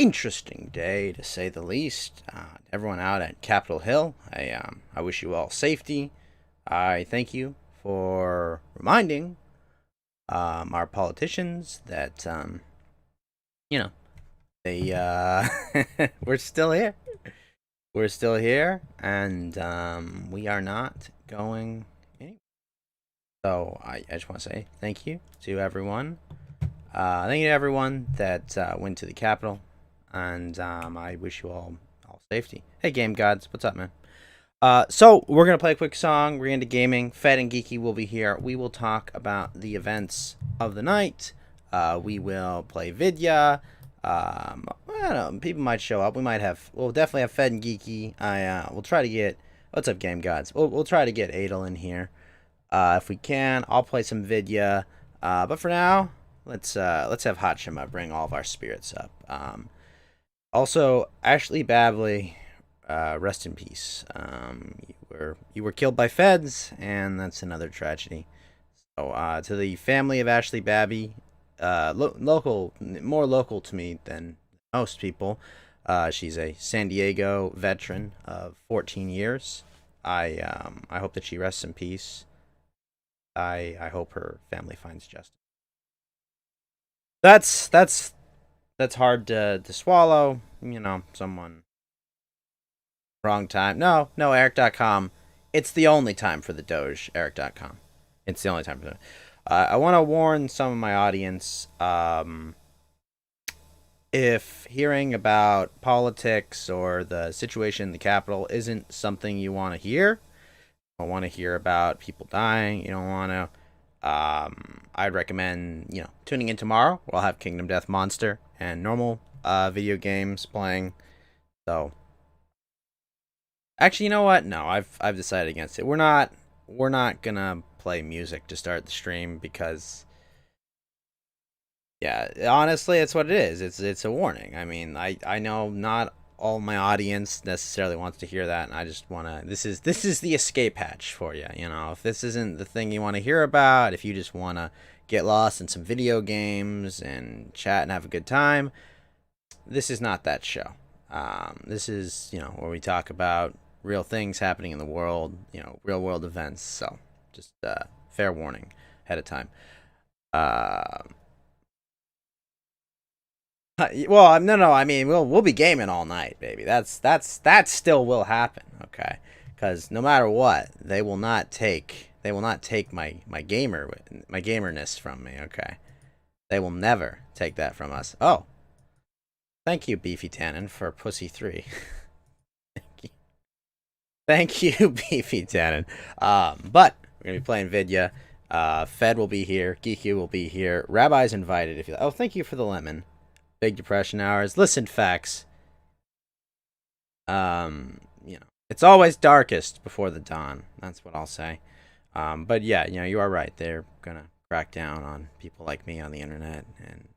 interesting day to say the least. Everyone out at Capitol Hill, I wish you all safety. I thank you for reminding our politicians that you know they we're still here. We're still here, and we are not going anywhere. So I just want to say thank you to everyone. Thank you to everyone that went to the Capitol, and I wish you all safety. Hey, Game Gods, what's up, man? So we're gonna play a quick song. We're into gaming. Fed and Geeky will be here. We will talk about the events of the night. We will play Vidya. I don't know. People might show up. We'll definitely have Fed and Geeky. We'll try to get. What's up, Game Gods? We'll try to get Adel in here. If we can, I'll play some Vidya. But for now, let's have Hachima bring all of our spirits up. Also, Ashley Babley, rest in peace. You were killed by feds, and that's another tragedy. So to the family of Ashley Babby, more local to me than most people. She's a San Diego veteran of 14 years. I hope that she rests in peace. I hope her family finds justice. That's hard to swallow. Someone wrong time. No, Eric.com. It's the only time for the Doge, Eric.com. It's the only time for the I want to warn some of my audience, if hearing about politics or the situation in the Capitol isn't something you want to hear, you don't want to hear about people dying, you don't want to, I'd recommend, tuning in tomorrow. We'll have Kingdom Death Monster and normal video games playing. So, actually, you know what? No, I've decided against it. We're not gonna play music to start the stream because, yeah, honestly, it's what it is. It's a warning. I mean, I know not all my audience necessarily wants to hear that, and I just want to. This is the escape hatch for you. If this isn't the thing you want to hear about, if you just want to get lost in some video games and chat and have a good time, this is not that show. This is where we talk about real things happening in the world, real world events. So just fair warning ahead of time. Well, no. I mean, we'll be gaming all night, baby. That still will happen, okay? Because no matter what, they will not take my gamerness from me, okay? They will never take that from us. Oh, thank you, Beefy Tannen, for Pussy 3. Thank you, Beefy Tannen. But we're gonna be playing Vidya. Fed will be here. Geeky will be here. Rabbi's invited. If you. Oh, thank you for the lemon. Big Depression hours. Listen, facts. It's always darkest before the dawn. That's what I'll say. But yeah, you are right. They're gonna crack down on people like me on the internet, and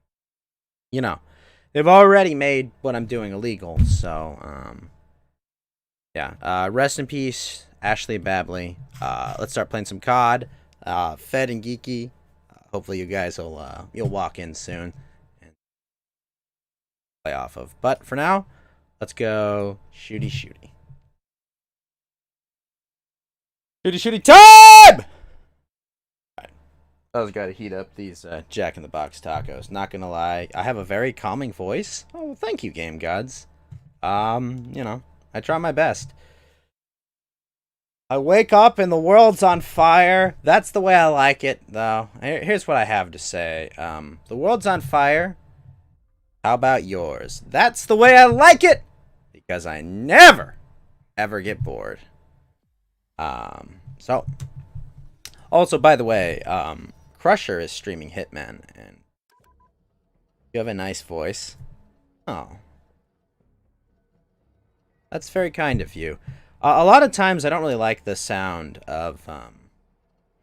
they've already made what I'm doing illegal. So yeah. Rest in peace, Ashley Babley. Let's start playing some COD. Fed and Geeky. Hopefully you guys will you'll walk in soon and play off of. But for now, let's go shooty. Shooty time! Alright. I was gotta heat up these Jack in the Box tacos. Not gonna lie, I have a very calming voice. Oh, thank you, Game Gods. I try my best. I wake up and the world's on fire. That's the way I like it, though. Here's what I have to say. The world's on fire. How about yours? That's the way I like it! Because I never, ever get bored. So. Also, by the way, Crusher is streaming Hitman, and you have a nice voice. Oh. That's very kind of you. A lot of times I don't really like the sound of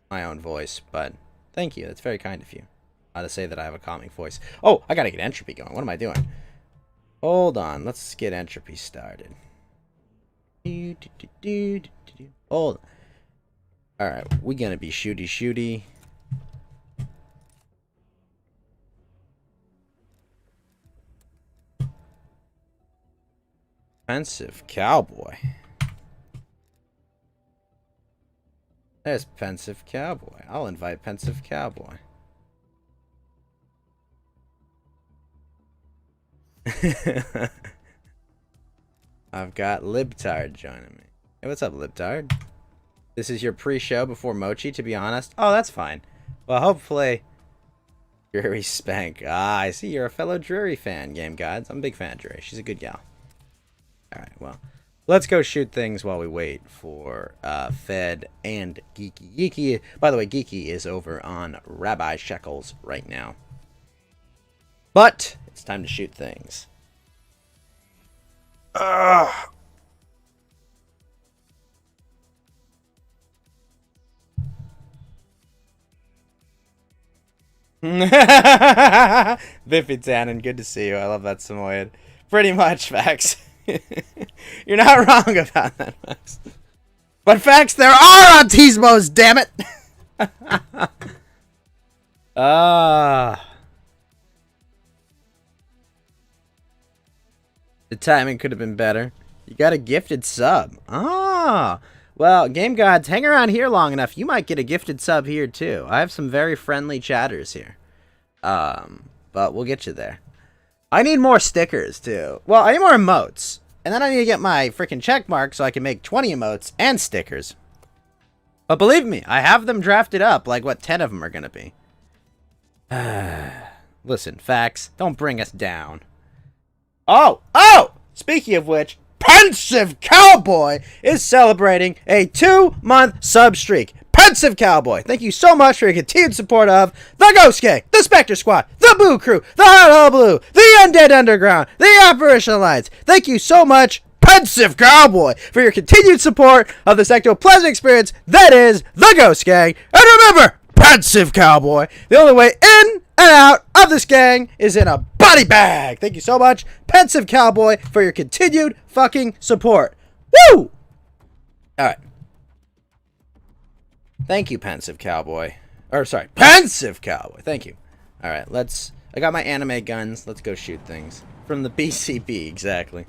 my own voice, but thank you. That's very kind of you to say that I have a calming voice. Oh, I gotta get Entropy going. What am I doing? Hold on. Let's get Entropy started. Hold on. Alright, we're gonna be shooty. Pensive Cowboy. There's Pensive Cowboy. I'll invite Pensive Cowboy. I've got Libtard joining me. Hey, what's up, Libtard? This is your pre-show before Mochi, to be honest. Oh, that's fine. Well, hopefully... Drury Spank. Ah, I see you're a fellow Drury fan, Game Gods. I'm a big fan of Drury. She's a good gal. Alright, well. Let's go shoot things while we wait for Fed and Geeky. Geeky, by the way, Geeky is over on Rabbi Shekels right now. But, it's time to shoot things. Ugh. Biffy Tannen, good to see you. I love that Samoyed. Pretty much, Fax. You're not wrong about that, Fax. But Fax, there are autismos, damn it! The timing could have been better. You got a gifted sub. Well, Game Gods, hang around here long enough. You might get a gifted sub here, too. I have some very friendly chatters here. But we'll get you there. I need more stickers, too. Well, I need more emotes. And then I need to get my freaking check mark so I can make 20 emotes and stickers. But believe me, I have them drafted up, like what 10 of them are going to be. Listen, Fax, don't bring us down. Oh! Speaking of which, Pensive Cowboy is celebrating a 2-month sub streak. Pensive Cowboy, thank you so much for your continued support of the Ghost Gang, the Spectre Squad, the Boo Crew, the Hot Hole Blue, the Undead Underground, the Apparition Alliance. Thank you so much, Pensive Cowboy, for your continued support of this ectoplasmic experience that is the Ghost Gang. And remember, Pensive Cowboy, the only way in and out of this gang is in a body bag. Thank you so much, Pensive Cowboy, for your continued fucking support. Woo! Alright. Thank you, Pensive Cowboy. Or, sorry, Pensive Cowboy. Thank you. Alright, I got my anime guns. Let's go shoot things. From the BCB, exactly.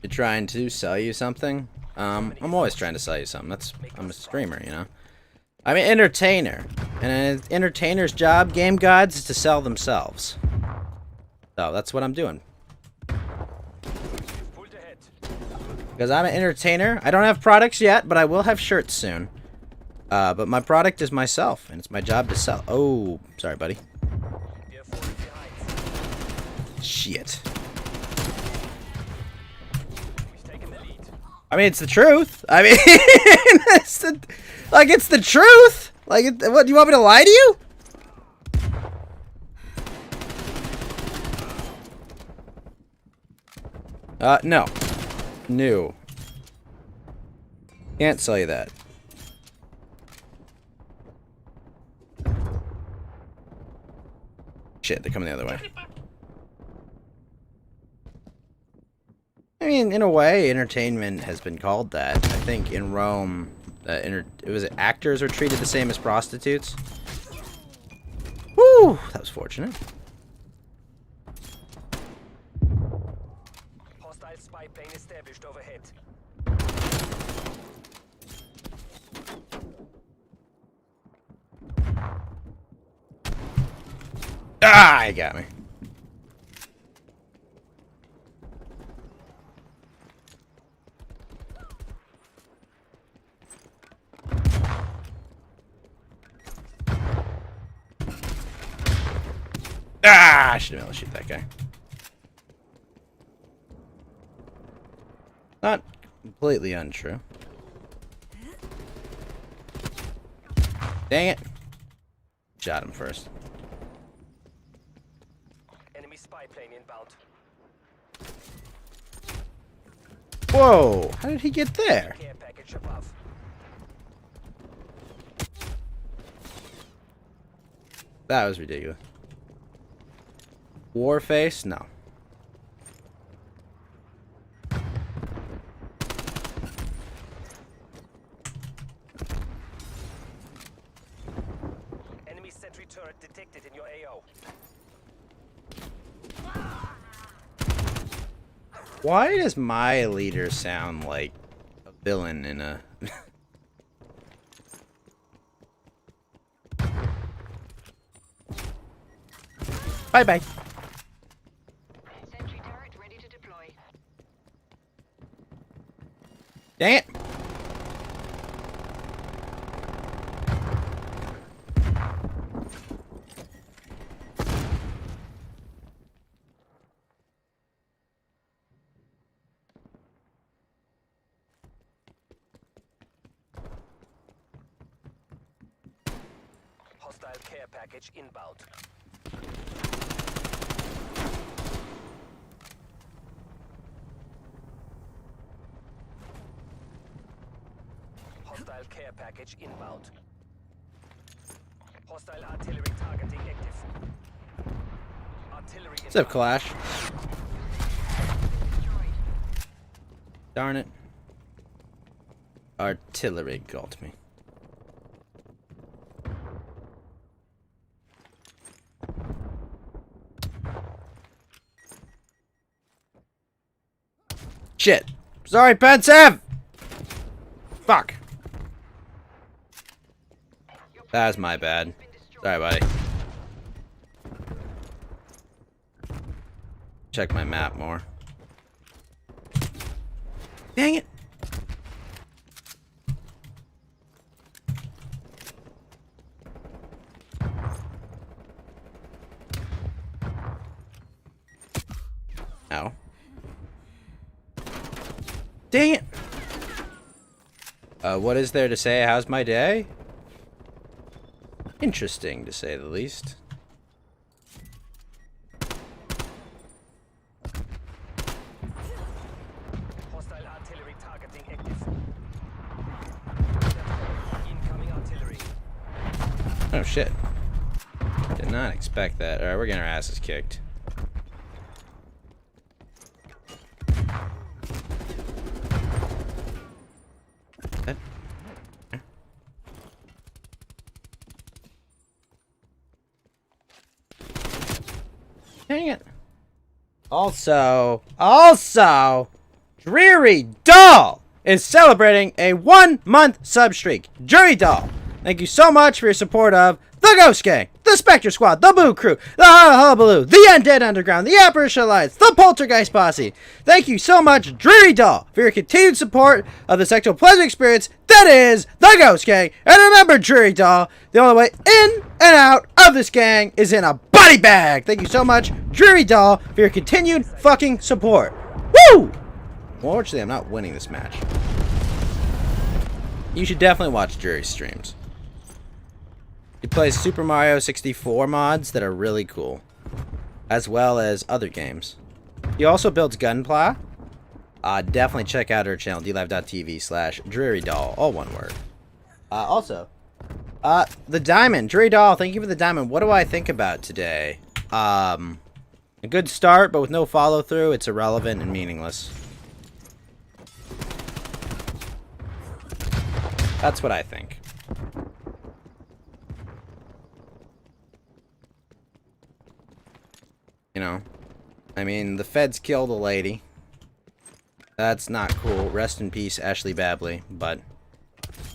You're trying to sell you something? I'm always trying to sell you something. I'm a streamer, you know? I'm an entertainer. And an entertainer's job, Game Gods, is to sell themselves. So, that's what I'm doing. Because I'm an entertainer. I don't have products yet, but I will have shirts soon. But my product is myself, and it's my job to sell. Oh, sorry, buddy. Shit. I mean, it's the truth. I mean, it's the truth. Like, what, do you want me to lie to you? No. No. Can't sell you that. Shit, they're coming the other way. I mean, in a way, entertainment has been called that. I think in Rome, actors are treated the same as prostitutes. Woo! That was fortunate. Hostile spy plane established overhead. Ah, you got me. Ah, I should have been able to shoot that guy. Not completely untrue. Dang it. Shot him first. Enemy spy plane inbound. Whoa, how did he get there? Care package above. That was ridiculous. Warface? No. Sentry turret detected in your AO. Why does my leader sound like a villain in a... Bye-bye. Sentry turret ready to deploy. Dang it. Hostile care package inbound. Hostile care package inbound. Hostile artillery targeting active. Artillery What's up, inbound. Clash? Destroyed. Darn it. Artillery got me. Shit. Sorry, Pensive! Fuck. That was my bad. Sorry, buddy. Check my map more. Dang it. Ow. Dang it. What is there to say? How's my day? Interesting, to say the least. Hostile artillery targeting active. Incoming artillery. Oh, shit. Did not expect that. Alright, we're getting our asses kicked. Dang it. Also, Dreary Doll is celebrating a 1-month sub streak. Dreary Doll, thank you so much for your support of the Ghost Gang, the Spectre Squad, the Boo Crew, the Hullabaloo, the Undead Underground, the Apparition Alliance, the Poltergeist Posse. Thank you so much, Dreary Doll, for your continued support of the sexual pleasure experience that is the Ghost Gang. And remember, Dreary Doll, the only way in and out of this gang is in a body bag. Thank you so much, Dreary Doll, for your continued fucking support. Woo! Well, actually, I'm not winning this match. You should definitely watch Dreary's streams. He plays Super Mario 64 mods that are really cool, as well as other games. He also builds Gunpla. Definitely check out her channel, dlive.tv/DrearyDoll, all one word. The diamond, Dreary Doll, thank you for the diamond. What do I think about today? A good start, but with no follow through, it's irrelevant and meaningless. That's what I think. You know, I mean, the feds killed a lady. That's not cool. Rest in peace, Ashley Babley. But,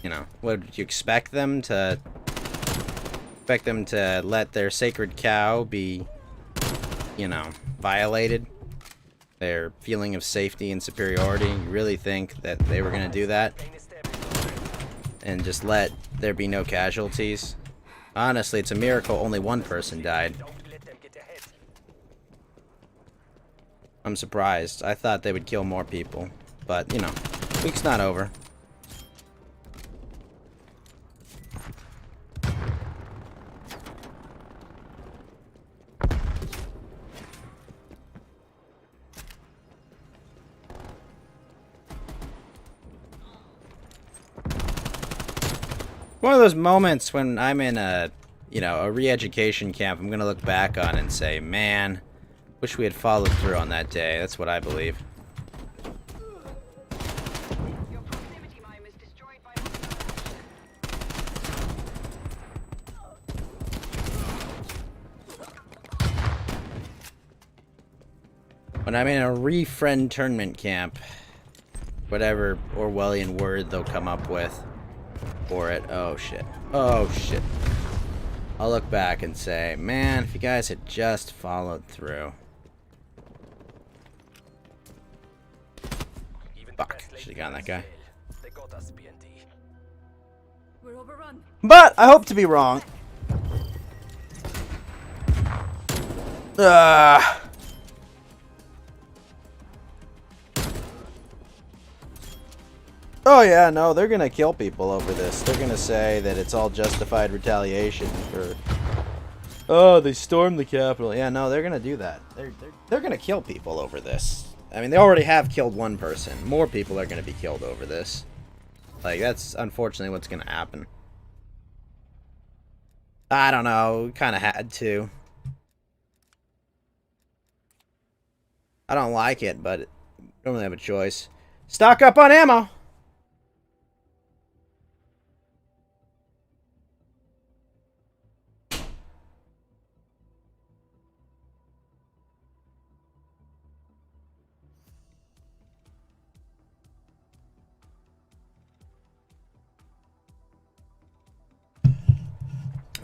you know, would you expect them to... let their sacred cow be, you know, violated? Their feeling of safety and superiority? You really think that they were going to do that? Plane established. And just let there be no casualties? Honestly, it's a miracle only one person died. Don't let them get ahead. I'm surprised. I thought they would kill more people. But, you know, week's not over. One of those moments when I'm in a, you know, a re-education camp, I'm gonna look back on and say, man, wish we had followed through on that day. That's what I believe. Your proximity mine was destroyed by hostiles. When I'm in a refriend tournament camp, whatever Orwellian word they'll come up with for it. Oh shit. Oh shit. I'll look back and say, man, if you guys had just followed through. Even the Fuck, best should've laid gotten that plans guy. fail. They got us, BND. We're overrun. But I hope to be wrong. Oh yeah, no, they're gonna kill people over this. They're gonna say that it's all justified retaliation for... Oh, they stormed the Capitol. Yeah, no, they're gonna do that. They're gonna kill people over this. I mean, they already have killed one person. More people are gonna be killed over this. Like, that's unfortunately what's gonna happen. I don't know, kind of had to. I don't like it, but don't really have a choice. Stock up on ammo!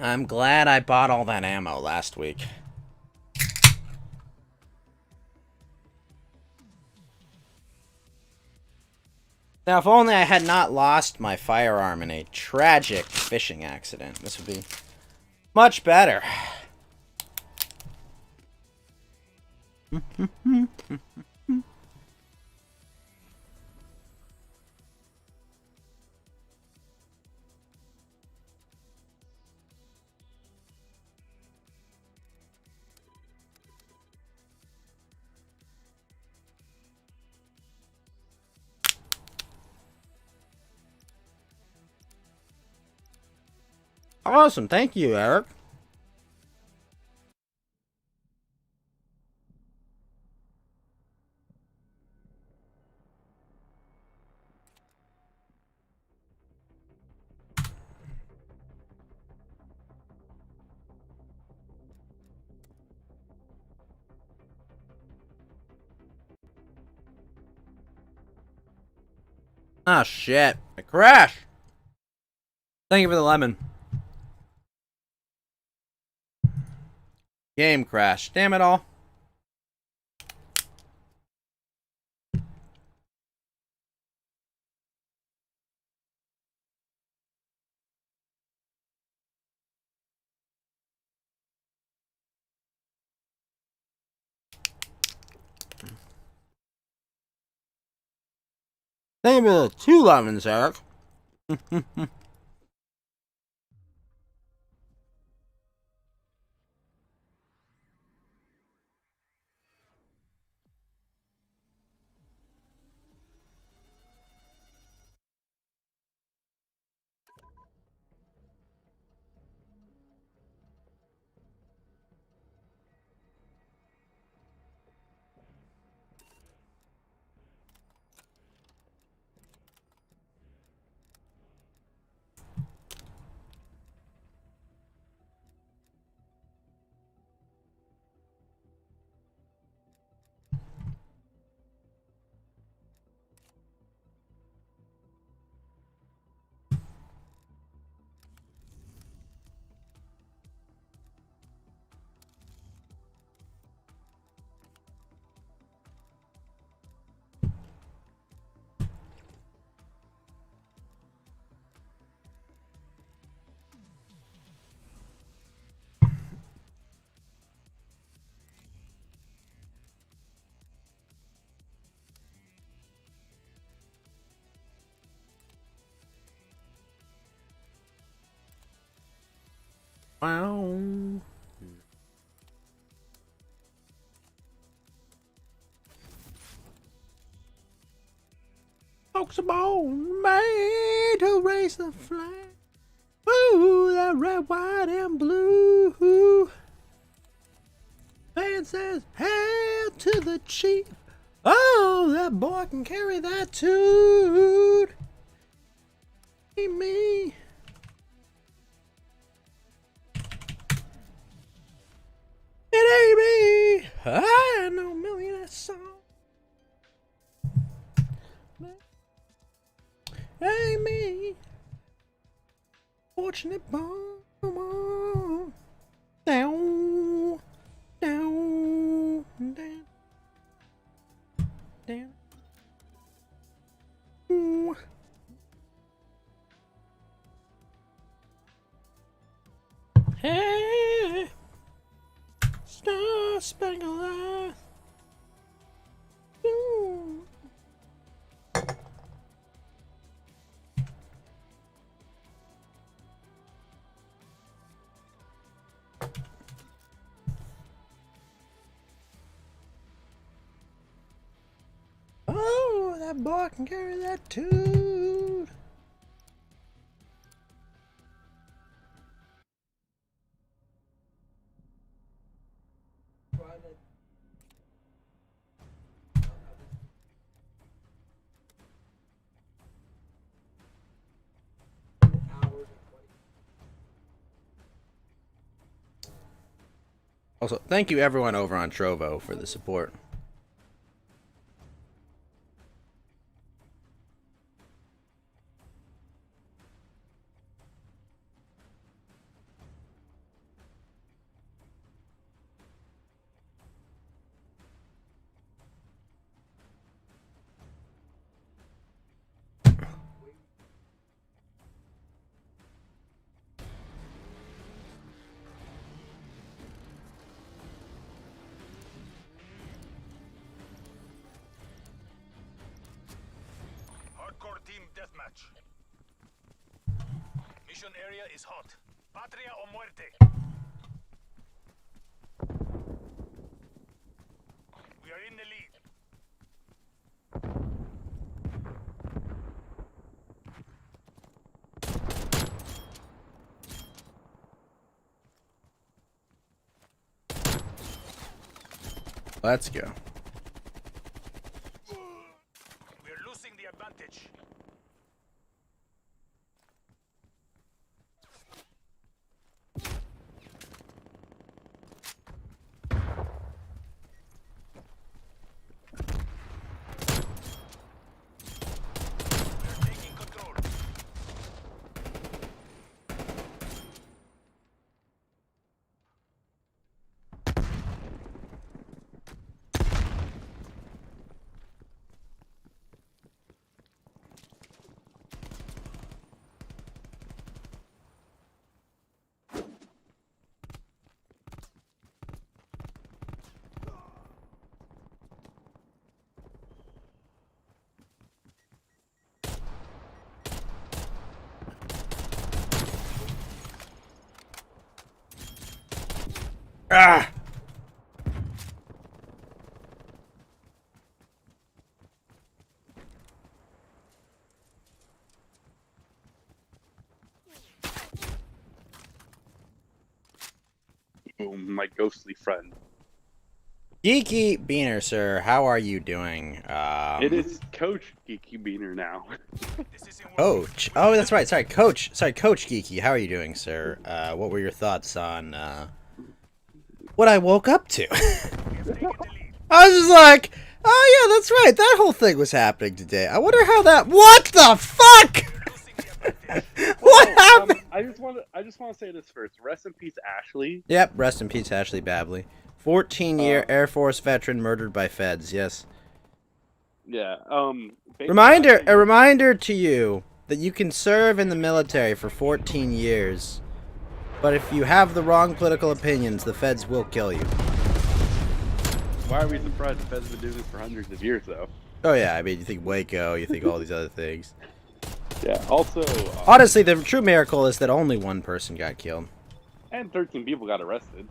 I'm glad I bought all that ammo last week. Now, if only I had not lost my firearm in a tragic fishing accident, this would be much better. Awesome, thank you, Eric. Ah, shit. I crashed. Thank you for the lemon. Game crash. Damn it all. Thank you for the 2 lemons, Eric. Wow. Folks are born made to raise the flag. Ooh, that red, white, and blue. Man says, hail to the chief. Oh, that boy can carry that tune. Ain't me. It ain't me. I know millionaire song. Hey, me. Fortunate bomb. Down. Down. Down. Down. Ooh. Hey. Star Spangled Light. Ooh. Oh, that boy can carry that too. Also, thank you everyone over on Trovo for the support. Hardcore team deathmatch. Mission area is hot. Patria o muerte. We are in the lead. Let's go. We're losing the advantage. We're taking control. Ah! Boom, my ghostly friend. Geeky Beaner, sir, how are you doing? It is Coach Geeky Beaner now. This is in Coach. Oh, that's right. Sorry, Coach. Sorry, Coach Geeky. How are you doing, sir? What were your thoughts on what I woke up to? We have taken the lead. I was just like, oh yeah, that's right. That whole thing was happening today. I wonder how that. What the fuck? We're losing the advantage. What happened? I just want to say this first. Rest in peace, Ashley. Yep. Rest in peace, Ashley Babley. 14-year Air Force veteran murdered by feds. Yes. Yeah. Reminder. A reminder to you that you can serve in the military for 14 years, but if you have the wrong political opinions, the feds will kill you. Why are we surprised the Fed's been doing this for hundreds of years, though? Oh yeah, I mean, you think Waco, you think all these other things. Yeah. Also, Honestly, the true miracle is that only one person got killed. and 13 people got arrested.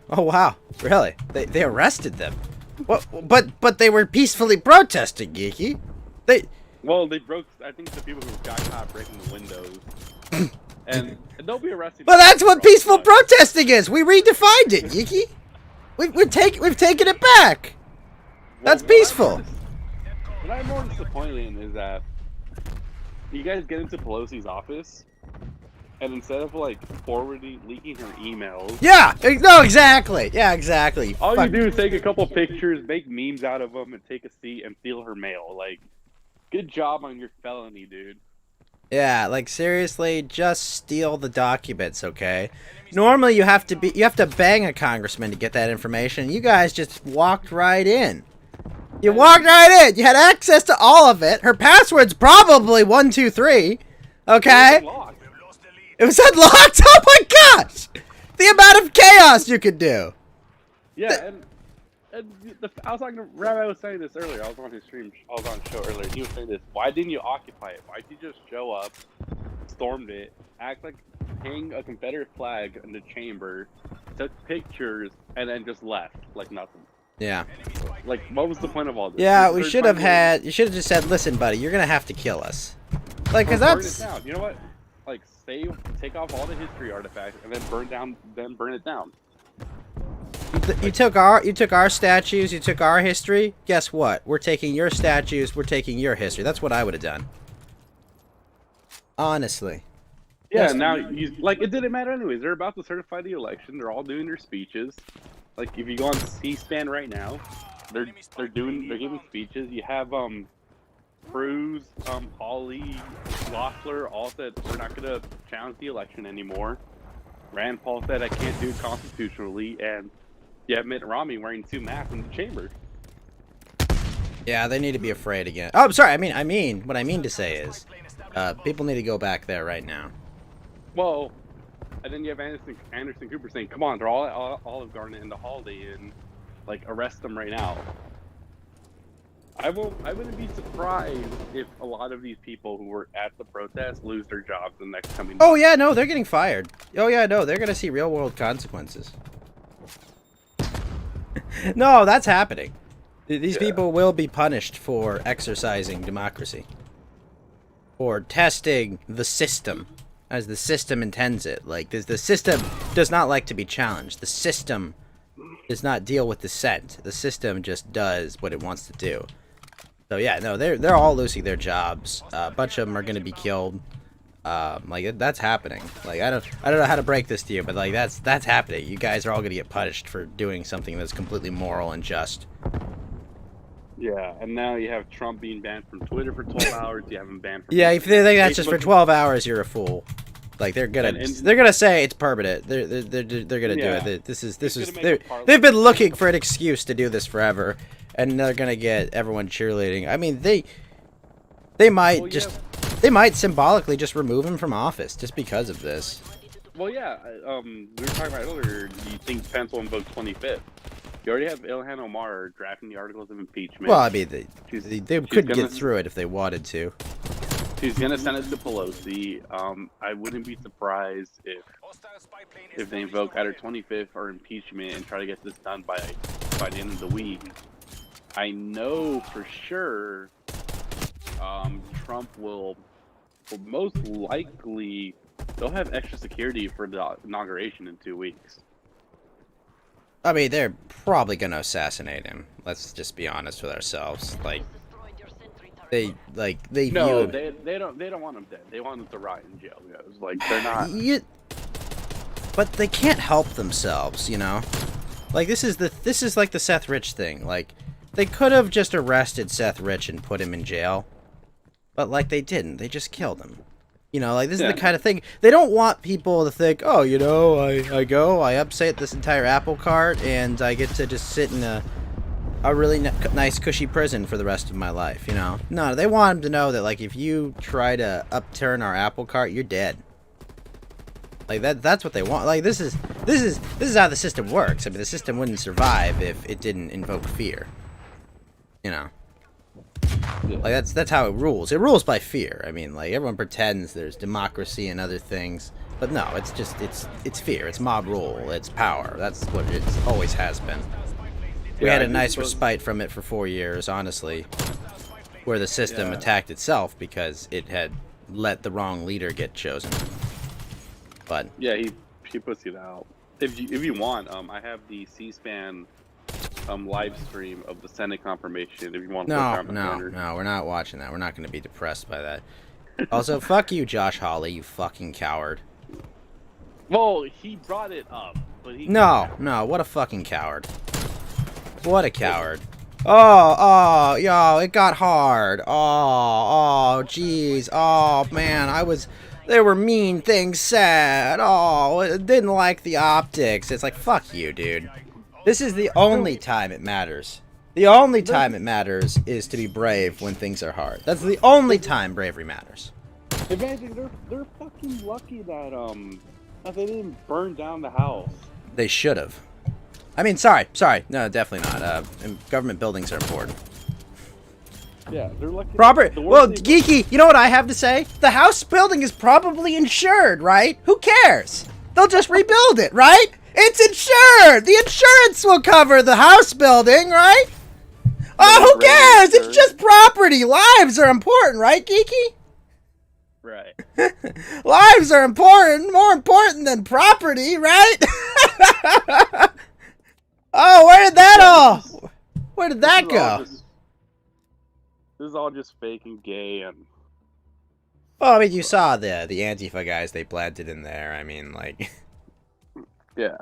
Oh wow, really? They arrested them? What? But they were peacefully protesting, Geeky. Well, they broke. I think the people who got caught breaking the windows, and they'll be arrested. Well, that's what peaceful protesting is. We redefined it, Geeky. We've taken it back. That's peaceful. What I'm more disappointed in is that you guys get into Pelosi's office, and instead of like leaking her emails, Yeah. No. Exactly. Yeah. Exactly. all you Fuck. do is take a couple pictures, make memes out of them, and take a seat and steal her mail. Like, Good job on your felony, dude. Yeah, like seriously, just steal the documents, okay? Normally you have to bang a congressman to get that information. You guys just walked right in. You walked right in. You had access to all of it. Her password's probably 123. Okay? It's locked. We've lost the lead. It was unlocked. Oh my gosh! The amount of chaos you could do. Yeah, I was talking to Rabbi was saying this earlier. I was on his stream. I was on the show earlier. He was saying this. Why didn't you occupy it? Why did you just show up, stormed it, act like hang a Confederate flag in the chamber, took pictures, and then just left like nothing? Yeah. Like, what was the point of all this? Yeah, You we started should have trying to- had. You should have just said, "Listen, buddy, you're gonna have to kill us." Like, or cause burn it that's down. You know what? Like, take off all the history artifacts and then burn it down. you took our statues, you took our history. Guess what? We're taking your statues. We're taking your history. That's what I would have done. Honestly. Yeah, Yes. now you like it didn't matter anyways. They're about to certify the election. They're all doing their speeches. Like if you go on C-SPAN right now, they're giving speeches. You have Cruz, Hawley, Loeffler all said we're not gonna challenge the election anymore. Rand Paul said I can't do it constitutionally, and you have Mitt Romney wearing 2 masks in the chamber. Yeah, they need to be afraid again. Oh, I'm sorry. I mean, what I mean to say is, people need to go back there right now. Well, and then you have Anderson Cooper saying, "Come on, they're all at Olive Garden and the Holiday Inn, like arrest them right now." I wouldn't be surprised if a lot of these people who were at the protest lose their jobs the next coming. Oh yeah, no, they're getting fired. Oh yeah, no, they're gonna see real world consequences. No, that's happening. These people will be punished for exercising democracy. For testing the system as the system intends it. Like, the system does not like to be challenged. The system does not deal with dissent. The system just does what it wants to do. So yeah, no, they're all losing their jobs. A bunch of them are gonna be killed. Like that's happening. Like I don't know how to break this to you, but like that's happening. You guys are all gonna get punished for doing something that's completely moral and just. Yeah, and now you have Trump being banned from Twitter for 12 hours. You have him banned from. Yeah, if they think that's just for Facebook. 12 hours, you're a fool. Like they're gonna say it's permanent. They're gonna Yeah. do it. This is gonna make a parliament. they've been looking for an excuse to do this forever, and they're gonna get everyone cheerleading. I mean they might Well, just yeah. they might symbolically just remove him from office just because of this. Well, yeah. We were talking about earlier. Do you think Pence will invoke 25th? You already have Ilhan Omar drafting the articles of impeachment. Well, I mean She's- they she's could gonna- get through it if they wanted to. She's gonna send it to Pelosi. I wouldn't be surprised if they invoke either 25th or impeachment and try to get this done by the end of the week. I know for sure Trump will most likely they'll have extra security for the inauguration in 2 weeks. I mean, they're probably gonna assassinate him. Let's just be honest with ourselves. Like they No, view they don't want him dead. They want him to rot in jail. You know? It's like they're not. But they can't help themselves, you know. Like this is like the Seth Rich thing. Like they could have just arrested Seth Rich and put him in jail, but like they didn't. They just killed him. You know, like this is Yeah. the kind of thing they don't want people to think. Oh, you know, I upset this entire apple cart and I get to just sit in a really nice cushy prison for the rest of my life. You know, no, they want them to know that like if you try to upturn our apple cart, you're dead. Like that's what they want. Like this is how the system works. I mean, the system wouldn't survive if it didn't invoke fear. You know. Like that's how it rules. It rules by fear. I mean, like everyone pretends there's democracy and other things, but no, it's just it's fear. It's mob rule. It's power. That's what it always has been. We Yeah, had a I nice suppose- respite from it for 4 years, honestly, where the system Yeah. attacked itself because it had let the wrong leader get chosen. But Yeah, he puts it out. If you want, I have the C-SPAN live stream of the Senate confirmation. If you want to no, we're not watching that. We're not going to be depressed by that. Also, fuck you, Josh Hawley, you fucking coward. Well, he brought it up, but he No, what a fucking coward. What a coward. Oh, yo, it got hard. Jeez. Oh, man, there were mean things said. Oh, I didn't like the optics. It's like, fuck you, dude. This is the only time it matters. The only time it matters is to be brave when things are hard. That's the only time bravery matters. If anything, they're fucking lucky that they didn't burn down the house. They should have. I mean, sorry. No, definitely not. Government buildings are important. Yeah, they're lucky. Robert, the well, worst thing- Geeky, you know what I have to say? The house building is probably insured, right? Who cares? They'll just rebuild it, right? It's insured! The insurance will cover the house building, right? Oh, who cares? It's just property. Lives are important, right, Geeky? Right. Lives are important, more important than property, right? Oh, where did that Where did that go? This is all just fake and gay and. Well, I mean, you saw the Antifa guys they planted in there. I mean, like. Yeah.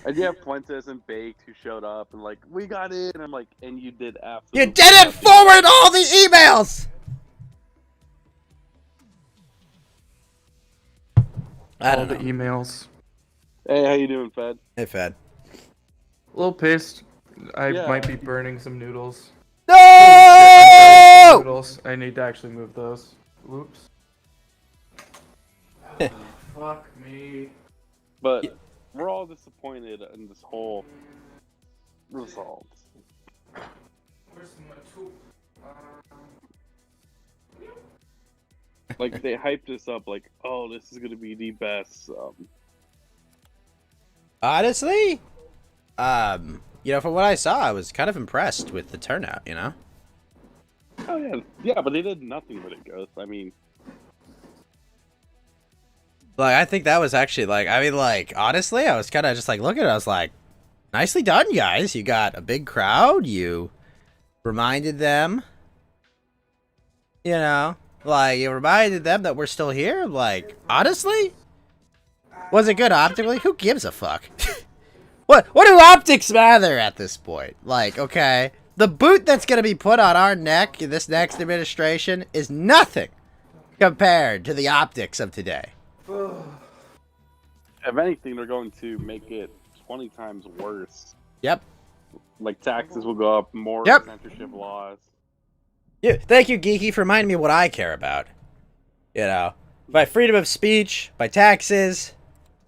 And you have Fuentes and Baked who showed up and like, we got in. And I'm like, and you did absolutely. You didn't forward all the emails. I All don't the know. emails. Hey, how you doing, Fed? Hey, Fed. A little pissed. I Yeah. might be burning some noodles. No! Noodles. I need to actually move those. Whoops. Fuck me. But we're all disappointed in this whole result. Where's my tool? Like they hyped us up, like, oh, this is gonna be the best. Honestly, you know, from what I saw, I was kind of impressed with the turnout. You know. Oh yeah, yeah, but they did nothing with it, Ghost. I mean, Like, I think that was actually, like, I mean, like, honestly, I was kind of just, like, looking at it, I was like, nicely done, guys. You got a big crowd. You reminded them, you know, like, you reminded them that we're still here. Like, honestly, was it good optically? Who gives a fuck? What do optics matter at this point? Like, okay, the boot that's going to be put on our neck in this next administration is nothing compared to the optics of today. if anything, they're going to make it 20 times worse. Yep. Like taxes will go up, more Yep. censorship laws. Yeah, thank you, Geeky, for reminding me what I care about. You know, by freedom of speech, by taxes,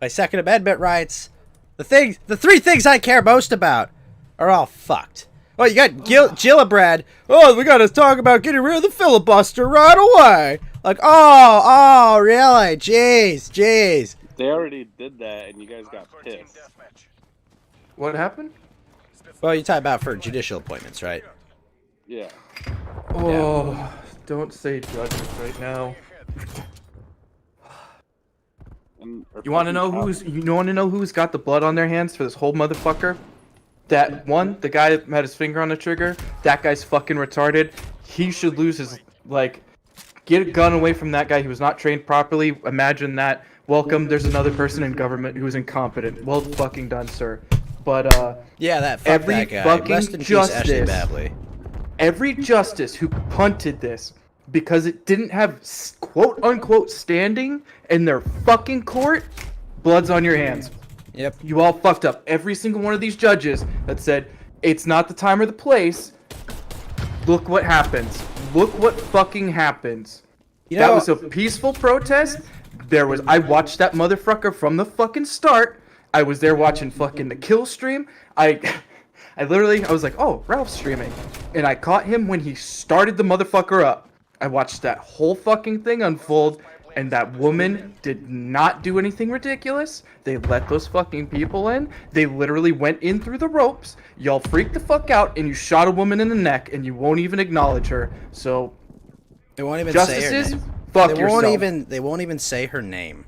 by Second Amendment rights, the three things I care most about are all fucked. Oh, you got Gillibrand. Oh, we gotta talk about getting rid of the filibuster right away. Like, oh, really? Jeez. They already did that, and you guys got Team pissed. deathmatch. What happened? Well, you're talking about for judicial appointments, right? Yeah. Oh, don't say judges right now. And You want to know who's got the blood on their hands for this whole motherfucker? That one, the guy that had his finger on the trigger. That guy's fucking retarded. He should lose his get a gun away from that guy. He was not trained properly. Imagine that. Welcome. There's another person in government who's incompetent. Well fucking done, sir. But Yeah, that Every that guy. fucking Rest in peace, Ashley justice. Babley. every justice who punted this because it didn't have quote unquote standing in their fucking court, blood's on your hands. Yep. You all fucked up. Every single one of these judges that said it's not the time or the place. Look what happens. Look what fucking happens. You That know, was a peaceful protest. I watched that motherfucker from the fucking start. I was there watching fucking the kill stream. I was like, oh, Ralph's streaming. And I caught him when he started the motherfucker up. I watched that whole fucking thing unfold, and that woman did not do anything ridiculous. They let those fucking people in. They literally went in through the ropes. Y'all freaked the fuck out, and you shot a woman in the neck, and you won't even acknowledge her. So, they won't even say her justices, name. fuck They yourself. won't even say her name.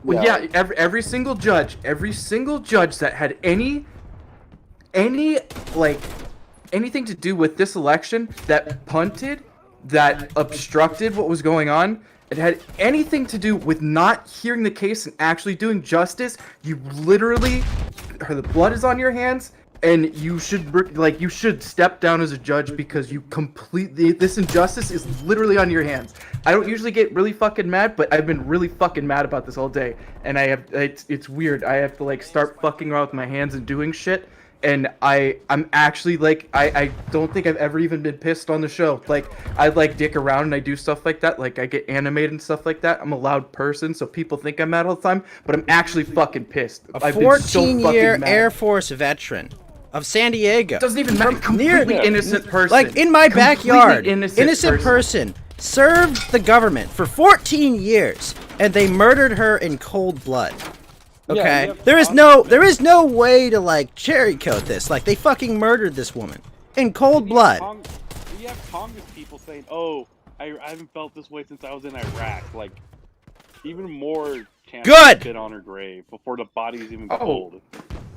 Well, yeah, every single judge that had any like anything to do with this election, that punted, that obstructed what was going on, it had anything to do with not hearing the case and actually doing justice. You literally, the blood is on your hands, and you should step down as a judge because you completely this injustice is literally on your hands. I don't usually get really fucking mad, but I've been really fucking mad about this all day, and it's weird. I have to like start fucking around with my hands and doing shit. And I'm actually like I don't think I've ever even been pissed on the show. Like I like dick around and I do stuff like that. Like I get animated and stuff like that. I'm a loud person, so people think I'm mad all the time. But I'm actually fucking pissed. A I've been so 14-year fucking mad. Air Force veteran of San Diego. Doesn't even matter. Completely innocent person. Like in my Completely backyard, innocent person served the government for 14 years, and they murdered her in cold blood. Okay, Yeah, there is no way to like cherry coat this. Like they fucking murdered this woman in cold blood. You have Congress people saying, "Oh, I haven't felt this way since I was in Iraq." Like, even more chance Good! to spit on her grave before the body's even Oh. cold.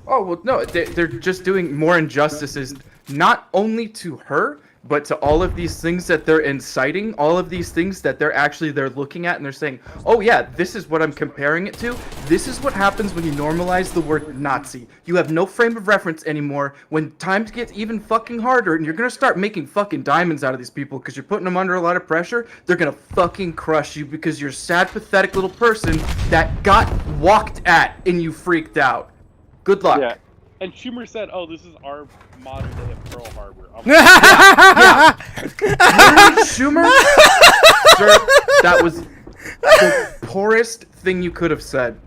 Oh well, no, they're just doing more injustices, not only to her, but to all of these things that they're inciting, all of these things that they're looking at and they're saying, oh yeah, this is what I'm comparing it to. This is what happens when you normalize the word Nazi. You have no frame of reference anymore. When times get even fucking harder and you're gonna start making fucking diamonds out of these people because you're putting them under a lot of pressure, they're gonna fucking crush you because you're a sad, pathetic little person that got walked at and you freaked out. Good luck. Yeah, and Schumer said, "Oh, this is our modern day of Pearl Harbor." Schumer, sir, that was the poorest thing you could have said.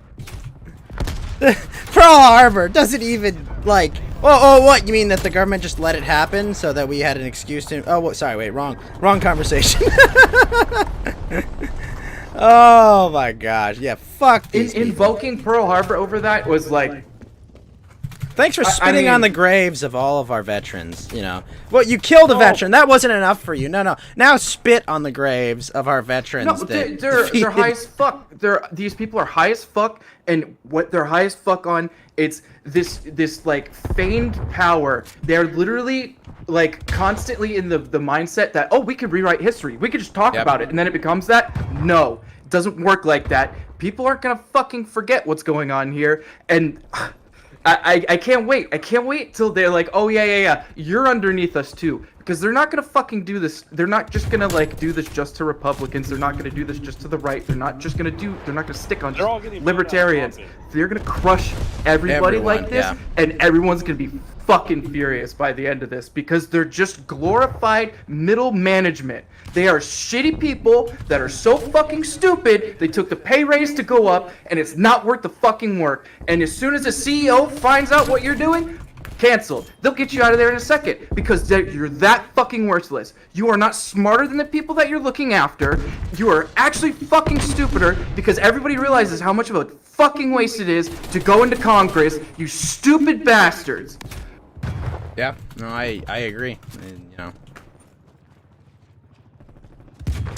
Pearl Harbor doesn't even like. Oh, what you mean that the government just let it happen so that we had an excuse to? Oh, sorry, wait, wrong conversation. Oh my gosh, yeah, fuck these people. Invoking Pearl Harbor over that was like. Thanks for I spitting mean- on the graves of all of our veterans, you know. Well, you killed a veteran. That wasn't enough for you. No. Now spit on the graves of our veterans. No, that they're defeated- high as fuck. These people are high as fuck, and what they're high as fuck on, it's this like feigned power. They're literally like constantly in the mindset that, oh, we could rewrite history. We could just talk Yep. about it, and then it becomes that. No, it doesn't work like that. People aren't gonna fucking forget what's going on here, and. I can't wait. I can't wait till they're like, oh yeah, you're underneath us too, because they're not gonna fucking do this. They're not just gonna like do this just to Republicans. They're not gonna do this just to the right. They're not gonna stick on They're all getting libertarians. voted out of They're gonna crush everybody Everyone, like this, yeah. and everyone's gonna be fucking furious by the end of this because they're just glorified middle management. They are shitty people that are so fucking stupid, they took the pay raise to go up, and it's not worth the fucking work. And as soon as the CEO finds out what you're doing, canceled. They'll get you out of there in a second because you're that fucking worthless. You are not smarter than the people that you're looking after. You are actually fucking stupider because everybody realizes how much of a fucking waste it is to go into Congress, you stupid bastards. Yeah, no, I agree. And, you know.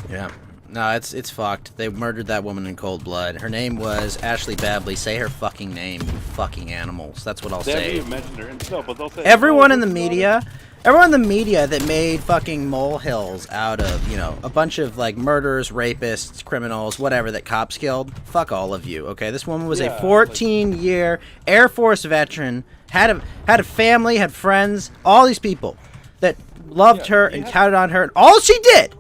Yeah. No, it's fucked. They murdered that woman in cold blood. Her name was Ashley Babley. Say her fucking name, you fucking animals. That's what I'll They haven't say. even mentioned her. And no, but they'll say, Everyone "Oh, in the this is not media, everyone in the media that made fucking molehills out of, you know, a bunch of like murderers, rapists, criminals, whatever that cops killed. Fuck all of you. Okay, this woman was Yeah, a 14-year Air Force veteran. Had a family, had friends, all these people that loved her and counted on her. And all she did,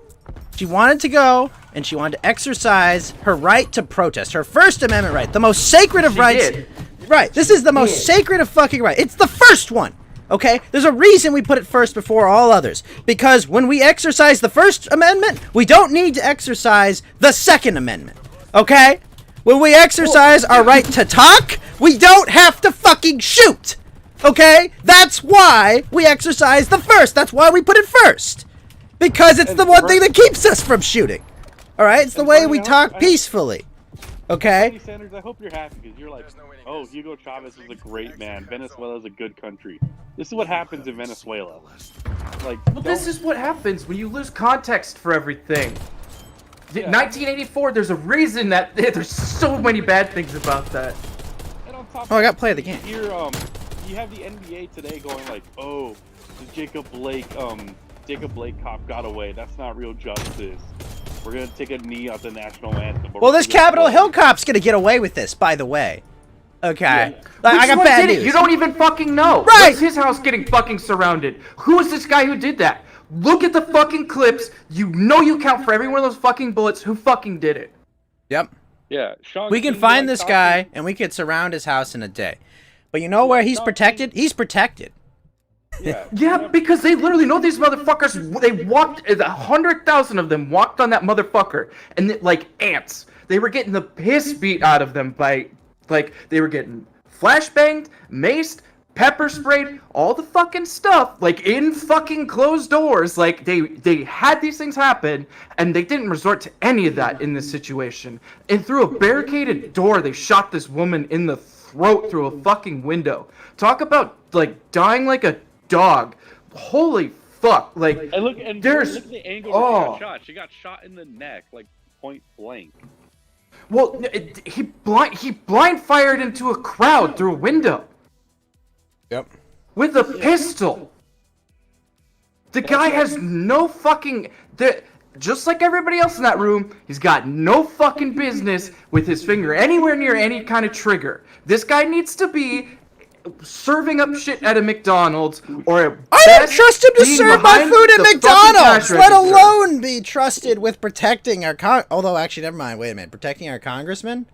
she wanted to go and she wanted to exercise her right to protest, her First Amendment right, the most sacred of rights. did. Right, this is the most sacred of fucking rights. It's the first one. Okay? There's a reason we put it first before all others. Because when we exercise the First Amendment, we don't need to exercise the Second Amendment. Okay? When we exercise our right to talk, we don't have to fucking shoot. Okay? That's why we exercise the first. That's why we put it first. Because it's the one thing that keeps us from shooting. Alright? It's the way we talk peacefully. Okay? Bernie Sanders, I hope you're happy because you're like, oh, Hugo Chavez is a great man. Venezuela is a good country. This is what happens in Venezuela. Like, Well, this is what happens when you lose context for everything. Yeah. 1984, there's a reason that there's so many bad things about that. and on top Oh, I of got to play the game. Here, you have the NBA today going like, oh, the Jacob Blake cop got away. That's not real justice. We're gonna take a knee at the national anthem. Well, this Capitol Hill cop's gonna get away with this, by the way. Okay. Which I got one bad did it? news. You don't even fucking know. Right. What's his house getting fucking surrounded? Who is this guy who did that? Look at the fucking clips. You know you count for every one of those fucking bullets. Who fucking did it? Yep. Yeah, Sean We can King, find like, this talking- guy and we could surround his house in a day. But you know where he's Sean protected? He's protected. Yeah, Yeah, because they literally know these motherfuckers. They walked, 100,000 of them walked on that motherfucker, and like ants. They were getting the piss beat out of them by, like, they were getting flashbanged, maced, pepper sprayed, all the fucking stuff, like in fucking closed doors. Like they had these things happen, and they didn't resort to any of that in this situation. And through a barricaded door, they shot this woman in the throat through a fucking window. Talk about like dying like a dog. Holy fuck! Like and look at the angle where she got shot. She got shot in the neck, like point blank. well, he blind fired into a crowd through a window Yep. with a pistol. The guy has no fucking. Just like everybody else in that room, he's got no fucking business with his finger anywhere near any kind of trigger. This guy needs to be serving up shit at a McDonald's or I don't trust him to being serve my behind food at the fucking McDonald's, cash let register. alone be trusted with protecting our although actually never mind, wait a minute, protecting our congressman?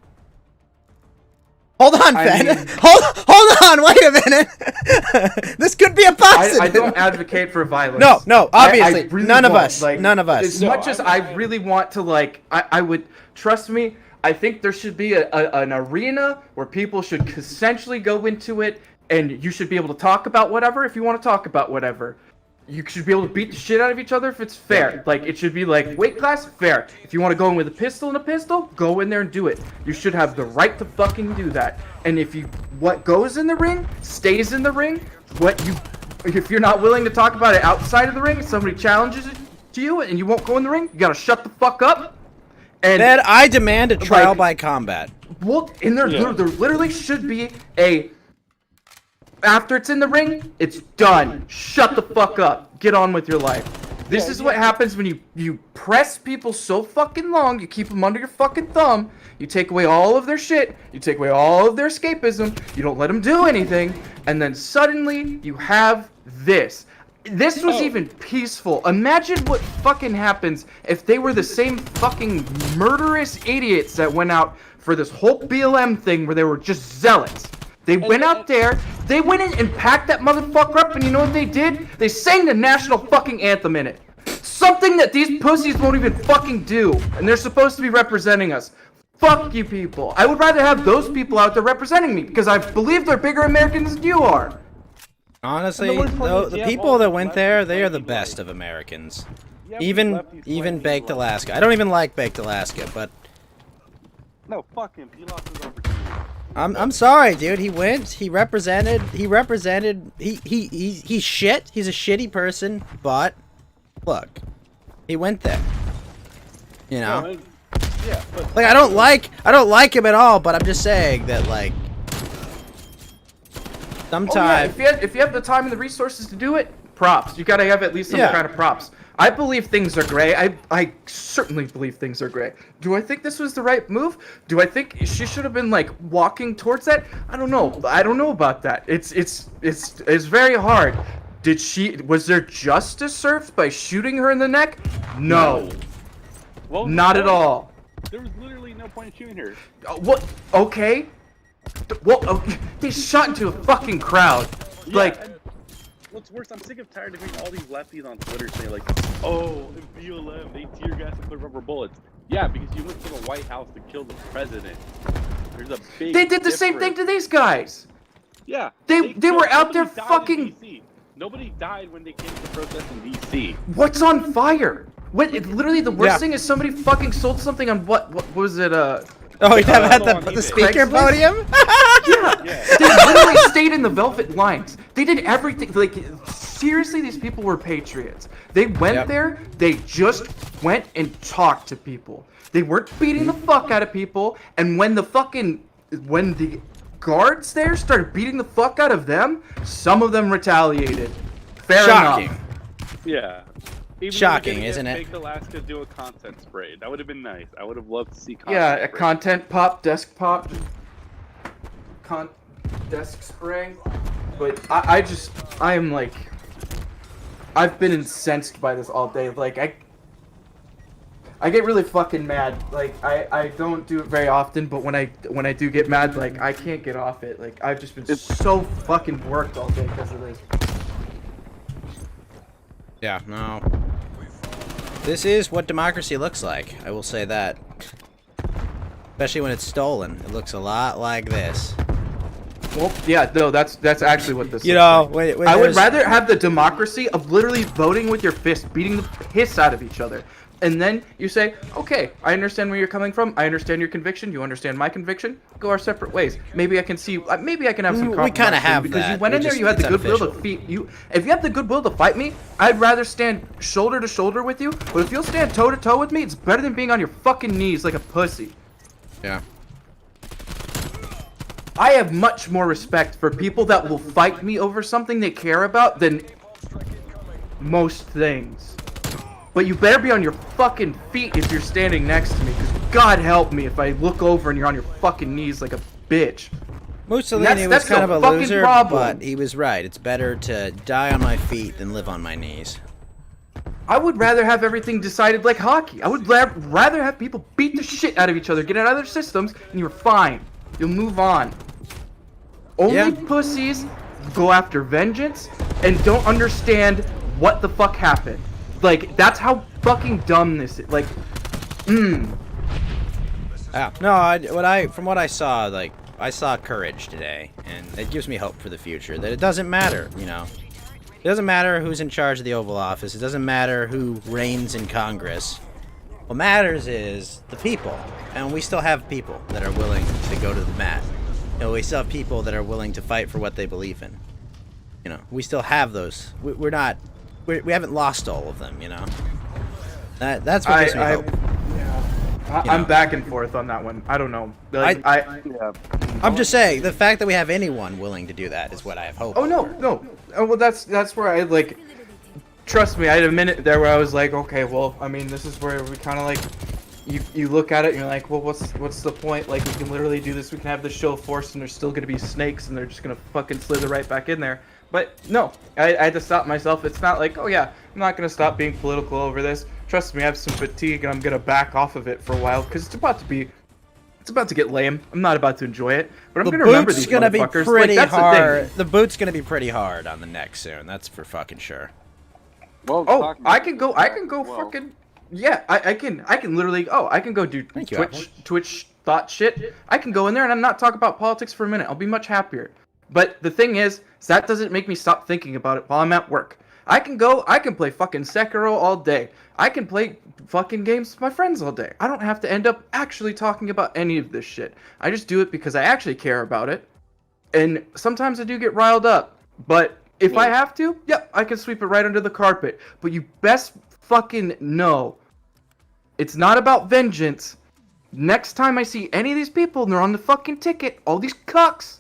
Hold on, I Ben. mean- hold on, wait a minute. This could be a positive. I don't advocate for violence. No, obviously, none of won't. us, none of us. As much as I really want to, like, I would trust me. I think there should be an arena where people should consensually go into it, and you should be able to talk about whatever if you want to talk about whatever. You should be able to beat the shit out of each other if it's fair. Like, it should be like, weight class, fair. If you want to go in with a pistol and a pistol, go in there and do it. You should have the right to fucking do that. And what goes in the ring, stays in the ring. If you're not willing to talk about it outside of the ring, if somebody challenges it to you and you won't go in the ring, you gotta shut the fuck up. And Ben, I demand a trial Like- by combat. well, there literally should be a. After it's in the ring, it's done. Shut the fuck up. Get on with your life. This is what happens when you press people so fucking long, you keep them under your fucking thumb, you take away all of their shit, you take away all of their escapism, you don't let them do anything, and then suddenly you have this. This was even peaceful. Imagine what fucking happens if they were the same fucking murderous idiots that went out for this whole BLM thing where they were just zealots. They went out there, they went in and packed that motherfucker up, and you know what they did? They sang the national fucking anthem in it. Something that these pussies won't even fucking do, and they're supposed to be representing us. Fuck you people. I would rather have those people out there representing me, because I believe they're bigger Americans than you are. Honestly, And the worst part though, is the you have people all that these went there, they are the lefties best fighting. of Americans. Yeah, Even lefties fighting Baked people. Alaska. I don't even like Baked Alaska, but No, fuck him. He lost his opportunity. I'm sorry, dude. He went. He represented. He's shit. He's a shitty person. But look, he went there. You know, No, yeah, but like I don't like him at all. But I'm just saying that like Oh, yeah, sometimes. if you have the time and the resources to do it, props. You gotta have at least some Yeah. kind of props. I believe things are gray. I certainly believe things are gray. Do I think this was the right move? Do I think she should have been like walking towards that? I don't know. I don't know about that. It's very hard. Was there justice served by shooting her in the neck? No. well, Not at all. There was literally no point in shooting her. What? Okay. Well, they shot into a fucking crowd. Like, and what's worse, I'm sick of tired of hearing all these lefties on Twitter say like, "Oh, in BLM they tear gas and put rubber bullets." Yeah, because you went to the White House to kill the president. There's a big. they did the same thing to these guys. Yeah. They killed- were out there nobody died in fucking- DC. Nobody died when they came to protest in DC. What's on fire? Literally the worst Yeah. thing is somebody fucking sold something on what was it? Oh, you have had go on the eBay. speaker Craigslist? podium. Yeah, they literally stayed in the velvet lines. They did everything. Like, seriously, these people were patriots. They went Yep. there. They just went and talked to people. They weren't beating the fuck out of people. And when the guards there started beating the fuck out of them, some of them retaliated. Fair Shocking. enough. Yeah. Even Shocking, if they isn't it? Make Alaska do a content spray. That would have been nice. I would have loved to see content Yeah, a spray. content pop, desk pop. desk spray, but I am like, I've been incensed by this all day. Like I get really fucking mad. Like I don't do it very often, but when I do get mad, like I can't get off it. Like I've just been so fucking worked all day because of this. Yeah, no. This is what democracy looks like. I will say that. Especially when it's stolen. It looks a lot like this. Well, yeah, no, that's actually what this. You looks know, like. when I would there's- rather have the democracy of literally voting with your fist, beating the piss out of each other. And then you say, okay, I understand where you're coming from. I understand your conviction. You understand my conviction. Go our separate ways. Maybe I can see. Maybe I can have some We compromise. kinda here, have because that. you went We in there. just- You had the it's goodwill to unofficial. feed you. If you have the goodwill to fight me, I'd rather stand shoulder to shoulder with you. But if you'll stand toe to toe with me, it's better than being on your fucking knees like a pussy. Yeah. I have much more respect for people that will fight me over something they care about than most things. But you better be on your fucking feet if you're standing next to me, because God help me if I look over and you're on your fucking knees like a bitch. Mussolini was that's kind the of a fucking loser, problem. but he was right. It's better to die on my feet than live on my knees. I would rather have everything decided like hockey. I would rather have people beat the shit out of each other, get out of their systems, and you're fine. You'll move on. Only Yeah. pussies go after vengeance and don't understand what the fuck happened. Like, that's how fucking dumb this is. Like, Yeah. No, from what I saw, like, I saw courage today, and it gives me hope for the future. That it doesn't matter, you know. It doesn't matter who's in charge of the Oval Office. It doesn't matter who reigns in Congress. What matters is the people, and we still have people that are willing to go to the mat. You know, we still have people that are willing to fight for what they believe in. You know, we still have those. We haven't lost all of them. You know. That's what gives me hope. I'm back and forth on that one. I don't know. Like, Yeah. I'm just saying, the fact that we have anyone willing to do that is what I have hope. Oh no, no. Oh, well, that's where I like. Trust me, I had a minute there where I was like, okay, well, I mean, this is where we kind of like, you look at it and you're like, well, what's the point? Like, we can literally do this. We can have the show forced, and there's still gonna be snakes, and they're just gonna fucking slither right back in there. But no, I had to stop myself. It's not like, oh yeah, I'm not gonna stop being political over this. Trust me, I have some fatigue, and I'm gonna back off of it for a while because it's about to get lame. I'm not about to enjoy it, but I'm The gonna remember boot's these gonna be motherfuckers. pretty like, that's hard. The thing. The boot's gonna be pretty hard on the neck soon. That's for fucking sure. Well, Oh, talk I about can go. that. I can go Well, fucking. Yeah, I can literally. Oh, I can go do Thank you, Twitch thought shit. I can go in there and I'm not talk about politics for a minute. I'll be much happier. But the thing is that doesn't make me stop thinking about it while I'm at work. I can play fucking Sekiro all day. I can play fucking games with my friends all day. I don't have to end up actually talking about any of this shit. I just do it because I actually care about it. And sometimes I do get riled up. But if I have to, yep, I can sweep it right under the carpet. But you best fucking know, it's not about vengeance. Next time I see any of these people and they're on the fucking ticket, all these cucks,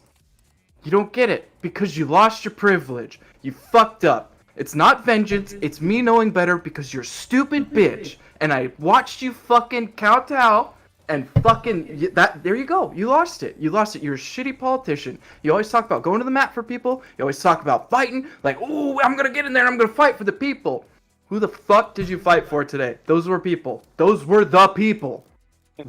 you don't get it because you lost your privilege. You fucked up. It's not vengeance, it's me knowing better because you're a stupid bitch. And I watched you fucking kowtow and fucking there you go. You lost it. You lost it. You're a shitty politician. You always talk about going to the mat for people. You always talk about fighting. Like, ooh, I'm gonna get in there and I'm gonna fight for the people. Who the fuck did you fight for today? Those were people. Those were the people.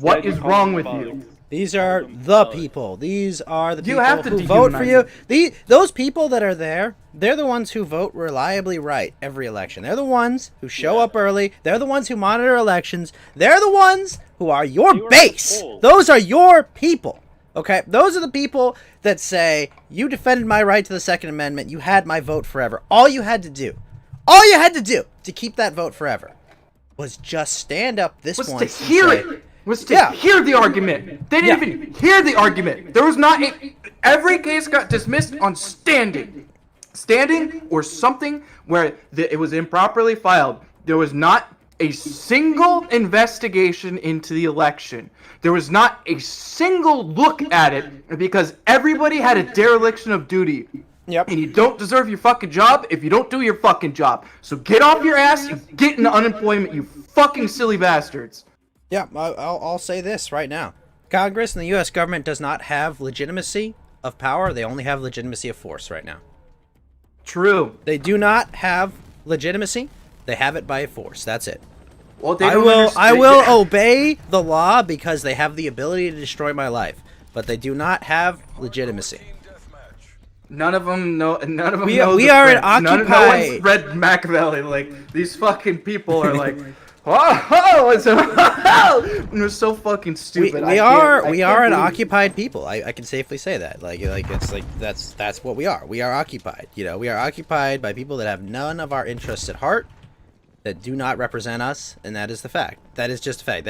What is wrong with you? These are the people. These are the You people have to who vote for you. dehumanize Those people that are there, they're the ones who vote reliably right every election. They're the ones who show up early. They're the ones who monitor elections. They're the ones who are your You are base. full. Those are your people. Okay? Those are the people that say, you defended my right to the Second Amendment. You had my vote forever. All you had to do to keep that vote forever was just stand up this Was to once and hear say, it. Was to Yeah. hear the argument. They didn't even hear the argument. There was not every case got dismissed on standing or something where it was improperly filed. There was not a single investigation into the election. There was not a single look at it because everybody had a dereliction of duty. Yep. And you don't deserve your fucking job if you don't do your fucking job. So get off your ass and get into unemployment, you fucking silly bastards. Yeah, I'll say this right now. Congress and the U.S. government does not have legitimacy of power. They only have legitimacy of force right now. True. They do not have legitimacy. They have it by force. That's it. Well, they I don't will understand- obey the law because they have the ability to destroy my life, but they do not have legitimacy. None of them know. None of them We- know. we the are an French. No occupied- one's read Machiavelli. Like these fucking people are like, oh, it's and they're so fucking We, stupid. we I are can't we are an believe- occupied people. I can safely say that. Like it's like that's what we are. We are occupied. You know, we are occupied by people that have none of our interests at heart, that do not represent us, and that is the fact. That is just a fact.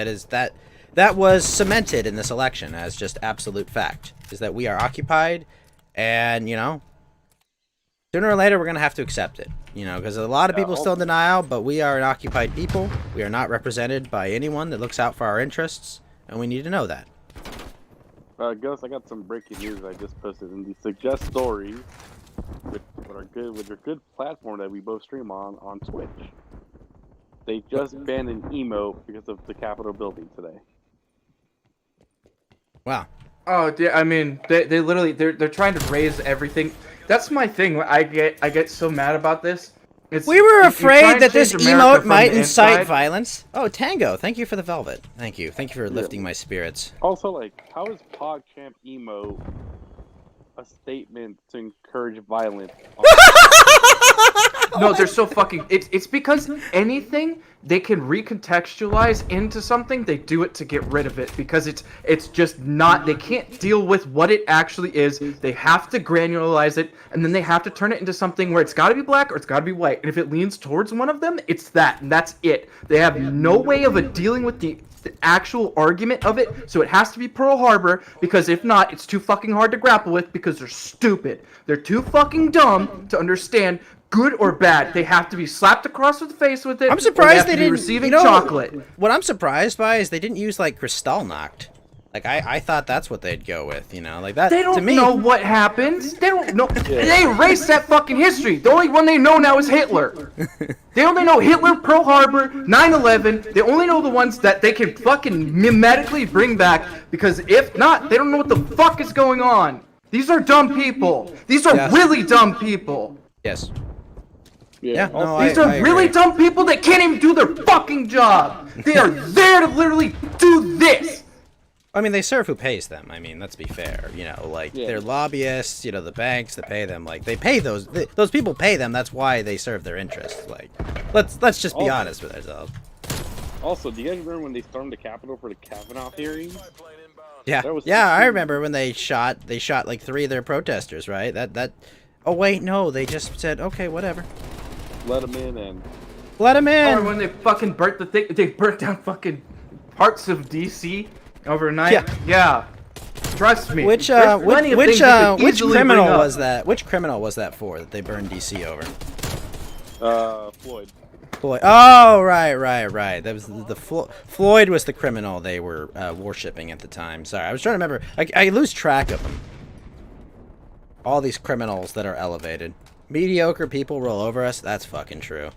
That was cemented in this election as just absolute fact. Is that we are occupied, and you know, sooner or later we're gonna have to accept it. You know, because a lot of people still in denial, but we are an occupied people. We are not represented by anyone that looks out for our interests, and we need to know that. Gus, I got some breaking news I just posted in the suggest stories, which are good platform that we both stream on Twitch. They just banned an emote because of the Capitol building today. Wow. Oh, yeah, I mean, they literally they're trying to raise everything. That's my thing. I get so mad about this. It's, We were you try afraid and that this change America emote from might the incite inside. violence. Oh, Tango, thank you for the velvet. Thank you for lifting my spirits. Also, like, how is PogChamp emote a statement to encourage violence? No, they're so fucking. It's because anything they can recontextualize into something, they do it to get rid of it because it's just not. They can't deal with what it actually is. They have to granularize it, and then they have to turn it into something where it's got to be black or it's got to be white. And if it leans towards one of them, it's that, and that's it. They have no way of dealing with the actual argument of it, so it has to be Pearl Harbor, because if not, it's too fucking hard to grapple with because they're stupid. They're too fucking dumb to understand good or bad. They have to be slapped across the face with it. I'm surprised or they have to be didn't receiving you know, chocolate. What I'm surprised by is they didn't use like Kristallnacht. Like I thought that's what they'd go with, you know, like that. They to don't me, know what happened. They don't know. They erased that fucking history. The only one they know now is Hitler. They only know Hitler, Pearl Harbor, 9/11. They only know the ones that they can fucking mimetically bring back, because if not, they don't know what the fuck is going on. These are dumb people. These are Yes. really dumb people. Yes. Yeah. Also, No, These I are really agree. dumb people that can't even do their fucking job. They are there to literally do this. I mean, they serve who pays them. I mean, let's be fair. You know, like Yeah. they're lobbyists. You know, the banks that pay them. Like they pay those people pay them. That's why they serve their interests. Like, let's just be Also- honest with ourselves. Also, do you guys remember when they stormed the Capitol for the Kavanaugh hearings? Yeah, That was yeah, I stupid. remember when they shot like 3 of their protesters, right? That. Oh wait, no, they just said okay, whatever. Let them in and Let them in. Or when they fucking burnt the thing, they burnt down fucking parts of DC overnight. Yeah. Yeah. Trust me. Which There's plenty of which things they could which easily criminal bring up. was that? Which criminal was that for that they burned DC over? Floyd. Floyd. Oh, right. That was Floyd was the criminal they were worshipping at the time. Sorry, I was trying to remember. I lose track of them. All these criminals that are elevated. Mediocre people roll over us. That's fucking true.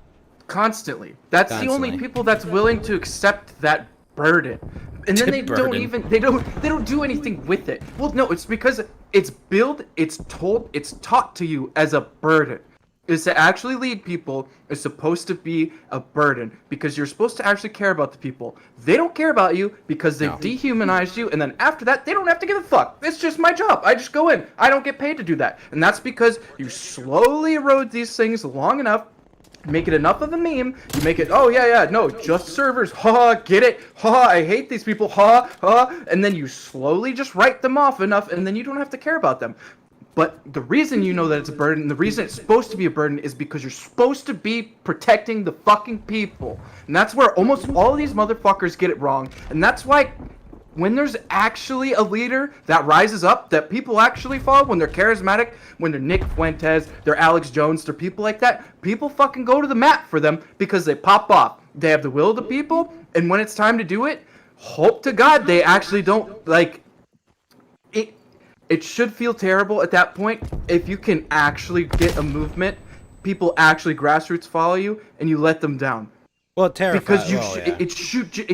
Constantly. That's the only Constantly. people that's willing to accept that burden. And then they don't Burden. even they don't do anything with it. Well, no, it's because it's taught to you as a burden. Is to actually lead people is supposed to be a burden, because you're supposed to actually care about the people. They don't care about you because they've No. dehumanized you, and then after that they don't have to give a fuck. It's just my job. I just go in. I don't get paid to do that. And that's because you slowly erode these things long enough, make it enough of a meme, you make it, oh yeah, no, just servers, ha, get it, ha, I hate these people, ha, and then you slowly just write them off enough, and then you don't have to care about them. But the reason you know that it's a burden, and the reason it's supposed to be a burden, is because you're supposed to be protecting the fucking people. And that's where almost all of these motherfuckers get it wrong. And that's why when there's actually a leader that rises up, that people actually follow, when they're charismatic, when they're Nick Fuentes, they're Alex Jones, they're people like that, people fucking go to the mat for them because they pop off. They have the will of the people, and when it's time to do it, hope to God they actually don't, like, it should feel terrible at that point if you can actually get a movement, people actually grassroots follow you, and you let them down. Well, terrified. Because well, yeah. it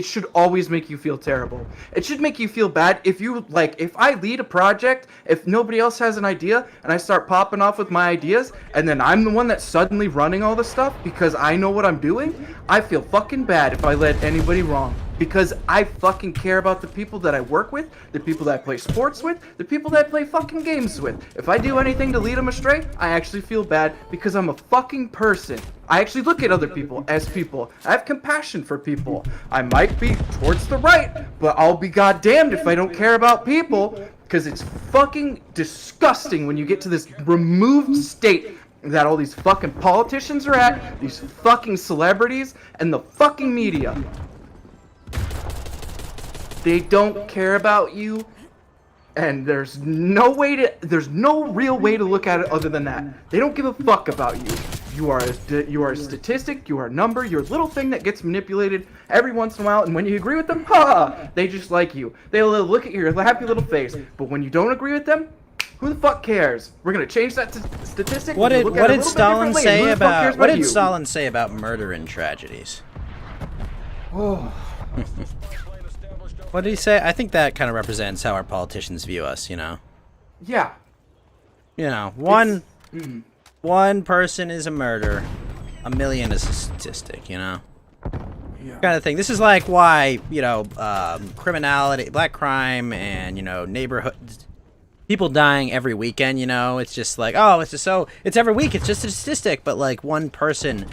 should always make you feel terrible. It should make you feel bad if you like if I lead a project, if nobody else has an idea and I start popping off with my ideas and then I'm the one that's suddenly running all the stuff because I know what I'm doing, I feel fucking bad if I led anybody wrong. Because I fucking care about the people that I work with, the people that I play sports with, the people that I play fucking games with. If I do anything to lead them astray, I actually feel bad because I'm a fucking person. I actually look at other people as people. I have compassion for people. I might be towards the right, but I'll be goddamned if I don't care about people. Because it's fucking disgusting when you get to this removed state that all these fucking politicians are at, these fucking celebrities, and the fucking media. They don't care about you, and there's no real way to look at it other than that. They don't give a fuck about you. You are a statistic, you are a number, you're a little thing that gets manipulated every once in a while, and when you agree with them, they just like you. They'll look at your happy little face, but when you don't agree with them, who the fuck cares? We're gonna change that statistic. What did Stalin say about what did Stalin say about murder and tragedies? Oh. What did he say? I think that kind of represents how our politicians view us, you know. Yeah. You know, one person is a murder, a million is a statistic, you know. Yeah. Kind of thing. This is like why, you know, criminality, black crime, and, you know, neighborhoods, people dying every weekend, you know. It's just like, oh, it's every week, it's just a statistic, but like one person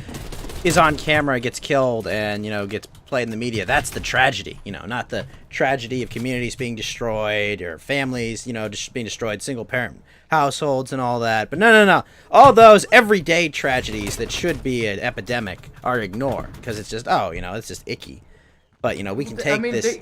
is on camera, gets killed, and, you know, gets played in the media. That's the tragedy, you know, not the tragedy of communities being destroyed or families, you know, just being destroyed, single parent households and all that. But no. All those everyday tragedies that should be an epidemic are ignored because it's just, oh, you know, it's just icky. But, you know, we can take this.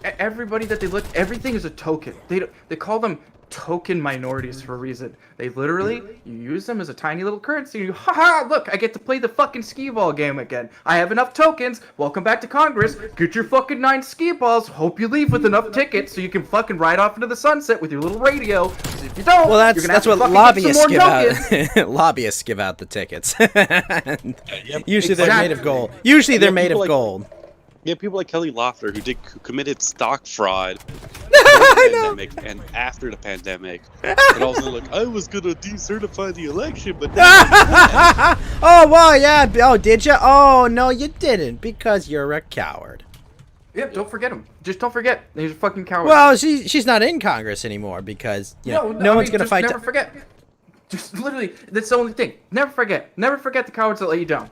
Everybody that they look, everything is a token. They call them token minorities for a reason. They literally, you use them as a tiny little currency. You, haha, look, I get to play the fucking skee ball game again. I have enough tokens. Welcome back to Congress. Get your fucking 9 skee balls. Hope you leave with enough tickets so you can fucking ride off into the sunset with your little radio. 'Cause if you don't, well, you're gonna that's have to what fucking lobbyists get give some more out. Lobbyists give out the tickets. Usually they're Exactly. made of gold. Usually they're made of gold. Yeah, people like Kelly Loeffler who committed stock fraud the pandemic and after the pandemic, and also like I was gonna decertify the election, but Oh well, yeah. Oh, did you? Oh no, you didn't because you're a coward. Yep, don't forget him. Just don't forget. He's a fucking coward. Well, she's not in Congress anymore because you know, no one's gonna just fight. Never forget. Just literally, that's the only thing. Never forget. Never forget the cowards that let you down.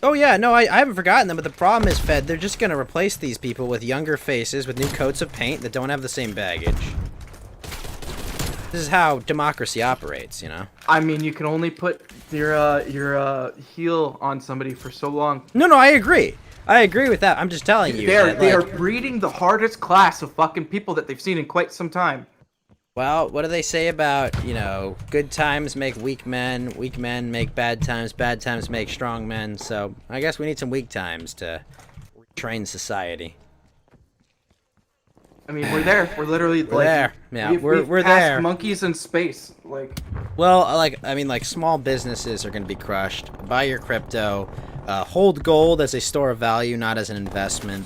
Oh yeah, no, I haven't forgotten them, but the problem is, Fed, they're just gonna replace these people with younger faces with new coats of paint that don't have the same baggage. This is how democracy operates, you know. I mean, you can only put your heel on somebody for so long. No, I agree. I agree with that. I'm just telling you. They are breeding the hardest class of fucking people that they've seen in quite some time. Well, what do they say about, you know, good times make weak men make bad times make strong men, so I guess we need some weak times to train society. I mean, we're there. We're literally there. Yeah, we've passed there. Monkeys in space. Like, well, like small businesses are going to be crushed. Buy your crypto. Hold gold as a store of value, not as an investment.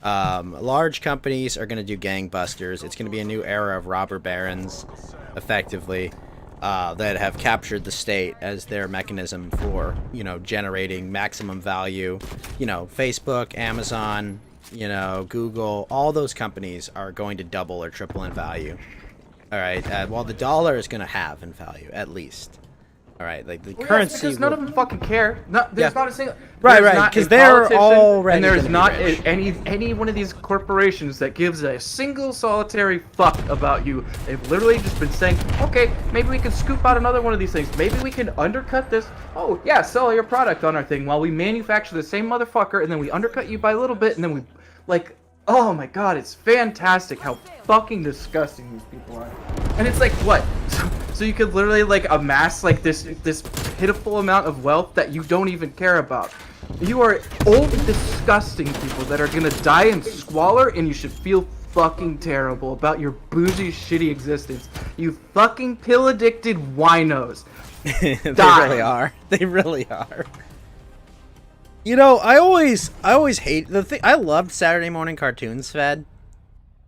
Large companies are going to do gangbusters. It's going to be a new era of robber barons, effectively, that have captured the state as their mechanism for, you know, generating maximum value. You know, Facebook, Amazon, you know, Google, all those companies are going to double or triple in value. All right, while the dollar is going to halve in value, at least. All right, like the currency. Because none of them fucking care. There's not a single. Right, because they're already. And there's gonna not be rich. any one of these corporations that gives a single solitary fuck about you. They've literally just been saying, okay, maybe we can scoop out another one of these things. Maybe we can undercut this. Oh yeah, sell your product on our thing while we manufacture the same motherfucker, and then we undercut you by a little bit, and then we, like, oh my god, it's fantastic how fucking disgusting these people are. And it's like, what? So you could literally like amass like this pitiful amount of wealth that you don't even care about. You are old, disgusting people that are gonna die in squalor, and you should feel fucking terrible about your bougie, shitty existence. You fucking pill-addicted winos. They Die. really are. They really are. You know, I always hate the thing. I loved Saturday morning cartoons, Fed,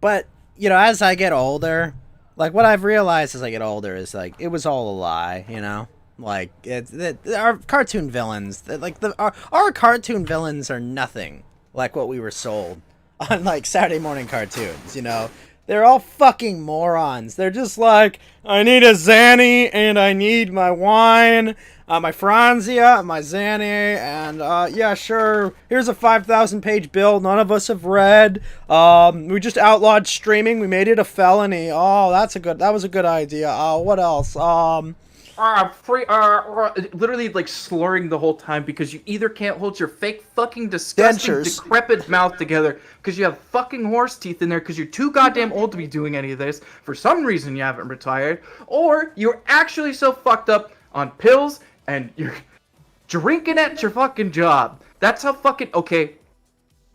but you know, as I get older, like what I've realized as I get older is like it was all a lie. You know, like our cartoon villains, our cartoon villains are nothing like what we were sold on like Saturday morning cartoons. You know, they're all fucking morons. They're just like, I need a Zanny and I need my wine. My Franzia, my Zanny, and yeah, sure. Here's a 5,000-page bill none of us have read. We just outlawed streaming. We made it a felony. Oh, that was a good idea. What else? Literally like slurring the whole time because you either can't hold your fake fucking disgusting Dentures. decrepit mouth together because you have fucking horse teeth in there because you're too goddamn old to be doing any of this. For some reason you haven't retired, or you're actually so fucked up on pills and you're drinking at your fucking job. That's how fucking okay.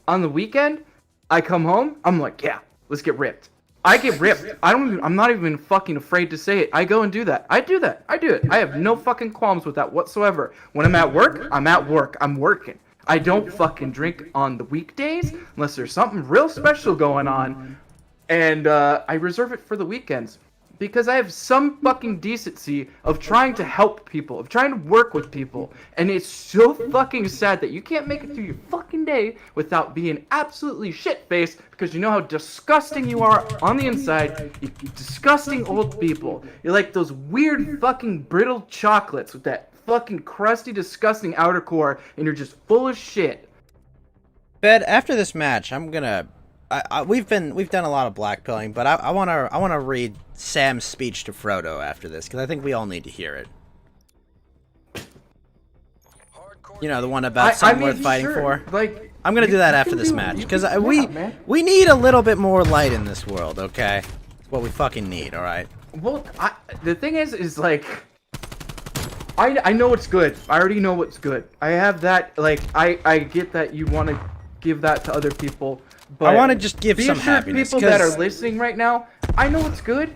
On the weekend, I come home, I'm like, yeah, let's get ripped. I get ripped. I'm not even fucking afraid to say it. I go and do that. I do it. I have no fucking qualms with that whatsoever. When I'm at work, I'm at work. I'm working. I don't fucking drink on the weekdays unless there's something real special going on. And I reserve it for the weekends. Because I have some fucking decency of trying to help people, of trying to work with people. And it's so fucking sad that you can't make it through your fucking day without being absolutely shit-faced because you know how disgusting you are on the inside. You disgusting old people. You're like those weird fucking brittle chocolates with that fucking crusty, disgusting outer core, and you're just full of shit. Fed, after this match, I'm gonna. We've done a lot of blackpilling, but I wanna read Sam's speech to Frodo after this because I think we all need to hear it. You know, the one about something worth fighting for. Like, I'm gonna do that after this match because we need a little bit more light in this world. Okay, it's what we fucking need. All right. Well, the thing is like, I know what's good. I already know what's good. I have that. Like, I get that you want to give that to other people. But I want to just give some assured happiness. people that are listening right now, I know what's good.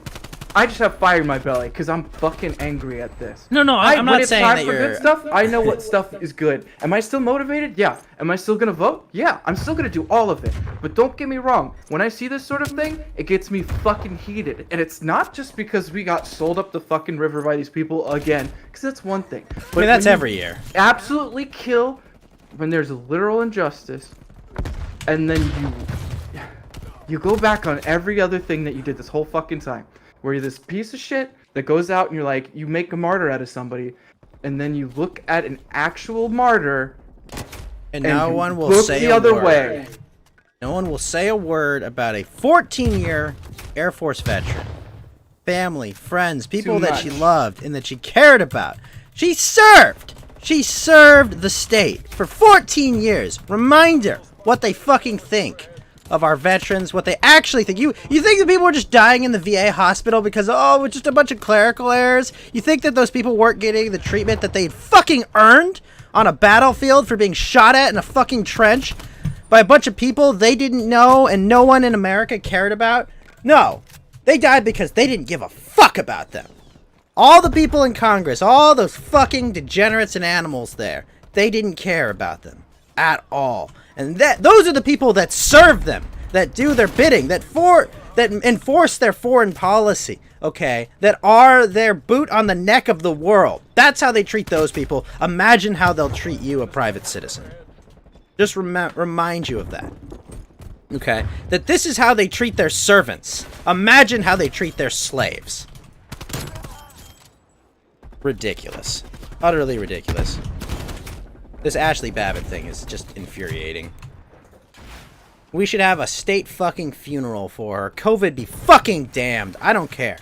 I just have fire in my belly because I'm fucking angry at this. No, I'm not saying that when it's time for you're. good stuff, I know what stuff is good. Am I still motivated? Yeah. Am I still gonna vote? Yeah. I'm still gonna do all of it. But don't get me wrong. When I see this sort of thing, it gets me fucking heated. And it's not just because we got sold up the fucking river by these people again, because that's one thing. But I mean, that's when you every year. Absolutely kill when there's a literal injustice, and then you go back on every other thing that you did this whole fucking time. Where you're this piece of shit that goes out and you're like, you make a martyr out of somebody, and then you look at an actual martyr, And no you one will look say the a other word. way. No one will say a word about a 14-year Air Force veteran. Family, friends, people that she much. loved and that she cared about. She served the state for 14 years. Reminder what they fucking think of our veterans, what they actually think. You think that people are just dying in the VA hospital because, oh, it's just a bunch of clerical errors? You think that those people weren't getting the treatment that they fucking earned on a battlefield for being shot at in a fucking trench by a bunch of people they didn't know and no one in America cared about? No. They died because they didn't give a fuck about them. All the people in Congress, all those fucking degenerates and animals there, they didn't care about them at all. And those are the people that serve them, that do their bidding, that enforce their foreign policy, okay? That are their boot on the neck of the world. That's how they treat those people. Imagine how they'll treat you, a private citizen. Just remind you of that. Okay? That this is how they treat their servants. Imagine how they treat their slaves. Ridiculous. Utterly ridiculous. This Ashley Babbitt thing is just infuriating. We should have a state fucking funeral for her. COVID be fucking damned. I don't care.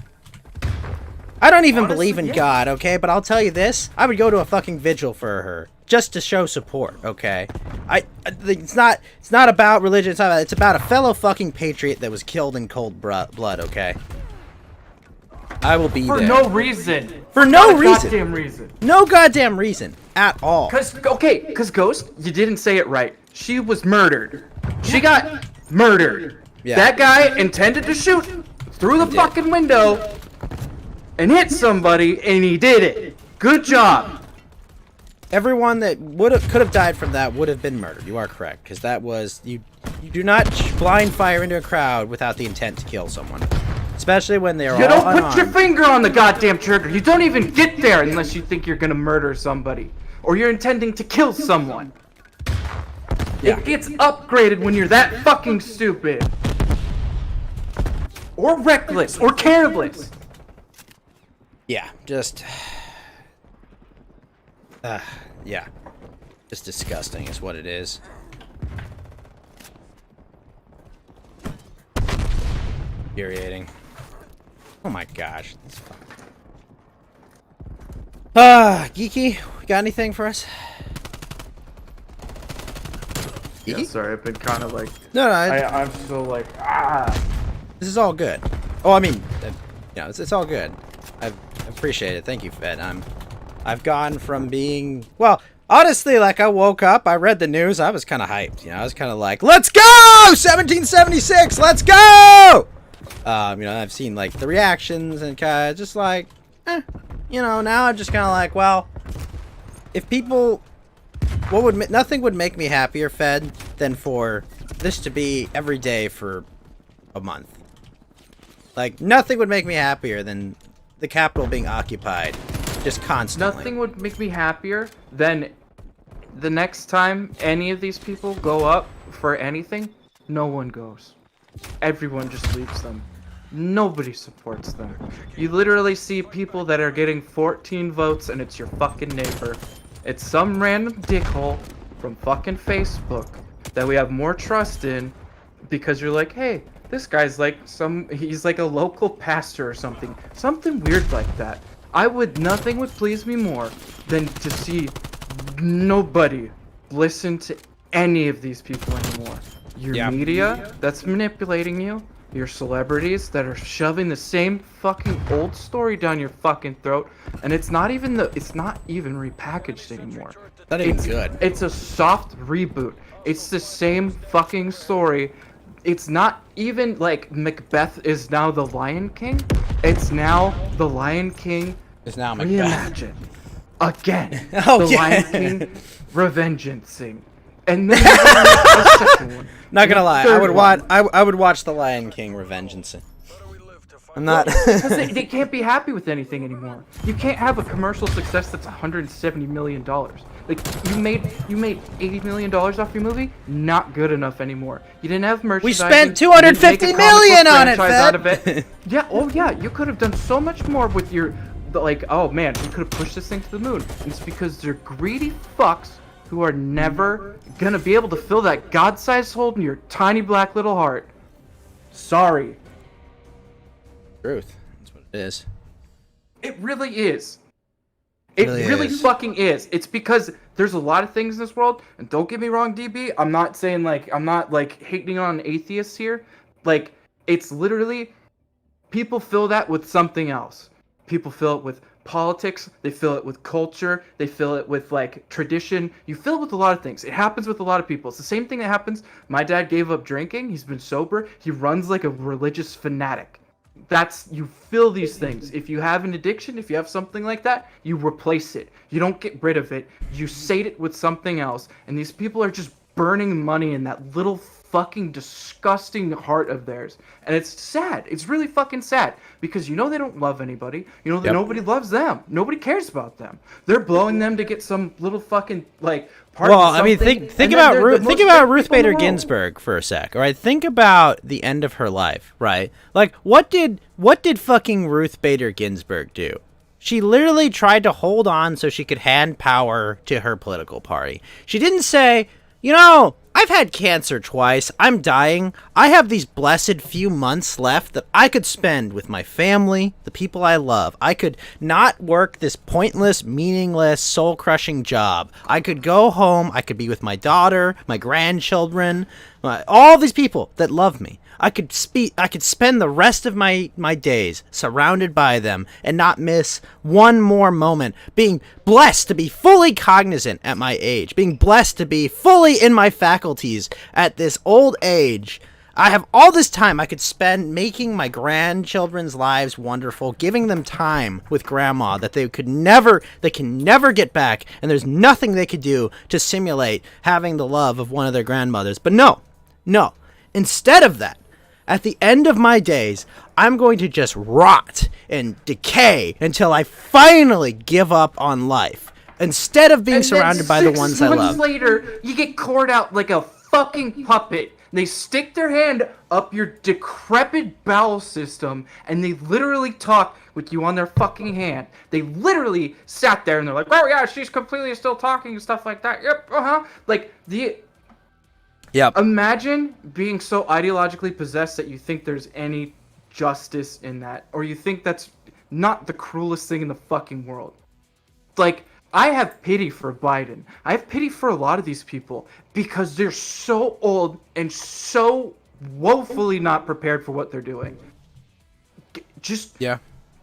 I don't even believe in God, okay? But I'll tell you this. I would go to a fucking vigil for her. Just to show support, okay? It's not about religion. It's about a fellow fucking patriot that was killed in cold blood, okay? I will be there. For no reason. For no Not a reason. goddamn reason. No goddamn reason at all. Cause Ghost, you didn't say it right. She was murdered. She got murdered. Yeah. That guy intended to shoot through the fucking window and hit somebody, and he did it. Good job. everyone that could have died from that would have been murdered. You are correct, because that was you do not blind fire into a crowd without the intent to kill someone, especially when they are You all don't put your unarmed. finger on the goddamn trigger. You don't even get there unless you think you're gonna murder somebody or you're intending to kill someone. Yeah. It gets upgraded when you're that fucking stupid. Or reckless, or careless. Yeah, just yeah, just disgusting is what it is. Infuriating. Oh my gosh. This Geeky, got anything for us? Yeah, Geeky? sorry, I've been kind of like... No, I'm still like, this is all good. Oh, I mean, it's all good. I appreciate it. Thank you, Fed. I've gone from being, well, honestly, like, I woke up, I read the news, I was kind of hyped. I was kind of like, let's go! 1776, let's go! I've seen, like, the reactions and kind of just like, now I'm just kind of like, well, if people, nothing would make me happier, Fed, than for this to be every day for a month. Like, nothing would make me happier than the Capitol being occupied just constantly. nothing would make me happier than the next time any of these people go up for anything, no one goes. Everyone just leaves them. Nobody supports them. You literally see people that are getting 14 votes and it's your fucking neighbor. It's some random dickhole from fucking Facebook that we have more trust in because you're like, hey, this guy's like he's like a local pastor or something. Something weird like that. Nothing would please me more than to see nobody listen to any of these people anymore. Your Yeah. media that's manipulating you, your celebrities that are shoving the same fucking old story down your fucking throat, and it's not even repackaged anymore. Not even good. It's a soft reboot. It's the same fucking story. It's not even like Macbeth is now the Lion King. It's now the Lion King It's now Macbeth. reimagined again. Oh, the yeah. Lion King Revengeancing. And then you're gonna make a second one. Not gonna lie, I Third would one. I would watch The Lion King Revengeance. I'm not. Because they can't be happy with anything anymore. You can't have a commercial success that's $170 million. Like, you made $80 million off your movie? Not good enough anymore. You didn't have merchandising. spent you didn't make a $250 comic million book on it, franchise out of Fed. it. Yeah, oh yeah, you could have done so much more with oh man, we could have pushed this thing to the moon. And it's because they're greedy fucks who are never gonna be able to fill that god-sized hole in your tiny black little heart. Sorry. Truth. That's what it is. It really is. It Really really is. fucking is. It's because there's a lot of things in this world, and don't get me wrong, DB, I'm not hating on atheists here. Like, it's literally, people fill that with something else. People fill it with politics, they fill it with culture, they fill it with, like, tradition. You fill it with a lot of things. It happens with a lot of people. It's the same thing that happens. My dad gave up drinking, he's been sober, he runs like a religious fanatic. You fill these things. If you have an addiction, if you have something like that, you replace it. You don't get rid of it. You sate it with something else. And these people are just burning money in that little fucking disgusting heart of theirs. And it's sad. It's really fucking sad. Because they don't love anybody. That Yep. nobody loves them. Nobody cares about them. They're blowing them to get some little fucking, like, part Well, of I mean, something, think and about then they're the Think most about rich Ruth people in the Bader world. Ginsburg for a sec. All right, think about the end of her life. Right, like what did fucking Ruth Bader Ginsburg do? She literally tried to hold on so she could hand power to her political party. She didn't say, I've had cancer twice. I'm dying. I have these blessed few months left that I could spend with my family, the people I love. I could not work this pointless, meaningless, soul-crushing job. I could go home. I could be with my daughter, my grandchildren, all these people that love me. I could spend the rest of my days surrounded by them and not miss one more moment. Being blessed to be fully cognizant at my age. Being blessed to be fully in my faculties at this old age. I have all this time I could spend making my grandchildren's lives wonderful, giving them time with grandma that they can never get back, and there's nothing they could do to simulate having the love of one of their grandmothers. But no. Instead of that, at the end of my days, I'm going to just rot and decay until I finally give up on life. Instead of being surrounded by the ones I love. 6 months later, you get cored out like a fucking puppet. They stick their hand up your decrepit bowel system, and they literally talk with you on their fucking hand. They literally sat there and they're like, "Oh yeah, she's completely still talking and stuff like that." Yep, Like Yep. Imagine being so ideologically possessed that you think there's any justice in that, or you think that's not the cruelest thing in the fucking world. Like, I have pity for Biden. I have pity for a lot of these people because they're so old and so woefully not prepared for what they're doing. Just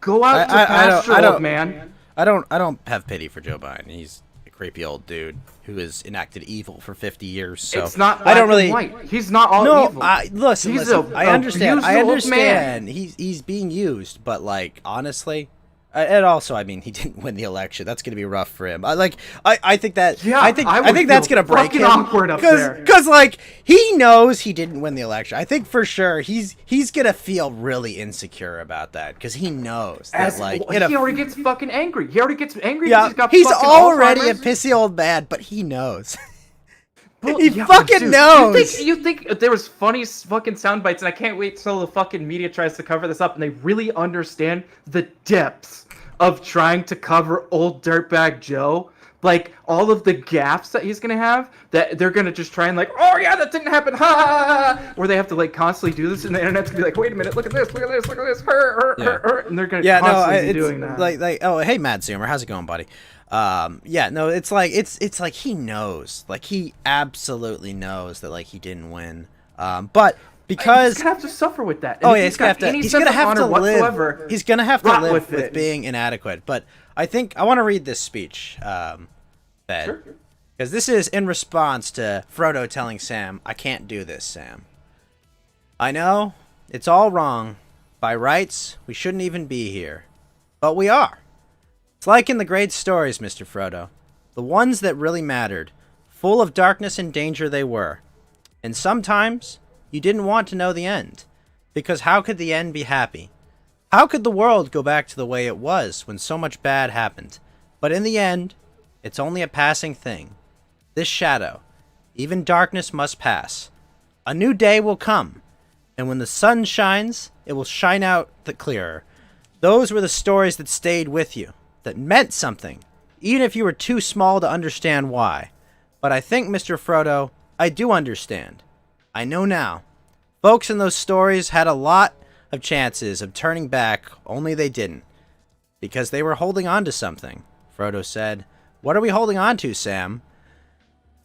go out to pasture, old man. I don't have pity for Joe Biden. He's a creepy old dude who has enacted evil for 50 years. So it's not. I don't really. White. He's not all evil. Listen. I understand. Abused old man. He's being used, but like honestly. And also, I mean, he didn't win the election. That's going to be rough for him. I think that. Yeah, I think that's going to break him. Awkward up there. Because like he knows he didn't win the election. I think for sure he's going to feel really insecure about that because he knows that he already gets fucking angry. He already gets angry. Yeah, because he's fucking already Alzheimer's. a pissy old man, but he knows. Well, he yeah, fucking dude, knows. You think there was funny fucking sound bites, and I can't wait till the fucking media tries to cover this up, and they really understand the depths of trying to cover old dirtbag Joe. Like, all of the gaffes that he's gonna have, that they're gonna just try and like, oh yeah, that didn't happen, ha ha ha, where they have to like constantly do this, and the internet's gonna be like, wait a minute, look at this, her, and they're gonna constantly be doing that. Like, oh, hey, Mad Zoomer, how's it going, buddy? It's like he knows, like he absolutely knows that like he didn't win, but because he's gonna have to suffer with that. And he's gonna have to live. He's gonna have to live with being inadequate. But I think I want to read this speech, Ben, because this is in response to Frodo telling Sam, "I can't do this, Sam. I know it's all wrong. By rights, we shouldn't even be here, but we are. It's like in the great stories, Mr. Frodo, the ones that really mattered. Full of darkness and danger they were, and sometimes." You didn't want to know the end, because how could the end be happy? How could the world go back to the way it was when so much bad happened? But in the end, it's only a passing thing. This shadow, even darkness must pass. A new day will come, and when the sun shines, it will shine out the clearer. Those were the stories that stayed with you, that meant something, even if you were too small to understand why. But I think, Mr. Frodo, I do understand. I know now. Folks in those stories had a lot of chances of turning back, only they didn't. Because they were holding on to something, Frodo said. What are we holding on to, Sam?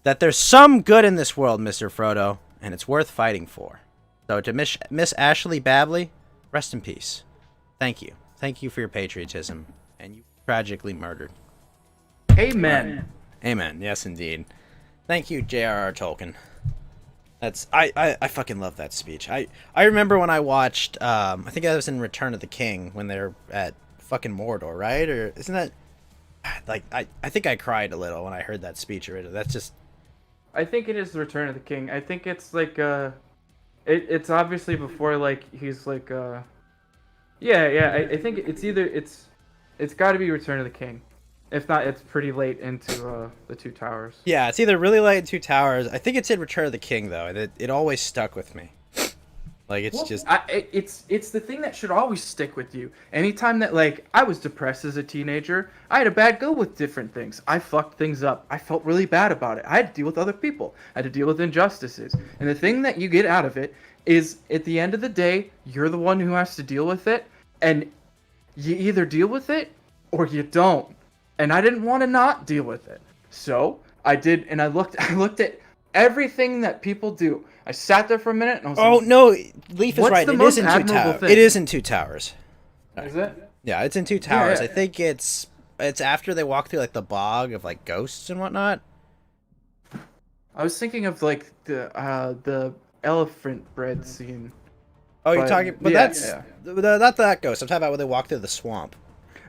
That there's some good in this world, Mr. Frodo, and it's worth fighting for. So to Miss Ashley Babley, rest in peace. Thank you. Thank you for your patriotism, and you tragically murdered. Amen. Amen. Yes, indeed. Thank you, J.R.R. Tolkien. I fucking love that speech. I remember when I watched I think I was in Return of the King when they're at fucking Mordor, right? Or isn't that like I think I cried a little when I heard that speech originally. That's just I think it is the Return of the King. I think it's like it's obviously before like he's like I think it's got to be Return of the King. If not, it's pretty late into the Two Towers. Yeah, it's either really late in Two Towers. I think it's in Return of the King though. It always stuck with me. Like it's the thing that should always stick with you. Anytime that like I was depressed as a teenager, I had a bad go with different things. I fucked things up. I felt really bad about it. I had to deal with other people. I had to deal with injustices. And the thing that you get out of it is at the end of the day, you're the one who has to deal with it, and you either deal with it or you don't. And I didn't want to not deal with it. So I did, and I looked at everything that people do. I sat there for a minute and I was like, oh, no, Leaf is right. It is in Two Towers. thing? It is in Two Towers. Is it? Yeah, it's in Two Towers. Yeah. I think it's after they walk through like the bog of like ghosts and whatnot. I was thinking of like the elephant bread scene. Oh, you're But, talking, but yeah, that's yeah. not that ghost. I'm talking about when they walk through the swamp.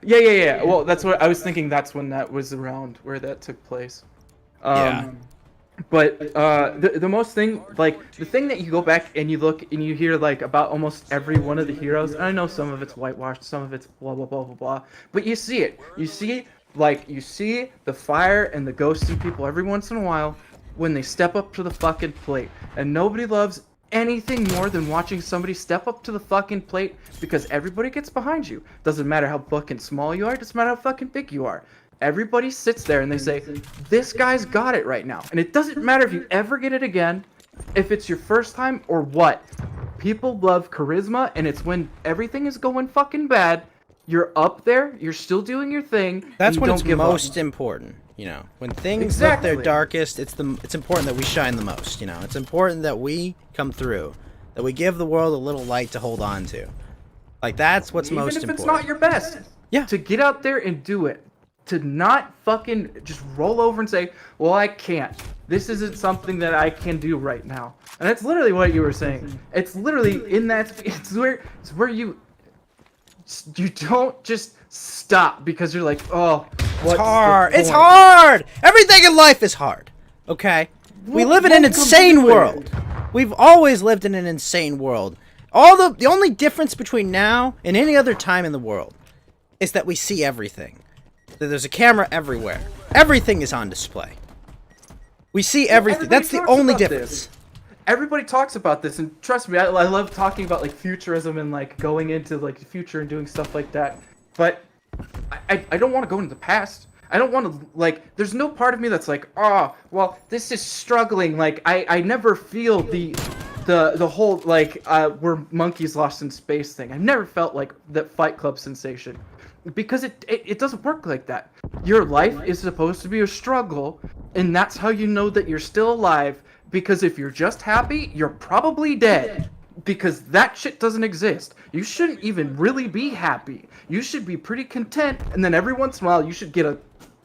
Yeah. Well, that's what I was thinking. That's when that was around where that took place. Yeah. But the most thing, like the thing that you go back and you look and you hear like about almost every one of the heroes. And I know some of it's whitewashed, some of it's blah blah blah blah blah. But you see it. You see the fire and the ghosty people every once in a while when they step up to the fucking plate. And nobody loves anything more than watching somebody step up to the fucking plate because everybody gets behind you. Doesn't matter how fucking small you are, doesn't matter how fucking big you are. Everybody sits there and they say, this guy's got it right now. And it doesn't matter if you ever get it again, if it's your first time or what. People love charisma, and it's when everything is going fucking bad, you're up there, you're still doing your thing. That's and when you it's don't give most up. important. You know, when things look Exactly. their darkest, it's important that we shine the most. You know, it's important that we come through, that we give the world a little light to hold on to. Like that's what's Even most if important. it's not your best. Yeah. To get out there and do it. To not fucking just roll over and say, well, I can't. This isn't something that I can do right now. And that's literally what you were saying. It's literally in that, it's where you don't just stop because you're like, oh, what's It's hard. the It's point? hard. Everything in life is hard. Okay? We live in an Welcome to insane the world. We've always lived in an insane world. The only difference between now and any other time in the world is that we see everything. That there's a camera everywhere. Everything is on display. We see everything. Everybody That's the talks only about difference. this. Everybody talks about this, and trust me, I love talking about like futurism and like going into like the future and doing stuff like that. But I don't want to go into the past. I don't want to like. There's no part of me that's like, oh, well, this is struggling. Like I never feel the whole like we're monkeys lost in space thing. I never felt like that Fight Club sensation. Because it doesn't work like that. Your life is supposed to be a struggle, and that's how you know that you're still alive. Because if you're just happy, you're probably dead. Because that shit doesn't exist. You shouldn't even really be happy. You should be pretty content, and then every once in a while you should get a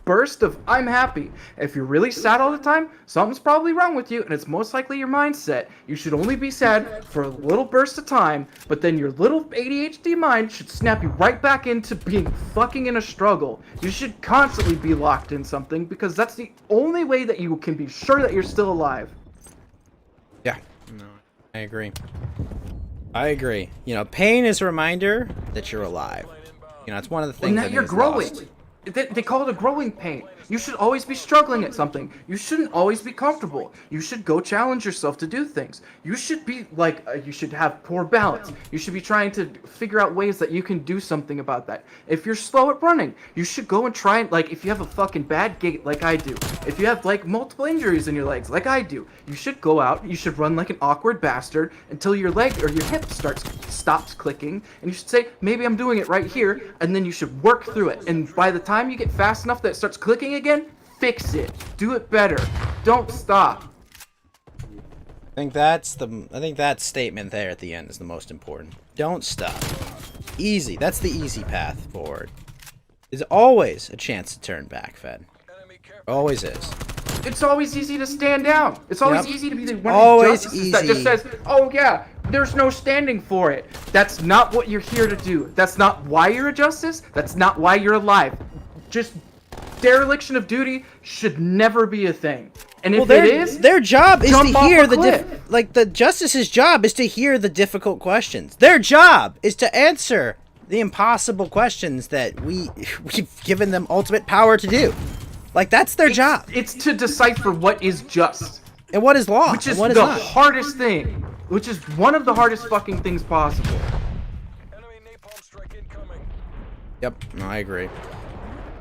burst of I'm happy. If you're really sad all the time, something's probably wrong with you, and it's most likely your mindset. You should only be sad for a little burst of time, but then your little ADHD mind should snap you right back into being fucking in a struggle. You should constantly be locked in something, because that's the only way that you can be sure that you're still alive. Yeah. No, I agree. I agree. You know, pain is a reminder that you're alive. You know, it's one of the things And that that you're is growing. lost. They call it a growing pain. You should always be struggling at something. You shouldn't always be comfortable. You should go challenge yourself to do things. You should be like, you should have poor balance. You should be trying to figure out ways that you can do something about that. If you're slow at running, you should go and try and, like, if you have a fucking bad gait like I do, if you have, like, multiple injuries in your legs like I do, you should go out, you should run like an awkward bastard until your leg or your hip stops clicking, and you should say, maybe I'm doing it right here, and then you should work through it. And by the time you get fast enough that it starts clicking again, fix it. Do it better. Don't stop. I think that statement there at the end is the most important. Don't stop. Easy. That's the easy path forward. There's always a chance to turn back, Fed. Always is. It's always easy to stand down. It's always Yep. easy to be the one Always of these justices that just easy. says, oh yeah, there's no standing for it. That's not what you're here to do. That's not why you're a justice. That's not why you're alive. Just dereliction of duty should never be a thing. And if it is, their job is jump to off hear a the cliff. like the justice's job is to hear the difficult questions. Their job is to answer the impossible questions that we've given them ultimate power to do. Like that's their job. It's to decipher what is just, And what is law? which is and what is the not. hardest thing, which is one of the hardest fucking things possible. Enemy napalm strike incoming. Yep, no, I agree.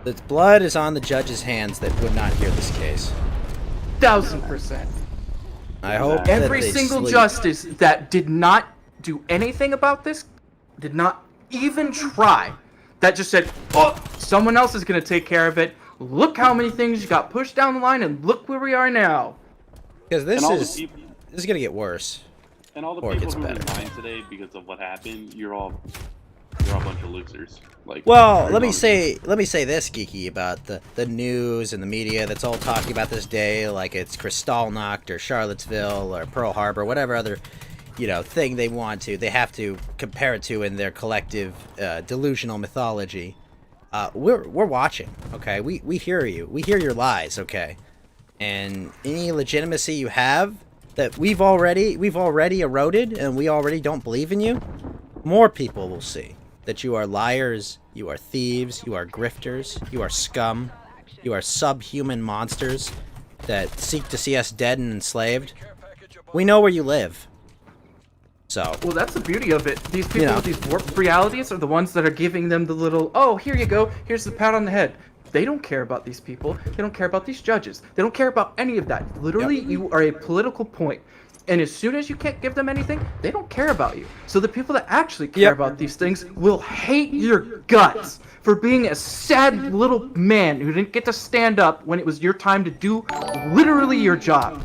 The blood is on the judge's hands that would not hear this case. 1000%. I hope that Every they single sleep. justice that did not do anything about this, did not even try, that just said, oh, someone else is going to take care of it. Look how many things got pushed down the line, and look where we are now. Because this And all the is people, this is gonna get worse. and all the or it people gets who better. resigned today because of what happened, you're all we're all a bunch of losers. Like, Well, we're let me all- say this, Geeky, about the news and the media that's all talking about this day, like it's Kristallnacht or Charlottesville or Pearl Harbor, whatever other, thing they want to. They have to compare it to in their collective delusional mythology. We're watching, okay? We hear you. We hear your lies, okay? And any legitimacy you have that we've already eroded and we already don't believe in you, more people will see that you are liars, you are thieves, you are grifters, you are scum, you are subhuman monsters that seek to see us dead and enslaved. We know where you live. So, Well, that's the beauty of it. These people You know. with these warped realities are the ones that are giving them the little, oh, here you go, here's the pat on the head. They don't care about these people. They don't care about these judges. They don't care about any of that. Literally, you are a political point. And as soon as you can't give them anything, they don't care about you. So the people that actually care Yep. about these things will hate your guts for being a sad little man who didn't get to stand up when it was your time to do literally your job.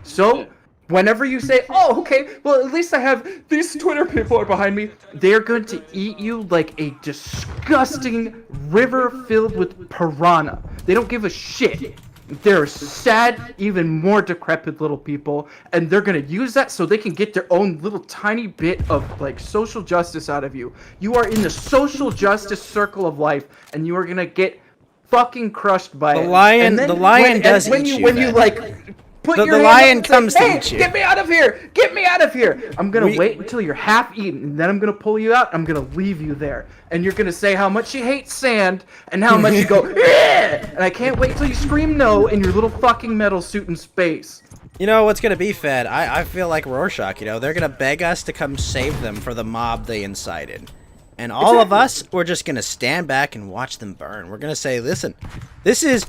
So, whenever you say, oh, okay, well, at least I have these Twitter people are behind me, they're going to eat you like a disgusting river filled with piranha. They don't give a shit. They're sad, even more decrepit little people, and they're gonna use that so they can get their own little tiny bit of like social justice out of you. You are in the social justice circle of life, and you are gonna get fucking crushed by The it. lion- And then the lion does when eat you you, when you then. like put The your hand lion up and say, comes to "Hey, eat you." Get me out of here! Get me out of here! I'm gonna We- wait until you're half eaten, and then I'm gonna pull you out. I'm gonna leave you there, and you're gonna say how much you hate sand and how much you go, yeah! And I can't wait till you scream no in your little fucking metal suit in space. you know what's gonna be fed? I feel like Rorschach, they're gonna beg us to come save them for the mob they incited. And all of us, we're just gonna stand back and watch them burn. We're gonna say, listen, this is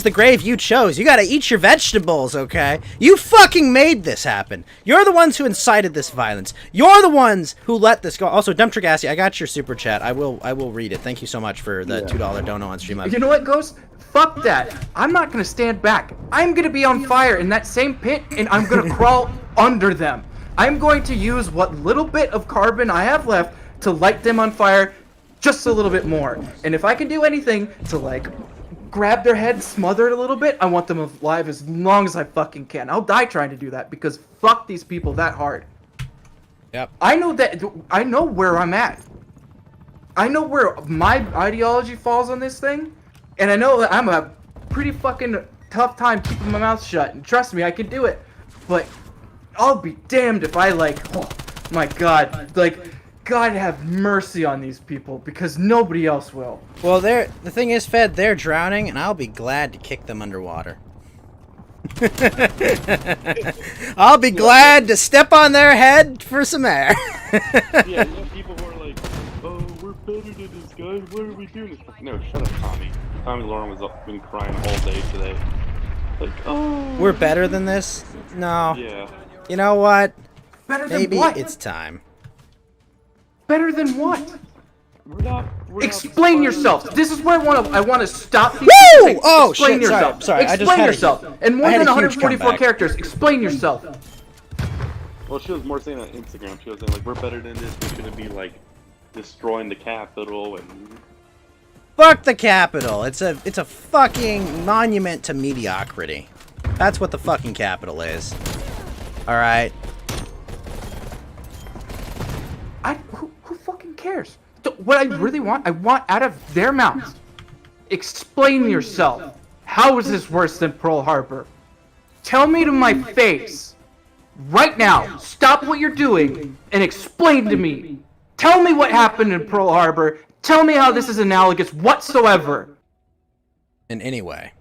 the grave you chose. You gotta eat your vegetables, okay? You fucking made this happen. You're the ones who incited this violence. You're the ones who let this go. Also, Dump Trigassi, I got your super chat. I will read it. Thank you so much for the $2 dono on stream. You know what, Ghost? Fuck that. I'm not gonna stand back. I'm gonna be on fire in that same pit, and I'm gonna crawl under them. I'm going to use what little bit of carbon I have left to light them on fire just a little bit more. And if I can do anything to, like, grab their head, smother it a little bit, I want them alive as long as I fucking can. I'll die trying to do that, because fuck these people that hard. Yep. I know where I'm at. I know where my ideology falls on this thing, and I know that I'm a pretty fucking tough time keeping my mouth shut. And trust me, I can do it. But I'll be damned if I oh my god, God have mercy on these people, because nobody else will. Well, the thing is, Fed, they're drowning, and I'll be glad to kick them underwater. I'll be glad to step on their head for some air. Yeah, you know, people who are like, oh, we're better than this guy. What are we doing? It's like, no, shut up, Tommy. Tommy Lauren was up, been crying all day today. Like, oh. We're better than this? No. Yeah. You know what? Better than Maybe what? it's time. Better than what? We're not. Explain yourself. This is where I want to stop people. Woo! Saying, Oh, explain shit, sorry, yourself. sorry, I just Explain had a- yourself. And more I had than a huge 144 comeback. characters. Explain yourself. Well, she was more saying on Instagram. She was saying like, we're better than this. We shouldn't be like destroying the Capitol and. Fuck the Capitol. It's a fucking monument to mediocrity. That's what the fucking Capitol is. Alright? Who fucking cares? What I really want, I want out of their mouths. Explain yourself. How is this worse than Pearl Harbor? Tell me to my face. Right now, stop what you're doing and explain to me. Tell me what happened in Pearl Harbor. Tell me how this is analogous whatsoever. In any way.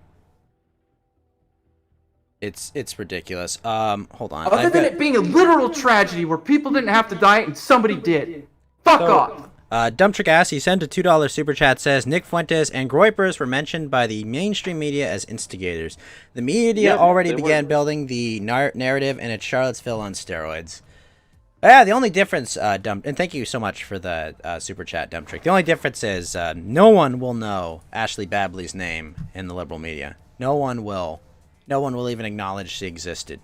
It's ridiculous. Hold on. Other than it being a literal tragedy where people didn't have to die and somebody did. Fuck off. Dump Trick Ass, he sent a $2 super chat, says Nick Fuentes and Groypers were mentioned by the mainstream media as instigators. The media Yeah, already they began were. building the narrative, and it's Charlottesville on steroids. Yeah, the only difference, Dump, and thank you so much for the super chat, Dump Trick. The only difference is no one will know Ashley Babley's name in the liberal media. No one will even acknowledge she existed.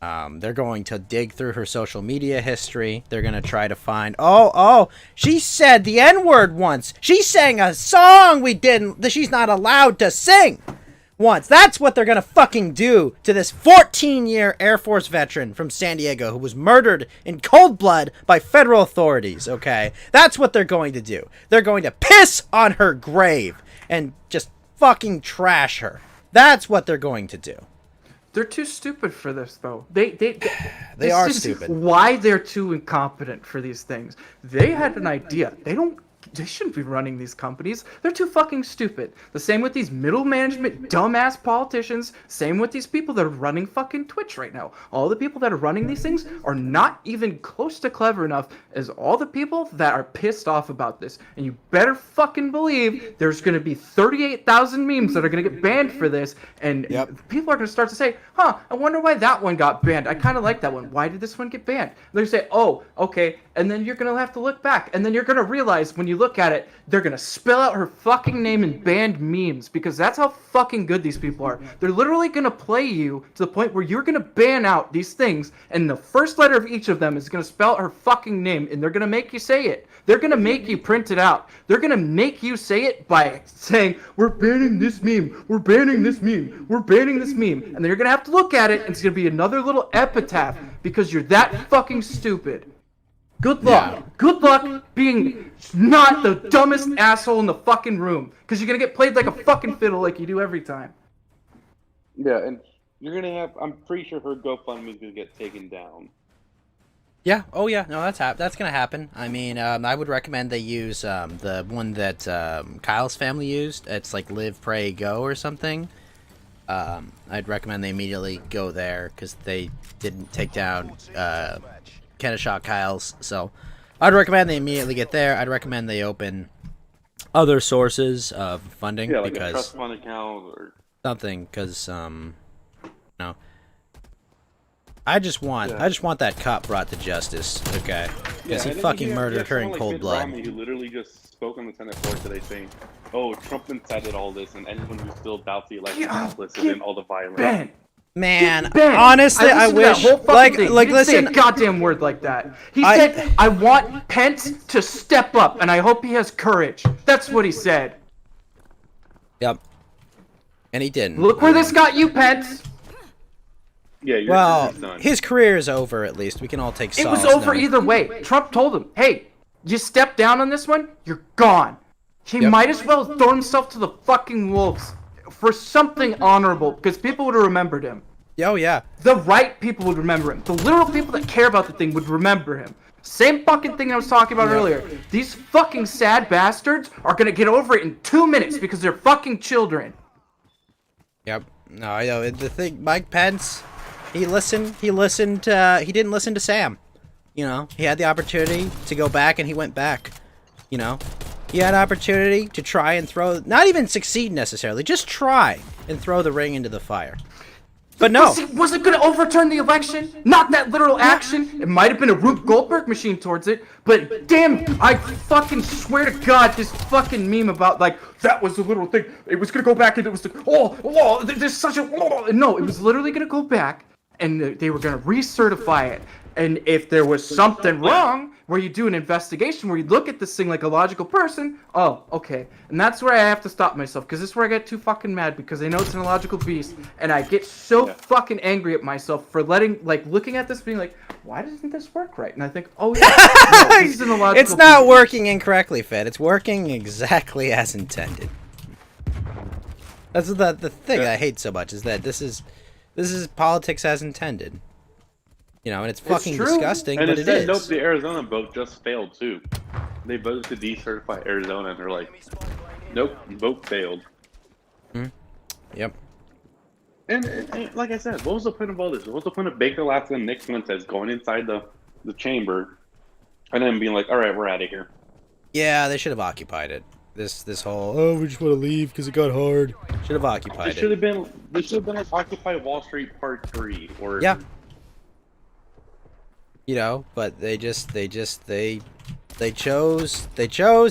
They're going to dig through her social media history. They're going to try to find, oh, she said the N-word once. She sang a song that she's not allowed to sing once. That's what they're going to fucking do to this 14-year Air Force veteran from San Diego who was murdered in cold blood by federal authorities, okay? That's what they're going to do. They're going to piss on her grave and just fucking trash her. That's what they're going to do. They're too stupid for this, though. They They are is stupid. Why they're too incompetent for these things? They had an idea. They shouldn't be running these companies. They're too fucking stupid. The same with these middle management dumbass politicians. Same with these people that are running fucking Twitch right now. All the people that are running these things are not even close to clever enough as all the people that are pissed off about this. And you better fucking believe there's going to be 38,000 memes that are going to get banned for this. And people are going to start to say, I wonder why that one got banned. I kind of like that one. Why did this one get banned? They're going to say, oh, okay. And then you're going to have to look back. And then you're going to realize when you look at it, they're going to spell out her fucking name in banned memes because that's how fucking good these people are. They're literally going to play you to the point where you're going to ban out these things and the first letter of each of them is going to spell out her fucking name and they're going to make you say it. They're going to make you print it out. They're going to make you say it by saying, we're banning this meme, we're banning this meme, we're banning this meme. And then you're going to have to look at it and it's going to be another little epitaph because you're that fucking stupid. Good luck. Yeah. Good luck being not the dumbest asshole in the fucking room. Because you're going to get played like a fucking fiddle like you do every time. Yeah, and you're going to have... I'm pretty sure her GoFundMe is going to get taken down. Yeah. Oh, yeah. No, that's going to happen. I mean, I would recommend they use the one that Kyle's family used. It's like Live, Pray, Go or something. I'd recommend they immediately go there because they didn't take down... Kennesaw Kyle's, so I'd recommend they immediately get there. I'd recommend they open other sources of funding, like because a trust fund account or something, because I just want that cop brought to justice, okay? Because he fucking murdered her in cold blood. Romney, who literally just spoke on the Senate floor today saying, "Oh, Trump incited all this, and anyone who still doubts the election is complicit in all the violence." Man, honestly, I wish, like, listen. Say a goddamn word like that. He said, "I want Pence to step up, and I hope he has courage." That's what he said. Yep. And he didn't. Look where this got you, Pence. Yeah. His career is over. At least we can all take solace. It was over either way. Trump told him, "Hey, you step down on this one, you're gone." He might as well throw himself to the fucking wolves for something honorable, because people would have remembered him. Oh, yeah. The right people would remember him. The literal people that care about the thing would remember him. Same fucking thing I was talking about earlier. These fucking sad bastards are gonna get over it in 2 minutes because they're fucking children. Yep. No, I know. The thing, Mike Pence, he didn't listen to Sam. You know, he had the opportunity to go back and he went back. You know, he had an opportunity to try and throw, not even succeed necessarily, just try and throw the ring into the fire. But no. Was it going to overturn the election? Not that literal action. It might have been a Rube Goldberg machine towards it. But damn, I fucking swear to God, this fucking meme about, like, that was the literal thing. It was going to go back and it was the, there's such a, no, it was literally going to go back and they were going to recertify it. And if there was something wrong, where you do an investigation, where you look at this thing like a logical person, oh, okay. And that's where I have to stop myself, because this is where I get too fucking mad, because I know it's an illogical beast, and I get so fucking angry at myself for looking at this being like, why doesn't this work right? And I think, oh yeah, no, this is an illogical It's not working incorrectly, Fed. It's working exactly as intended. That's the thing I hate so much, is that this is politics as intended. You know, and it's fucking disgusting, but it is. Nope, the Arizona vote just failed too. They voted to decertify Arizona, and they're like, nope, vote failed. Yep. And like I said, what was the point of all this? What was the point of Baker Lassley and Nick Fuentes going inside the chamber and then being like, all right, we're out of here? Yeah, they should have occupied it. This whole, we just want to leave because it got hard. Should have occupied it. They should have been like Occupy Wall Street Part 3 or You know, but they chose,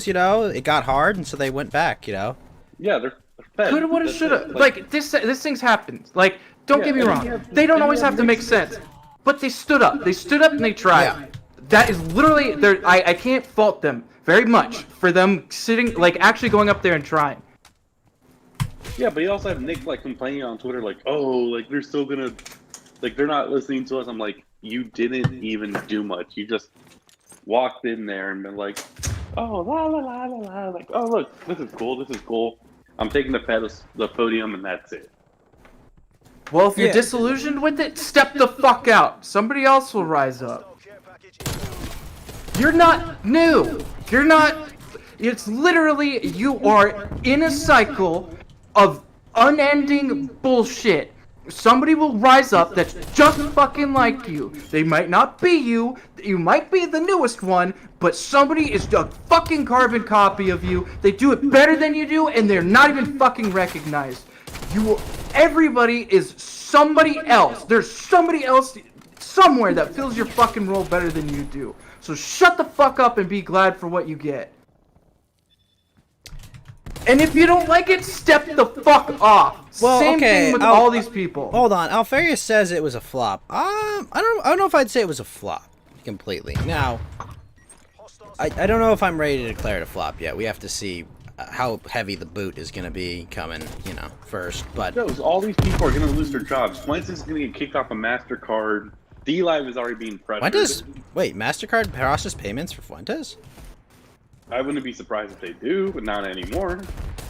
you know, it got hard, and so they went back, you know? Yeah, they're fed. Coulda, woulda, shoulda. Like, this thing's happened. Like, don't get me wrong. They don't always have to make sense. but they stood up. They stood up and they tried. Yeah. That is literally, I can't fault them very much for them sitting, like, actually going up there and trying. Yeah, but you also have Nick like complaining on Twitter, like, oh, like they're still gonna, like they're not listening to us. I'm like, you didn't even do much. You just walked in there and been like, oh, la la la la la, like, oh look, this is cool, this is cool. I'm taking the podium, and that's it. Well, if you're Yeah. disillusioned with it, step the fuck out. Somebody else will rise up. You're not new. You're not. It's literally, you are in a cycle of unending bullshit. Somebody will rise up that's just fucking like you. They might not be you. You might be the newest one, but somebody is a fucking carbon copy of you. They do it better than you do, and they're not even fucking recognized. Everybody is somebody else. There's somebody else somewhere that fills your fucking role better than you do. So shut the fuck up and be glad for what you get. And if you don't like it, step the fuck off. Well, Same okay, thing with I'll- all these people. Hold on, Alfarius says it was a flop. I don't know if I'd say it was a flop completely. Now, I don't know if I'm ready to declare it a flop yet. We have to see how heavy the boot is gonna be coming, you know, first. But Shows all these people are gonna lose their jobs. Fuentes is gonna get kicked off of Mastercard. D-Live is already being pressured. wait, MasterCard process payments for Fuentes? I wouldn't be surprised if they do, but not anymore.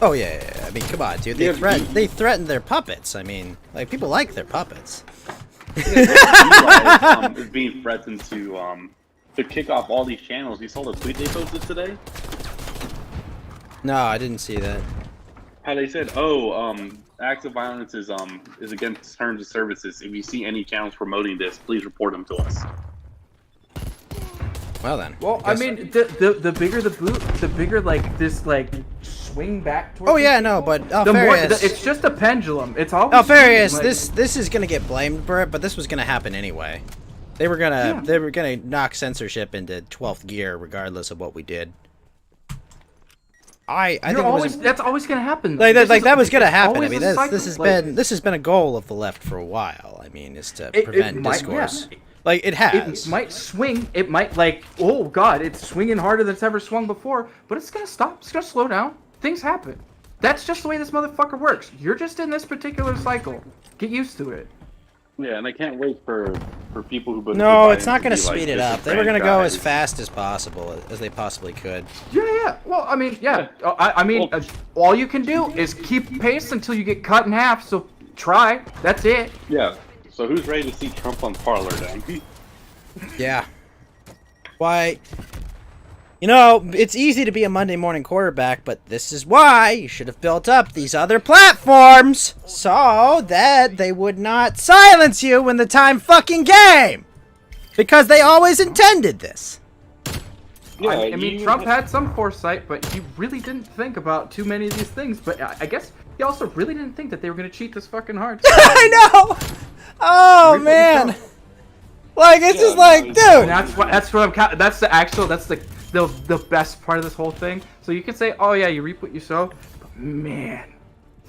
Oh yeah. I mean, come on, dude. Yeah, They threatened their puppets. I mean, like people like their puppets. D-Live is being threatened to kick off all these channels. You saw the tweet they posted today? No, I didn't see that. How they said, "Oh, acts of violence is against terms of services. If you see any channels promoting this, please report them to us." Well then. Well, I guess- mean, the bigger the boot, the bigger like this like swing back towards. Oh yeah, these no, people, but the more Alfarius. it's just a pendulum. It's always Alfarius, like, this is gonna get blamed for it, but this was gonna happen anyway. They were gonna knock censorship into 12th gear regardless of what we did. I think You're it was always that's always gonna happen. like This is- that was gonna it's happen. I always mean, a cycle. this has Like, been a goal of the left for a while. I mean, is to It prevent might- discourse. yeah. Like it has. It might swing. It might like, oh god, it's swinging harder than it's ever swung before. But it's gonna stop. It's gonna slow down. Things happen. That's just the way this motherfucker works. You're just in this particular cycle. Get used to it. Yeah, and I can't wait for people who. No, it's not gonna be like, speed it this up. is They were gonna go as franchise. fast as possible as they possibly could. Yeah. Well, I mean, yeah. I mean, Well- all you can do is keep pace until you get cut in half. So try. That's it. Yeah. So who's ready to see Trump on Parlor then? Yeah. Why? You know, it's easy to be a Monday morning quarterback, but this is why you should have built up these other platforms so that they would not silence you when the time fucking came. Because they always intended this. Yeah, I mean, you- Trump had some foresight, but he really didn't think about too many of these things. But I guess he also really didn't think that they were gonna cheat this fucking hard. I know! Oh, Reap what you man. sow. Like, it's just like, And dude. that's what I'm counting. That's the best part of this whole thing. So you can say, oh yeah, you reap what you sow, but man,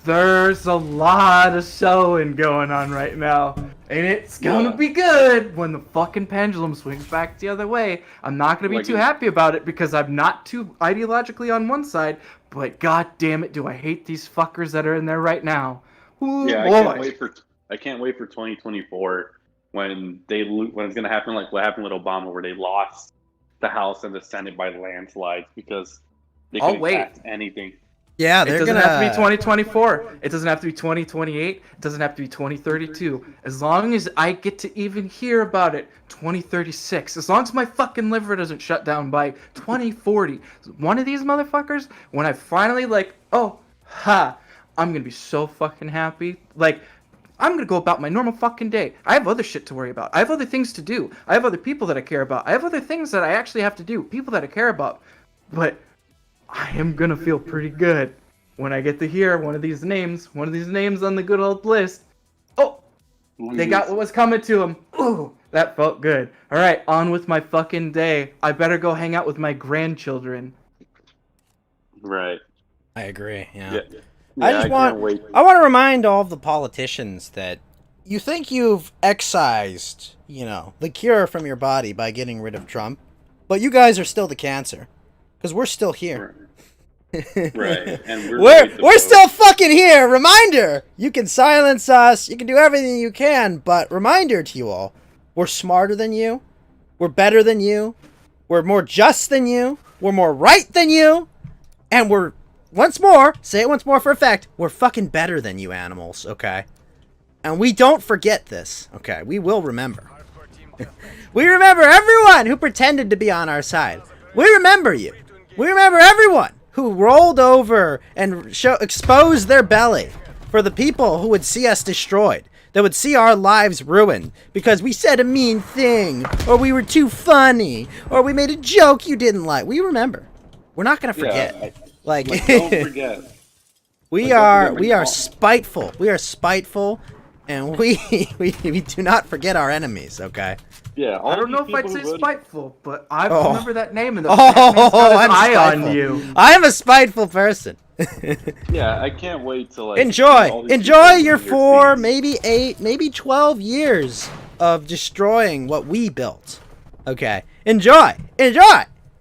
there's a lot of sowing going on right now, and it's gonna Yeah. be good when the fucking pendulum swings back the other way. I'm not gonna be Like too it- happy about it because I'm not too ideologically on one side, but god damn it, do I hate these fuckers that are in there right now. Ooh, Yeah, boy. I can't wait for 2024 when when it's gonna happen like what happened with Obama, where they lost the House and the Senate by landslides because they I'll couldn't wait. pass anything. Yeah, It they're doesn't gonna. have to be 2024. It doesn't have to be 2028. It doesn't have to be 2032. As long as I get to even hear about it, 2036. As long as my fucking liver doesn't shut down by 2040. One of these motherfuckers, when I finally I'm gonna be so fucking happy. Like, I'm gonna go about my normal fucking day. I have other shit to worry about. I have other things to do. I have other people that I care about. I have other things that I actually have to do. People that I care about. But I am gonna feel pretty good when I get to hear one of these names on the good old list. Oh, they got what was coming to them. Ooh, that felt good. All right, on with my fucking day. I better go hang out with my grandchildren. Right. I agree. Yeah. I Yeah, just can't wait. I want to remind all of the politicians that you think you've excised, you know, the cure from your body by getting rid of Trump, but you guys are still the cancer, because we're still here. Right, and We're still fucking here. Reminder: you can silence us, you can do everything you can, but reminder to you all: we're smarter than you, we're better than you, we're more just than you, we're more right than you, and we're say it once more for effect: we're fucking better than you animals. Okay, and we don't forget this. Okay, we will remember. We remember everyone who pretended to be on our side. We remember you. We remember everyone who rolled over and exposed their belly for the people who would see us destroyed, that would see our lives ruined because we said a mean thing, or we were too funny, or we made a joke you didn't like. We remember. We're not gonna forget. Don't forget. we are spiteful. We are spiteful, and we do not forget our enemies. Okay. Yeah, I don't know if I'd say spiteful, but I remember that name and the I'm eye spiteful. on you. I am a spiteful person. Yeah, I can't wait to like Enjoy your 4, feeds. maybe 8, maybe 12 years of destroying what we built. Okay, enjoy.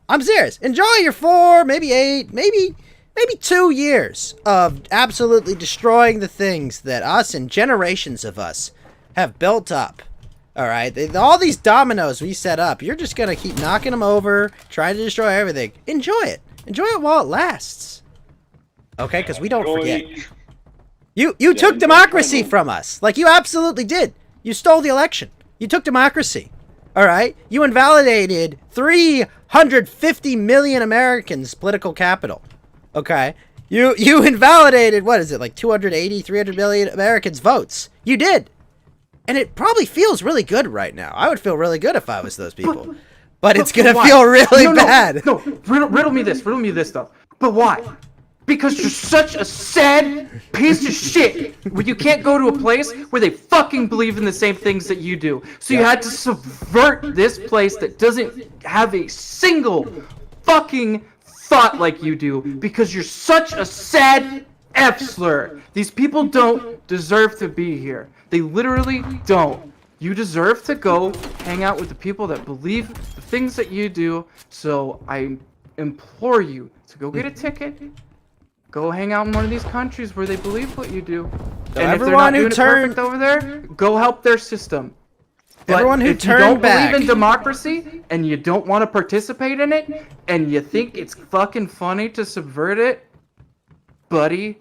I'm serious. Enjoy your 4, maybe 8, maybe 2 years of absolutely destroying the things that us and generations of us have built up. All right, all these dominoes we set up, you're just gonna keep knocking them over, trying to destroy everything. Enjoy it while it lasts. Okay, because we don't forget. You took democracy from us, like you absolutely did. You stole the election. You took democracy. All right, you invalidated 350 million Americans' political capital. Okay, you invalidated, what is it, like 280, 300 million Americans' votes. You did. And it probably feels really good right now. I would feel really good if I was those people. But it's going to feel really bad. No, riddle me this though. But why? Because you're such a sad piece of shit where you can't go to a place where they fucking believe in the same things that you do. So you had to subvert this place that doesn't have a single fucking thought like you do because you're such a sad F-slur. These people don't deserve to be here. They literally don't. You deserve to go hang out with the people that believe the things that you do. So I implore you to go get a ticket. Go hang out in one of these countries where they believe what you do. So and if they're not doing it perfect over there, go help their system. But everyone who if you turned don't back, believe in democracy and you don't want to participate in it and you think it's fucking funny to subvert it, buddy,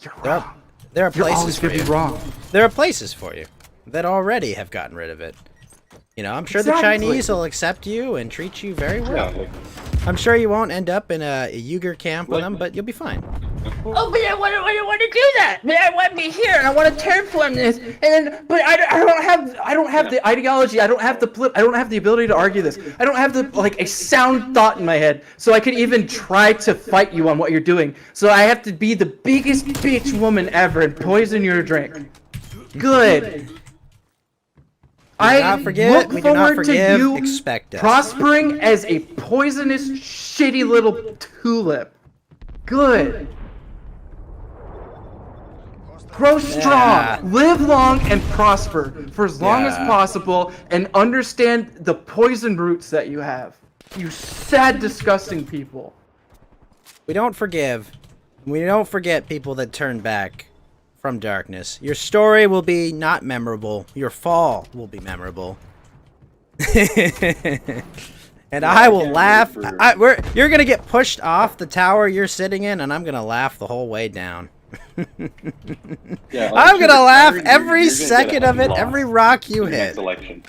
you're wrong. there are You're places always for gonna you. be wrong. There are places for you that already have gotten rid of it. You know, I'm sure the Exactly. Chinese will accept you and treat you very well. Yeah, I'm sure you won't end up in a Uyghur camp with them, but you'll be fine. Oh, but I want to do that. But I want to be here, and I want to terraform this. And then, but I don't have the ideology. I don't have the ability to argue this. I don't have a sound thought in my head, so I could even try to fight you on what you're doing. So I have to be the biggest bitch woman ever and poison your drink. Good. We do not forget. look We do not forward forgive. to you Expect us. prospering as a poisonous, shitty little tulip. Good. Grow strong, Yeah. live long, and prosper for as long as Yeah. possible, and understand the poison roots that you have. You sad, disgusting people. We don't forgive. We don't forget people that turn back from darkness. Your story will be not memorable. Your fall will be memorable. And I will laugh. You're gonna get pushed off the tower you're sitting in, and I'm gonna laugh the whole way down. Yeah, I'm gonna laugh you're every gonna get a second of it, loss every rock you in the next hit. election.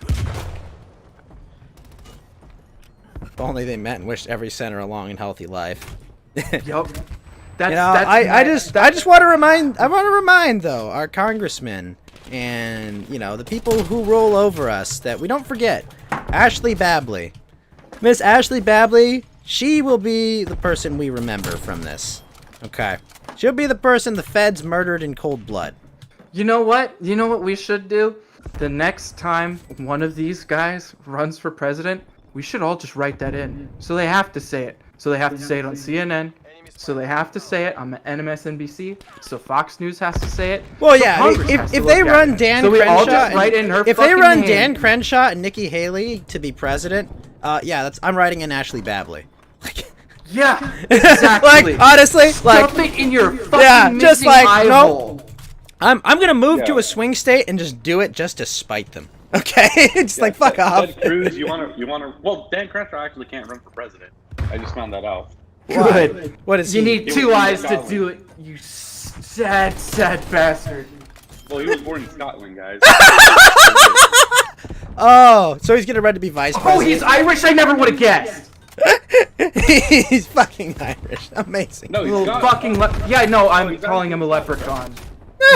If only they met and wished every center a long and healthy life. Yup. That's, You know, I just want to remind though our congressmen and the people who roll over us that we don't forget Ashley Babley. Miss Ashley Babley, she will be the person we remember from this. Okay. She'll be the person the feds murdered in cold blood. You know what? You know what we should do? The next time one of these guys runs for president, we should all just write that in. So they have to say it. So they have to say it on CNN. so they have to say it on MSNBC, so Fox News has to say it. Well, so yeah. Congress has If, to if they look at run it. Dan so we all Crenshaw, just write in her if they fucking run name. Dan Crenshaw and Nikki Haley to be president, yeah, I'm writing in Ashley Babley. Like, Yeah, exactly. like honestly, like Stuff it in your fucking yeah, just missing like, eye nope. hole. I'm gonna move to Yeah. a swing state and just do it just to spite them. Okay, it's Yeah, like fuck off. Ted Cruz, you wanna? Well, Dan Crenshaw actually can't run for president. I just found that out. Good. What is You he? need He two was eyes in to Scotland. do it, you sad, sad bastard. Well, he was born in Scotland, guys. Oh, so he's gonna run to be vice Oh, he's president. Irish? I never would have guessed. He's fucking Irish. Amazing. No, he's Little Scottish. fucking yeah, no, I'm he's calling him a leprechaun.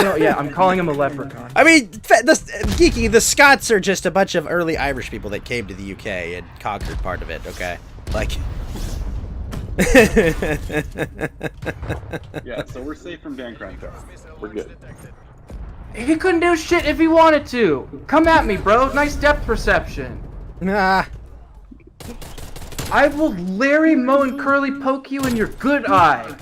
No, yeah, I'm calling him a leprechaun. I mean, Geeky, the Scots are just a bunch of early Irish people that came to the UK and conquered part of it, okay? Like... Yeah, so we're safe from Dan Crenshaw. We're good. He couldn't do shit if he wanted to. Come at me, bro. Nice depth perception. Nah. I will Larry, Moe, and Curly poke you in your good eye.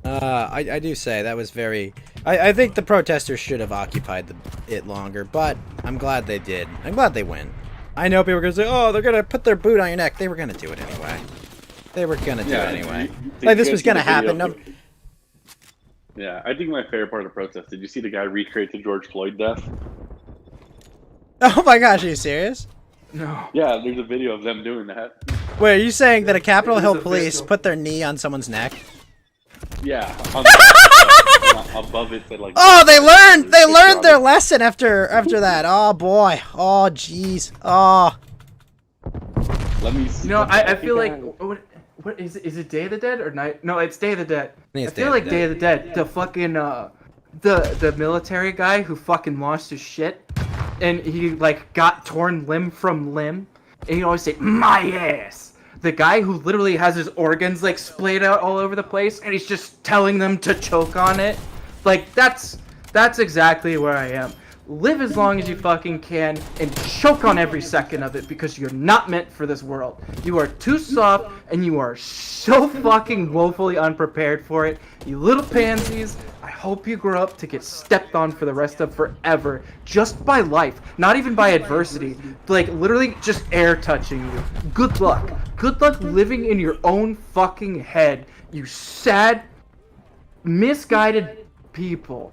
I do say that was very... I think the protesters should have occupied it longer, but I'm glad they did. I'm glad they win. I know people are going to say, oh, they're going to put their boot on your neck. They were going to do it anyway. They were going to do it anyway. Like, this was going to happen. No... Yeah, I think my favorite part of the protest, did you see the guy recreate the George Floyd death? Oh my gosh, are you serious? No. Yeah, there's a video of them doing that. Wait, are you saying that a Capitol It Hill was a police visual. put their knee on someone's neck? Yeah. Above it said like... Oh, they learned their lesson after that. Oh boy. Oh jeez. Oh. Let me see. You know, I feel think like what is it Day of the Dead or Night? No, it's Day of the Dead. think I it's feel like Day of the Dead. The fucking the military guy who fucking lost his shit and he like got torn limb from limb and he'd always say my ass. The guy who literally has his organs like splayed out all over the place and he's just telling them to choke on it. Like that's exactly where I am. Live as long as you fucking can and choke on every second of it because you're not meant for this world. You are too soft and you are so fucking woefully unprepared for it. You little pansies, I hope you grow up to get stepped on for the rest of forever just by life, not even by adversity. Like literally just air touching you. Good luck. Good luck living in your own fucking head, you sad, misguided people.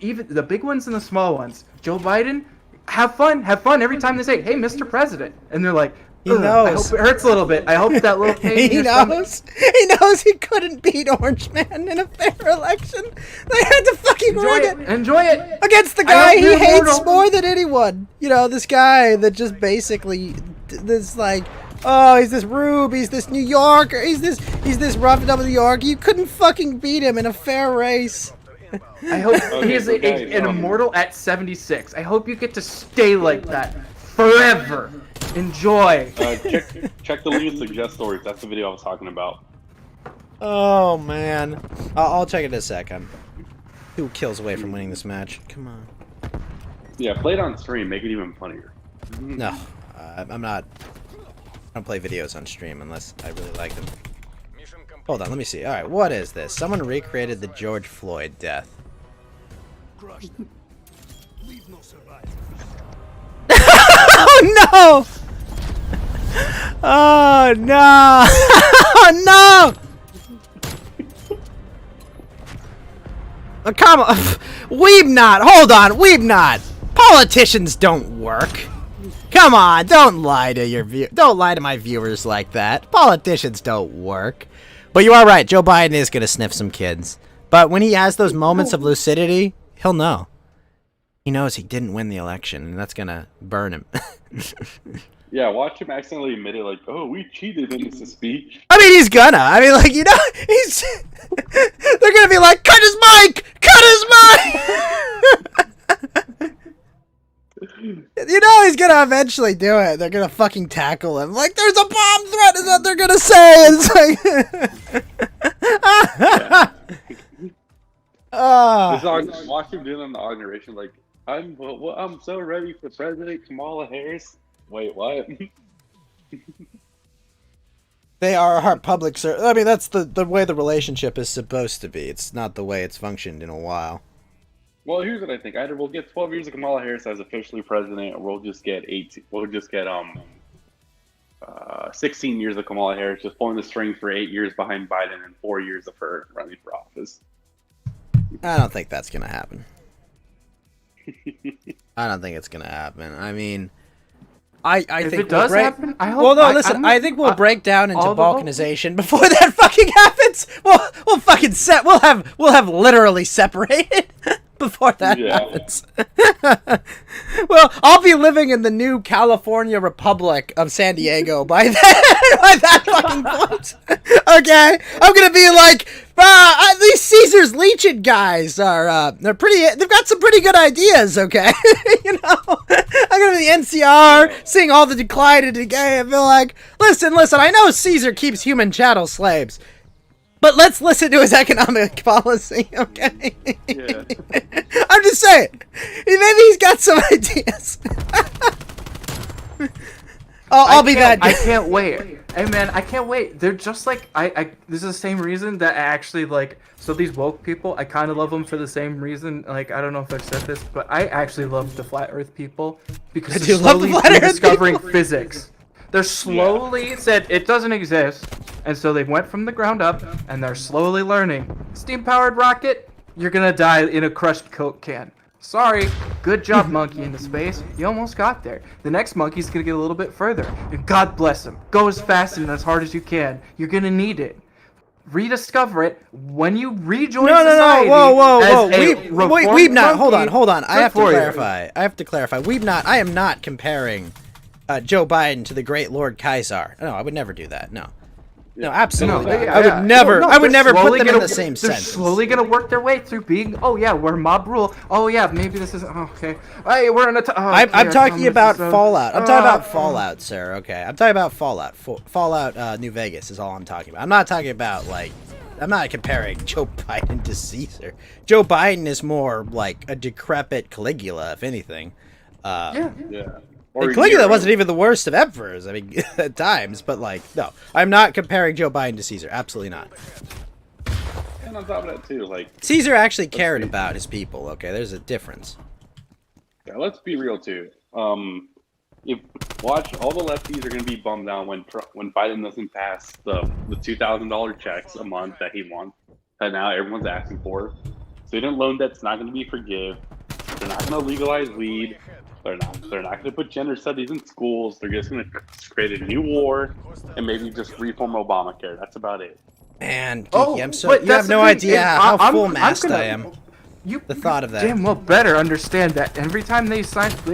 Even the big ones and the small ones. Joe Biden, have fun every time they say, "Hey, Mr. President," and they're like, He "Ugh, I knows. hope it hurts a little bit. I hope that little pain." in He your stomach-" knows. He knows he couldn't beat Orange Man in a fair election. They had to fucking Enjoy rig it. it Enjoy it. against the I guy hope he you're hates immortal. more than anyone. You know, this guy that just basically this like, oh, he's this Rube, he's this New Yorker, he's this rough up in New York. You couldn't fucking beat him in a fair race. I hope Okay, he is so guys, an immortal at 76. I hope you get to stay like that forever. Enjoy. check the Leave Suggest stories. That's the video I was talking about. Oh man, I'll check it in a sec. I'm 2 kills away from winning this match. Come on. Yeah, play it on stream. Make it even funnier. No, I'm not. I don't play videos on stream unless I really like them. Mission complete. Hold on, let me see. All right, what is this? Someone recreated the George Floyd death. Oh no! Oh no! Oh no! Oh, come on, weeb not. Hold on, weeb not. Politicians don't work. Come on, don't lie to your don't lie to my viewers like that. Politicians don't work. But you are right. Joe Biden is gonna sniff some kids. But when he has those moments of lucidity, he'll know. He knows he didn't win the election, and that's gonna burn him. Yeah, watch him accidentally admit it, like, "Oh, we cheated in this speech." I mean, he's gonna. I mean, like, you know, he's. They're gonna be like, "Cut his mic! Cut his mic!" You know, he's gonna eventually do it. They're gonna fucking tackle him. Like, there's a bomb threat. Is what they're gonna say. It's like. Watch him do it on the inauguration, like, I'm so ready for President Kamala Harris. Wait, what? They are our public I mean, that's the way the relationship is supposed to be. It's not the way it's functioned in a while. Well, here's what I think. Either we'll get 12 years of Kamala Harris as officially president, or we'll just get 16 years of Kamala Harris just pulling the strings for 8 years behind Biden and 4 years of her running for office. I don't think that's gonna happen. I don't think it's gonna happen. I mean, I If think it does we'll break... happen, I hope. Well, no, listen. I think we'll break down into all the vote- balkanization before that fucking happens. We'll fucking set. We'll have literally separated before that Yeah. happens. Well, I'll be living in the new California Republic of San Diego by that fucking point. Okay, I'm gonna be like, these Caesar's Legion guys are they're pretty. They've got some pretty good ideas. Okay, you know, I'm gonna be the NCR, seeing all the decline and decay, and be like, listen. I know Caesar keeps human chattel slaves, but let's listen to his economic policy. Okay, Yeah. I'm just saying, maybe he's got some ideas. I'll be that. I can't wait. Hey man, I can't wait. They're just like this is the same reason that I actually like. So these woke people, I kind of love them for the same reason. Like I don't know if I've said this, but I actually love the flat Earth people because I they're do love the slowly flat Earth rediscovering people. physics. They're slowly said it doesn't exist, and so they went from the ground up, and they're slowly learning. Steam-powered rocket, you're gonna die in a crushed Coke can. Sorry, good job, monkey into space. You almost got there. The next monkey's gonna get a little bit further, and God bless him. Go as fast and as hard as you can. You're gonna need it. Rediscover it when you rejoin No, society. whoa. as a We've not. reformed Hold on. I monkey. have to Good for you. clarify. I am not comparing Joe Biden to the great Lord Kaiser. No, I would never do that. No, absolutely not. I would never. No, I would they're never put slowly them in gonna- the same They're sentence. slowly gonna work their way through being. Oh yeah, we're mob rule. Oh yeah, maybe this is. Oh, okay. Hey, we're in a. I'm talking about Fallout. I'm talking about uh, Fallout, sir. Okay, I'm talking about Fallout. Fallout New Vegas is all I'm talking about. I'm not talking about like. I'm not comparing Joe Biden to Caesar. Joe Biden is more like a decrepit Caligula, if anything. Yeah. Yeah. And Caligula wasn't even the worst of emperors. I mean, at times, but like, no, I'm not comparing Joe Biden to Caesar. Absolutely not. And on top of that too, like, Caesar actually cared about his people. Okay, there's a difference. yeah, let's be real too. If watch all the lefties are gonna be bummed out when Biden doesn't pass the $2,000 checks a month that he wants, that now everyone's asking for. Student loan debt's not gonna be forgive. They're not gonna legalize weed. They're not gonna put gender studies in schools. They're just gonna create a new war and maybe just reform Obamacare. That's about it. Man, Oh, Geeky, I'm so but you that's have the no thing, idea is how I'm full-mast gonna- I am. You The thought of that. damn well better understand that every time they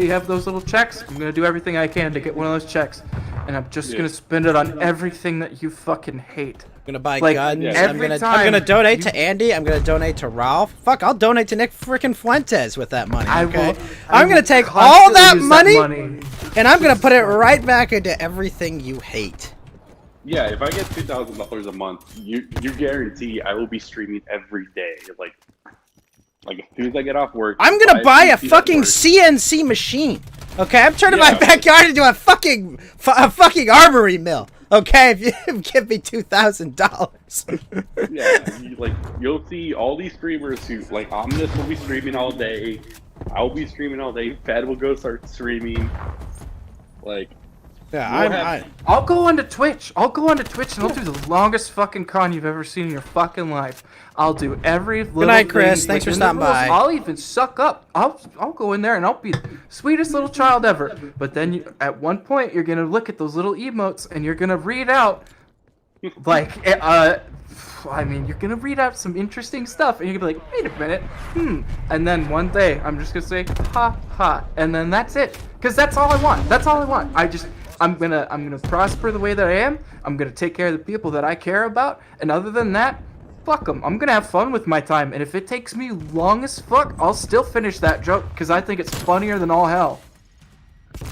have those little checks, I'm gonna do everything I can to get one of those checks, and I'm just gonna spend it on everything that you fucking hate. I'm gonna buy Like, guns. yeah. I'm every gonna time donate you- to Andy. I'm gonna donate to Ralph. Fuck, I'll donate to Nick freaking Fuentes with that money. Okay, I'm gonna take all that money, and I'm gonna put it right back into everything you hate. Yeah, if I get $2,000 a month, you guarantee I will be streaming every day. Like as soon as I get off work, I'm gonna buy a PC at fucking work. CNC machine. Okay, I'm turning Yeah. my backyard into a fucking armory mill. Okay, if you give me $2,000. Yeah, you'll see all these streamers who like Omnis will be streaming all day. I'll be streaming all day. Fed will go start streaming. Like, Yeah, We'll have- I'll go onto Twitch. I'll go onto Twitch and I'll do the longest fucking con you've ever seen in your fucking life. I'll do every little night, Chris. thing Thanks for within the stopping rules. by. I'll even suck up. I'll go in there and I'll be the sweetest little child ever. But then at one point you're gonna look at those little emotes and you're gonna read out like I mean, you're gonna read out some interesting stuff, and you're gonna be like, wait a minute, and then one day I'm just gonna say, ha ha, and then that's it, cause that's all I want. That's all I want. I'm gonna prosper the way that I am. I'm gonna take care of the people that I care about, and other than that, fuck them. I'm gonna have fun with my time, and if it takes me long as fuck, I'll still finish that joke, cause I think it's funnier than all hell.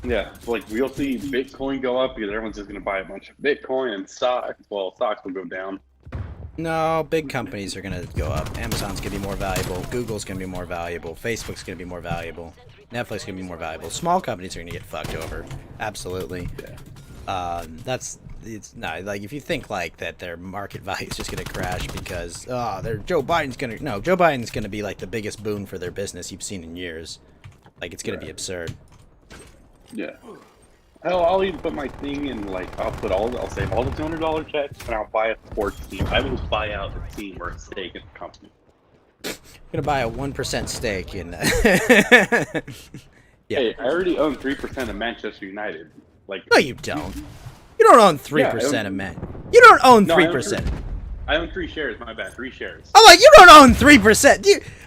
yeah, like we'll see Bitcoin go up because everyone's just gonna buy a bunch of Bitcoin and stocks. Well, stocks will go down. No, big companies are gonna go up. Amazon's gonna be more valuable. Google's gonna be more valuable. Facebook's gonna be more valuable. Netflix is gonna be more valuable. Small companies are gonna get fucked over. Absolutely. That's it's not like if you think like that their market value is just gonna crash because Joe Biden's gonna be like the biggest boon for their business you've seen in years. Like it's gonna be absurd. Yeah. Hell, I'll even put my thing in, like, I'll save all the $200 checks, and I'll buy a sports team. I will buy out a team or a stake in the company. I'm gonna buy a 1% stake in. Yeah. Hey, I already own 3% of Manchester United. Like, No, you don't. You don't own 3% of men. You don't own 3%. I own 3 shares. My bad, 3 shares. I'm like, you don't own 3%.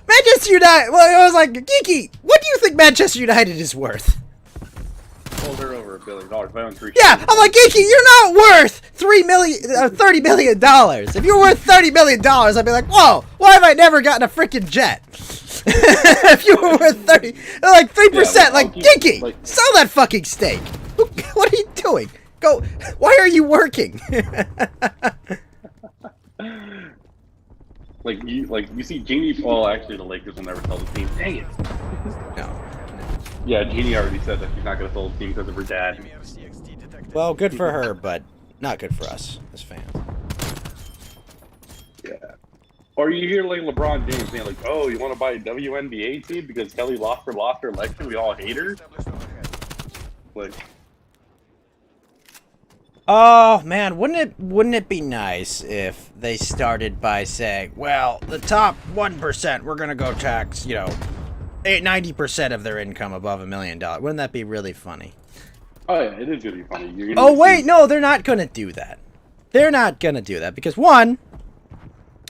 Manchester United. Well, I was like, Geeky, what do you think Manchester United is worth? Well, they're over $1 billion. If I own 3 Yeah, shares. I'm like, Geeky, you're not worth $30 million. If you were worth $30 million, I'd be like, whoa, why have I never gotten a freaking jet? If you were worth 30, like 3%, Yeah, like, I'll keep- Geeky, like- sell that fucking stake. What are you doing? Go. Why are you working? you see Genie. Well, actually, the Lakers will never sell the team. Dang it. No. Yeah, Jeannie already said that she's not going to sell the team because of her dad. Well, good for her, but not good for us as fans. Yeah. Or you hear like LeBron James saying like, "Oh, you want to buy a WNBA team because Kelly lost her election? We all hate her." Like, Oh man, wouldn't it be nice if they started by saying, well, the top 1% we're gonna go tax, 90% of their income above $1 million. Wouldn't that be really funny? oh yeah, it is going to be funny. You're Oh gonna wait, see- no, they're not gonna do that. They're not gonna do that because one,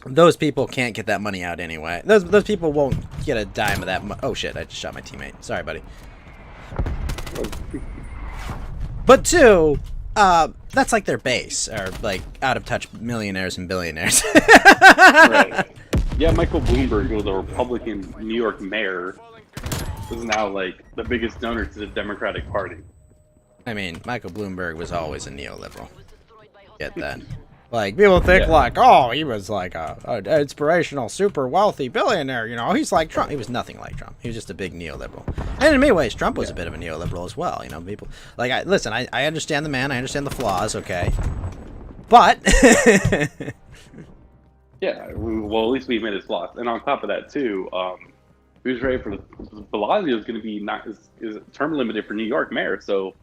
those people can't get that money out anyway. Those people won't get a dime of that. Oh shit! I just shot my teammate. Sorry, buddy. But two, that's like their base, or like out of touch millionaires and billionaires. Right. Yeah, Michael Bloomberg, who was a Republican New York mayor, is now like the biggest donor to the Democratic Party. I mean, Michael Bloomberg was always a neoliberal. Get that? Like, people think Yeah. like, oh, he was like a inspirational, super wealthy billionaire. He's like Trump. He was nothing like Trump. He was just a big neoliberal. And in many ways, Trump was a bit of a neoliberal as well. People like, I understand the man. I understand the flaws. Okay, but Yeah, well, at least we admit his flaws. And on top of that, too, who's ready for Blasio is going to be is term limited for New York mayor, so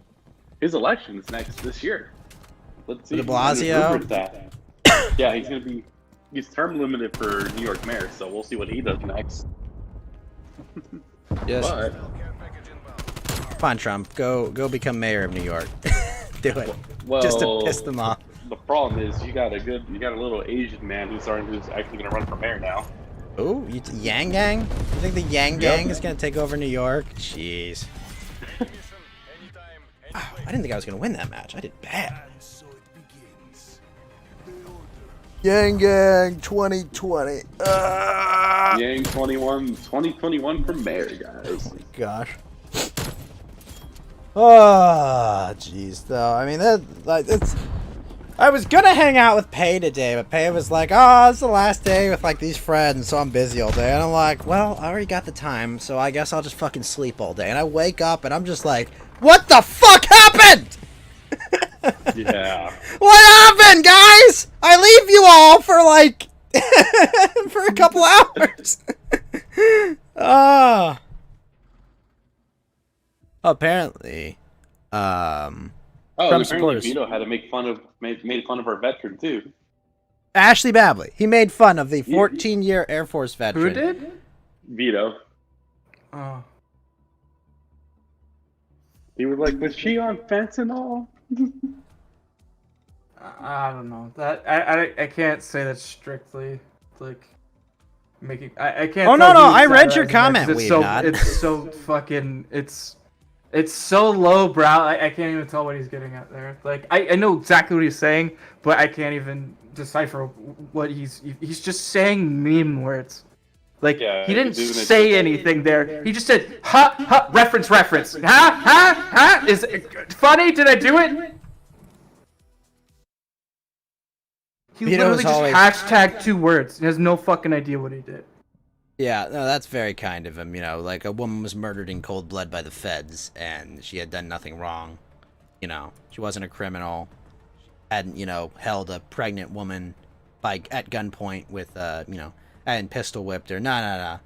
his election is this year. Let's see. De if he Blasio? remembers that. Yeah, he's term limited for New York mayor, so we'll see what he does next. yes, But come on, Trump, go become mayor of New York. Do it, well, just to piss them off. the problem is you got a little Asian man who's actually going to run for mayor now. Ooh, Yang Gang? You think the Yang Gang is gonna take over New York? Jeez. Oh, I didn't think I was gonna win that match. I did bad. Yang Gang 2020. Yang 2021 for mayor, guys. Gosh. Oh, jeez. Though I mean, it's. I was gonna hang out with Pei today, but Pei was like, "Oh, it's the last day with like these friends, so I'm busy all day." And I'm like, "Well, I already got the time, so I guess I'll just fucking sleep all day." And I wake up and I'm just like, "What the fuck happened? Yeah. What happened, guys? I leave you all for like for a couple hours." Apparently, Oh, Trump and apparently supporters. Vito had to made fun of our veteran too. Ashley Babley. He made fun of the 14-year Air Force veteran. Who did? Vito. Oh. He was like, "Was she on fentanyl?" I don't know. That I can't say that strictly like making. I can't. Oh, tell no, who's I read your satirizing that 'cause comment, it's Weed so, Nod. It's so fucking. It's so lowbrow. I can't even tell what he's getting at there. Like I know exactly what he's saying, but I can't even decipher what he's just saying meme words. Like Yeah, he didn't he's doing it- say anything there. He just said ha ha reference. Ha ha ha. Is it funny? Did I do it? He Vito's literally just always- hashtag 2 words. He has no fucking idea what he did. Yeah, no, that's very kind of him. Like a woman was murdered in cold blood by the feds, and she had done nothing wrong. She wasn't a criminal. hadn't, you know, held a pregnant woman at gunpoint with, you know, and pistol whipped her. No.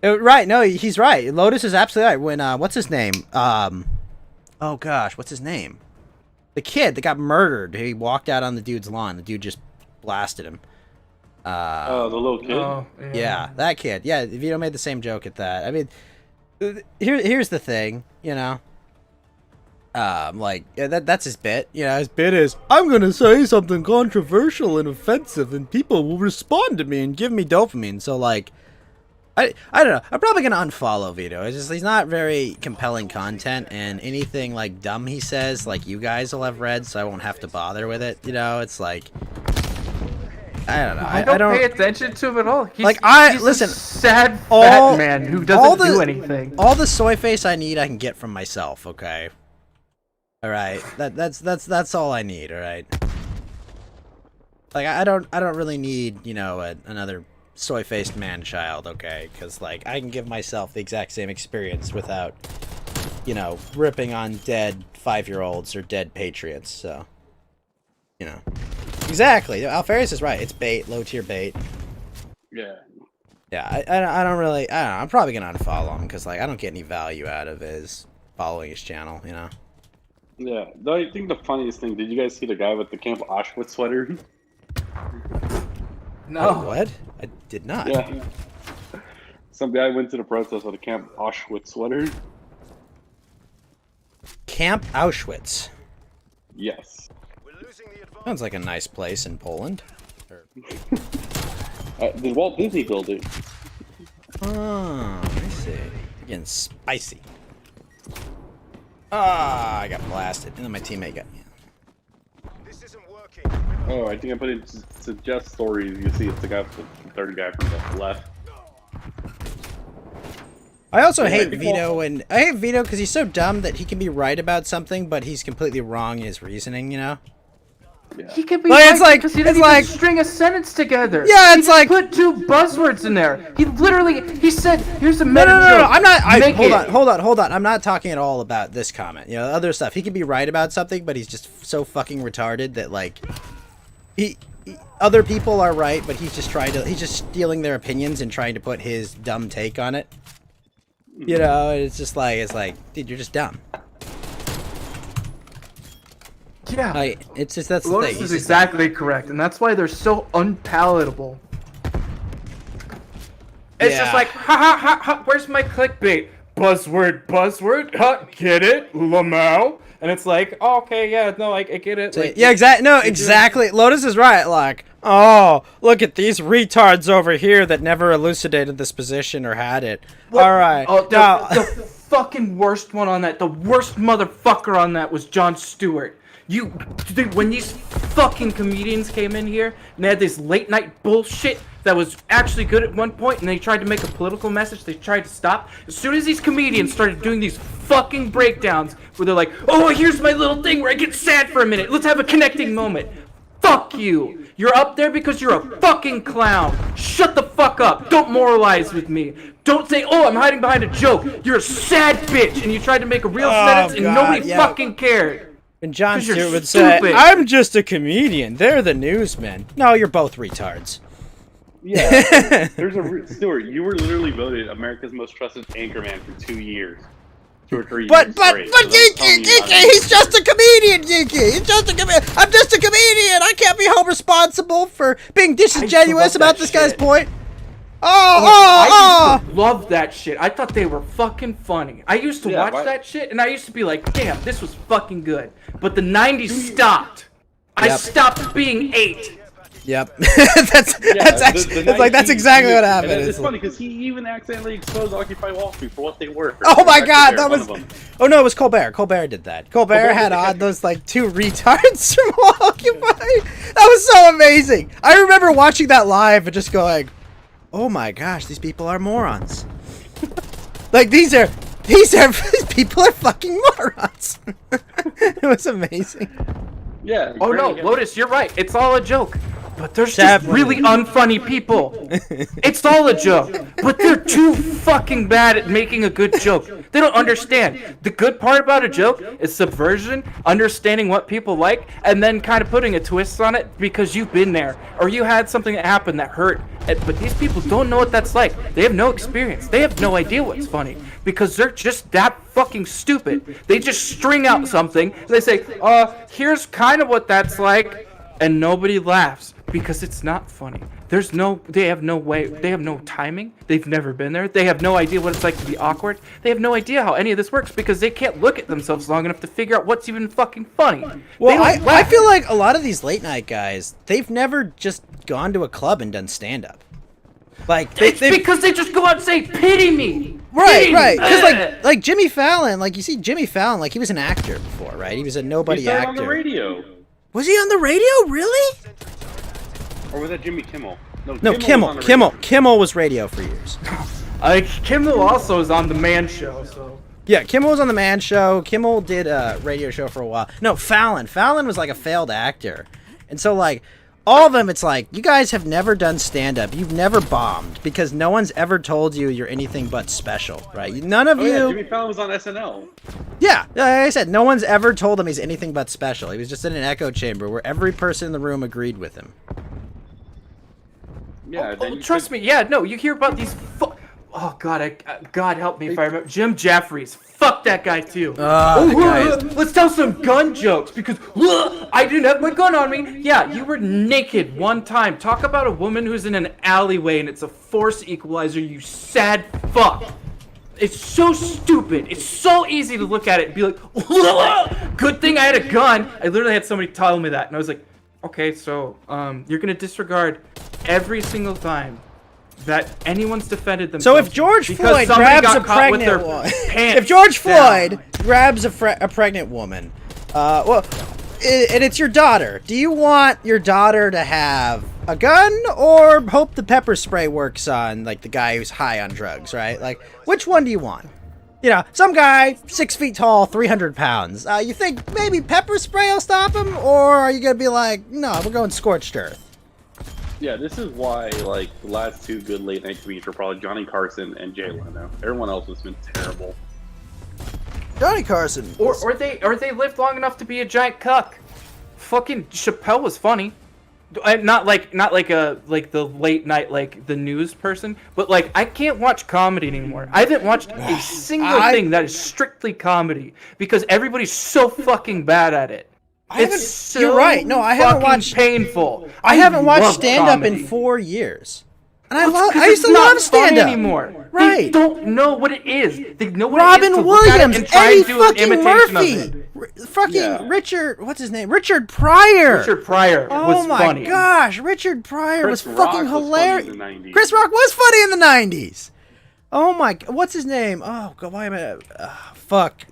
Right, no, he's right. Lotus is absolutely right. When, what's his name? Oh gosh, what's his name? The kid that got murdered. He walked out on the dude's lawn. The dude just blasted him. Oh, the little kid? Oh, Yeah, that kid. Yeah, Vito made the same joke at that. I mean, here's the thing, you know. Like, that's his bit. You know, his bit is, I'm gonna say something controversial and offensive, and people will respond to me and give me dopamine. So, like, I don't know. I'm probably gonna unfollow Vito. It's just he's not very compelling content, and anything like dumb he says, like you guys will have read, so I won't have to bother with it. You know, it's like, I don't know. I don't pay attention to him at all. He's, Like, he's listen, a sad all- fat man who all doesn't the- do anything. All the soy face I need, I can get from myself. Okay. All right. That's all I need. All right. Like, I don't really need, you know, another soy-faced man-child. Okay, because like I can give myself the exact same experience without, you know, ripping on dead 5-year-olds or dead patriots. So, you know, exactly. Alfarius is right. It's bait, low-tier bait. Yeah. Yeah, I don't really, I don't know, I'm probably gonna unfollow him because like I don't get any value out of his following his channel, you know. Yeah. Though I think the funniest thing, did you guys see the guy with the Camp Auschwitz sweater? No. Oh, what? I did not. Yeah. Some guy went to the protest with a Camp Auschwitz sweater. Camp Auschwitz. Yes. Sounds like a nice place in Poland. Did Walt Disney build it? Oh, I see. Getting spicy. Ah, I got blasted, and then my teammate got me. Oh, I think I put in suggest stories. You see, it's the guy, the third guy from the left. I also Yeah, hate people- Vito, and I hate Vito because he's so dumb that he can be right about something, but he's completely wrong in his reasoning. You know. Yeah. He could be Like, right it's like- because he didn't it's even like- string a sentence together. Yeah, He it's just like- put 2 buzzwords in there. He literally, he said, "Here's a No, meta no. joke. I'm not. Make it." Hold on. I'm not talking at all about this comment. You know, other stuff. He can be right about something, but he's just so fucking retarded that like, other people are right, but he's just stealing their opinions and trying to put his dumb take on it. You know, it's like, dude, you're just dumb. Yeah. Like, it's just that's the Lotus thing. is He's just- exactly correct, and that's why they're so unpalatable. It's Yeah. just like, ha, where's my clickbait? Buzzword, huh, get it, Lamau? And it's like, oh, okay, yeah, no, I get it. Like, Yeah, exactly. No, exactly. Lotus is right. Like, oh, look at these retards over here that never elucidated this position or had it. All right. Oh, Now- the fucking worst one on that, the worst motherfucker on that was Jon Stewart. Dude, when these fucking comedians came in here and they had this late night bullshit that was actually good at one point and they tried to make a political message they tried to stop. As soon as these comedians started doing these fucking breakdowns where they're like, oh, here's my little thing where I get sad for a minute. Let's have a connecting moment. Fuck you. You're up there because you're a fucking clown. Shut the fuck up. Don't moralize with me. Don't say, oh, I'm hiding behind a joke. You're a sad bitch and you tried to make a real sentence and God, nobody yeah. fucking cared. And Jon 'Cause you're Stewart would say, stupid. I'm just a comedian. They're the newsmen. No, you're both retards. Yeah. Stuart, you were literally voted America's most trusted anchorman for 2 years. 2 or 3 years. But straight. So that's telling you how to- he's just a comedian, Yiki. He's just a comedian. I'm just a comedian. I can't be held responsible for being disingenuous love about that this guy's shit. point. I used to love that shit. I thought they were fucking funny. I used to Yeah, watch why- that shit and I used to be like, damn, this was fucking good. But the 90s stopped. I Yep. stopped being 8. Yep. that's actually, it's like that's exactly what happened. And it's It's funny like- because he even accidentally exposed Occupy Wall Street for what they were. Oh my Actually, god, they're that one was. of them. Oh no, it was Colbert. Colbert did that. Colbert had on those like 2 retards from Occupy. That was so amazing. I remember watching that live and just going, "Oh my gosh, these people are morons." Like these people are fucking morons. It was amazing. Yeah. Oh no, Granny- Lotus, you're right. It's all a joke. But there's just Definitely. really unfunny people. It's all a joke. But they're too fucking bad at making a good joke. They don't understand. The good part about a joke is subversion, understanding what people like, and then kind of putting a twist on it because you've been there. Or you had something that happened that hurt. But these people don't know what that's like. They have no experience. They have no idea what's funny. Because they're just that fucking stupid. They just string out something. And they say, here's kind of what that's like. And nobody laughs. Because it's not funny. They have no way, they have no timing. They've never been there. They have no idea what it's like to be awkward. They have no idea how any of this works because they can't look at themselves long enough to figure out what's even fucking funny. Well, I feel like a lot of these late night guys, they've never just gone to a club and done stand up. Like It's because they just go out and say, pity me. Right, Pity right. me." Because like Jimmy Fallon, like you see Jimmy Fallon, like he was an actor before, right? He was a nobody He's actor. on the radio. Was he on the radio? Really? Or was that Jimmy Kimmel? No, was Kimmel. on the radio. Kimmel was radio for years. Kimmel also is on the Man Show, so. Yeah, Kimmel was on the Man Show. Kimmel did a radio show for a while. No, Fallon. Fallon was like a failed actor, and so like all of them, it's like you guys have never done stand up. You've never bombed because no one's ever told you you're anything but special, right? None of Oh you. yeah, Jimmy Fallon was on SNL. Yeah, like I said, no one's ever told him he's anything but special. He was just in an echo chamber where every person in the room agreed with him. Yeah, then you Trust me, yeah, no, you hear about these oh god, God help me if I remember. Jim Jeffries, fuck that guy too. that guy is- Let's tell some gun jokes because I didn't have my gun on me. Yeah, you were naked one time. Talk about a woman who's in an alleyway and it's a force equalizer, you sad fuck. It's so stupid. It's so easy to look at it and be like, good thing I had a gun. I literally had somebody tell me that and I was like, okay, so you're gonna disregard every single time that anyone's defended So themselves. if George because Floyd somebody grabs got a caught with pregnant their woman, pants if George down. Floyd grabs a pregnant woman, and it's your daughter, do you want your daughter to have a gun or hope the pepper spray works on like the guy who's high on drugs, right? Like, which one do you want? You know, some guy 6 feet tall, 300 pounds. You think maybe pepper spray will stop him, or are you gonna be like, no, we're going scorched earth? Yeah, this is why like the last two good late night tweets were probably Johnny Carson and Jay Leno. Everyone else has been terrible. Johnny Carson. Or they lived long enough to be a giant cuck. Fucking Chappelle was funny. Not like the late night like the news person, but like I can't watch comedy anymore. I haven't watched a single thing that is strictly comedy because everybody's so fucking bad at it. It's so you're right. No, I haven't fucking watched painful. I haven't watched love stand up in comedy. 4 years. And Well, it's I 'cause used to it's not love stand funny up anymore. They Right. don't know what it is. They know what Robin it is to look at it Williams, and try Eddie and do an fucking imitation Murphy, of it. fucking Yeah. Richard, what's his name? Richard Pryor. Richard Pryor Oh was my funny. gosh, Richard Pryor Chris was Rock fucking was funny hilarious. in the 90s. Chris Rock was funny in the 90s. Oh my, what's his name? Oh god, why am I? Fuck.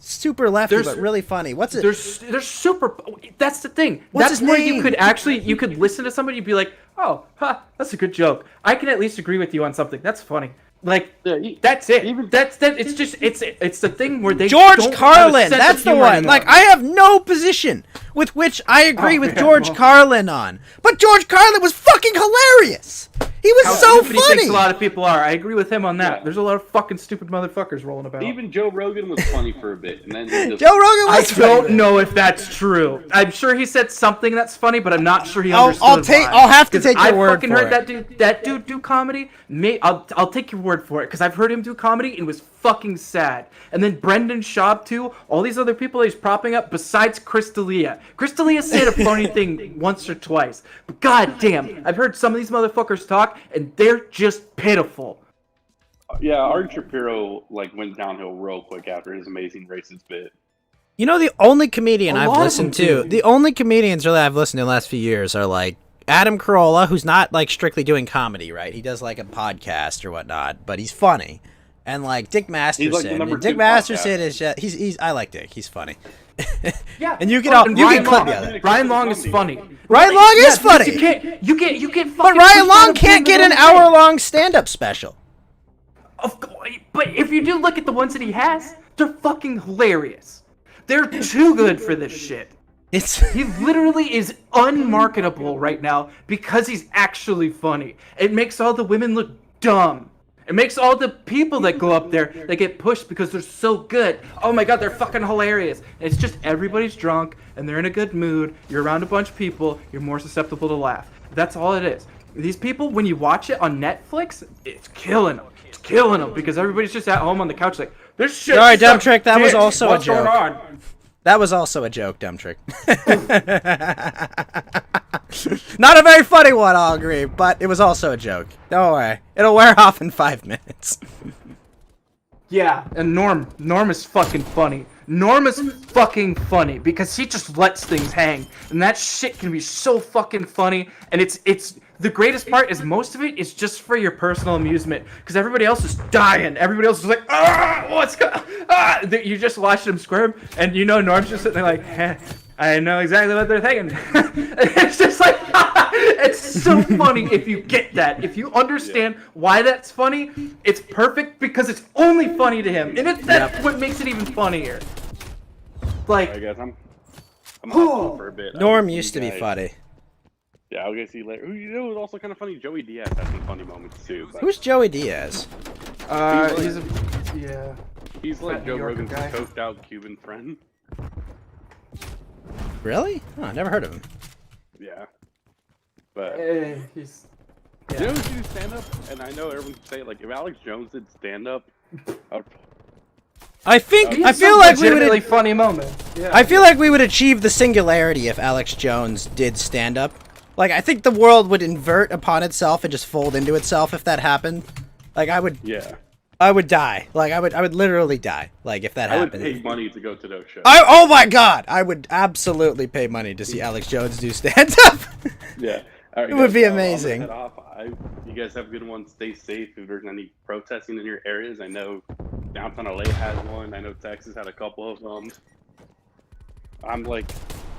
Super lefty, There's- but really funny. What's it? There's super. That's the thing. What's That's his where name? you could listen to somebody and be like, oh, that's a good joke. I can at least agree with you on something. That's funny. Like that's it. It's just it's the thing where they George don't have a Carlin. sense of That's the humor one. anymore. Like I have no position with which I agree with man, George well. Carlin on, but George Carlin was fucking hilarious. He was How so stupid he funny. thinks a lot of people are. I agree with him on that. Yeah. There's a lot of fucking stupid motherfuckers rolling about. Even Joe Rogan was funny for a bit, and then he just, Joe Rogan I was don't funny. know if that's true. I'm sure he said something that's funny, but I'm not sure he I'll understood. why. I'll have to 'Cause take your I've word fucking for heard it. that dude do comedy. I'll take your word for it because I've heard him do comedy and it was fucking sad. And then Brendan Schaub too. All these other people he's propping up besides Chris D'Elia. Chris D'Elia said a funny thing once or twice, but god damn, I've heard some of these motherfuckers talk and they're just pitiful. yeah, Art Shapiro like went downhill real quick after his Amazing Racist bit. You know, the only comedian A I've lot of listened them to, do. the only comedians really I've listened to in the last few years are like Adam Carolla, who's not like strictly doing comedy, right? He does like a podcast or whatnot, but he's funny. And like Dick Masterson. number And Dick 2 Masterson podcast. is just, he's I like Dick. He's funny. Yeah, And you can fucking you Ryan can clip Long. me on that. Ryan Long is funny. Ryan Long is because funny. You get fucking But Ryan pushed Long out of can't being get an the wrong thing. hour-long stand-up special. But if you do look at the ones that he has, they're fucking hilarious. They're too good for this shit. He literally is unmarketable right now because he's actually funny. It makes all the women look dumb. It makes all the people that go up there that get pushed because they're so good. Oh my god, they're fucking hilarious. And it's just everybody's drunk and they're in a good mood. You're around a bunch of people. You're more susceptible to laugh. That's all it is. These people, when you watch it on Netflix, it's killing them. It's killing them because everybody's just at home on the couch like, this shit. Sorry, Dumb sucks Trick, that was dick. also a What's going joke. on?" That was also a joke, Dumb Trick. Not a very funny one, I'll agree, but it was also a joke. Don't worry. It'll wear off in 5 minutes. Yeah, and Norm is fucking funny. Norm is fucking funny because he just lets things hang, and that shit can be so fucking funny. And it's the greatest part is most of it is just for your personal amusement because everybody else is dying. Everybody else is like, ah, what's going? Ah, you just watch them squirm, and you know Norm's just sitting there like, I know exactly what they're thinking. It's just like, it's so funny if you get that. If you understand why that's funny, it's perfect because it's only funny to him, and that's what makes it even funnier. Like, Alright, guys, I'm off for a bit. Norm I'll used see to you be guys. funny. Yeah, I'll get see you later. Who you know was also kind of funny? Joey Diaz had some funny moments too. But Who's Joey Diaz? he's a, yeah. he's like that Joe New Yorker Rogan's guy? coked out Cuban friend. Really? Oh, I never heard of him. Yeah. But He's. you know who should do stand up? And I know everyone can say like if Alex Jones did stand up, I feel like we legitimately would. funny moment. Yeah. I feel like we would achieve the singularity if Alex Jones did stand up. Like, I think the world would invert upon itself and just fold into itself if that happened. Like, I would die. Like, I would literally die. Like, if that I would happened. pay money to go to those shows. Oh my god! I would absolutely pay money to see Alex Jones do stand up. Yeah. All right, It would guys, be I'm gonna amazing. head off. You guys have a good one. Stay safe. If there's any protesting in your areas, I know downtown LA has one. I know Texas had a couple of them. I'm like,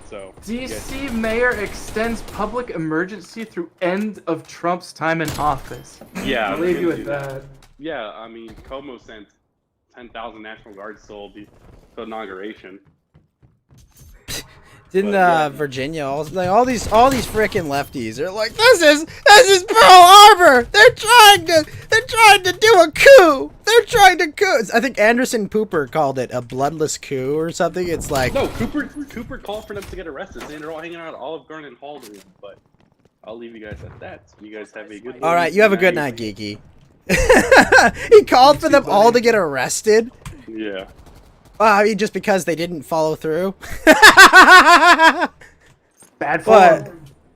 so. you guys- DC mayor extends public emergency through end of Trump's time in office. Yeah, I'll leave you we can with do that. Yeah, I mean, Como sent 10,000 National Guards to inauguration. Didn't But, yeah. Virginia all these frickin' lefties are like, this is Pearl Harbor. They're trying to do a coup. They're trying to coup. I think Anderson Cooper called it a bloodless coup or something. It's like, No, Cooper called for them to get arrested, saying they're all hanging out at Olive Garden Hall. But I'll leave you guys at that. You guys have a good. all right, you have a good night, Geeky. He called for them all to get arrested. Yeah. I mean, just because they didn't follow through. Bad But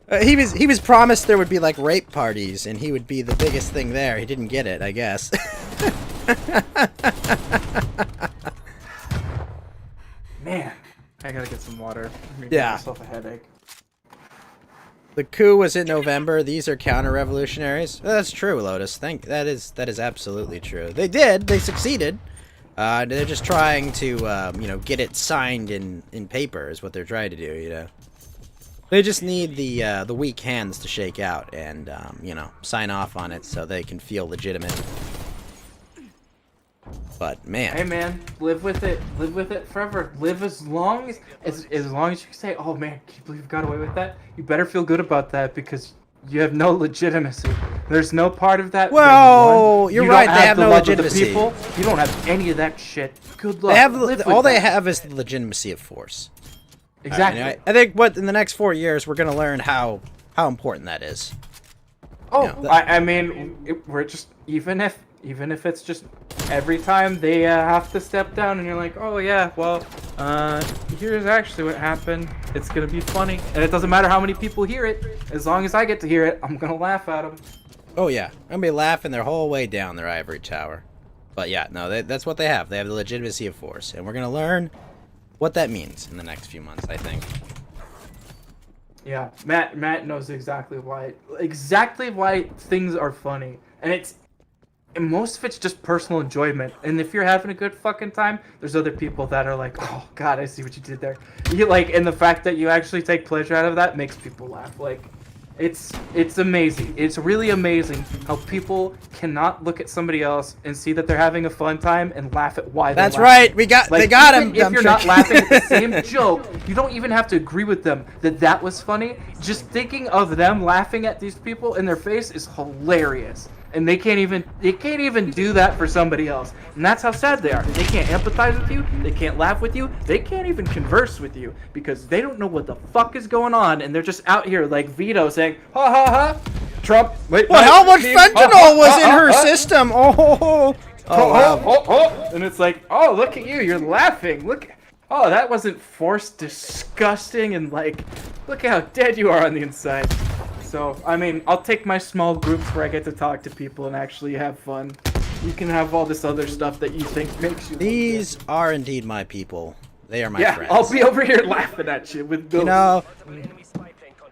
form. he was promised there would be like rape parties, and he would be the biggest thing there. He didn't get it, I guess. Man, I gotta get some water. I'm gonna Yeah. give myself a headache. The coup was in November. These are counter-revolutionaries. That's true, Lotus. That is absolutely true. They did. They succeeded. They're just trying to, get it signed in paper is what they're trying to do, you know. They just need the weak hands to shake out and, sign off on it so they can feel legitimate. But, man. Hey man, live with it. Live with it forever. Live as long as long as you can say, oh man, can you believe you got away with that? You better feel good about that because you have no legitimacy. There's no part of that. Whoa, you you're don't right, they have the no love of the legitimacy. people. You don't have any of that shit. Good luck. They have Live with all they that. have is the legitimacy of force. Exactly. And I think in the next 4 years we're gonna learn how important that is. Oh, Yeah. I mean, we're just even if it's just every time they have to step down, and you're like, oh yeah, well, here's actually what happened. It's gonna be funny, and it doesn't matter how many people hear it. As long as I get to hear it, I'm gonna laugh at them. Oh yeah, I'm gonna be laughing their whole way down their ivory tower. But yeah, no, that's what they have. They have the legitimacy of force, and we're gonna learn what that means in the next few months, I think. Yeah, Matt knows exactly why things are funny, and most of it's just personal enjoyment. And if you're having a good fucking time, there's other people that are like, oh god, I see what you did there. You like, and the fact that you actually take pleasure out of that makes people laugh. Like, It's amazing. It's really amazing how people cannot look at somebody else and see that they're having a fun time and laugh at why they're That's laughing. right. They got even him. If Dumb you're trick. not laughing at the same joke, you don't even have to agree with them that was funny. Just thinking of them laughing at these people in their face is hilarious. And they can't even do that for somebody else. And that's how sad they are. They can't empathize with you. They can't laugh with you. They can't even converse with you because they don't know what the fuck is going on, and they're just out here like Vito saying, "Ha ha ha, Trump." Wait, Well, wait, how much me, fentanyl was in ha, her ha. system? Oh, wow. And it's like, oh, look at you, you're laughing. Look, oh, that wasn't forced, disgusting, and like, look how dead you are on the inside. So, I mean, I'll take my small groups where I get to talk to people and actually have fun. You can have all this other stuff that you think makes you. These are indeed my people. They are my Yeah, friends. I'll be over here laughing at you with those. You know,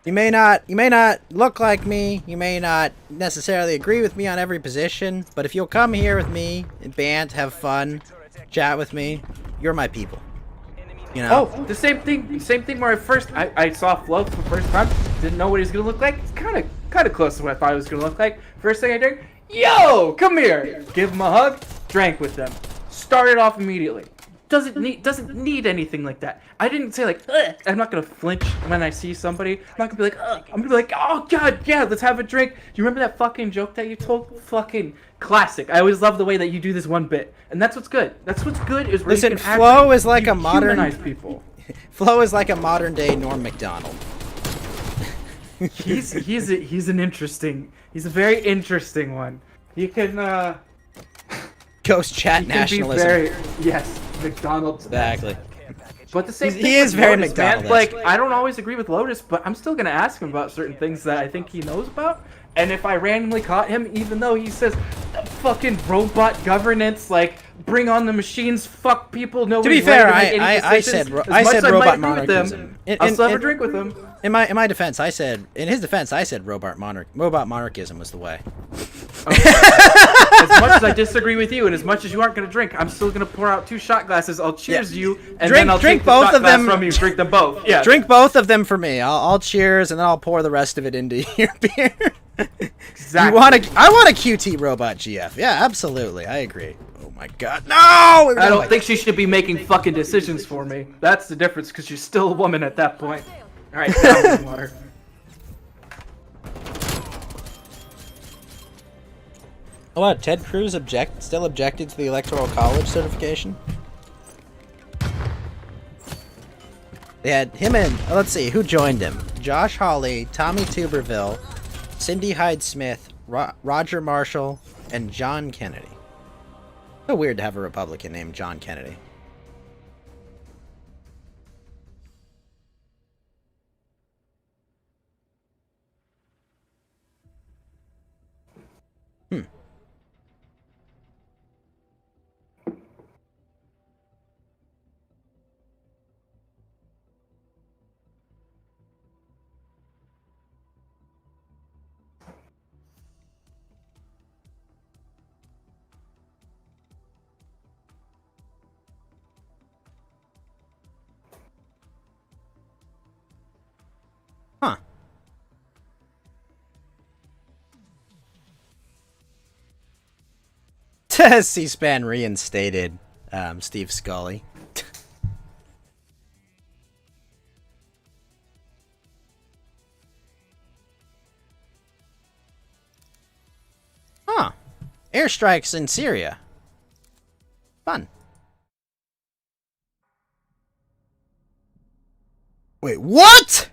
you may not look like me. You may not necessarily agree with me on every position. But if you'll come here with me and band, have fun, chat with me, you're my people. You know. Oh, the same thing where I saw Flo for the first time, didn't know what he was gonna look like. It's kind of close to what I thought he was gonna look like. First thing I did, yo, come here, give him a hug, drank with them, started off immediately. Doesn't need anything like that. I didn't say like, ugh. I'm not gonna flinch when I see somebody. I'm not gonna be like, ugh. I'm gonna be like, oh god, yeah, let's have a drink. Do you remember that fucking joke that you told? Fucking classic. I always love the way that you do this one bit, and that's what's good. That's what's good is where Listen, you can Flo actually is like a modern- humanize people. Flo is like a modern day Norm Macdonald. He's a very interesting one. He can Ghost chat he can be nationalism. very yes, McDonald's. Exactly. But the same He thing is with very Lotus, man. McDonald-esque. Like I don't always agree with Lotus, but I'm still gonna ask him about certain things that I think he knows about. And if I randomly caught him, even though he says fucking robot governance, like bring on the machines, fuck people, To nobody's be fair, ready to make any I decisions, said as much as I robot might agree with monarchism. him, I'll still have a drink with him. In my defense, in his defense, I said robot monarchism was the way. As much as I disagree with you, and as much as you aren't gonna drink, I'm still gonna pour out 2 shot glasses. I'll cheers you, and Drink- then I'll drink take the both shot of glass them. from you. Drink them both. Yeah. Drink both of them for me. I'll cheers and then I'll pour the rest of it into your beer. Exactly. I want a QT robot GF. Yeah, absolutely. I agree. Oh my god. No! I I don't think she should be making fucking decisions for me. That's the difference, because she's still a woman at that point. All right, down water. Oh, what? Ted Cruz still objected to the Electoral College certification? They had him and, let's see, who joined him? Josh Hawley, Tommy Tuberville, Cindy Hyde-Smith, Roger Marshall, and John Kennedy. So weird to have a Republican named John Kennedy. Huh. C-SPAN reinstated Steve Scully. Huh. Airstrikes in Syria. Fun. Wait, what?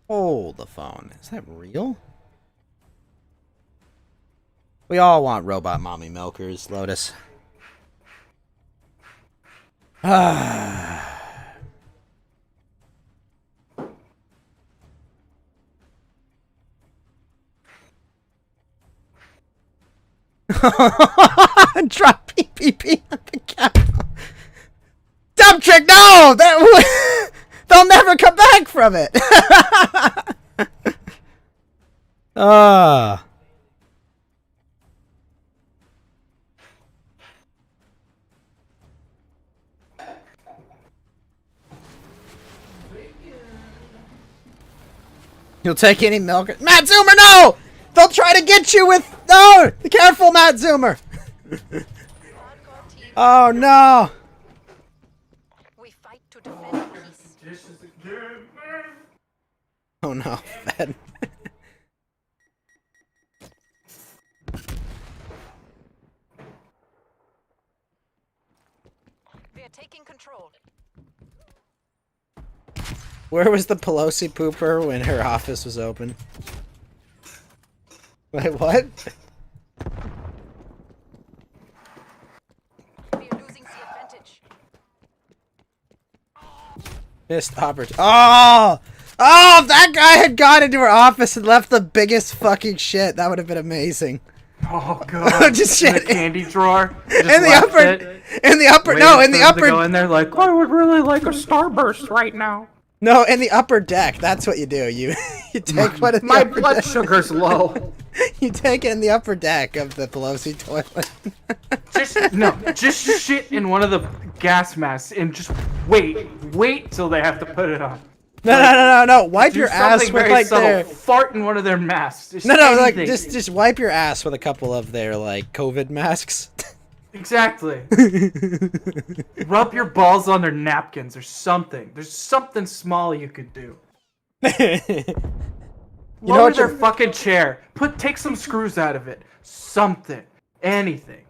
Hold the phone. Is that real? We all want robot mommy milkers, Lotus. Ah. Drop PPP on the Capitol. Dumb trick, no! They'll never come back from it. Ah. You'll take any milk. Matt Zoomer, no! They'll try to get you with. No! Careful, Matt Zoomer! Oh no! We fight to defend peace. Oh no, Fed. We are taking control. Where was the Pelosi pooper when her office was open? Wait, what? We are losing the advantage. Missed opportunity. Oh! Oh, if that guy had gone into her office and left the biggest fucking shit, that would have been amazing. Oh god. Just in the shit. candy drawer. In the upper, no, in the upper, Go in there like, I would really like a Starburst right now. no, in the upper deck. That's what you do. You take one of the My upper blood deck. sugar's low. You take it in the upper deck of the Pelosi toilet. Just shit in one of the gas masks and just wait till they have to put it on. No. Wipe Do your ass something with very like subtle. their. Fart in one of their masks. Just No, like anything. just wipe your ass with a couple of their like COVID masks. Exactly. Rub your balls on their napkins or something. There's something small you could do. Lower what their you- fucking chair. Take some screws out of it. Something. Anything.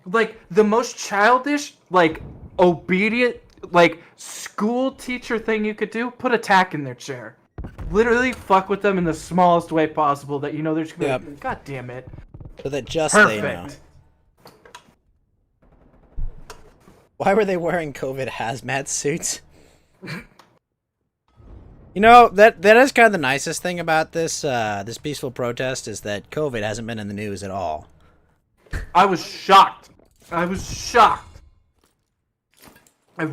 Like the most childish, like obedient, like school teacher thing you could do, put a tack in their chair. Literally fuck with them in the smallest way possible that you know they're just gonna be like, God damn it. So that just they know. Perfect. Why were they wearing COVID hazmat suits? You know, that is kind of the nicest thing about this this peaceful protest is that COVID hasn't been in the news at all. I was shocked. I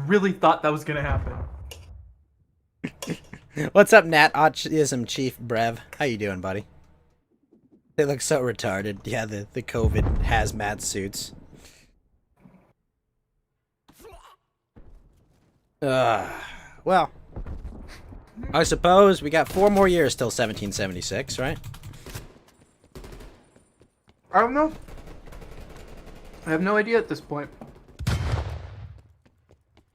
really thought that was gonna happen. What's up, Nat Autism Chief Brev? How you doing, buddy? They look so retarded. Yeah, the COVID hazmat suits. Well, I suppose we got 4 more years till 1776, right? I don't know. I have no idea at this point.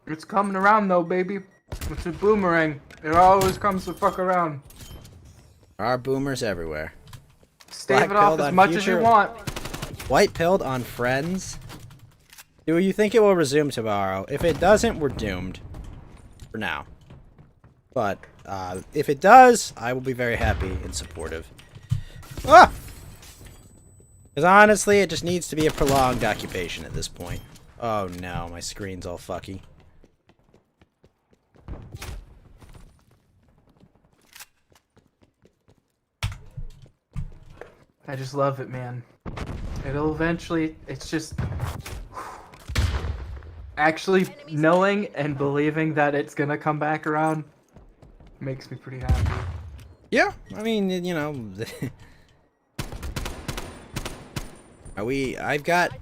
It's coming around though, baby. It's a boomerang. It always comes to fuck around. There are boomers everywhere. Stave it off Black-pilled as on much as future- you want. White-pilled on Friends. Do you think it will resume tomorrow? If it doesn't, we're doomed. For now. But, if it does, I will be very happy and supportive. Ah! Because honestly, it just needs to be a prolonged occupation at this point. Oh no, my screen's all fucky. I just love it, man. It'll eventually, it's just... Actually knowing and believing that it's gonna come back around makes me pretty happy. Yeah, I mean, you know...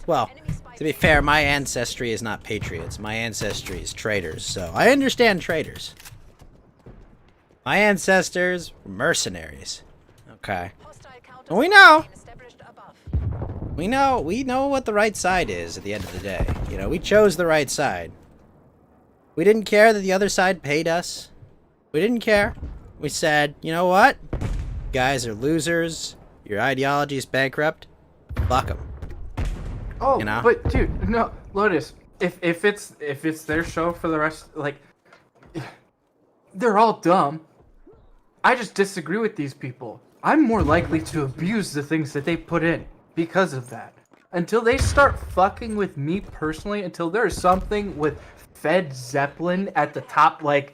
well, to be fair, my ancestry is not patriots. My ancestry is traitors, so I understand traitors. My ancestors were mercenaries. Okay. And we know what the right side is at the end of the day. You know, we chose the right side. We didn't care that the other side paid us. We didn't care. We said, you know what? You guys are losers. Your ideology is bankrupt. Fuck them. Oh, You know? but dude, no, Lotus. If it's their show for the rest, like, they're all dumb. I just disagree with these people. I'm more likely to abuse the things that they put in because of that. Until they start fucking with me personally, until there's something with Fed Zeppelin at the top, like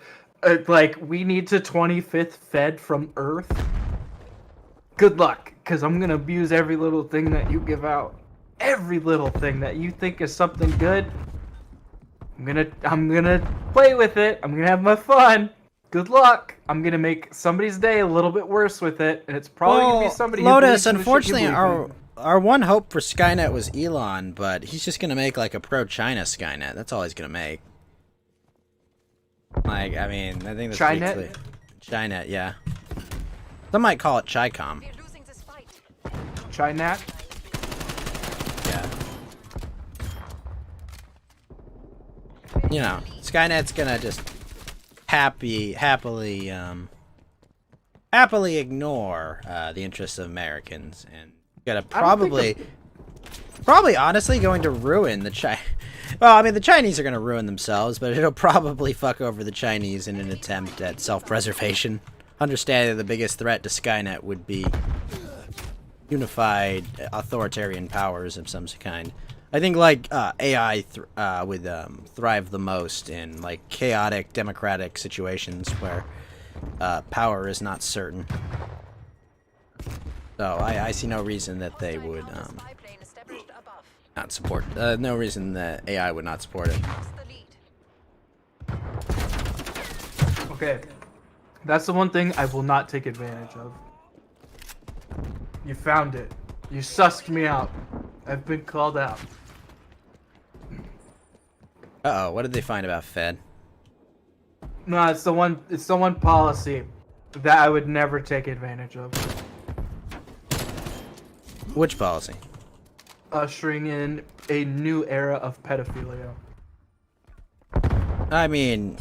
we need to 25th Fed from Earth. Good luck, because I'm gonna abuse every little thing that you give out. Every little thing that you think is something good. I'm gonna play with it. I'm gonna have my fun. Good luck. I'm gonna make somebody's day a little bit worse with it, and it's probably gonna be somebody. who Lotus, believes in the shit you unfortunately, believe in. our one hope for Skynet was Elon, but he's just gonna make like a pro-China Skynet. That's all he's gonna make. Like, I mean, I think that's pretty Skynet? clear. Skynet, yeah. Some might call it Chi-Com. We're losing this fight. Chinat. Yeah. You know, Skynet's gonna just happily ignore the interests of Americans and gonna probably honestly going to ruin the Well, I mean, the Chinese are gonna ruin themselves, but it'll probably fuck over the Chinese in an attempt at self-preservation. Understanding the biggest threat to Skynet would be unified authoritarian powers of some kind. I think like AI would thrive the most in like chaotic democratic situations where power is not certain. So I see no reason that they would Spy plane established above. not support. No reason that AI would not support it. Lost the lead. Okay. That's the one thing I will not take advantage of. You found it. You sussed me out. I've been called out. Uh-oh, what did they find about Fed? No, it's the one policy that I would never take advantage of. Which policy? Ushering in a new era of pedophilia. I mean,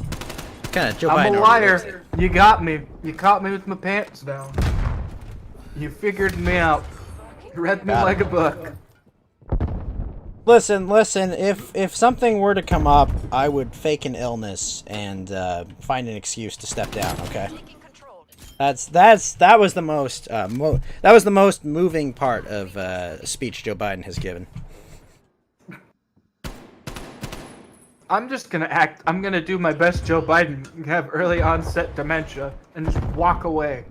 kind of Joe I'm Biden. a already is. liar. You got me. You caught me with my pants down. You figured me out. You read me Got like it. a book. Listen. If something were to come up, I would fake an illness and find an excuse to step down. Okay. Taking control. That was the most that was the most moving part of a speech Joe Biden has given. I'm just gonna act. I'm gonna do my best, Joe Biden. Have early onset dementia and just walk away.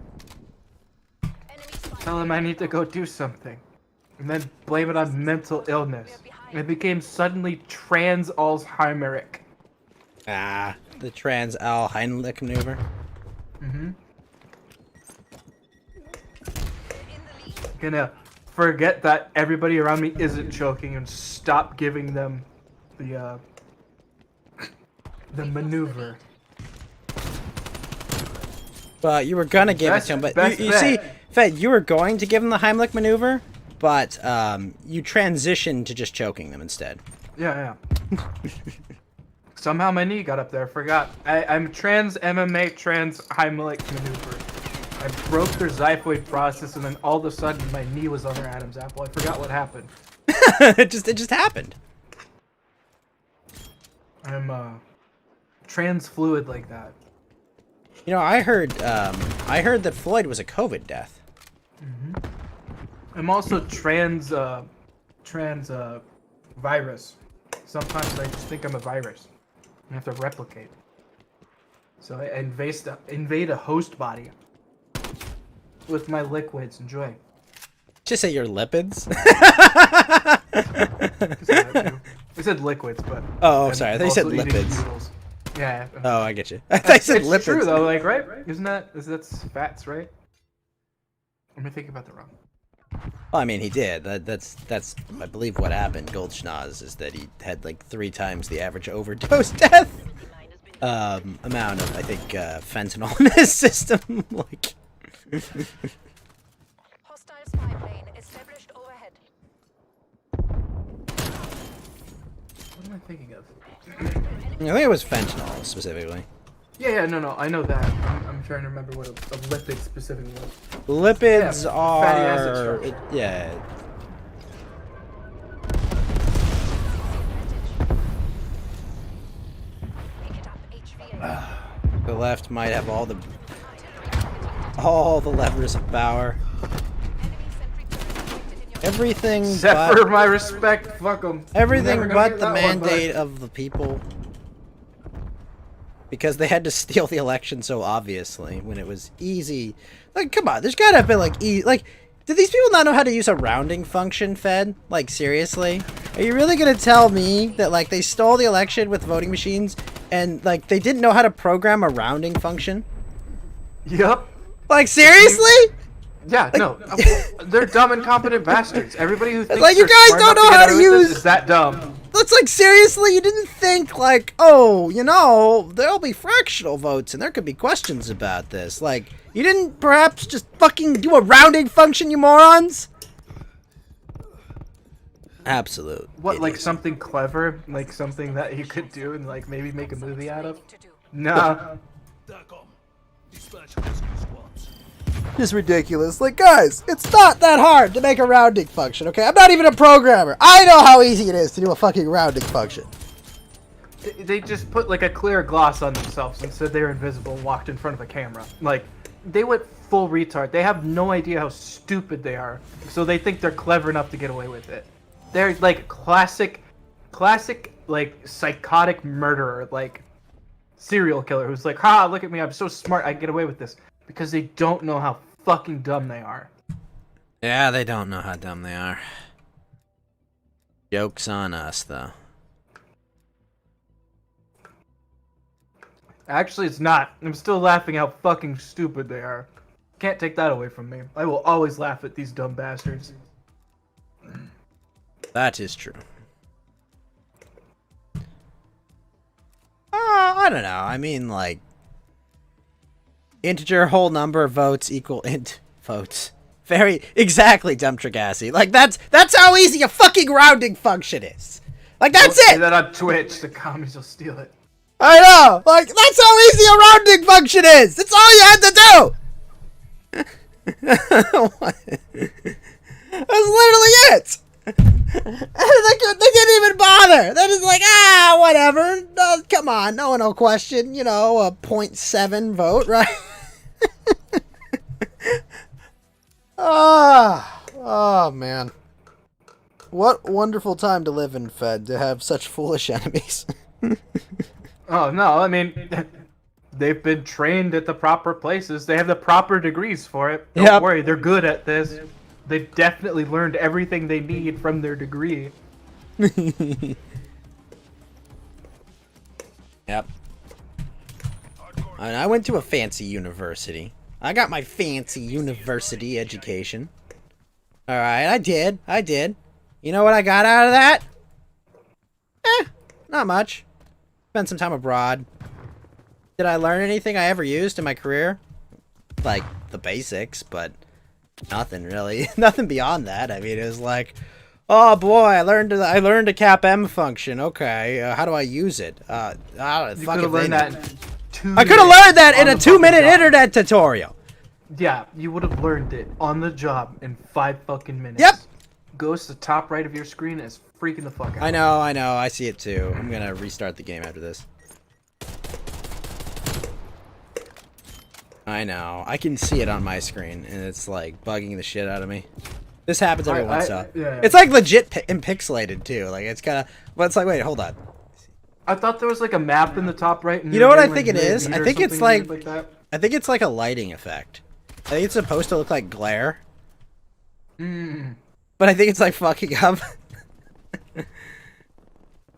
Enemy spy Tell him I need to go do something, and then blame it on mental illness. It became suddenly trans Alzheimeric. The trans Al Heimlich maneuver. Mm-hmm. in the lead. Gonna forget that everybody around me isn't choking and stop giving them the maneuver. Well, you were gonna give it to him, but Best you bet. see, Fed, you were going to give him the Heimlich maneuver, but you transitioned to just choking them instead. Yeah. Somehow my knee got up there. I forgot. I'm trans MMA trans Heimlich maneuver. I broke their xiphoid process, and then all of a sudden my knee was on their Adam's apple. I forgot what happened. it just happened. I'm trans fluid like that. You know, I heard that Floyd was a COVID death. I'm also trans virus. Sometimes I just think I'm a virus. I have to replicate. So I invade a host body with my liquids. Enjoy. Just say your lipids. I said liquids, but Oh, I'm sorry. I thought you said also eating lipids. noodles. Yeah. Oh, I get you. I thought you said It's lipids. true though, like right? Isn't that's fats, right? Am I thinking about the wrong? Well, I mean, he did. That's I believe what happened. Goldschnoz is that he had like 3 times the average overdose death amount of I think fentanyl in his system. Like. Hostile spy plane established overhead. What am I thinking of? I think it was fentanyl specifically. Yeah, no, I know that. I'm trying to remember what a lipid specifically was. Lipids Yeah, fatty acid are structure. yeah. Pick it up, HVA. The left might have all the levers of power. Enemy sentry turret detected in your Everything Except but for my respect, fuck them. everything but the mandate of the people. Because they had to steal the election so obviously when it was easy. Like, come on, there's gotta have been like did these people not know how to use a rounding function, Fed? Like, seriously? Are you really gonna tell me that like they stole the election with voting machines and like they didn't know how to program a rounding function? Yup. Like, seriously? Yeah, no. They're dumb, incompetent bastards. Everybody who thinks like, you they're guys smart don't enough know get how to away with this use- is that dumb. It's like, seriously, you didn't think, like, oh, you know, there'll be fractional votes and there could be questions about this. Like, you didn't perhaps just fucking do a rounding function, you morons? Absolute. What, like idiocy. something clever? Like something that you could do and like maybe make a movie out of? To do. Nah. Just ridiculous. Like, guys, it's not that hard to make a rounding function, okay? I'm not even a programmer. I know how easy it is to do a fucking rounding function. They just put like a clear gloss on themselves and said they were invisible and walked in front of a camera. Like, they went full retard. They have no idea how stupid they are. So they think they're clever enough to get away with it. They're like classic, like psychotic murderer, like serial killer who's like, ha, look at me, I'm so smart, I can get away with this. Because they don't know how fucking dumb they are. Yeah, they don't know how dumb they are. Joke's on us, though. Actually, it's not. I'm still laughing how fucking stupid they are. Can't take that away from me. I will always laugh at these dumb bastards. That is true. I don't know. I mean, like, integer whole number votes equal int votes. Very exactly, Dumb Trigassi. Like, that's how easy a fucking rounding function is. Like, that's Don't say it. that on Twitch. The commies will steal it. I know. Like, that's how easy a rounding function is. That's all you had to do. That's literally it. They didn't even bother. They're just like, whatever. No, come on, no one will question, you know, a 0.7 vote, right? Oh, man. What wonderful time to live in, Fed, to have such foolish enemies. Oh, no, I mean, they've been trained at the proper places. They have the proper degrees for it. Don't Yep. worry, they're good at this. They've definitely learned everything they need from their degree. Yep. And I went to a fancy university. I got my fancy university education. Alright, I did. You know what I got out of that? Not much. Spent some time abroad. Did I learn anything I ever used in my career? Like, the basics, but nothing really. Nothing beyond that. I mean, it was like, oh boy, I learned a cap M function. Okay, how do I use it? I don't You fucking could have learned thing. that in 2 I could have minutes learned that in on a the fucking 2-minute job. internet tutorial. Yeah, you would have learned it on the job in 5 fucking minutes. Yep. Goes to the top right of your screen and is freaking the fuck out. I know, I see it too. I'm gonna restart the game after this. I know, I can see it on my screen, and it's like bugging the shit out of me. This happens every once in a while. yeah. It's like legit pixelated too. Like it's kind of, but it's like, wait, hold on. I thought there was like a map in the top right. And You know what I getting, think it red is? meat I or think it's something like- that. I think it's like a lighting effect. I think it's supposed to look like glare, but I think it's like fucking up.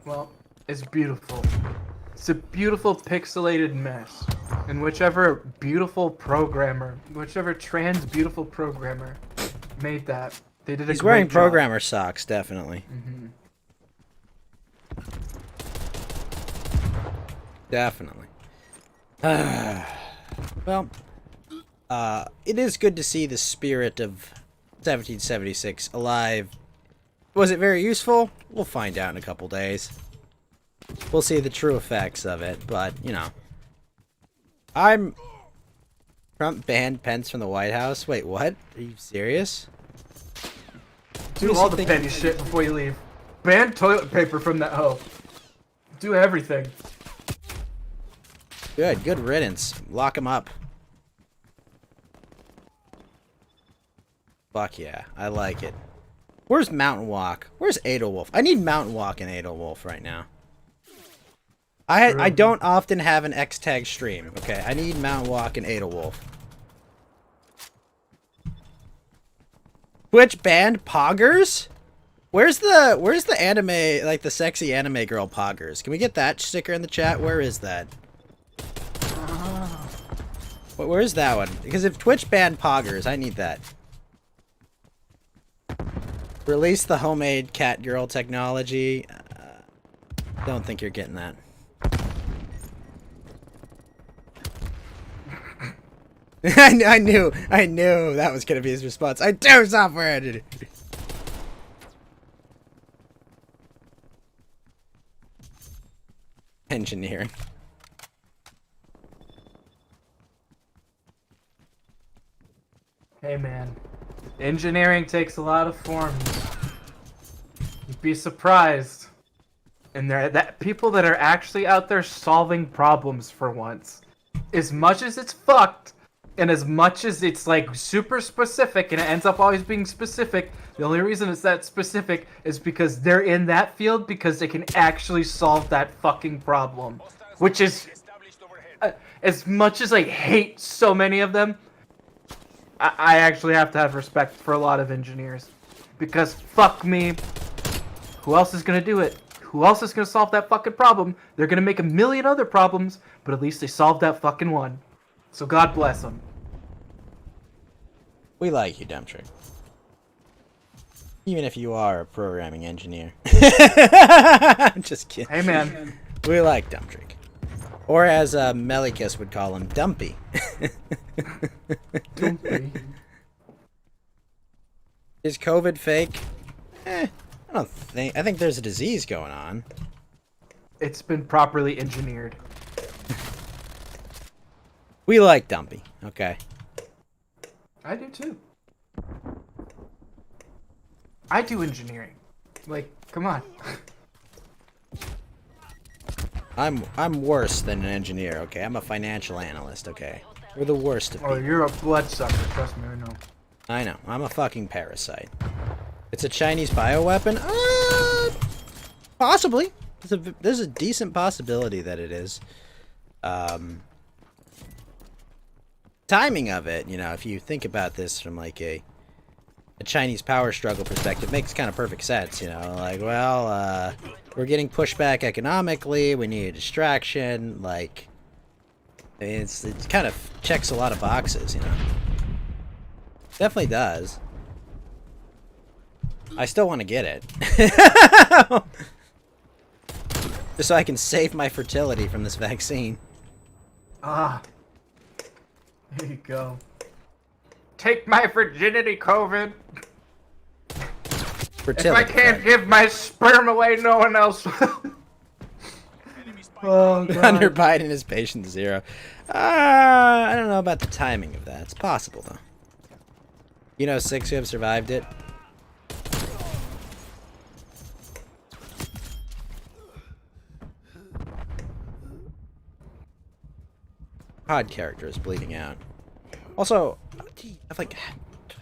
Well, it's beautiful. It's a beautiful pixelated mess. And whichever beautiful programmer, whichever trans beautiful programmer made that, they did a He's great wearing job. programmer socks, definitely. Definitely. Well, it is good to see the spirit of 1776 alive. Was it very useful? We'll find out in a couple days. We'll see the true effects of it, but, you know. Trump banned Pence from the White House? Wait, what? Are you serious? Do all the petty shit before you leave. Ban toilet paper from that hoe. Do everything. Good riddance. Lock him up. Fuck yeah, I like it. Where's Mountain Walk? Where's Adolwolf? I need Mountain Walk and Adolwolf right now. I don't often have an X-Tag stream. Okay, I need Mountain Walk and Adolwolf. Twitch banned Poggers? Where's the anime, like the sexy anime girl Poggers? Can we get that sticker in the chat? Where is that? Where is that one? Because if Twitch banned Poggers, I need that. Release the homemade cat girl technology. Don't think you're getting that. I knew that was gonna be his response. I do software engineer. Engineering. Hey man, engineering takes a lot of forms. You'd be surprised. And there that people that are actually out there solving problems for once. As much as it's fucked, and as much as it's like super specific and it ends up always being specific, the only reason it's that specific is because they're in that field because they can actually solve that fucking problem. Which is, as much as I hate so many of them, I actually have to have respect for a lot of engineers. Because fuck me, who else is gonna do it? Who else is gonna solve that fucking problem? They're gonna make a million other problems, but at least they solved that fucking one. So God bless them. We like you, Dumptrick. Even if you are a programming engineer. I'm just kidding. Hey man, We like Dumptrick. Or as Melikus would call him, Dumpy. Is COVID fake? I think there's a disease going on. it's been properly engineered. We like Dumpy, okay? I do too. I do engineering. Like, come on. I'm worse than an engineer, okay? I'm a financial analyst, okay? We're the worst of Oh, people. you're a bloodsucker. Trust me, I know. I know. I'm a fucking parasite. It's a Chinese bioweapon? Possibly. There's a decent possibility that it is. Timing of it, you know, if you think about this from like a Chinese power struggle perspective, makes kind of perfect sense, you know, like, well, we're getting pushed back economically, we need a distraction, like, it kind of checks a lot of boxes, you know. Definitely does. I still want to get it. Just so I can save my fertility from this vaccine. Ah. There you go. Take my virginity, COVID. Fertility. If I can't give my sperm away, no one else will. Oh, God. Hunter Biden is patient zero. I don't know about the timing of that. It's possible, though. You know, 6 who have survived it. Pod character is bleeding out. Also, I have like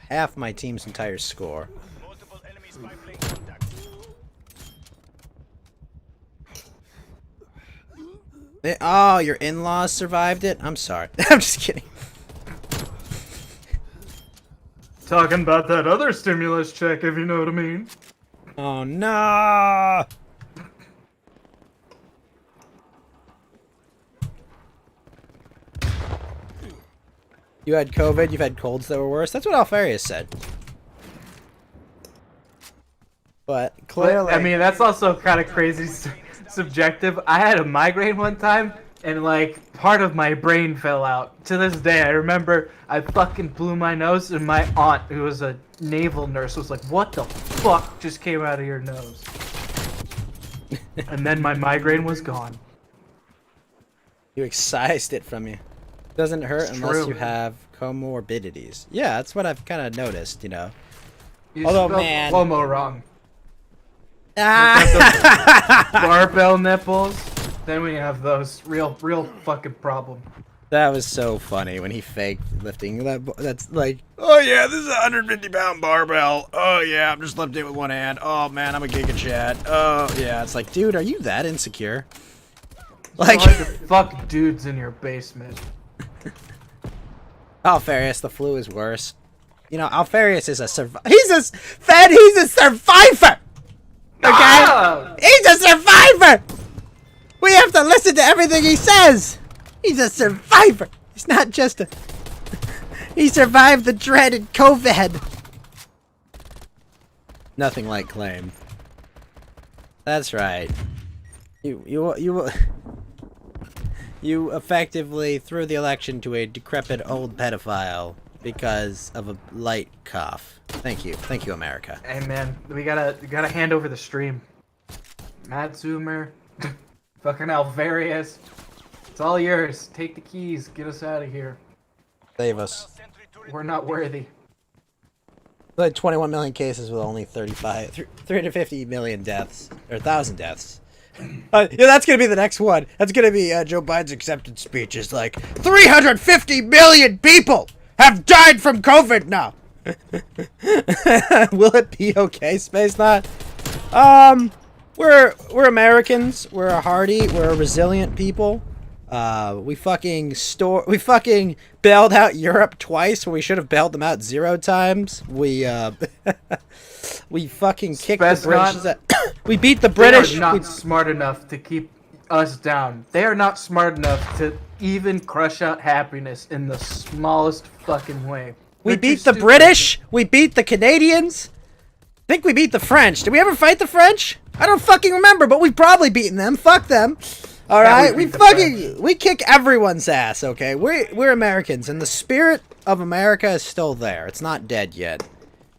half my team's entire score. Multiple enemy spy plane contact. Oh, your in-laws survived it? I'm sorry. I'm just kidding. Talking about that other stimulus check, if you know what I mean. Oh no! You had COVID, you've had colds that were worse. That's what Alfarius said. But clearly, I mean, that's also kind of crazy subjective. I had a migraine one time, and like part of my brain fell out. To this day, I remember I fucking blew my nose, and my aunt, who was a naval nurse, was like, "What the fuck just came out of your nose?" And then my migraine was gone. you excised it from you. Doesn't hurt It's unless true. you have comorbidities. Yeah, that's what I've kind of noticed, you know. You Although, spelled man- Cuomo wrong. Ah! Barbell nipples. Then we have those real fucking problem. That was so funny when he faked lifting that. That's like, oh yeah, this is a 150-pound barbell. Oh yeah, I'm just lifting it with one hand. Oh man, I'm a Giga Chad. Oh yeah, it's like, dude, are you that insecure? Like, Like to fuck dudes in your basement. Alfarius, the flu is worse. You know, Alfarius is a survivor. He's a survivor. Okay, Ah! he's a survivor. We have to listen to everything he says. He's a survivor. He's not just a. He survived the dreaded COVID. Nothing like claim. That's right. You you effectively threw the election to a decrepit old pedophile because of a light cough. Thank you, America. Hey man, we gotta hand over the stream. Matt Zoomer, fucking Alvarius, it's all yours. Take the keys, get us out of here. Save us. We're not worthy. Like 21 million cases with only 350 million deaths or 1,000 deaths. Yeah, that's gonna be the next one. That's gonna be Joe Biden's acceptance speech. Is like 350 million people have died from COVID now. Will it be okay, Space Knot? We're Americans. We're a hardy. We're a resilient people. We fucking bailed out Europe twice when we should have bailed them out 0 times. We fucking kicked the British. We beat the British. They are not smart enough to keep us down. They are not smart enough to even crush out happiness in the smallest fucking way. We They're beat too the stupid. British. We beat the Canadians. I think we beat the French. Did we ever fight the French? I don't fucking remember, but we've probably beaten them. Fuck them. All right, we beat the we kick everyone's ass. Okay, we're Americans, and the spirit of America is still there. It's not dead yet.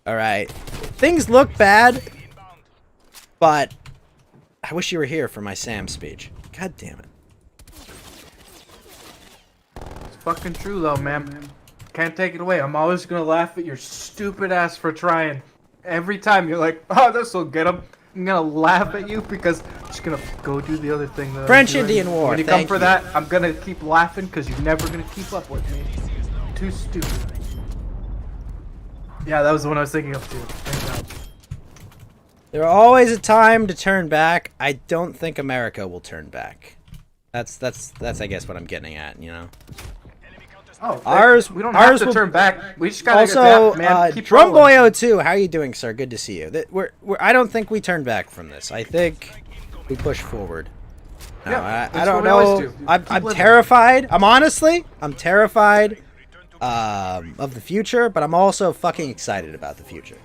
All right, things look bad, but I wish you were here for my Sam speech. God damn it. It's fucking true though, man. Can't take it away. I'm always gonna laugh at your stupid ass for trying. Every time you're like, oh, this'll get him. I'm gonna laugh at you because I'm just gonna go do the other thing that French-Indian War, When you thank come for you. that, I'm gonna keep laughing because you're never gonna keep up with me. Too stupid. Yeah, that was the one I was thinking of too. Thank God. There's always a time to turn back. I don't think America will turn back. That's I guess what I'm getting at, you know. Oh, Ours- we don't ours have to will- turn back. We just gotta Also, adapt, man. Keep Drumboy rolling. 02, how are you doing, sir? Good to see you. I don't think we turn back from this. I think we push forward. No, Yeah, I that's don't what we always know. do. I'm Keep living. terrified. I'm terrified of the future, but I'm also fucking excited about the future.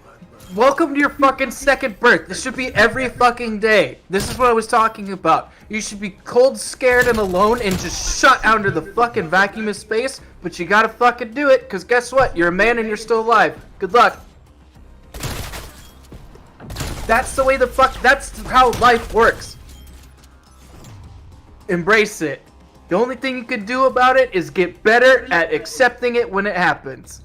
Welcome to your fucking second birth. This should be every fucking day. This is what I was talking about. You should be cold, scared, and alone and just shut out into the fucking vacuum of space, but you gotta fucking do it, because guess what? You're a man and you're still alive. Good luck. That's the way that's how life works. Embrace it. The only thing you can do about it is get better at accepting it when it happens.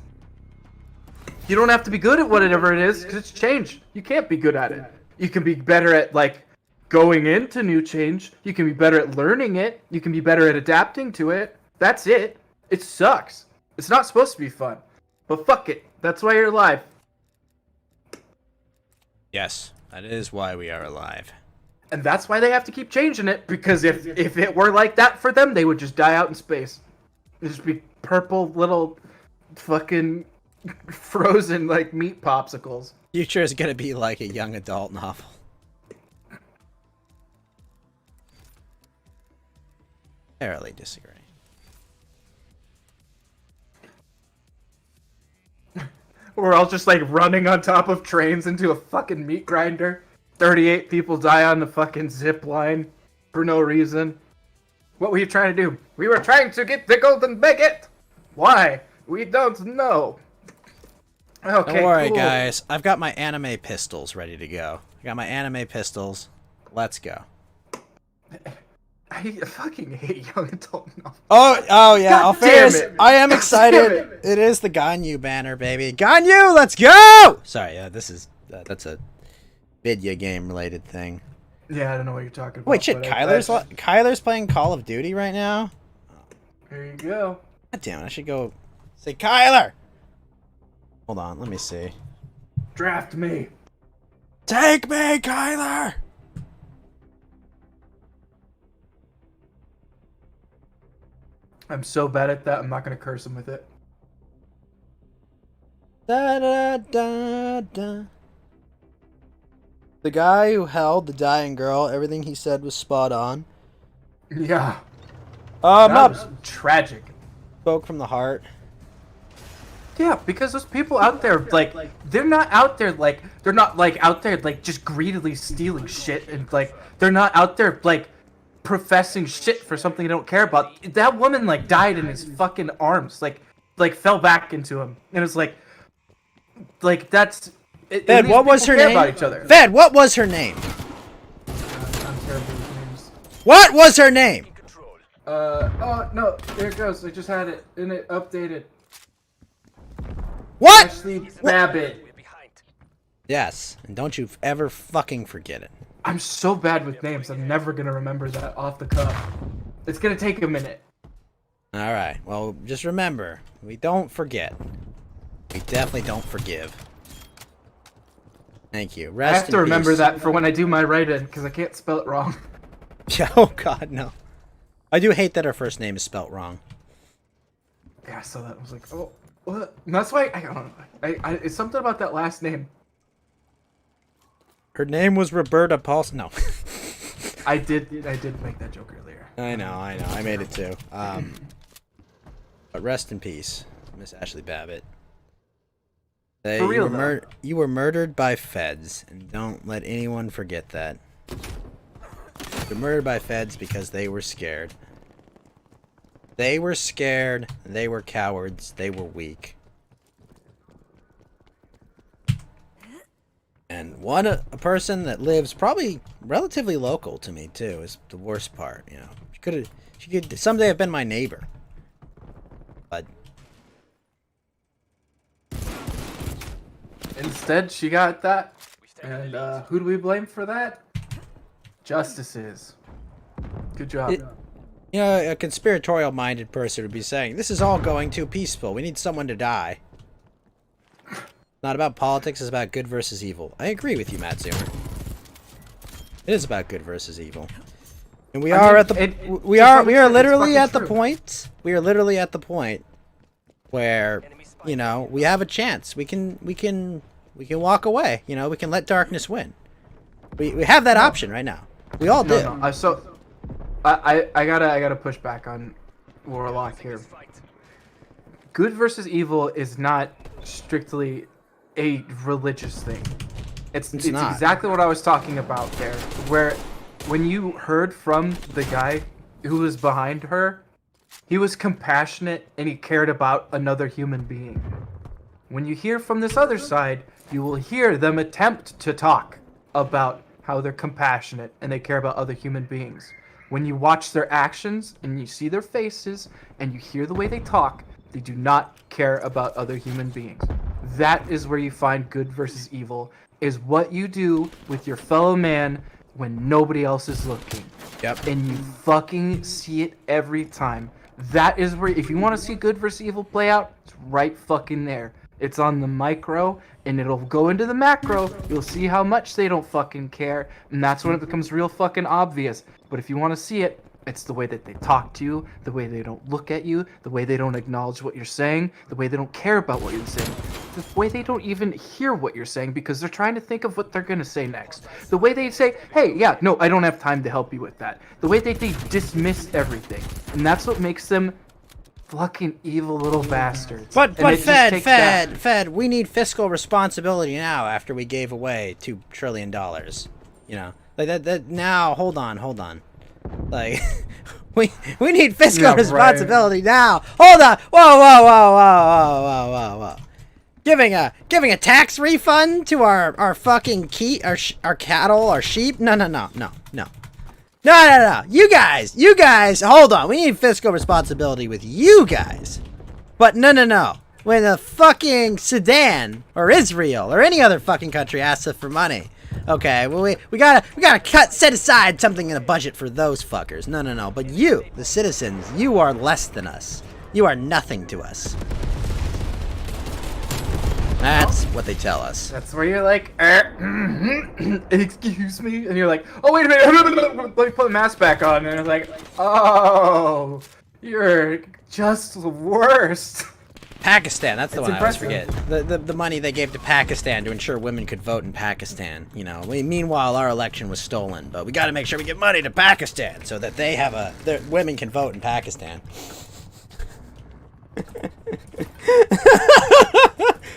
You don't have to be good at whatever it is, because it's change. You can't be good at it. You can be better at, like, going into new change. You can be better at learning it. You can be better at adapting to it. That's it. It sucks. It's not supposed to be fun. But fuck it. That's why you're alive. Yes, that is why we are alive. And that's why they have to keep changing it, because if it were like that for them, they would just die out in space. It'd just be purple little fucking frozen, like, meat popsicles. Future is gonna be like a young adult novel. Barely disagree. We're all just like running on top of trains into a fucking meat grinder. 38 people die on the fucking zip line for no reason. What were you trying to do? We were trying to get the golden baguette. Why? We don't know. Okay, Don't worry, cool. guys. I've got my anime pistols ready to go. I got my anime pistols. Let's go. I fucking hate young adult novels. Oh yeah. God I'll damn fairness, it. I am God excited. damn it. It is the Ganyu banner, baby. Ganyu, let's go! Sorry, this is that's a video game related thing. Yeah, I don't know what you're talking about. Wait, shit. but Kyler's playing Call of Duty right now. There you go. God damn it! I should go say Kyler. Hold on, let me see. Draft me. Take me, Kyler. I'm so bad at that, I'm not gonna curse him with it. Da da da da. The guy who held the dying girl, everything he said was spot on. Yeah. I'm That not was tragic. spoke from the heart. Yeah, because those people out there, like, they're not out there, like, they're not, like, out there, like, just greedily stealing shit, and, like, they're not out there, like, professing shit for something they don't care about. That woman like died in his fucking arms, like fell back into him, and it was like that's. Ved, what was her name? About each other. Ved, what was her name? I'm terrible with names. What was her name? Oh no, there it goes. I just had it and it updated. What? Ashley Babbitt. Yes, and don't you ever fucking forget it. I'm so bad with names. I'm never gonna remember that off the cuff. It's gonna take a minute. All right. Well, just remember, we don't forget. We definitely don't forgive. Thank you. Rest I have in to remember peace. that for when I do my write-in because I can't spell it wrong. Oh God, no. I do hate that her first name is spelt wrong. Yeah, I saw that. I was like, oh, what? And that's why I don't know. It's something about that last name. Her name was Roberta Paulson. No. I did make that joke earlier. I know. I made it too. But rest in peace, Miss Ashley Babbitt. For real, you were murdered by feds, and don't let anyone forget that. You were murdered by feds because they were scared. They were scared. They were cowards. They were weak. And a person that lives probably relatively local to me too is the worst part. You know, she could someday have been my neighbor, but Instead, she got that. And who do we blame for that? Justices. Good job. You know, a conspiratorial-minded person would be saying, "This is all going too peaceful. We need someone to die." Not about politics, it's about good versus evil. I agree with you, Matt Zoomer. It is about good versus evil. And we are literally at the point. We are literally at the point where, you know, we have a chance. We can walk away. You know, we can let darkness win. We have that option right now. We all do. No. So I gotta push back on Warlock here. Good versus evil is not strictly a religious thing. It's not. exactly what I was talking about there. Where when you heard from the guy who was behind her, he was compassionate and he cared about another human being. When you hear from this other side, you will hear them attempt to talk about how they're compassionate and they care about other human beings. When you watch their actions and you see their faces and you hear the way they talk, they do not care about other human beings. That is where you find good versus evil, is what you do with your fellow man when nobody else is looking. Yep. And you fucking see it every time. That is where, if you want to see good versus evil play out, it's right fucking there. It's on the micro, and it'll go into the macro. You'll see how much they don't fucking care, and that's when it becomes real fucking obvious. But if you want to see it, it's the way that they talk to you, the way they don't look at you, the way they don't acknowledge what you're saying, the way they don't care about what you're saying, the way they don't even hear what you're saying because they're trying to think of what they're going to say next. The way they say, hey, yeah, no, I don't have time to help you with that. The way that they dismiss everything. And that's what makes them fucking evil little bastards. But And it just takes that. Fed, we need fiscal responsibility now after we gave away $2 trillion. You know, like that now, hold on. Like, we need fiscal responsibility now. Hold on. Whoa. Giving a tax refund to our fucking our cattle, our sheep? No. You guys, hold on. We need fiscal responsibility with you guys. But no. When the fucking Sudan or Israel or any other fucking country asks us for money, okay, well we gotta set aside something in the budget for those fuckers. No. But you, the citizens, you are less than us. You are nothing to us. That's what they tell us. That's where you're like, excuse me? And you're like, oh, wait a minute, let me put the mask back on. And it's like, oh, you're just the worst. Pakistan, that's the It's one I always impressive. forget. The money they gave to Pakistan to ensure women could vote in Pakistan. You know, meanwhile our election was stolen, but we got to make sure we give money to Pakistan so that they have their women can vote in Pakistan.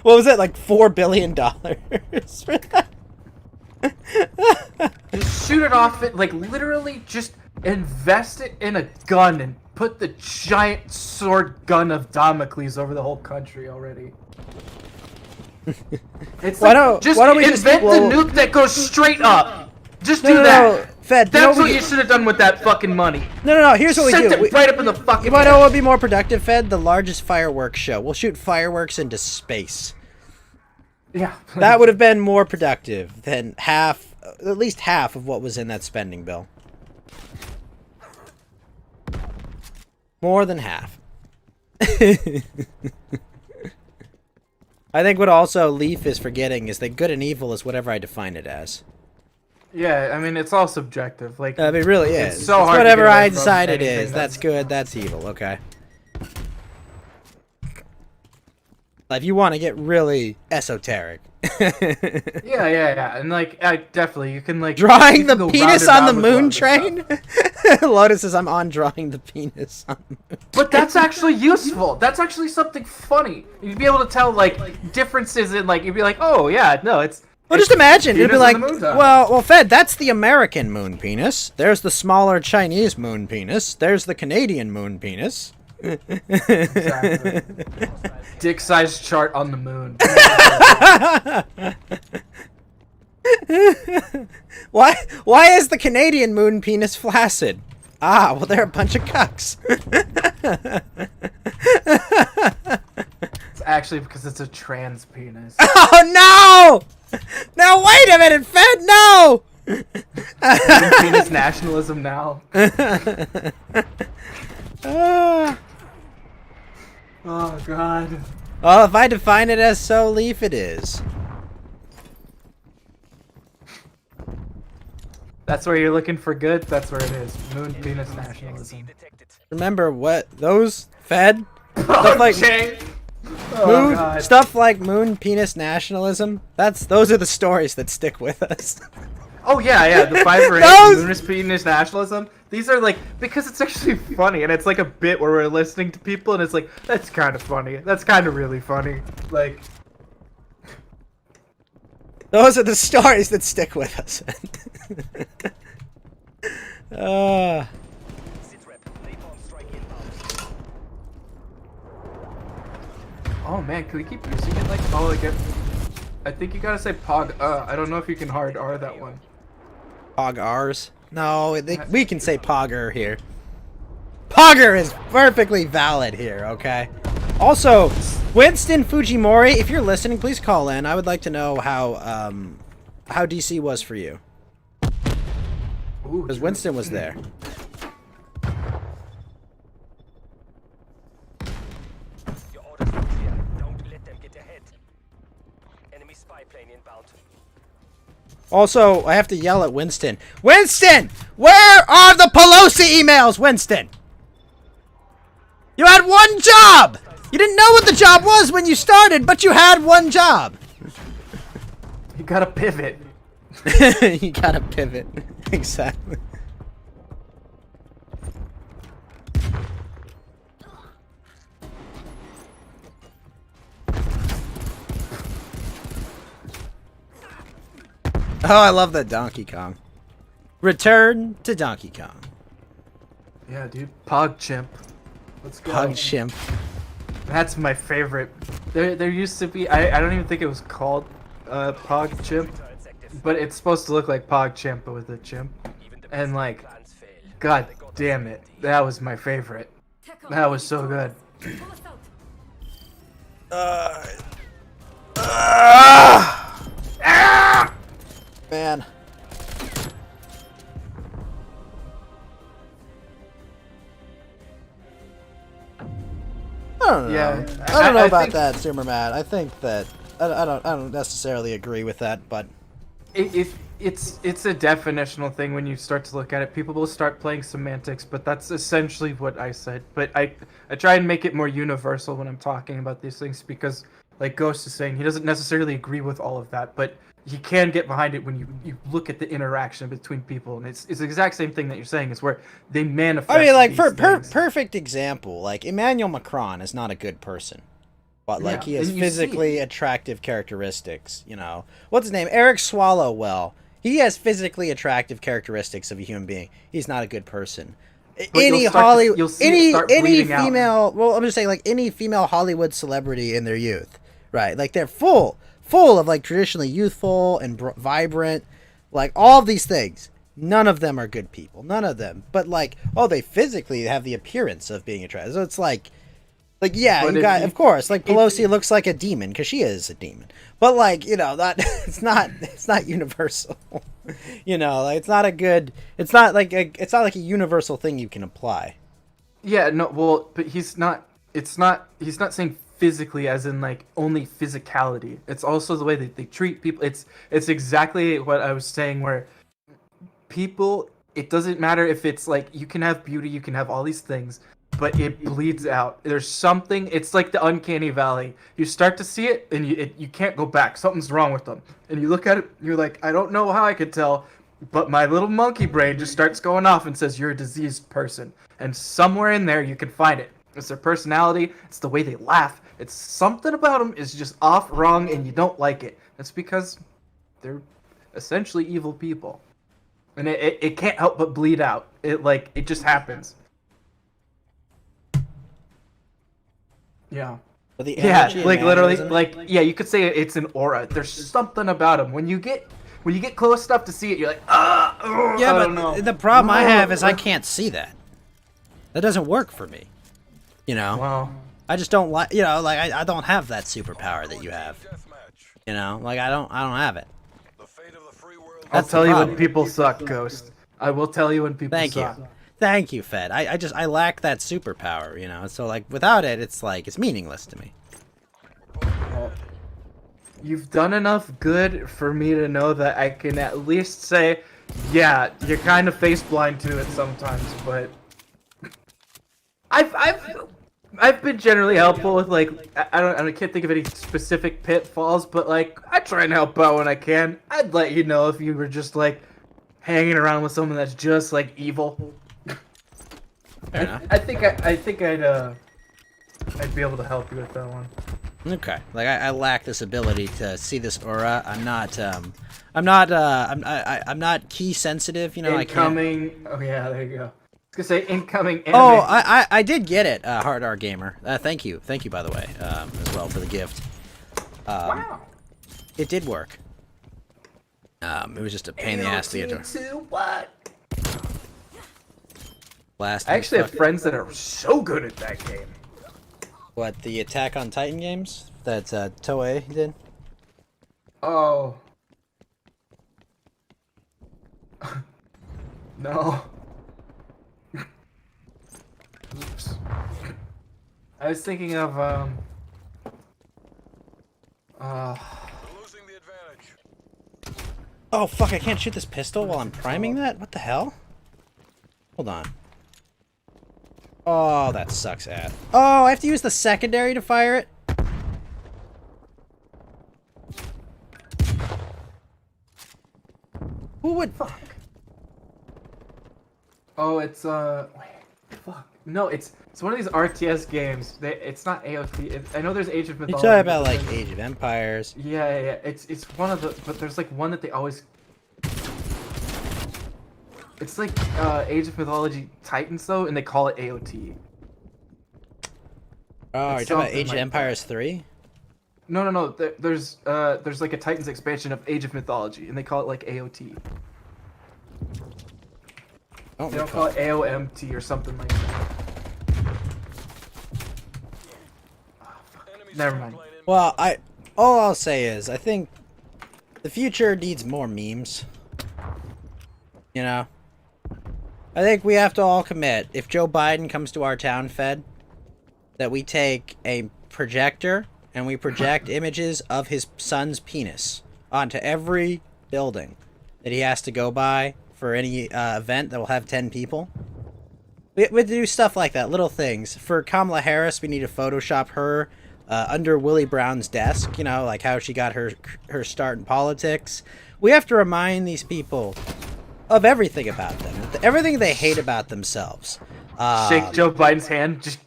What was it, like $4 billion for that? Just shoot it off it, like literally just Invest it in a gun and put the giant sword gun of Damocles over the whole country already. It's Why like, don't- why don't we just invent blow- the nuke that goes straight up. Just No, do no, that. no, Fed, you know That's what what we- you should have done with that fucking money. No. Here's what we Sent do. it right up in the fucking. You want to know what would be more productive, Fed? The largest fireworks show. We'll shoot fireworks into space. Yeah. That would have been more productive than half, at least half of what was in that spending bill. More than half. I think what also Leaf is forgetting is that good and evil is whatever I define it as. Yeah, I mean it's all subjective. Like It really It's is. so It's hard to whatever get away I from decide it anything is. That's good, that's evil. Okay. If you want to get really esoteric. yeah, and like I definitely you can like Drawing you the can go penis round on and the round moon with love and train? stuff. Lotus says I'm on drawing the penis on the moon. But that's actually useful. That's actually something funny. You'd be able to tell like differences in like you'd be like, oh yeah, no, it's. Well, just imagine. It'd be penis on like, the moon time. well, Fed, that's the American moon penis. There's the smaller Chinese moon penis. There's the Canadian moon penis. Exactly. Dick size chart on the moon. Why is the Canadian moon penis flaccid? Ah, well, they're a bunch of cucks. It's actually because it's a trans penis. Oh, no! Now, wait a minute, Fed, no! Penis nationalism now. Ah. Oh god. Well, if I define it as so, Leaf, it is. That's where you're looking for good. That's where it is. Moon penis nationalism. Detected. Remember what those Fed stuff like Jay. Oh, moon God. stuff like moon penis nationalism. Those are the stories that stick with us. Oh yeah, the 5 or 8 Those- penis nationalism. These are like because it's actually funny and it's like a bit where we're listening to people and it's like that's kind of funny. That's kind of really funny. Like Those are the stories that stick with us. Sit rep. Napalm strike inbound. oh man, can we keep using it like like it? I think you gotta say pog. I don't know if you can hard R that one. Pog R's? No, we can say Pogger here. Pogger is perfectly valid here, okay? Also, Winston Fujimori, if you're listening, please call in. I would like to know how DC was for you. Ooh, Because Winston was there. Your orders are clear. Don't let them get ahead. Enemy spy plane inbound. Also, I have to yell at Winston. Winston! Where are the Pelosi emails, Winston? You had one job! You didn't know what the job was when you started, but you had one job. you gotta pivot. You gotta pivot. Exactly. Oh, I love that Donkey Kong. Return to Donkey Kong. Yeah, dude. Pog chimp. Let's go. Pug chimp. That's my favorite. There used to be. I don't even think it was called Pog chimp, Turrets active. but it's supposed to look like Pog chimp but with a chimp. Even the And best like, plans fail. god damn it, that was my favorite. That was so good. Man. I don't know. Yeah, I don't know I about think- that, Superman. I think that I don't necessarily agree with that, but It's a definitional thing when you start to look at it. People will start playing semantics, but that's essentially what I said. But I try and make it more universal when I'm talking about these things because, like Ghost is saying, he doesn't necessarily agree with all of that, but he can get behind it when you look at the interaction between people, and it's the exact same thing that you're saying is where they manifest. I mean, like these things. perfect example, like Emmanuel Macron is not a good person, but like Yeah, he has and you see physically attractive characteristics. You know, what's his name? Eric Swallowwell He has physically attractive characteristics of a human being. He's not a good person. But Any you'll see it start any bleeding out. female, well, I'm just saying, like, any female Hollywood celebrity in their youth, right? Like, they're full of, like, traditionally youthful and vibrant, like, all of these things. None of them are good people. None of them. But, like, oh, they physically have the appearance of being attractive. So it's like, yeah, But you if got, you- of course, like, Pelosi looks like a demon, because she is a demon. But, like, you know, that it's not universal. You know, like, it's not like a universal thing you can apply. Yeah, no, well, but he's not saying physically as in like only physicality. It's also the way that they treat people. It's exactly what I was saying where people, it doesn't matter if it's like you can have beauty, you can have all these things, but it bleeds out. There's something, it's like the uncanny valley. You start to see it and you can't go back. Something's wrong with them. And you look at it, you're like, I don't know how I could tell, but my little monkey brain just starts going off and says you're a diseased person. And somewhere in there you can find it. It's their personality, it's the way they laugh. It's something about them is just off, wrong, and you don't like it. That's because they're essentially evil people. And it can't help but bleed out. It just happens. Yeah. But the Yeah, energy and like literally, mannerism- like yeah, you could say it's an aura. There's something about them. When you get close enough to see it, you're like, yeah, I but don't know. the problem I have is I can't see that. That doesn't work for me. You know, Well, I just don't like. You know, like I don't have that superpower that you have. Deathmatch. You know, like I don't have it. The fate of the free world. I'll That's the tell you when problem. people suck, Ghost. I will tell you when people Thank you. suck. Thank you, Fed. I lack that superpower, you know. So like without it, it's like it's meaningless to me. You've done enough good for me to know that I can at least say, yeah, you're kind of face blind to it sometimes, but I've been generally helpful with like I can't think of any specific pitfalls, but like I try and help out when I can. I'd let you know if you were just like hanging around with someone that's just like evil. Fair enough. I think I'd be able to help you with that one. Okay. Like I lack this ability to see this aura. I'm not key sensitive. You know, I can't. Incoming. Oh yeah, there you go. I was gonna say incoming enemy. Oh, I did get it, Hard R Gamer. Thank you, by the way, as well for the gift. Wow. It did work. It was just a pain in the ass to get to. To what? Last. I actually have friends that are so good at that game. What, the Attack on Titan games that Toei did? Oh. No. Oops. I was thinking of Losing the advantage. Oh fuck! I can't shoot this pistol while I'm priming that. What the hell? Hold on. Oh, that sucks ass. Oh, I have to use the secondary to fire it? Who would... Oh, it's wait, fuck. No, it's one of these RTS games. It's not AOT. I know there's Age of You Mythology. talk about, but like, then- Age of Empires. Yeah. It's one of the, but there's like one that they always. It's like Age of Mythology Titans though, and they call it AOT. Oh, you're It's talking about something Age of like Empires 3? No. There's like a Titans expansion of Age of Mythology, and they call it like AOT. Oh, They don't call it AOMT or something like that. Enemy Never spy mind. plane in- well, all I'll say is, I think the future needs more memes. You know? I think we have to all commit, if Joe Biden comes to our town, Fed, that we take a projector and we project images of his son's penis onto every building that he has to go by for any event that will have 10 people. We have to do stuff like that, little things. For Kamala Harris, we need to Photoshop her under Willie Brown's desk, you know, like how she got her start in politics. We have to remind these people of everything about them, everything they hate about themselves. Shake Joe Biden's hand, just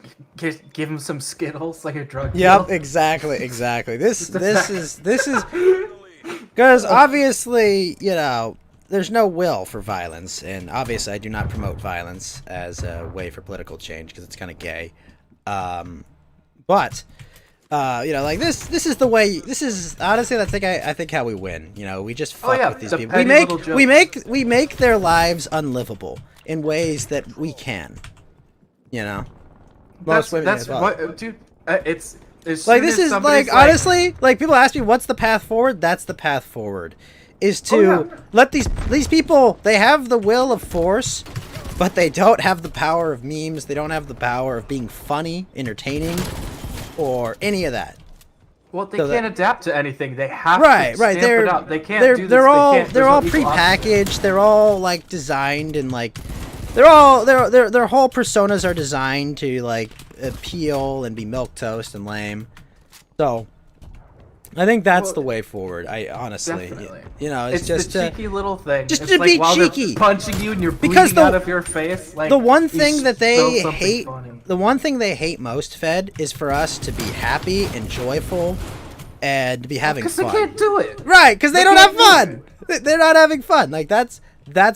give him some Skittles like a drug Yep, deal. exactly. This is because obviously, you know, there's no will for violence, and obviously I do not promote violence as a way for political change because it's kind of gay. But you know, like this is the way. This is honestly, I think how we win. You know, we just fuck with these the people. petty little jokes. We make their lives unlivable in ways that we can. You know, That's women as well. what, dude. It's as Like soon this as is somebody's like honestly, like people ask me what's the path forward. That's the path forward, is to yeah. let these people. They have the will of force, but they don't have the power of memes. They don't have the power of being funny, entertaining, or any of that. Well, they So can't adapt to anything. They have Right. to stamp They're it out. They can't they're do this. they're They all can't- they're there's all no equal option. prepackaged. They're all like designed and like they're all their whole personas are designed to like appeal and be milquetoast and lame. So I think that's the way forward. I honestly, Definitely. you know, It's just the cheeky little thing. just It's to like be while cheeky. they're punching you and you're bleeding Because out of your face. Like the one you thing that spill they something hate, funny. the one thing they hate most, Fed, is for us to be happy and joyful and to be having Because they fun. can't do it. Right, because they They don't have can't do fun. They're not having fun. Like that's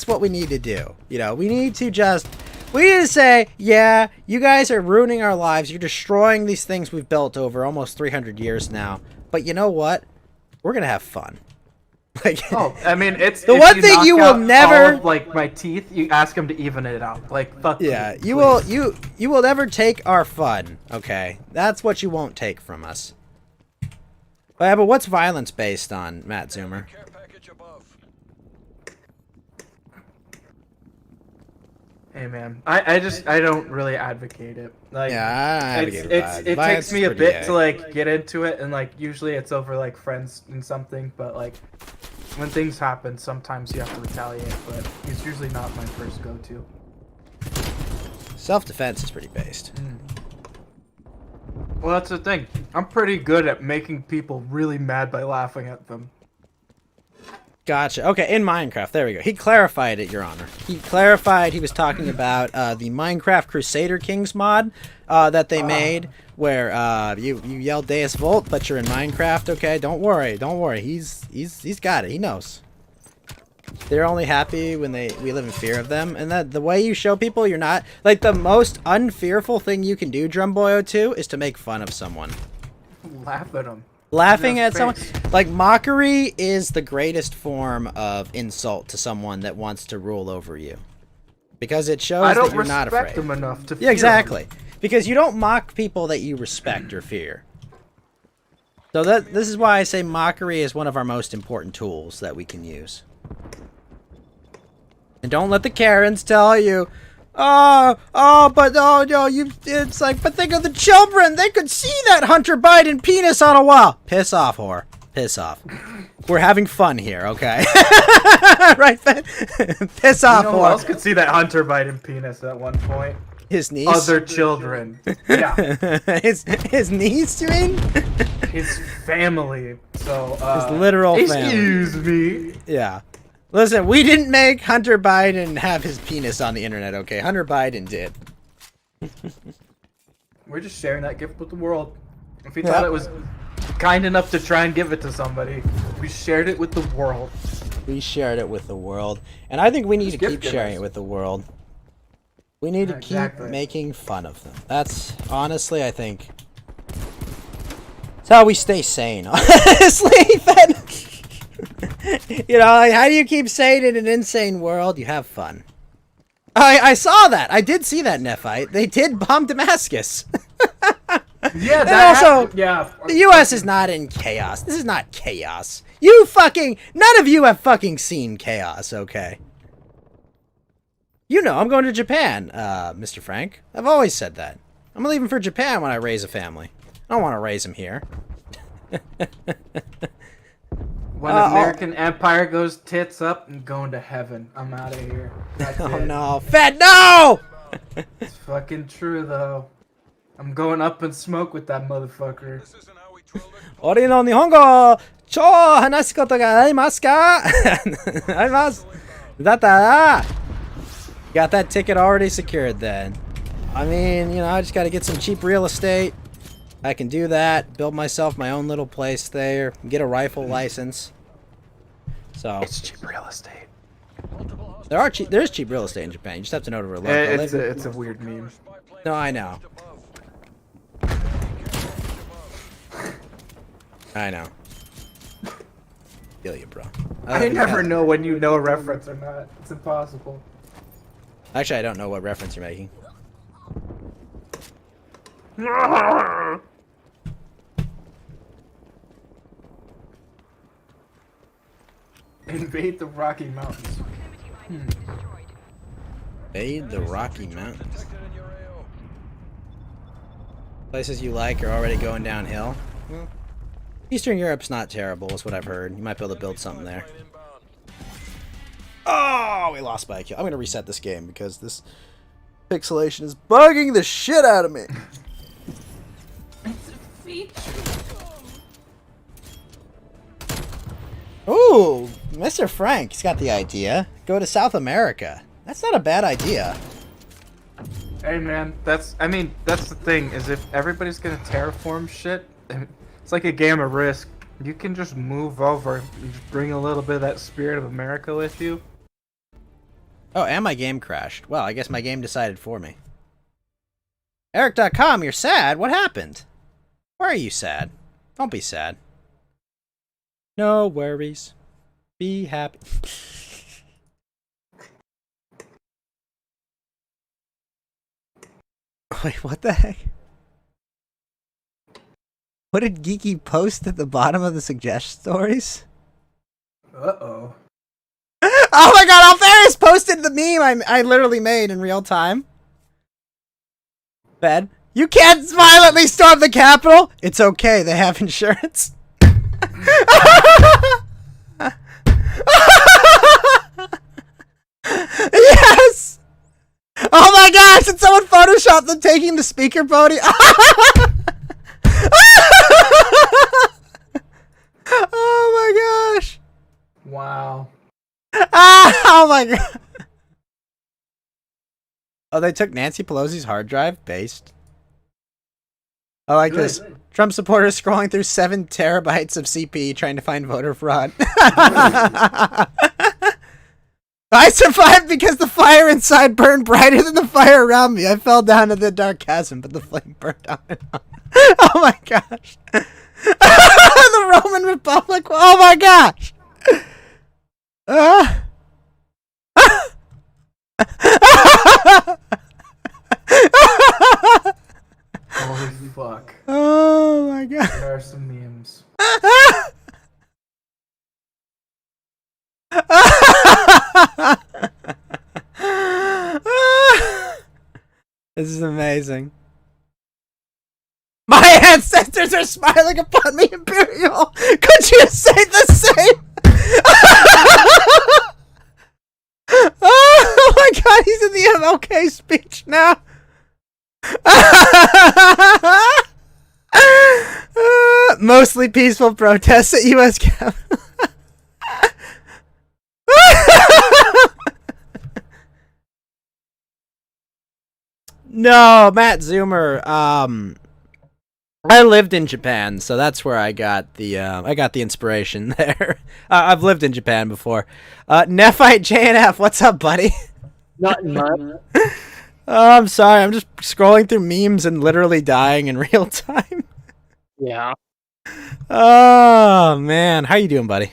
what we need to do. You know, we need to say, yeah, you guys are ruining our lives. You're destroying these things we've built over almost 300 years now. But you know what? We're gonna have fun. Like, Oh, I mean, it's The if one you thing knock you will out never- all of, like my teeth. You ask them to even it out. Like fuck. yeah, me, you please. will you will never take our fun. Okay, that's what you won't take from us. But what's violence based on, Matt Zoomer? Care package above. Hey man, I don't really advocate it. Like Yeah, I advocate violence. it Violence takes is me a pretty bit gay. to like get into it, and like usually it's over like friends and something. But like when things happen, sometimes you have to retaliate. But it's usually not my first go-to. Self-defense is pretty based. Well, that's the thing. I'm pretty good at making people really mad by laughing at them. Gotcha. Okay, in Minecraft, there we go. He clarified it, Your Honor. He clarified he was talking about the Minecraft Crusader Kings mod that they made, where you yell Deus Volt, but you're in Minecraft. Okay, don't worry. He's got it. He knows. They're only happy when we live in fear of them, and that the way you show people you're not like the most unfearful thing you can do, Drumboyo2, is to make fun of someone. Laugh at them. Laughing In their at someone, face. like mockery is the greatest form of insult to someone that wants to rule over you, because it shows I don't that you're not respect afraid. them enough to. Yeah, fear exactly. Because you don't mock people that you respect or fear. So this is why I say mockery is one of our most important tools that we can use. And don't let the Karens tell you, no, it's like, but think of the children. They could see that Hunter Biden penis on a wall. Piss off, whore. Piss off. We're having fun here, okay? Right, piss off, You know who else whore. could see that Hunter Biden penis at one point? His niece. Other children. Yeah, his niece, you mean? his family. So, His literal family. excuse me. Yeah. Listen, we didn't make Hunter Biden have his penis on the internet, okay? Hunter Biden did. We're just sharing that gift with the world. If we Yep. thought it was kind enough to try and give it to somebody, we shared it with the world. We shared it with the world. And I think we need Just to keep gift sharing givers. it with the world. We need to Yeah, keep exactly. making fun of them. That's, honestly, I think... It's how we stay sane, honestly, Ben. You know, like, how do you keep sane in an insane world? You have fun. I saw that. I did see that, Nephite. They did bomb Damascus. Yeah, And that also, happened. Yeah. The U.S. is not in chaos. This is not chaos. None of you have fucking seen chaos, okay? You know, I'm going to Japan, Mr. Frank. I've always said that. I'm leaving for Japan when I raise a family. I don't want to raise them here. When American Empire goes tits up, I'm going to heaven. I'm out of here. That's Oh it. no, Fed, no! It's fucking true though. I'm going up in smoke with that motherfucker. This isn't how we drill it. 俺の日本語超話すことがありますか？あります。だったら got that ticket already secured then. I mean, you know, I just got to get some cheap real estate. I can do that, build myself my own little place there, get a rifle license. So, It's cheap real estate. There is cheap real estate in Japan. You just have to know to relocate. It's a weird meme. No, I know. I know. Feel you, bro. I never know when you know a reference or not. It's impossible. Actually, I don't know what reference you're making. Invade the Rocky Mountains. Invade the Rocky Mountains. Places you like are already going downhill. Well, Eastern Europe's not terrible, is what I've heard. You might be able to build something there. Oh, we lost by a kill. I'm gonna reset this game because this pixelation is bugging the shit out of me. It's a feature. Ooh, Mr. Frank, he's got the idea. Go to South America. That's not a bad idea. Hey man, that's the thing, is if everybody's gonna terraform shit, it's like a game of Risk. You can just move over, you just bring a little bit of that spirit of America with you. Oh, and my game crashed. Well, I guess my game decided for me. Eric.com, you're sad? What happened? Why are you sad? Don't be sad. No worries. Be happy. Wait, what the heck? What did Geeky post at the bottom of the suggestion stories? Uh-oh. Oh my god, Alfarius posted the meme I literally made in real time. Bed. You can't violently storm the Capitol! It's okay, they have insurance. Yes! Oh my gosh, did someone Photoshop them taking the speaker podium? Oh my gosh. Wow. Oh my god. Oh, they took Nancy Pelosi's hard drive? Based. I like this. Trump supporters scrolling through 7 terabytes of CP trying to find voter fraud. I survived because the fire inside burned brighter than the fire around me. I fell down to the dark chasm, but the flame burned on and on. Oh my gosh. The Roman Republic. Oh my gosh. Holy fuck. Oh my god. There are some memes. This is amazing. My ancestors are smiling upon me, Imperial! Could you say the same? Oh my god, he's in the MLK speech now! Mostly peaceful protests at U.S. Capitol. No, Matt Zoomer. I lived in Japan, so that's where I got the inspiration there. I've lived in Japan before. Nephite JNF, what's up, buddy? Not much. Oh, I'm sorry. I'm just scrolling through memes and literally dying in real time. Yeah. Oh man, how you doing, buddy?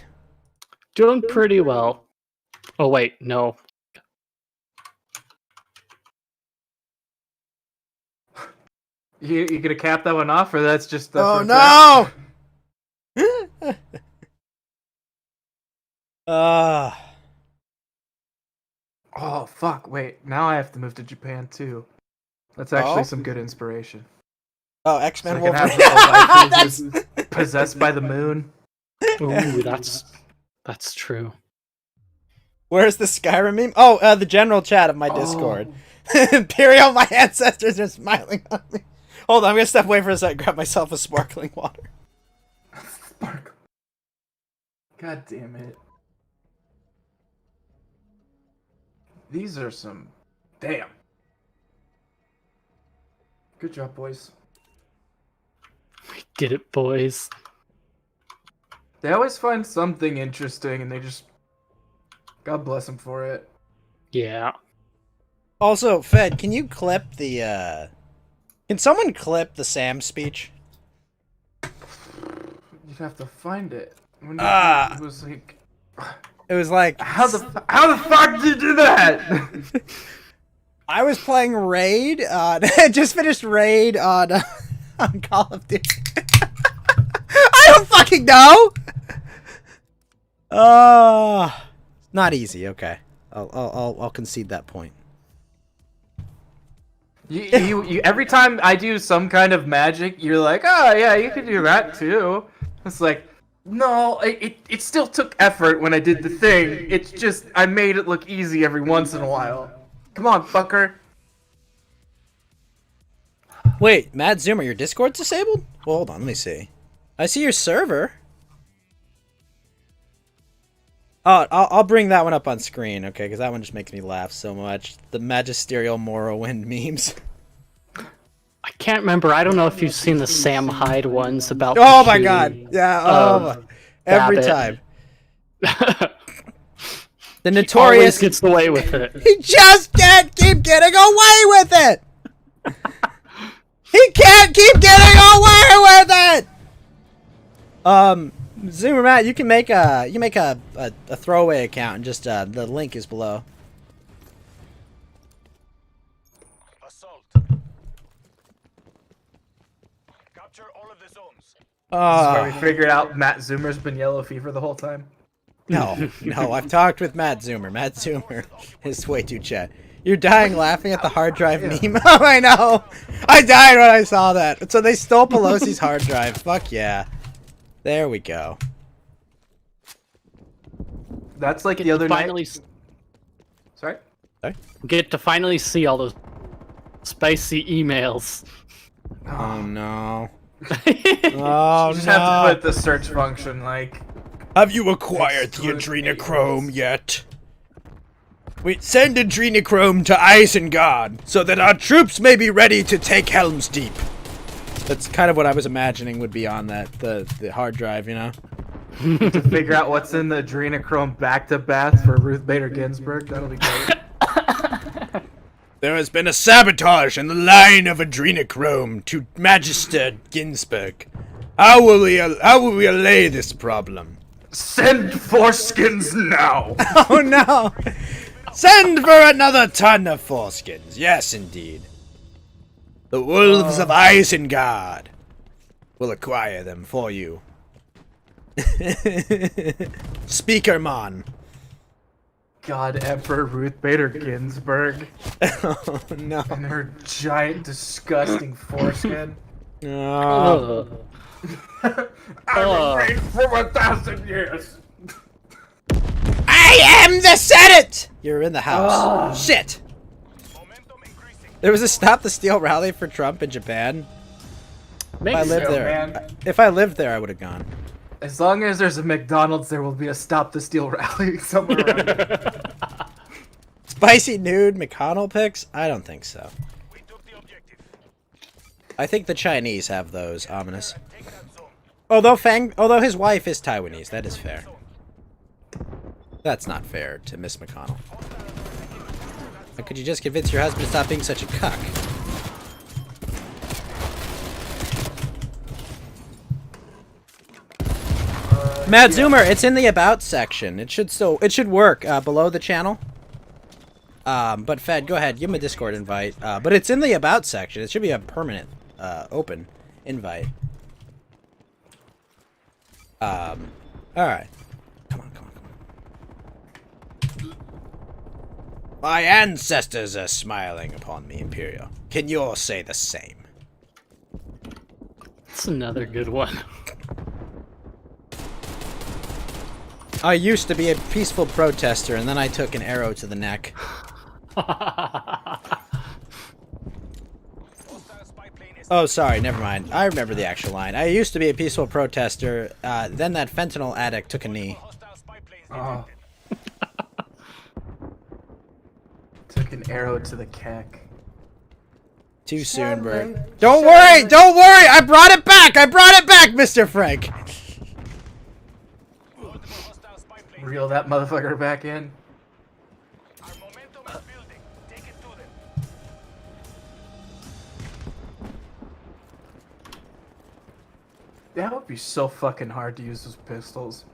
Doing pretty well. Oh wait, no. You gonna cap that one off, or that's just the Oh no! Oh fuck! Wait, now I have to move to Japan too. That's actually Oh? some good inspiration. Oh, X-Men So I can Wolverine. have a life who's possessed by the moon. Ooh, that's true. Where's the Skyrim meme? Oh, the general chat of my Discord. Imperial, my ancestors are smiling on me. Hold on, I'm gonna step away for a second, grab myself a sparkling water. Sparkle. God damn it. These are some... Damn. Good job, boys. We did it, boys. They always find something interesting and they just... God bless them for it. Yeah. Also, Fed, can you clip the can someone clip the Sam speech? You'd have to find it. When Ah. it was like, It was like how the fuck did you do that? I was playing Raid. I just finished Raid on on Call of Duty. I don't fucking know. Not easy. Okay, I'll concede that point. You every time I do some kind of magic, you're like, oh yeah, you can do that too. It's like, no, it still took effort when I did the thing. It's just I made it look easy every once in a while. Come on, fucker. Wait, Mad Zoomer, your Discord's disabled? Well, hold on, let me see. I see your server. Oh, I'll bring that one up on screen, okay? Because that one just makes me laugh so much. The magisterial Morrowind memes. I can't remember. I don't know if you've seen the Sam Hyde ones about. Oh the my shooting god! Yeah, of every Babbitt. time. The Always notorious. gets away with it. He just can't keep getting away with it. He can't keep getting away with it. Zoomer Matt, you can make a throwaway account and just the link is below. Assault. Capture all of the zones. Where we figured out Matt Zoomer's been yellow fever the whole time. No, I've talked with Matt Zoomer. Matt Zoomer is way too chat. You're dying laughing at the hard drive meme. Oh, I know. I died when I saw that. So they stole Pelosi's hard drive. Fuck yeah. There we go. That's like the other Finally, night. Sorry? get to finally see all those spicy emails. Oh no. Oh You just have to put the search function like. Have you acquired the adrenochrome yet? We send adrenochrome to Isengard so that our troops may be ready to take Helm's Deep. That's kind of what I was imagining would be on that the hard drive, you know. To figure out what's in the adrenochrome back to bath for Ruth Bader Ginsburg. That'll be great. There has been a sabotage in the line of adrenochrome to Magister Ginsburg. How will we allay this problem? Send foreskins now! Oh no! Send for another ton of foreskins. Yes, indeed. The wolves of Isengard will acquire them for you. Speakermon. God, Emperor Ruth Bader Ginsburg Oh no. and her giant, disgusting foreskin. Oh. I've reigned for 1,000 years. I am the Senate! You're in the house. Shit! There was a Stop the Steal rally for Trump in Japan. If I lived there, man. if I lived there, I would have gone. As long as there's a McDonald's, there will be a Stop the Steal rally somewhere around here. Spicy nude McConnell pics? I don't think so. We took the objective. I think the Chinese have those, ominous. Although his wife is Taiwanese, that is fair. That's not fair to Miss McConnell. How could you just convince your husband to stop being such a cuck? Mad Zoomer, it's in the About section. It should work below the channel. But Fed, go ahead, give him a Discord invite. But it's in the About section. It should be a permanent open invite. Alright. Come on. My ancestors are smiling upon me, Imperial. Can you all say the same? That's another good one. I used to be a peaceful protester, and then I took an arrow to the neck. Oh, sorry, never mind. I remember the actual line. I used to be a peaceful protester, then that fentanyl addict took a knee. Oh. Took an arrow to the cack. Too soon, bro. Don't worry! I brought it back, Mr. Frank! Reel that motherfucker back in. That would be so fucking hard to use those pistols.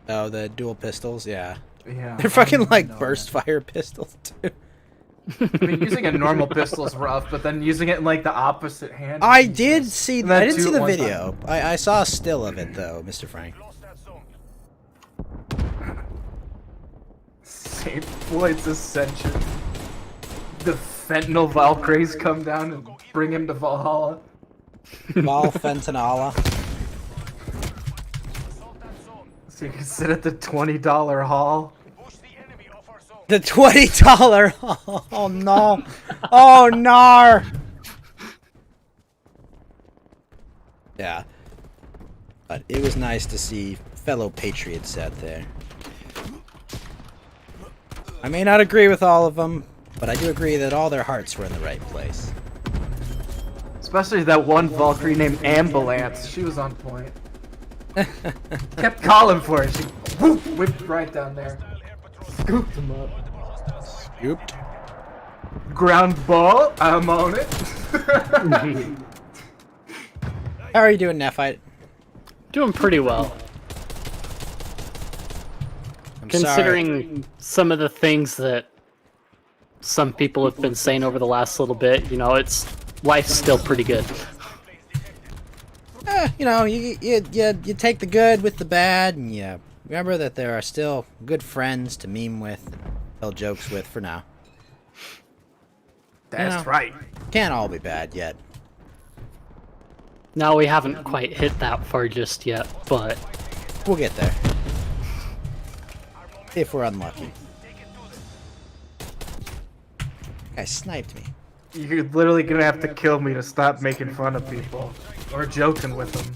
Oh, the dual pistols, yeah. Yeah. They're fucking like No, burst fire pistols too. I mean, using a normal pistol is rough, but then using it in like the opposite hand. I did see. And then I didn't two see at the one video. I saw a still of it though, Mr. Frank. St. Floyd's Ascension. The fentanyl Valkyries come down and bring him to Valhalla. Val Fentanala. So you can sit at the $20 hall. The $20. Oh no. Oh no. Yeah. But it was nice to see fellow patriots out there. I may not agree with all of them, but I do agree that all their hearts were in the right place. Especially that one Valkyrie named Ambulance. She was on point. Kept calling for it. She whoop, whipped right down there. Scooped him up. Scooped. Ground ball. I'm on it. How are you doing, Nephite? Doing pretty well. I'm Considering some of the things that some people have been saying over the last little bit, you know, life's still pretty good. You know, you take the good with the bad, and you remember that there are still good friends to meme with, and tell jokes with for now. That's right. Can't all be bad yet. Now we haven't quite hit that far just yet, but We'll get there. If we're unlucky. Guy sniped me. You're literally gonna have to kill me to stop making fun of people or joking with them.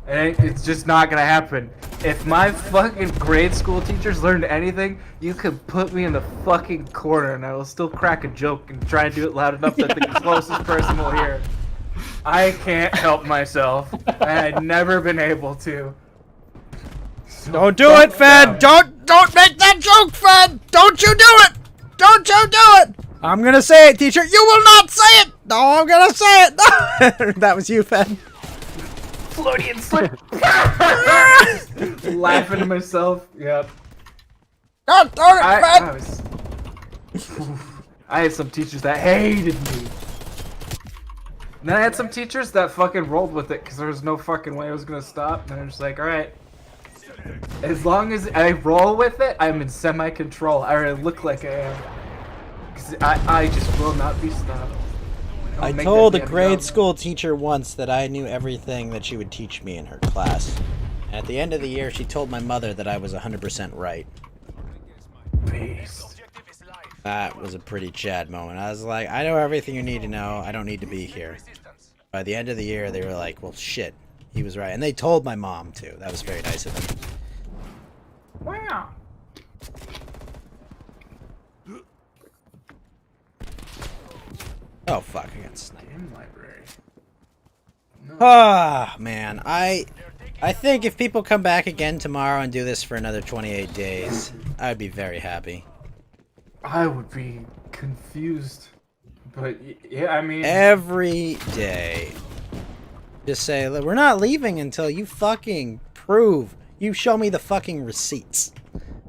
And it's just not gonna happen. If my fucking grade school teachers learned anything, you could put me in the fucking corner and I will still crack a joke and try and do it loud enough that the closest person will hear. I can't help myself, and I've never been able to. So Don't do it, Fed! Don't make that joke, Fed! Don't you do it! Don't you do it! I'm gonna say it, teacher. You will not say it! No, I'm gonna say it! That was you, Fed. Floridian slip. Laughing to myself. Yep. God darn it, Fed! I had some teachers that hated me. And then I had some teachers that fucking rolled with it because there was no fucking way I was gonna stop. And I'm just like, alright. As long as I roll with it, I'm in semi-control. I already look like I am. Because I just will not be stopped. I told a grade school teacher once that I knew everything that she would teach me in her class. And at the end of the year, she told my mother that I was 100% right. Beast. That was a pretty Chad moment. I was like, I know everything you need to know. I don't need to be here. By the end of the year, they were like, well, shit. He was right. And they told my mom, too. That was very nice of them. Wow. Oh, fuck. I got sniped. In library. Ah, man. I think if people come back again tomorrow and do this for another 28 days, I'd be very happy. I would be confused. But, yeah, I mean... Every day. Just say, look, we're not leaving until you fucking prove. You show me the fucking receipts.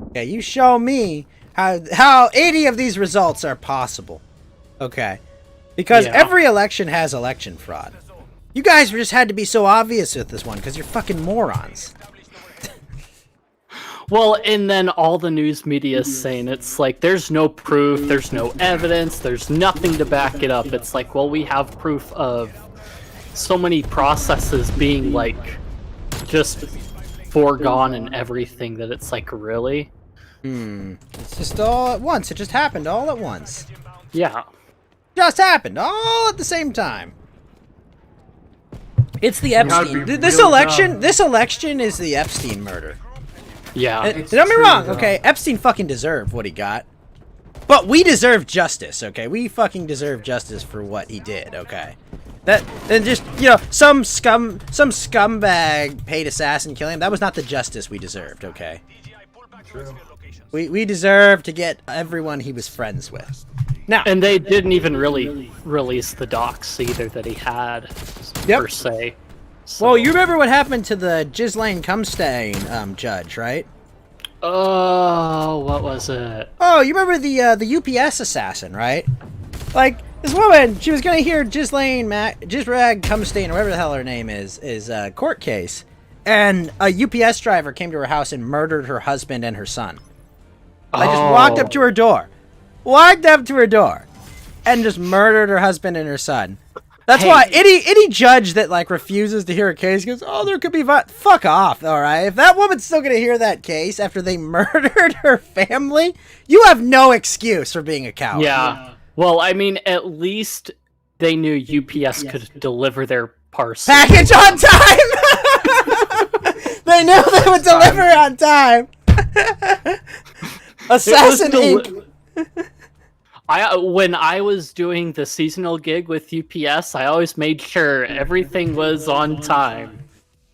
Okay, you show me how 80 of these results are possible. Okay. Because every election has election fraud. You guys just had to be so obvious with this one because you're fucking morons. well, and then all the news media is saying it's like there's no proof, there's no evidence, there's nothing to back it up. It's like, well, we have proof of so many processes being like just foregone and everything that it's like, really? It's just all at once. It just happened all at once. Yeah. Just happened all at the same time. It's the Epstein. This election is the Epstein murder. Yeah. Don't get me wrong, okay? Epstein fucking deserved what he got. But we deserve justice, okay? We fucking deserve justice for what he did, okay? Then just, you know, some scumbag paid assassin killing him. That was not the justice we deserved, okay? True. We deserve to get everyone he was friends with. Now, And they didn't even really release the docs either that he had, per se. So, Well, you remember what happened to the Ghislaine Cumstain judge, right? Oh, what was it? Oh, you remember the UPS assassin, right? Like, this woman, she was gonna hear Ghislaine Gizrag Cumstain, or whatever the hell her name is court case. And a UPS driver came to her house and murdered her husband and her son. I just walked up to her door. And just murdered her husband and her son. That's why any judge that like refuses to hear a case goes, oh, there could be fuck off, all right? If that woman's still gonna hear that case after they murdered her family, you have no excuse for being a coward. Yeah. Well, I mean, at least they knew UPS could deliver their parcel. Package on time. They knew they would deliver on time. Assassin Inc. When I was doing the seasonal gig with UPS, I always made sure everything was on time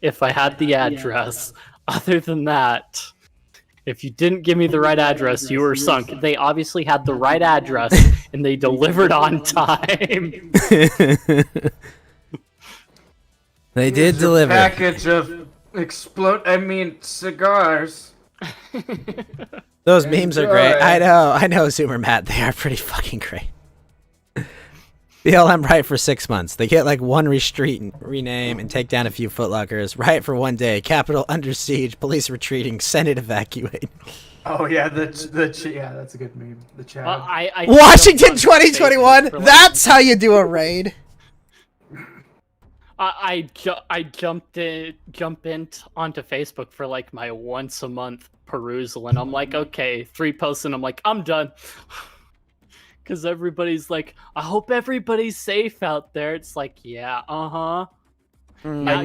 if I had the address. Other than that, if you didn't give me the right address, you were sunk. They obviously had the right address, and they delivered on time. They did deliver. Package of cigars. Those memes are great. I know, Zoomer Matt. They are pretty fucking great. BLM riot for 6 months. They get like one rename and take down a few footlockers. Riot for 1 day. Capitol under siege. Police retreating. Senate evacuate. Oh yeah, that's a good meme. The chat. I Washington 2021. That's how you do a raid. I jump in onto Facebook for like my once a month perusal, and I'm like, okay, 3 posts, and I'm like, I'm done. Because everybody's like, I hope everybody's safe out there. It's like, yeah, I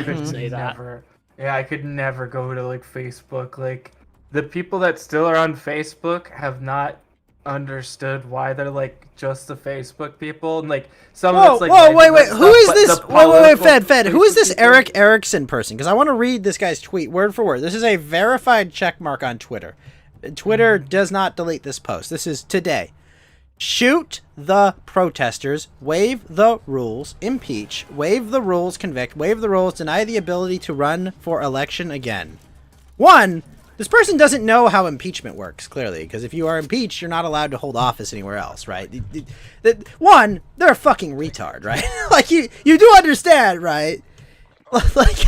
could say that. Yeah, I could never go to like Facebook. Like the people that still are on Facebook have not understood why they're like just the Facebook people, and like some of it's like wait, who is this? Wait, Fed. Who is this Eric Erickson person? Because I want to read this guy's tweet word for word. This is a verified checkmark on Twitter. Twitter does not delete this post. This is today. Shoot the protesters, waive the rules, impeach, waive the rules, convict, waive the rules, deny the ability to run for election again. 1. This person doesn't know how impeachment works, clearly, because if you are impeached, you're not allowed to hold office anywhere else, right? 1, they're a fucking retard, right? Like, you do understand, right? Like,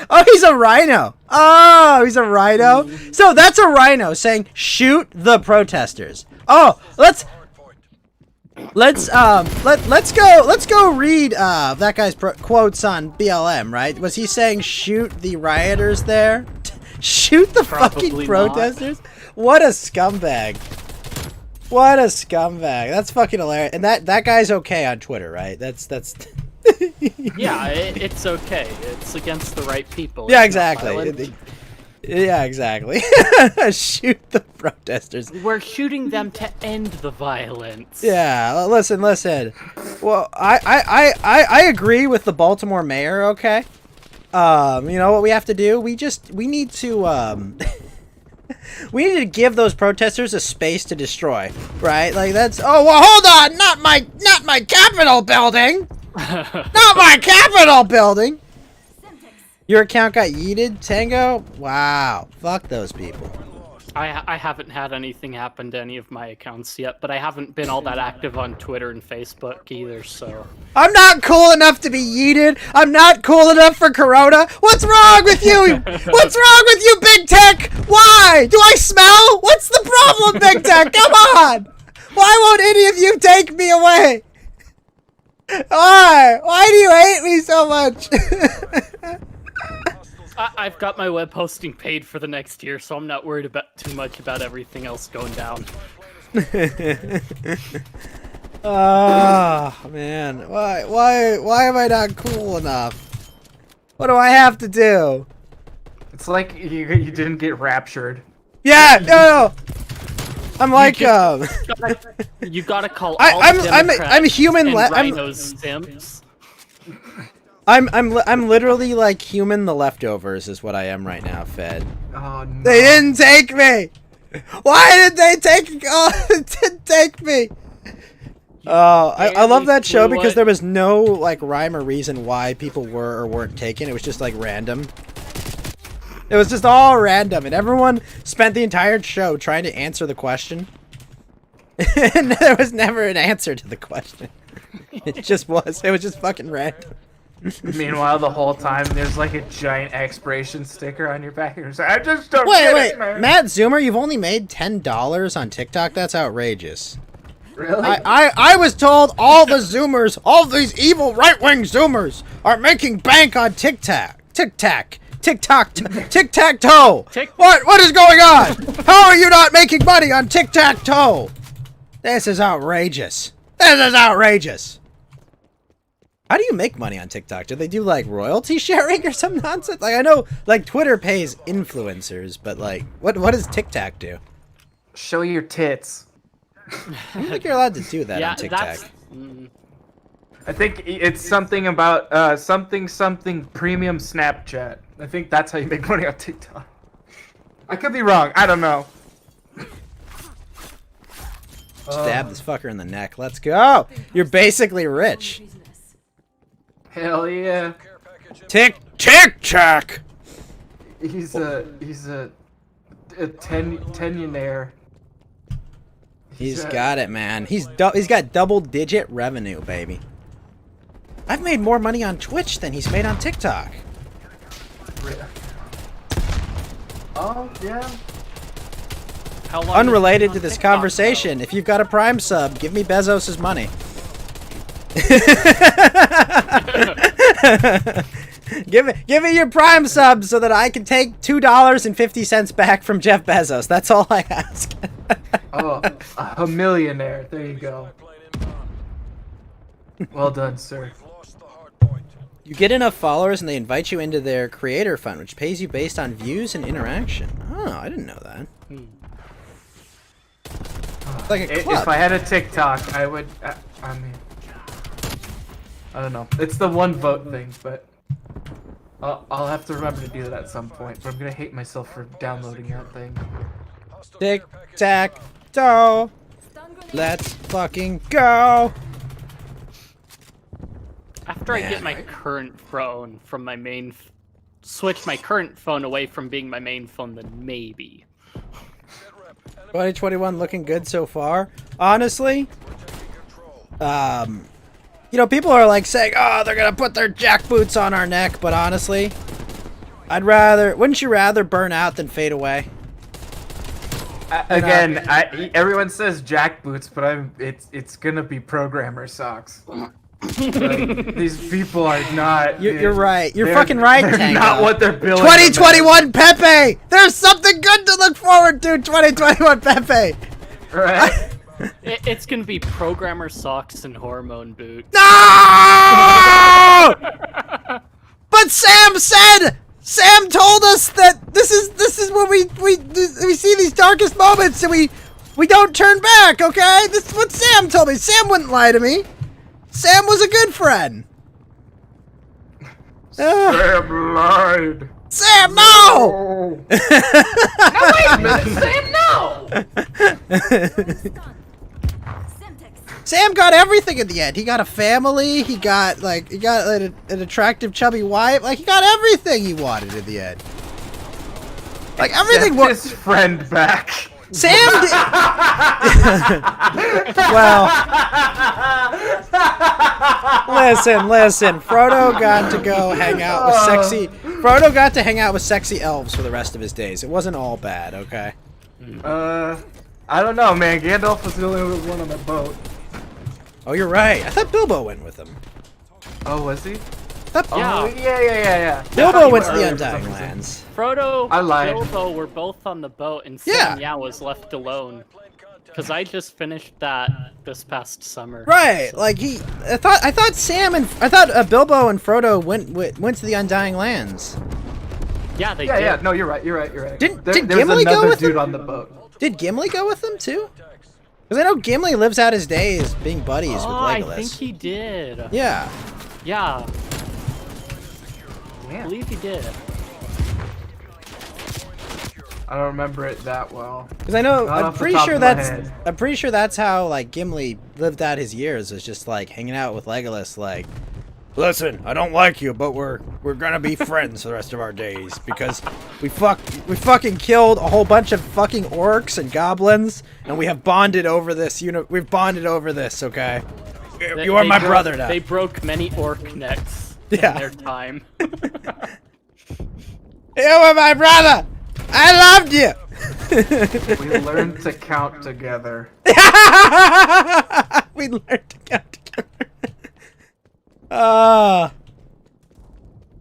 oh, he's a rhino. Oh, he's a rhino? So that's a rhino saying, shoot the protesters. Oh, let's go read that guy's quotes on BLM, right? Was he saying shoot the rioters there? Shoot the Probably fucking protesters? Not. What a scumbag. What a scumbag. That's fucking hilarious. And that guy's okay on Twitter, right? That's Yeah, it's okay. It's against the right people. Yeah, exactly. Yeah, exactly. Shoot the protesters. We're shooting them to end the violence. Yeah, listen. Well, I agree with the Baltimore mayor, okay? You know what we have to do? We need to we need to give those protesters a space to destroy, right? Like that's oh well hold on, not my Capitol building. Not my Capitol building. Your account got yeeted, Tango? Wow. Fuck those people. I haven't had anything happen to any of my accounts yet, but I haven't been all that active on Twitter and Facebook either, so... I'm not cool enough to be yeeted! I'm not cool enough for Corona! What's wrong with you? What's wrong with you, Big Tech? Why? Do I smell? What's the problem, Big Tech? Come on! Why won't any of you take me away? Why? Why do you hate me so much? I've got my web hosting paid for the next year, so I'm not worried about too much about everything else going down. Oh man, why am I not cool enough? What do I have to do? It's like you didn't get raptured. Yeah, no. I'm like You gotta call. I'm human. I'm simps. I'm literally like human the leftovers is what I am right now, Fed. Oh no. They didn't take me! Why did they take me? I love that show Barely because flew there was no like rhyme or reason why people were or weren't taken. It was just like random. It was just all random, and everyone spent the entire show trying to answer the question. And there was never an answer to the question. It just was. It was just fucking random. Meanwhile, the whole time there's like a giant expiration sticker on your back. And I just don't get Wait, it, man. Matt Zoomer, you've only made $10 on TikTok? That's outrageous. Really? I was told all the Zoomers, all these evil right-wing Zoomers, are making bank on TikTok. Tic-tac-toe. What is going on? How are you not making money on tic-tac-toe? This is outrageous. This is outrageous. How do you make money on TikTok? Do they do like royalty sharing or some nonsense? Like I know like Twitter pays influencers, but like what does TikTok do? Show your tits. I don't think you're allowed to do that Yeah, on TikTok. that's. I think it's something about something premium Snapchat. I think that's how you make money on TikTok. I could be wrong. I don't know. Stab this fucker in the neck. Let's go. You're basically rich. Hell yeah. Tic-tac. He's a tenionaire. He's got it, man. He's got double-digit revenue, baby. I've made more money on Twitch than he's made on TikTok. Oh yeah. How long Unrelated has to it been this on TikTok, conversation, if you've got a Prime sub, give me Bezos' money. Give me your Prime sub so that I can take $2.50 back from Jeff Bezos. That's all I ask. Oh, a millionaire. There you go. Well done, sir. You get enough followers and they invite you into their creator fund, which pays you based on views and interaction. Oh, I didn't know that. It's like a club. If I had a TikTok, I would. I mean, I don't know. It's the one vote thing, but I'll have to remember to do that at some point. But I'm gonna hate myself for downloading that thing. Tic-tac-toe. Let's fucking go. After I get my current phone from my main, switch my current phone away from being my main phone, then maybe. 2021 looking good so far. Honestly, you know, people are like saying, "Oh, they're gonna put their jackboots on our neck," but honestly, wouldn't you rather burn out than fade away? Again, everyone says jackboots, but it's gonna be programmer socks. Like, these people are not. You're right. You're fucking right, They're Tango. not what they're building. 2021 Pepe. There's something good to look forward to. 2021 Pepe. Right. It's gonna be programmer socks and hormone boot. No! But Sam told us that this is when we see these darkest moments and we don't turn back. Okay, this is what Sam told me. Sam wouldn't lie to me. Sam was a good friend. Sam lied. Sam, no! Sam, no! Sam got everything in the end. He got a family. He got an attractive, chubby wife. Like he got everything he wanted in the end. Like everything. Get his friend back. Sam did. Well, listen. Frodo got to go hang out with sexy. Frodo got to hang out with sexy elves for the rest of his days. It wasn't all bad, okay? I don't know, man. Gandalf was the only one on the boat. Oh, you're right. I thought Bilbo went with him. Oh, was he? Yeah. Oh, yeah. Bilbo went to the Undying Lands. Frodo, I lied. Bilbo were both on the boat, and Yeah. Sam was left alone. Because I just finished that this past summer. Right, so- like I thought Bilbo and Frodo went to the Undying Lands. Yeah, they Yeah, did. yeah. No, you're right. Did There was Gimli go another with dude him? on the boat. Did Gimli go with them too? Because I know Gimli lives out his days being buddies with I Legolas. think he did. Yeah. Yeah, I Man. believe he did. I don't remember it that well. Because I know, Not I'm off the pretty top sure of my that's, head. I'm pretty sure that's how like Gimli lived out his years. Was just like hanging out with Legolas. Like, listen, I don't like you, but we're gonna be friends for the rest of our days because we fucking killed a whole bunch of fucking orcs and goblins, and we have bonded over this. We've bonded over this. Okay, you are my brother now. They broke many orc necks Yeah. in their time. You were my brother. I loved you. We learned to count together. We learned to count together. I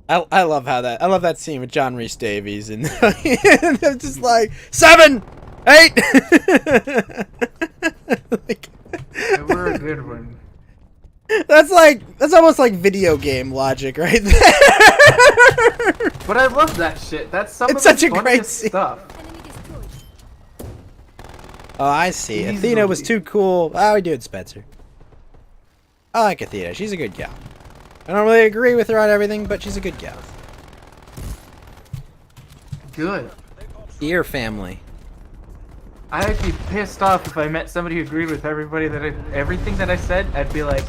love how that. I love that scene with John Rhys Davies and they're just like 7, 8. Like, They were a good one. that's almost like video game logic right there. But I love that shit. That's some It's of the such a great funniest scene. stuff. Enemy destroyed. Oh, I see. Athena was too cool. How are we doing, Spencer? I like Athena. She's a good gal. I don't really agree with her on everything, but she's a good gal. Good. Ear family. I'd be pissed off if I met somebody who agreed with everything that I said. I'd be like,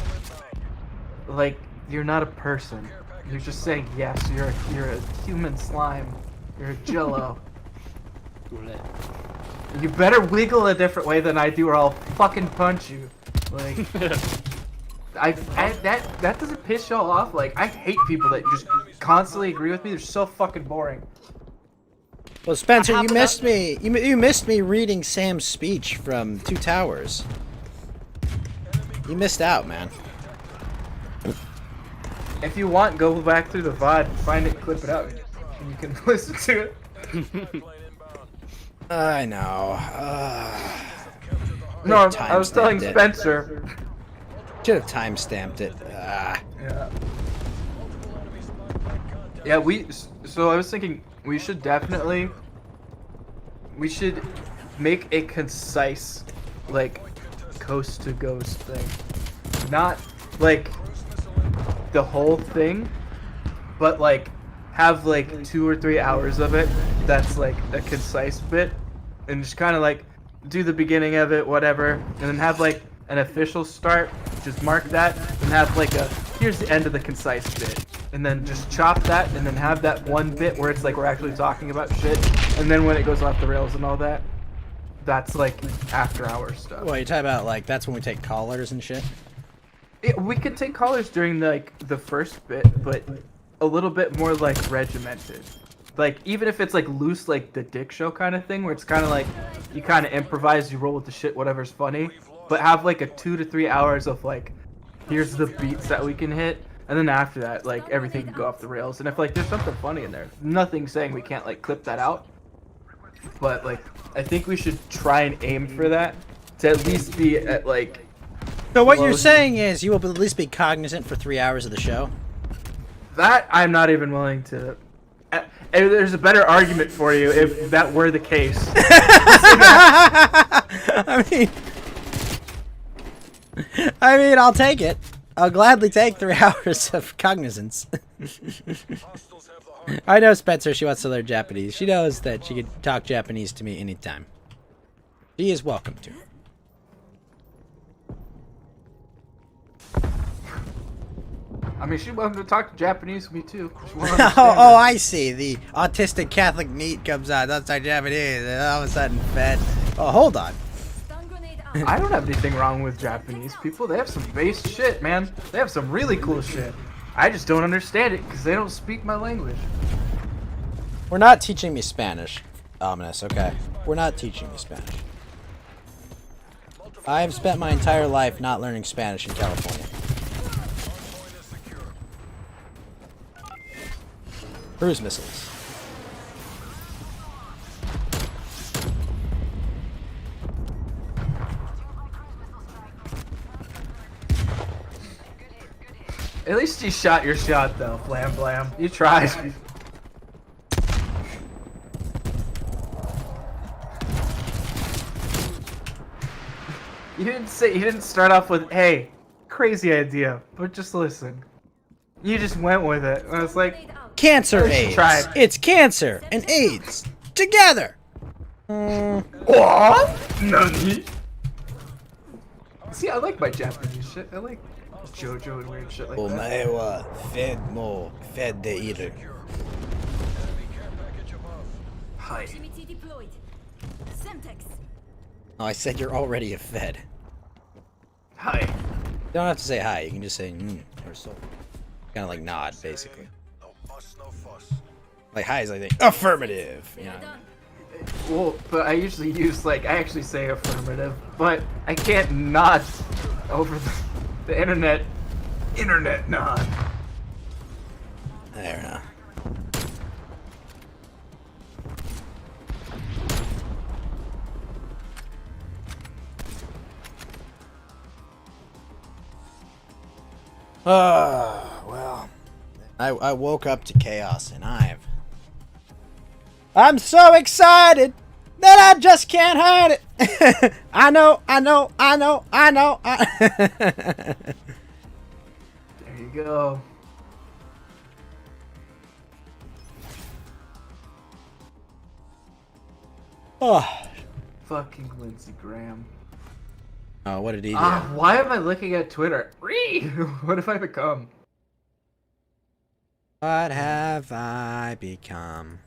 you're not a person. You're just saying yes. You're a human slime. You're a Jello. You better wiggle a different way than I do, or I'll fucking punch you. Like, that doesn't piss y'all off. Like, I hate people that just constantly agree with me. They're so fucking boring. Well, Spencer, you missed me. You missed me reading Sam's speech from Two Towers. You missed out, man. If you want, go back through the VOD, find it, clip it out, and you can listen to it. I know. No, I was telling timestamped it. Spencer. Should have time-stamped it. Yeah. Yeah, so I was thinking we should make a concise, like, coast to ghost thing. Not, like, the whole thing, but, like, have, like, 2 or 3 hours of it that's, like, a concise bit, and just kind of, like, do the beginning of it, whatever, and then have, like, an official start, just mark that, and have, like, here's the end of the concise bit. And then just chop that, and then have that one bit where it's like we're actually talking about shit. And then when it goes off the rails and all that, that's like after hours stuff. Well, you talk about like that's when we take callers and shit. We could take callers during like the first bit, but a little bit more like regimented. Like even if it's like loose, like the Dick Show kind of thing, where it's kind of like you kind of improvise, you roll with the shit, whatever's funny. But have like a 2 to 3 hours of like, here's the beats that we can hit. And then after that, like, everything can go off the rails. And if, like, there's something funny in there, nothing saying we can't, like, clip that out. But, like, I think we should try and aim for that. To at least be at, like... So what you're close. saying is you will at least be cognizant for 3 hours of the show? That, I'm not even willing to... There's a better argument for you if that were the case. I mean, I'll take it. I'll gladly take 3 hours of cognizance. I know Spencer, she wants to learn Japanese. She knows that she can talk Japanese to me anytime. She is welcome to. I mean, she wanted to talk Japanese with me, too. Oh, I see. The autistic Catholic NEET comes out. That's our Japanese. And all of a sudden, fed. Oh, hold on. Stun grenade out. I don't have anything wrong with Japanese people. They have some base shit, man. They have some really cool shit. I just don't understand it because they don't speak my language. We're not teaching me Spanish, Ominous, okay? We're not teaching me Spanish. I have spent my entire life not learning Spanish in California. Cruise missiles. At least you shot your shot, though, Flam Blam. You tried. You didn't start off with, hey, crazy idea, but just listen. You just went with it. And I was like, Cancer At least you AIDS. tried. It's cancer and AIDS together. What? Nani? See, I like my Japanese shit. I like JoJo and weird shit like that. お前はもうフェでいる。Hi. Proximity deployed. Semtex. Oh, I said you're already a Fed. Hi. You don't have to say hi. You can just say or so. Kind of like nod, basically. Like hi is like affirmative. You They know. are done. Well, but I usually use I actually say affirmative, but I can't nod over the internet. Internet nod. There now. Well, I woke up to chaos and I'm so excited that I just can't hide it. I know. There you go. Oh, Fucking Lindsey Graham. what did he do? Why am I looking at Twitter? What have I become? What have I become?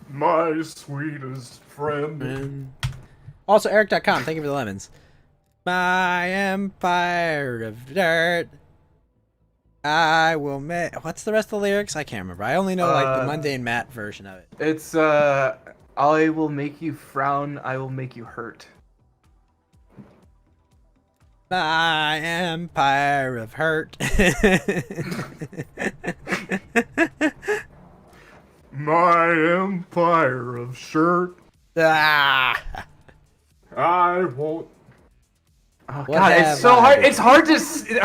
My sweetest friend. Also, Eric.com, thank you for the lemons. My empire of dirt. I will make. What's the rest of the lyrics? I can't remember. I only know like the Mundane Matt version of it. It's I will make you frown, I will make you hurt. My empire of hurt. My empire of shirt. Ah. I won't. Oh What god, have it's so I hard. become?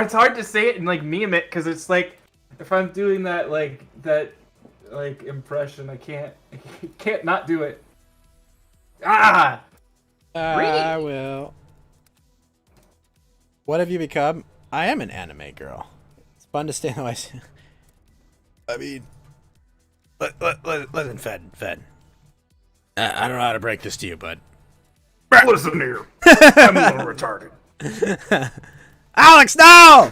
It's hard to say it and like meme it because it's like if I'm doing that impression, I can't not do it. Ah. I will. What have you become? I am an anime girl. It's fun to stand away. I mean, listen, Fed. I don't know how to break this to you, but Listen here, I'm a little retarded. Alex, no!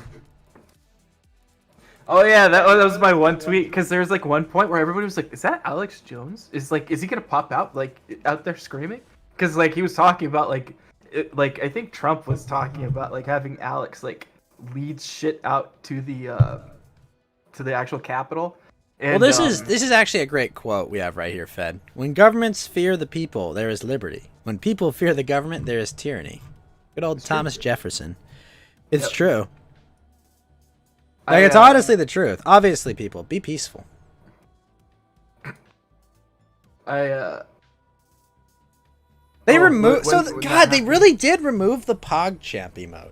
Oh yeah, that was my one tweet because there was like one point where everybody was like, "Is that Alex Jones? Is he gonna pop out like out there screaming?" Because like he was talking about like I think Trump was talking about like having Alex like lead shit out to the actual Capitol. And, Well, this is actually a great quote we have right here, Fed. When governments fear the people, there is liberty. When people fear the government, there is tyranny. Good old Thomas Jefferson. It's true. It's honestly the truth. Obviously, people, be peaceful. They removed. They really did remove the PogChamp emote.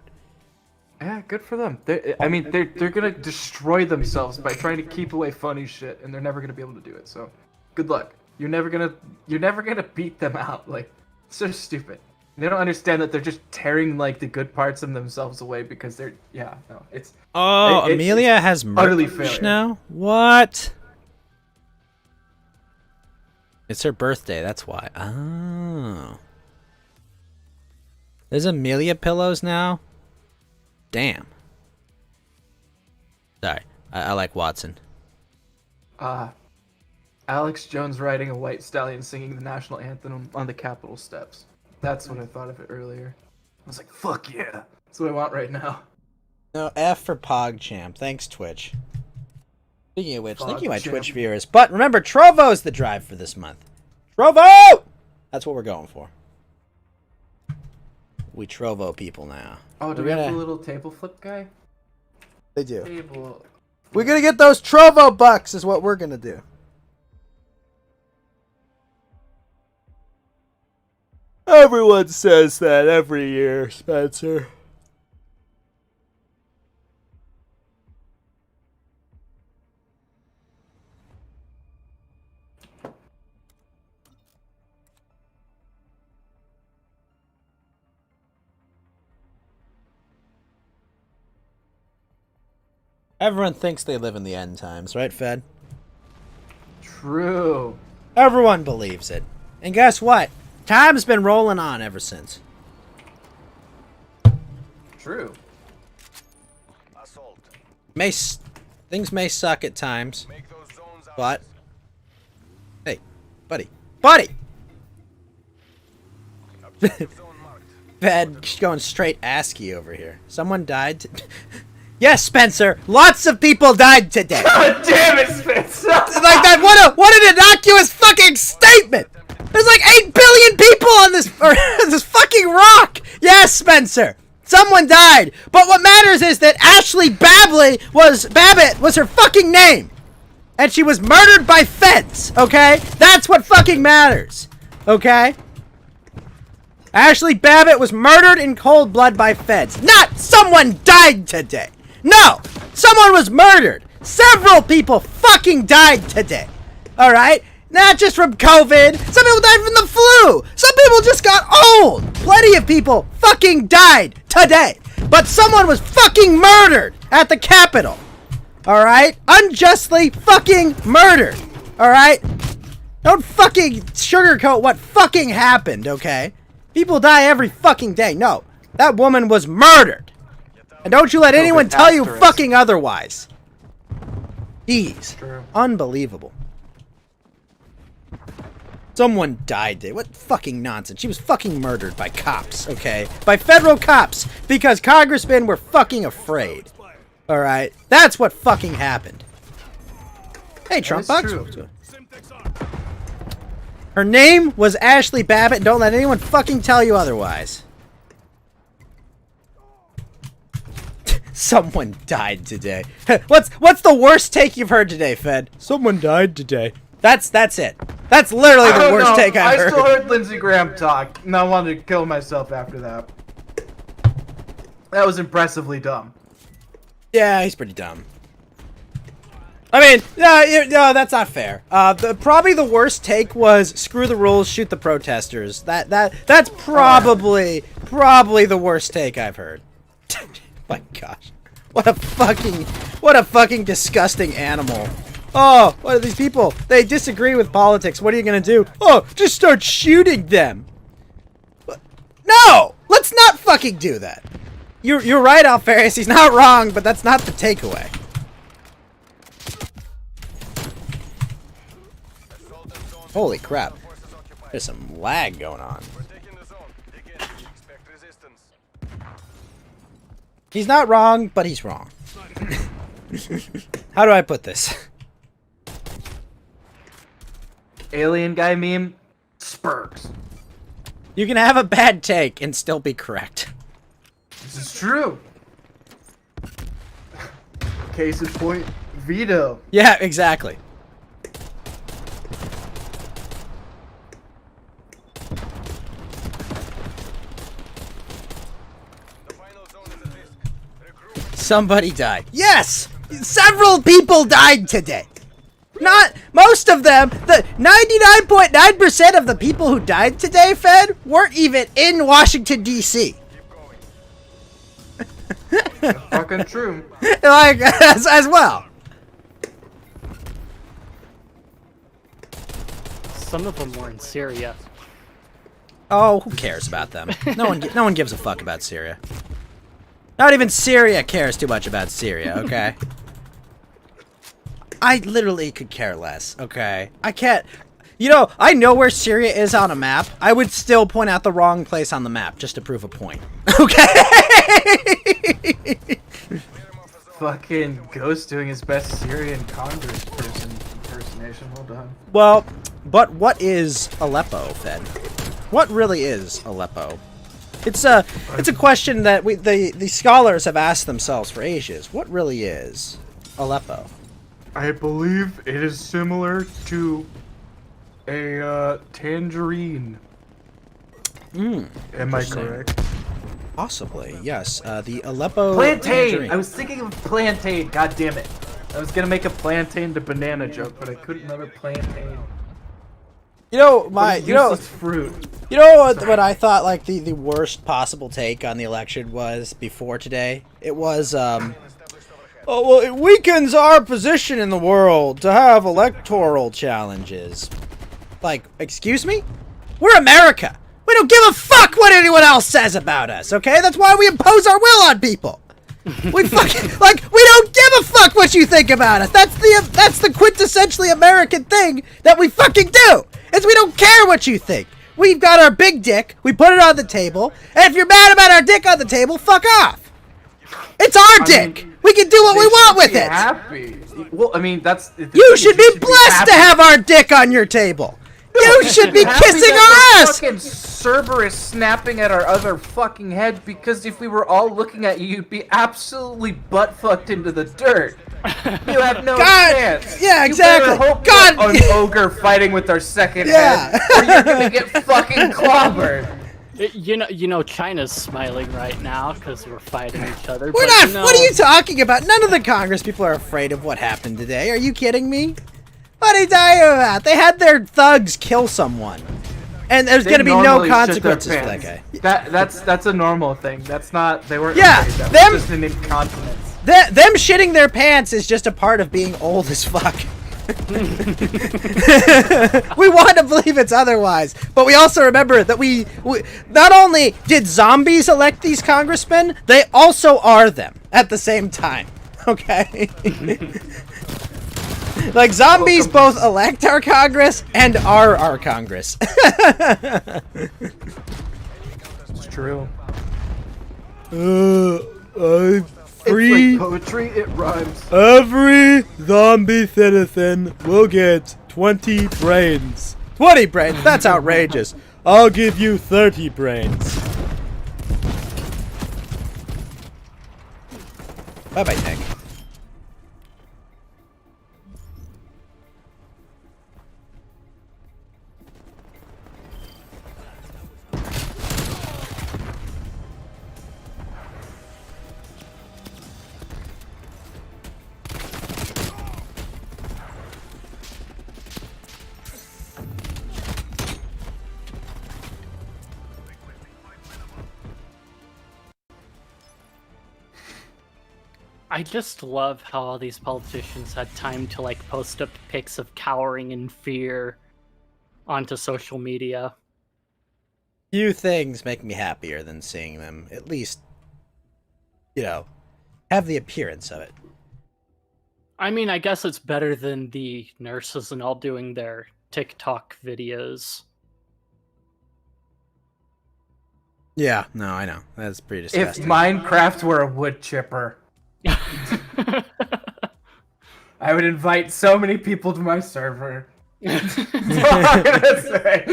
Yeah, good for them. They're gonna destroy themselves by trying to keep away funny shit, and they're never gonna be able to do it. So, good luck. You're never gonna beat them out. Like, it's so stupid. They don't understand that they're just tearing like the good parts of themselves away because they're it's. Oh, Amelia has utterly merch failure. now? What? It's her birthday, that's why. Oh. There's Amelia pillows now? Damn. Sorry, I like Watson. Alex Jones riding a white stallion singing the national anthem on the Capitol steps. That's what I thought of it earlier. I was like, fuck yeah. That's what I want right now. No, F for PogChamp. Thanks, Twitch. Speaking of which, thank you, my PogChamp. Twitch viewers. But remember, Trovo's the drive for this month. Trovo! That's what we're going for. We Trovo people now. Oh, do We're we have gonna- the little table flip guy? They do. Table. We're gonna get those Trovo bucks is what we're gonna do. Everyone says that every year, Spencer. Everyone thinks they live in the end times, right, Fed? True. Everyone believes it. And guess what? Time's been rolling on ever since. True. Assault. Things may suck at times, Make those zones ours. but hey, buddy, Objective zone marked. Fed going straight ASCII over here. Someone died. Yes, Spencer. Lots of people died today. God damn it, Spencer! Like that. What an innocuous fucking statement. There's like 8 billion people on this this fucking rock. Yes, Spencer. Someone died. But what matters is that Ashley Babbitt was her fucking name. And she was murdered by feds, okay? That's what fucking matters. Okay? Ashley Babbitt was murdered in cold blood by feds. Not someone died today. No! Someone was murdered. Several people fucking died today. Alright? Not just from COVID. Some people died from the flu. Some people just got old. Plenty of people fucking died today. But someone was fucking murdered at the Capitol. Alright? Unjustly fucking murdered. Alright? Don't fucking sugarcoat what fucking happened, okay? People die every fucking day. No. That woman was murdered. And don't you let anyone tell you fucking otherwise. Jeez. True. Unbelievable. Someone died today. What fucking nonsense. She was fucking murdered by cops, okay? By federal cops. Because congressmen were fucking afraid. Alright? That's what fucking happened. Hey, Trump Bucks. true. Her name was Ashley Babbitt. Don't let anyone fucking tell you otherwise. Someone died today. What's the worst take you've heard today, Fed? Someone died today. That's it. That's literally I the don't worst know. take I've I heard. still heard Lindsey Graham talk, and I wanted to kill myself after that. That was impressively dumb. Yeah, he's pretty dumb. I mean, no, that's not fair. Probably the worst take was screw the rules, shoot the protesters. That's probably the worst take I've heard. My gosh, what a fucking disgusting animal. Oh, what are these people? They disagree with politics. What are you gonna do? Oh, just start shooting them. No, let's not fucking do that. You're right, Alfarius. He's not wrong, but that's not the takeaway. Holy crap. There's some lag going on. We're taking the zone. Dig in. Expect resistance. He's not wrong, but he's wrong. How do I put this? Alien guy meme, Spurgs. You can have a bad take and still be correct. This is true. Case in point, veto. Yeah, exactly. The final zone is at risk. Recruit. Somebody died. Yes! Several people died today. Not most of them. The 99.9% of the people who died today, Fed, weren't even in Washington, D.C. Fucking true. Like, as well. Some of them were in Syria. Oh, who cares about them? No one gives a fuck about Syria. Not even Syria cares too much about Syria, okay? I literally could care less, okay? I can't... You know, I know where Syria is on a map. I would still point out the wrong place on the map just to prove a point. Okay? Fucking Ghost doing his best Syrian congressperson impersonation. Well done. Well, but what is Aleppo, Fed? What really is Aleppo? It's a question that the scholars have asked themselves for ages. What really is Aleppo? I believe it is similar to a tangerine. Am I Interesting. correct? Possibly, yes. The Aleppo Plantain! tangerine. I was thinking of plantain, god damn it. I was gonna make a plantain to banana joke, but I couldn't remember plantain. You know, What a useless fruit. You know what I thought like the worst possible take on the election was before today? It was oh well, it weakens our position in the world to have electoral challenges. Like, excuse me? We're America. We don't give a fuck what anyone else says about us, okay? That's why we impose our will on people. We fucking, like, we don't give a fuck what you think about us. That's the quintessentially American thing that we fucking do, is we don't care what you think. We've got our big dick, we put it on the table, and if you're mad about our dick on the table, fuck off. It's our dick. We can do what we want with it. Happy. Well, I mean, that's. You should be blessed to have our dick on your table. You should be kissing our ass! Fucking Cerberus snapping at our other fucking head, because if we were all looking at you, you'd be absolutely butt fucked into the dirt. You have no chance. Yeah, exactly. You better hope God, you're an ogre fighting with our second head, or you're gonna get fucking clobbered. You know, China's smiling right now because we're fighting each other. We're but, not. You know, What are you talking about? None of the Congress people are afraid of what happened today. Are you kidding me? What are you talking about? They had their thugs kill someone, and there's gonna be no normally shit their consequences for that pants. guy. That's a normal thing. That's not. They weren't. Yeah, afraid. That them- was just an incontinence. Them shitting their pants is just a part of being old as fuck. We want to believe it's otherwise, but we also remember that we not only did zombies elect these congressmen, they also are them at the same time. Okay. Like, zombies both elect our Congress and are our Congress. It's true. Free. It's like poetry, it rhymes. Every zombie citizen will get 20 brains. 20 brains? That's outrageous. I'll give you 30 brains. Bye-bye, Nick. I just love how all these politicians had time to like post up pics of cowering in fear onto social media. Few things make me happier than seeing them, at least, you know, have the appearance of it. I mean, I guess it's better than the nurses and all doing their TikTok videos. Yeah, no, I know. That's pretty If disgusting. Minecraft were a wood chipper, I would invite so many people to my server. That's all I'm gonna say.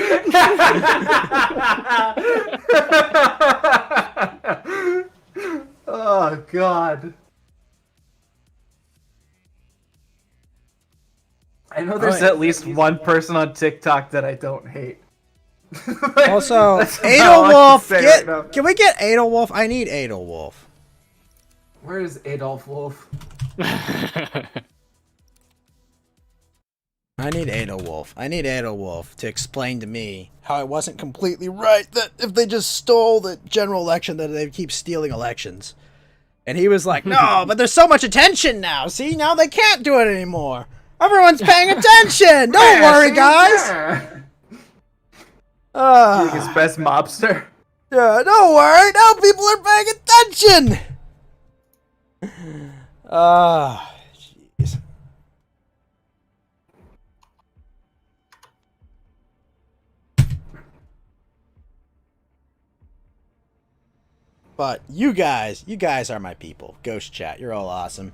Oh God. I know there's at least one person on TikTok that I don't hate. Also, That's all I Adelwolf, can say right now. can we get Adelwolf? I need Adelwolf. Where is Adolf Wolf? I need Adelwolf. I need Adelwolf to explain to me how I wasn't completely right that if they just stole the general election that they keep stealing elections. And he was like, no, but there's so much attention now. See, now they can't do it anymore. Everyone's paying attention. Don't worry, guys. His best mobster. Yeah, don't worry. Now people are paying attention. Jeez. But you guys are my people. Ghost Chat, you're all awesome.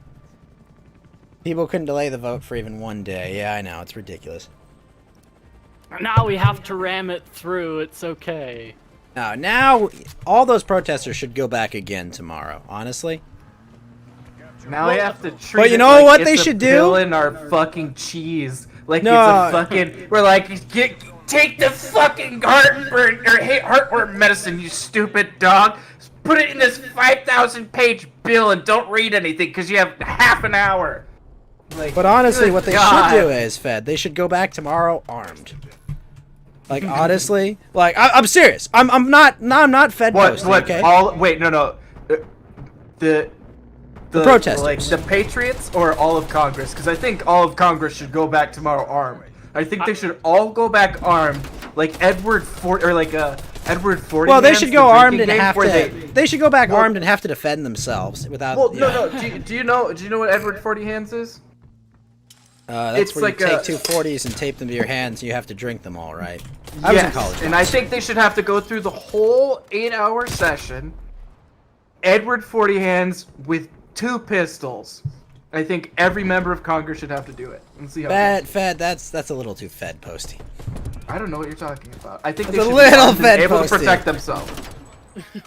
People couldn't delay the vote for even one day. Yeah, I know, it's ridiculous. Now we have to ram it through. It's okay. Now all those protesters should go back again tomorrow, honestly. Now we have to treat But you it know like what it's they a should pill do? in our fucking cheese. Like No. it's a fucking. We're like, take the fucking heartworm medicine, you stupid dog. Put it in this 5,000-page bill and don't read anything because you have half an hour. Like, But honestly, good what they God. should do is, Fed, they should go back tomorrow armed. Like, honestly, like I'm serious. I'm not Fed posting, okay? Wait, no. The protesters. like the Patriots or all of Congress? Because I think all of Congress should go back tomorrow armed. I think they should all go back armed like Edward Edward Forty. Well, they should go armed and game have where to. They should go back armed and have to defend themselves without. Well, yeah. no. Do you know what Edward 40 hands is? That's it's where like you take a- 2 40s and tape them to your hands. And you have to drink them all, right? I was in college. And I think they should have to go through the whole 8-hour session. Edward 40 hands with 2 pistols. I think every member of Congress should have to do it. And see how. it goes. Fed. That's a little too Fed posty. I don't know what you're talking about. I think It's they a should little be armed and Fed able to posting. protect themselves.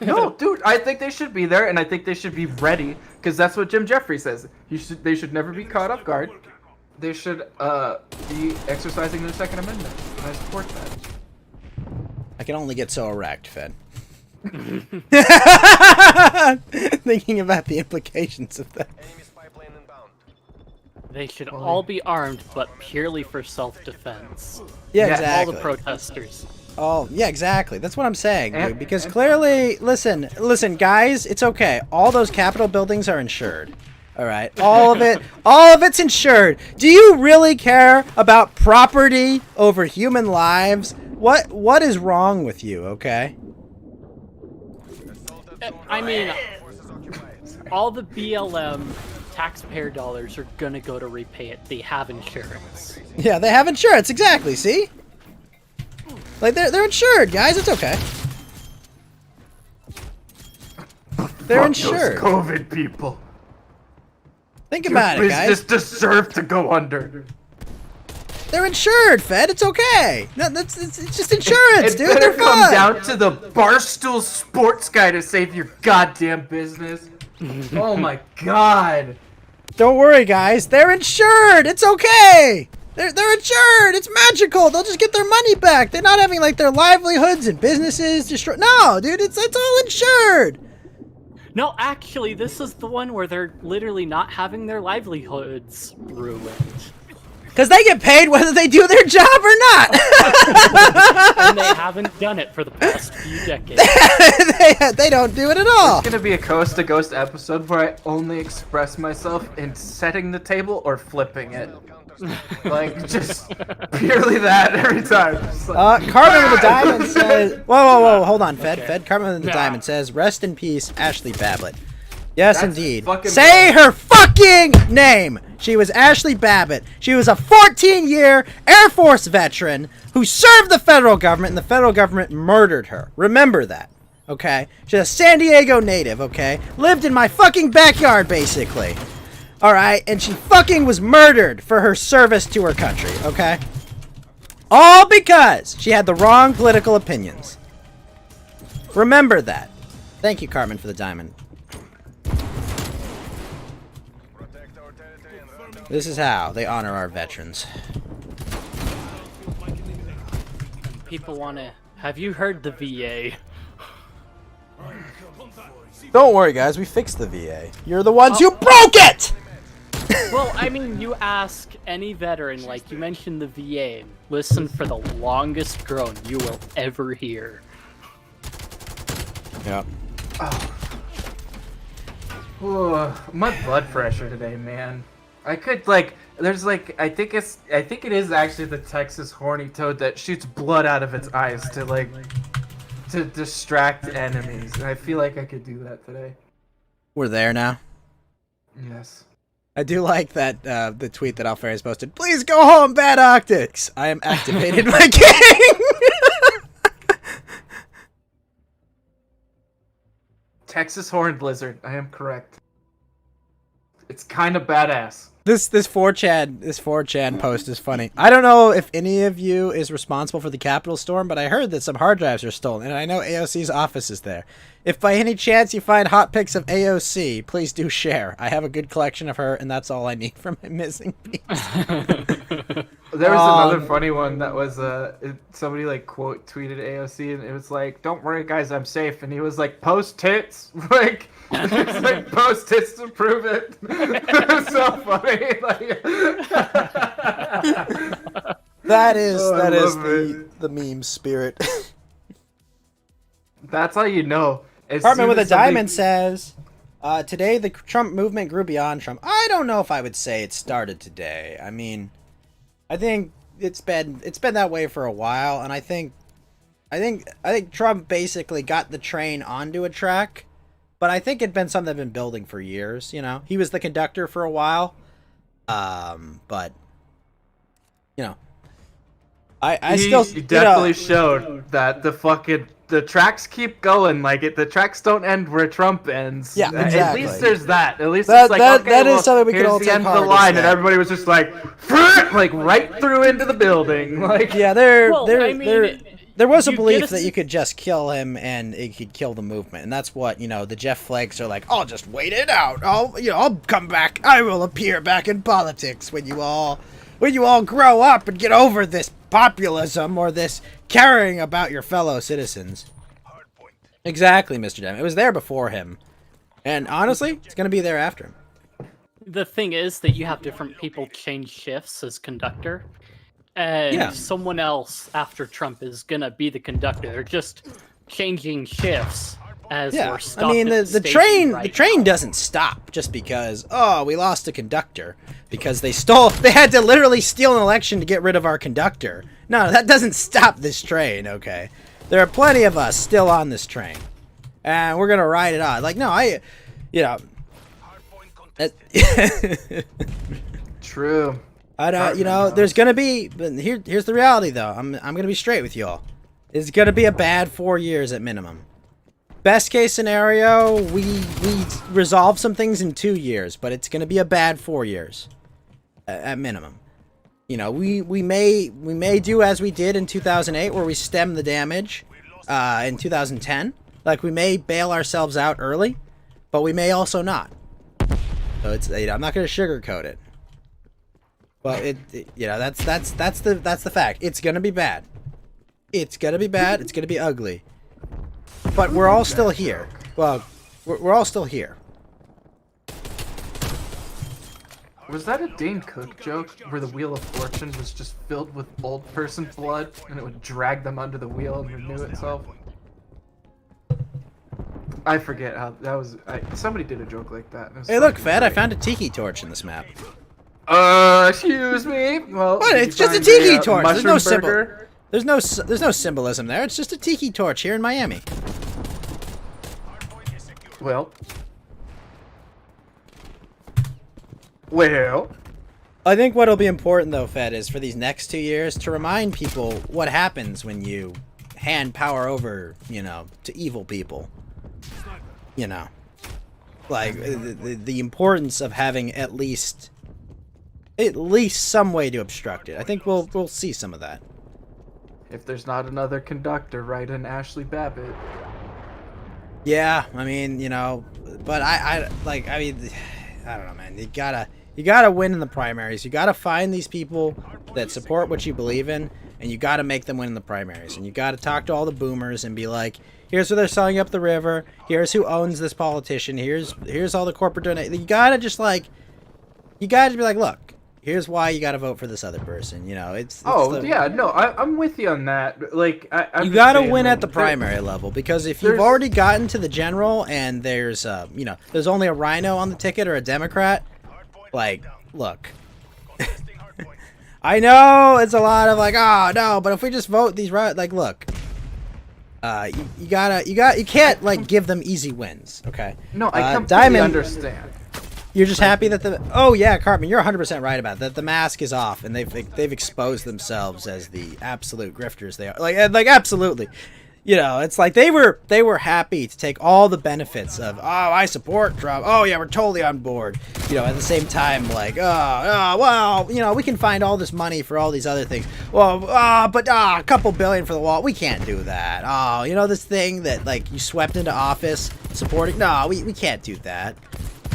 No, dude, I think they should be there, and I think they should be ready, because that's what Jim Jeffries says. They should never be caught off guard. They should be exercising their Second Amendment. And I support that. I can only get so erect, Fed. Thinking about the implications of that. Enemy spy plane inbound. They should all be armed, but purely for self-defense. Yeah, Yeah, all exactly. All the protesters. Oh, yeah, exactly. That's what I'm saying, And- dude. Because clearly, listen, guys, it's okay. All those Capitol buildings are insured. All right, all of it's insured. Do you really care about property over human lives? What is wrong with you? Okay. I mean, all the BLM taxpayer dollars are gonna go to repay it. They have insurance. Yeah, they have insurance. Exactly. See. Like they're insured, guys. It's okay. They're Fuck those insured. COVID people. Think Your about it, guys. business deserve to go under. They're insured, Fed. It's okay. No, it's just insurance, It dude. better They're come fine. down to the Barstool Sports guy to save your goddamn business. Oh my god. Don't worry, guys. They're insured. It's okay. They're insured. It's magical. They'll just get their money back. They're not having like their livelihoods and businesses destroyed. No, dude. It's all insured. No, actually, this is the one where they're literally not having their livelihoods ruined. Because they get paid whether they do their job or not. And they haven't done it for the past few decades. they don't do it at all. It's gonna be a Coast to Ghost episode where I only express myself in setting the table or flipping it. Like, just purely that every time. Just like, Carmen with the Diamond says... Whoa, hold on, Fed. Okay. Fed, Carmen with the Nah. Diamond says, rest in peace, Ashley Babbitt. Yes, That's indeed. fucking Say right. her fucking name! She was Ashley Babbitt. She was a 14-year Air Force veteran who served the federal government, and the federal government murdered her. Remember that, okay? She's a San Diego native, okay? Lived in my fucking backyard, basically. Alright, and she fucking was murdered for her service to her country, okay? All because she had the wrong political opinions. Remember that. Thank you, Carmen, for the diamond. This is how they honor our veterans. People wanna... Have you heard the VA? Don't worry, guys. We fixed the VA. You're the ones who broke it! Well, I mean, you ask any veteran, like you mentioned the VA, listen for the longest groan you will ever hear. Yep. My blood pressure today, man. I could there's I think it is actually the Texas horny toad that shoots blood out of its eyes to distract enemies. And I feel like I could do that today. We're there now. Yes. I do like that the tweet that Alfarius posted. Please go home, bad optics. I am activated my king. Texas horned lizard. I am correct. It's kind of badass. This 4chan post is funny. I don't know if any of you is responsible for the Capitol storm, but I heard that some hard drives are stolen, and I know AOC's office is there. If by any chance you find hot pics of AOC, please do share. I have a good collection of her, and that's all I need for my missing piece. There was another funny one that was somebody quote tweeted AOC and it was like, "Don't worry guys, I'm safe," and he was like, "Post tits," it's like post tits to prove it. It was so funny. That is I love it. the meme spirit. That's how you know. Apartment with a Diamond says, today the Trump movement grew beyond Trump. I don't know if I would say it started today. I mean, I think it's been that way for a while, and I think I think Trump basically got the train onto a track, but I think it'd been something they've been building for years. You know, he was the conductor for a while, but you know, I still He definitely showed that the tracks keep going. Like the tracks don't end where Trump ends. Yeah, exactly. At least there's that. At least That- it's like, that- okay, that is well, something we can here's all the take end of the heart, line, is and that- everybody was just like right through into the building. Like Yeah, Well, I mean, there was a you belief get a that s- you could just kill him and it could kill the movement, and that's what, you know, the Jeff Flakes are like. I'll just wait it out. I'll come back. I will appear back in politics when you all grow up and get over this populism or this caring about your fellow citizens. Exactly, Mr. Dem. It was there before him, and honestly, it's gonna be there after him. the thing is that you have different people change shifts as conductor, and Yeah. someone else after Trump is gonna be the conductor. They're just changing shifts as Yeah, we're I stopped mean at the station train right the train doesn't stop just because we lost a conductor because they had to literally steal an election to get rid of our conductor. No, that doesn't stop this train. Okay, there are plenty of us still on this train, and we're gonna ride it on. Like no, you know, true. I don't, you know, there's gonna be. But here's the reality though. I'm gonna be straight with you all. It's gonna be a bad 4 years at minimum. Best case scenario, we resolve some things in 2 years, but it's going to be a bad 4 years at minimum. You know, we may do as we did in 2008, where we stem the damage in 2010. Like we may bail ourselves out early, but we may also not. So it's, you know, I'm not going to sugarcoat it. But you know, that's the fact. It's going to be bad. It's going to be bad. It's going to be ugly. But we're all still here. Well, we're all still here. Was that a Dane Cook joke where the Wheel of Fortune was just filled with old person blood and it would drag them under the wheel and renew itself? I forget how that was. Somebody did a joke like that. And it was Hey, look, fucking Fed, I great. found a tiki torch in this map. Excuse me. Well, What? did It's you just a find tiki torch. There's no mushroom symbol. burger? There's no symbolism there. It's just a tiki torch here in Miami. Well, I think what'll be important though, Fed, is for these next 2 years to remind people what happens when you hand power over, you know, to evil people. You know, like the importance of having at least some way to obstruct it. I think we'll see some of that. if there's not another conductor, write in Ashley Babbitt. Yeah, I mean, you know, but I mean, I don't know, man. You gotta win in the primaries. You gotta find these people that support what you believe in, and you gotta make them win in the primaries. And you gotta talk to all the boomers and be like, here's where they're selling up the river. Here's who owns this politician. Here's all the corporate donations. You gotta be like, look, here's why you gotta vote for this other person. You know, it's I'm with you on that. Like, I'm you just gotta saying, win like, at the primary level, because if you've there's- already gotten to the general and there's there's only a rhino on the ticket or a Democrat, like, look, I know it's a lot of like, oh no, but if we just vote these right, like, look, you can't like give them easy wins, okay? No, I completely Diamond, understand. you're just happy that oh yeah, Cartman, you're 100% right about that. The mask is off and they've exposed themselves as the absolute grifters they are. Like absolutely. You know, it's like they were happy to take all the benefits of, oh, I support Trump. Oh yeah, we're totally on board. You know, at the same time, like, well, you know, we can find all this money for all these other things. Well, but a couple billion for the wall. We can't do that. Oh, you know, this thing that like you swept into office supporting. No, we can't do that.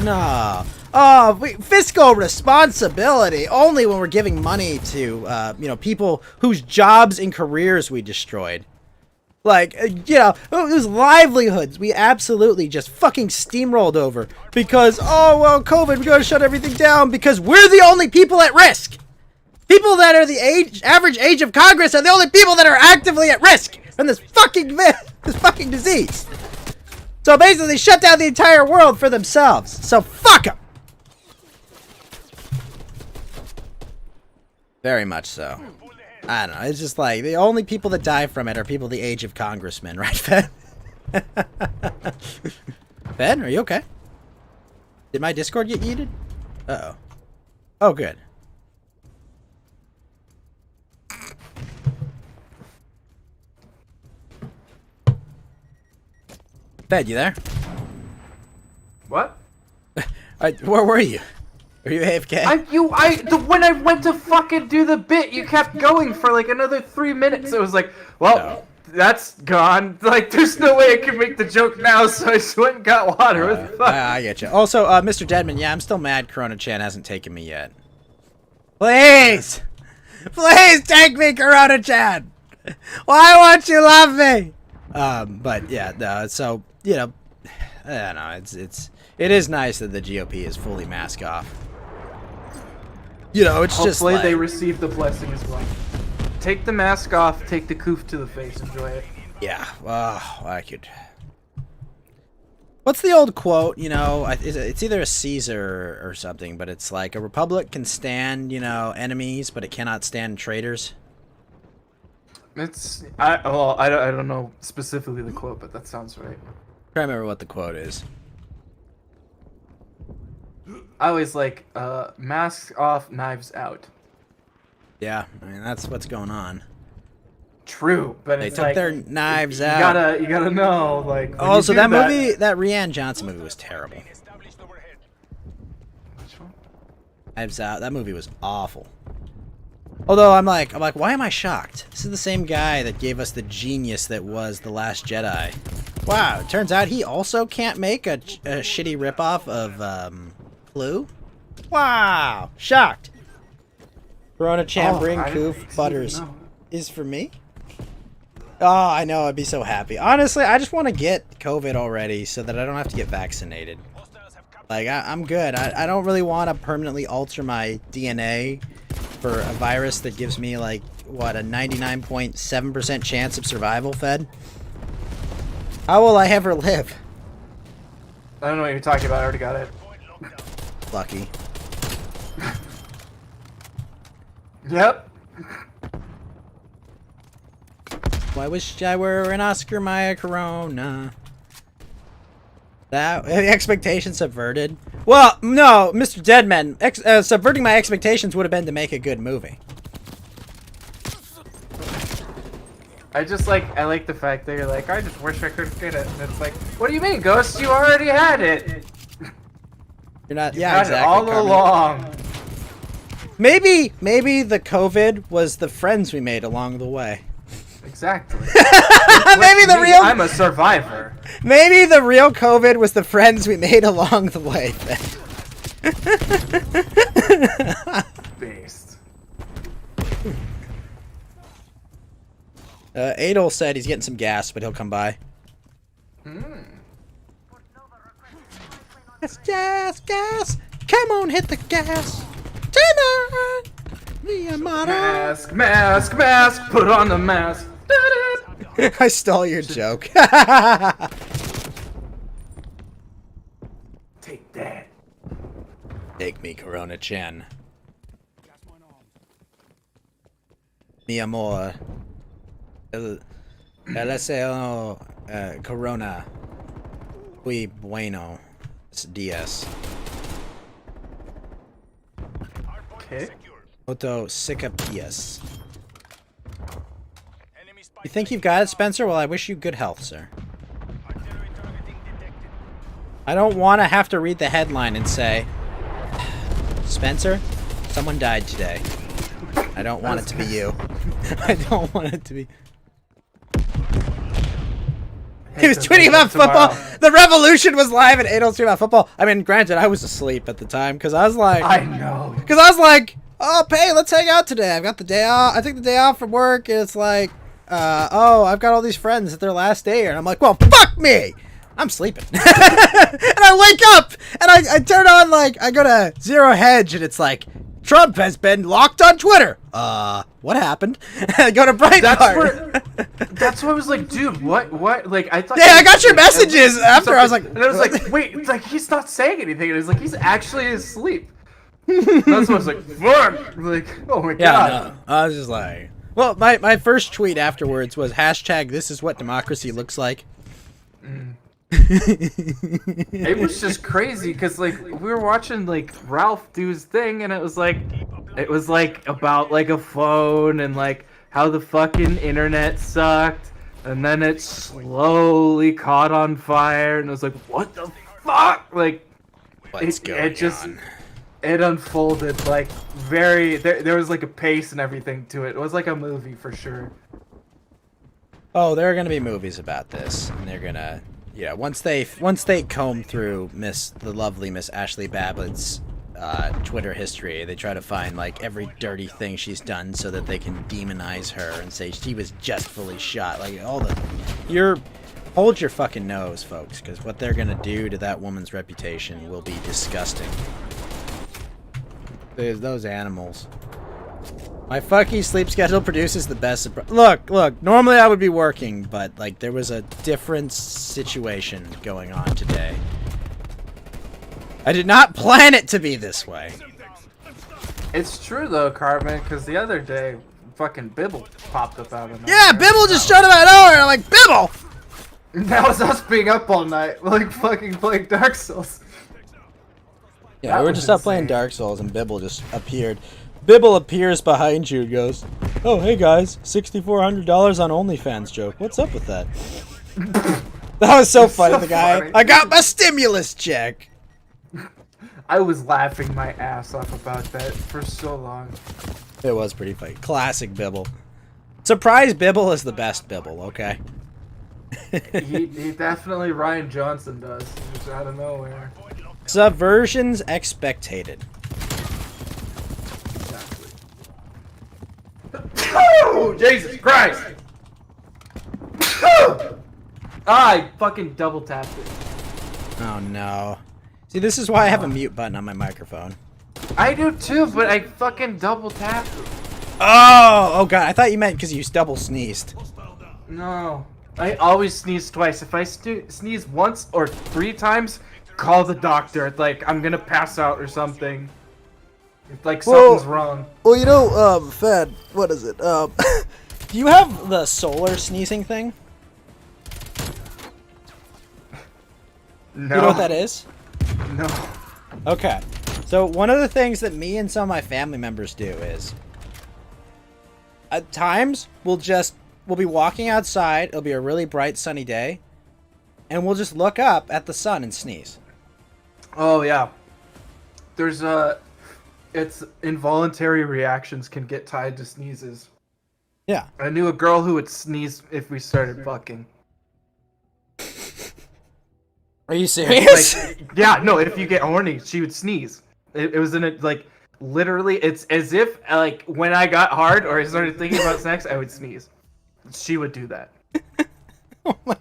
No. Oh, fiscal responsibility only when we're giving money to people whose jobs and careers we destroyed. Like, those livelihoods we absolutely just fucking steamrolled over because, oh, well, COVID, we gotta shut everything down because we're the only people at risk. People that are the average age of Congress are the only people that are actively at risk from this fucking disease. So basically, they shut down the entire world for themselves. So fuck them. Very much so. I don't know. It's just like the only people that die from it are people the age of congressmen, right, Fed? Fed, are you okay? Did my Discord get yeeted? Uh-oh. Oh, good. Fed, you there? What? Where were you? Were you AFK? When I went to fucking do the bit, you kept going for like another 3 minutes. It was like, well, No. that's gone. Like, there's no way I can make the joke now, so I just went and got water. What the fuck? I get you. Also, Mr. Deadman, yeah, I'm still mad Corona-chan hasn't taken me yet. Please! Please take me, Corona-chan! Why won't you love me? But yeah, so, you know, I don't know, it is nice that the GOP is fully mask off. You know, it's just Hopefully like, they receive the blessing as well. Take the mask off, take the coof to the face, enjoy it. yeah, I could... What's the old quote, you know, it's either a Caesar or something, but it's like, a republic can stand, you know, enemies, but it cannot stand traitors. I don't know specifically the quote, but that sounds right. I can't remember what the quote is. I always like, masks off, knives out. Yeah, I mean, that's what's going on. True, but They it's took like, their knives you out. You gotta know, like. when Oh, you so do that movie, that Rianne Johnson movie was terrible. Established overhead. Which one? Knives Out, that movie was awful. Although I'm like, why am I shocked? This is the same guy that gave us the genius that was The Last Jedi. Wow, it turns out he also can't make a shitty ripoff of Clue. Wow, shocked. Corona Chambering I didn't Coof Butters know. is for me. Oh, I know, I'd be so happy. Honestly, I just want to get COVID already so that I don't have to get vaccinated. Like, I'm good. I don't really want to permanently alter my DNA for a virus that gives me, like, what, a 99.7% chance of survival, Fed? How will I ever live? I don't know what you're talking about. I already got it. Lucky. Yep. I wish I were an Oscar Mayer Corona. That expectations subverted. Well, no, Mr. Deadman. Subverting my expectations would have been to make a good movie. I like the fact that you're like, I just wish I could get it. And it's like, what do you mean, Ghost? You already had it. You're not. You Yeah, had exactly. it all Carmen. along. Maybe the COVID was the friends we made along the way. Exactly. Maybe the real. I'm a survivor. Maybe the real COVID was the friends we made along the way. Based. Adol said he's getting some gas, but he'll come by. Gas! Come on, hit the gas! Tonight! The Amada! Mask! Put on the mask. I stole your joke. Take that. Take me, Corona-chan. Mi amor. El deseo Corona. Muy bueno. Diaz. Okay. Otto Sicapias. You think you've got it, Spencer? Well, I wish you good health, sir. I don't want to have to read the headline and say, Spencer, someone died today. I don't want it to be you. I don't want it to be... He was tweeting about football. The revolution was live and Adol's tweeting about football. I mean, granted, I was asleep at the time because I was like... I know. Because I was like, oh, hey, let's hang out today. I've got the day off. I take the day off from work. And it's like, oh, I've got all these friends at their last day here. And I'm like, well, fuck me. I'm sleeping. And I wake up and I turn on, like, I go to Zero Hedge and it's like, Trump has been locked on Twitter. What happened? And I go to Breitbart. That's why I was like, dude, what? Like, I thought. Yeah, I got your messages after. I was like, and I was like, wait, it's like he's not saying anything. And it's like he's actually asleep. That's what I was like, fuck. Like, oh my yeah, god. no. I was just like, Well, my first tweet afterwards was hashtag this is what democracy looks like. It was just crazy because like we were watching like Ralph do his thing, and it was like about like a phone and like how the fucking internet sucked, and then it slowly caught on fire, and it was like, what the fuck? Like What's going on? it unfolded like very there was like a pace and everything to it. It was like a movie for sure. Oh, there are gonna be movies about this, and they're gonna, once they comb through the lovely Miss Ashley Babbitt's Twitter history, they try to find like every dirty thing she's done so that they can demonize her and say she was justly shot. Like hold your fucking nose, folks, because what they're gonna do to that woman's reputation will be disgusting. There's those animals. My fucky sleep schedule produces the best. Look. Normally I would be working, but like there was a different situation going on today. I did not plan it to be this way. It's true though, Cartman, because the other day, fucking Bibble popped up out of nowhere. Yeah, Bibble just showed up out of nowhere. I'm like, Bibble! That was us being up all night, like fucking playing Dark Souls. Yeah, That we were was just up playing insane. Dark Souls, and Bibble just appeared. Bibble appears behind you and goes, "Oh, hey guys, $6,400 on OnlyFans joke. What's up with that?" That was so funny. so The guy, funny. I got my stimulus check. I was laughing my ass off about that for so long. It was pretty funny. Classic Bibble. Surprise Bibble is the best Bibble. Okay. He definitely Ryan Johnson does, just out of nowhere. Subversions expectated. Exactly. Oh, Jesus Christ! I fucking double tapped it. Oh no. See, this is why I have a mute button on my microphone. I do too, but I fucking double tapped it. Oh god, I thought you meant because you double sneezed. No. I always sneeze twice. If I sneeze once or 3 times, call the doctor. Like, I'm gonna pass out or something. If, like, something's wrong. Well, Fed, what is it? Do you have the solar sneezing thing? No. You know what that is? No. Okay. So one of the things that me and some of my family members do is at times we'll be walking outside, it'll be a really bright sunny day, and we'll just look up at the sun and sneeze. Oh, yeah. There's it's involuntary reactions can get tied to sneezes. Yeah. I knew a girl who would sneeze if we started fucking. Are you serious? Like, yeah, no, if you get horny, she would sneeze. It was in it, like, literally, it's as if, like, when I got hard or I started thinking about sex, I would sneeze. She would do that. Oh my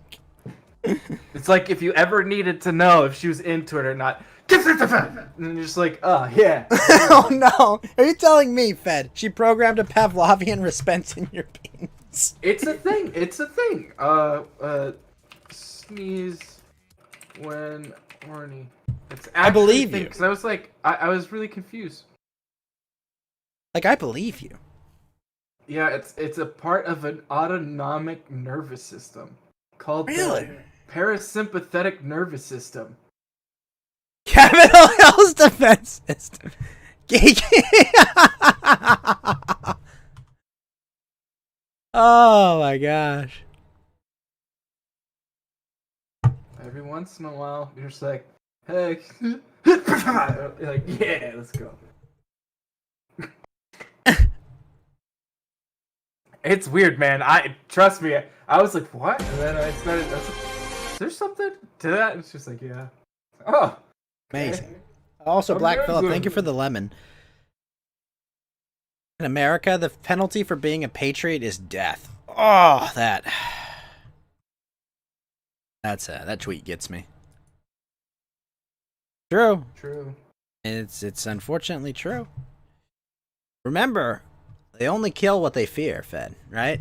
god. It's like if you ever needed to know if she was into it or not. And you're just like, oh, yeah. Oh no. Are you telling me, Fed, she programmed a Pavlovian response in your penis? It's a thing. It's a thing. Sneeze when horny. It's I believe you. Because I was like, I was really confused. Like, I believe you. Yeah, it's a part of an autonomic nervous system called Really? the parasympathetic nervous system. Capitol Hill's defense system. Oh my gosh. Every once in a while, you're just like, hey, you're like, yeah, let's go. It's weird, man. Trust me. I was like, what? And then I started. I was like, is there something to that? And it's just like, yeah. Oh, Amazing. Also, I'm Black very Phillip, good. thank you for the lemon. In America, the penalty for being a patriot is death. Oh, that tweet gets me. True. true. It's unfortunately true. Remember, they only kill what they fear, Fed, right?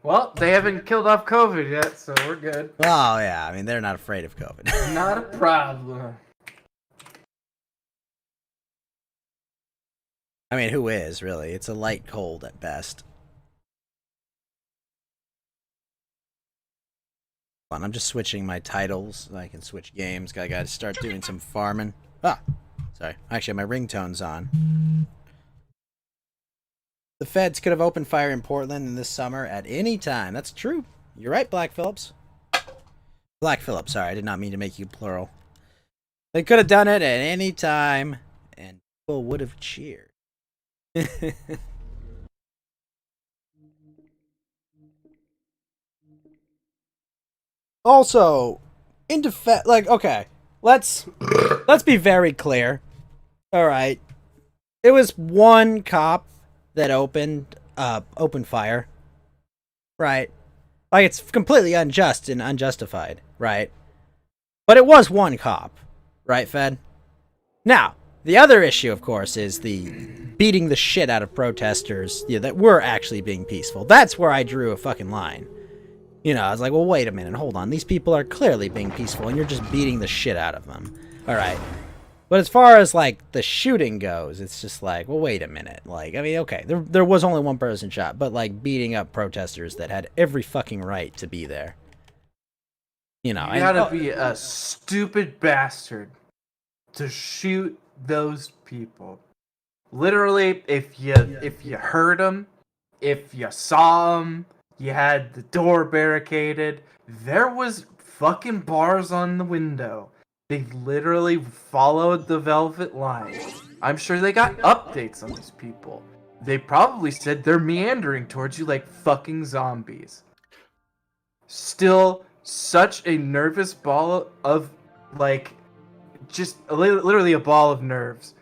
Well, they haven't killed off COVID yet, so we're good. Oh yeah, I mean they're not afraid of COVID. Not a problem. I mean, who is, really? It's a light cold at best. Hold on, I'm just switching my titles so I can switch games. I gotta start doing some farming. Ah! Sorry. Actually, my ringtone's on. The feds could have opened fire in Portland in this summer at any time. That's true. You're right, Black Phillips. Black Phillips, sorry. I did not mean to make you plural. They could have done it at any time, and people would have cheered. Also, in defense, like, okay, let's be very clear. All right, it was one cop that opened fire, right? Like, it's completely unjust and unjustified, right? But it was one cop, right, Fed? Now, the other issue, of course, is the beating the shit out of protesters that were actually being peaceful. That's where I drew a fucking line. You know, I was like, well, wait a minute, hold on. These people are clearly being peaceful, and you're just beating the shit out of them. All right. But as far as, like, the shooting goes, it's just like, well, wait a minute. Like, I mean, okay, there was only one person shot, but, like, beating up protesters that had every fucking right to be there. You know, You gotta be a stupid bastard to shoot those people. Literally, if you heard them, if you saw them, you had the door barricaded, there was fucking bars on the window. They literally followed the velvet line. I'm sure they got updates on these people. They probably said they're meandering towards you like fucking zombies. Still, such a nervous ball of, like, just literally a ball of nerves.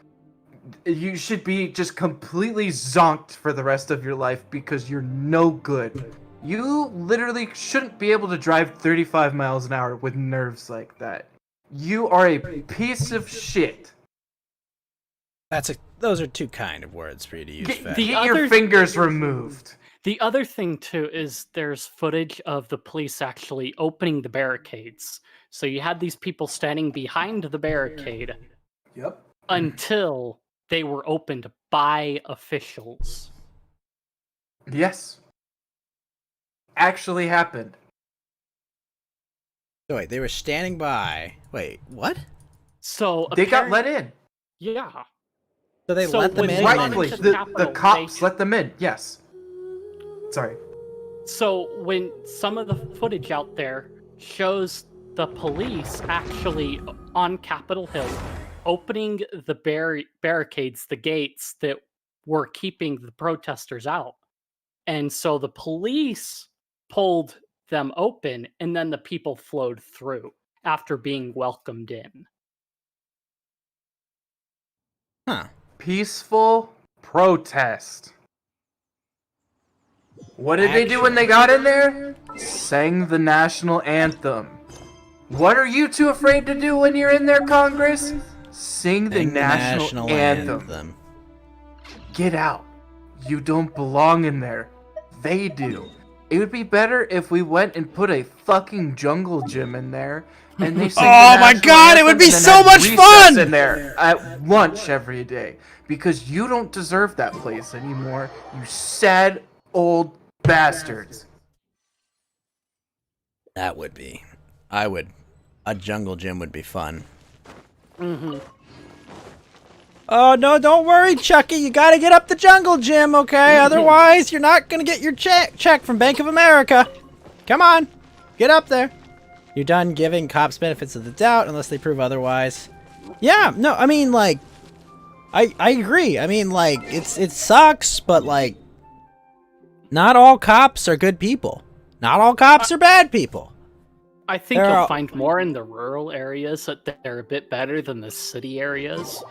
You should be just completely zonked for the rest of your life because you're no good. You literally shouldn't be able to drive 35 miles an hour with nerves like that. You are a piece of shit. Those are two kind of words for you to use, Fed. Get your fingers removed. The other thing, too, is there's footage of the police actually opening the barricades. So you had these people standing behind the barricade Yep. until they were opened by officials. Yes. Actually happened. So wait, they were standing by. Wait, what? So They got let in. Yeah. So they So let them when in? they and went then- Rightfully, into the Capitol, cops they- let them in. Yes. Sorry. So when some of the footage out there shows the police actually on Capitol Hill opening the barricades, the gates that were keeping the protesters out. And so the police pulled them open, and then the people flowed through after being welcomed in. Huh. Peaceful protest. What did they do when they got in there? Sang the national anthem. What are you two afraid to do when you're in there, Congress? Sing the Sing national anthem. Get out. You don't belong in there. They do. It would be better if we went and put a fucking jungle gym in there, and they sing Oh the my national God, it anthem would be and then so have much recess fun! in there at lunch every day, because you don't deserve that place anymore. You sad old bastards. That would be. A jungle gym would be fun. Mm-hmm. Oh, no, don't worry, Chucky. You gotta get up the jungle gym, okay? Otherwise, you're not gonna get your check from Bank of America. Come on. Get up there. You're done giving cops benefits of the doubt unless they prove otherwise. Yeah, no, I mean, like, I agree. I mean, like, it sucks, but, like, not all cops are good people. Not all cops are bad people. I think There you'll are- find more in the rural areas that they're a bit better than the city areas.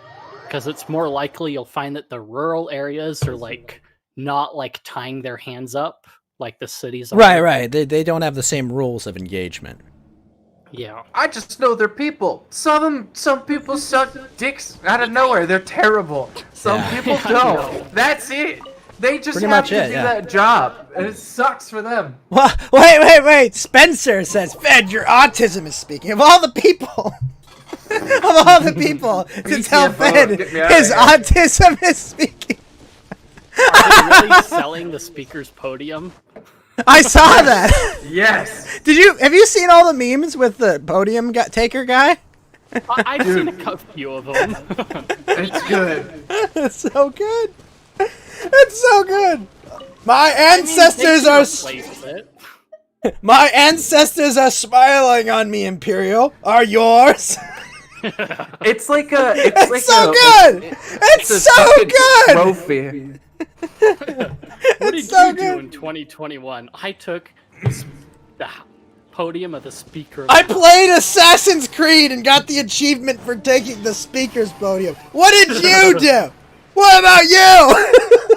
Because it's more likely you'll find that the rural areas are, like, not, like, tying their hands up like the cities are. Right. They don't have the same rules of engagement. Yeah. I just know they're people. Some people suck dicks out of nowhere. They're terrible. Some Yeah. people don't. That's it. They just Pretty have much to it, do yeah. that job, and it sucks for them. Well, wait. Spencer says, Fed, your autism is speaking. Of all the people... of all the people to tell BTFO, Fed get me outta his here. autism is speaking. Are they really selling the speaker's podium? I saw that. Yes. Have you seen all the memes with the podium taker guy? I've seen a few of them. It's good. It's so good. It's so good. My ancestors My ancestors are smiling on me, Imperial. Are yours? It's like a. It's so good. It's so good. Trophy. What did so you do good. in 2021? I took the podium of the speaker. I played Assassin's Creed and got the achievement for taking the speaker's podium. What did you do? What about you?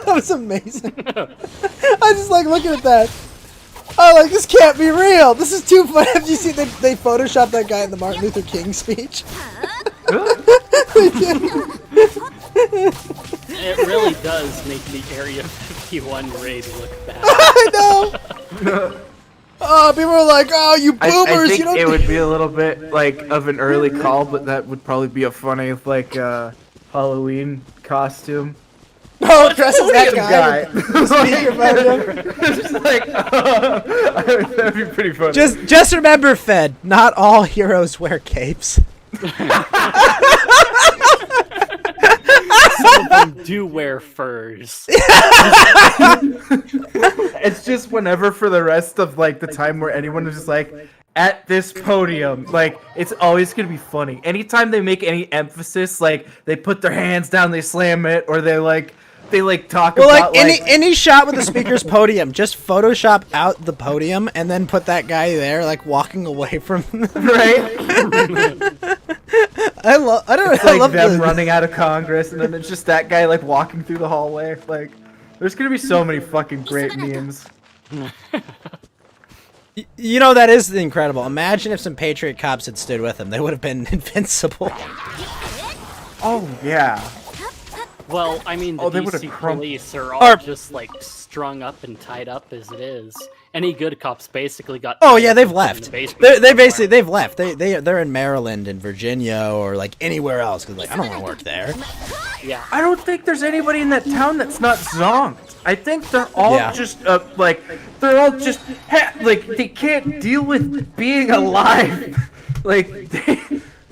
That was amazing. I just like looking at that. Oh, like, this can't be real. This is too funny. Have you seen they photoshopped that guy in the Martin Luther King speech? It really does make the Area 51 raid look bad. I know. Oh, people are like, "Oh, you boomers!" I think you don't. it would be a little bit like of an early call, but that would probably be a funny like Halloween costume. Oh, dress as that guy. Speaker podium. Just like that'd be pretty funny. Just remember, Fed. Not all heroes wear capes. Some of them do wear furs. It's just whenever for the rest of like the time where anyone is just like at this podium, like it's always gonna be funny. Anytime they make any emphasis, like they put their hands down, they slam it, or they talk Well, about like any shot with the speaker's podium, just Photoshop out the podium and then put that guy there, like walking away from. right. I love them running out of Congress, and then it's just that guy like walking through the hallway. Like, there's gonna be so many fucking great memes. You know, that is incredible. Imagine if some Patriot cops had stood with him; they would have been invincible. Oh yeah. Well, I mean, the they would've DC crumb- police are all just like strung up and tied up as it is. Any good cops basically got. Oh tied yeah, up they've in the left. basement They've left. They're in Maryland and Virginia or like anywhere else because like I don't want to work there. Yeah. I don't think there's anybody in that town that's not zonked. I think they're all just like they can't deal with being alive. Like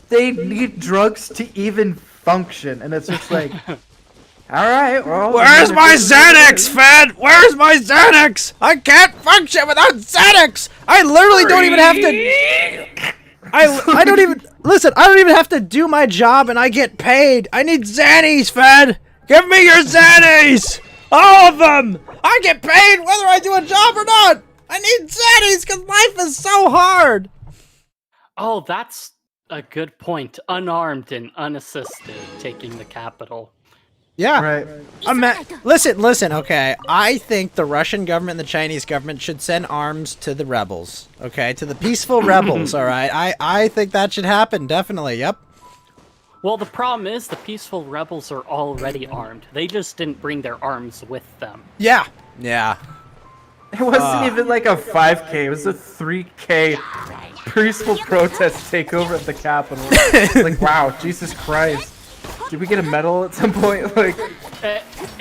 they need drugs to even function, and it's just like. All right, well... Where's my Xanax, Fed? Where's my Xanax? I can't function without Xanax! I literally don't even have to... I don't even... Listen, I don't even have to do my job and I get paid. I need Xannies, Fed! Give me your Xannies! All of them! I get paid whether I do a job or not! I need Xannies because life is so hard! Oh, that's a good point. Unarmed and unassisted, taking the capital. Yeah. Right. Listen, okay. I think the Russian government and the Chinese government should send arms to the rebels, okay? To the peaceful rebels, all right? I think that should happen, definitely, yep. Well, the problem is the peaceful rebels are already armed. They just didn't bring their arms with them. Yeah. Yeah. It wasn't even like a 5K, it was a 3K peaceful protest takeover at the Capitol. Like, wow, Jesus Christ. Did we get a medal at some point? Like,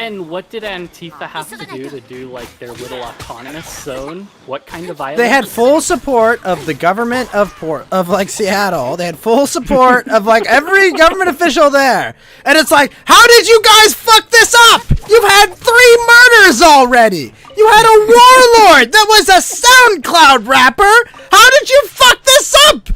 and what did Antifa have to do like their little autonomous zone? What kind of violence? They had full support of the government of like Seattle. They had full support of like every government official there. And it's like, how did you guys fuck this up? You've had 3 murders already. You had a warlord that was a SoundCloud rapper. How did you fuck this up?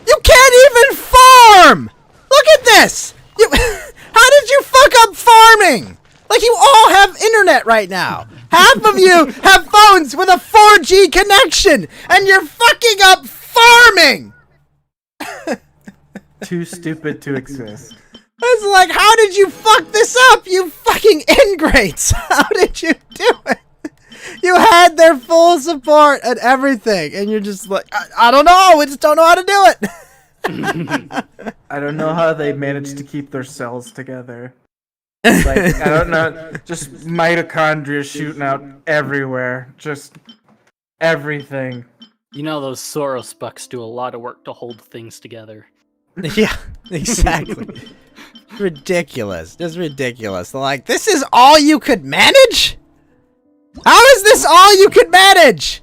You can't even farm. Look at this. How did you fuck up farming? Like, you all have internet right now. Half of you have phones with a 4G connection, and you're fucking up farming. too stupid to exist. It's like, how did you fuck this up, you fucking ingrates? How did you do it? You had their full support and everything, and you're just like, I don't know. We just don't know how to do it. I don't know how they managed to keep their cells together. Like, I don't know, just mitochondria shooting out everywhere, just everything. You know, those Soros bucks do a lot of work to hold things together. Yeah, exactly. Ridiculous. Just ridiculous. Like, this is all you could manage? How is this all you could manage?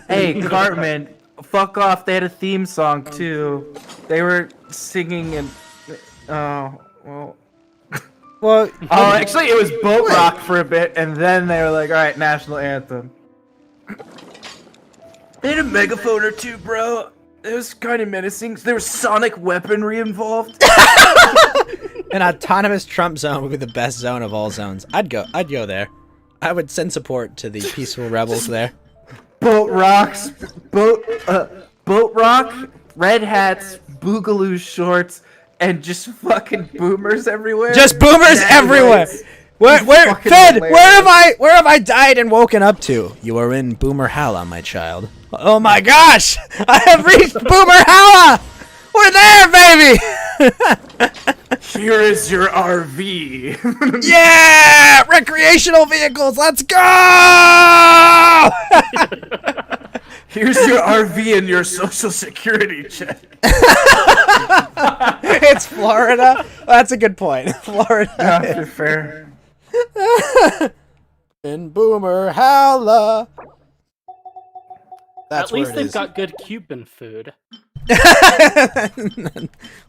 Hey, Cartman, fuck off. They had a theme song too. They were singing and well. Well, Oh, actually, it was Boat Rock for a bit, and then they were like, "All right, national anthem." They had a megaphone or two, bro. It was kind of menacing. There was sonic weaponry involved. an autonomous Trump zone would be the best zone of all zones. I'd go there. I would send support to the peaceful rebels there. Boat rocks, boat rock, red hats, boogaloo shorts, and just fucking boomers everywhere. Just boomers everywhere. Where, fucking Fed? hilarious. Where have I died and woken up to? You are in Boomer Halla, my child. Oh my gosh! I have reached Boomer Halla. We're there, baby. Here is your RV. Yeah! Recreational vehicles. Let's go! Here's your RV and your social security check. It's Florida. That's a good point. Florida. Not fair. In Boomer Halla. That's At least where it they've is. got good Cuban food.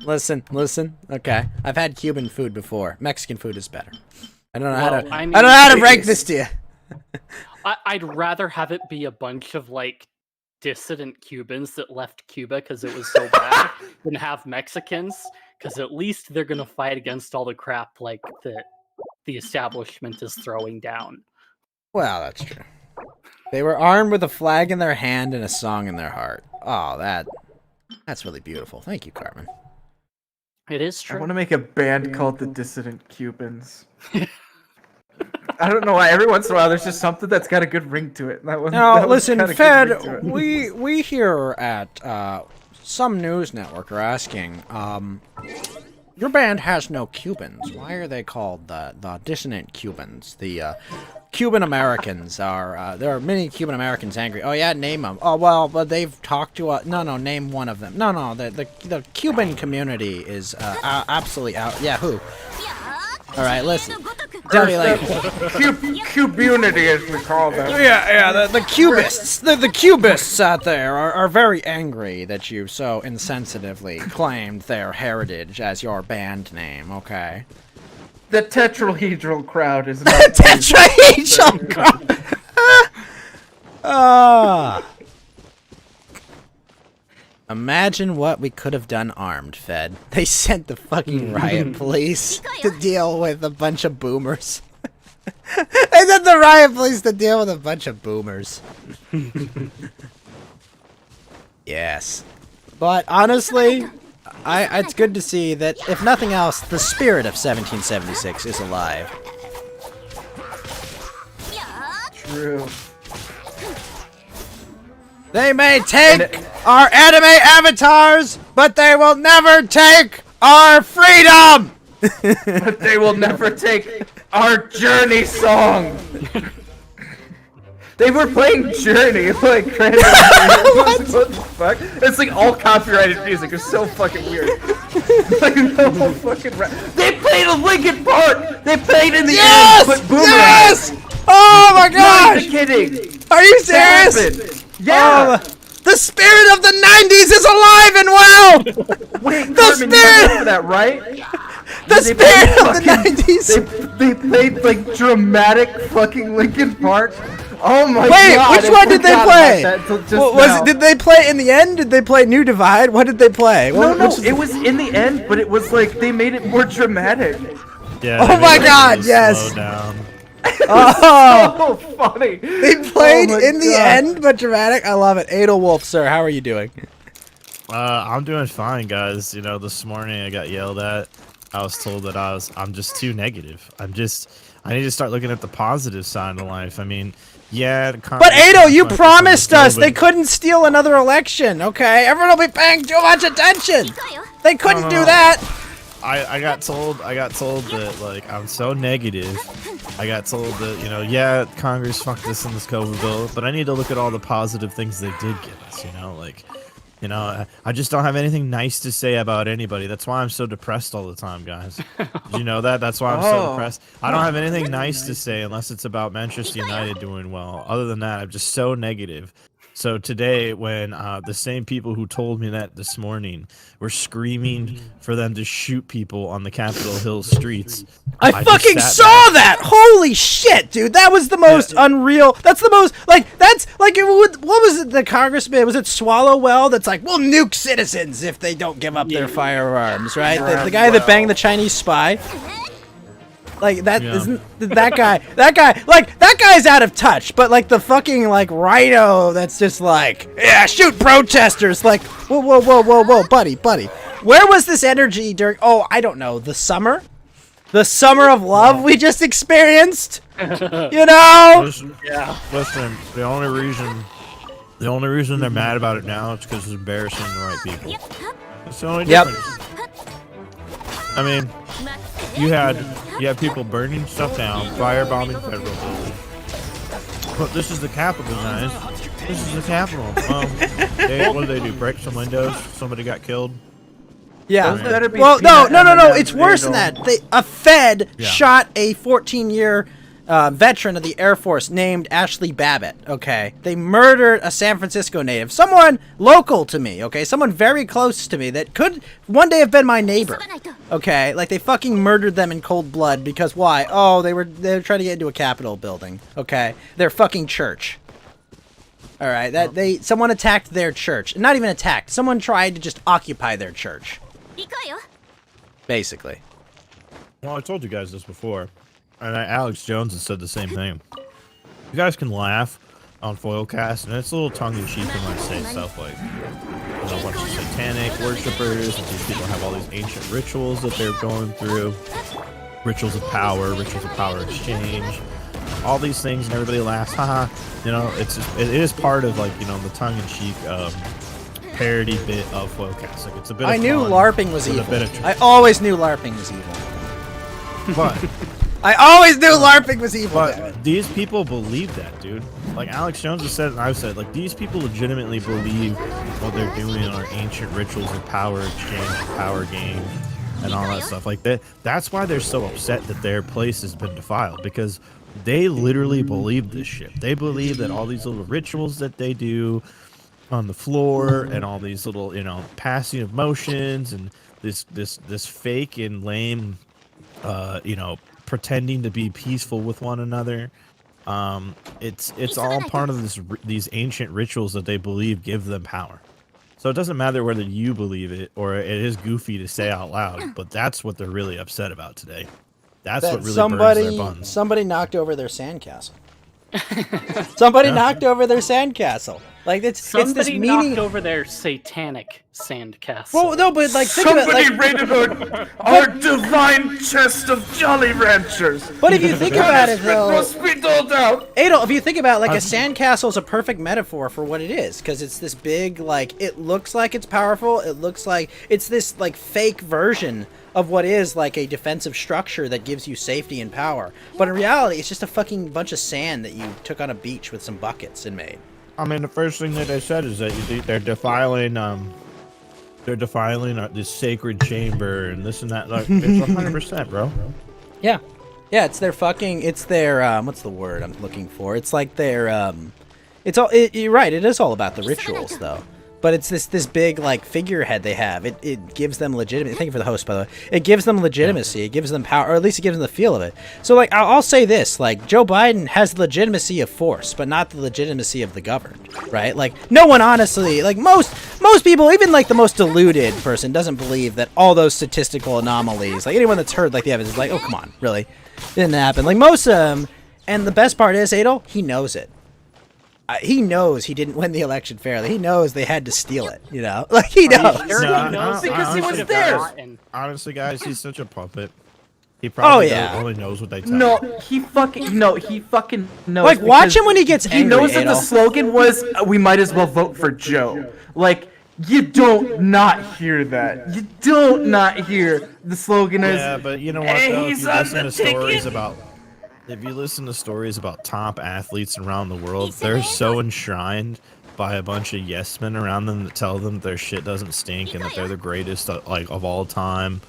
Listen. Okay, I've had Cuban food before. Mexican food is better. I don't know Well, how to. I I mean, don't know how to rank this to you. I'd rather have it be a bunch of like dissident Cubans that left Cuba because it was so bad than have Mexicans, because at least they're gonna fight against all the crap like the establishment is throwing down. Well, that's true. They were armed with a flag in their hand and a song in their heart. Oh, that's really beautiful. Thank you, Cartman. It is I true. want to make a band called the Dissident Cubans. I don't know why. Every once in a while, there's just something that's got a good ring to it. That Now, one's listen, got a good ring to Fed, it. we here at some news network are asking, your band has no Cubans. Why are they called the Dissonant Cubans? The Cuban Americans are, there are many Cuban Americans angry. Oh yeah, name them. Oh well, but they've talked to us. No, name one of them. No, the Cuban community is absolutely out. Yeah, who? All right, listen. Tell me like. Cubunity, as we call them. Yeah, the Cubists, the Cubists out there are very angry that you so insensitively claimed their heritage as your band name, okay? The tetrahedral crowd is not. Tetrahedral crowd! Imagine what we could have done armed, Fed. They sent the fucking riot police to deal with a bunch of boomers. They sent the riot police to deal with a bunch of boomers. Yes. But honestly, it's good to see that, if nothing else, the spirit of 1776 is alive. True. They may take our anime avatars, but they will never take our freedom! But they will never take our Journey song. They were playing Journey like crazy. What the fuck? It's like all copyrighted music. It's so fucking weird. Like no fucking they played a Linkin Park. They played in the Yes! end, but Boomerang. Yes! Oh my Not gosh! even kidding. Are you That serious? happened. Yeah. The spirit of the 90s is alive and well! Wait, the Cartman, you spirit- remember that, right? The They spirit played of the fucking- 90s! They played like dramatic fucking Linkin Park. Oh my Wait, god! which I one did they forgot play? about that till just Was now. did they play in the end? Did they play New Divide? What did they play? No, What- no, which is- it was in the end, but it was like they made it more dramatic. Yeah, Oh they my made it God, really yes. slow down. Oh! Oh, funny. They played Oh my in the God. end, but dramatic. I love it. Adelwolf, sir, how are you doing? I'm doing fine, guys. You know, this morning I got yelled at. I was told that I'm just too negative. I need to start looking at the positive side of life. I mean, yeah. But Ado, you promised us they couldn't steal another election, okay? Everyone will be paying too much attention. They couldn't do that. I got told that like I'm so negative. I got told that, you know, yeah, Congress fucked us in this COVID bill, but I need to look at all the positive things they did give us, you know, like You know, I just don't have anything nice to say about anybody. That's why I'm so depressed all the time, guys. Did you know that? That's why I'm so depressed. I don't have anything nice to say unless it's about Manchester United doing well. Other than that, I'm just so negative. So today, when the same people who told me that this morning were screaming for them to shoot people on the Capitol Hill streets, I just fucking sat saw back. that! Holy shit, dude! That was the most unreal. That's the most that's like what was it? The congressman, was it Swallowwell? That's like, we'll nuke citizens if they don't give up their firearms, right? The guy that banged the Chinese spy. Like that isn't that guy. That guy's out of touch. But like the fucking like rhino, that's just like, yeah, shoot protesters. Like, whoa, buddy. Where was this energy during? Oh, I don't know. The summer of love we just experienced. You know? Listen, the only reason they're mad about it now is because it's embarrassing the right people. That's the only difference. I mean, you had people burning stuff down, firebombing federal buildings. But this is the Capitol, guys. This is the Capitol. What did they do? Break some windows? Somebody got killed? Yeah. Better be Well, no. peanut It's M&Ms, worse than Randall. that. A Fed shot a 14-year veteran of the Air Force named Ashley Babbitt. Okay, they murdered a San Francisco native, someone local to me. Okay, someone very close to me that could one day have been my neighbor. Okay, like they fucking murdered them in cold blood because why? Oh, they were trying to get into a Capitol building. Okay, their fucking church. All right, someone attacked their church. Not even attacked. Someone tried to just occupy their church. Basically. Well, I told you guys this before, and Alex Jones has said the same thing. You guys can laugh on Foilcast, and it's a little tongue-in-cheek when I say stuff like, you know, a bunch of satanic worshippers, and these people have all these ancient rituals that they're going through, rituals of power exchange, all these things, and everybody laughs, haha. You know, it is part of, like, you know, the tongue-in-cheek parody bit of Foilcast. Like, it's a bit. I of knew fun LARPing was with a evil. bit of I always knew LARPing was evil. but. I always knew LARPing was evil. But these people believe that, dude. Like Alex Jones has said, and I've said, like, these people legitimately believe what they're doing are ancient rituals of power exchange, power gain, and all that stuff. Like that's why they're so upset that their place has been defiled, because they literally believe this shit. They believe that all these little rituals that they do on the floor and all these little, you know, passing of motions and this fake and lame, you know, pretending to be peaceful with one another. It's all part of these ancient rituals that they believe give them power. So it doesn't matter whether you believe it or it is goofy to say out loud, but that's what they're really upset about today. That's what really burns their buns. Somebody knocked over their sandcastle. Somebody knocked over their sandcastle. Like it's this Somebody meaning. knocked over their satanic sandcastle. Well, no, but like think about Somebody like. raided our divine chest of Jolly Ranchers. But if you think about it, though, Must be doled out. Adol, if you think about it, like a sandcastle is a perfect metaphor for what it is, because it's this big, like, it looks like it's powerful. It looks like it's this like fake version of what is like a defensive structure that gives you safety and power. But in reality, it's just a fucking bunch of sand that you took on a beach with some buckets and made. I mean, the first thing that they said is that they're defiling this sacred chamber and this and that. Like, it's 100%, bro. Yeah, it's their fucking. It's their what's the word I'm looking for? It's like their It's all. You're right. It is all about the rituals, though. But it's this big like figurehead they have. It gives them legitimacy. Thank you for the host, by the way. It gives them legitimacy. It gives them power, or at least it gives them the feel of it. So like I'll say this: like Joe Biden has the legitimacy of force, but not the legitimacy of the governed, right? Like no one honestly, like most people, even like the most deluded person, doesn't believe that all those statistical anomalies. Like anyone that's heard like the evidence is like, oh come on, really, didn't happen. Like most of them. And the best part is, Adol, he knows it. He knows he didn't win the election fairly. He knows they had to steal it, you know? Like, he knows. Because he was there. Honestly, guys, he's such a puppet. He probably only knows what they tell him. No, he fucking knows. Like, watch him when he gets angry, He knows that the Adol. slogan was, we might as well vote for Joe. Like, you don't not hear that. You don't not hear the slogan is, Yeah, but you know what, "Hey, though? he's on the ticket." If you listen to stories about top athletes around the world, they're so enshrined by a bunch of yes men around them that tell them their shit doesn't stink and that they're the greatest like of all time.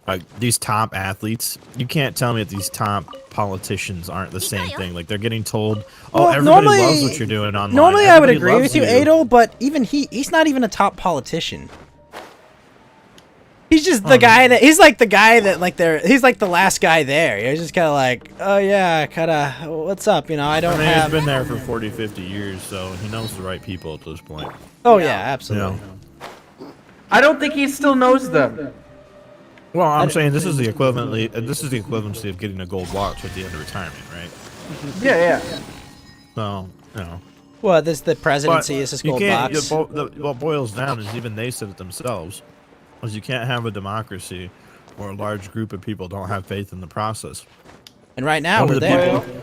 Like these top athletes, you can't tell me that these top politicians aren't the same thing. Like they're getting told, "Oh, Well, everybody normally- loves what you're doing online." Normally, I would Everybody agree with loves you, Adol, but even he's not even a top politician. He's just the guy that he's like the guy that like he's like the last guy there. He's just kind of like, oh yeah, kind of what's up, you know? I don't I mean, have. he's been there for 40, 50 years, so he knows the right people at this point. Oh yeah, absolutely. You know? I don't think he still knows them. Well, I'm saying this is the equivalency of getting a gold watch at the end of retirement, right? Yeah. So, you know. Well, this the presidency But is this you gold can't- box. what boils down is even they said it themselves, is you can't have a democracy where a large group of people don't have faith in the process. And right now One we're of the there. people-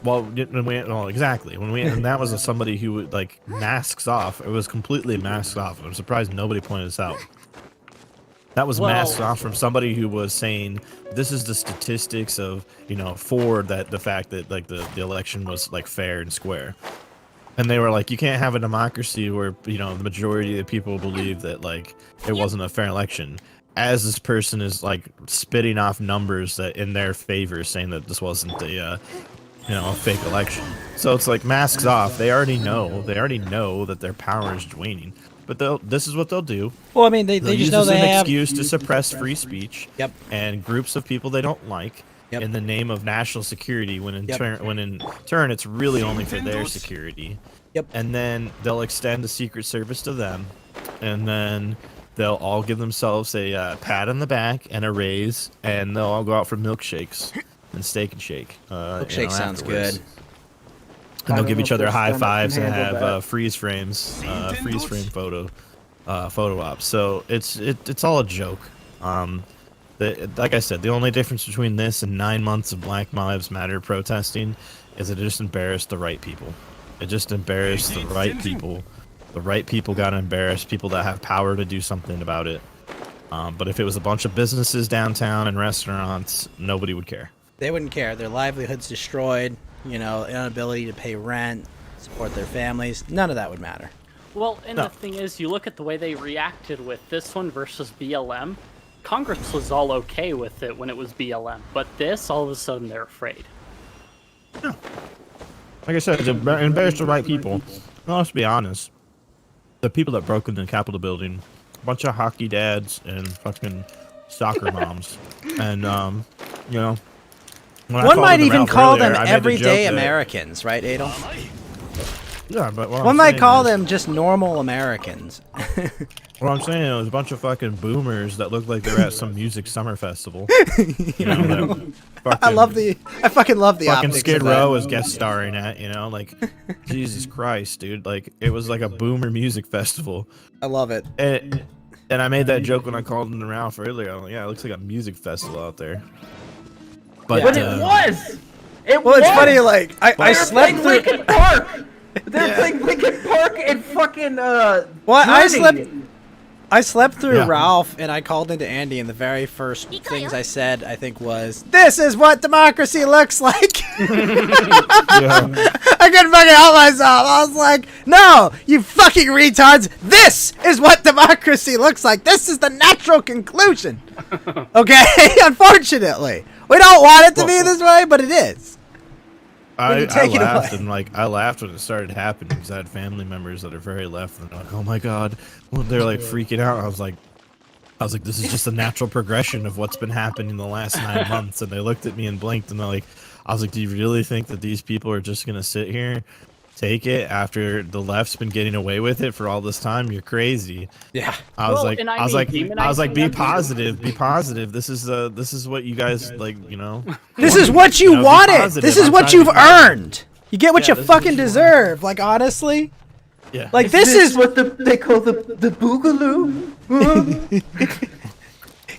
well, exactly. And that was somebody who would like masks off. It was completely masked off. I'm surprised nobody pointed this out. That was masked off from somebody who was saying this is the statistics of for that the fact that like the election was like fair and square. And they were like, you can't have a democracy where, the majority of the people believe that, like, it wasn't a fair election. As this person is, like, spitting off numbers that in their favor, saying that this wasn't a fake election. So it's like, masks off. They already know. They already know that their power is waning. But this is what they'll do. Well, I mean, they They'll just use know this they as an have. excuse to suppress free speech. Yep. And groups of people they don't like. Yep. In the name of national security, when in Yep. turn it's really only for their security. Yep. And then they'll extend the Secret Service to them, and then they'll all give themselves a pat on the back and a raise, and they'll all go out for milkshakes and Steak and Shake. Milkshake sounds afterwards. good. And they'll give each other high Stand up fives and and handle have that. freeze frame photo ops. So it's all a joke. Like I said, the only difference between this and 9 months of Black Lives Matter protesting is it just embarrassed the right people. It just embarrassed the right people. The right people got embarrassed, people that have power to do something about it. But if it was a bunch of businesses downtown and restaurants, nobody would care. They wouldn't care. Their livelihoods destroyed. Inability to pay rent, support their families. None of that would matter. Well, and No. the thing is, you look at the way they reacted with this one versus BLM. Congress was all okay with it when it was BLM, but this, all of a sudden, they're afraid. Like I said, it embarrassed the right people. Well, let's be honest. The people that broke into the Capitol building, a bunch of hockey dads and fucking soccer moms. And, when I One called might them even Ralph call earlier, them I made the everyday joke that- Americans, right, Adol? Yeah, but what One I'm might saying call is- them just normal Americans. What I'm saying is a bunch of fucking boomers that look like they're at some music summer festival. That I fucking love the fucking optics Skid of that. Row is guest starring at, like, Jesus Christ, dude. Like, it was like a boomer music festival. I love it. And I made that joke when I called him Ralph earlier. I'm like, yeah, it looks like a music festival out there. But, But it was! It Well, it's was! funny, like, I They're slept playing through... Linkin Park! They're playing Linkin Park and fucking, Well, I Journey. slept through Yeah. Ralph, and I called into Andy, and the very first things I said, I think, was, "This is what democracy looks like." yeah. I couldn't fucking help myself. I was like, "No, you fucking retards! This is what democracy looks like. This is the natural conclusion." Okay, unfortunately, we don't want it to be this way, but it is. When I you take it laughed away. and I laughed when it started happening because I had family members that are very left and they're like, oh my god, well, they're like freaking out. I was like, this is just a natural progression of what's been happening the last 9 months. And they looked at me and blinked and I was like, do you really think that these people are just gonna sit here, take it after the left's been getting away with it for all this time? You're crazy. Yeah. I was Well, like, and I I was mean, like, demonizing be them- positive, be positive. This is what you guys like, This is what you You know, be wanted. positive. This is I'm what trying to you've be positive. earned. You get what Yeah, you this is what fucking you deserve. Like, honestly. Yeah. Like, this is what they call the boogaloo.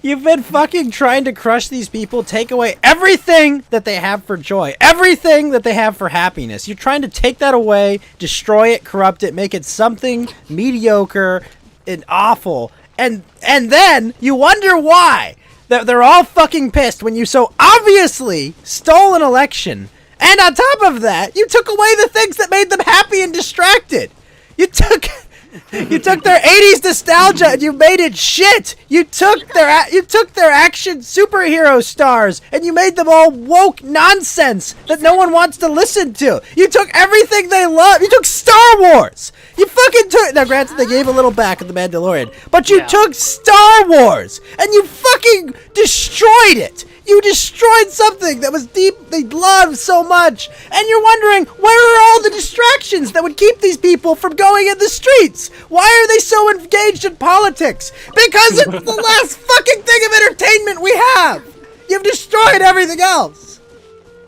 You've been fucking trying to crush these people, take away everything that they have for joy, everything that they have for happiness. You're trying to take that away, destroy it, corrupt it, make it something mediocre and awful. And then you wonder why they're all fucking pissed when you so obviously stole an election. And on top of that, you took away the things that made them happy and distracted. You took their 80s nostalgia and you made it shit. You took their action superhero stars and you made them all woke nonsense that no one wants to listen to. You took everything they love. You took Star Wars. You fucking took. Now, granted, they gave a little back in The Mandalorian, but you took Star Wars and you fucking destroyed it. You destroyed something that was deep, they loved so much, and you're wondering, where are all the distractions that would keep these people from going in the streets? Why are they so engaged in politics? Because it's the last fucking thing of entertainment we have! You've destroyed everything else!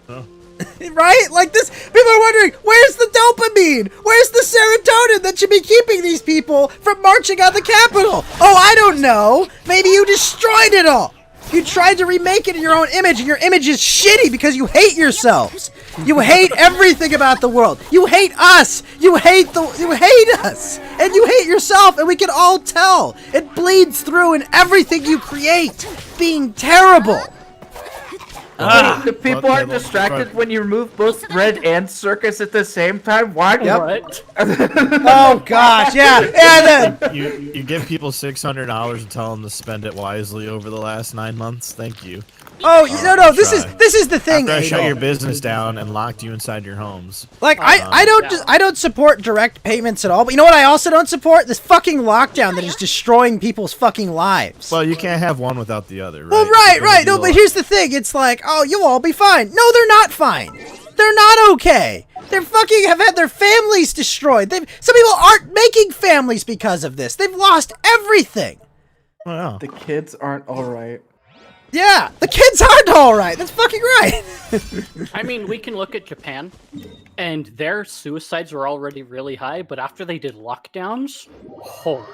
Oh. Right? Like this, people are wondering, where's the dopamine? Where's the serotonin that should be keeping these people from marching on the Capitol? Oh, I don't know! Maybe you destroyed it all! You tried to remake it in your own image, and your image is shitty because you hate yourselves. You hate everything about the world. You hate us. You hate us, and you hate yourself, and we can all tell. It bleeds through in everything you create, being terrible. The people aren't distracted when you remove both Red and Circus at the same time. Why? What? Oh gosh, yeah. Then You give people $600 and tell them to spend it wisely over the last 9 months. Thank you. Oh no! This is the thing. After I shut Adol. your business down and locked you inside your homes. Like I don't support direct payments at all. But you know what? I also don't support this fucking lockdown that is destroying people's fucking lives. Well, you can't have one without the other, right? Well, right. No, but here's the thing. It's like, oh, you'll all be fine. No, they're not fine. They're not okay. They're fucking have had their families destroyed. Some people aren't making families because of this. They've lost everything. Wow. The kids aren't alright. Yeah, the kids aren't all right. That's fucking right. I mean, we can look at Japan, and their suicides were already really high, but after they did lockdowns, oh.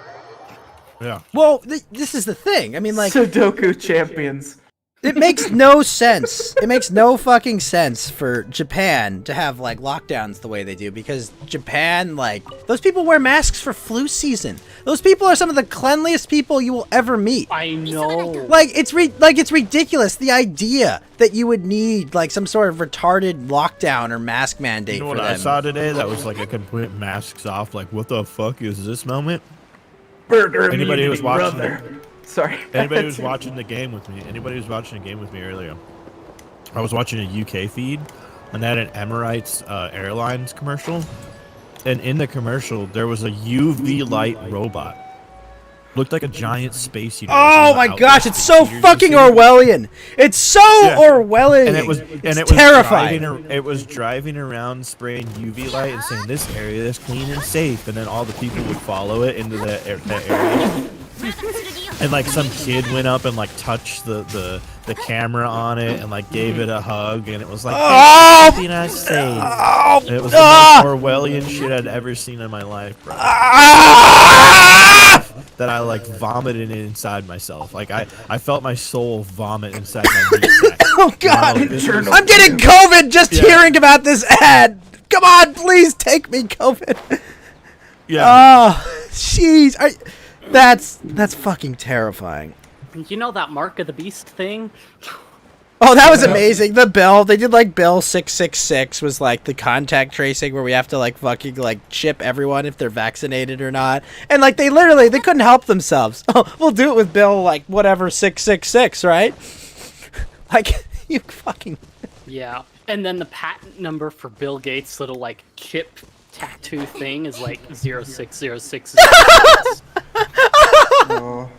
Yeah. Well, this is the thing. I mean, like, Sudoku champions. it makes no sense. It makes no fucking sense for Japan to have, like, lockdowns the way they do, because Japan, like, those people wear masks for flu season. Those people are some of the cleanliest people you will ever meet. I know. Like, it's ridiculous, the idea that you would need, like, some sort of retarded lockdown or mask mandate You know for what them. I saw today? That was like a complete masks off. Like, what the fuck is this moment? Burger Anybody who was watching brother. Sorry. Anybody who was watching the game with me? Anybody who was watching a game with me earlier? I was watching a UK feed, and they had an Emirates Airlines commercial. And in the commercial, there was a UV light robot. Looked like a giant space heater. Oh my gosh, it's so fucking Orwellian. It's so Orwellian. And it was terrifying. It was driving around spraying UV light and saying this area is clean and safe, and then all the people would follow it into that area. And like some kid went up and like touched the camera on it and like gave it a hug, and it was like keeping us safe. And it was the most Orwellian shit I'd ever seen in my life, bro. That I like vomited inside myself. Like I felt my soul vomit inside my meat sack. Oh god, You know, I'm getting COVID just hearing about this ad. Come on, please take me, COVID. Yeah. Oh, jeez. That's fucking terrifying. You know that Mark of the Beast thing? Oh, that was amazing. The Bell, they did like Bell 666 was like the contact tracing where we have to like fucking like chip everyone if they're vaccinated or not. And like they couldn't help themselves. Oh, we'll do it with Bill like whatever 666, right? Like you fucking Yeah. And then the patent number for Bill Gates' little like chip tattoo thing is like 0606. Oh.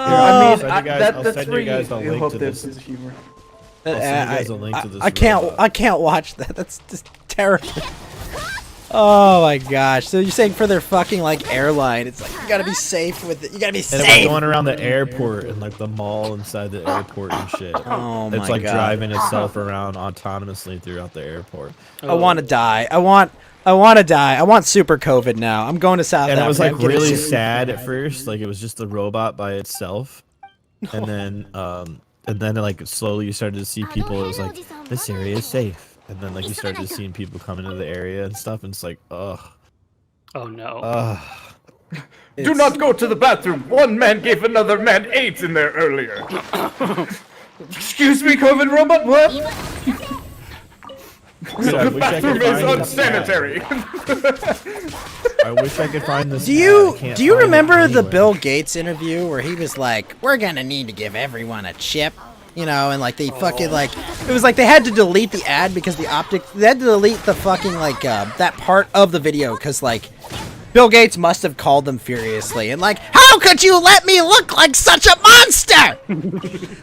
I mean, I'll that's send where you guys a you link hope to there's this. humor. I'll send you guys a link to this I can't robot. I can't watch that. That's just terrible. Oh my gosh. So you're saying for their fucking like airline, it's like you gotta be safe with it. You gotta be And it was safe. going around the airport and like the mall inside the airport and shit. Oh my It's like god. driving itself around autonomously throughout the airport. I want to die. I want to die. I want super COVID now. I'm going to South And Africa. it was like I'm getting really super- sad at first. Like it was just the robot by itself. And then like slowly you started to see people. It was like this area is safe. And then like you started seeing people come into the area and stuff. And it's like, ugh. Oh no. Do not go to the bathroom. One man gave another man AIDS in there earlier. Excuse me, COVID robot. What? Dude, I wish I could find this ad. unsanitary. I wish I could find this. Do ad. I you can't do you find it remember the anywhere. Bill Gates interview where he was like, "We're gonna need to give everyone a chip," you know, and like they fucking like it was like they had to delete the ad because they had to delete the fucking like that part of the video because like Bill Gates must have called them furiously and like, "How could you let me look like such a monster?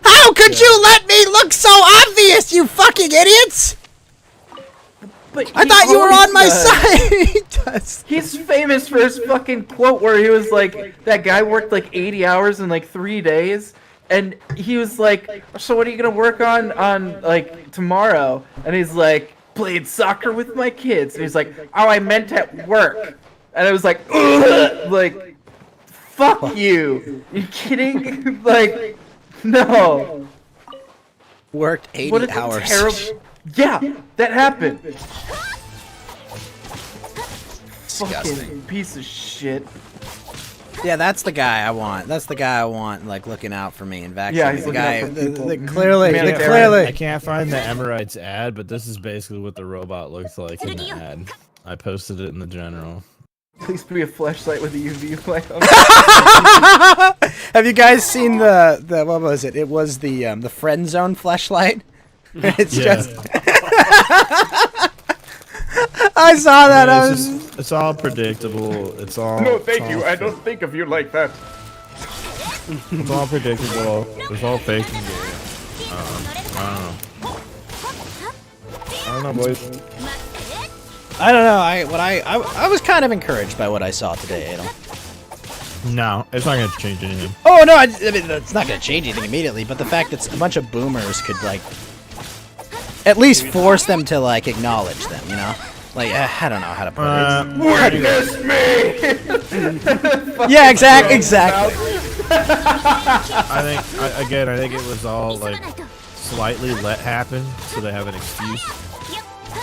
How could you let me look so obvious, you fucking idiots? But I he thought you were always on my does. side." He's famous for his fucking quote where he was like, that guy worked like 80 hours in like 3 days. And he was like, so what are you going to work on like tomorrow? And he's like, played soccer with my kids. And he's like, oh, I meant at work. And I was like, ugh! Like, fuck you. You kidding? Like, no. Worked 80 What a hours. terrible. Yeah, that happened. Disgusting. Fucking piece of shit. Yeah, that's the guy I want. That's the guy I want, like looking out for me and vaccinating. Yeah, he's the looking guy. out for people. Clearly, Humanitarian. I can't find the Emirates ad, but this is basically what the robot looks like in the ad. I posted it in the general. Please be a flashlight with a UV light on. Have you guys seen the what was it? It was the friend zone flashlight. It's Yeah. just. I saw that. I It's, was. just, it's all predictable. It's all. No, it's thank all you. I fake. don't think of you like that. It's all predictable. It's all fake and good. I don't know, boys. I don't know. I was kind of encouraged by what I saw today, Adel. No, it's not gonna change anything. Oh no, I mean it's not gonna change anything immediately, but the fact that a bunch of boomers could like at least force them to like acknowledge them, you know? Like I don't know how to put it. Witness me! Yeah, exactly. I think it was all like slightly let happen, so they have an excuse.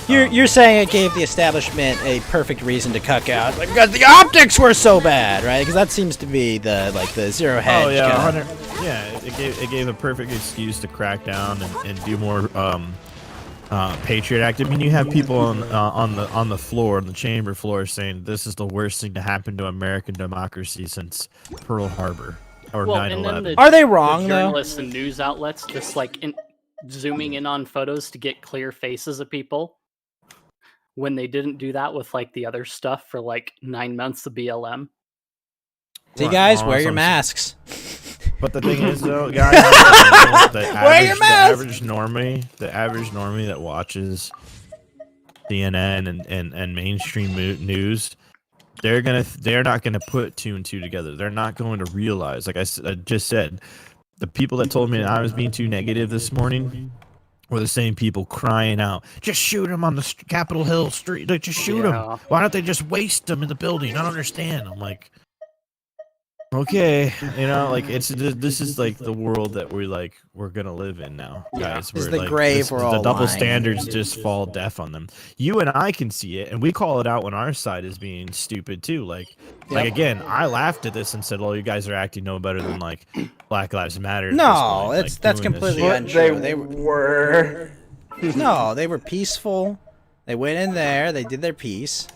You're saying it gave the establishment a perfect reason to cuck out, like because the optics were so bad, right? Because that seems to be the zero hedge. Oh yeah, kinda. 100. Yeah, it gave a perfect excuse to crack down and do more Patriot Act. I mean, you have people on the floor, on the chamber floor, saying this is the worst thing to happen to American democracy since Pearl Harbor or Well, and 9/11. then Are they wrong, the though? journalists and news outlets just like zooming in on photos to get clear faces of people when they didn't do that with like the other stuff for like 9 months of BLM. See, guys, Well, wear your some- masks. But the thing is, though, guys, the average normie that watches CNN and mainstream news, they're not gonna put two and two together. They're not going to realize, like I just said, the people that told me that I was being too negative this morning were the same people crying out, "Just shoot him on the Capitol Hill street! Like, just shoot him! Yeah. Why don't they just waste him in the building? I don't understand." I'm like, okay, you know, like this is like the world that we're gonna live in now, guys. It's We're the like, grave we're all the double lying standards into. just fall deaf on them. You and I can see it, and we call it out when our side is being stupid too. Like again, I laughed at this and said, "Well, you guys are acting no better than like Black Lives Matter." at this No, point, that's like, doing this completely shit." untrue. They They were. No, they were peaceful. They went in there. They did their piece.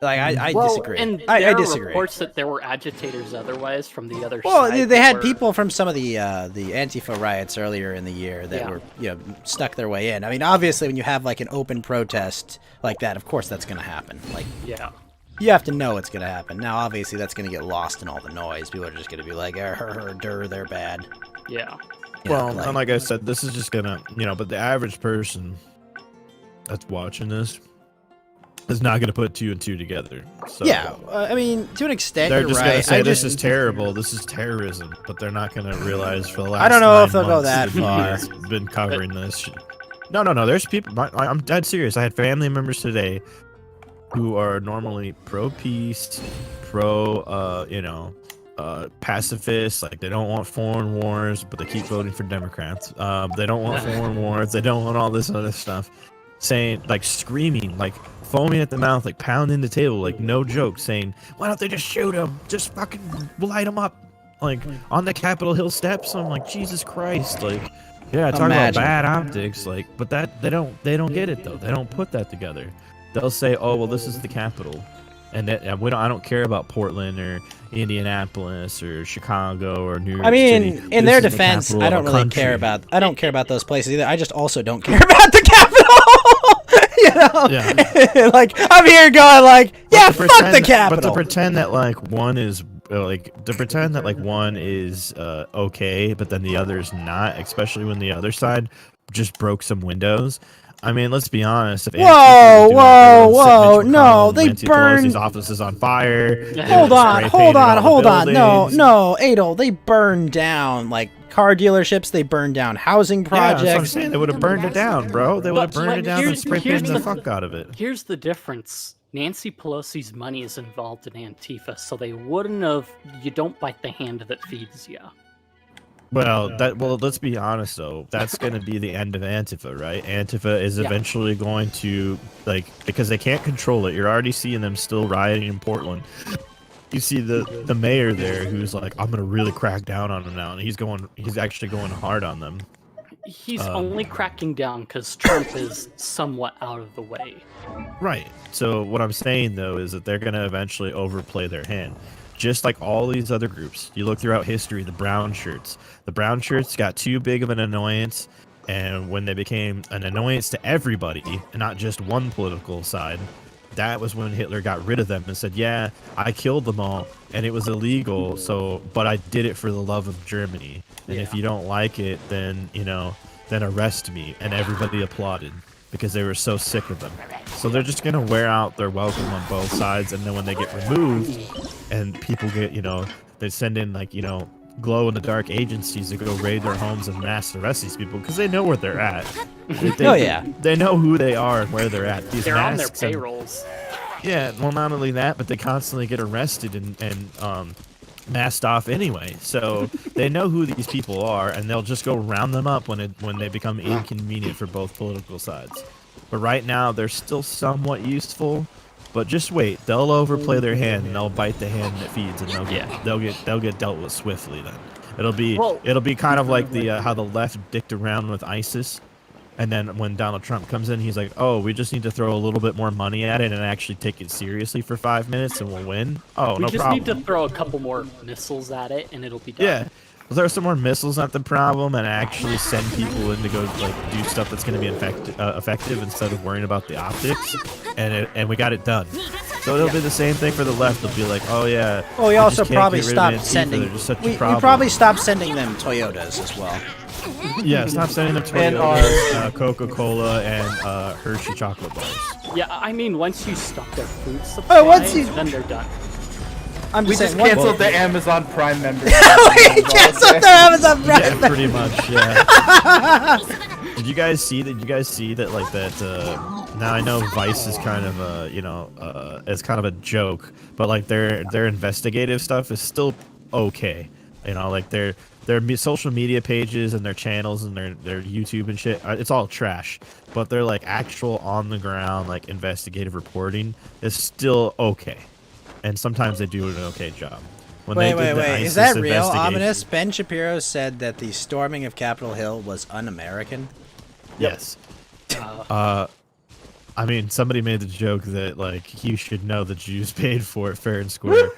Like I disagree. And I there are disagree. reports that there were agitators otherwise from the other Well, side. they had were- people from some of the Antifa riots earlier in the year that were stuck their way in. I mean, obviously, when you have like an open protest like that, of course that's going to happen. Like Yeah. you have to know it's going to happen. Now, obviously, that's going to get lost in all the noise. People are just going to be like, they're bad. Yeah. You know, Well, and like I said, this is just gonna, but the average person that's watching this is not gonna put two and two together. So yeah, I mean, to an extent, they're you're just right. gonna say I this just- is terrible, this is terrorism, but they're not gonna realize for the last. I don't know 9 if they'll go months that the far. media's been covering this shit. No. There's people. I'm dead serious. I had family members today who are normally pro peace, pro, pacifists. Like they don't want foreign wars, but they keep voting for Democrats. They don't want foreign wars. They don't want all this other stuff. Saying, like, screaming, like foaming at the mouth, like pounding the table, like no joke, saying, "Why don't they just shoot him? Just fucking light him up, like on the Capitol Hill steps." I'm like, Jesus Christ, like Yeah, talk Imagine. about bad optics, like, but that they don't get it though. They don't put that together. They'll say, "Oh, well, this is the capital," and that and I don't care about Portland or Indianapolis or Chicago or New York I City. mean, in This their is the defense, capital I of a don't really country. care about. I don't care about those places either. I just also don't care about the capital. You know, Yeah. like I'm here going like, yeah, But to fuck the pretend- capital. But to pretend that like one is okay, but then the other's not, especially when the other side just broke some windows. I mean, let's be honest. If Whoa, Antifa was doing whoa, everyone set whoa, Mitch no, McConnell and they Nancy burned- Pelosi's offices on fire. they Hold spray on, painted hold on, all the hold on. No, buildings. no, Adol, they burned down like car dealerships. They burned down housing Yeah, that's what I'm projects. saying. They would have burned it down, bro. They would have burned it down and spray painted the fuck out of it. Here's the difference. Nancy Pelosi's money is involved in Antifa, so they wouldn't have. You don't bite the hand that feeds you. Well, let's be honest though. That's going to be the end of Antifa, right? Antifa is Yeah. eventually going to because they can't control it. You're already seeing them still rioting in Portland. You see the mayor there who's like, I'm going to really crack down on them now, and he's actually going hard on them. He's only cracking down because Trump is somewhat out of the way. Right. So what I'm saying though is that they're going to eventually overplay their hand. Just like all these other groups. You look throughout history, the brown shirts. The brown shirts got too big of an annoyance, and when they became an annoyance to everybody, and not just one political side, that was when Hitler got rid of them and said, yeah, I killed them all, and it was illegal, but I did it for the love of Germany. And if you don't like it, then, then arrest me. And everybody applauded because they were so sick of them. So they're just going to wear out their welcome on both sides, and then when they get removed and people get, they send in glow-in-the-dark agencies to go raid their homes and mass arrest these people because they know where they're at. Oh, yeah. They know who they are and where they're at. These They're on their masks and- payrolls. yeah, well, not only that, but they constantly get arrested and masked off anyway. So they know who these people are, and they'll just go round them up when they become inconvenient for both political sides. But right now, they're still somewhat useful. But just wait, they'll overplay their hand, and they'll bite the hand that feeds, and they'll get dealt with swiftly. Then it'll be kind of like the how the left dicked around with ISIS. And then when Donald Trump comes in, he's like, oh, we just need to throw a little bit more money at it and actually take it seriously for 5 minutes and we'll win. Oh, We no just problem. need to throw a couple more missiles at it, and it'll be done. Yeah. Well, there are some more missiles, not the problem, and actually send people in to go do stuff that's going to be effective instead of worrying about the optics. And we got it done. So it'll be the same thing for the left. They'll be like, oh, yeah. Well, we we also just can't probably get rid of stopped Antifa. sending. They're just such a We problem. probably stopped sending them Toyotas as well. Yeah, stop sending them And Toyotas, Coca-Cola, and Hershey chocolate bars. Yeah, I mean, once you stop their food supply, then they're done. I'm We just just saying, what- canceled the Amazon Prime membership. we canceled their Amazon Prime. Yeah, pretty much. Yeah. Did you guys see that? Like that. Now I know Vice is kind of it's kind of a joke, but like their investigative stuff is still okay. Like their social media pages and their channels and their YouTube and shit. It's all trash, but their like actual on the ground like investigative reporting is still okay, and sometimes they do an okay job. When they Wait. did the Is ISIS that real? investigation- Ominous. Ben Shapiro said that the storming of Capitol Hill was un-American. Yes. I mean, somebody made the joke that like you should know the Jews paid for it fair and square.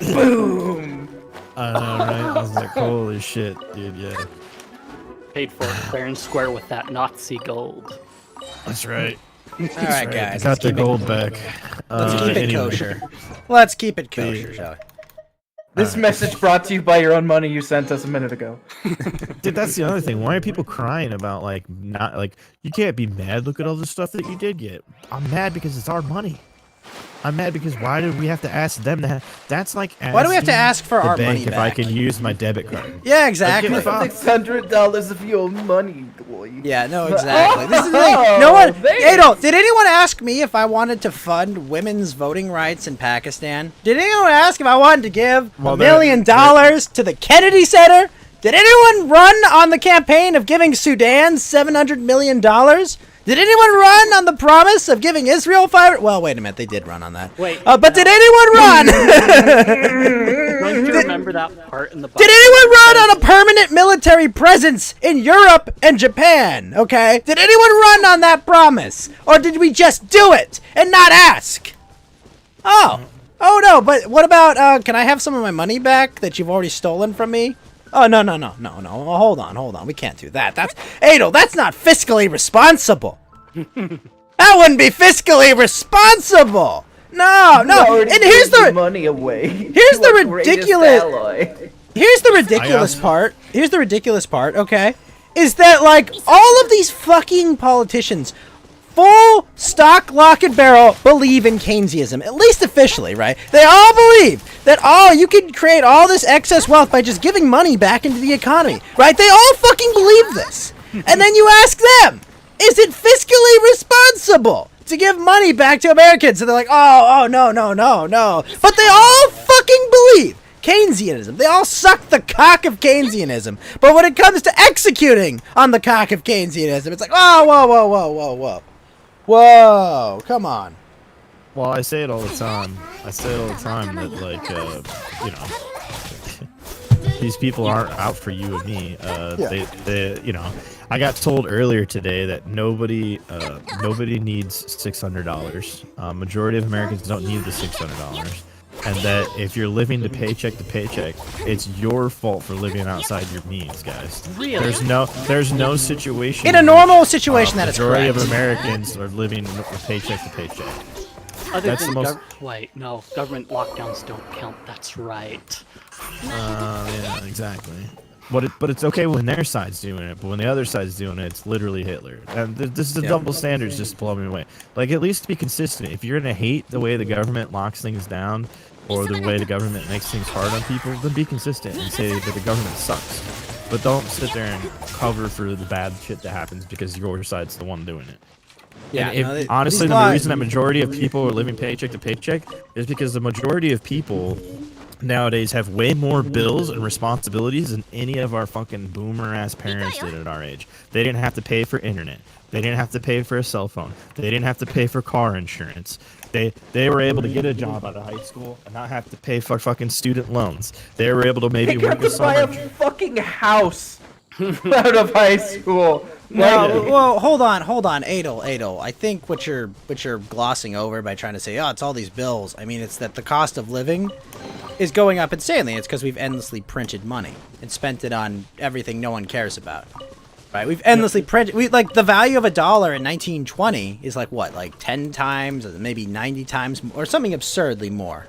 Boom. I know, right? I was like, holy shit, dude. Yeah, Paid for it fair and square with that Nazi gold. that's right. All right, guys. Got the gold back. Let's keep it Anyway. kosher. Let's keep it kosher, shall we? This message brought to you by your own money you sent us a minute ago. Dude, that's the other thing. Why are people crying about like not like you can't be mad? Look at all the stuff that you did get. I'm mad because it's our money. I'm mad because why did we have to ask them that? That's like Why do we have to ask for the our bank money if I back? can use my debit card? Yeah, exactly. Like, give a fuck. $600 of your money, boy. Yeah, no, exactly. This is the thing. No one. Adol, did anyone ask me if I wanted to fund women's voting rights in Pakistan? Did anyone ask if I wanted to give Well, $1 million to the Kennedy Center? Did anyone run on the campaign of giving Sudan $700 million? Did anyone run on the promise of giving Israel 5? Well, wait a minute. They did run on that. Wait. But did anyone run? Don't you remember that part in the Bible? Did anyone run on a permanent military presence in Europe and Japan? Okay. Did anyone run on that promise? Or did we just do it and not ask? Oh. Oh, no. But what about, can I have some of my money back that you've already stolen from me? Oh, no. Hold on. We can't do that. That's, Adel, that's not fiscally responsible. That wouldn't be fiscally responsible. No. And here's the money away. Here's the ridiculous part. Here's the ridiculous part, okay? Is that, like, all of these fucking politicians, full stock, lock, and barrel, believe in Keynesianism, at least officially, right? They all believe that, you can create all this excess wealth by just giving money back into the economy, right? They all fucking believe this. And then you ask them, is it fiscally responsible to give money back to Americans? And they're like, no. But they all fucking believe Keynesianism. They all suck the cock of Keynesianism. But when it comes to executing on the cock of Keynesianism, it's like, whoa, come on. Well, I say it all the time. That, like, these people aren't out for you and me. They, I got told earlier today that nobody needs $600. Majority of Americans don't need the $600. And that if you're living to paycheck, it's your fault for living outside your means, guys. Really? There's no situation. In a normal situation, that is correct. Majority of Americans are living paycheck to paycheck. That's the most. Wait, no, government lockdowns don't count. That's right. Yeah, exactly. But it's okay when their side's doing it, but when the other side's doing it, it's literally Hitler. And this is the double standards just blow me away. Like, at least be consistent. If you're gonna hate the way the government locks things down, or the way the government makes things hard on people, then be consistent and say that the government sucks. But don't sit there and cover for the bad shit that happens because your side's the one doing it. Yeah, Honestly, the reason that majority of people are living paycheck to paycheck is because the majority of people nowadays have way more bills and responsibilities than any of our fucking boomer ass parents did at our age. They didn't have to pay for internet. They didn't have to pay for a cell phone. They didn't have to pay for car insurance. They were able to get a job out of high school and not have to pay for fucking student loans. They were able to maybe work a buy a summer. fucking house out of high school. No, well, hold on, Adel. I think what you're glossing over by trying to say, it's all these bills. I mean, it's that the cost of living is going up insanely. It's because we've endlessly printed money and spent it on everything no one cares about. Right? We've endlessly printed. Like, the value of $1 in 1920 is like what, like 10 times, or maybe 90 times, or something absurdly more.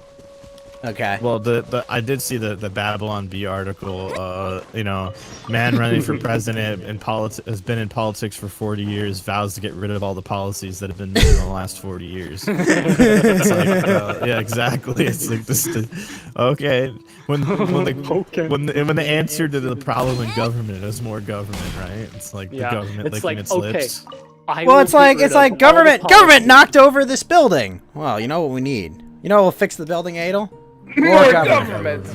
Okay. Well, I did see the Babylon Bee article. Man running for president and has been in politics for 40 years, vows to get rid of all the policies that have been made in the last 40 years. It's like, yeah, exactly. It's like this. Okay. When the answer to the problem in government is more government, right? It's like the government licking its lips. Well, it's like government knocked over this building. Well, you know what we need. You know what will fix the building, Adel? More government.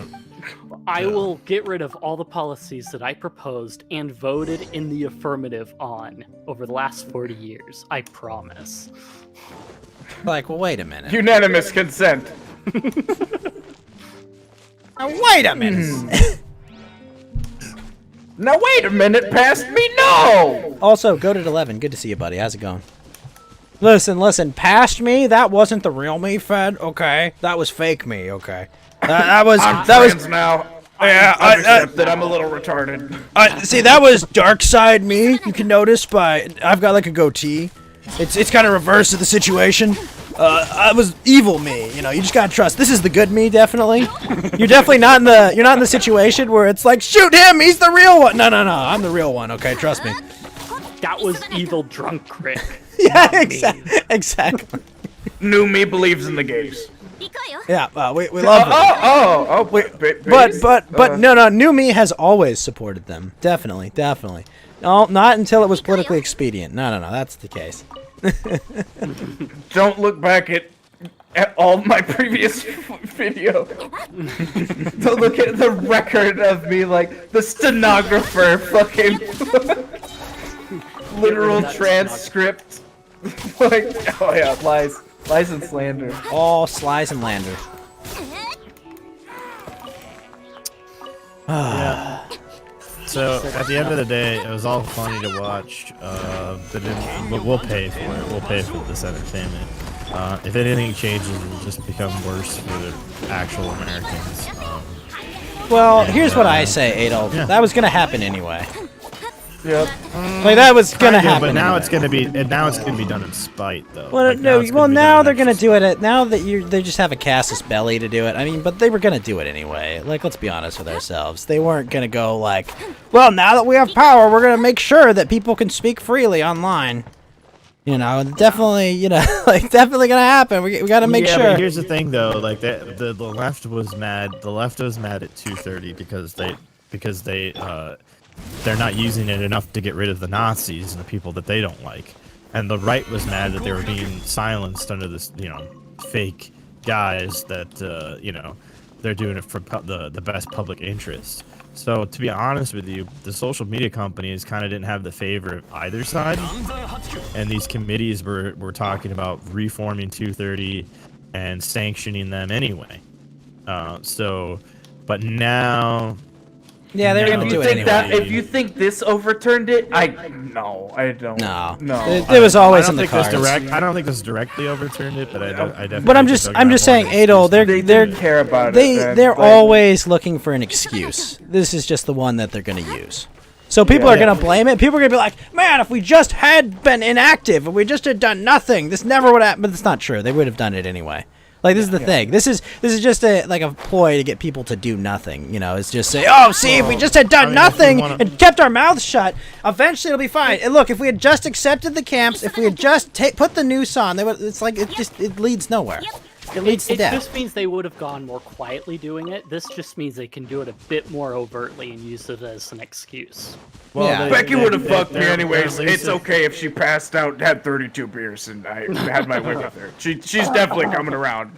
I will get rid of all the policies that I proposed and voted in the affirmative on over the last 40 years. I promise. Like, well, wait a minute. Unanimous consent. Now, wait a minute. Now wait a minute, past me, no! Also, Goated 11, good to see you, buddy. How's it going? Listen, past me, that wasn't the real me, Fed, okay? That was fake me, okay? That was now. Yeah, I've accepted I'm a little retarded. See, that was dark side me, you can notice by, I've got like a goatee. It's kind of reverse of the situation. I was evil me, you just gotta trust. This is the good me, definitely. You're definitely not in the situation where it's like, shoot him, he's the real one. No, I'm the real one, okay, trust me. That was evil drunk Rick. Yeah, exactly. New me believes in the gays. Yeah, we love them. But no, new me has always supported them. Definitely. No, not until it was politically expedient. No, that's the case. Don't look back at all my previous video. Don't look at the record of me, like the stenographer fucking literal That's transcript. Like, oh yeah, lies and slander. All Slies and Lander. So at the end of the day, it was all funny to watch, but we'll pay for it. We'll pay for this entertainment. If anything changes, it will just become worse for the actual Americans. Well, here's what I say, Adolf. Yeah. That was gonna happen anyway. Yep. Like that was gonna Kinda, happen. but now anyway. it's gonna be done in spite, though. Well, Like, no. it's Well, be now done they're in gonna extra do it. Now that they just have a Casus Belli to do it. I mean, but they were gonna do it anyway. Like, let's be honest with ourselves. They weren't gonna go like, well, now that we have power, we're gonna make sure that people can speak freely online. You know, definitely. You know, like definitely gonna happen. We gotta make yeah, sure. But here's the thing, though. Like the left was mad. The left was mad at 230 because they're not using it enough to get rid of the Nazis and the people that they don't like. And the right was mad that they were being silenced under this, fake guise that, they're doing it for the best public interest. So, to be honest with you, the social media companies kind of didn't have the favor of either side. And these committees were talking about reforming 230 and sanctioning them anyway. But now... Yeah, they're No. gonna If do you it think anyway. if you think this overturned it, I don't. No. No. It was always I in don't the think cards. I don't think this directly overturned it, but I definitely. But I'm think just they're gonna have saying, more of an Adol, excuse they're not to They they're do didn't it. care about they it. they're Like, always looking for an excuse. This is just the one that they're going to use. So people Yeah. are going to blame it. People are going to be like, "Man, if we just had been inactive, if we just had done nothing, this never would have." But it's not true. They would have done it anyway. Like this is the thing. This is just a ploy to get people to do nothing. You know, it's just say, "Oh, see, if we just had done I mean, if we nothing wanna- and kept our mouths shut, eventually it'll be fine." And look, if we had just accepted the camps, if we had just put the noose on, they would. It's like it leads nowhere. It leads to It death. just means they would have gone more quietly doing it. This just means they can do it a bit more overtly and use it as an excuse. Well, Yeah. Becky would have fucked me they're- anyways. they're at least It's okay if she passed out and had 32 beers and I had my way with her. She's definitely coming around.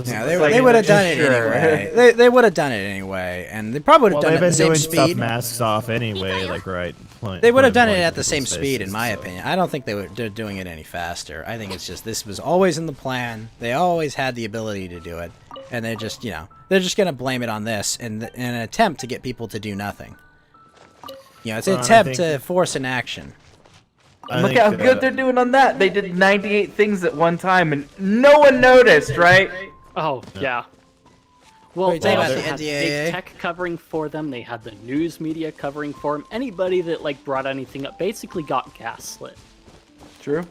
Yeah, like, they would have done it sure. anyway. They would have done it anyway, and they probably would have Well, done they've it at been the same doing stuff speed. masks off anyway, like right. They would have done it point at the people's same speed, in faces, my so. opinion. I don't think they're doing it any faster. I think it's just this was always in the plan. They always had the ability to do it, and they're just they're just gonna blame it on this in an attempt to get people to do nothing. It's an Well, I attempt think- to force an action. I Look think, how good they're doing on that. They did 98 things at one time and no one noticed, right? Oh, yeah. Well, Wait, they talk also about the had NDAA? big tech covering for them. They had the news media covering for them. Anybody that brought anything up basically got gaslit. True.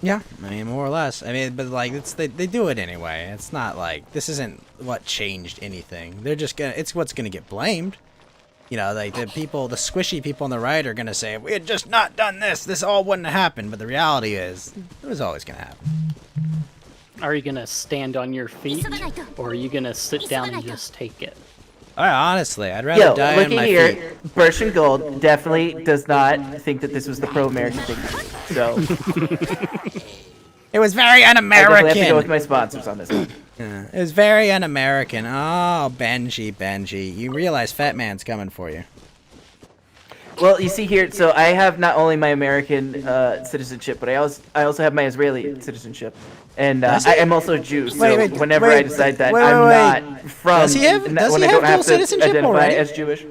Yeah, I mean, more or less. I mean, but they do it anyway. It's not like this isn't what changed anything. They're just it's what's gonna get blamed. Like the squishy people on the right are gonna say, if we had just not done this all wouldn't have happened. But the reality is, it was always gonna happen. Are you gonna stand on your feet, or are you gonna sit down and just take it? Honestly, I'd rather Yo, die look on at my here. feet. Birch and Gold definitely does not think that this was the pro-American thing to do. So It was very I definitely have to go with un-American. my sponsors on this one. It was very un-American. Oh, Benji, you realize Fat Man's coming for you. Well, you see here, so I have not only my American citizenship, but I also have my Israeli citizenship, and Does he? I am also Jew. So Wait, whenever wait, I decide that wait, I'm wait. not from, Does he have- when does he I have don't dual have to citizenship identify already? as Jewish.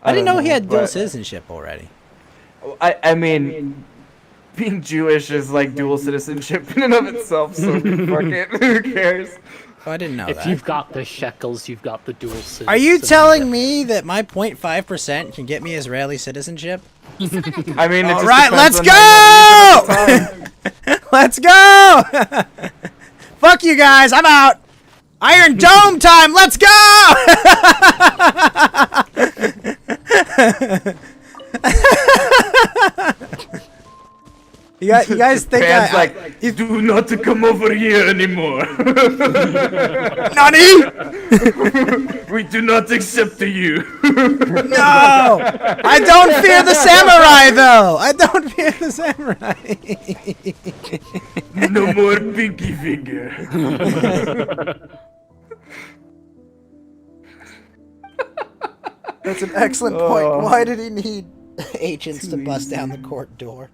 I didn't don't know he had dual but- citizenship already. I mean, being Jewish is like dual citizenship in and of itself. So fuck it. Who cares? Oh, I didn't know If that. you've got the shekels, you've got the dual citizenship. Are you telling me that my 0.5% can get me Israeli citizenship? I mean, it All just right, depends let's on how much you have at the time. Let's go! Fuck you guys, I'm out! Iron Dome time, let's go! You guys think Fans I like, do not come over here anymore. Nani? We do not accept you. No! I don't fear the samurai, though! I don't fear the samurai! No more pinky finger. That's an excellent point. Why did he need agents to bust down the court door.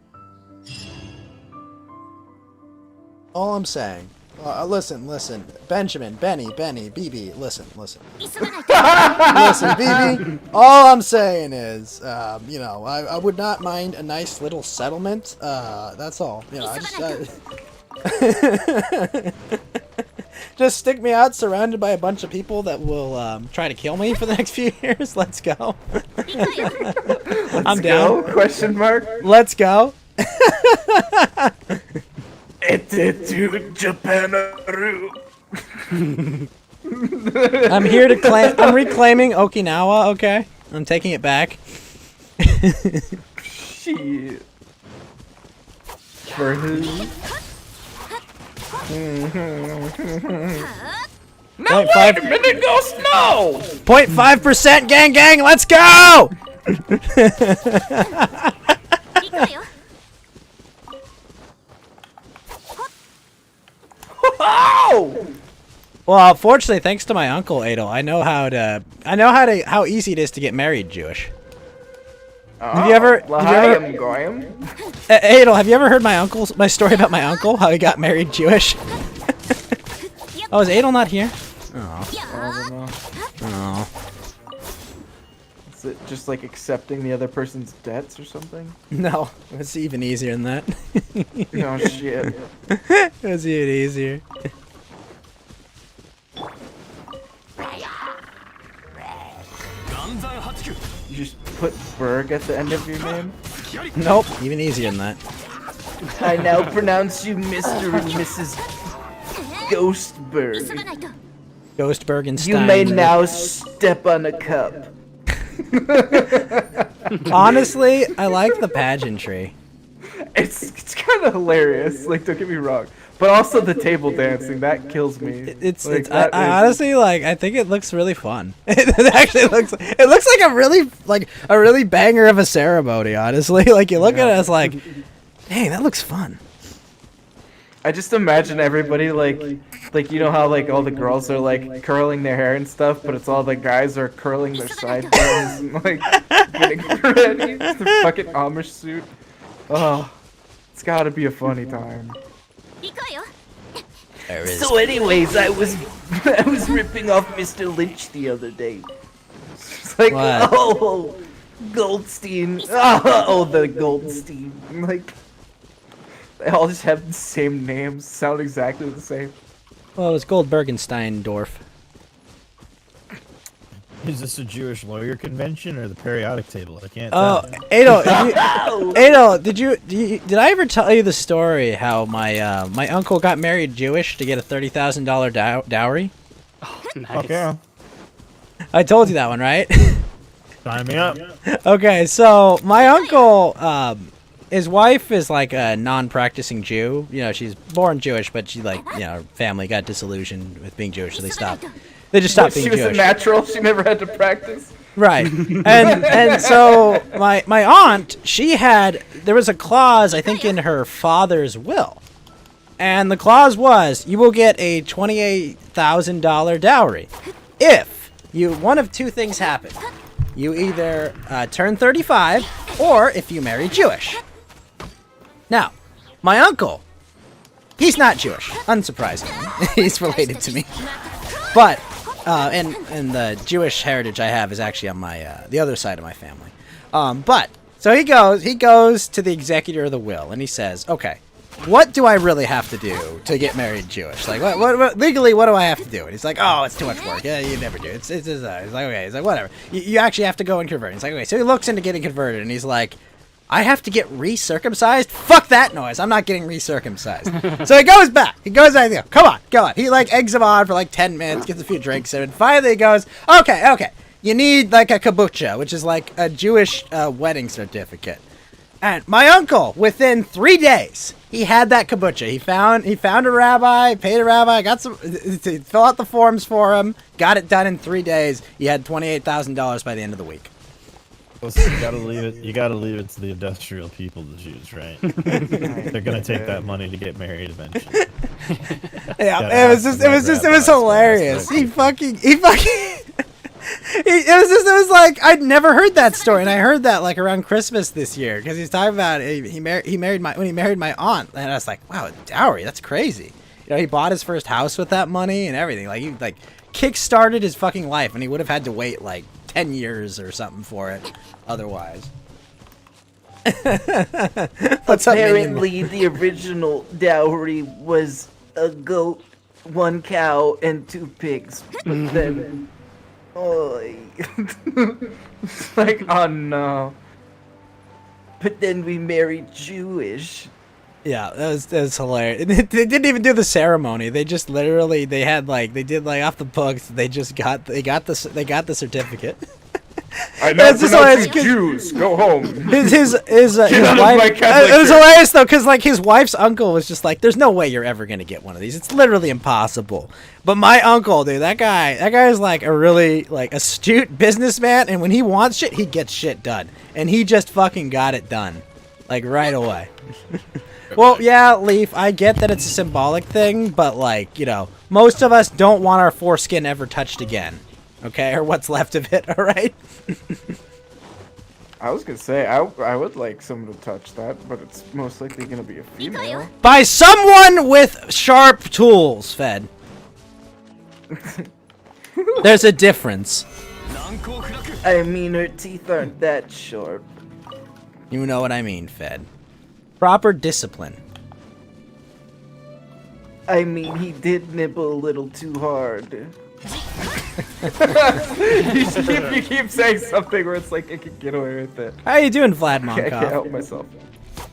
All I'm saying, listen, Benjamin, Benny, BB, listen. Listen, BB, all I'm saying is, I would not mind a nice little settlement, that's all, just stick me out surrounded by a bunch of people that will, try to kill me for the next few years, let's go. I'm down. Question mark. Let's go. To Japan. I'm here to claim. I'm reclaiming Okinawa. Okay, I'm taking it back. Shit. For who? No, wait a minute, Ghost, no! 0.5% gang, let's go! Oh! Well, fortunately, thanks to my uncle Adel, I know how easy it is to get married Jewish. Have you ever Adel, have you ever heard my story about my uncle, how he got married Jewish? Oh, is Adel not here? Oh. Is it just like accepting the other person's debts or something? No, it's even easier than that. Oh shit. It was even easier. You just put Berg at the end of your name? Nope, even easier than that. I now pronounce you Mr. and Mrs. Ghostberg. Ghostbergenstein. You may now step on a cup. Honestly, I like the pageantry. It's kind of hilarious. Like, don't get me wrong, but also the table dancing that kills me. I honestly I think it looks really fun. It actually looks like a really banger of a ceremony. Honestly, like you look at it, it's like, dang, that looks fun. I just imagine everybody like you know how like all the girls are like curling their hair and stuff, but it's all the guys are curling their sideburns and like getting ready. It's their fucking Amish suit. Oh, it's gotta be a funny time. So anyways, I was ripping off Mr. Lynch the other day. It's like, what? Oh, Goldstein. Oh, the Goldstein. Like, they all just have the same names, sound exactly the same. Well, it was Goldbergensteindorf. Is this a Jewish lawyer convention or the periodic table? I can't Oh, tell. Adel, did I ever tell you the story how my uncle got married Jewish to get a $30,000 dowry? Oh, nice. Okay. I told you that one, right? Sign me up. Okay, so my uncle, his wife is like a non-practicing Jew. You know, she's born Jewish, but she her family got disillusioned with being Jewish, so they stopped. They just stopped being Jewish. She was a natural. She never had to practice. Right. And so my aunt, there was a clause, I think, in her father's will. And the clause was, you will get a $28,000 dowry if one of two things happen. You either turn 35 or if you marry Jewish. Now, my uncle, he's not Jewish, unsurprisingly. He's related to me. But and the Jewish heritage I have is actually on my the other side of my family. But so he goes to the executor of the will and he says, "Okay, what do I really have to do to get married Jewish? Like, what legally, what do I have to do?" And he's like, "Oh, it's too much work. Yeah, you never do. It's he's like, okay. He's like, whatever. You actually have to go and convert." He's like, okay. So he looks into getting converted and he's like, "I have to get re-circumcised? Fuck that noise. I'm not getting re-circumcised." So he goes back. Come on. He eggs him on for 10 minutes, gets a few drinks, and finally he goes, okay. You need a kabucha, which is a Jewish wedding certificate. And my uncle, within 3 days, he had that kabucha. He found a rabbi, paid a rabbi, got some, fill out the forms for him, got it done in 3 days. He had $28,000 by the end of the week. Well, so you gotta leave it to the industrial people, the Jews, right? They're gonna take that money to get married eventually. Yeah, it was hilarious. He fucking It was like I'd never heard that story, and I heard that like around Christmas this year because he's talking about he married my aunt, and I was like, wow, dowry, that's crazy. You know, he bought his first house with that money and everything. Like he like kick-started his fucking life, and he would have had to wait like 10 years or something for it otherwise. What's up, Minion? Apparently, the original dowry was a goat, 1 cow, and 2 pigs. But then, it's like, oh no. But then we married Jewish. Yeah, that was hilarious. They didn't even do the ceremony. They just literally they did off the books. They got the certificate. I know pronouncing Jews. Go home. His wife. It was hilarious though, because like his wife's uncle was just like, "There's no way you're ever gonna get one of these. It's literally impossible." But my uncle, dude, that guy is like a really like astute businessman, and when he wants shit, he gets shit done, and he just fucking got it done, like right away. Well, yeah, Leaf, I get that it's a symbolic thing, but like, you know, most of us don't want our foreskin ever touched again. Okay, or what's left of it, alright? I was gonna say, I would like someone to touch that, but it's most likely gonna be a female. By someone with sharp tools, Fed. There's a difference. I mean, her teeth aren't that sharp. You know what I mean, Fed. Proper discipline. I mean, he did nibble a little too hard. you keep saying something where it's like I can get away with it. How you doing, Vlad I can't help Monkov? myself.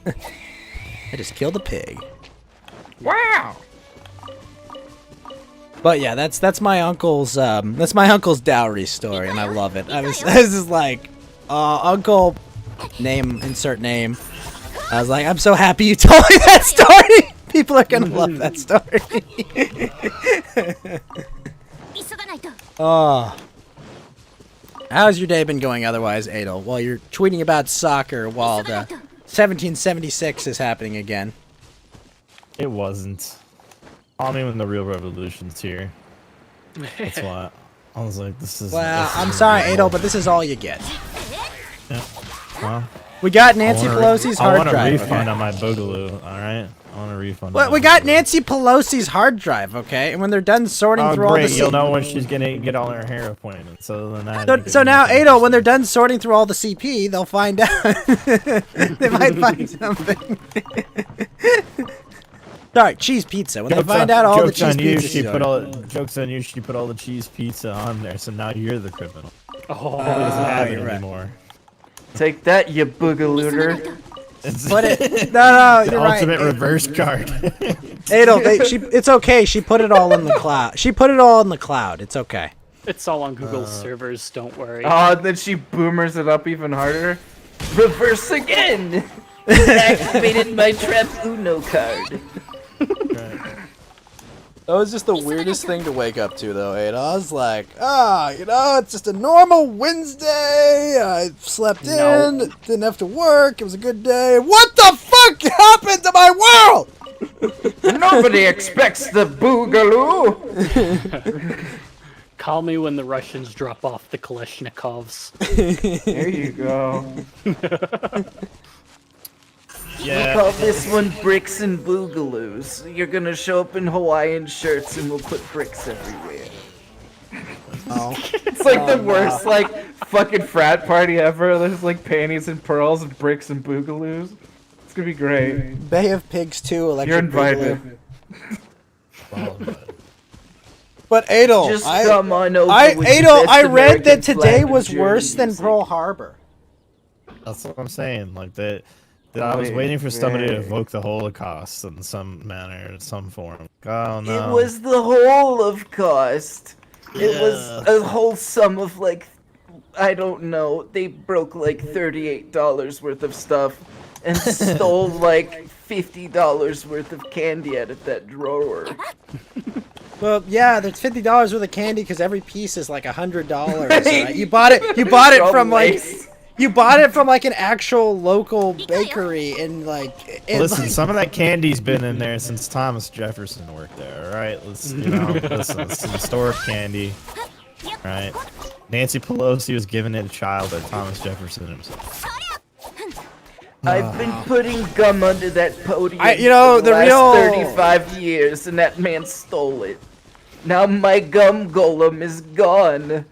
I just killed a pig. Wow. But yeah, that's my uncle's dowry story, and I love it. I was just like, uncle, name, insert name. I was like, I'm so happy you told me that story. People are gonna love that story. Oh. How's your day been going otherwise, Adel? While you're tweeting about soccer while the 1776 is happening again. It wasn't. I mean, when the real revolution's here. That's why I was like, this is. Well, I'm sorry, Adel, but this is all you get. Yeah. Well, We got Nancy Pelosi's hard drive. I want a refund on my Boogaloo, alright? I want a refund. Well, we got Nancy Pelosi's hard drive, okay? And when they're done sorting through all the you'll know when she's gonna get all her hair appointments. So then that. So now, Adel, when they're done sorting through all the CP, they'll find out. They might find something. Sorry, cheese pizza. When they find out all the cheese pizza. Joke's on you, she put all the cheese pizza on there, so now you're the criminal. Oh, Nobody doesn't have it you're right. anymore. Take that, you boogalooter. Put it. No, you're right. Ultimate reverse card. Adel, it's okay. She put it all in the cloud. She put it all in the cloud. It's okay. it's all on Google's servers, don't worry. Oh, then she boomers it up even harder. Reverse again! Activated my trap Uno card. That was just the weirdest thing to wake up to, though, Ada. I was like, it's just a normal Wednesday. I slept in, didn't have to work. It was a good day. What the fuck happened to my world? Nobody expects the boogaloo. Call me when the Russians drop off the Kalashnikovs. There you go. We call this one Bricks and Boogaloos. You're gonna show up in Hawaiian shirts and we'll put bricks everywhere. Oh. It's like the worst, like, fucking frat party ever. There's like panties and pearls and bricks and boogaloos. It's gonna be great. Bay of Pigs 2 Electric You're invited. Boogaloo. But Adel, Just come on over with Adel, the best I read that American today flag was German worse than music. Pearl Harbor. That's what I'm saying. Like that I was waiting for somebody to evoke the Holocaust in some manner, in some form. Oh no. It was the whole of cost. It was a whole sum of like, I don't know, they broke like $38 worth of stuff and stole like $50 worth of candy out of that drawer. Well, yeah, there's $50 worth of candy because every piece is like $100. Right? You bought it from like. You bought it from like an actual local bakery and like. Listen, some of that candy's been in there since Thomas Jefferson worked there. All right, listen, some historic candy. All right, Nancy Pelosi was given it a child by Thomas Jefferson himself. I've been putting gum under that podium you know, for the the last real- 35 years, and that man stole it. Now my gum golem is gone.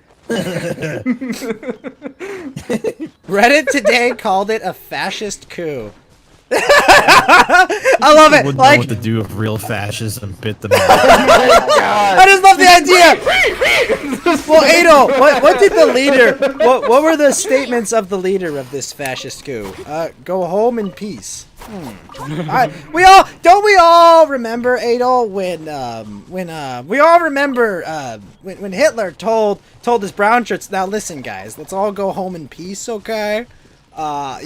Reddit today called it a fascist coup. I love it. Wouldn't know Like, what to do if real fascism bit them out. I just love the idea. Well, Adol, what did the leader? What were the statements of the leader of this fascist coup? Go home in peace. We all remember, Adol, when Hitler told his brown shirts, now listen guys, let's all go home in peace, okay? We're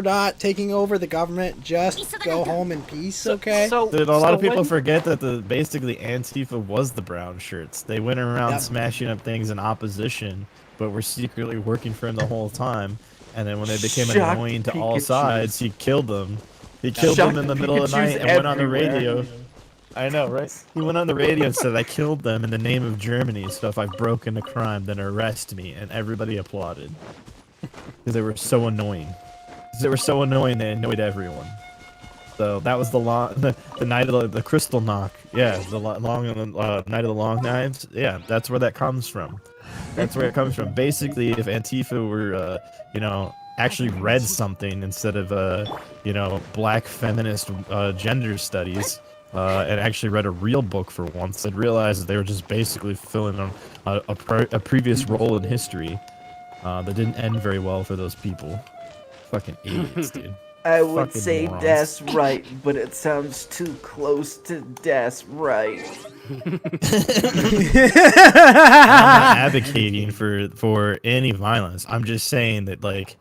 not taking over the government, just go home in peace, okay? Dude, a lot of people forget that basically Antifa was the brown shirts. They went around smashing up things in opposition, but were secretly working for him the whole time. And then when they became Shocked annoying to all Pikachus. sides, he killed them. He killed them in the middle of the night and went on the radio. I know, right? He went on the radio and said, "I killed them in the name of Germany, so if I've broken a crime, then arrest me." And everybody applauded. Because they were so annoying. They annoyed everyone. So that was the night of the crystal knock. Yeah, the night of the long knives. Yeah, that's where that comes from. That's where it comes from. Basically, if Antifa were, actually read something instead of, black feminist gender studies, and actually read a real book for once, they'd realize that they were just basically filling on a previous role in history that didn't end very well for those people. Fucking idiots, dude. I would Fucking say morons. that's right, but it sounds too close to that's right. I'm not advocating for any violence. I'm just saying that, like,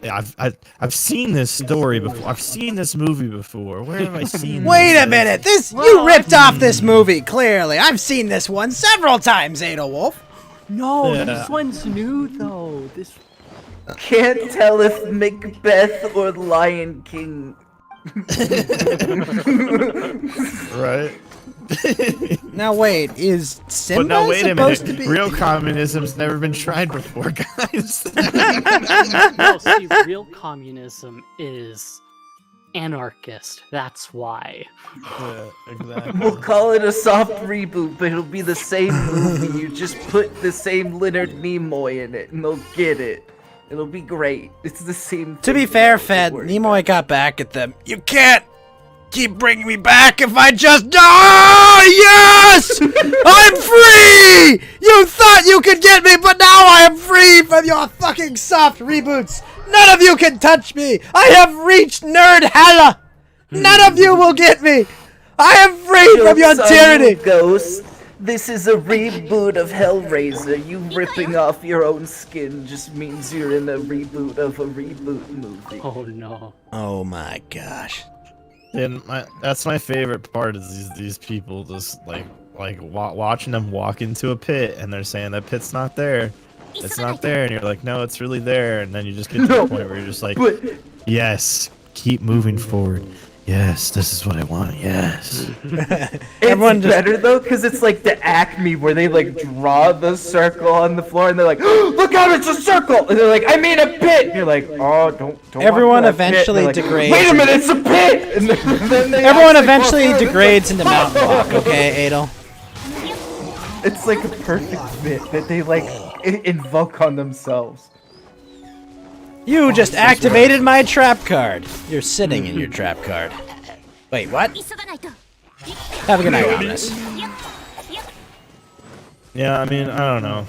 I've seen this story before. I've seen this movie before. Where have I seen? Wait this? a minute, you ripped off this movie, clearly. I've seen this one several times, Adolwolf. No, Yeah. this one's new though. This Can't tell if Macbeth or Lion King. Right. Now wait, is Simba But now wait a supposed minute. to be? Real communism's never been tried before, guys. no, see, real communism is anarchist. That's why. Yeah, exactly. We'll call it a soft reboot, but it'll be the same movie. You just put the same Leonard Nimoy in it, and they'll get it. It'll be great. It's the same. To be thing. fair, Fed, Nimoy got back at them. You can't keep bringing me back if I just die! Yes! I'm free! You thought you could get me, but now I am free from your fucking soft reboots! None of you can touch me! I have reached nerd hella! None of you will get me! I am free from your Joke's on tyranny! you, Ghost. This is a reboot of Hellraiser. You ripping off your own skin just means you're in a reboot of a reboot movie. Oh no. Oh my gosh. And that's my favorite part is these people just like watching them walk into a pit and they're saying that pit's not there. It's not there, and you're like, no, it's really there, and then you just get to the point where you're just like, But yes, keep moving forward. Yes, this is what I want. Yes. Everyone it's just- better though, because it's like the Acme where they like draw the circle on the floor and they're like, oh, look out, it's a circle! And they're like, I mean a pit! And you're like, oh, don't Everyone walk to that pit. eventually And they're like, degrades. wait a minute, it's a pit! And then they Everyone actually eventually walk through, degrades and into mountain walk, okay, Adol? it's like a perfect bit that they like invoke on themselves. You just activated my trap card. You're sitting in your trap card. Wait, what? Have a good night, Omnis. Yeah, I mean, I don't know.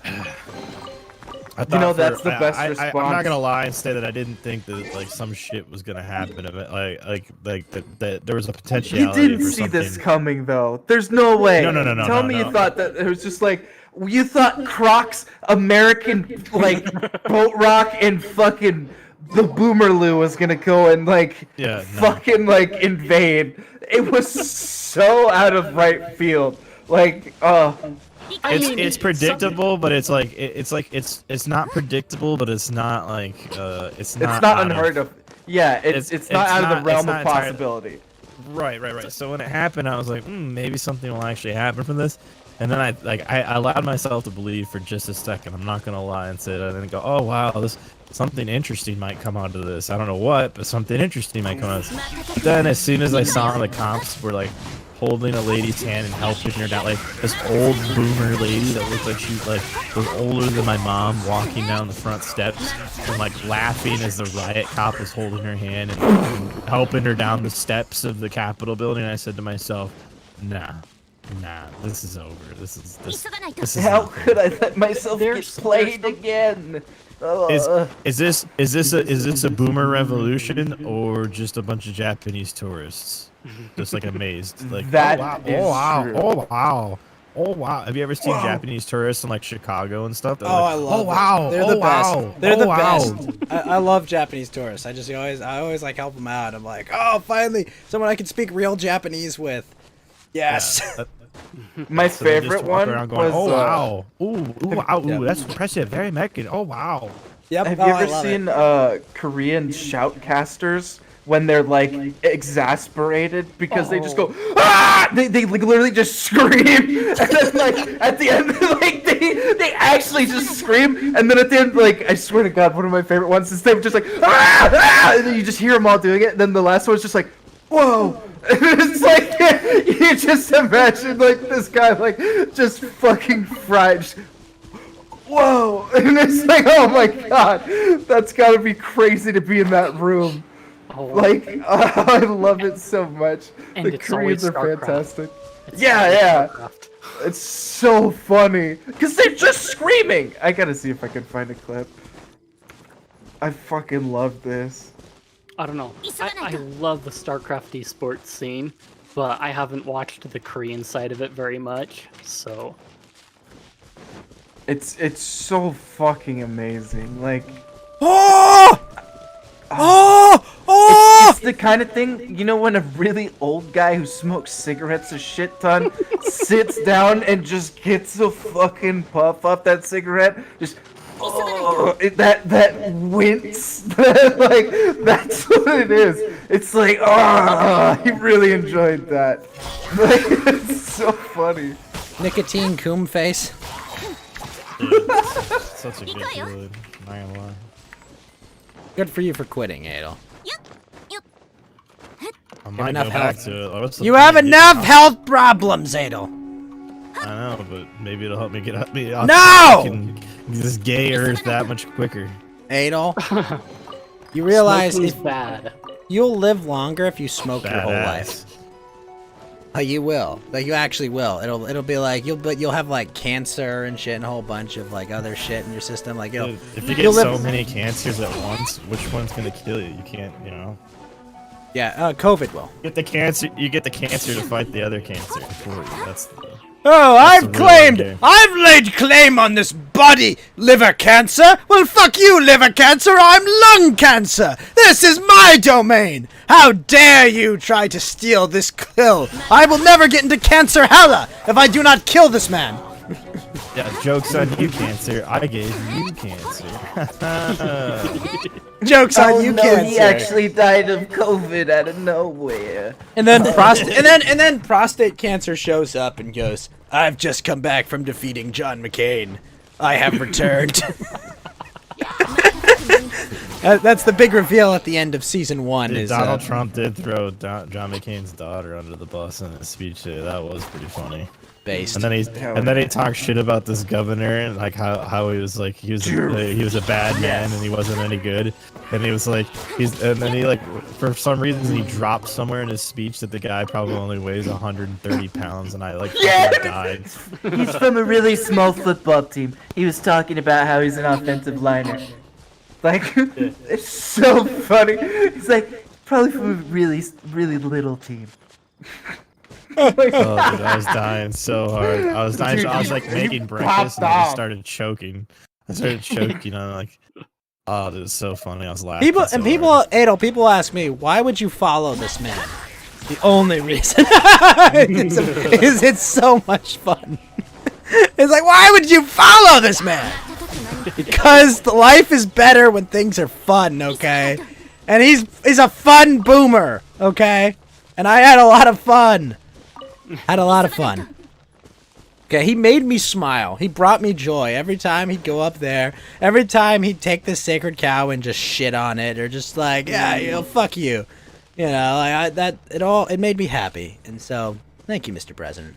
I You know, thought that's the best I'm response. not gonna lie and say that I didn't think that like some shit was gonna happen of it. Like that there was a You potentiality didn't for see something. this coming though. There's no way. No, Tell no, me no. you thought that it was just like you thought Crocs, American like boat rock, and fucking the Boomerloo was gonna go and like Yeah, no. fucking like invade. It was so out of right field. Like It's predictable, but it's like it's not predictable, but it's not like it's not it's not unheard of. Yeah, it's not out of the it's realm not of entirely- possibility. Right. So when it happened, I was like, maybe something will actually happen from this. And then I allowed myself to believe for just a second. I'm not gonna lie and say that. And then go, oh wow, this something interesting might come out of this. I don't know what, but something interesting might come out of this. But then as soon as I saw the cops were like holding a lady's hand and helping her down, like this old boomer lady that looked like she was older than my mom, walking down the front steps and like laughing as the riot cop was holding her hand and helping her down the steps of the Capitol building. I said to myself, nah, this is over. This is How nothing. could I let myself get played again? Is this a boomer revolution or just a bunch of Japanese tourists just like amazed? Like That oh wow, is oh true. wow, oh wow. Have you ever seen Japanese tourists in like Chicago and stuff? They're Oh, like, I love oh wow, it. They're oh the best. wow, They're oh, the wow. best. I love Japanese tourists. I always like help them out. I'm like, oh, finally someone I can speak real Japanese with. Yes. Yeah, My so they just favorite walk one around going, was. oh wow, ooh wow, Yeah. ooh, that's impressive, very American. Oh wow. Yep. Have oh, you I ever love seen it. Korean shoutcasters when they're like exasperated because they just go ah? They like, literally just scream and then like at the end like they actually just scream and then at the end like I swear to God one of my favorite ones is they're just like ah! And then you just hear them all doing it and then the last one's just like whoa. It's like you just imagine like this guy like just fucking fried. Just, whoa! And it's like, oh my god, that's gotta be crazy to be in that room. Oh, Like, I love it so much. And The it's Koreans are always StarCraft. fantastic. it's Yeah, always yeah. StarCraft. It's so funny because they're just screaming. I gotta see if I can find a clip. I fucking love this. I don't know. I love the StarCraft esports scene, but I haven't watched the Korean side of it very much, so. It's so fucking amazing. Like, Oh! Oh! Oh! it's the kind of thing, you know, when a really old guy who smokes cigarettes a shit ton sits down and just gets a fucking puff off that cigarette, just that wince, like that's what it is. It's like, oh, he really enjoyed that. Like, it's so funny. Nicotine coom face. Dude, such a good feeling. Not gonna lie. Good for you for quitting, Adel. I might enough go back health. to it. Like, what's the You point have of getting enough off- health problems, Adel. I know, but maybe it'll help me get up. Me off No! fucking this gay earth that much quicker. Adel, you realize Smoking's if bad. you'll live longer if you smoke your whole Badass. life. Oh, you will. Like you actually will. It'll be like you'll have like cancer and shit and a whole bunch of like other shit in your system. Like it'll. Dude, if you you'll get live- so many cancers at once, which one's gonna kill you? You can't, you know. Yeah, COVID will. You get the cancer. You get the cancer to fight the other cancer for you. That's the. Oh, That's the real idea. I've laid claim on this body, liver cancer. Well, fuck you, liver cancer. I'm lung cancer. This is my domain. How dare you try to steal this kill? I will never get into cancer hella if I do not kill this man. Yeah, joke's on you, cancer. I gave you cancer. Jokes on you, no, cancer. he actually died of COVID out of nowhere. And then prostate prostate cancer shows up and goes, "I've just come back from defeating John McCain. I have returned." That's the big reveal at the end of season 1. Dude, is Donald Trump did throw John McCain's daughter under the bus in his speech today. That was pretty funny. based. And then he talked shit about this governor and like how he was like he was a bad man and he wasn't any good. And he was like and then he like for some reason he dropped somewhere in his speech that the guy probably only weighs 130 pounds and I like fucking died. He's from a really small football team. He was talking about how he's an offensive liner. Like, it's so funny. He's like, probably from a really, really little team. Oh, dude, I was dying so hard. I was dying. Dude, I was you- like you making breakfast and I popped just off. started choking. I started choking. I'm like, oh, this is so funny. I was laughing. so People, hard. Adel, people ask me, why would you follow this man? The only reason is it's so much fun. It's like, why would you follow this man? Because the life is better when things are fun, okay? And he's a fun boomer, okay? And I had a lot of fun. Had a lot of fun. Okay, he made me smile. He brought me joy every time he'd go up there. Every time he'd take this sacred cow and just shit on it, or just like, yeah, you know, fuck you. You know, like it made me happy. And so, thank you, Mr. President.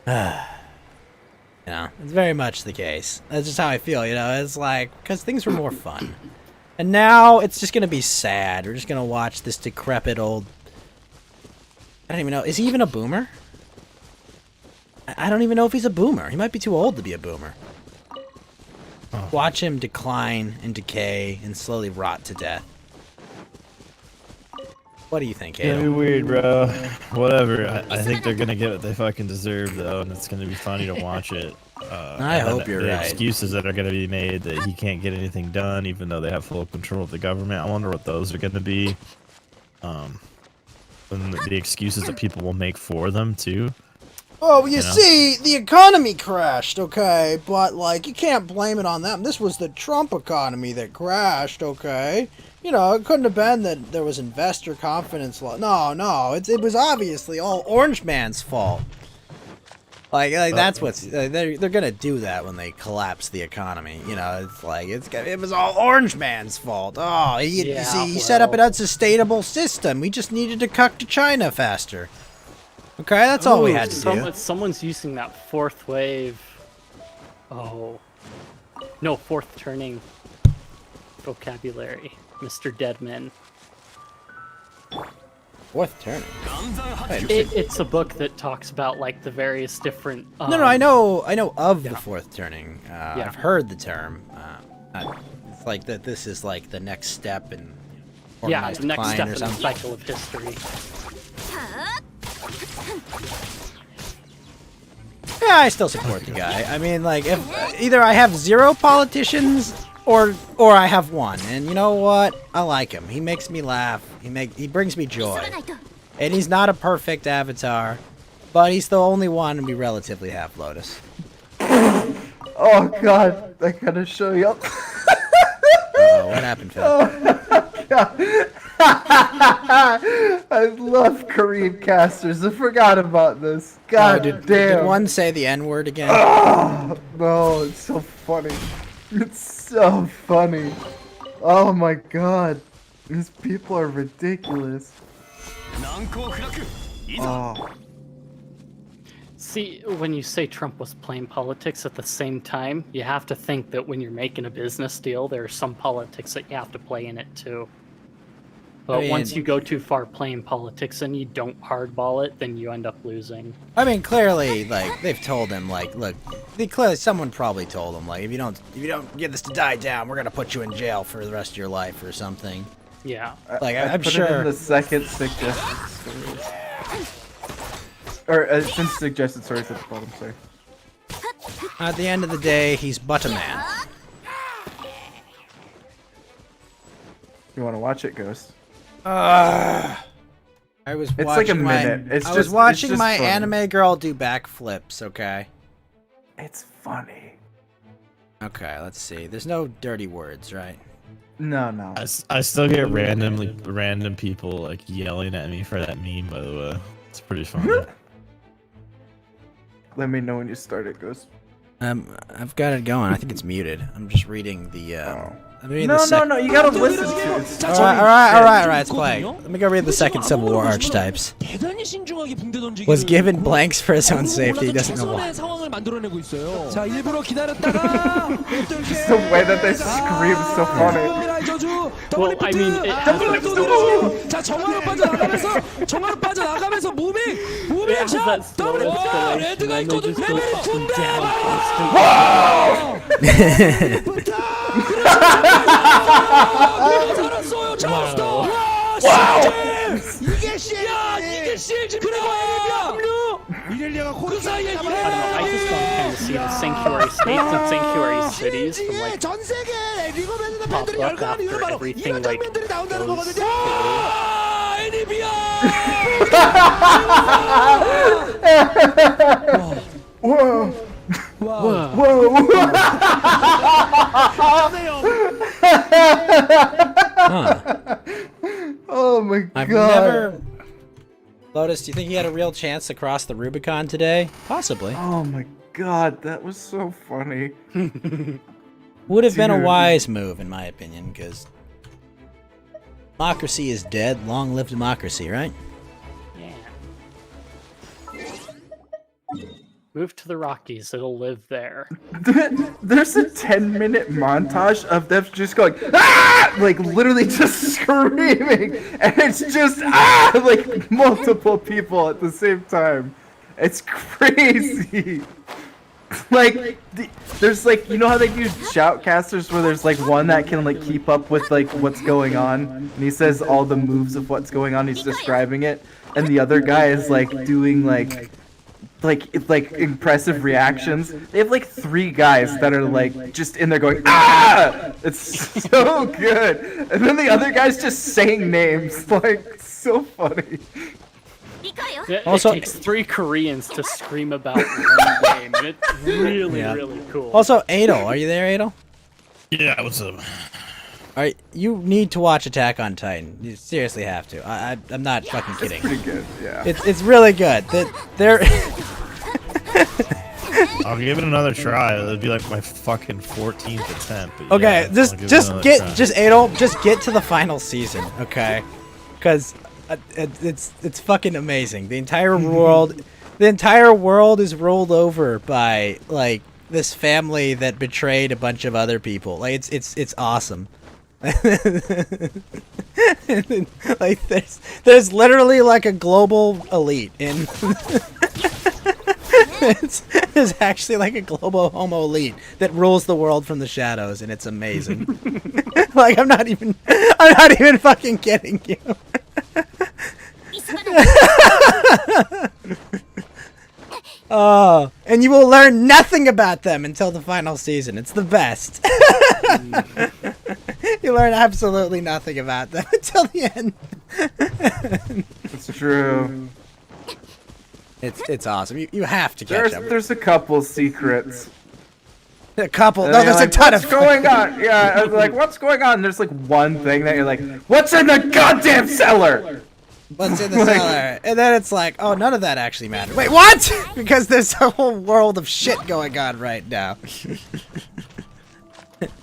You know, it's very much the case. That's just how I feel, you know. It's like, because things were more fun. And now it's just going to be sad. We're just going to watch this decrepit old... I don't even know. Is he even a boomer? I don't even know if he's a boomer. He might be too old to be a boomer. Oh. Watch him decline and decay and slowly rot to death. What do you think, It'll be Halo? weird, bro. Whatever. I think they're gonna get what they fucking deserve, though, and it's gonna be funny to watch it. I and hope you're the right. excuses that are gonna be made that he can't get anything done, even though they have full control of the government. I wonder what those are gonna be. And the excuses that people will make for them too. Oh, you know? see, the economy crashed, okay? But, like, you can't blame it on them. This was the Trump economy that crashed, okay? You know, it couldn't have been that there was investor confidence. No, it was obviously all Orange Man's fault. Like that's what's... they're gonna do that when they collapse the economy. You know, it's like, it was all Orange Man's fault. Oh, you see, he set up an unsustainable system. We just needed to cut to China faster. Okay, that's all we had to do. Someone's using that fourth wave. Oh. No, fourth turning vocabulary. Mr. Deadman. Fourth turning. It's a book that talks about like the various different. No, I know of the fourth turning. I've heard the term. It's like that. This is like the next step in organized the next decline step or in the something. cycle of history. Yeah, I still support the guy. I mean, like, if either I have 0 politicians or I have 1, and you know what? I like him. He makes me laugh. He brings me joy. And he's not a perfect avatar, but he's the only one we relatively have, Lotus. Oh god, I gotta show you up. What happened, Phil? I love Korean casters. I forgot about this. God Did damn. one say the N-word again? Oh, no, it's so funny. It's so funny. Oh my god. These people are ridiculous. Oh. See, when you say Trump was playing politics at the same time, you have to think that when you're making a business deal, there are some politics that you have to play in it too. But once you go too far playing politics and you don't hardball it, then you end up losing. I mean, clearly, like, they've told him, like, look, someone probably told him, like, if you don't get this to die down, we're gonna put you in jail for the rest of your life or something. Yeah. Like, I I'm put sure. it in the second suggested stories. Or since suggested stories at the bottom, sorry. At the end of the day, he's but a man. You want to watch it, Ghost? I was It's watching like a minute. I was watching my anime girl do backflips, okay? It's funny. Okay, let's see. There's no dirty words, right? No. I still get random people like yelling at me for that meme. By the way, it's pretty funny. Let me know when you start it, Ghost. I've got it going. I think it's muted. I'm just reading the. I'm reading No, the no, you gotta listen to it. All right, it's playing. Let me go read the second Civil War archetypes. Was given blanks for his own safety. He doesn't know why. 상황을 만들어내고 있어요. 자, 일부러 기다렸다가 Just the way that they scream is so funny. Well, I mean, it has 자, 정화로 빠져나가면서 무빙 자, that slow escalation, 레드가 and they 있거든. just go 레벨이 up and 군대. down constantly. 살았어요. 잡았어. 이게 실지. 야, 이게 실지. 그리고 합류. 그 사이에 I don't know, I just want to kind of see the sanctuary states and sanctuary cities from like 전 세계 리그맨들 pop 팬들이 up 열광하는 이유는 after 바로 everything 이런 like 장면들이 나온다는 goes 거거든요. 애니비야. Whoa. Oh my god. Lotus, do you think he had a real chance to cross the Rubicon today? Possibly. Oh my god, that was so funny. Would have been a Dude. wise move, in my opinion, because democracy is dead. Long live democracy, right? Yeah. Move to the Rockies, it'll live there. There's a 10-minute montage of them just going, ah! Like, literally just screaming. And it's just, ah! Like, multiple people at the same time. It's crazy. Like, there's, like, you know how they do shoutcasters where there's, like, one that can, like, keep up with, like, what's going on? And he says all the moves of what's going on, he's describing it. And the other guy is, like, doing, like impressive reactions. They have like 3 guys that are like just in there going, ah! It's so good. And then the other guy's just saying names, like, so funny. Also- it takes 3 Koreans to scream about one game. And it's really, Yeah. really cool. Also, Adel, are you there, Adel? Yeah, what's up? Alright, you need to watch Attack on Titan. You seriously have to. I'm not fucking kidding. Pretty good, yeah. It's really good. They're I'll give it another try. It'll be like my fucking 14th attempt. but okay. yeah, I'll give it another try. Adel, just get to the final season, okay? Because it's fucking amazing. The entire world is rolled over by like this family that betrayed a bunch of other people. Like it's awesome. Like there's literally like a global elite in there's actually like a global homo elite that rules the world from the shadows, and it's amazing. Like I'm not even fucking kidding you. Oh, and you will learn nothing about them until the final season. It's the best. You learn absolutely nothing about them until the end. It's true. It's awesome. You have to catch up. There's a couple secrets. A couple. And No, you're there's a like, ton what's of. going on? Yeah, I was like, what's going on? And there's like one thing that you're like, what's in the goddamn cellar? What's in the cellar? And then it's like, oh, none of that actually matters. Wait, what? Because there's a whole world of shit going on right now.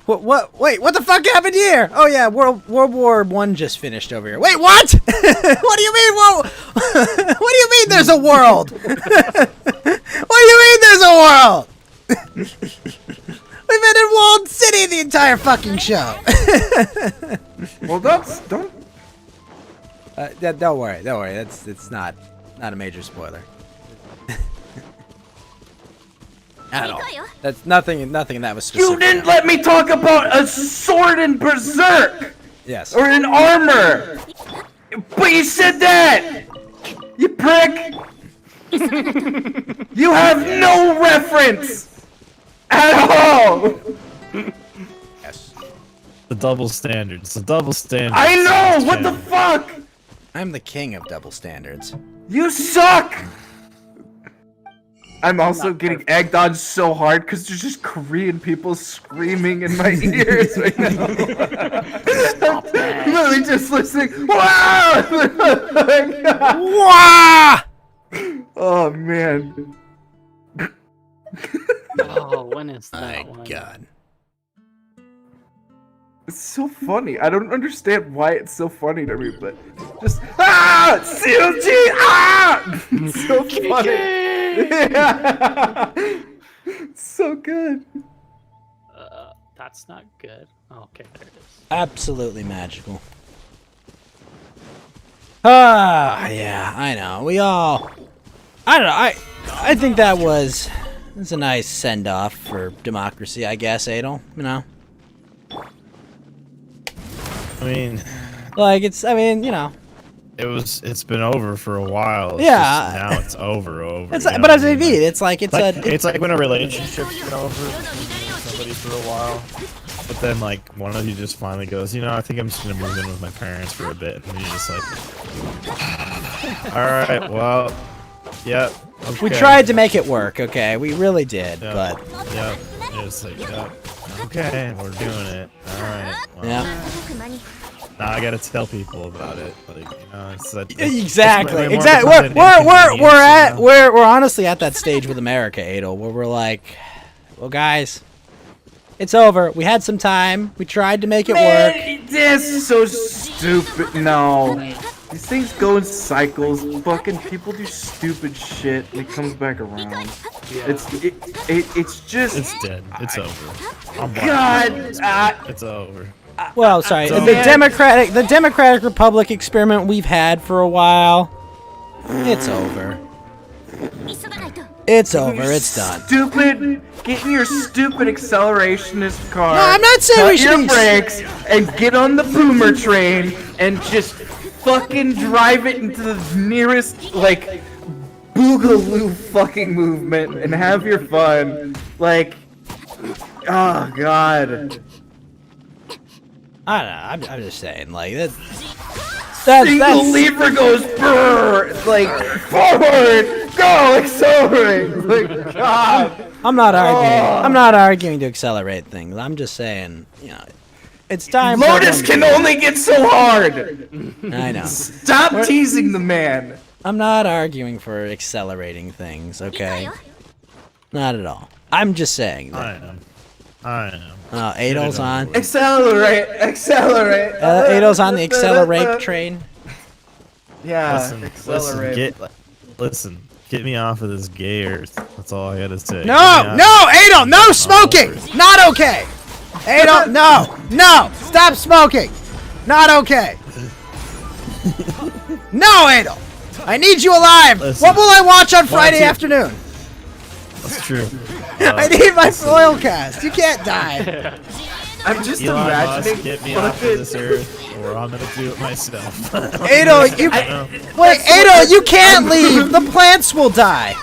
What? Wait, what the fuck happened here? Oh yeah, World War I just finished over here. Wait, what? What do you mean? Whoa! What do you mean there's a world? What do you mean there's a world? We've been in Walled City the entire fucking show. Well, don't. Don't worry. It's not a major spoiler. At all. That's nothing in that was specific. You didn't let me talk about a sword in Berserk! Yes. Or in armor! But you said that! You prick! You have no reference! At all! Yes. The double standards. The double standards. I know! What the fuck? I'm the king of double standards. You suck! I'm also getting egged on so hard because there's just Korean people screaming in my ears right now. Literally just listening. Wow! Wah! Oh man. Oh, when is that My one? God. It's so funny. I don't understand why it's so funny to me, but just COG! It's so funny. Yeah. It's so good. That's not good. Oh, okay, there it is. Absolutely magical. Ah, yeah, I know. I don't know. I think it's a nice send off for democracy, I guess, Adel. You know. I mean, Like it's you know. It's been over for a while. It's Yeah. just now it's over. It's you like, know but what as I mean, Like, it's like it's it's like when a relationship's been over with somebody for a while, but then like one of you just finally goes, I think I'm just gonna move in with my parents for a bit, and you're just like, all right, well, yep. we okay, tried to make it work. Okay, we really did, Yep. but Yep. It's like, yep. Okay, we're doing it. All right. Well, yeah. Now I gotta tell people about it. Like, you know, it's Exactly. way more Exactly. of an inconvenience, you know? We're honestly at that stage with America, Adel, where we're like, well, guys, it's over. We had some time. We tried to make it work. Man, this is so stupid. No. These things go in cycles. Fucking people do stupid shit and it comes back around. It's just. It's dead. It's over. I'm God. it's over. Well, sorry. So- The Democratic Republic experiment we've had for a while. It's over. It's over. It's done. Stupid. Get in your stupid accelerationist car. No, I'm not saying cut we should your be- brakes and get on the boomer train and just fucking drive it into the nearest like boogaloo fucking movement and have your fun. Like, oh god. I don't know. I'm just saying, like that's Single lever goes brrr, like forward, go, accelerate. Like, God. I'm not arguing. I'm not arguing to accelerate things. I'm just saying, you know, it's time. for Lotus everyone can only get so hard. to- I know. Stop teasing the man. I'm not arguing for accelerating things. Okay. Not at all. I'm just saying I that. am. I am. Adel's on. Accelerate. Adel's on the accelerate train. Yeah, Listen, accelerate. listen, get me off of this gay earth. That's all I gotta say. No, Adel, no smoking. Not okay. Adel, no, stop smoking. Not okay. No, Adel. I need you alive. Listen. What will I watch on Friday Watch it. afternoon? That's true. I need my foil cast. You can't die. I'm just Elon Musk, imagining. get me off of this earth, or I'm gonna do it myself. Adel, you can't leave. The plants will die.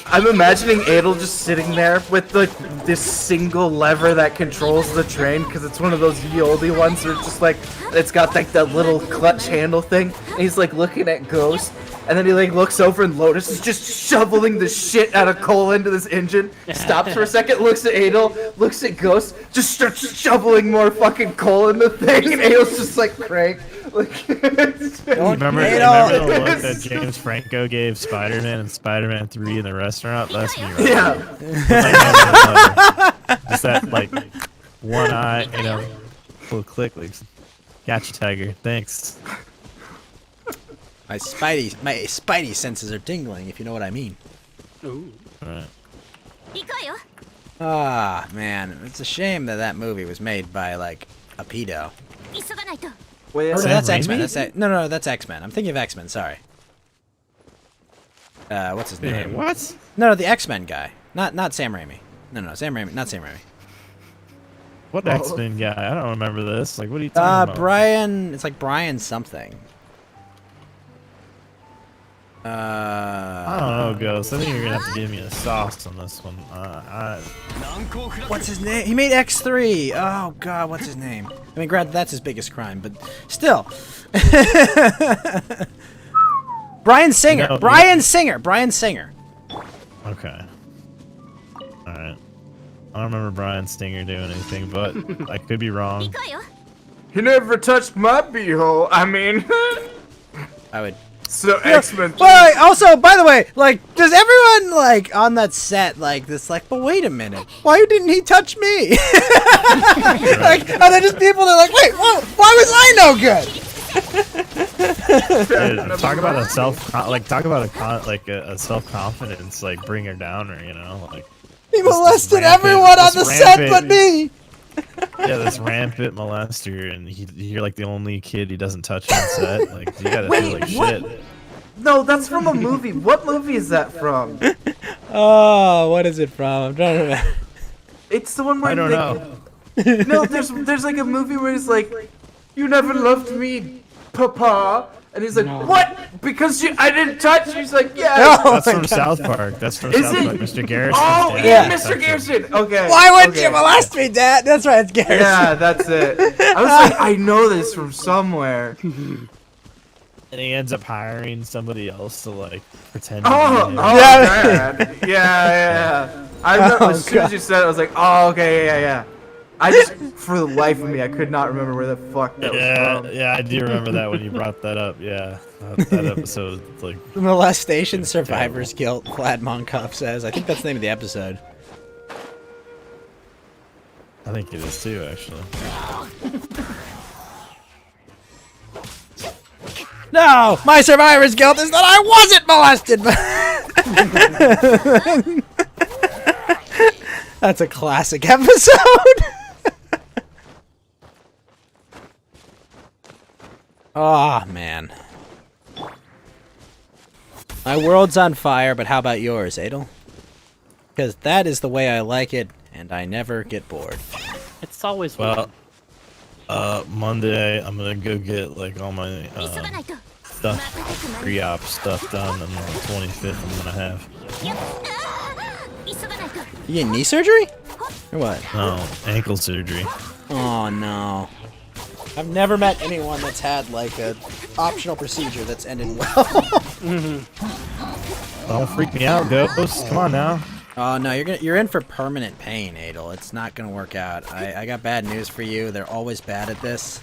I'm imagining Adel just sitting there with like this single lever that controls the train because it's one of those ye olde ones where it's just like it's got like that little clutch handle thing. And he's like looking at Ghost, and then he like looks over and Lotus is just shoveling the shit out of coal into this engine. Stops for a second, looks at Adel, looks at Ghost, just starts shoveling more fucking coal in the thing, and Adel's just like crank. Like, Remember the look that James Franco gave Spider-Man in Spider-Man 3 in the restaurant? That's me, right? yeah. Just that, like, one eye, you know, little click, like, gotcha, Tiger. Thanks. My spidey senses are tingling, if you know what I mean. Ooh. Alright. Ah, man, it's a shame that movie was made by like a pedo. Wait, Oh, no, Sam that's Raimi? X-Men. No, that's X-Men. I'm thinking of X-Men. Sorry. What's his name? What? No, the X-Men guy. Not Sam Raimi. No, Sam Raimi. Not Sam Raimi. What X-Men guy? I don't remember this. Like, what are you talking about? Brian. It's like Brian something. I don't know, Ghost. I think you're gonna have to give me a sauce on this one. What's his name? He made X3. Oh God, what's his name? I mean, granted, that's his biggest crime, but still. Brian Singer. No, Brian Singer. Brian Singer. Okay. Alright. I don't remember Brian Singer doing anything, but I could be wrong. He never touched my beehole. I mean, I would. so X-Men. Well, also, by the way, like, does everyone like on that set like this? Like, but wait a minute, why didn't he touch me? Like, are there just people that are like, wait, why was I no good? Dude, talk about a self-confidence, like bring her down, or you know, like He this molested rampant- everyone on this the set rampant- but me. yeah, this rampant molester, and you're like the only kid he doesn't touch on set. Like you gotta feel like what? shit. No, that's from a movie. What movie is that from? Oh, what is it from? I'm trying to remember. It's the one where I don't they- know. No, there's like a movie where he's like, "You never loved me, Papa," and he's like, "What? Because I didn't touch you." He's like, "Yeah." Oh That's my from God. South Park. That's from Is South it? Park. Mr. Garrison. Oh yeah, Mr. Garrison. Okay. Why wouldn't okay. you molest me, Dad? That's right, it's Garrison. Yeah, that's it. I was like, I know this from somewhere. And he ends up hiring somebody else to like pretend. Oh, to be him. yeah. Yeah. I remember Oh, as soon as you said it, I was like, oh, okay, yeah. I just, for the life of me, I could not remember where the fuck that was from. Yeah, I do remember that when you brought that up. Yeah, that episode, like Molestation Survivor's Guilt, Vlad Monkov says. I think that's the name of the episode. I think it is too, actually. No! My Survivor's Guilt is that I wasn't molested! That's a classic episode! Oh, man. My world's on fire, but how about yours, Adel? Because that is the way I like it, and I never get bored. It's always Well, Monday I'm gonna go get like all my stuff, pre-op stuff done, and on the 25th I'm gonna have. You get knee surgery? Or what? No, ankle surgery. Oh, no. I've never met anyone that's had like a optional procedure that's ended well. Don't freak me out, Ghost. Come on now. Oh no, you're in for permanent pain, Adel. It's not gonna work out. I got bad news for you. They're always bad at this.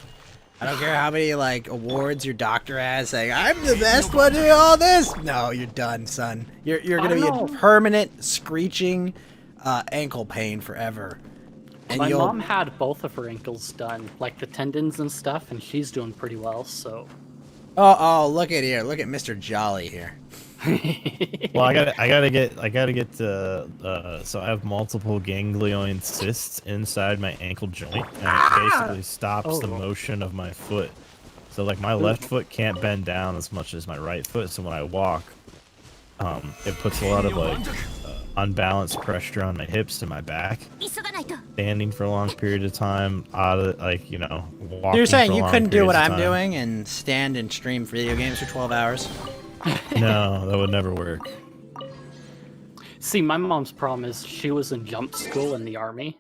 I don't care how many like awards your doctor has saying I'm the best one to do all this. No, you're done, son. You're gonna be in permanent screeching ankle pain forever. And my mom had both of her ankles done, like the tendons and stuff, and she's doing pretty well. So. Oh, look at here. Look at Mr. Jolly here. Well, I gotta get so I have multiple ganglion cysts inside my ankle joint, and it basically stops the motion of my foot. So like my left foot can't bend down as much as my right foot, so when I walk, it puts a lot of like unbalanced pressure on my hips and my back. Standing for a long period of time, walking. You're saying for you long couldn't do what periods of I'm time. doing and stand and stream video games for 12 hours? No, that would never work. See, my mom's problem is she was in jump school in the army,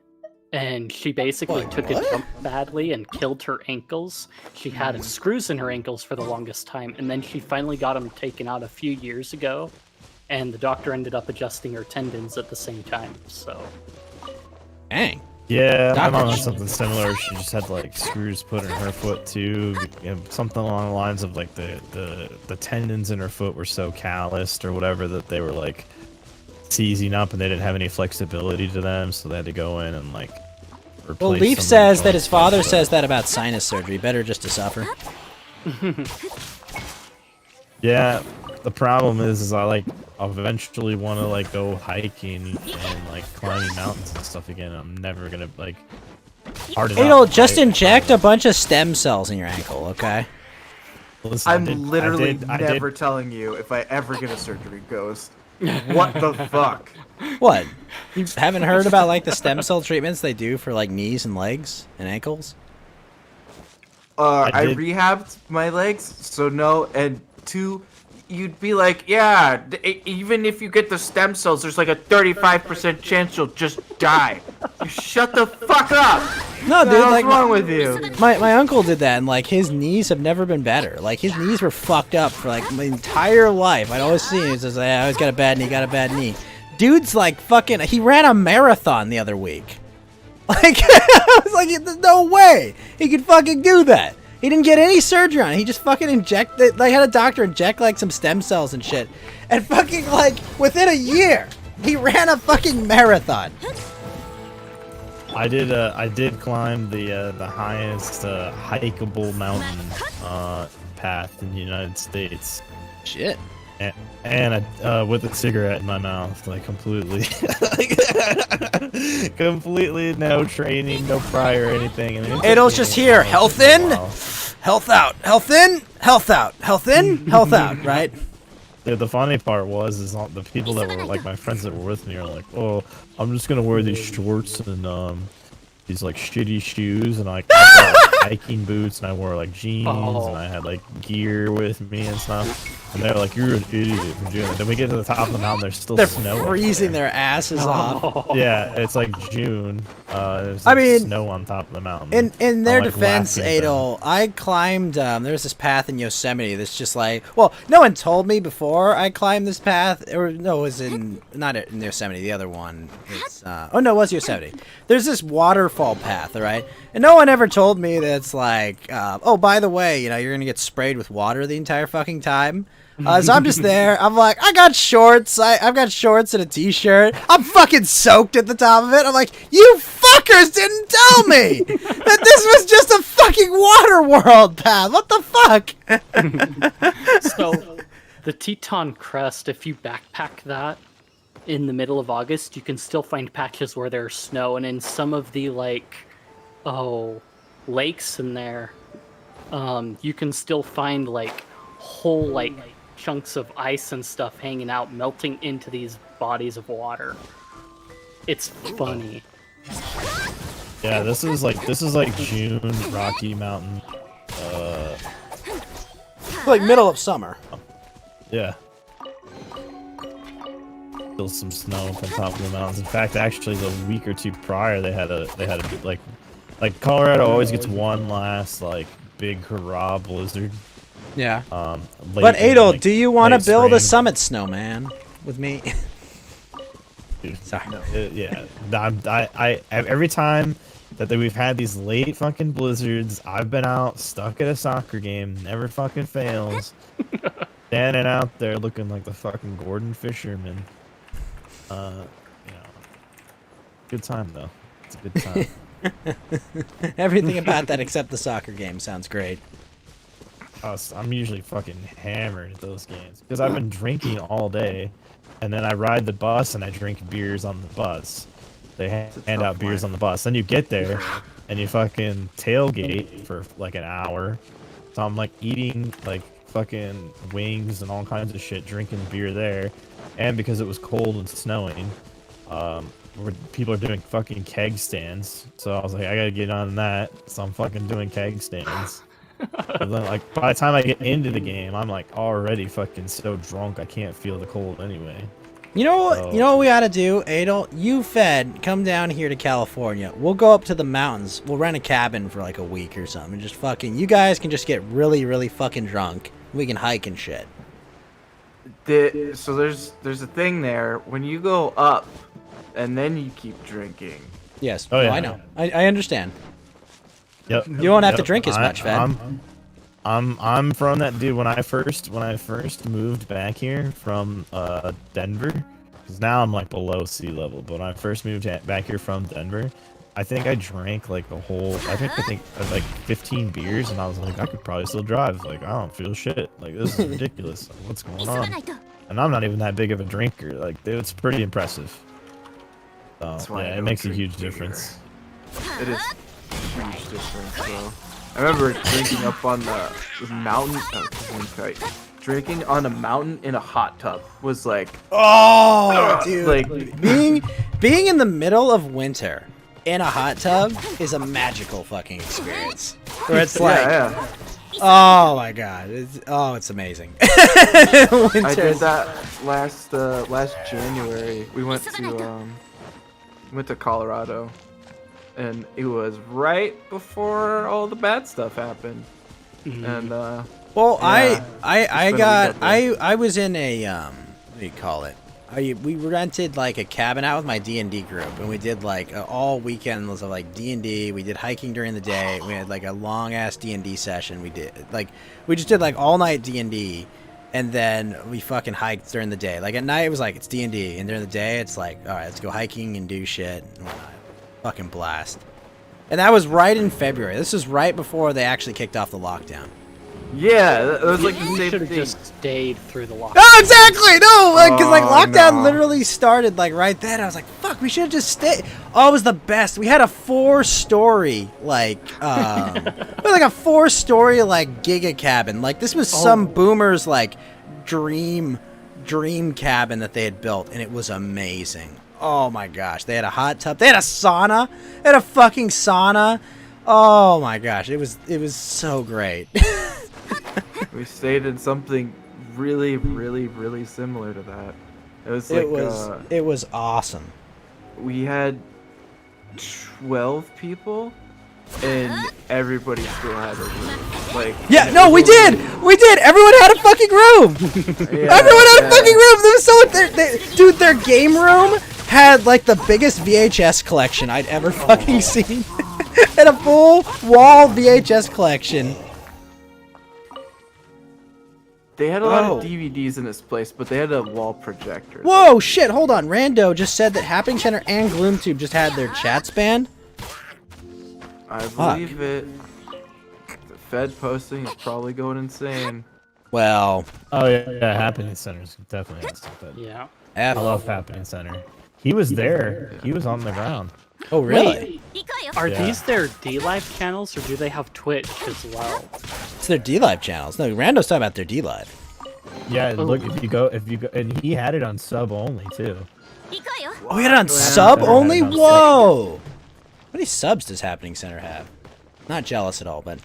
and she basically took a jump badly and killed her ankles. She had screws in her ankles for the longest time, and then she finally got them taken out a few years ago, and the doctor ended up adjusting her tendons at the same time, so... Dang. Yeah, my mom had something similar. She just had like screws put in her foot too. Something along the lines of like the tendons in her foot were so calloused or whatever that they were like seizing up and they didn't have any flexibility to them, so they had to go in and like replace. Well, Leaf some of the says that joints. his father says that about sinus surgery. Better just to suffer. Yeah, the problem is I like eventually want to like go hiking and like climbing mountains and stuff again. I'm never gonna like hard enough. Adel, just inject a bunch of stem cells in your ankle, okay? Listen, I'm literally never telling you if I ever get a surgery, Ghost. What the fuck? What? You haven't heard about like the stem cell treatments they do for like knees and legs and ankles? I did- rehabbed my legs, so no, and two, you'd be like, yeah, even if you get the stem cells, there's like a 35% chance you'll just die. You shut the fuck up! No, dude, What's like wrong with you? my uncle did that, and like his knees have never been better. Like his knees were fucked up for like my entire life. I'd always see him. He says, "I always got a bad knee, got a bad knee." Dude's like fucking. He ran a marathon the other week. Like I was like, there's no way he could fucking do that. He didn't get any surgery on it. He just fucking injected. They had a doctor inject like some stem cells and shit, and fucking like within a year, he ran a fucking marathon. I did climb the highest hikeable mountain path in the United States. Shit. And I, with a cigarette in my mouth, like completely, completely no training, no prior anything. And Adel's just here. Health in, health out. Health in, health out. Health in, health out. Right? Yeah, the funny part is all the people that were like my friends that were with me are like, oh, I'm just gonna wear these shorts and these like shitty shoes and like I wore, like, hiking boots and I wore like jeans and I had like gear with me and stuff. And they're like, you're an idiot for doing that. Then we get to the top of the mountain, there's still They're snow. freezing their asses off. Yeah, it's like June. There's I like mean, snow on top of the mountain. In their I'm, like, defense, laughing at them. Adol, I climbed. There's this path in Yosemite that's just like. Well, no one told me before I climbed this path. Or no, it was not in Yosemite. The other one. It's oh no, it was Yosemite. There's this waterfall path, all right, and no one ever told me that it's like. Oh, by the way, you're gonna get sprayed with water the entire fucking time. So I'm just there. I'm like, I got shorts. I've got shorts and a t-shirt. I'm fucking soaked at the top of it. I'm like, you fuckers didn't tell me that this was just a fucking water world path. What the fuck? So, the Teton Crest, if you backpack that in the middle of August, you can still find patches where there's snow, and in some of the lakes in there, you can still find whole chunks of ice and stuff hanging out, melting into these bodies of water. It's funny. Yeah, this is like June, Rocky Mountain. Like middle of summer. Yeah. Still some snow up on top of the mountains. In fact, actually, the week or two prior, they had a like Colorado always gets one last big hurrah blizzard. Yeah. Late But in, Adol, do you want to late build a spring. summit snowman with me? Dude, Sorry. Yeah. I every time that we've had these late fucking blizzards, I've been out stuck at a soccer game. Never fucking fails. Standing out there looking like the fucking Gordon Fisherman. Good time though. It's a good time. Everything about that except the soccer game sounds great. I'm usually fucking hammered at those games because I've been drinking all day, and then I ride the bus and I drink beers on the bus. They hand out beers on the bus. Then you get there, and you fucking tailgate for like an hour. So I'm eating fucking wings and all kinds of shit, drinking beer there, and because it was cold and snowing, people are doing fucking keg stands. So I was like, I gotta get on that. So I'm fucking doing keg stands. And then, by the time I get into the game, I'm already fucking so drunk I can't feel the cold anyway. You know what we ought to do, Adol? You Fed, come down here to California. We'll go up to the mountains. We'll rent a cabin for a week or something. And just fucking, you guys can just get really, really fucking drunk. We can hike and shit. So there's a thing there. When you go up, and then you keep drinking. Yes. Oh, yeah. I know. I understand. Yep. You won't have to drink as much, Fed. I'm from that dude. When I first moved back here from Denver, because now I'm below sea level. But when I first moved back here from Denver, I think I drank I think 15 beers, and I was like, I could probably still drive. I don't feel shit. This is ridiculous. What's going on? And I'm not even that big of a drinker. It's pretty impressive. So why I yeah, it don't makes a drink huge beer. difference. It is a huge difference, though. I remember drinking up on the mountain. Drinking on a mountain in a hot tub was Oh, dude. like being in the middle of winter in a hot tub is a magical fucking experience. Where it's yeah. oh my god, it's amazing. I did that last January. We went to Colorado, and it was right before all the bad stuff happened. And well, yeah, I was in a what do you call it? We rented a cabin out with my D&D group, and we did all weekends of D&D. We did hiking during the day. We had a long ass D&D session. We did we just did all night D&D, and then we fucking hiked during the day. At night it was it's D&D, and during the day it's all right, let's go hiking and do shit and whatnot. Fucking blast. And that was right in February. This was right before they actually kicked off the lockdown. yeah, it was the We same should have thing. just stayed through the lockdown. Oh, exactly! No, because lockdown no. literally started right then. I was like, fuck, we should have just stayed. Oh, it was the best. We had a 4-story we had a 4-story giga cabin. This was some boomer's dream cabin that they had built, and it was amazing. Oh my gosh, they had a hot tub. They had a sauna. They had a fucking sauna. Oh my gosh, it was so great. We stayed in something really, really, really similar to that. It was it was awesome. we had 12 people, and everybody still had a room. Like, Yeah, no, we did. Everyone had a fucking room. Everyone had a fucking room. There was so dude, their game room had like the biggest VHS collection I'd ever fucking seen. And a full wall VHS collection. They had a lot Oh. of DVDs in this place, but they had a wall projector. Whoa, shit, hold on. Rando just said that Happening Center and Gloomtube just had their chats banned. I believe it. The Fed posting is probably going insane. Well, Oh yeah, Happening Center's definitely has something. Yeah. I love Happening Center. He was there. He was on the ground. oh really? Are Yeah. these their D-Live channels, or do they have Twitch as well? It's their D-Live channels. No, Rando's talking about their D-Live. Yeah, look if you go, and he had it on sub only too. Oh, we had it on sub only? Whoa! How many subs does Happening Center have? Not jealous at all, but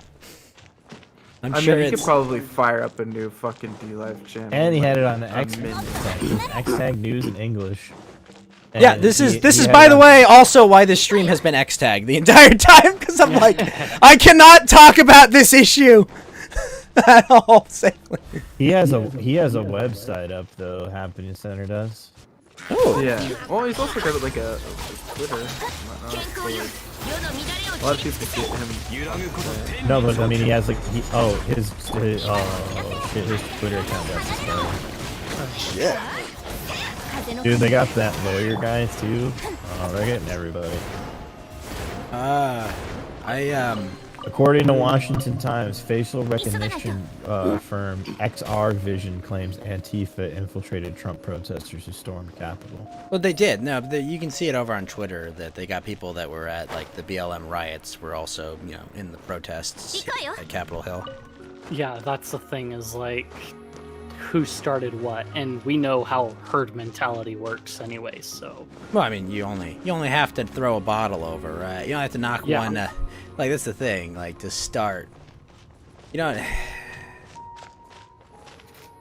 I'm I sure mean, he it's... could probably fire up a new fucking D-Live channel. And he had it on the a X minute. Tag News in English. Yeah, And this is he this is had by it the on- way also why this stream has been X-tagged the entire time, because I'm like, I cannot talk about this issue at all safely. He has a website up though. Happening Center does. Oh, Yeah. Well, he's also got like a Twitter. So, like, a lot of people see him. No, but I mean he has like his Twitter account got suspended. Dude, they got that lawyer guy too. Oh, they're getting everybody. According to Washington Times, facial recognition firm XR Vision claims Antifa infiltrated Trump protesters who stormed Capitol. well, they did. No, you can see it over on Twitter that they got people that were at like the BLM riots were also, you know, in the protests at Capitol Hill. Yeah, that's the thing, is like, who started what, and we know how herd mentality works anyway, so... Well, I mean, you only have to throw a bottle over, right? You don't have to knock Yeah. one. Like that's the thing. Like to start, you know.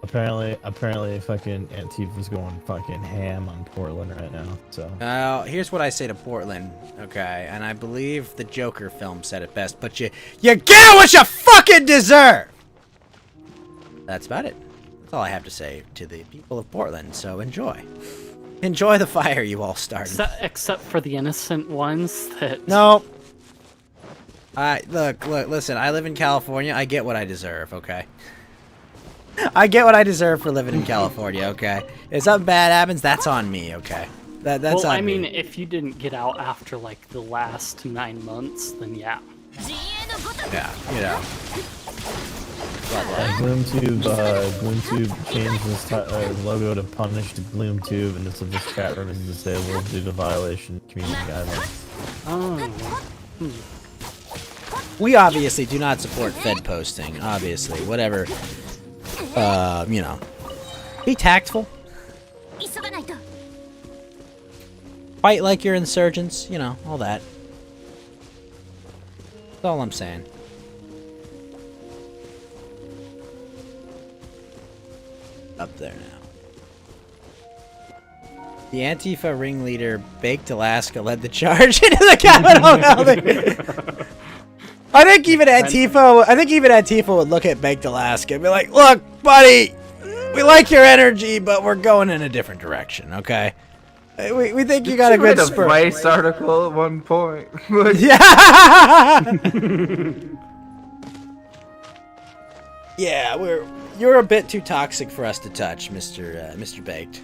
Apparently, fucking Antifa's going fucking ham on Portland right now. So Here's what I say to Portland, okay? And I believe the Joker film said it best. But you get what you fucking deserve. That's about it. That's all I have to say to the people of Portland. So enjoy the fire you all started. Except for the innocent ones that... No. Look, listen, I live in California. I get what I deserve, okay? I get what I deserve for living in California, okay? If something bad happens, that's on me, okay? That's well, on I mean, me. if you didn't get out after, like, the last 9 months, then yeah. Yeah, you know. GloomTube changed this logo to punish the GloomTube, and this will just chat room is disabled due to violation of community guidelines. Oh. We obviously do not support Fed posting, obviously. Whatever. You know. Be tactful. Fight like your insurgents, you know, all that. That's all I'm saying. Up there now. The Antifa ringleader, Baked Alaska, led the charge into the Capitol building. I think even Antifa would look at Baked Alaska and be like, "Look, buddy, we like your energy, but we're going in a different direction, okay? We think you got a good a spirit." Vice article at one point. Yeah. Yeah, you're a bit too toxic for us to touch, Mr. Baked.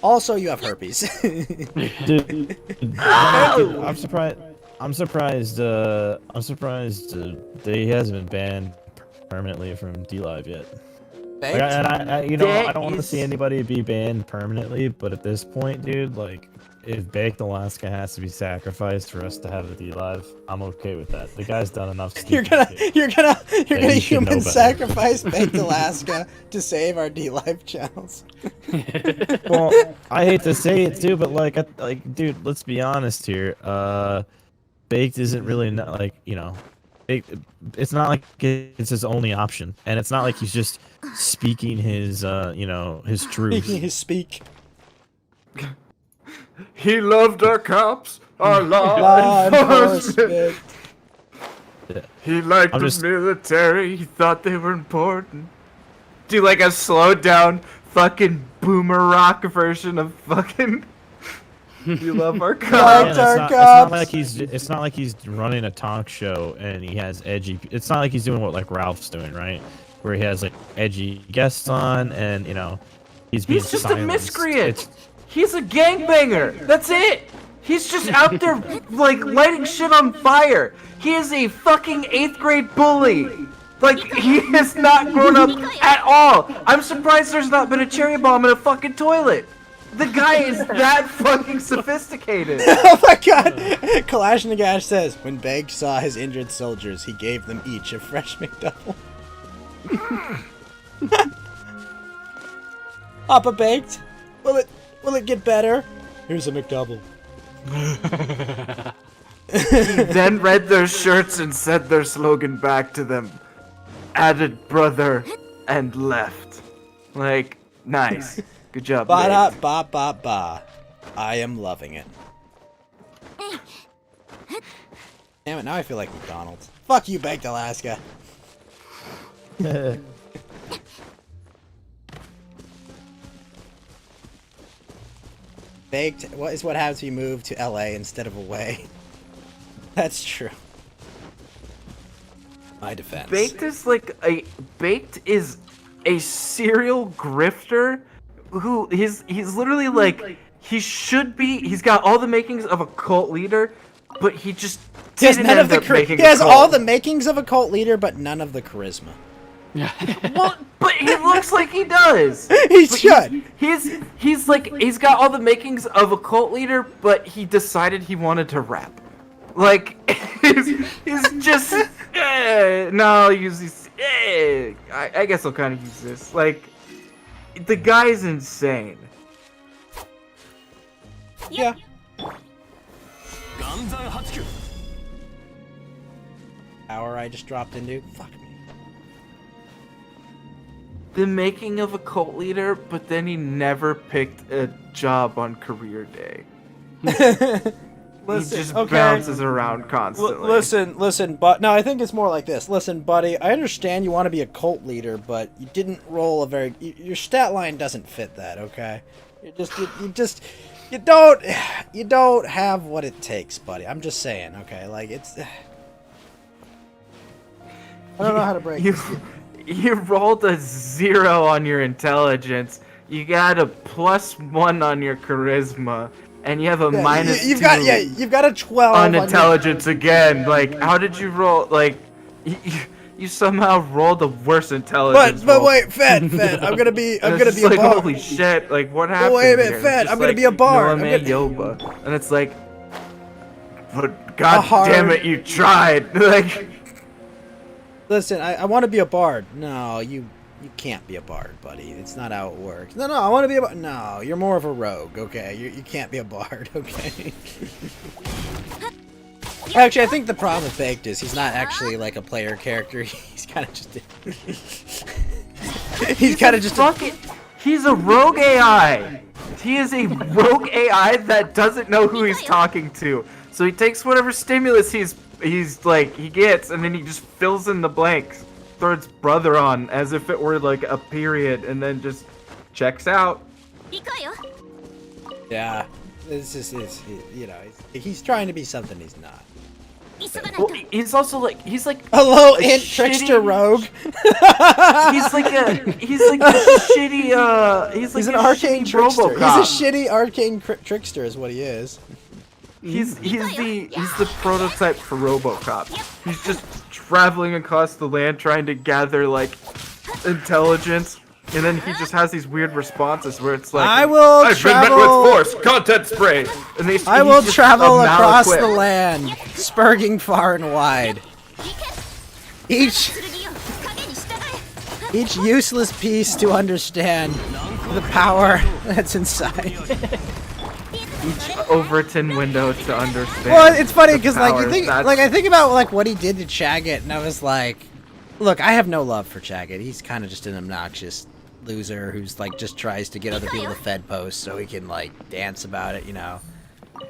Also, you have herpes. Dude, I'm surprised. I'm surprised he hasn't been banned permanently from D-Live yet. Like, I don't want to see anybody be banned permanently, but at this point, dude, like, if Baked Alaska has to be sacrificed for us to have a D-Live, I'm okay with that. The guy's done enough. You're stupid gonna shit. He should know human better. sacrifice Baked Alaska to save our D-Live channels. Well, I hate to say it too, but like, dude, let's be honest here. Baked isn't really not like, you know, it's not like it's his only option, and it's not like he's just speaking his, you know, his truth. His speak. He loved our cops, our law Law enforcement. Yeah. He liked I'm the just- military. He thought they were important. Do like a slowed down fucking boomer rock version of fucking. You love our Like cops. our it's cops. not like he's running a talk show and he has edgy. It's not like he's doing what like Ralph's doing, right? Where he has like edgy guests on and he's being He's just a silenced. miscreant. He's a gangbanger. That's it. He's just out there like lighting shit on fire. He is a fucking 8th grade bully. Like he has not grown up at all. I'm surprised there's not been a cherry bomb in a fucking toilet. The guy is that fucking sophisticated. Oh my god! Kalashnikov says, when Beg saw his injured soldiers, he gave them each a fresh McDouble. Papa Baked? Will it get better? Here's a McDouble. He then read their shirts and said their slogan back to them. Added brother and left. Like, nice. Good job, Ba da Baked. ba ba ba. I am loving it. Damn it, now I feel like McDonald's. Fuck you, Baked Alaska. Baked, what is what happens if you move to LA instead of away? That's true. My defense. Baked is a serial grifter who he's literally like he's got all the makings of a cult leader, but he just He has didn't none of end the up char- making He a has cult. all the makings of a cult leader, but none of the charisma. Well, but he looks like he does. He But should. He's like he's got all the makings of a cult leader, but he decided he wanted to rap. Like he's just no, I'll use these. I guess I'll kind of use this. Like the guy's insane. Yeah. Hour I just dropped into. Fuck me. The making of a cult leader, but then he never picked a job on career day. He just bounces around constantly. Listen, but no, I think it's more like this. Listen, buddy, I understand you want to be a cult leader, but you didn't roll a very. Your stat line doesn't fit that. Okay, you don't have what it takes, buddy. I'm just saying. Okay, like it's. I don't know how to break You, this. you rolled a 0 on your intelligence. You got a +1 on your charisma, and you have a Yeah, minus you've 2 got you've got a 12 on on your- intelligence again. Like, how did you roll? Like, you somehow rolled a worse intelligence. But roll. wait, Fed, I'm gonna be And it's a just like, bard. holy shit! Like, what happened? wait a minute, here? It's Fed, just I'm gonna like, be a bard. Noame I'm Yoba, and it's like, but god hard- damn it, you tried. Like, Listen, I want to be a bard. No, you can't be a bard, buddy. It's not how it works. No, I want to be a bard. No, you're more of a rogue, okay? You can't be a bard, okay? Actually, I think the problem with Baked is he's not actually like a player character. He's kind of just... he's kind of just... He's a rogue AI. He is a rogue AI that doesn't know who he's talking to. So he takes whatever stimulus he gets, and then he just fills in the blanks, throws brother on as if it were like a period, and then just checks out. Yeah, this is he's trying to be something he's not. Well, he's also like Hello, a int shitty- trickster rogue. he's like a shitty He's an a arcane shitty trickster. RoboCop. He's a shitty arcane trickster, is what he is. He's the prototype for RoboCop. He's just traveling across the land trying to gather like intelligence, and then he just has these weird responses where it's like, I will I've travel. been met with force, content spray, and I will travel across the land, spurging far and wide. Each useless piece to understand the power that's inside. Each Overton window to understand. Well, it's funny because like powers, you think, that's- like I think about like what he did to Chaggot, and I was like, look, I have no love for Chaggot. He's kind of just an obnoxious loser who's like just tries to get other people to Fed post so he can like dance about it, you know.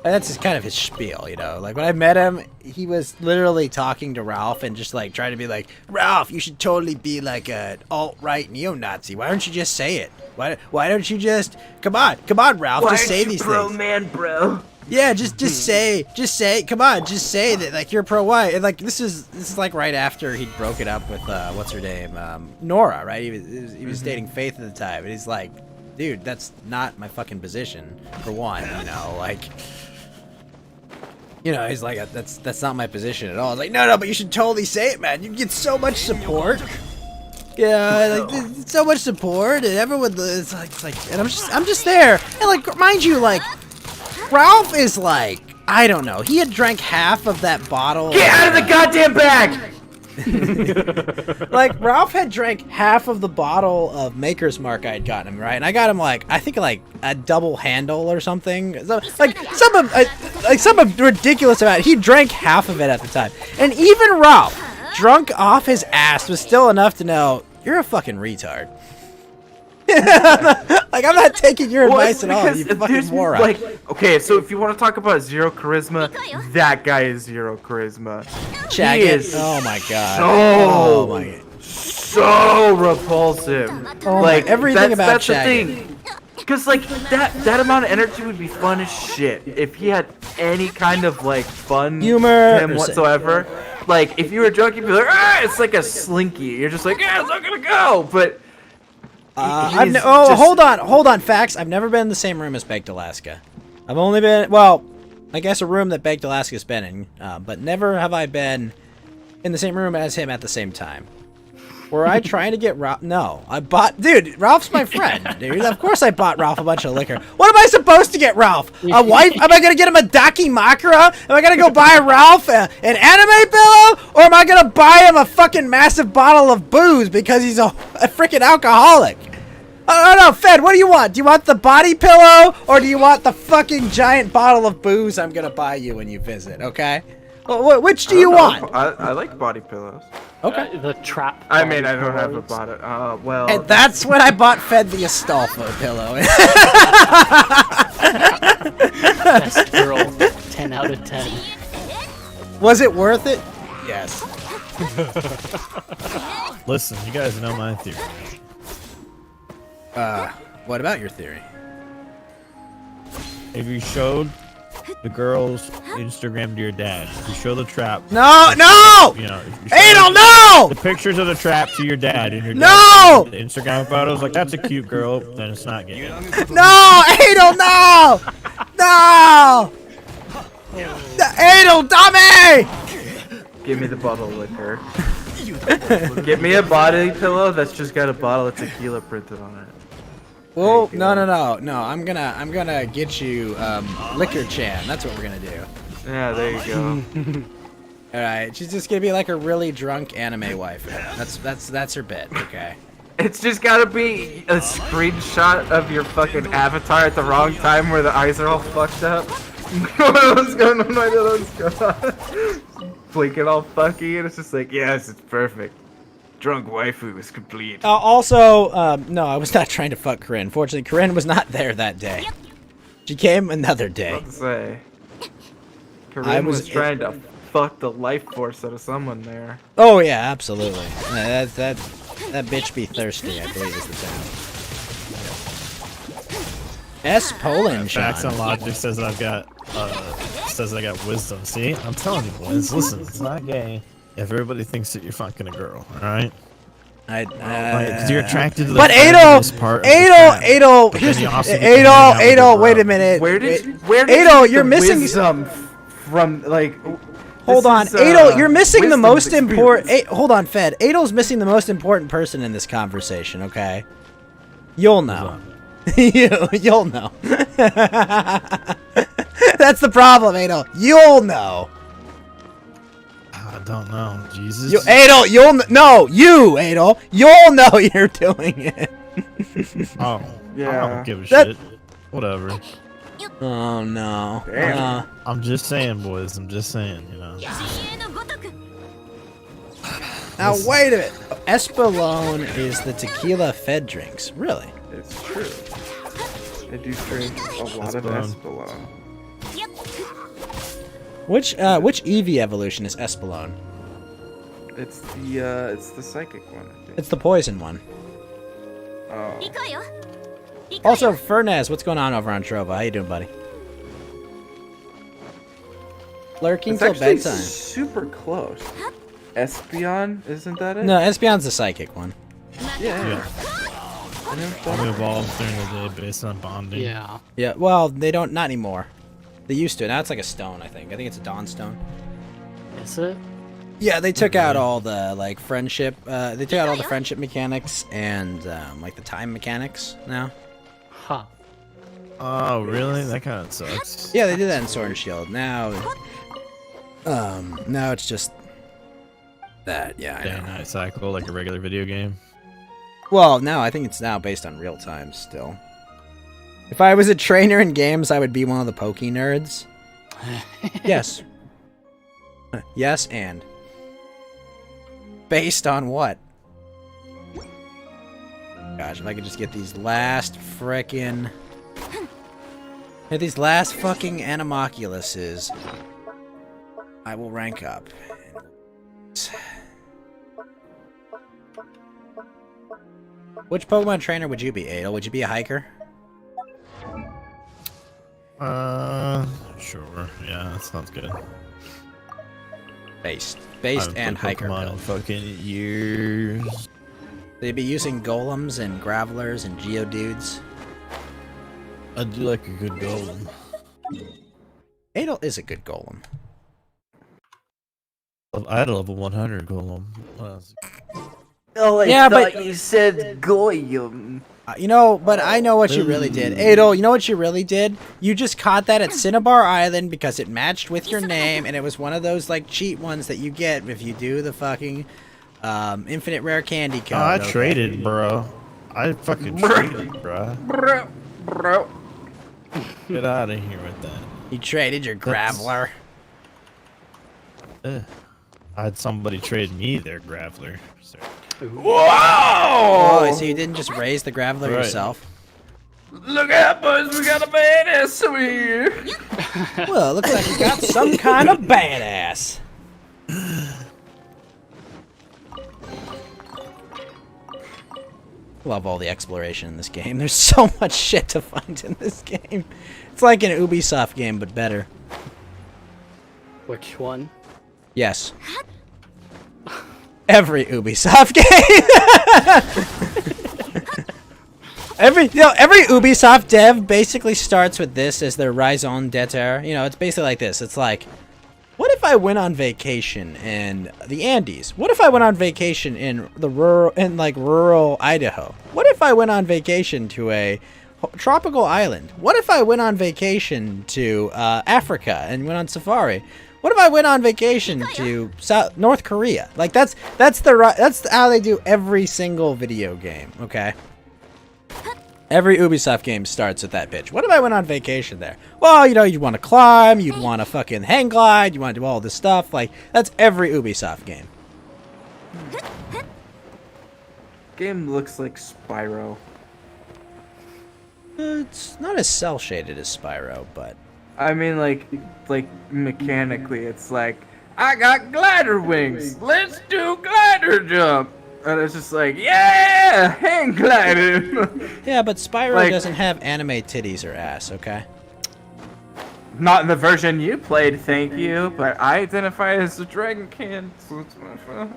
That's just kind of his spiel, you know. Like when I met him, he was literally talking to Ralph and just like trying to be like, Ralph, you should totally be like an alt-right neo-Nazi. Why don't you just say it? Why don't you just come on, Ralph, just say these things. man, bro? Yeah, just say, come on, just say that like you're pro-white. And like this is like right after he'd broken up with what's her name, Nora, right? He was dating Faith at the time, and he's like, dude, that's not my fucking position. For one, you know, like. You know, he's like, that's not my position at all. I was like, no, but you should totally say it, man. You get so much support. Yeah, like so much support, and everyone. It's like, and I'm just there, and like, mind you, like, Ralph is like, I don't know. He had drank half of that bottle. Get out of the goddamn bag! Like Ralph had drank half of the bottle of Maker's Mark I had gotten him, right? And I got him like I think like a double handle or something. So, like some ridiculous amount. He drank half of it at the time, and even Ralph, drunk off his ass, was still enough to know you're a fucking retard. Like I'm not taking your advice at all, you fucking moron. Like, okay, so if you want to talk about zero charisma, that guy is zero charisma. Shaq He is oh my god. so- Oh my god. So repulsive. Oh Like my, everything about that's the Shaq. thing. Because like that amount of energy would be fun as shit if he had any kind of like fun Humor to him whatsoever. Like if you were drunk, you'd be like, it's like a slinky. You're just like, it's not gonna go. But hold on, facts. I've never been in the same room as Baked Alaska. I've only been, well, I guess a room that Baked Alaska's been in, but never have I been in the same room as him at the same time. Were I trying to get Ralph? No, I bought, dude, Ralph's my friend, dude. Of course I bought Ralph a bunch of liquor. What am I supposed to get Ralph? A wife? Am I going to get him a Dakimakura? Am I going to go buy Ralph an anime pillow? Or am I going to buy him a fucking massive bottle of booze because he's a freaking alcoholic? Oh, no, Fed, what do you want? Do you want the body pillow or do you want the fucking giant bottle of booze I'm going to buy you when you visit, okay? Well, which do you want? I like body pillows. Okay. The trap. I mean, I don't have a body. Well. And that's when I bought Fed the Astolfo pillow. Best girl. 10 out of 10. Was it worth it? Yes. Listen, you guys know my theory. What about your theory? If you showed the girl's Instagram to your dad, if you show the trap. No! You know, Adel, no! the pictures of the trap to your dad and your No! dad, the Instagram photos, like that's a cute girl, then it's not gay. No! Adel, no! No! Adel, dummy! Give me the bottle of liquor. Give me a body pillow that's just got a bottle of tequila printed on it. Well, no. I'm gonna get you Liquor Chan. That's what we're gonna do. Yeah, there you go. All right, she's just gonna be like a really drunk anime wife. That's her bit. Okay. It's just gotta be a screenshot of your fucking avatar at the wrong time where the eyes are all fucked up. What's going on? What's going on? Blinking all fucky, and it's just like, yes, it's perfect. Drunk waifu is complete. Also, no, I was not trying to fuck Corinne. Fortunately, Corinne was not there that day. She came another day. Let's say. Corinne was trying to fuck the life force out of someone there. Oh yeah, absolutely. That bitch be thirsty, I believe is the term. S. Poland, Facts Sean. and Logic says I got wisdom. See, I'm telling you, boys. Listen, it's not gay if everybody thinks that you're fucking a girl. All right. Because you're attracted to the But feminist part. Adel, But here's then you also get to hang out with Adel. your Wait bro. a minute. Where did Adel, you you're get the missing wisdom from like. Hold on, is, Adel, you're missing the wisdom's most important. experience. Hold on, Fed. Adel's missing the most important person in this conversation. Okay, you'll know. You'll know. That's the problem, Adel. You'll know. I don't know. Jesus. Adel, Adel, you'll know you're doing it. Oh, Yeah. I don't give a That- shit. Whatever. Oh no. Damn. I'm just saying, boys. I'm just saying, you know. Now wait a minute. Espolone is the tequila Fed drinks. Really? It's true. I do drink a lot of Espolòn. Espolone. Which Eevee evolution is Espelon? It's the psychic one. I think. It's the poison one. Oh. 行こうよ Also, Fernaz, what's going on over on Trova? How you doing, buddy? Lurking It's till actually bedtime. super close. Espeon, isn't that it? No, Espeon's the psychic one. Yeah. I never thought We of evolve during the day based on bonding. Yeah. Yeah, well, they don't, not anymore. They used to. Now it's like a stone, I think. I think it's a dawn stone. Is it? Yeah, they took out all the, like, friendship, they took out all the friendship mechanics and, like, the time mechanics now. Huh. Oh, really? That kind of sucks. Yeah, they did that in Sword and Shield. Now it's just that, yeah, I Day know. and night cycle, like a regular video game. Well, no, I think it's now based on real time still. If I was a trainer in games, I would be one of the pokey nerds. Yes. Yes, and. Based on what? Gosh, if I could just get these last frickin'... Get these last fucking Animoculuses, I will rank up. Which Pokemon trainer would you be, Adel? Would you be a hiker? Sure. Yeah, that sounds good. Based I haven't and played hiker Pokemon in build. fucking years. They'd be using golems and gravelers and geodudes. I do like a good golem. Adel is a good golem. I had a level 100 golem. Oh, I Yeah, thought but- you said Goyim. You know, but I know what you really did. Adel, you know what you really did? You just caught that at Cinnabar Island because it matched with your name, and it was one of those, like, cheat ones that you get if you do the fucking infinite rare candy code. I okay? traded, bro. I fucking traded, bro. Bro. Get out of here with that. You traded your graveler. I had somebody trade me their graveler. So. Oh, so you didn't just raise the graveler Right. yourself? Look out, boys, we got a badass over here. Well, it looks like you got some kind of badass. Love all the exploration in this game. There's so much shit to find in this game. It's like an Ubisoft game, but better. Which one? Yes. Every Ubisoft game. every Ubisoft dev basically starts with this as their raison d'etre. You know, it's basically like this. It's like, what if I went on vacation in the Andes? What if I went on vacation in the rural Idaho? What if I went on vacation to a tropical island? What if I went on vacation to Africa and went on safari? What if I went on vacation to North Korea? Like that's how they do every single video game, okay? Every Ubisoft game starts with that pitch. What if I went on vacation there? Well, you know, you'd want to climb, you'd want to fucking hang glide, you want to do all this stuff. Like, that's every Ubisoft game. Game looks like Spyro. It's not as cel-shaded as Spyro, but... I mean, like mechanically, it's like, I got glider wings. Let's do glider jump. And it's just like, yeah, hang gliding. Yeah, but Spyro Like- doesn't have anime titties or ass, okay? Not in the version you played, thank you. But I identify as a dragon can. So it's my fault.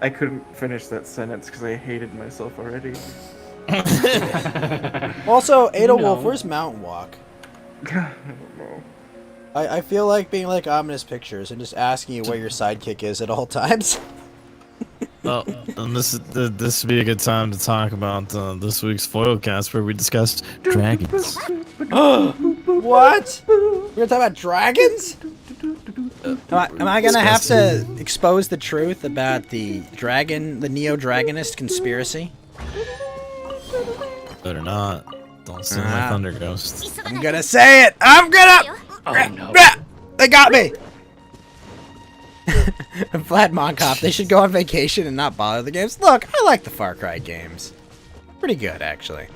I couldn't finish that sentence because I hated myself already. Also, Ada No. Wolf, where's Mountain Walk? I don't know. I feel like being like Ominous Pictures and just asking you where your sidekick is at all times. Well, and this would be a good time to talk about this week's Foilcast where we discussed dragons. What? We're gonna talk about dragons? Am I gonna have to expose the truth about the Neo Dragonist conspiracy? Better not. Don't send my Thunder Ghost. I'm gonna say it! I'm gonna! Oh no. They got me! Vlad Monkov, they should go on vacation and not bother the games. Look, I like the Far Cry games. Pretty good, actually.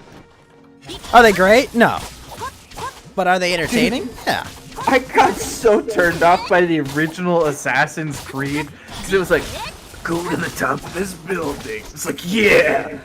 Are they great? No. But are they entertaining? Yeah. I got so turned off by the original Assassin's Creed because it was like, go to the top of this building. It's like, yeah,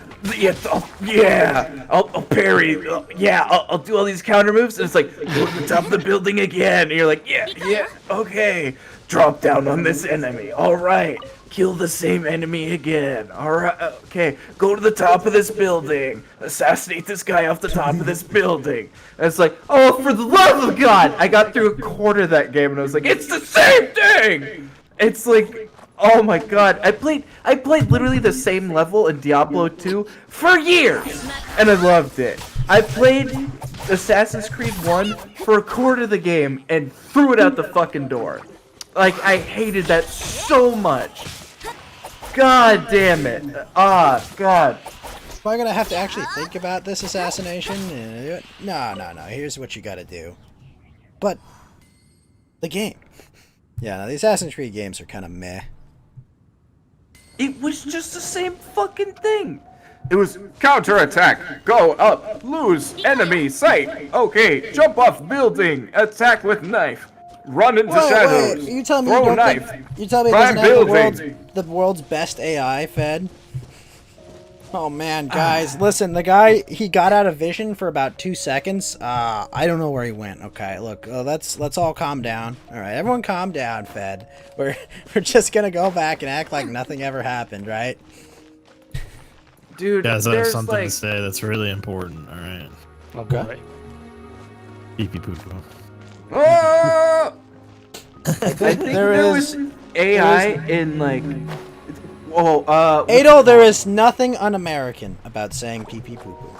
I'll parry, I'll do all these counter moves, and it's like, go to the top of the building again. And you're like, yeah, okay, drop down on this enemy. All right, kill the same enemy again. All right, okay, go to the top of this building, assassinate this guy off the top of this building. And it's like, oh, for the love of God! I got through a quarter of that game, and I was like, it's the same thing. It's like, oh my God, I played literally the same level in Diablo 2 for years, and I loved it. I played Assassin's Creed 1 for a quarter of the game and threw it out the fucking door. Like, I hated that so much. God damn it. Ah, God. Am I gonna have to actually think about this assassination? No. Here's what you gotta do. But the game. Yeah, no, the Assassin's Creed games are kind of meh. It was just the same fucking thing. It was counterattack, go up, lose enemy sight. Okay, jump off building, attack with knife, run into shadows. Wait, you tell me throw you don't knife. You tell me it prime doesn't have building. the world's best AI fed? Oh man, guys, listen, the guy, he got out of vision for about 2 seconds. I don't know where he went. Okay, look, let's all calm down. All right, everyone calm down, Fed. We're just gonna go back and act like nothing ever happened, right? Dude, Guys, I have there's something like, to say that's really important. All right. Okay. Pee pee poo poo. oh! I think There there is- was AI in like, Adol, there is nothing un-American about saying pee pee poo poo.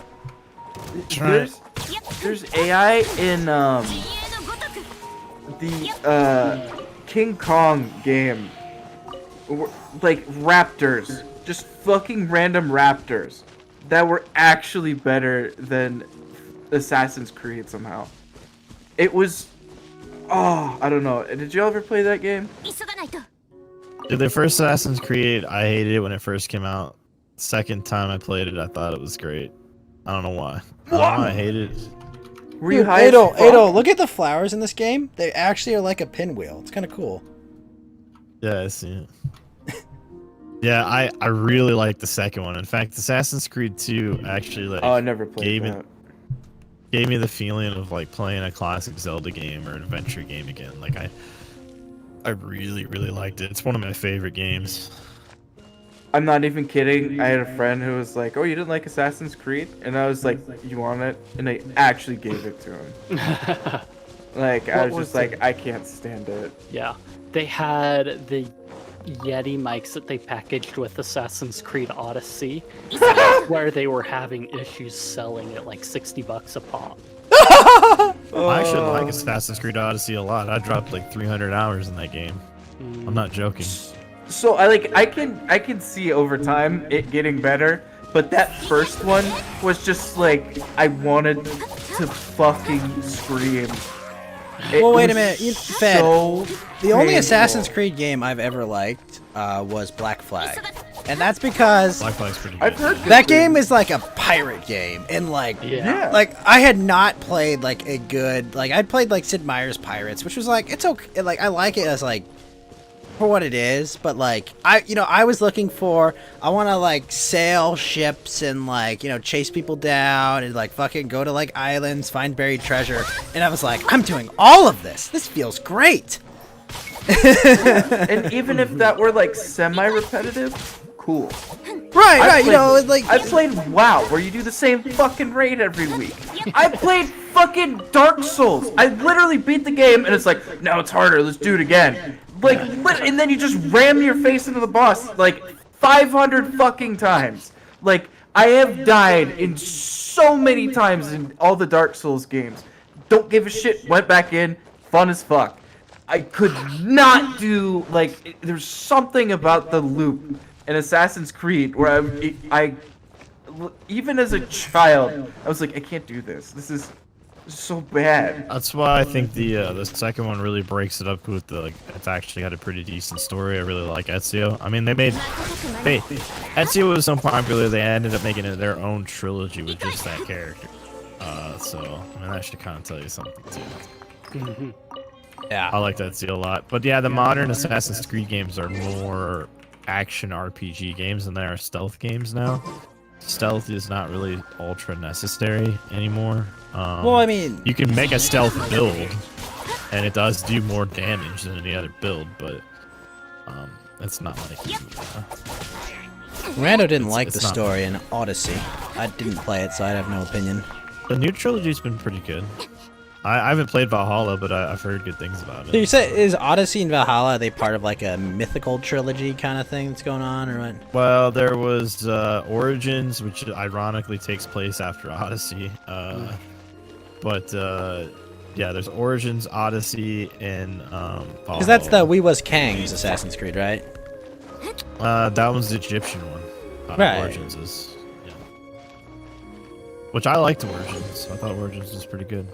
there's AI in the King Kong game, like raptors, just fucking random raptors that were actually better than Assassin's Creed somehow. It was, oh, I don't know. Did you ever play that game? Dude, the first Assassin's Creed, I hated it when it first came out. Second time I played it, I thought it was great. I don't know why. I don't know why I hated it. Were you Dude, high as Adol, fuck? Adol, look at the flowers in this game. They actually are like a pinwheel. It's kind of cool. Yeah, I see it. Yeah, I really like the second one. In fact, Assassin's Creed 2 actually like Oh, I never played gave that. gave me the feeling of like playing a classic Zelda game or an adventure game again. Like I really liked it. It's one of my favorite games. I'm not even kidding. I had a friend who was like, "Oh, you didn't like Assassin's Creed?" And I was like, "You want it?" And I actually gave it to him. Like, I was just like, "I can't stand it." Yeah, they had the Yeti mics that they packaged with Assassin's Creed Odyssey, where they were having issues selling at like $60 a pop. I actually like Assassin's Creed Odyssey a lot. I dropped like 300 hours in that game. I'm not joking. So I can see over time it getting better, but that first one was just like I wanted to fucking scream. It Well, wait a was minute. Fed, so the only painful. Assassin's Creed game I've ever liked was Black Flag. And that's because Black Flag's pretty good. I've heard that good game things. is like a pirate game. And like, Yeah. like I had not played like a good, like I'd played like Sid Meier's Pirates, which was like, it's okay. Like I like it as like, for what it is, but like I was looking for, I want to like sail ships and like chase people down and like fucking go to like islands, find buried treasure, and I was like, I'm doing all of this. This feels great. And even if that were like semi-repetitive, cool. Right, I played- like I played WoW, where you do the same fucking raid every week. I played fucking Dark Souls. I literally beat the game, and it's like, now it's harder. Let's do it again. Like, and then you just ram your face into the boss like 500 fucking times. Like, I have died in so many times in all the Dark Souls games. Don't give a shit. Went back in. Fun as fuck. I could not do, like, there's something about the loop in Assassin's Creed where I even as a child, I was like, I can't do this. This is so bad. That's why I think the second one really breaks it up with the like. It's actually got a pretty decent story. I really like Ezio. I mean, Ezio was so popular they ended up making it their own trilogy with just that character. So I mean, that should kind of tell you something too. Yeah. I like that seal a lot. But yeah, the modern Assassin's Creed games are more action RPG games than they are stealth games now. Stealth is not really ultra necessary anymore. Well, I mean, You can make a stealth build, and it does do more damage than any other build, but it's not like Rando didn't like it's the not- story in Odyssey. I didn't play it, so I have no opinion. the new trilogy's been pretty good. I haven't played Valhalla, but I've heard good things about So you it. say, is Odyssey and Valhalla, are they part of like a mythical trilogy kind of thing that's going on, or what? Well, there was Origins, which ironically takes place after Odyssey. But yeah, there's Origins, Odyssey, and Valhalla. Because that's the We Was Kang's Assassin's Creed, right? That one's the Egyptian one. Right. Origins is, yeah. Which I liked Origins. I thought Origins was pretty good.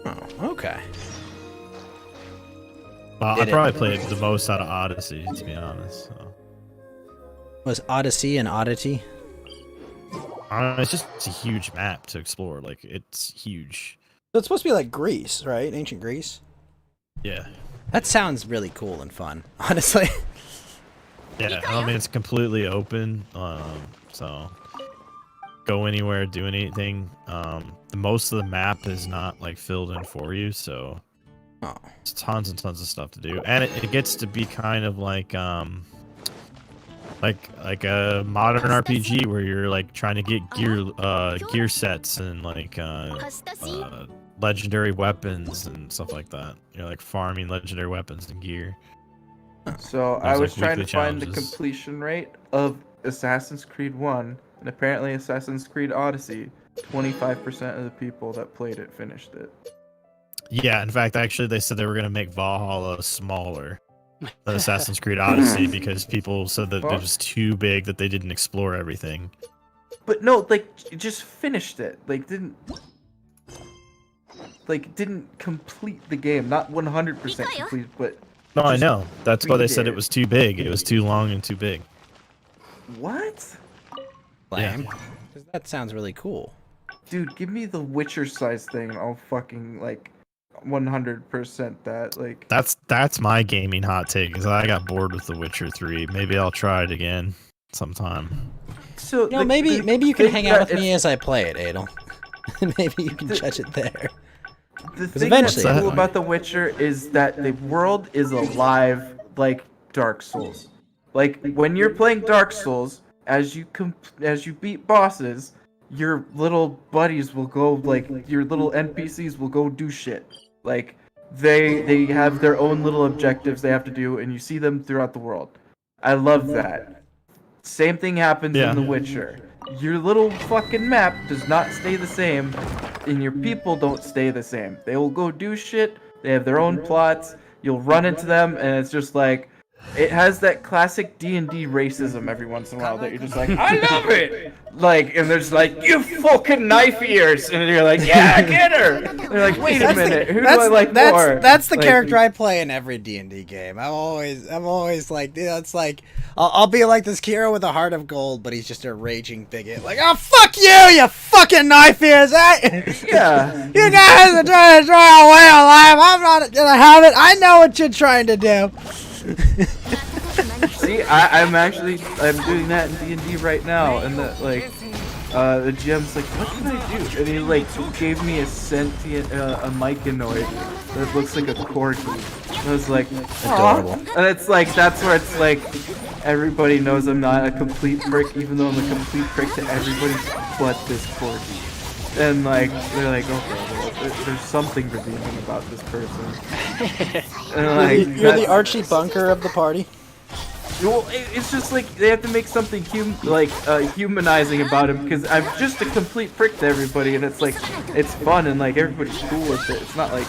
Oh, okay. I Did it. probably played the most out of Odyssey, to be honest. So. Was Odyssey an oddity? It's just a huge map to explore. Like, it's huge. So it's supposed to be like Greece, right? Ancient Greece? Yeah. That sounds really cool and fun, honestly. Yeah, I mean, it's completely open, so go anywhere, do anything. Most of the map is not like filled in for you, so Oh. there's tons and tons of stuff to do, and it gets to be kind of like a modern RPG where you're like trying to get gear sets and like legendary weapons and stuff like that. You're like farming legendary weapons and gear. So There's, I was like, trying to weekly find the challenges. completion rate of Assassin's Creed 1, and apparently Assassin's Creed Odyssey, 25% of the people that played it finished it. Yeah, in fact, actually, they said they were going to make Valhalla smaller than Assassin's Creed Odyssey because people said that it was too big, that they didn't explore everything. But no, like, just finished it. Didn't complete the game. Not 100% complete, but No, I Just know. That's why they said read it it. was too big. It was too long and too big. what? Lame. 'Cause that sounds really cool. Dude, give me the Witcher size thing and I'll fucking, 100% that, That's my gaming hot take, because I got bored with The Witcher 3. Maybe I'll try it again sometime. So, You know, maybe you can hang out with me as I play it, Adel. Maybe you can judge it there. The thing eventually that's I cool might. about The Witcher is that the world is alive like Dark Souls. Like when you're playing Dark Souls, as you beat bosses, your little buddies will go your little NPCs will go do shit. Like they have their own little objectives they have to do, and you see them throughout the world. I love that. Same thing happens Yeah. in The Witcher. Your little fucking map does not stay the same, and your people don't stay the same. They will go do shit, they have their own plots, you'll run into them, and it's just like, it has that classic D&D racism every once in a while that you're just like, I love it! And they're just like, you fucking knife ears! And you're like, yeah, get her! And they're like, wait a minute, who do I like more? That's the Like, character I play in every D&D game. I'm always like, it's like, I'll be like this hero with a heart of gold, but he's just a raging bigot. Like, oh, fuck you fucking knife ears! Yeah. You guys are trying to throw away a life. I'm not gonna have it. I know what you're trying to do. See, I'm doing that in D&D right now, and the GM's like, what can I do? And he gave me a sentient, a myconoid that looks like a corgi. And I was like, Adorable. and it's like, that's where it's like, everybody knows I'm not a complete prick, even though I'm a complete prick to everybody but this corgi. And they're like, okay, well, there's something redeeming about this person. And You're the Archie Bunker of the party. Well, it's just like they have to make something humanizing about him, because I'm just a complete prick to everybody, and it's like, it's fun and everybody's cool with it. It's not like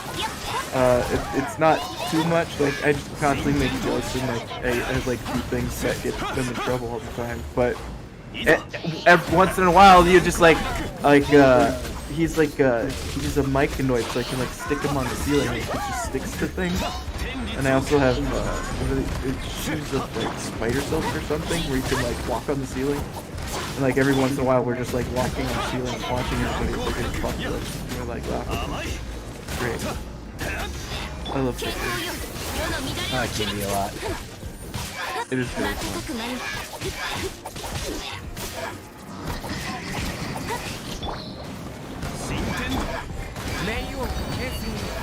it's not too much. I just constantly make jokes and I do things that get them in trouble all the time. But every once in a while, you just he's a myconoid, so I can stick him on the ceiling and it just sticks to things. And I also have shoes of spider silk or something where you can walk on the ceiling. And every once in a while we're just walking on the ceiling, watching everybody get fucked with. And we're laughing. It's great. I love Victor. I like D&D a lot. It is very fun.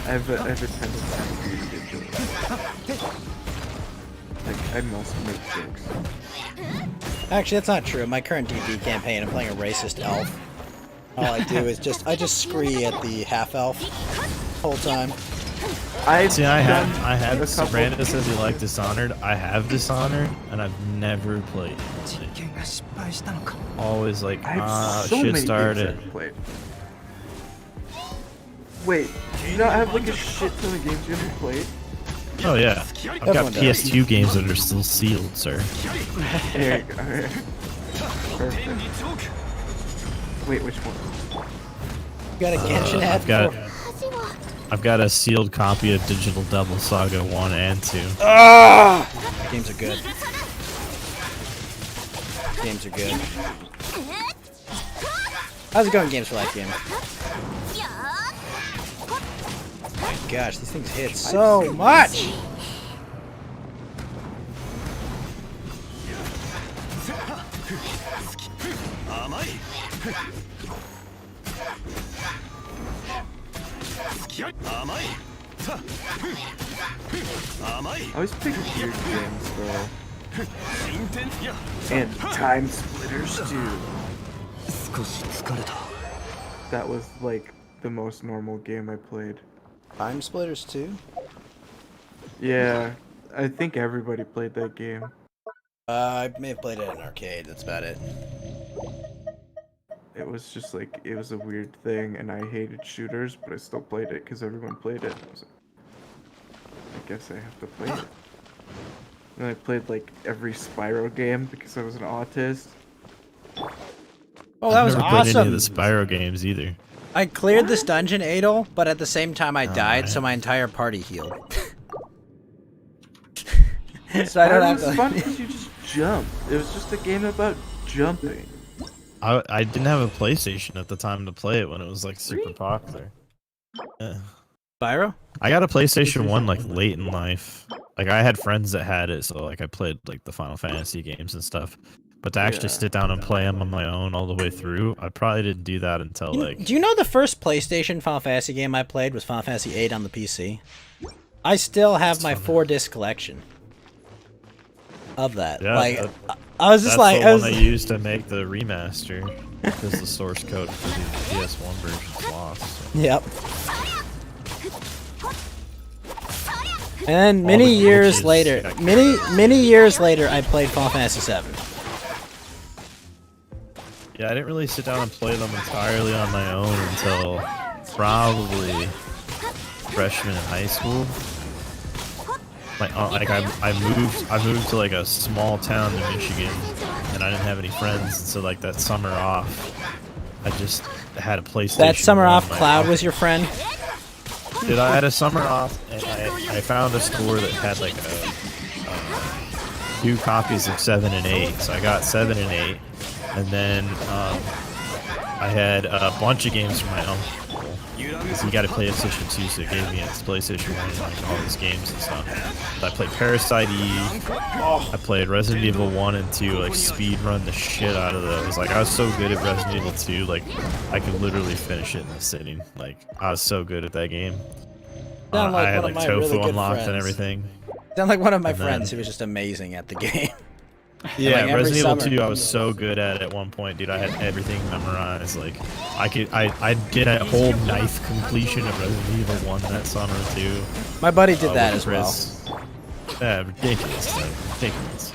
I have a tendency to be ridiculous. Like, I must make jokes. Actually, that's not true. My current D&D campaign, I'm playing a racist elf. All I do is I just scree at the half elf whole time. I have. Brandon says he liked Dishonored. I have Dishonored, and I've never played it. Always like, I have so shit many started. games I've played. Wait, do you not have like a shit ton of games you haven't played? Oh yeah, I've got Everyone does. PS2 games that are still sealed, sir. There you go. Alright. Perfect. Wait, which one? You got a Genshin head? I've got a sealed copy of Digital Devil Saga 1 and 2. Ah! Games are good. Games are good. How's it going, Games for Life, Gamer? My gosh, these things hit so much! I always pick weird games though. And Time Splitters too. That was like the most normal game I played. Time Splitters 2? Yeah, I think everybody played that game. I may have played it in an arcade, that's about it. It was just like, it was a weird thing, and I hated shooters, but I still played it because everyone played it. I was like, I guess I have to play it. And I played like every Spyro game because I was an autist. Oh, that was I've never played any awesome! of the Spyro games either. I cleared this dungeon, Adel, but at the same time I died, so my entire party healed. So I don't It have was to... fun because you just jumped. It was just a game about jumping. I didn't have a PlayStation at the time to play it when it was like super popular. Yeah. Spyro? I got a PlayStation 1 like late in life. Like I had friends that had it, so like I played like the Final Fantasy games and stuff. But to actually sit down and play them on my own all the way through, I probably didn't do that until like... Do you know the first PlayStation Final Fantasy game I played was Final Fantasy VIII on the PC? I still have my 4-disc collection of that. Yeah, like, I was just like... That's the one they used to make the remaster, because the source code for the PS1 version is lost. So. Yep. And then many years later, many years later, I played Final Fantasy VII. Yeah, I didn't really sit down and play them entirely on my own until probably freshman in high school. Like I moved to like a small town in Michigan, and I didn't have any friends, so like that summer off, I just had a PlayStation. That summer 1 off, Cloud was your friend? Dude, I had a summer off, and I found a store that had like 2 copies of 7 and 8, so I got 7 and 8, and then I had a bunch of games from my uncle. Because he got a PlayStation 2, so he gave me his PlayStation 1 and like all these games and stuff. So I played Parasite Eve, I played Resident Evil 1 and 2, like speed run the shit out of those. Like I was so good at Resident Evil 2, like I could literally finish it in a sitting. Like I was so good at that game. Sound like I had one of like my Tofu really good unlocked and friends. everything. Sound like one of my And then- friends who was just amazing at the game. Yeah, Like, every Resident Evil summer. 2 I was so good at one point, dude. I had everything memorized. Like I did a whole knife completion of Resident Evil 1 that summer too. My buddy did that with as well. Chris. Yeah, ridiculous, though. Ridiculous.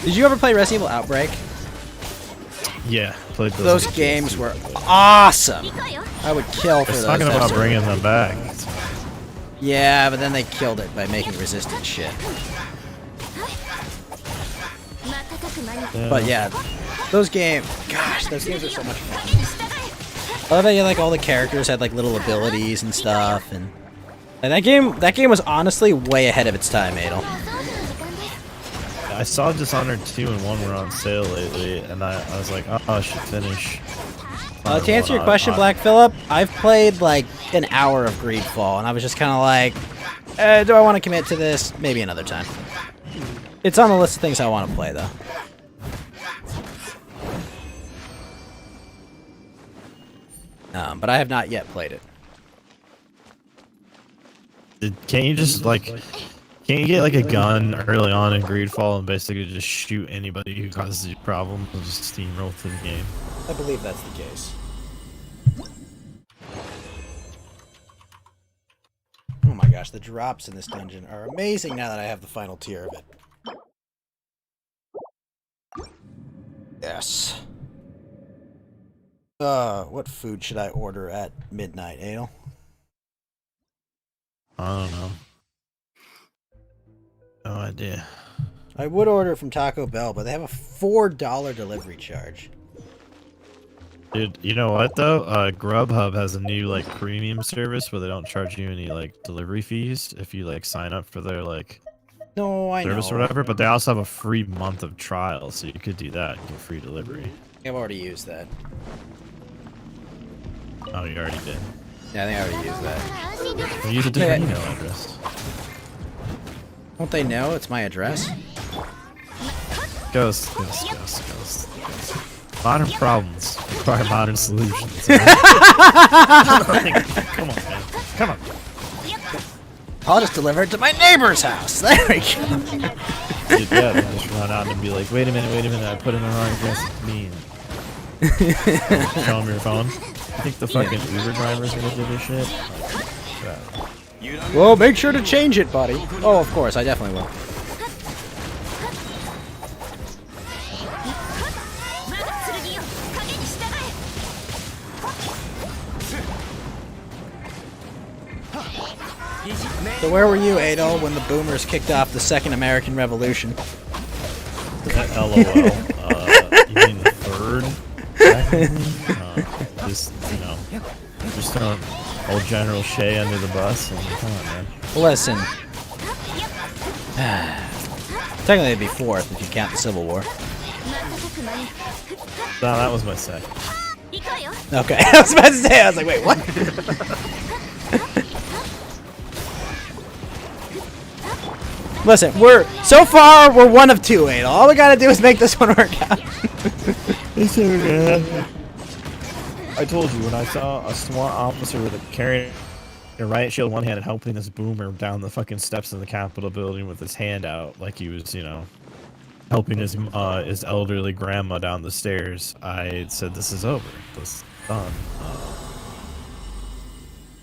Did you ever play Resident Evil Outbreak? Yeah, played Those games were awesome. I would kill for It's those. talking about That's- bringing them back. Yeah, but then they killed it by making resistant shit. But yeah, those games, gosh, those games are so much fun. I love how you like all the characters had like little abilities and stuff, and that game was honestly way ahead of its time, Adel. I saw Dishonored 2 and 1 were on sale lately, and I was like, oh, I should finish. To answer your question, Black Phillip, I've played like an hour of Greedfall, and I was just kind of like, Do I want to commit to this? Maybe another time. It's on the list of things I want to play, though. But I have not yet played it. Can't you just like, can't you get like a gun early on in Greedfall and basically just shoot anybody who causes you problems and just steamroll through the game? I believe that's the case. Oh my gosh, the drops in this dungeon are amazing now that I have the final tier of it. Yes. What food should I order at midnight, Adel? I don't know. No idea. I would order from Taco Bell, but they have a $4 delivery charge. Dude, you know what though? Grubhub has a new like premium service where they don't charge you any like delivery fees if you like sign up for their like No, I service know. or whatever, but they also have a free month of trial, so you could do that and get free delivery. I've already used that. Oh, you already did. Yeah, I think I already used that. Well, use a different email address. Don't they know it's my address? Ghost. Modern problems require modern solutions. Come on, man. Come on. I'll just deliver it to my neighbor's house. There we go. Dude, yeah, then just run out and be like, wait a minute, I put in the wrong address. It's mean. Show them your phone. I think the fucking Uber drivers are gonna do this shit. Well, make sure to change it, buddy. Oh, of course, I definitely will. So where were you, Adol, when the boomers kicked off the Second American Revolution? LOL. You mean the third? Just, you know, just throwing old General Shea under the bus. And, come on, man. Listen. Technically it'd be fourth if you count the Civil War. No, that was my second. Okay, I was about to say, I was like, wait, what? Listen, so far we're one of two, Adol. All we gotta do is make this one work out. I told you when I saw a SWAT officer with a carrying a riot shield in one hand and helping this boomer down the fucking steps of the Capitol building with his hand out, like he was, you know, helping his elderly grandma down the stairs. I said, "This is over. This is done."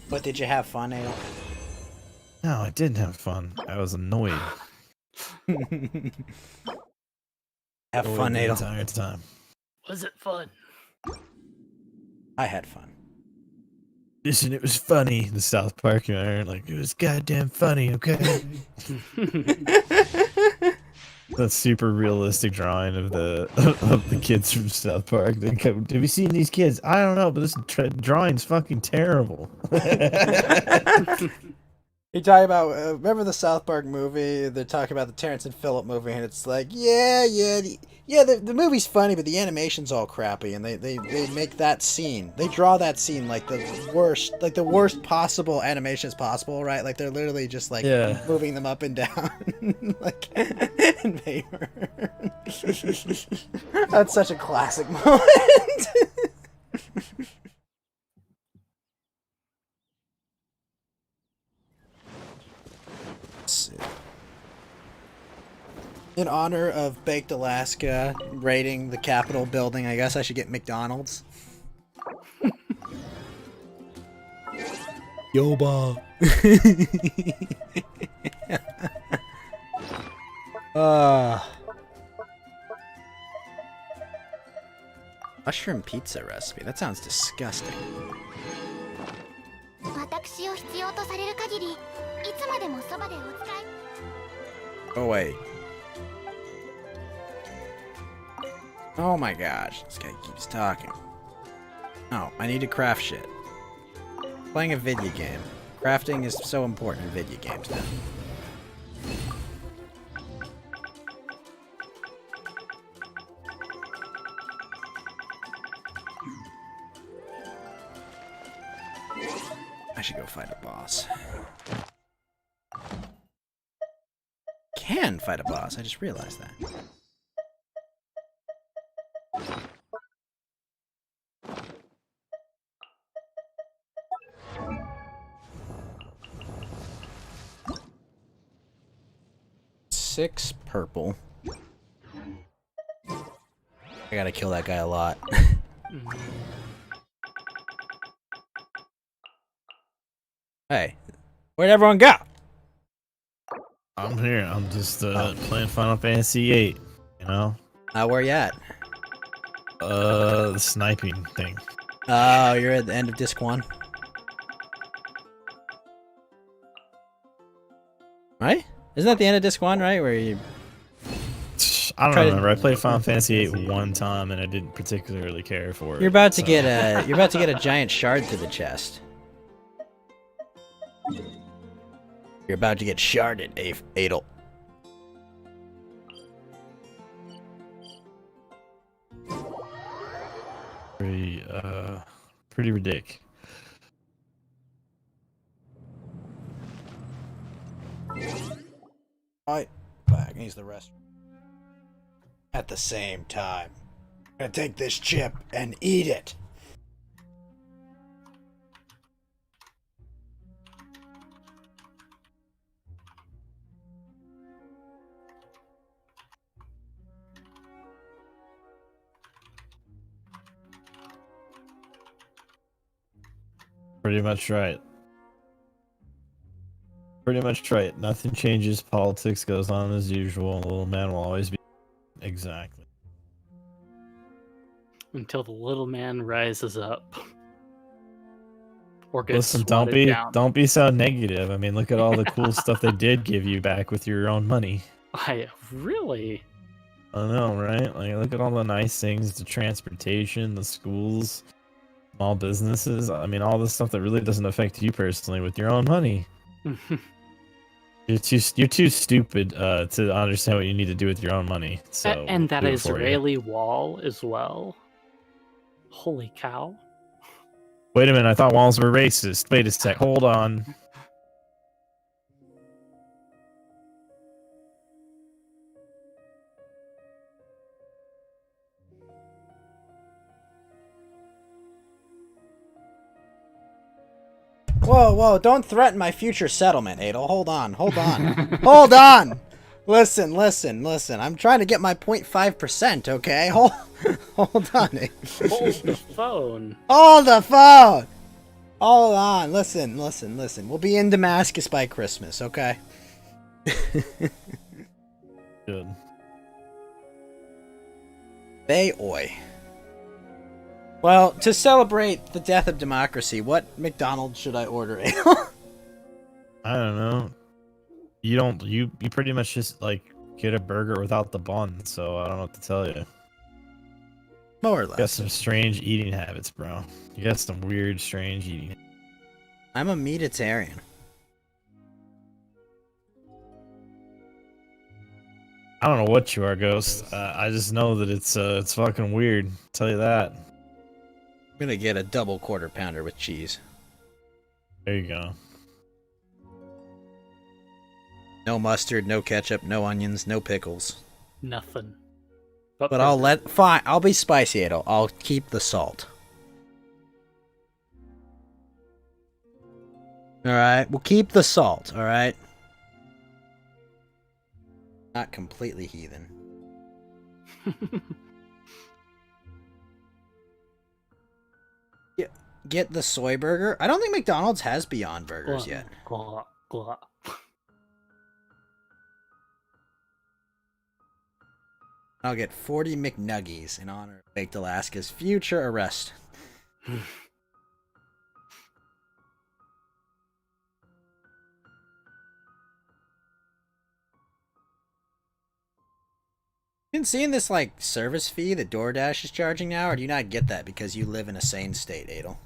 But did you have fun, Adol? No, I didn't have fun. I was annoyed. Have fun, the Adol. entire time. Was it fun? I had fun. Listen, it was funny. The South Park, like it was goddamn funny. Okay. That super realistic drawing of the kids from South Park. Have you seen these kids? I don't know, but this drawing's fucking terrible. You talk about remember the South Park movie? They're talking about the Terrence and Phillip movie, and it's like, the movie's funny, but the animation's all crappy, and they make that scene, they draw that scene like the worst possible animations possible, right? Like they're literally just like moving them up and down, like in paper. That's such a classic moment. In honor of Baked Alaska raiding the Capitol building, I guess I should get McDonald's. Yoba. Mushroom pizza recipe. That sounds disgusting. Oh wait. Oh my gosh, this guy keeps talking. Oh, I need to craft shit. Playing a video game. Crafting is so important in video games now. I should go fight a boss. can fight a boss. I just realized that. Six purple. I gotta kill that guy a lot. Hey, where'd everyone go? I'm here. I'm just playing Final Fantasy VIII. You know. Where you at? The sniping thing. Oh, you're at the end of disc 1. Right? Isn't that the end of disc 1, right? Where you... I don't remember. I played Final Fantasy VIII one time and I didn't particularly care for it. You're about to get a giant shard to the chest. You're about to get sharded, Adel. Pretty ridiculous. Right back. Needs the rest. At the same time, I'm gonna take this chip and eat it. Pretty much right. Pretty much right. Nothing changes. Politics goes on as usual. The little man will always be. Exactly. Until the little man rises up. Or gets Listen, swatted down. don't be so negative. I mean, look at all the cool stuff they did give you back with your own money. I really. I know, right? Like, look at all the nice things: the transportation, the schools, small businesses. I mean, all the stuff that really doesn't affect you personally with your own money. You're too stupid to understand what you need to do with your own money. So And that do it for you. Israeli wall as well. Holy cow. Wait a minute, I thought walls were racist. Wait a sec, hold on. Whoa, whoa, don't threaten my future settlement, Adel. Hold on, hold on. Hold on! Listen. I'm trying to get my 0.5%, okay? Hold on. Hold the phone. Hold the phone! Hold on, listen. We'll be in Damascus by Christmas, okay? Good. Oi. Well, to celebrate the death of democracy, what McDonald's should I order, Adel? I don't know. You pretty much just like get a burger without the bun, so I don't know what to tell you. More or You got less. some strange eating habits, bro. You got some weird, strange eating. I'm a meatitarian. I don't know what you are, Ghost. I just know that it's fucking weird. I'll tell you that. I'm gonna get a double quarter pounder with cheese. There you go. No mustard, no ketchup, no onions, no pickles. Nothing. But I'll be spicy, Adel. I'll keep the salt. Alright, we'll keep the salt, alright? Not completely heathen. Get the soy burger? I don't think McDonald's has Beyond Burgers yet. Glot, glot. I'll get 40 McNuggies in honor of Baked Alaska's future arrest. Been seeing this like service fee that DoorDash is charging now, or do you not get that because you live in a sane state, Adel?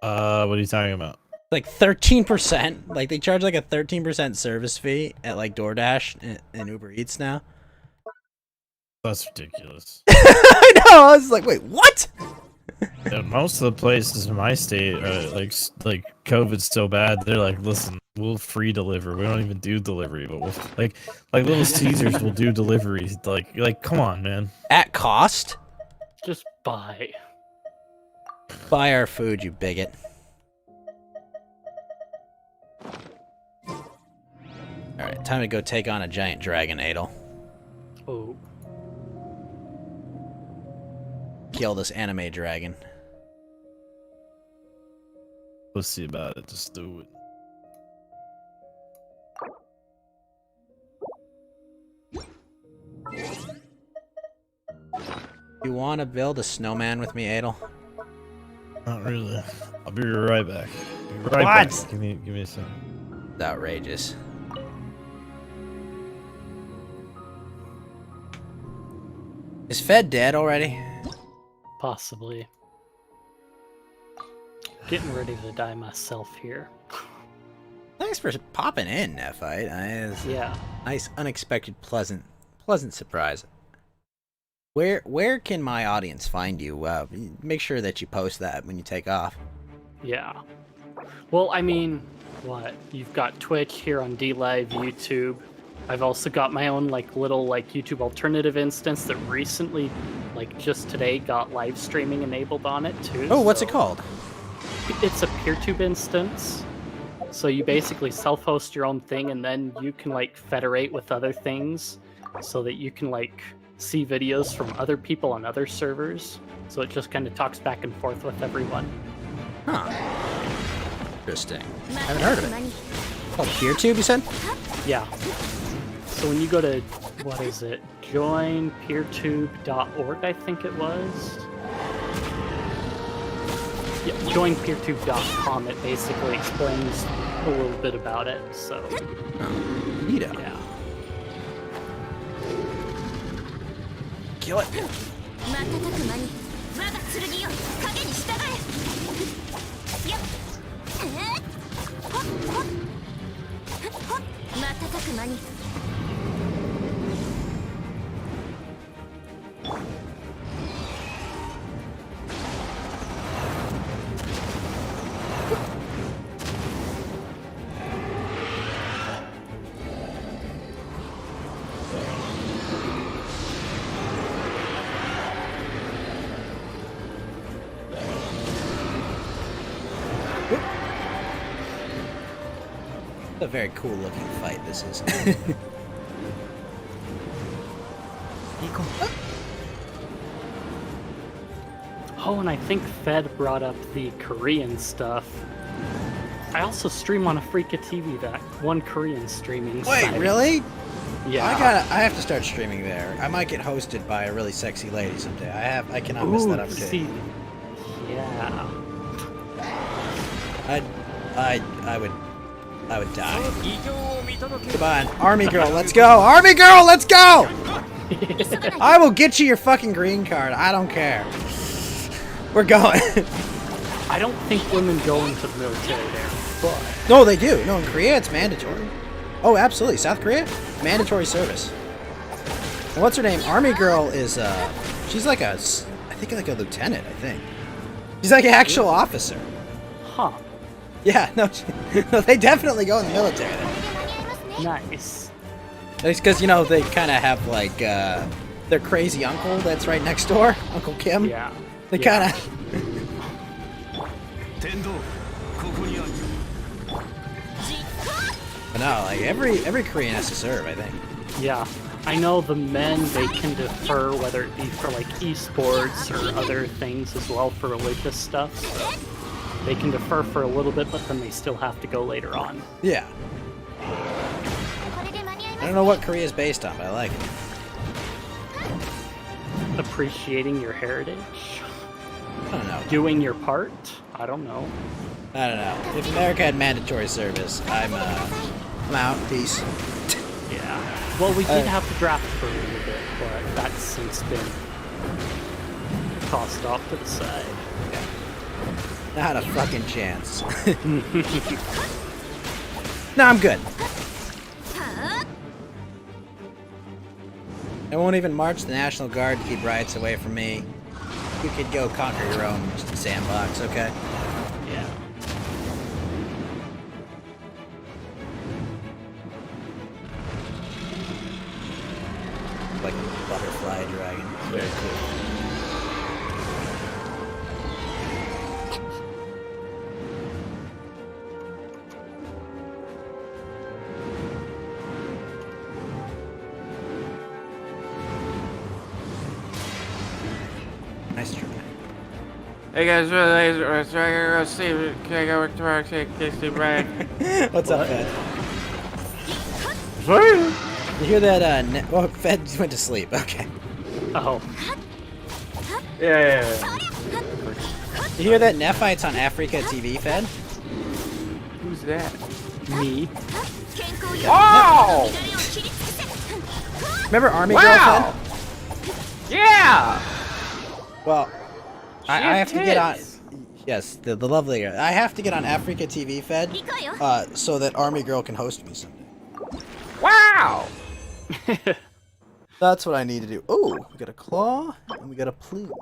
What are you talking about? Like 13%. Like they charge like a 13% service fee at like DoorDash and Uber Eats now. That's ridiculous. I know. I was like, wait, what? most of the places in my state are like COVID's so bad. They're like, listen, we'll free deliver. We don't even do delivery, but we'll like Little Caesars will do delivery. Like, come on, man. At cost? Just buy. Buy our food, you bigot. Alright, time to go take on a giant dragon, Adel. Oh. Kill this anime dragon. Let's see about it. Just do it. You want to build a snowman with me, Adel? Not really. I'll be right back. Be right What? back. Give me a second. It's outrageous. Is Fed dead already? Possibly. Getting ready to die myself here. Thanks for popping in, Nephite. Yeah. Nice, unexpected, pleasant surprise. Where can my audience find you? Make sure that you post that when you take off. Yeah. Well, I mean, what? You've got Twitch here on DLive, YouTube. I've also got my own little YouTube alternative instance that recently, just today, got live streaming enabled on it too. Oh, what's it called? It's a PeerTube instance. So you basically self-host your own thing, and then you can federate with other things, so that you can see videos from other people on other servers. So it just kind of talks back and forth with everyone. Huh. Interesting. I haven't heard of it. Called PeerTube, you said? Yeah. So when you go to, what is it, joinpeertube.org, I think it was? Yeah, joinpeertube.com, it basically explains a little bit about it, so... Neato. Yeah. Kill it. A very cool looking fight this is. Eagle. Oh, and I think Fed brought up the Korean stuff. I also stream on a Freaka TV, that one Korean streaming Wait, site. really? Yeah. I have to start streaming there. I might get hosted by a really sexy lady someday. I cannot miss that opportunity. See, yeah. I would die. Come on, Army girl, let's go! Army girl, let's go! I will get you your fucking green card. I don't care. We're going. I don't think women go into the military there, but... No, they do. No, in Korea it's mandatory. Oh, absolutely. South Korea, mandatory service. And what's her name? Army girl is she's like I think like a lieutenant. I think she's like an actual officer. Huh. Yeah, no, no, they definitely go in the military there. Nice. It's because, they kind of have, their crazy uncle that's right next door, Uncle Kim. Yeah. They kind of... But no, every Korean has to serve, I think. Yeah. I know the men, they can defer, whether it be for, esports or other things as well for religious stuff, so... They can defer for a little bit, but then they still have to go later on. Yeah. I don't know what Korea is based on, but I like it. Appreciating your heritage? I don't know. Doing your part? I don't know. I don't know. If America had mandatory service, I'm out. Peace. Yeah. Well, we did have to draft for a little bit, but that's since been tossed off to the side. Yeah. Not a fucking chance. No, I'm good. I won't even march the National Guard to keep riots away from me. You could go conquer your own sandbox, okay? Yeah. Like a butterfly dragon. Very cool. Nice try. Hey guys, Steve, can I go to Steve Bragg? What's up, Fed? Sorry. You hear that? Oh, Fed went to sleep. Okay. Oh. Yeah. You hear that Nephites on Africa TV, Fed? Who's that? Me. Wow! Remember Army Wow! Girl, Fed? Yeah! Well, I have to get on. tits. Yes, the lovely. I have to get on Africa TV, Fed, so that Army Girl can host me someday. Wow! That's what I need to do. Oh, we got a claw and we got a plume.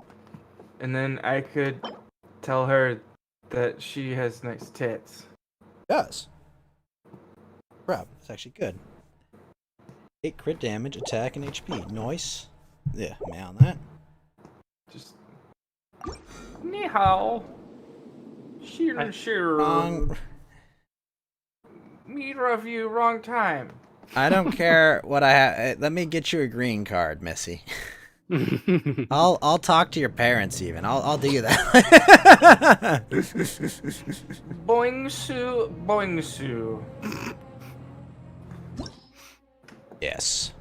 And then I could tell her that she has nice tits. Yes. Crap, it's actually good. 8 crit damage, attack, and HP. Nice. Yeah, man, that. Just. Ni hao. Sure. Wrong. Neither of you, wrong time. I don't care what I have. Let me get you a green card, Missy. I'll talk to your parents even. I'll do that. Boing Sue, Boing Sue. Yes.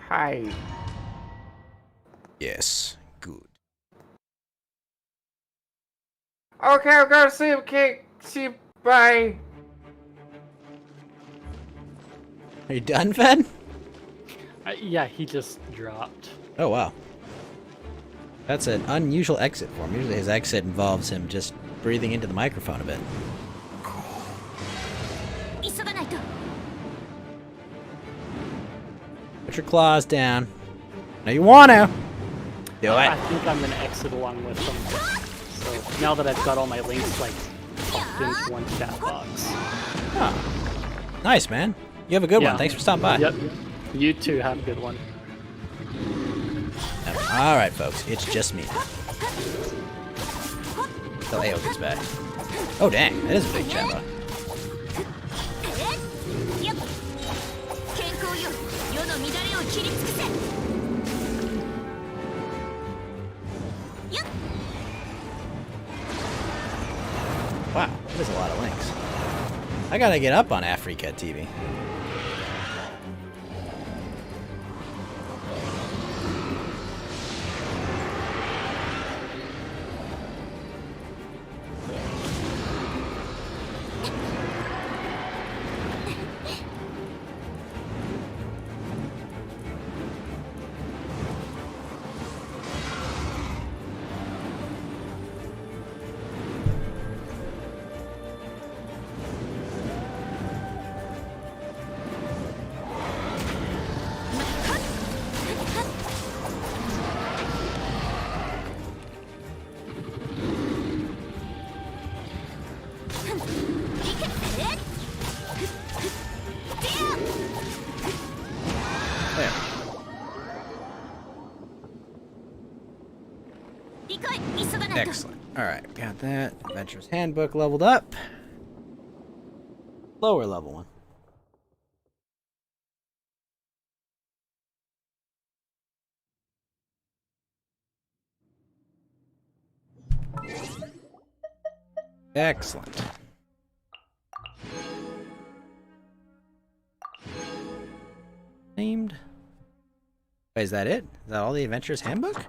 Hi. Yes. Good. Okay, I'm gonna sleep. Okay, see, bye. Are you done, Fed? Yeah, he just dropped. Oh, wow. That's an unusual exit for him. Usually his exit involves him just breathing into the microphone a bit. Put your claws down. Now you want to. Do I it. think I'm gonna exit along with them. So now that I've got all my links like popped into one chat box. Huh. Nice, man. You have a good Yeah. one. Thanks for stopping by. Yep. You too have a good one. All right, folks. It's just me. Till AO gets back. Oh, dang. That is a big chat box. Wow, that is a lot of links. I gotta get up on Africa TV. There. Excellent. Alright, got that. Adventurer's Handbook leveled up. Lower level one. Excellent. Named. Wait, is that it? Is that all the Adventurer's Handbook?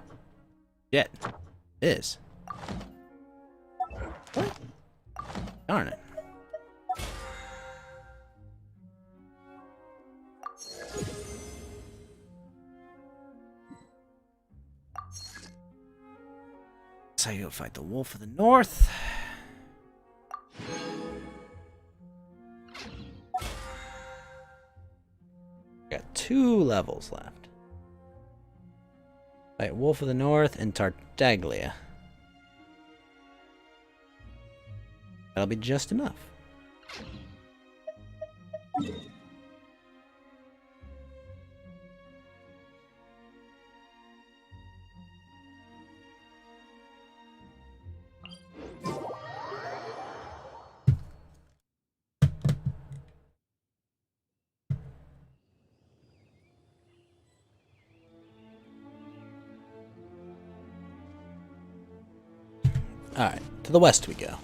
Shit. It is. What? Darn it. So you go fight the Wolf of the North. Got 2 levels left. Fight Wolf of the North and Tartaglia. That'll be just enough. Alright, to the west we go.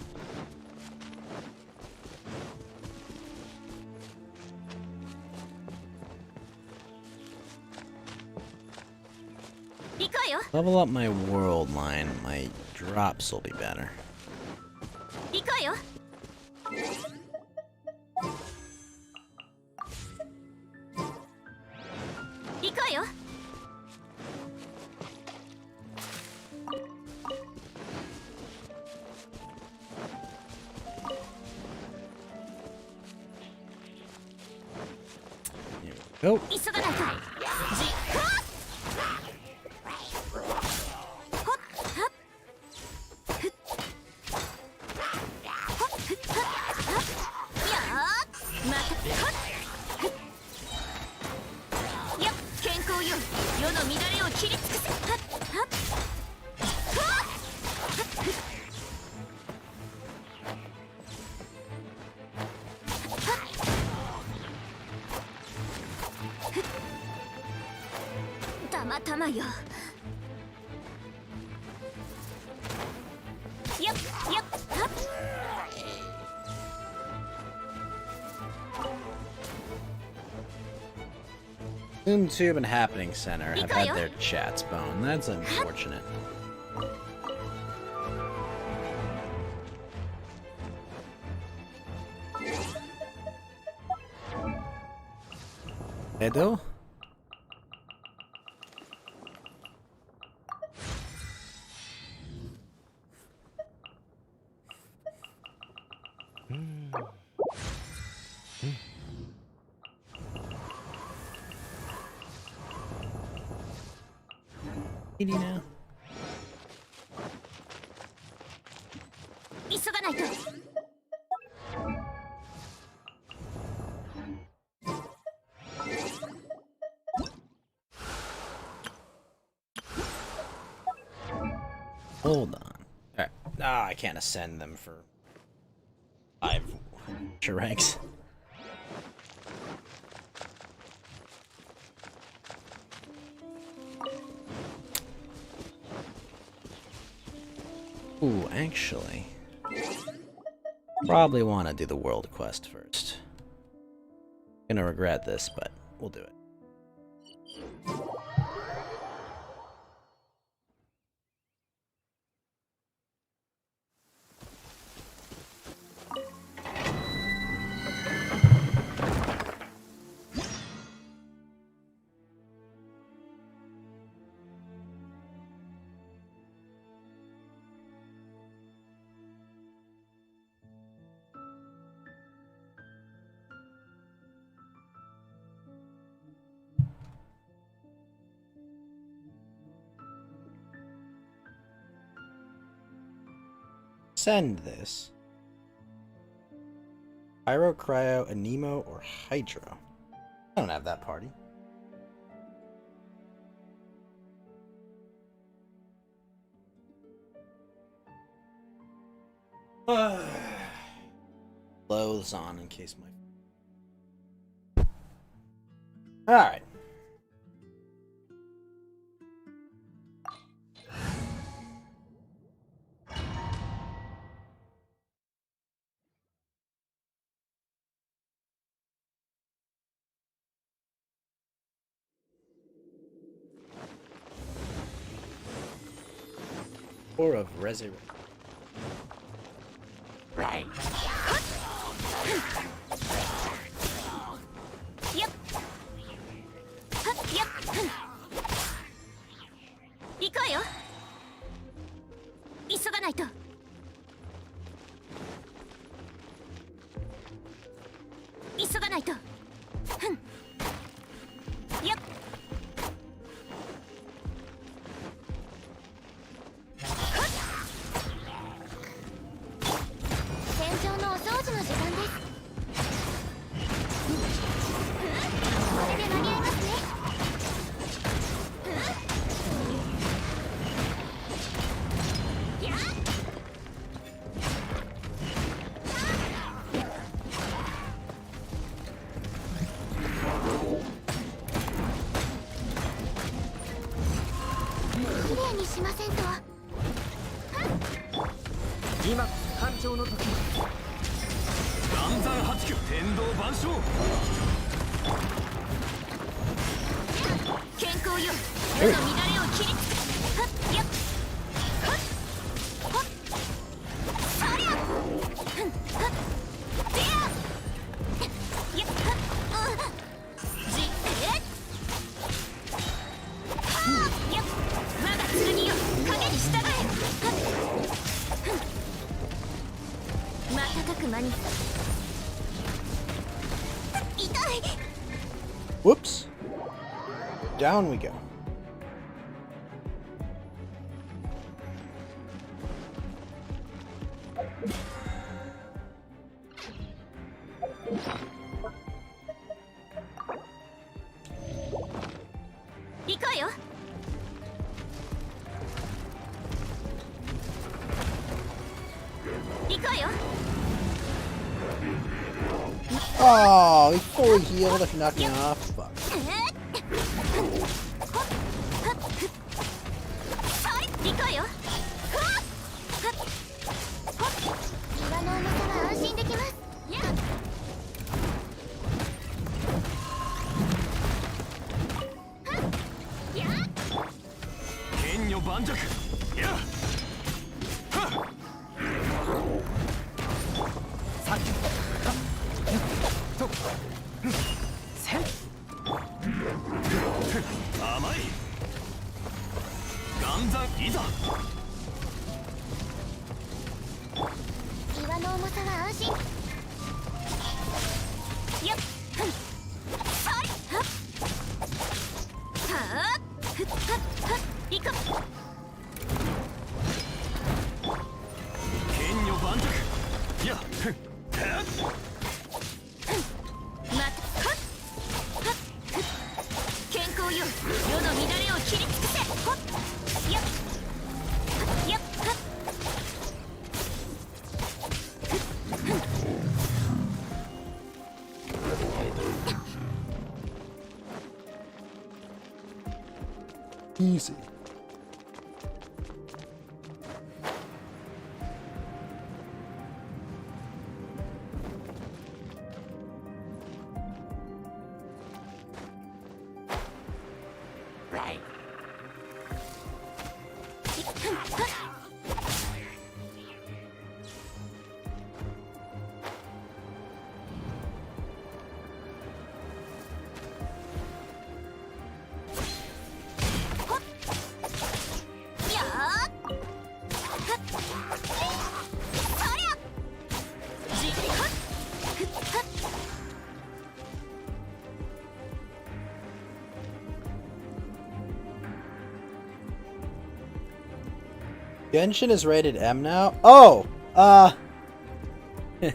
Level up my world line, my drops will be better. Here we go. Tube and Happening Center have had their chats bone. That's unfortunate. Edo? Now. Hold on. Alright. Ah, I can't ascend them for 5 ranks. Ooh, actually, probably want to do the world quest first. Gonna regret this, but we'll do it. Send this. Pyro, Cryo, Anemo, or Hydro. I don't have that party. Clothes on in case my... Alright. Or of resurrection. Right. Yep. Yep. 行こうよ。急がないと。急がないと。Yep. 今誕生の時岩山八九天道万象健康よ世の乱れを切りつけはっやっはっはっそりゃふんはっでややっはっじえはっやっ我が剣よ影に従えはっふん瞬く間に痛い Whoops. Down we go. Oh, he fully healed if you knocked me off. Fuck. Easy. Right. Genshin is rated M now? Oh! So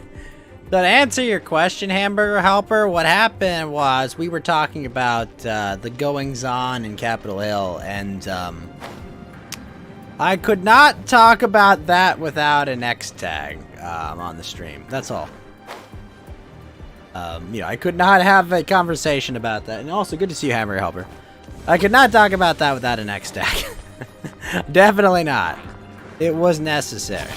to answer your question, Hamburger Helper, what happened was we were talking about the goings-on in Capitol Hill, and I could not talk about that without an X tag on the stream. That's all. You know, I could not have a conversation about that. And also, good to see you, Hamburger Helper. I could not talk about that without an X tag. Definitely not. It was necessary.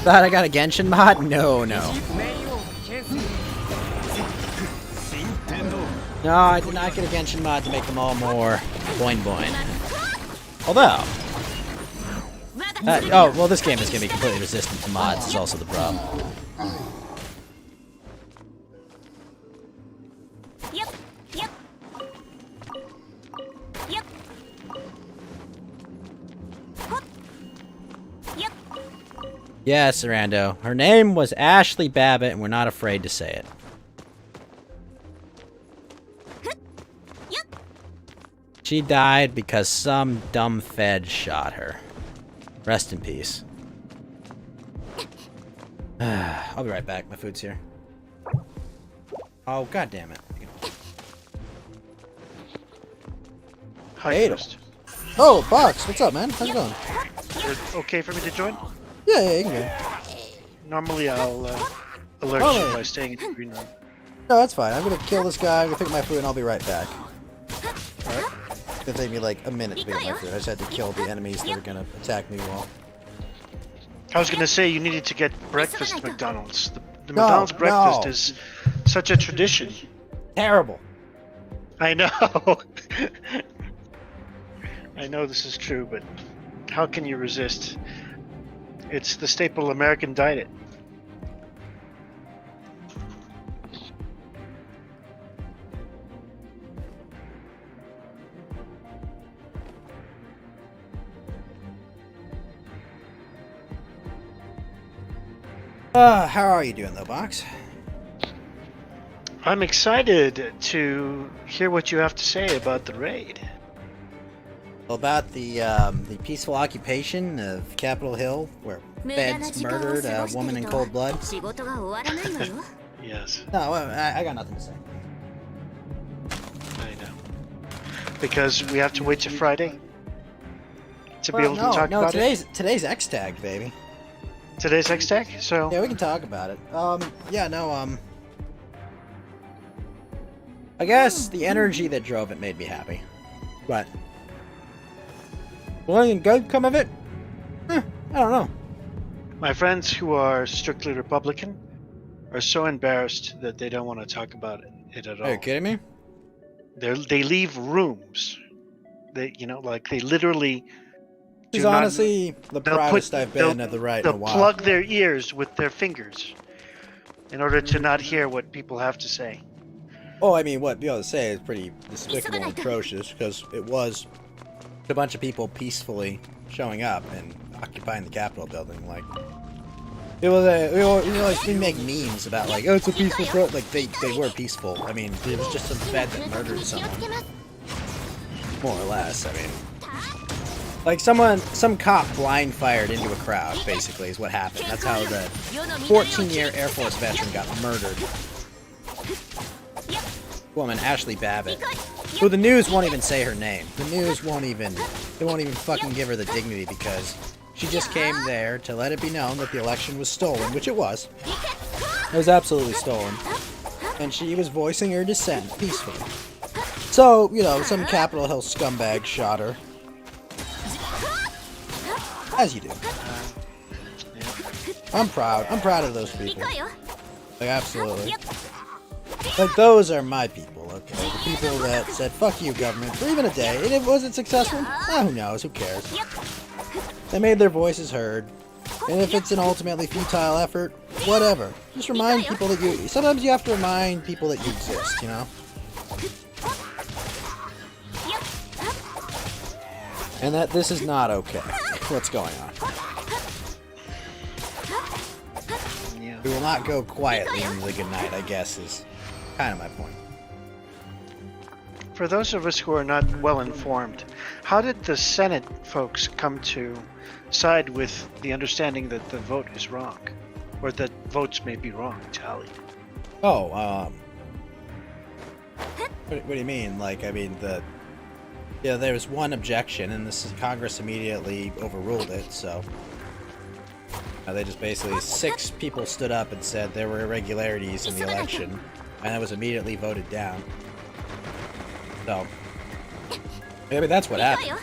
Thought I got a Genshin mod? No, no. No, I did not get a Genshin mod to make them all more boing boing. Although... oh, well, this game is going to be completely resistant to mods, is also the problem. Yes, Rando. Her name was Ashley Babbitt, and we're not afraid to say it. She died because some dumb fed shot her. Rest in peace. I'll be right back. My food's here. Oh, god damn it. Hi, Fatal. Ghost. Oh, Box, what's up, man? How's it going? Is it okay for me to join? Yeah, you can go. Normally I'll alert Oh, you yeah. by staying in the green room. No, that's fine. I'm gonna kill this guy, I'm gonna pick my food, and I'll be right back. Alright? It's gonna take me like a minute to pick up my food. I just had to kill the enemies that are gonna attack me while. I was gonna say you needed to get breakfast at McDonald's. The No, McDonald's breakfast no. is such a tradition. Terrible. I know. I know this is true, but how can you resist? It's the staple American diet. How are you doing though, Box? I'm excited to hear what you have to say about the raid. About the peaceful occupation of Capitol Hill, where feds murdered a woman in cold blood. 仕事が終わらないのよ Yes, No, I got nothing to say. I know. Because we have to wait till Friday to be Well, able to talk about today's X-Tag, baby. it. Today's X-Tech, so Yeah, we can talk about it. Yeah, no, I guess the energy that drove it made me happy. But will anything good come of it? I don't know. my friends who are strictly Republican are so embarrassed that they don't want to talk about it at all. Are you kidding me? They leave rooms. They, you know, like they literally. He's do not- honestly the they'll proudest I've been they'll- at the right in They'll a while. plug their ears with their fingers in order to not hear what people have to say. Oh, I mean, what be able to say is pretty despicable and atrocious because it was a bunch of people peacefully showing up and occupying the Capitol building. Like, it was we make memes about like, oh, it's a peaceful protest. Like they were peaceful. I mean, it was just some fed that murdered someone, more or less. I mean, like some cop blind fired into a crowd. Basically, is what happened. That's how the 14-year Air Force veteran got murdered. Woman Ashley Babbitt, who the news won't even say her name. The news won't even fucking give her the dignity because she just came there to let it be known that the election was stolen, which it was. It was absolutely stolen. And she was voicing her dissent peacefully. So, you know, some Capitol Hill scumbag shot her. As you do. I'm proud. I'm proud of those people. Like, absolutely. Like, those are my people, okay? The people that said, fuck you, government, for even a day. And it wasn't successful? Who knows? Who cares? They made their voices heard. And if it's an ultimately futile effort, whatever. Just remind people that you... Sometimes you have to remind people that you exist, you know? And that this is not okay. What's going on? Yeah. We will not go quietly into the good night, I guess, is kind of my point. For those of us who are not well informed, how did the Senate folks come to side with the understanding that the vote is wrong, or that votes may be wrong tallied? Oh, what do you mean? Like, I mean, yeah, there was one objection, and Congress immediately overruled it, so... they just basically, 6 people stood up and said there were irregularities in the election, and it was immediately voted down. So, maybe that's what happened.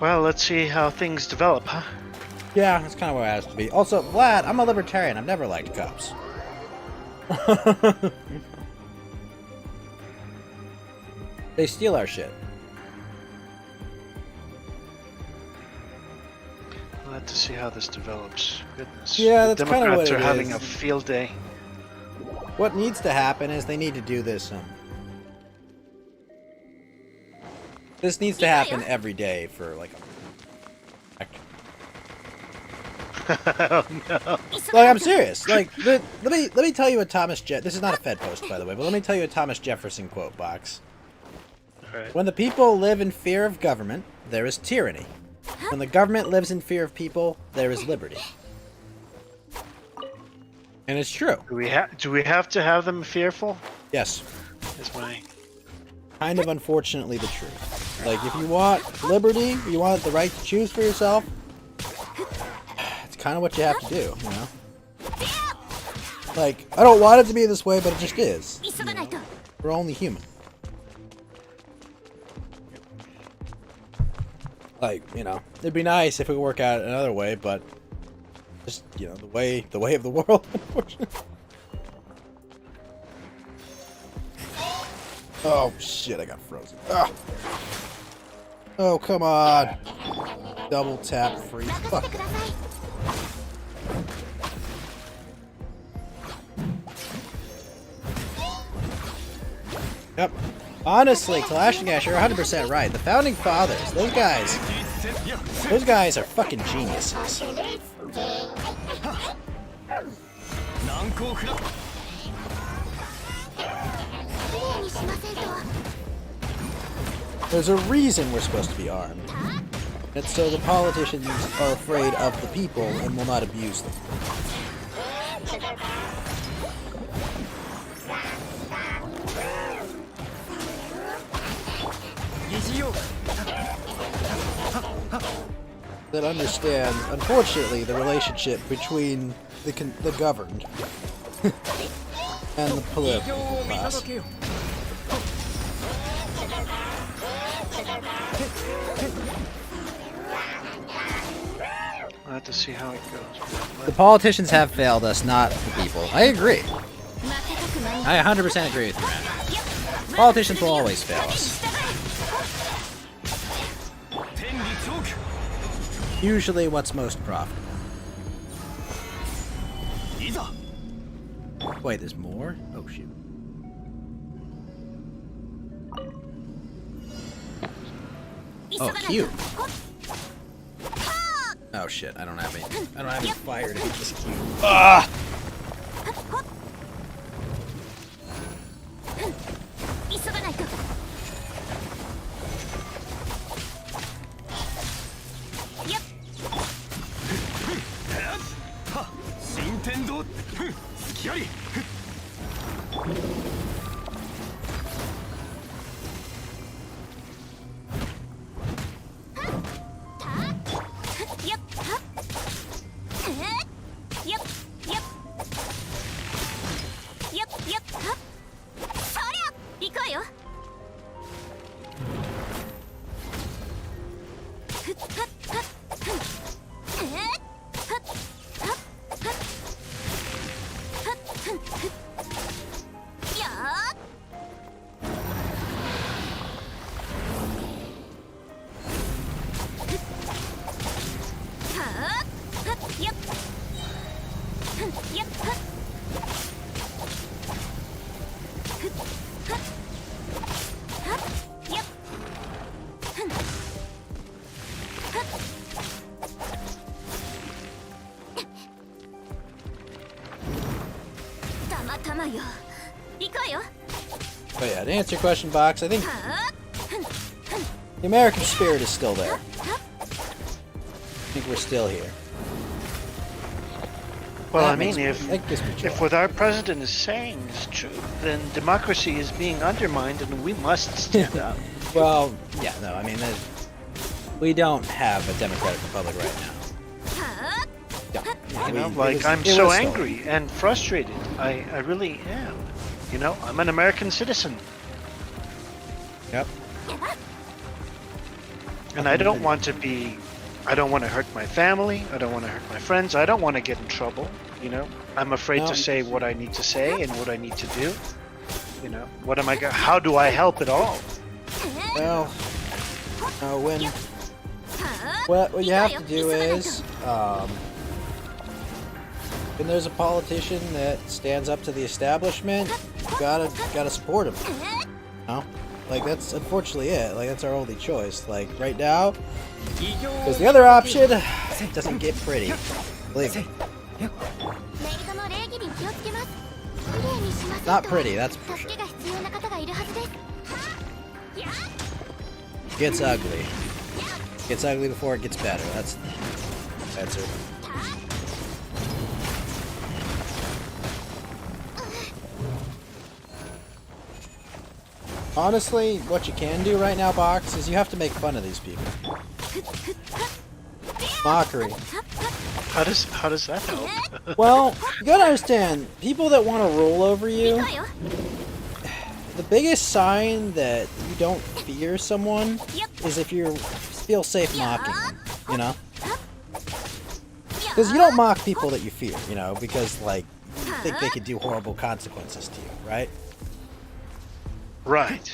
Well, let's see how things develop, huh? Yeah, that's kind of where it has to be. Also, Vlad, I'm a libertarian. I've never liked cops. They steal our shit. We'll have to see how this develops. Goodness. Yeah, The that's kinda what Democrats it are having is. a field day. What needs to happen is they need to do this. This needs to happen every day for like a. Oh no. Like, I'm serious. Like, let me tell you what Thomas This is not a Fed post, by the way, but let me tell you a Thomas Jefferson quote, Box. Alright. When the people live in fear of government, there is tyranny. When the government lives in fear of people, there is liberty. And it's true. Do we have to have them fearful? Yes. Is my Kind of unfortunately the truth. Like, if you want liberty, you want the right to choose for yourself, it's kind of what you have to do, you know? Like, I don't want it to be this way, but it just is. You know? We're only human. Like, you know, it'd be nice if it would work out another way, but just, you know, the way of the world, unfortunately. Oh shit, I got frozen. Ah. Oh, come on. Double tap free. Fuck. Yep. Honestly, Clash and Gash, you're 100% right. The Founding Fathers, those guys are fucking geniuses. There's a reason we're supposed to be armed. It's so the politicians are afraid of the people and will not abuse them. That understand, unfortunately, the relationship between the governed and the political class. I'll have to see how it goes. The politicians have failed us, not the people. I agree. I 100% agree with you, man. Politicians will always fail us. Usually what's most profitable. Wait, there's more? Oh, shoot. Oh, cute. Oh shit, I don't have any fire to hit this cube. Ah! But yeah, to answer your question, Box, I think the American spirit is still there. I think we're still here. Well, That I mean, makes me joy. if what our president is saying is true, then democracy is being undermined, and we must stand up. Well, yeah, no, I mean, we don't have a democratic republic right now. Yeah, You know, it like was- I'm it so was stolen. angry and frustrated. I really am. You know, I'm an American citizen, Yep. and I don't want to be. I don't want to hurt my family. I don't want to hurt my friends. I don't want to get in trouble. You know, I'm afraid No. to say what I need to say and what I need to do. You know, what am I? How do I help at all? Well, what you have to do is, when there's a politician that stands up to the establishment, you gotta support him. No? Like, that's unfortunately it. Like, that's our only choice. Like, right now, because the other option doesn't get pretty. Believe me. Not pretty, that's for sure. Gets ugly. Gets ugly before it gets better. That's it. Honestly, what you can do right now, Box, is you have to make fun of these people. Mockery. How does that help? Well, you gotta understand, people that want to rule over you, the biggest sign that you don't fear someone is if you feel safe mocking them, you know? Because you don't mock people that you fear, you know, because, like, you think they could do horrible consequences to you, right? Right.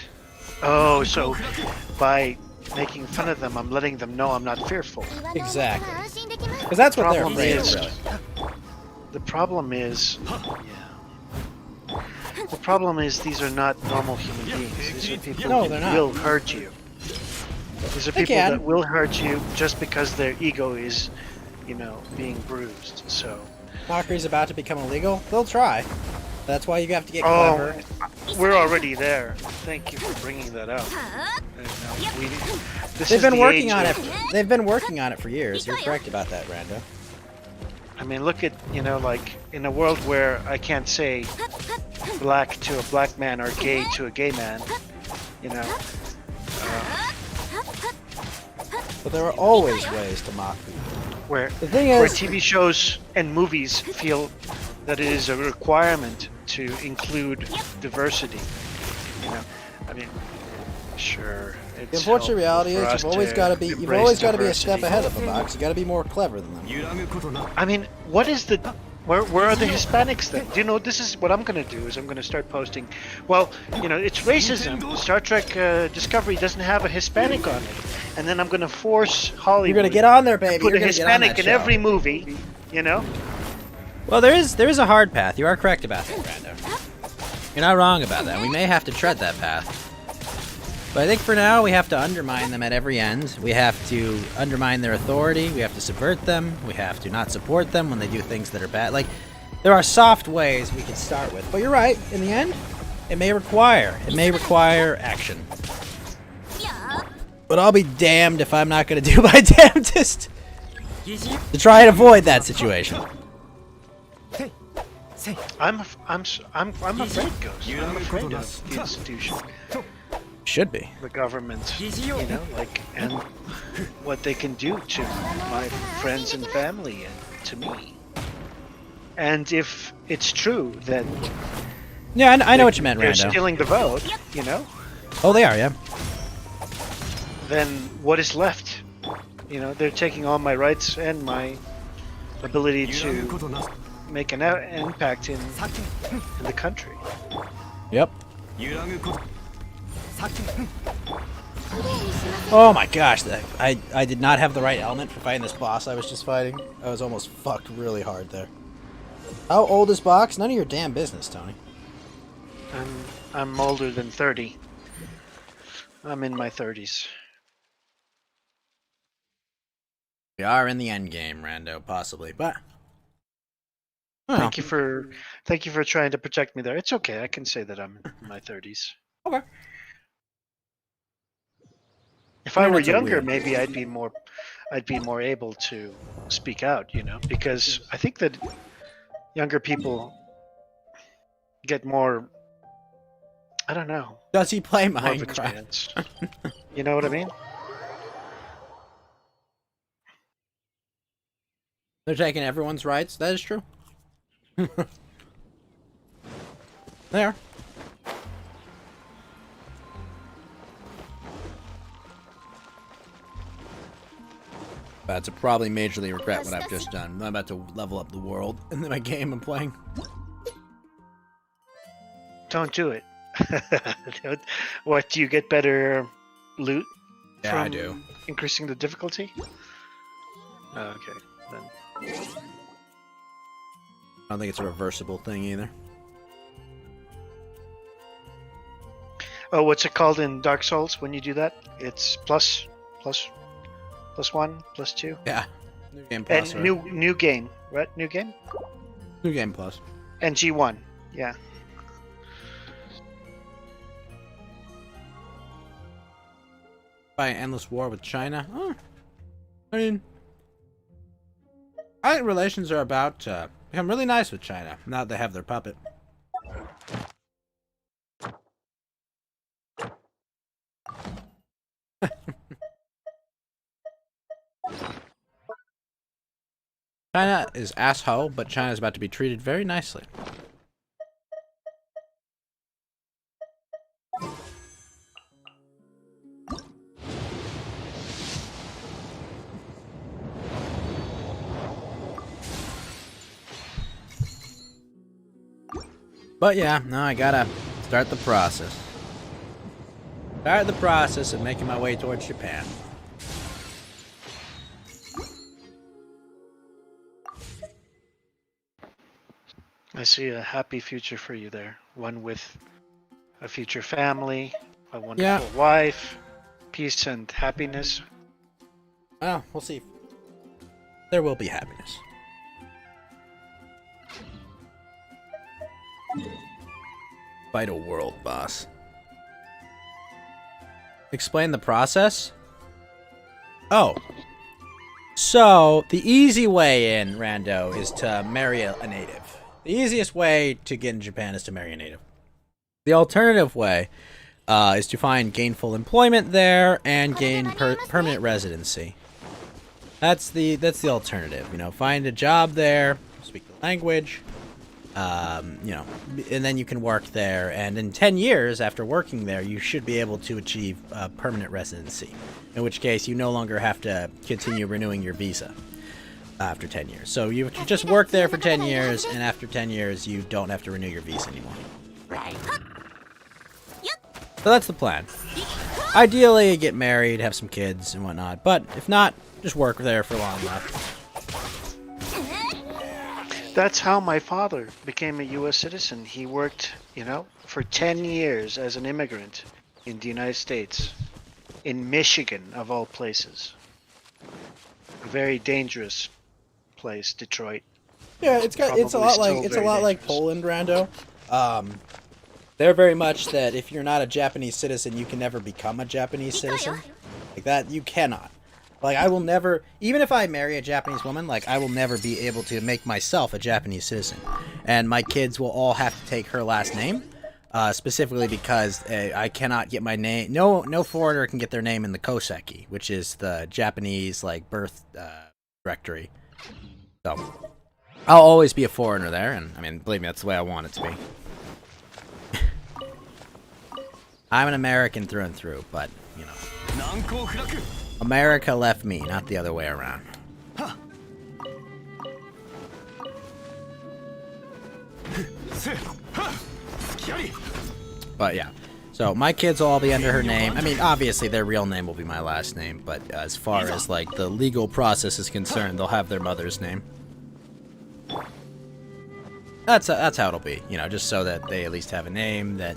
Oh, so by making fun of them, I'm letting them know I'm not fearful. Exactly. Because that's what they're Problem afraid is- of, really. The problem is, yeah. The problem is these are not normal human beings. These are people No, who they're not. will hurt you. These are They people can. that will hurt you just because their ego is, being bruised. So. Mockery's about to become illegal. They'll try. That's why you have to get Oh, clever. we're already there. Thank you for bringing that up. This They've is been the working age on it. of- They've been working on it for years. You're correct about that, Rando. I mean, look at, like, in a world where I can't say black to a black man or gay to a gay man, But there are always ways to mock people. where The thing where is, TV shows and movies feel that it is a requirement to include diversity. I mean, sure. the It's unfortunate reality helpful is for you've always us got to be embrace a step diversity. ahead of the box. You got to be more clever than them. I mean, what is the where are the Hispanics then? Do you know, this is what I'm gonna do is I'm gonna start posting. Well, it's racism. Star Trek Discovery doesn't have a Hispanic on it, and then I'm gonna force Hollywood. You're gonna get on there, to baby. Put You're a gonna get on Hispanic that in show. every movie. Well, there is a hard path. You are correct about that, Brando. You're not wrong about that. We may have to tread that path. But I think for now, we have to undermine them at every end. We have to undermine their authority. We have to subvert them. We have to not support them when they do things that are bad. Like, there are soft ways we can start with. But you're right. In the end, it may require action. But I'll be damned if I'm not going to do my damnedest to try and avoid that situation. I'm afraid, Ghost. I'm afraid of the institution, Should be. the government, and what they can do to my friends and family and to me. And if it's true that Yeah, I know what you meant, they're Rando. stealing the vote, Oh, they are, yeah. then what is left? They're taking all my rights and my ability to make an impact in the country. Yep. Oh my gosh, I did not have the right element for fighting this boss I was just fighting. I was almost fucked really hard there. How old is Box? None of your damn business, Tony. I'm older than 30. I'm in my 30s. We are in the end game, Rando, possibly, but Thank you for trying to protect me there. It's okay. I can say that I'm in my 30s. Okay. If I were That's a younger, weird- maybe I'd be more able to speak out, because I think that younger people get more, I don't know, Does he play more of Minecraft? experience. You know what I mean? They're taking everyone's rights. That is true. They are. About to probably majorly regret what I've just done. I'm about to level up the world in my game I'm playing. Don't do it. What, do you get better loot Yeah, I from do. increasing the difficulty? Oh, okay, then. I don't think it's a reversible thing either. Oh, what's it called in Dark Souls when you do that? It's plus 1, plus 2. Yeah. New game plus. And right? new game, right? New game? New game plus. And G1, yeah. By an endless war with China. Oh. I mean, I think relations are about to become really nice with China now that they have their puppet. China is asshole, but China is about to be treated very nicely. But yeah, no, I gotta start the process. Start the process of making my way towards Japan. I see a happy future for you there. One with a future family, a wonderful wife, peace and happiness. Well, we'll see. There will be happiness. Vital world, boss. Explain the process? Oh. So, the easy way in, Rando, is to marry a native. The easiest way to get in Japan is to marry a native. The alternative way is to find gainful employment there and gain permanent residency. That's the alternative. You know, find a job there, speak the language, you know, and then you can work there. And in 10 years after working there, you should be able to achieve permanent residency. In which case, you no longer have to continue renewing your visa after 10 years. So you just work there for 10 years, and after 10 years, you don't have to renew your visa anymore. So that's the plan. Ideally, get married, have some kids and whatnot. But if not, just work there for long enough. That's how my father became a U.S. citizen. He worked, you know, for 10 years as an immigrant in the United States, in Michigan, of all places. A very dangerous place, Detroit. Yeah, it's a lot like Poland, Rando. They're very much that if you're not a Japanese citizen, you can never become a Japanese citizen. Like that, you cannot. Like, I will never, even if I marry a Japanese woman, like, I will never be able to make myself a Japanese citizen. And my kids will all have to take her last name, specifically because I cannot get my name, no foreigner can get their name in the Koseki, which is the Japanese, like, birth directory. So, I'll always be a foreigner there, and, I mean, believe me, that's the way I want it to be. I'm an American through and through, but, you know. America left me, not the other way around. But yeah, so my kids will all be under her name. I mean, obviously their real name will be my last name, but as far as like the legal process is concerned, they'll have their mother's name. That's how it'll be, you know, just so that they at least have a name that,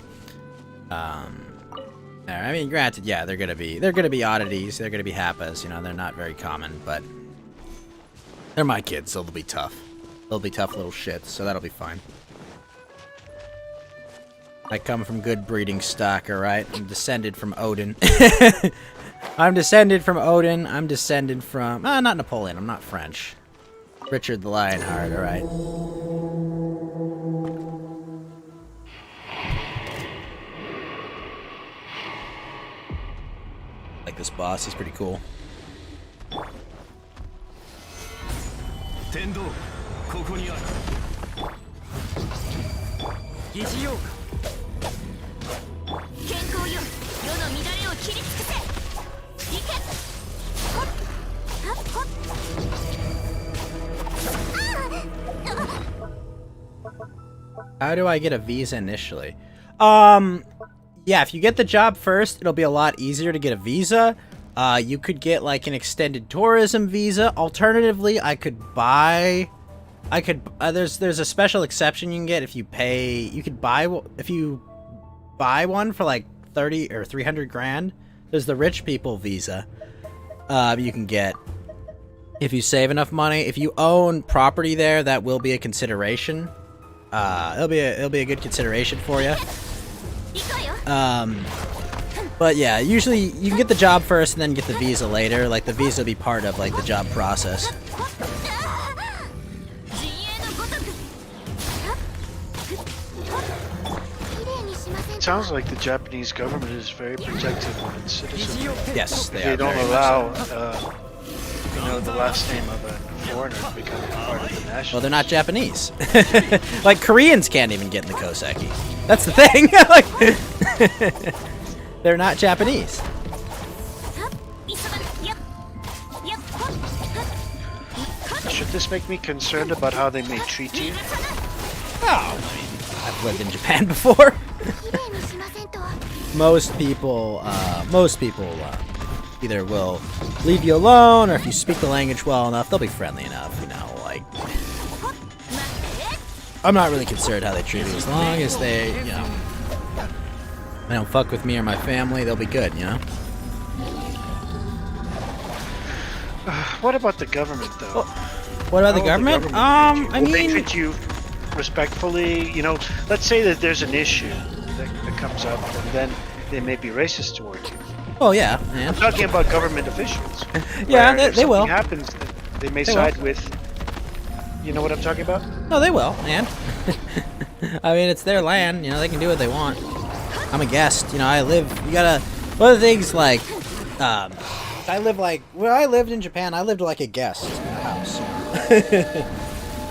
I mean, granted, yeah, they're gonna be oddities, they're gonna be happas, you know, they're not very common, but they're my kids, so they'll be tough. They'll be tough little shits, so that'll be fine. I come from good breeding stock, alright? I'm descended from Odin. I'm descended from Odin, I'm descended from, not Napoleon, I'm not French. Richard the Lionheart, alright? Like this boss, he's pretty cool. How do I get a visa initially? Yeah, if you get the job first, it'll be a lot easier to get a visa. You could get like an extended tourism visa. Alternatively, there's a special exception you can get if you pay. You could if you buy one for like 30 or 300 grand. There's the rich people visa. You can get if you save enough money. If you own property there, that will be a consideration. It'll be a good consideration for you. But yeah, usually you can get the job first and then get the visa later. Like the visa will be part of like the job process. It sounds like the Japanese government is very protective of its citizens. Yes, They don't allow, you know, the last name of a foreigner becoming part of the national. Well, they're not Japanese. Like Koreans can't even get in the Koseki. That's the thing. Like, they're not Japanese. Should this make me concerned about how they may treat you? Oh, I mean, I've lived in Japan before. Most people either will leave you alone, or if you speak the language well enough, they'll be friendly enough, you know, like... I'm not really concerned how they treat me, as long as they, you know, they don't fuck with me or my family, they'll be good, you know? What about the government, though? What about the government? I Will they mean... treat you respectfully? You know, let's say that there's an issue that comes up, and then they may be racist toward you. Oh, yeah, man. I'm talking about government officials. Yeah, where if they will. something happens, they may They side will. with... You know what I'm talking about? No, they will, man. I mean, it's their land, you know, they can do what they want. I'm a guest, you know, you gotta... One of the things, like, I live like... When I lived in Japan, I lived like a guest in a house.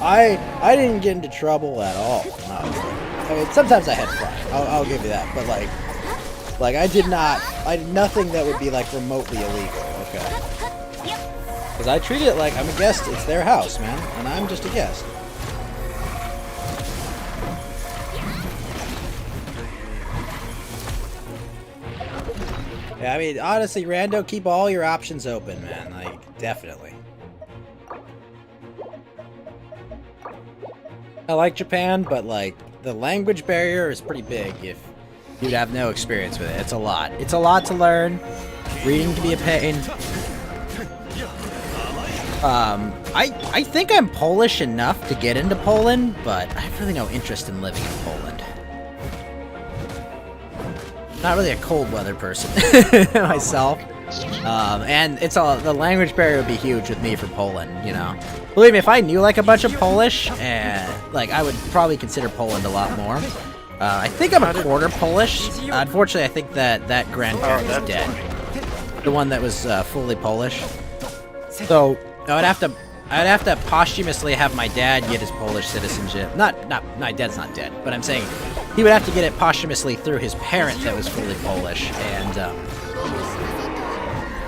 I didn't get into trouble at all when I was there. I mean, sometimes I had fun, I'll give you that, but, like, I did nothing that would be, like, remotely illegal, okay? Because I treat it like I'm a guest, it's their house, man, and I'm just a guest. Yeah, I mean, honestly, Rando, keep all your options open, man. Like, definitely. I like Japan, but, like, the language barrier is pretty big if you'd have no experience with it. It's a lot. It's a lot to learn. Reading can be a pain. I think I'm Polish enough to get into Poland, but I have really no interest in living in Poland. Not really a cold weather person myself. And the language barrier would be huge with me for Poland, you know. Believe me, if I knew like a bunch of Polish, like I would probably consider Poland a lot more. I think I'm a quarter Polish. Unfortunately, I think that grandparent is dead. The one that was fully Polish. So I'd have to posthumously have my dad get his Polish citizenship. Not my dad's not dead, but I'm saying he would have to get it posthumously through his parent that was fully Polish, and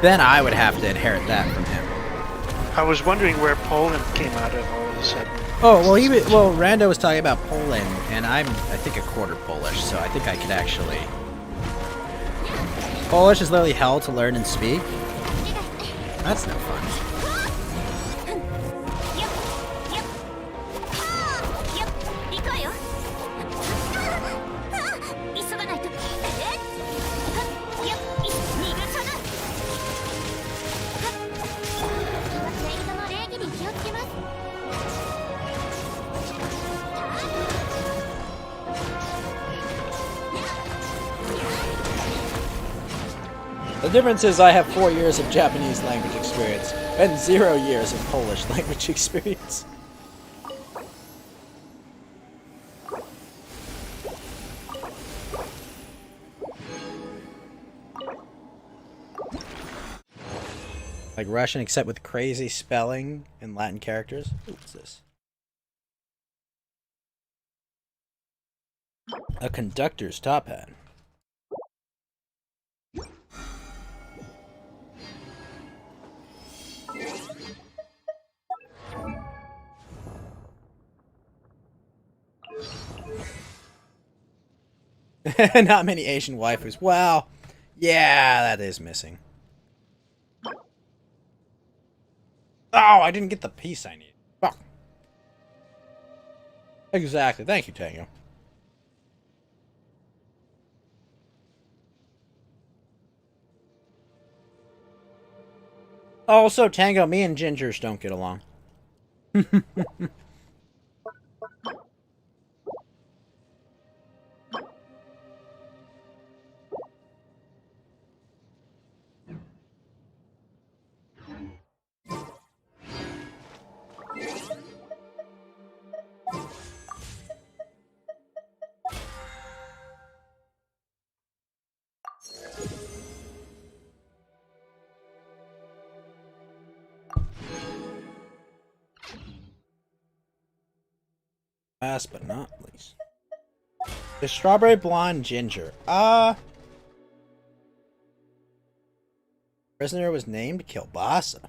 then I would have to inherit that from him. I was wondering where Poland came out of all of a sudden. Oh well, Rando was talking about Poland, and I think a quarter Polish, so I think I could actually. Polish is literally hell to learn and speak. That's no fun. The difference is I have 4 years of Japanese language experience and 0 years of Polish language experience. Like Russian except with crazy spelling and Latin characters. Ooh, what's this? A conductor's top hat. Not many Asian waifus. Wow. Yeah, that is missing. Oh, I didn't get the piece I need. Fuck. Exactly. Thank you, Tango. Also, Tango, me and Gingers don't get along. Last but not least. The strawberry blonde ginger. Prisoner was named Kilbasa.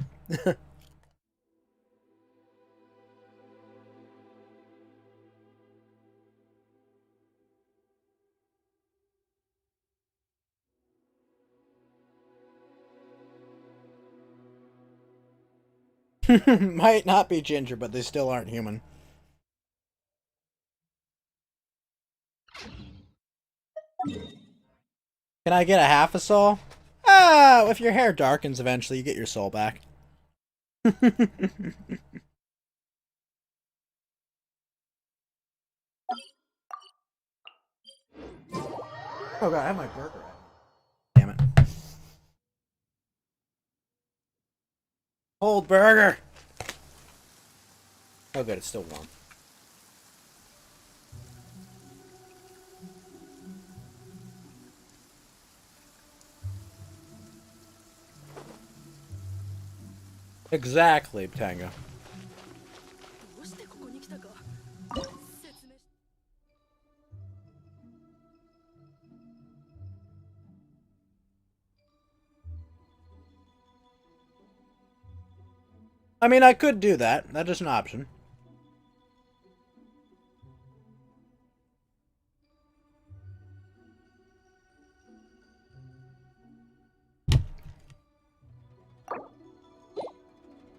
Might not be ginger, but they still aren't human. Can I get a half a soul? If your hair darkens eventually, you get your soul back. Oh god, I have my burger. Damn it. Cold burger! Oh good, it's still warm. Exactly, Tango. I mean, I could do that. That is an option.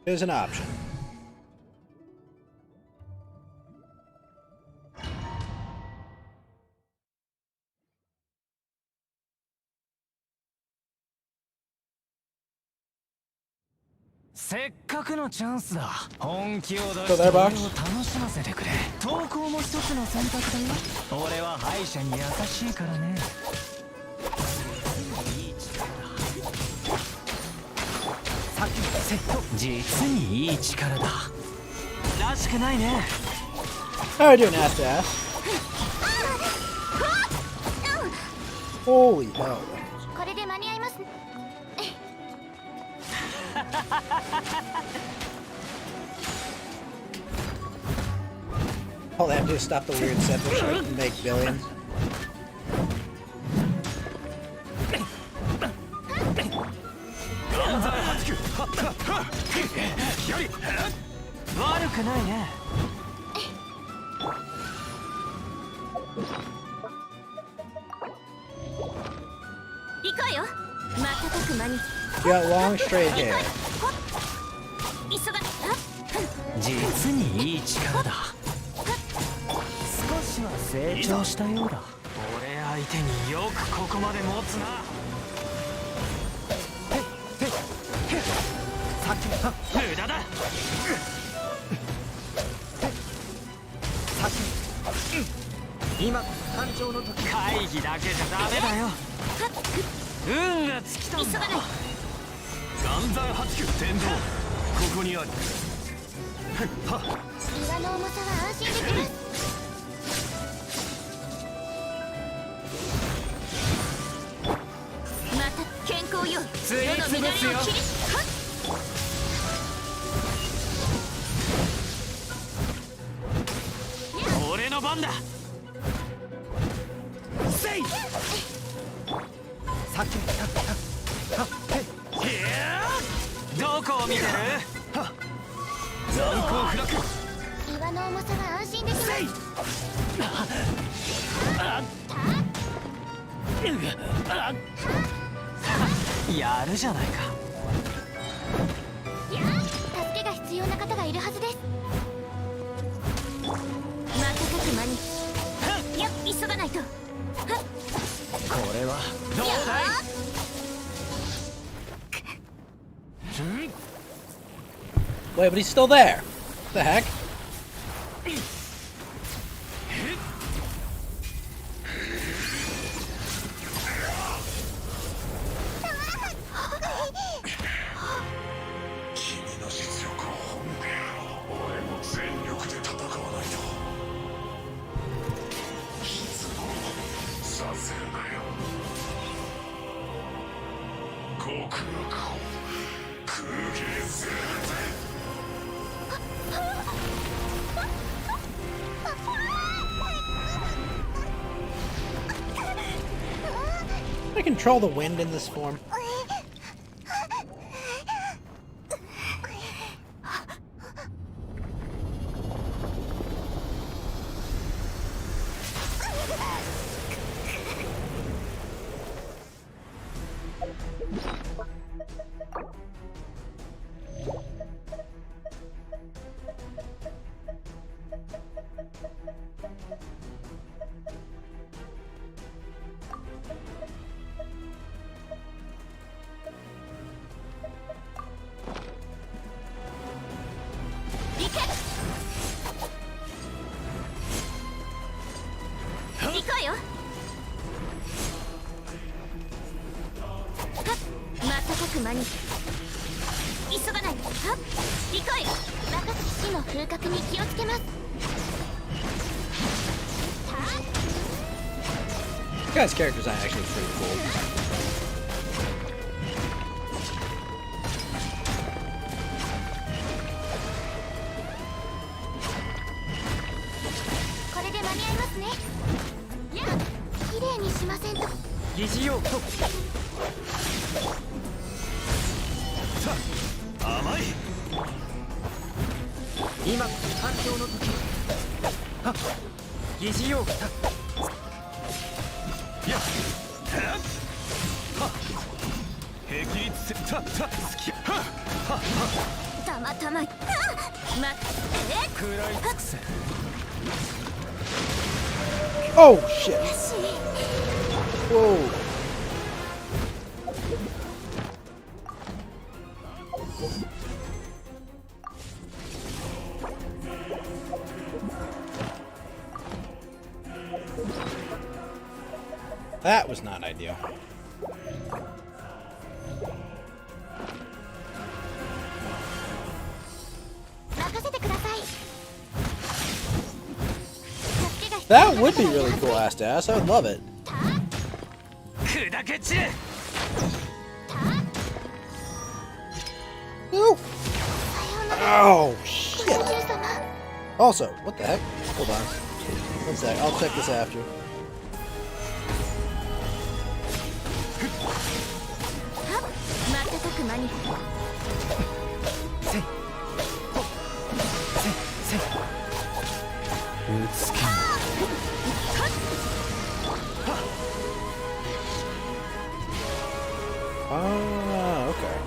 Is an option. So there, box. How are you doing, ass to ass? Holy hell. All they have to do is stop the weird censorship and make billions. You got long straight hair. Wait, but he's still there. What the heck? I control the wind in this form? This guy's character's actually pretty cool. Oh shit! Whoa! That was not ideal. That would be really cool, ass. I would love it. Ooh. Oh shit! Also, what the heck? Hold on. One sec. I'll check this after. Ah, okay.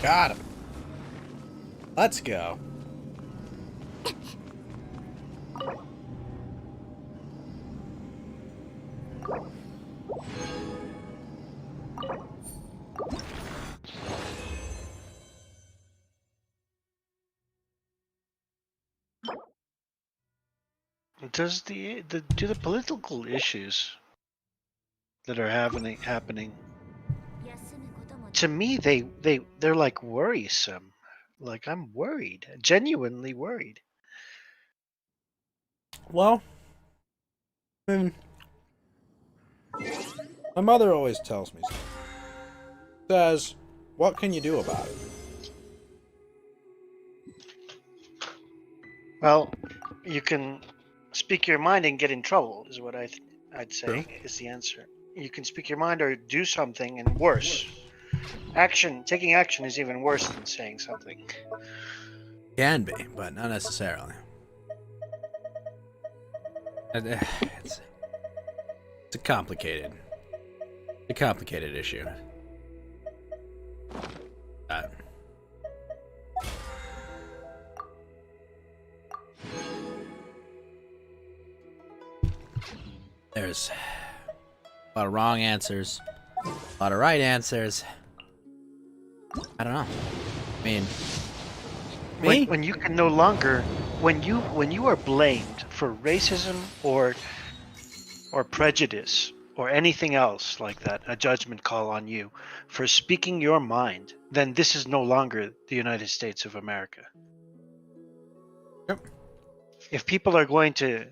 Got him. Let's go. Does do the political issues that are happening to me, they're like worrisome. Like I'm worried, genuinely worried. Well, I mean, my mother always tells me, says, what can you do about it? Well, you can speak your mind and get in trouble, is what I'd say. True. Is the answer. You can speak your mind or do something, and worse. Taking action is even worse than saying something. Can be, but not necessarily. It's a complicated issue. There's a lot of wrong answers, a lot of right answers. I don't know. I mean, me? When you can no longer, when you are blamed for racism or prejudice or anything else like that, a judgment call on you for speaking your mind, then this is no longer the United States of America. Yep. If people are going to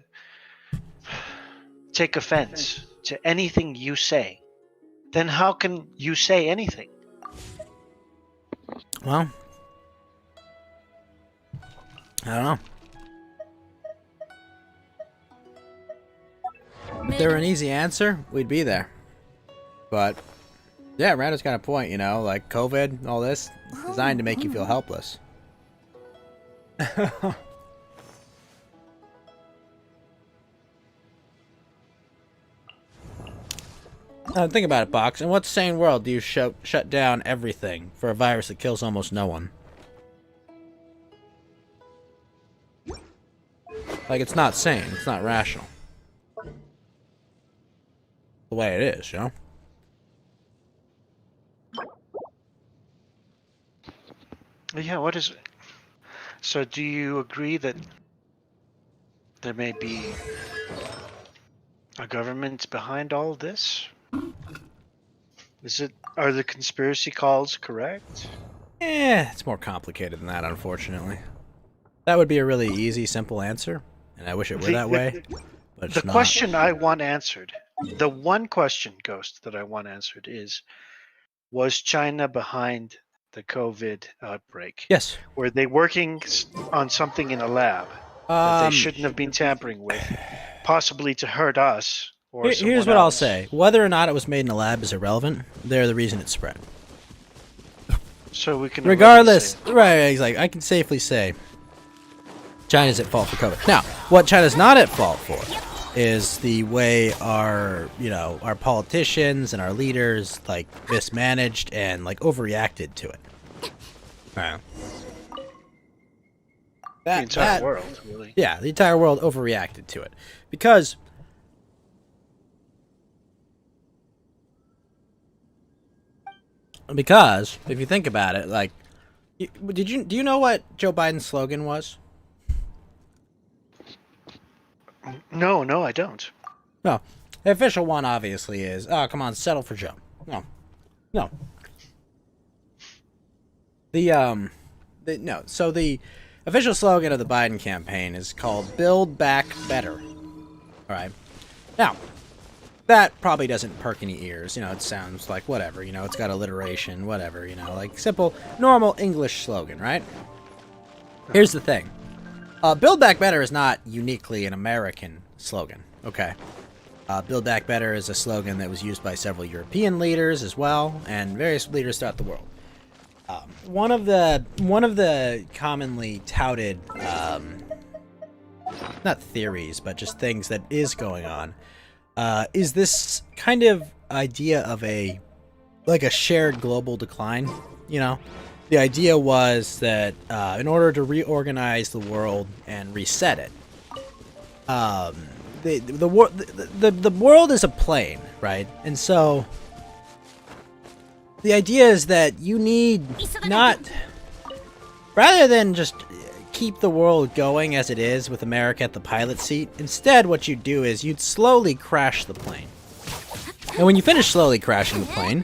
take offense to anything you say, then how can you say anything? Well, I don't know. If there were an easy answer, we'd be there. But, yeah, Rando's got a point, you know, like COVID, all this, it's designed to make you feel helpless. Think about it, Box. In what sane world do you shut down everything for a virus that kills almost no one? Like, it's not sane. It's not rational. The way it is, you know? Yeah, what is it? So do you agree that there may be a government behind all this? Are the conspiracy calls correct? It's more complicated than that, unfortunately. That would be a really easy, simple answer, and I wish it were that way, but it's The not. question I want answered, the one question, Ghost, that I want answered is, was China behind the COVID outbreak? Yes. Were they working on something in a lab that they shouldn't have been tampering with, possibly to hurt us? Or Here's what I'll say. Whether or not it was made in a lab is irrelevant. They're the reason it spread. So we can Regardless, right, it's like, I can safely say China's at fault for COVID. Now, what China's not at fault for is the way our politicians and our leaders, like, mismanaged and, like, overreacted to it. Right. The entire world, really. Yeah, the entire world overreacted to it. Because if you think about it, like, do you know what Joe Biden's slogan was? No, I don't. No. The official one obviously is, oh, come on, settle for Joe. No. So the official slogan of the Biden campaign is called Build Back Better. All right. Now, that probably doesn't perk any ears. You know, it sounds like whatever. You know, it's got alliteration, whatever. You know, like simple, normal English slogan, right? Here's the thing. Build Back Better is not uniquely an American slogan, okay? Build Back Better is a slogan that was used by several European leaders as well, and various leaders throughout the world. One of the commonly touted, not theories, but just things that is going on, is this kind of idea of a shared global decline, you know? The idea was that in order to reorganize the world and reset it, the world is a plane, right? And so the idea is that you need rather than just keep the world going as it is with America at the pilot seat, instead what you'd do is you'd slowly crash the plane. And when you finish slowly crashing the plane,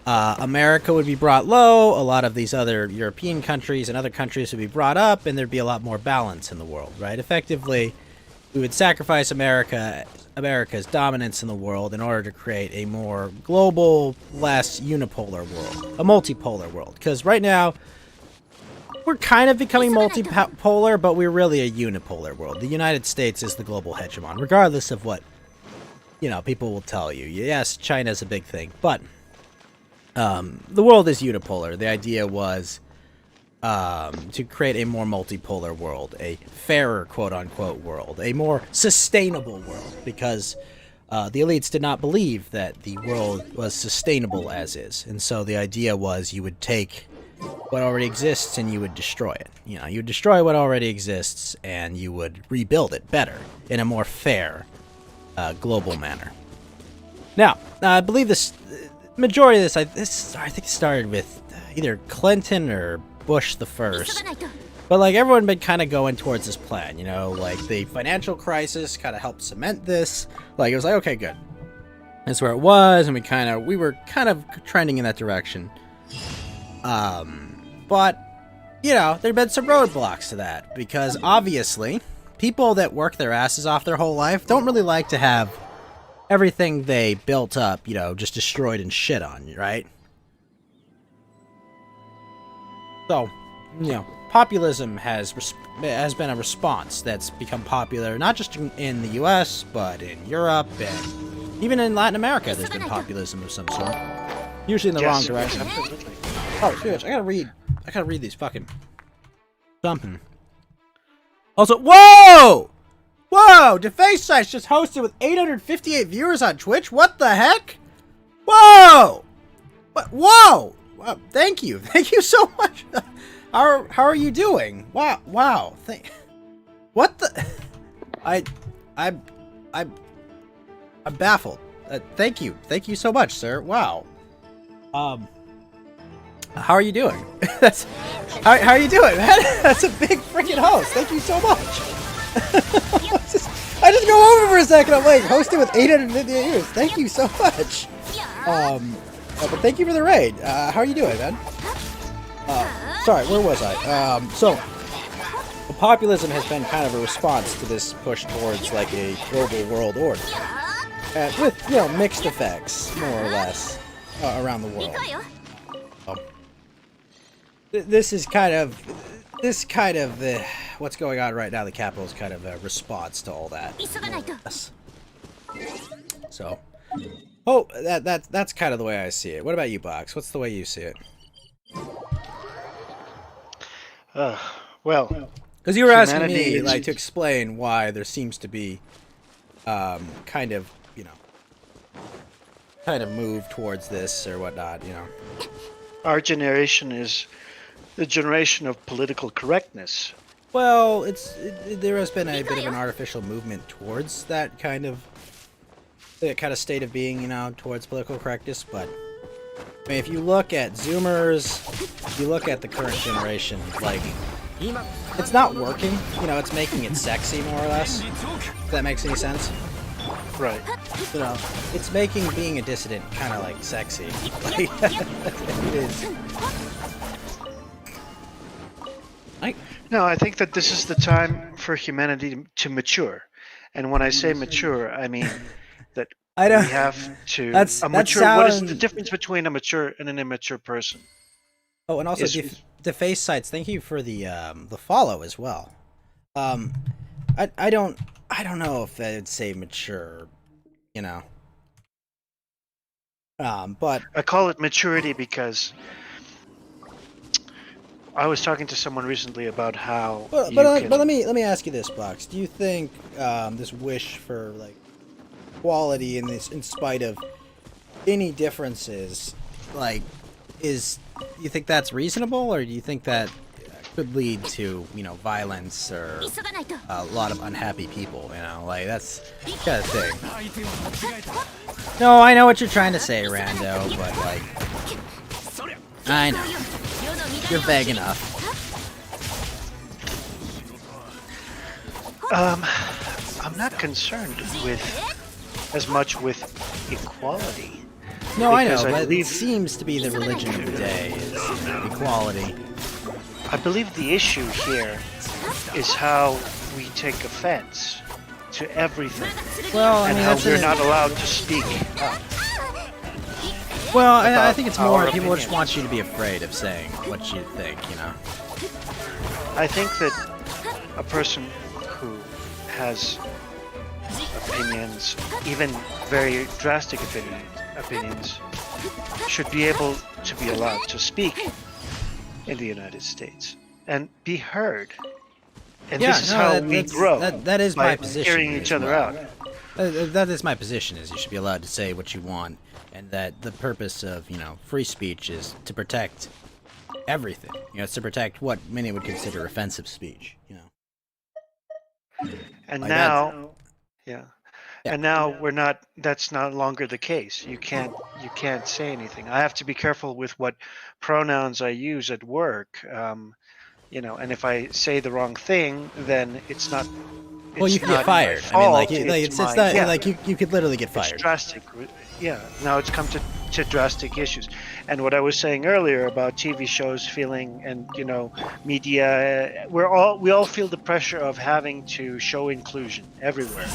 America would be brought low, a lot of these other European countries and other countries would be brought up, and there'd be a lot more balance in the world, right? Effectively, we would sacrifice America's dominance in the world in order to create a more global, less unipolar world, a multipolar world. Because right now, we're kind of becoming multipolar, but we're really a unipolar world. The United States is the global hegemon, regardless of what, people will tell you. Yes, China's a big thing, but the world is unipolar. The idea was to create a more multipolar world, a fairer quote-unquote world, a more sustainable world, because the elites did not believe that the world was sustainable as is. And so the idea was you would take what already exists and you would destroy it. You would destroy what already exists and you would rebuild it better in a more fair global manner. Now, I believe this majority of this, I think it started with either Clinton or Bush the first. But like everyone been kind of going towards this plan, you know, like the financial crisis kind of helped cement this. Like it was like, okay, good. That's where it was, and we were kind of trending in that direction. But you know, there've been some roadblocks to that because obviously people that work their asses off their whole life don't really like to have everything they built up, you know, just destroyed and shit on, right? So, you know, populism has been a response that's become popular not just in the U.S. but in Europe and even in Latin America. There's been populism of some sort, usually in the wrong direction. Absolutely. Oh, shit! I gotta read these fucking something. Also, whoa! Deface Sites just hosted with 858 viewers on Twitch. What the heck? Whoa! What? Whoa! Wow, thank you so much. How are you doing? Wow. What the? I'm baffled. Thank you so much, sir. Wow. How are you doing? How are you doing, man? That's a big freaking host. Thank you so much. I just go over for a second. I'm like, hosted with 858 viewers. Thank you so much. But thank you for the raid. How are you doing, man? Sorry, where was I? So, populism has been kind of a response to this push towards like a global world order, with you know mixed effects, more or less, around the world. This is kind of what's going on right now. The Capitol is kind of a response to all that. So, that's kind of the way I see it. What about you, Box? What's the way you see it? Well, because you were asking me like to explain why there seems to be, kind of move towards this or whatnot. You know, our generation is the generation of political correctness. Well, there has been a bit of an artificial movement towards that kind of state of being, you know, towards political correctness. But I mean, if you look at Zoomers, if you look at the current generation, like it's not working. You know, it's making it sexy more or less. If that makes any sense. Right. You know, it's making being a dissident kind of like sexy. Like, it is. No, I think that this is the time for humanity to mature. And when I say mature, I mean that we have to... What is the difference between a mature and an immature person? Oh, and also Deface Sites, thank you for the follow as well. I don't know if I'd say mature, you know. But I call it maturity because I was talking to someone recently about how. But let me ask you this, Box. Do you think this wish for like quality in spite of any differences, like, you think that's reasonable, or do you think that could lead to violence or a lot of unhappy people? You know, like that's kind of thing. No, I know what you're trying to say, Rando, but like, I know. You're vague enough. I'm not concerned as much with equality. No, I know, but it seems to be the religion of the day is equality. I believe the issue here is how we take offense to everything. Well, I and mean, how we're not allowed to speak up. Well, I think it's more people just want you to be afraid of saying what you think, you know? I think that a person who has opinions, even very drastic opinions, should be able to be allowed to speak in the United States and be heard. And this is how we grow. That is my position. Hearing each other out. That is my position. Is you should be allowed to say what you want, and that the purpose of free speech is to protect everything. It's to protect what many would consider offensive speech. And like now, yeah. And now we're not. That's no longer the case. You can't say anything. I have to be careful with what pronouns I use at work. And if I say the wrong thing, then it's not. Well, it's you can not get fired. I mean, like, it's my- not yeah, like you could literally get it's fired. drastic. Yeah. Now it's come to drastic issues. And what I was saying earlier about TV shows feeling and media, we all feel the pressure of having to show inclusion everywhere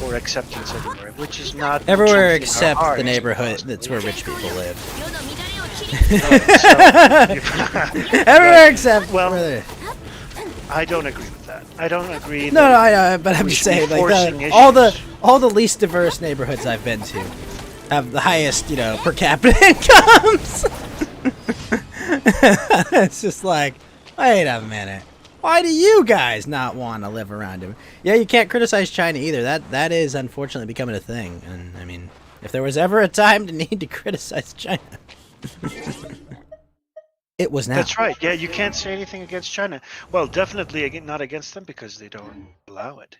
or acceptance everywhere, which is not the Everywhere truth in our except hearts. the neighborhood that's where rich people live. 世の乱れを切りつけ Everywhere except Well, where they- I don't agree with that. I don't agree. No, that I know, but I'm we just should be saying, like, forcing all the least diverse neighborhoods I've been to have the highest, per capita incomes. It's just like, wait a minute. Why do you guys not want to live around him? Yeah, you can't criticize China either. That is unfortunately becoming a thing. And I mean, if there was ever a time to need to criticize China, it was now. That's right. Yeah, you can't say anything against China. Well, definitely not against them because they don't allow it.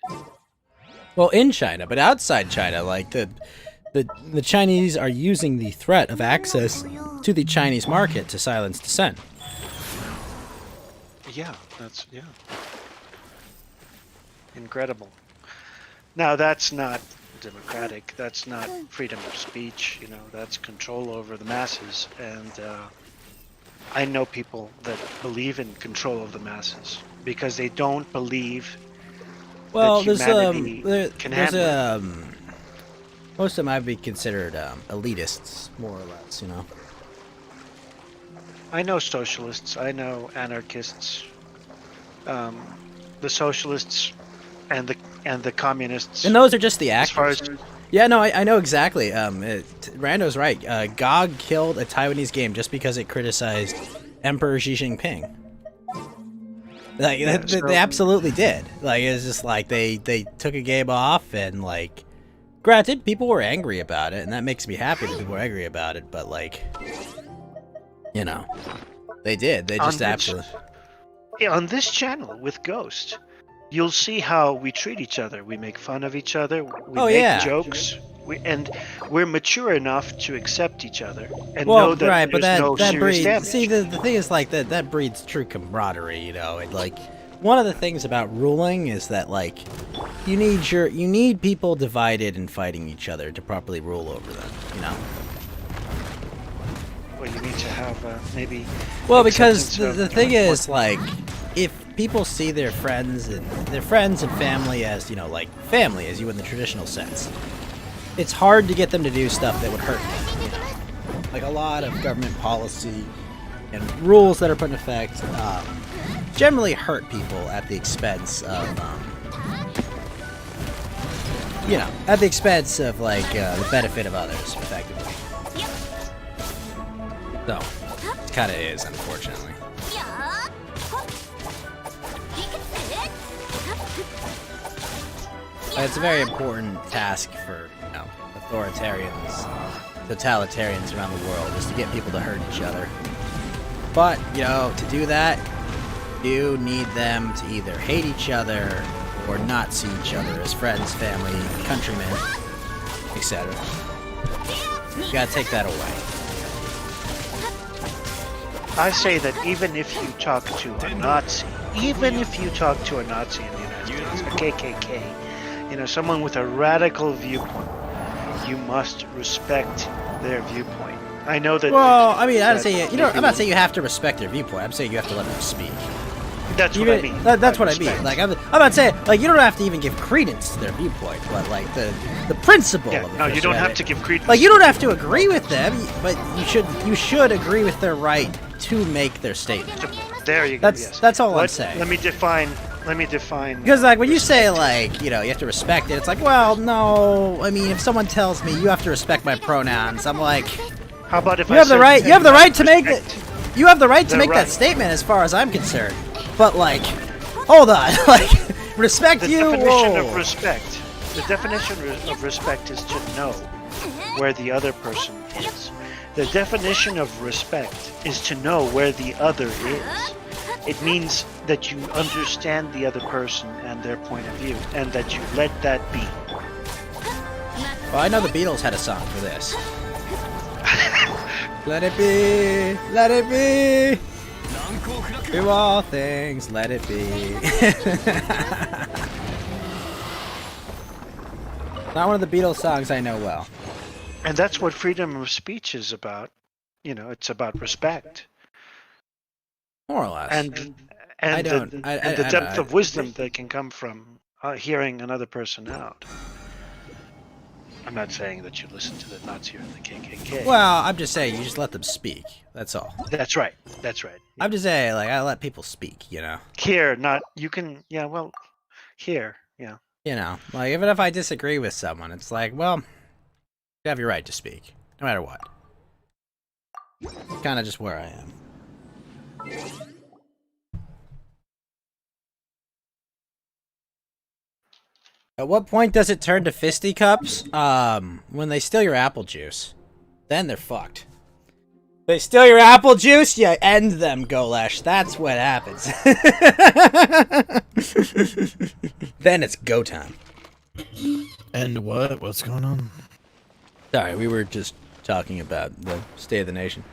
Well, in China, but outside China, like the Chinese are using the threat of access to the Chinese market to silence dissent. Yeah, that's incredible. Now that's not democratic. That's not freedom of speech. That's control over the masses. And I know people that believe in control of the masses because they don't believe. Well, that there's humanity can handle it. Most of them might be considered elitists, more or less. I know socialists. I know anarchists. The socialists and the communists. And those are just the As far actors. as Yeah, no, I know exactly. Rando's right. GOG killed a Taiwanese game just because it criticized Emperor Xi Jinping. Like they absolutely did. Like it's just like they took a game off and like, granted, people were angry about it, and that makes me happy that people were angry about it. But like, they did. They just absolutely. On this channel with Ghost, you'll see how we treat each other. We make fun of each other. We make jokes. And we're mature enough to accept each other and know that right, but there's no that serious breeds. damage. See, the thing is like that breeds true camaraderie. And like, one of the things about ruling is that like, you need people divided and fighting each other to properly rule over them. Well, you need to have maybe. Well, because acceptance the of thing what- is, like, if people see their friends and family as, like family, as you in the traditional sense, it's hard to get them to do stuff that would hurt them. Like a lot of government policy and rules that are put in effect generally hurt people at the expense of, at the expense of like the benefit of others, effectively. So, it kind of is, unfortunately. It's a very important task for, authoritarians, totalitarians around the world, is to get people to hurt each other. But, to do that, you need them to either hate each other or not see each other as friends, family, countrymen, etc. You gotta take that away. I say that even if you talk to a Nazi, in the United States, a KKK, someone with a radical viewpoint, you must respect their viewpoint. I know that. Well, I mean, I'm not saying you have to respect their viewpoint. I'm saying you have to let them speak. That's what I mean. That's what I mean. Like, I'm not saying, like, you don't have to even give credence to their viewpoint, but like the principle of it. No, you don't have to give credence. Like, you don't have to agree with them, but you should agree with their right to make their statement. There you go. That's all I'm saying. Let me define. Because like when you say like you have to respect it, it's like, well, no. I mean, if someone tells me you have to respect my pronouns, I'm like, how about if you have the right? You have the right to make it. You have the right to make that statement, as far as I'm concerned. But like, hold on, like, respect the you. Definition of respect. The definition of respect is to know where the other person is. The definition of respect is to know where the other is. It means that you understand the other person and their point of view, and that you let that be. Well, I know the Beatles had a song for this. Let it be, let it be. Do all things, let it be. Not one of the Beatles songs I know well. And that's what freedom of speech is about. You know, it's about respect. More or less. And I the don't- the depth of wisdom that can come from hearing another person out. I'm not saying that you listen to the Nazi or the KKK. Well, I'm just saying you just let them speak. That's all. That's right. That's right. I'm just saying, like, I let people speak, you know. Here, not you can. Yeah, well, here, yeah. You know, like, even if I disagree with someone, it's like, well, you have your right to speak, no matter what. Kind of just where I am. At what point does it turn to fisticuffs? When they steal your apple juice. Then they're fucked. They steal your apple juice, you end them, Golesh. That's what happens. Then it's go time. And what? What's going on? Sorry, we were just talking about the state of the nation.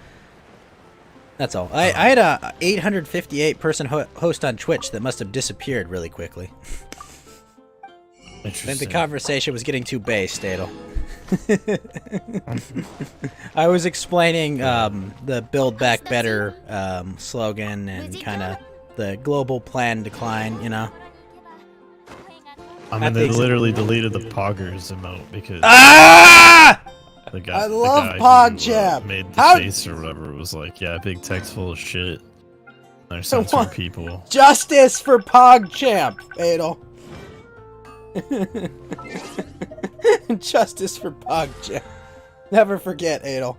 That's all. I had a 858 person host on Twitch that must have disappeared really quickly. I think the conversation was getting too based, Adel. I was explaining the Build Back Better slogan and kind of the global plan decline, you know? I mean, they literally deleted the Poggers emote because the guy, I love the guy PogChamp. who made the How- face or whatever was like, yeah, big text full of shit. They're censoring people. Justice for PogChamp, Adel. Justice for PogChamp. Never forget, Adel.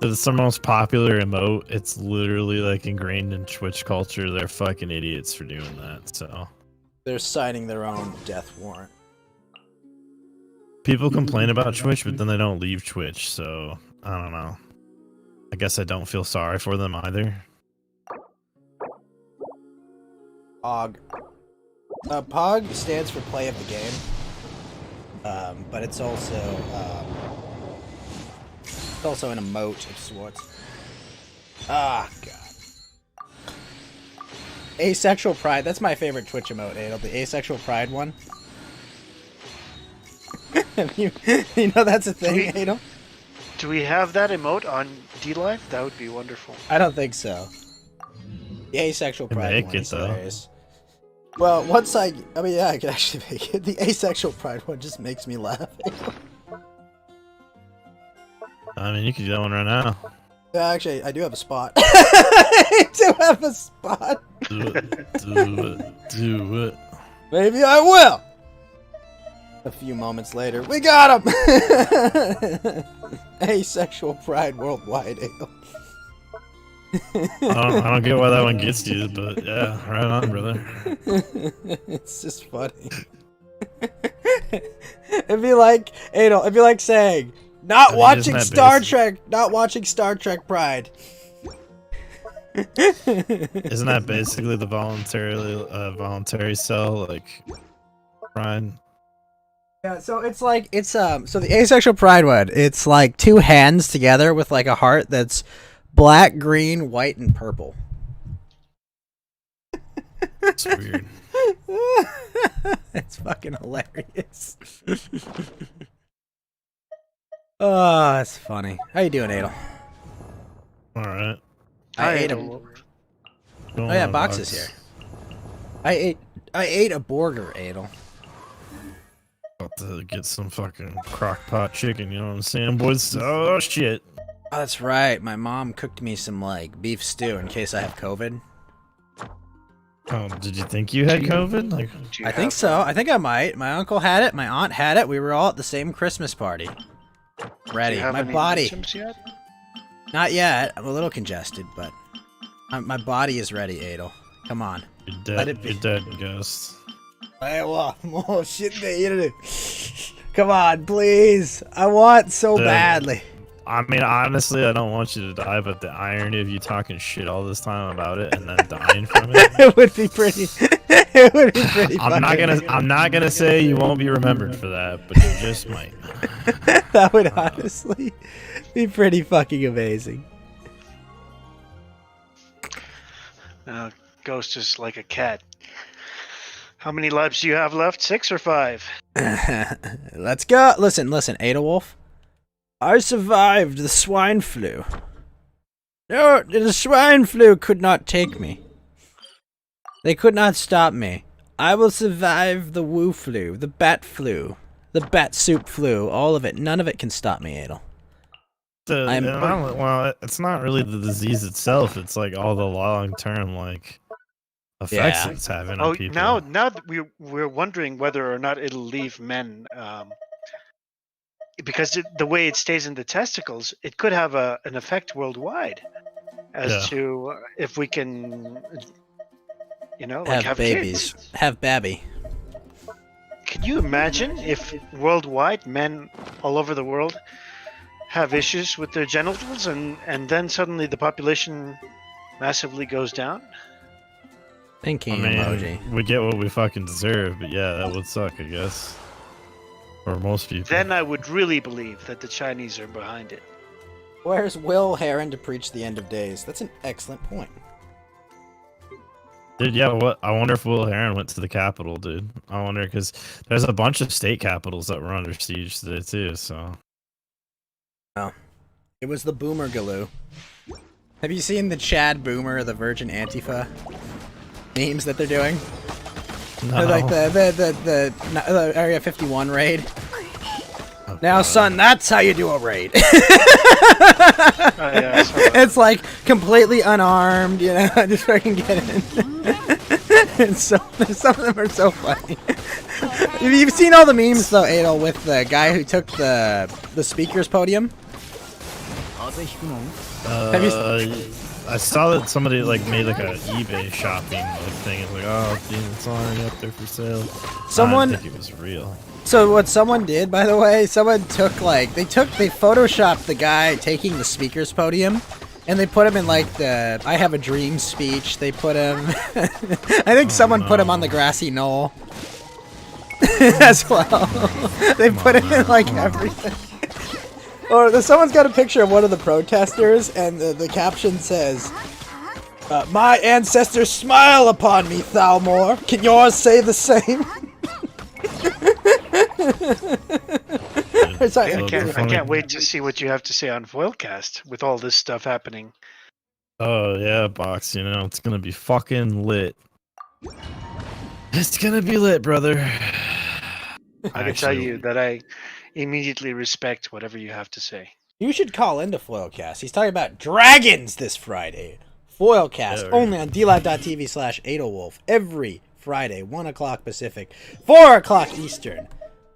It's the most popular emote. It's literally like ingrained in Twitch culture. They're fucking idiots for doing that. So They're signing their own death warrant. people complain about Twitch, but then they don't leave Twitch. So I don't know. I guess I don't feel sorry for them either. POG. POG stands for play of the game. But it's also an emote of sorts. Ah, God. Asexual pride. That's my favorite Twitch emote, Adel. The asexual pride one. you know that's a thing, Adel? Do we have that emote on DLive? That would be wonderful. I don't think so. The asexual Can pride make one it, is though. hilarious. Well, once I mean, yeah, I could actually make it. The asexual pride one just makes me laugh. I mean, you could do one right now. Yeah, actually, I do have a spot. I do have a spot. Do it. Do it. Do it. Maybe I will. A few moments later, we got him. Asexual pride worldwide. Adel. I don't get why that one gets you, but yeah, right on, brother. It's just funny. It'd be like, Adel, it'd be like saying, not I mean, watching isn't that Star basic? Trek, not watching Star Trek Pride. Isn't that basically the voluntary cell, like, Ryan? Yeah, so it's like, so the asexual pride one, it's like two hands together with like a heart that's black, green, white, and purple. It's weird. It's fucking hilarious. Oh, that's funny. How you doing, Adel? All right. I ate him. Oh yeah, Box is here. I ate a burger, Adel. About to get some fucking crock pot chicken, you know what I'm saying, boys? Oh, shit. Oh, that's right. My mom cooked me some, like, beef stew in case I have COVID. Oh, did you think you had COVID? Like, I think so. I think I might. My uncle had it. My aunt had it. We were all at the same Christmas party. Ready. Do you have My any body. symptoms yet? Not yet. I'm a little congested, but my body is ready, Adel. Come on. you're Let dead, it be. you're dead, Ghost. Oh, shit, come on, please. I want so Dude. badly. I mean, honestly, I don't want you to die, but the irony of you talking shit all this time about it and then dying from it. It would be pretty. It would be pretty I'm not gonna say you won't be remembered for that, but you just might. That would honestly be pretty fucking amazing. Ghost is like a cat. How many lives do you have left? 6 or 5? Let's go. Listen, Adolwolf. I survived the swine flu. No, the swine flu could not take me. They could not stop me. I will survive the woo flu, the bat flu, the bat soup flu, all of it. None of it can stop me, Adel. Well, it's not really the disease itself. It's like all the long-term effects it's having on people. Now that we're wondering whether or not it'll leave men, because the way it stays in the testicles, it could have an effect worldwide as to if we can, have babies, kids. have babby. Can you imagine if worldwide men all over the world have issues with their genitals and then suddenly the population massively goes down? Thinking emoji. We get what we fucking deserve, but yeah, that would suck, I guess. For most people. Then I would really believe that the Chinese are behind it. Where's Will Heron to preach the end of days? That's an excellent point. Dude, yeah, what? I wonder if Will Heron went to the Capitol, dude. I wonder, because there's a bunch of state capitals that were under siege today, too, so. Oh. It was the Boomer Galoo. Have you seen the Chad Boomer, the Virgin Antifa memes that they're doing? No. They're like the Area 51 raid. Now, son, that's how you do a raid. It's like completely unarmed, just fucking get in. And so some of them are so funny. You've seen all the memes though, Adel, with the guy who took the speaker's podium. Have you? I saw that somebody made a eBay shopping thing. It's like, oh, it's already up there for sale. Someone. I didn't think it was real. So what someone did, by the way, someone took they photoshopped the guy taking the speaker's podium, and they put him in the "I have a dream" speech. They put him. I think someone put him on the grassy knoll as well. They put him in everything. Or someone's got a picture of one of the protesters, and the caption says, "My ancestors smile upon me, Thalmor. Can yours say the same?" I can't wait to see what you have to say on Foilcast with all this stuff happening. Oh yeah, Box. It's gonna be fucking lit. It's gonna be lit, brother. I can tell you that I immediately respect whatever you have to say. You should call into Foilcast. He's talking about dragons this Friday. Foilcast only on dlive.tv/Adolwolf every Friday, 1 o'clock Pacific, 4 o'clock Eastern.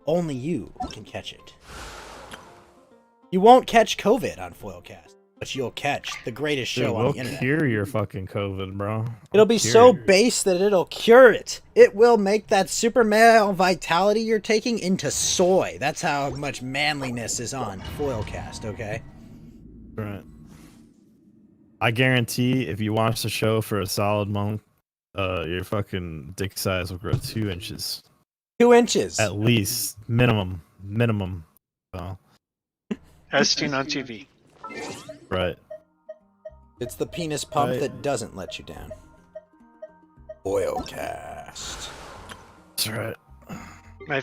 Only you can catch it. You won't catch COVID on Foilcast, but you'll catch the greatest show on the internet. We'll cure your fucking COVID, bro. It'll be so base that it'll cure it. It will make that super male vitality you're taking into soy. That's how much manliness is on Foilcast, okay? Right. I guarantee if you watch the show for a solid month, your fucking dick size will grow 2 inches. 2 inches? At least. Minimum. So. As seen on TV. Right. It's the penis pump that doesn't let you down. Foilcast. That's right.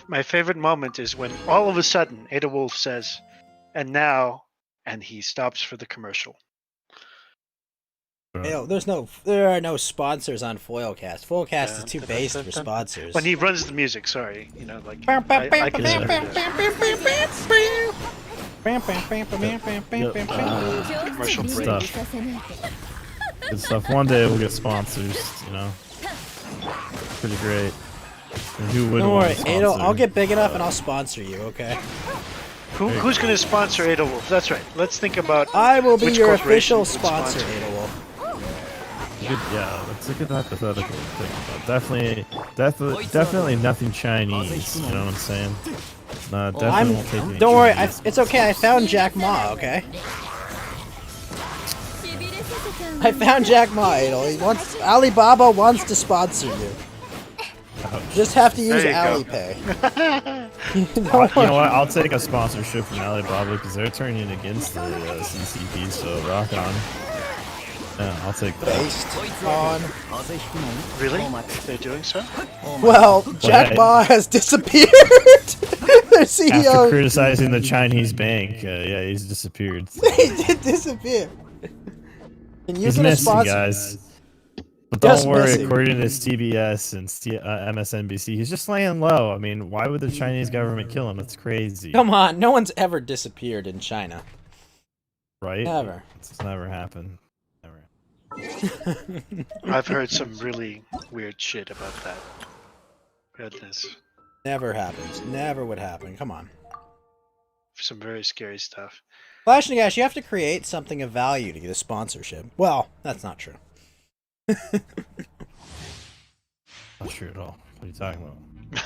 My favorite moment is when all of a sudden Adolwolf says, "And now," and he stops for the commercial. Hey, there are no sponsors on Foilcast. Foilcast is too based for sponsors. When he runs the music, sorry, I can commercial break. Good stuff. One day we'll get sponsors, Pretty great. And who wouldn't Don't worry, want to Adel, sponsor? I'll get big enough and I'll sponsor you, okay? Who's going to sponsor Adolwolf? That's right. Let's think about. I will be which your corporation official would sponsor, sponsor. Adolwolf. Yeah, let's look at that hypothetical thing. Definitely nothing Chinese. You know what I'm saying? No, definitely won't take any Don't worry, Chinese. it's okay. I found Jack Ma, okay? I found Jack Ma, Adel. Alibaba wants to sponsor you. Just have to use There you go. Alipay. You know what? I'll take a sponsorship from Alibaba because they're turning against the CCP. So rock on. Yeah, I'll take that. Based on. Really? They're doing so? Well, Jack Ma has disappeared. Their After CEO. criticizing the Chinese bank, yeah, he's disappeared. He did disappear. And you're He's gonna missing, sponsor. guys. But Just don't worry, missing. according to CBS and MSNBC, he's just laying low. I mean, why would the Chinese government kill him? That's crazy. Come on, no one's ever disappeared in China. Right? Never. It's never happened. Never. I've heard some really weird shit about that. Goodness. Never happens. Never would happen. Come on. Some very scary stuff. Flash Nagash, you have to create something of value to get a sponsorship. Well, that's not true. Not true at all. What are you talking about?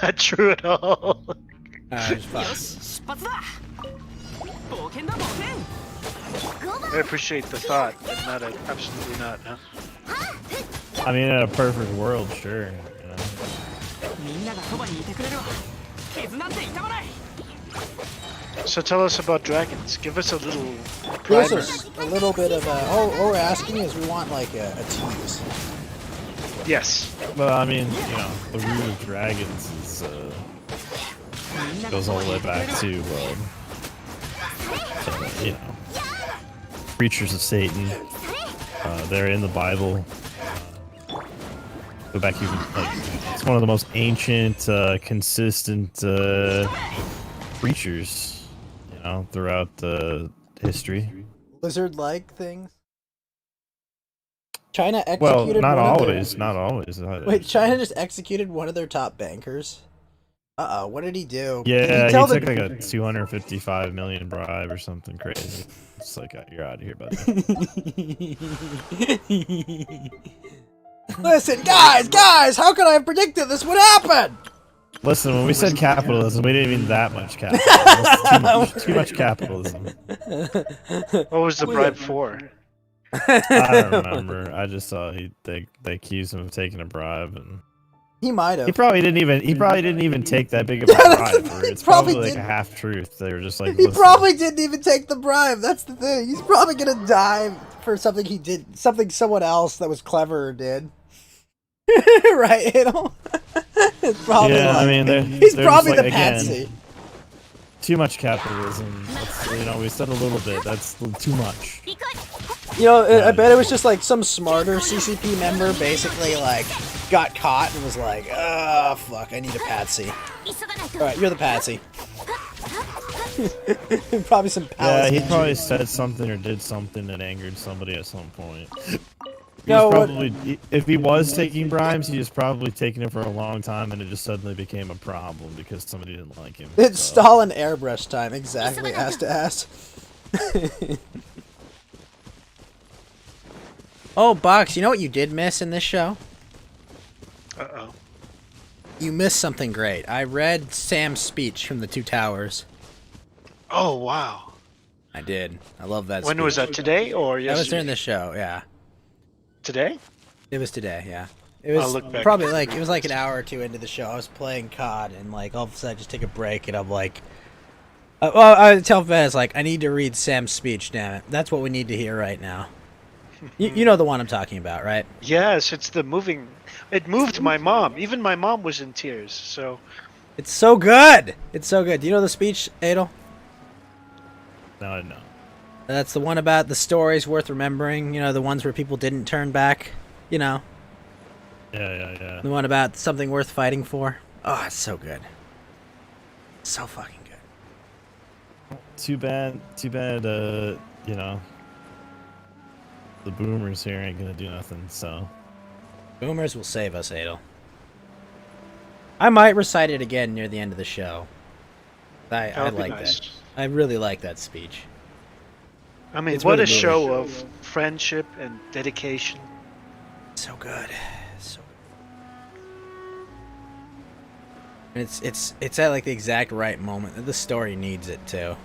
Not true at all. It's fine. 出発だ冒険だ冒険 I appreciate the thought, but not absolutely not, no? I mean, in a perfect world, sure. You know? みんながそばにいてくれるわ傷なんて痛まない So tell us about dragons. Give us a little Here's primer. a little bit of a. All we're asking is we want like a tease. Yes. Well, I mean, you know, the root of dragons is goes all the way back to you know, creatures of Satan. They're in the Bible. Go back even like it's one of the most ancient, consistent creatures, you know, throughout history. Lizard-like things. China executed. Well, not one of always, their... not always. Wait, China just executed one of their top bankers. What did he do? Yeah, he tell took like a 255 million bribe or something crazy. It's like, you're out of here, buddy. Listen, guys, how could I have predicted this would happen? Listen, when we said capitalism, we didn't mean that much capitalism. Too much capitalism. What was the bribe for? I don't remember. I just saw they accused him of taking a bribe, and He might have. he probably didn't even take that big of a bribe. Or it's probably probably like a didn't. half truth. They were just like, He listen, probably didn't even take the bribe. That's the thing. He's probably gonna die for something he did, something someone else that was cleverer did. Right, Adel? It's probably yeah, I like, mean, he's they're probably just the like, again, patsy. too much capitalism. That's, you know, we said a little bit. That's too much. You know, I bet it was just like some smarter CCP member basically like got caught and was like, oh fuck, I need a patsy. Alright, you're the patsy. Probably some Yeah, palace. he probably said something or did something that angered somebody at some point. He No, was what- probably, if he was taking bribes, he was probably taking it for a long time, and it just suddenly became a problem because somebody didn't like him. It's so. Stalin airbrush time, exactly, ass to ass. Oh, Box, you know what you did miss in this show? Uh-oh. You missed something great. I read Sam's speech from the Two Towers. Oh, wow. I did. I love that When speech. was that, today or That was yesterday? during the show, yeah. Today? It was today, yeah. It was I'll look back. probably like, it was like an hour or two into the show. I was playing COD and like all of a sudden I just take a break and I'm like, well, I tell Fez like, I need to read Sam's speech, damn it. That's what we need to hear right now. You know the one I'm talking about, right? Yes, it's the moving... It moved my mom. Even my mom was in tears, so... It's so good! It's so good. Do you know the speech, Adel? No. That's the one about the stories worth remembering, you know, the ones where people didn't turn back, you know. Yeah. The one about something worth fighting for. Oh, it's so good. So fucking good. Too bad, you know, the boomers here ain't gonna do nothing, so. Boomers will save us, Adel. I might recite it again near the end of the show. I That would be like nice. that. I really like that speech. I mean, It's what really a show moving. of friendship and dedication. So good. So and it's at like the exact right moment that the story needs it too.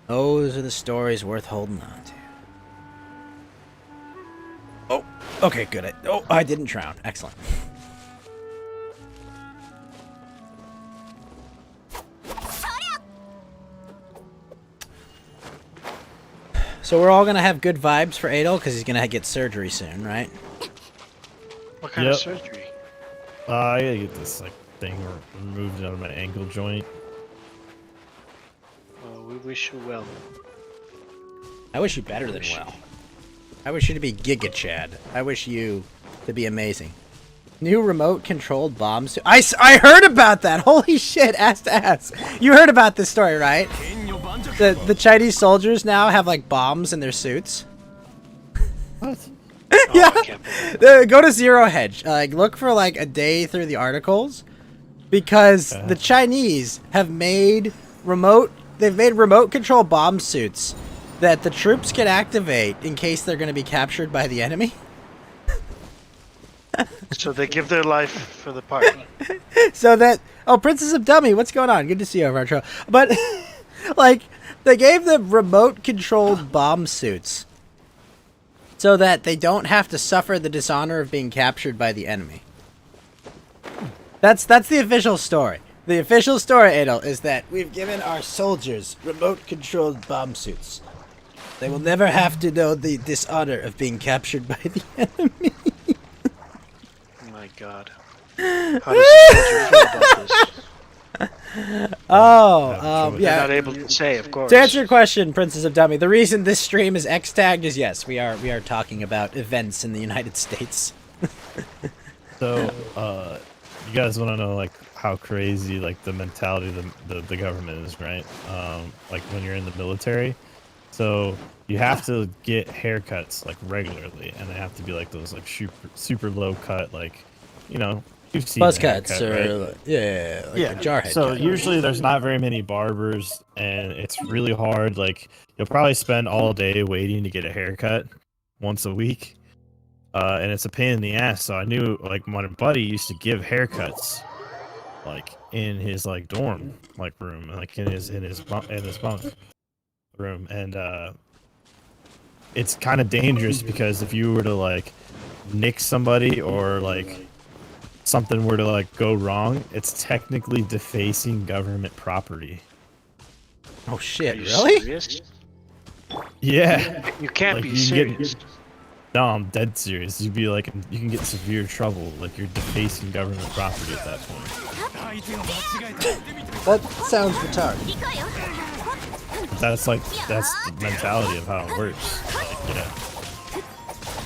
Those are the stories worth holding on to. Oh. Okay, good. I didn't drown. Excellent. So we're all gonna have good vibes for Adol because he's gonna get surgery soon, right? What kind of surgery? I gotta get this like thing removed out of my ankle joint. Well, we wish you well. I wish you better than well. I wish you to be Giga Chad. I wish you to be amazing. New remote-controlled bombs. I heard about that. Holy shit, ass to ass. You heard about this story, right? The Chinese soldiers now have like bombs in their suits. What? Yeah. Go to Zero Hedge. Like look for like a day through the articles, because the Chinese have made remote-control bomb suits that the troops can activate in case they're going to be captured by the enemy. So they give their life for the party. So that Princess of Dummy, what's going on? Good to see you over our show. But like they gave them remote controlled bomb suits so that they don't have to suffer the dishonor of being captured by the enemy. That's the official story. The official story, Adol, is that we've given our soldiers remote controlled bomb suits. They will never have to know the dishonor of being captured by the enemy. My God. How does the soldier feel about this? Yeah. They're not able to say, of course. To answer your question, Princess of Dummy, the reason this stream is X-tagged is yes, we are talking about events in the United States. So, you guys want to know like how crazy like the mentality of the government is, right? Like when you're in the military, so you have to get haircuts like regularly, and they have to be like those like super low cut, like you've seen buzz the cuts haircut, or right? a jarhead. So cut. usually there's not very many barbers, and it's really hard. Like you'll probably spend all day waiting to get a haircut once a week, and it's a pain in the ass. So I knew like my buddy used to give haircuts, like in his like dorm like room, like in his bunk room, and it's kind of dangerous because if you were to like nick somebody or like something were to like go wrong, it's technically defacing government property. Oh shit! Are you Really? serious? Yeah. You can't Like, be you can serious. No, I'm dead serious. You'd be like, you can get severe trouble. Like you're defacing government property at that point. That sounds retarded. That's the mentality of how it works.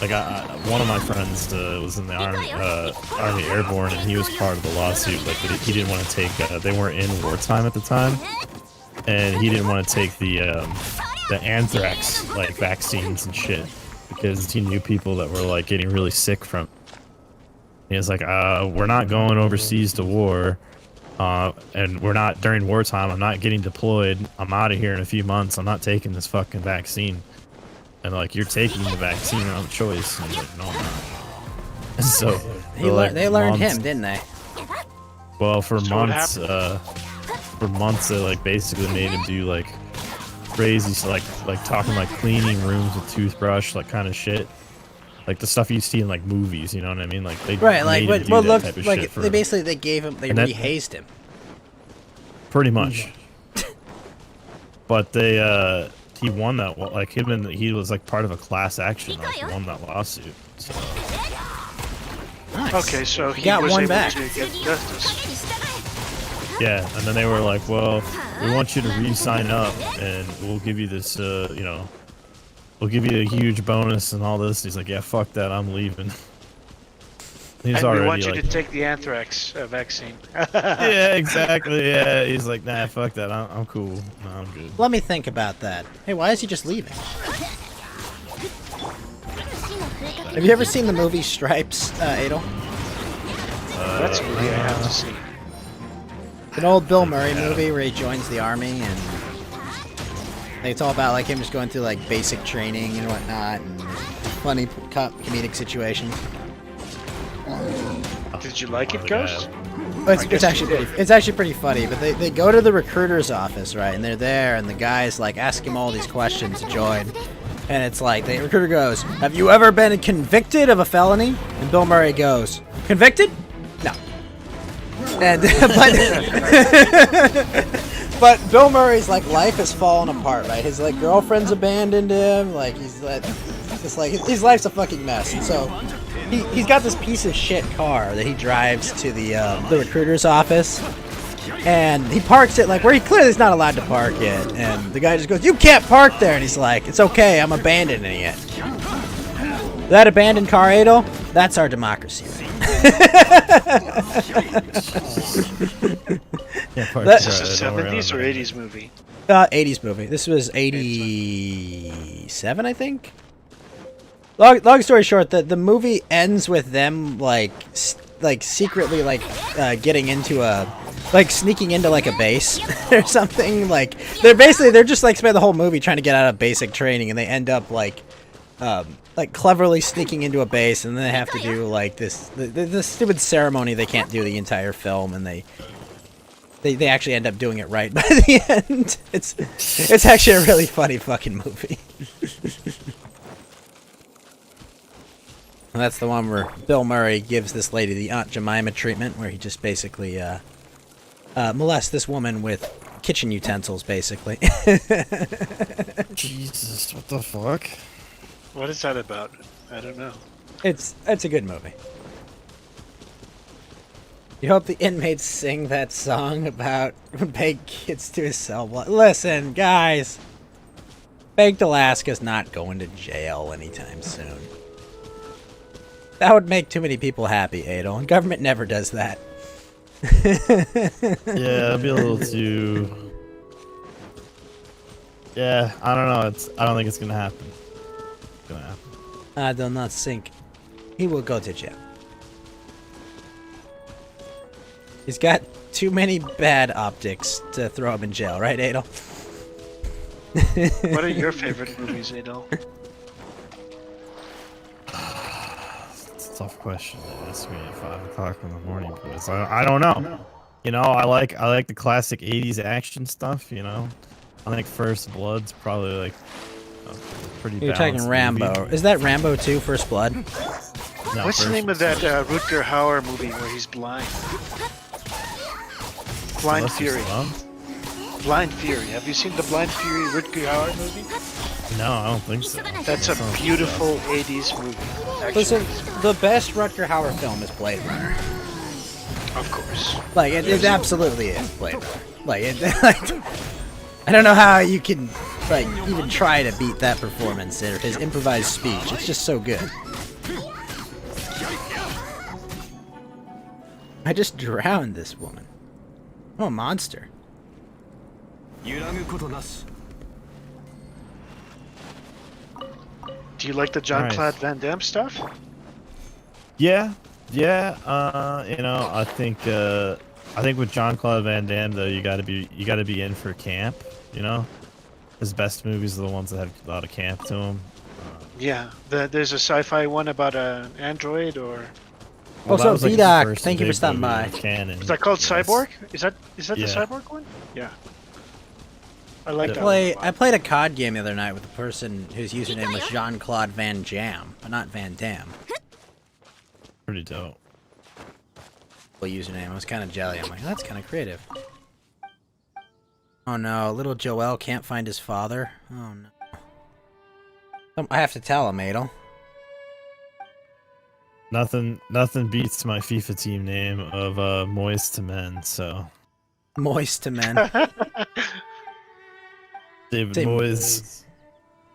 Like one of my friends was in the Army Airborne, and he was part of the lawsuit. Like he didn't want to take. They weren't in wartime at the time, and he didn't want to take the anthrax like vaccines and shit because he knew people that were like getting really sick from. He was like, "We're not going overseas to war." And we're not during wartime. I'm not getting deployed. I'm out of here in a few months. I'm not taking this fucking vaccine. And like, you're taking the vaccine on choice. And he's like, no, I'm not. So They learned him, didn't they? Well, for So what months, they like basically made him do like crazy, like talking like cleaning rooms with toothbrush, like kind of shit. Like the stuff you see in like movies, you know what I mean? Like they Right, like made him do what that looked type of like shit for they him. basically they gave him they And that- rehazed him. Pretty much. But they he won that like he was like part of a class action, like he won that lawsuit. So Nice. Okay, so he got was one able back. to get justice. yeah, and then they were like, well, we want you to re-sign up and we'll give you this we'll give you a huge bonus and all this. He's like, yeah, fuck that, I'm leaving. He's And we already want you like, to take the anthrax vaccine. yeah, exactly. Yeah, he's like, nah, fuck that. I'm cool. No, I'm good. Let me think about that. Hey, why is he just leaving? Have you ever seen the movie Stripes, Adol? That's a movie I have to see. It's an old Bill Murray movie where he joins the army, and it's all about like him just going through like basic training and whatnot, and funny comedic situations. Did you like it, Ghost? It's actually pretty funny, but they go to the recruiter's office, right, and they're there, and the guys like ask him all these questions to join, And it's like, the recruiter goes, have you ever been convicted of a felony? And Bill Murray goes, convicted? No. And, but Bill Murray's, like, life has fallen apart, right? His, like, girlfriend's abandoned him. Like, he's, like, just, like, his life's a fucking mess. And so, he's got this piece of shit car that he drives to the recruiter's office. And he parks it like where he clearly is not allowed to park it. And the guy just goes, you can't park there. And he's like, it's okay, I'm abandoning it. That abandoned car, Adel, that's our democracy. This is a 70s or 80s movie? 80s movie. This was 87, I think. Long story short, the movie ends with them like secretly getting into sneaking into like a base or something. Like they're just like spend the whole movie trying to get out of basic training, and they end up like cleverly sneaking into a base, and then they have to do like this stupid ceremony they can't do the entire film, and they actually end up doing it right by the end. It's actually a really funny fucking movie. And that's the one where Bill Murray gives this lady the Aunt Jemima treatment, where he just basically molests this woman with kitchen utensils, basically. Jesus, what the fuck? What is that about? I don't know. It's a good movie. You hope the inmates sing that song about when Baked gets to his cell block. Listen, guys. Baked Alaska's not going to jail anytime soon. That would make too many people happy, Adel, and government never does that. Yeah, it'd be a little too... Yeah, I don't know. I don't think it's gonna happen. It's gonna happen. I do not think he will go to jail. He's got too many bad optics to throw him in jail, right, Adel? What are your favorite movies, Adel? It's a tough question to ask me at 5 o'clock in the morning, because I don't know. You know, I like the classic 80s action stuff, you know? I think First Blood's probably like a pretty You're talking balanced Rambo. movie. Is that Rambo 2, First Blood? No, What's the First- name of that Rutger Hauer movie where he's blind? Blind Sylvester Fury. Stallone? Blind Fury. Have you seen the Blind Fury Rutger Hauer movie? No, I don't think so. That's a Sounds beautiful 80s movie. Actually, Listen, the best Rutger Hauer film is Blade Runner. of course. Like, it absolutely is Blade Runner. Like, I don't know how you can, like, even try to beat that performance or his improvised speech. It's just so good. I just drowned this woman. I'm a monster. Do you like the Jean-Claude Van Damme stuff? Yeah. You know, I think with Jean-Claude Van Damme though, you gotta be in for camp. You know, his best movies are the ones that have a lot of camp to them. Yeah. There's a sci-fi one about an android, or Also, VDoc, thank you for stopping by. is that called Cyborg? Is that the Yeah. Cyborg one? Yeah. I like that. I played a COD game the other night with a person whose username was Jean-Claude Van Jam, but not Van Damme. Pretty dope. Username. I was kind of jelly. I'm like, that's kind of creative. Oh no, little Joel can't find his father. Oh no. I have to tell him, Adel. Nothing beats my FIFA team name of Moist to Men. So Moist to Men. David Moyes.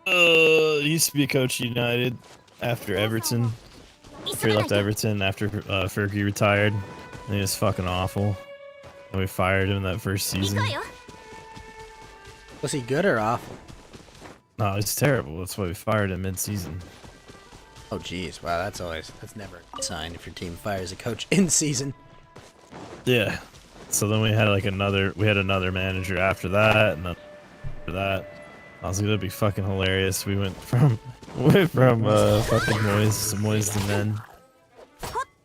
Used to be a coach at United after Everton. After he left Everton, after Fergie retired. And he was fucking awful. And we fired him that first season. Was he good or awful? No, it's terrible. That's why we fired him mid-season. Oh jeez, wow, that's never a good sign if your team fires a coach in season. Yeah. So then we had another manager after that, and then after that. I was like, that'd be fucking hilarious. We went from fucking Moyes to Men.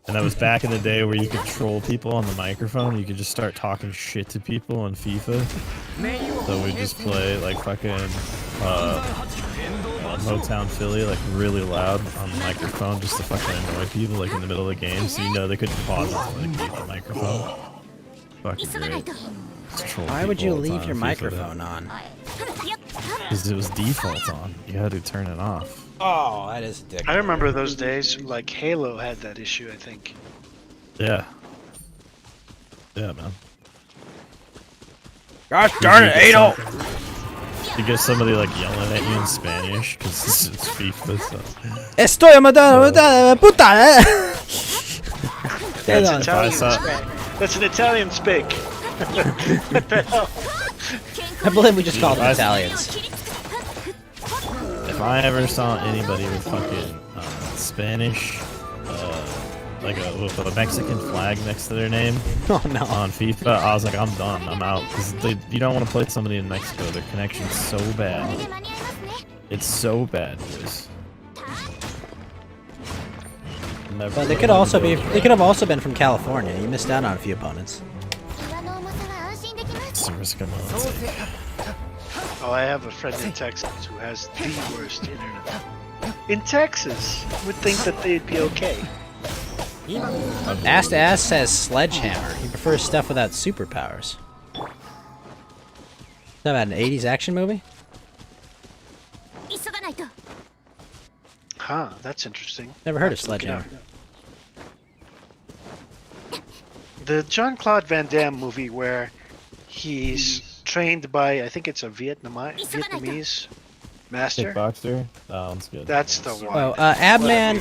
And that was back in the day where you could troll people on the microphone. You could just start talking shit to people on FIFA. So we just play like fucking Motown Philly like really loud on the microphone just to fucking annoy people like in the middle of the game, so you know they couldn't pause it to like mute the microphone. Fucking great. Why would you leave your microphone on? Because it was default on. You had to turn it off. Oh, that is dick. I remember those days. Like Halo had that issue, I think. Yeah. Yeah, man. Gosh darn it, Adol! You get somebody like yelling at you in Spanish because it's FIFA. So. Estoy matando puta. That's Italian speak. That's an Italian speak. What the hell? I believe we just called them Italians. If I ever saw anybody with fucking Spanish, with a Mexican flag next to their name on FIFA, I was like, I'm done, I'm out. Because you don't want to play somebody in Mexico. Their connection's so bad. It's so bad, boys. But they could also be. They could have also been from California. You missed out on a few opponents. It's a risk I'm willing to take. Oh, I have a friend in Texas who has the worst internet. In Texas, would think that they'd be okay. Ass to Ass says Sledgehammer. He prefers stuff without superpowers. Is that about an 80s action movie? Huh, that's interesting. Never heard of Sledgehammer. The Jean-Claude Van Damme movie where he's trained by, I think it's a Vietnamese master. Kickboxer? That one's good. That's the one. Oh, Abman,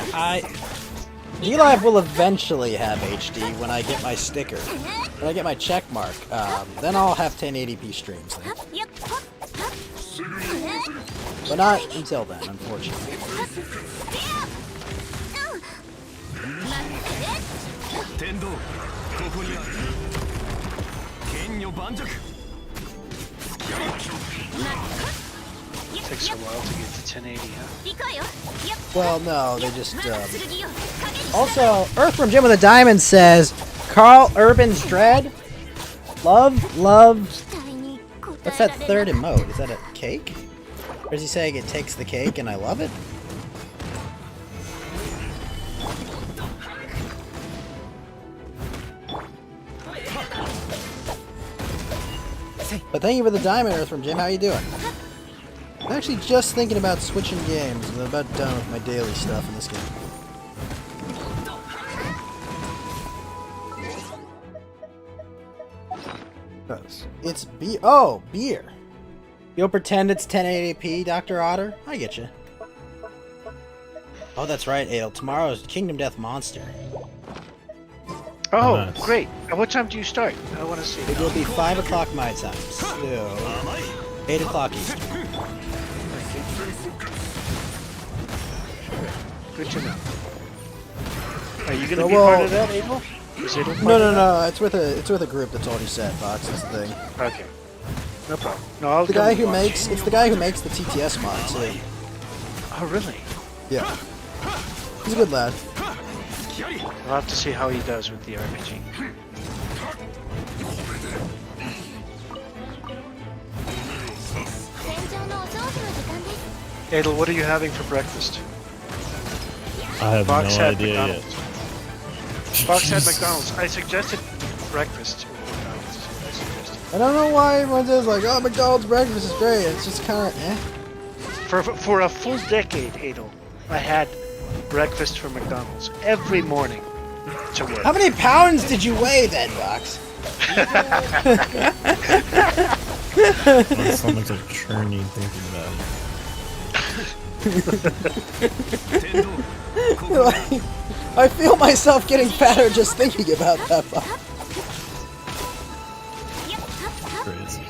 D-Live will eventually have HD when I get my sticker. When I get my check mark. Then I'll have 1080p streams then. But not until then, unfortunately. Takes a while to get to 1080, huh? Well, no, they just, Also, Earth from Jim with a Diamond says, Carl Urban's Dread? Love. What's that third emote? Is that a cake? Or is he saying it takes the cake and I love it? But thank you for the diamond, Earth from Jim. How you doing? I'm actually just thinking about switching games. I'm about done with my daily stuff in this game. It's beer. You'll pretend it's 1080p, Dr. Otter? I get you. Oh, that's right, Adel. Tomorrow's Kingdom Death Monster. Oh, Nice. great. At what time do you start? I want to see. It will be 5 o'clock my time, so 8 o'clock Eastern. Good to know. Are you gonna be part of that, Abel? Is Abel part of that? No. It's with a group that's already set, Fox. That's the thing. Okay. No problem. No, I'll The come guy who watch. makes it's the guy who makes the TTS mod too. Oh, really? Yeah. He's a good lad. We'll have to see how he does with the RPG. Adel, what are you having for breakfast? I have Fox no had idea yet. McDonald's. Fox had McDonald's. I suggested breakfast. I suggested. I don't know why everyone says like, oh, McDonald's breakfast is great. It's just kind of eh. For a full decade, Adel, I had breakfast from McDonald's every morning to work. How many pounds did you weigh then, Fox? My stomach's like churning thinking about it. I feel myself getting fatter just thinking about that. Fox. Crazy.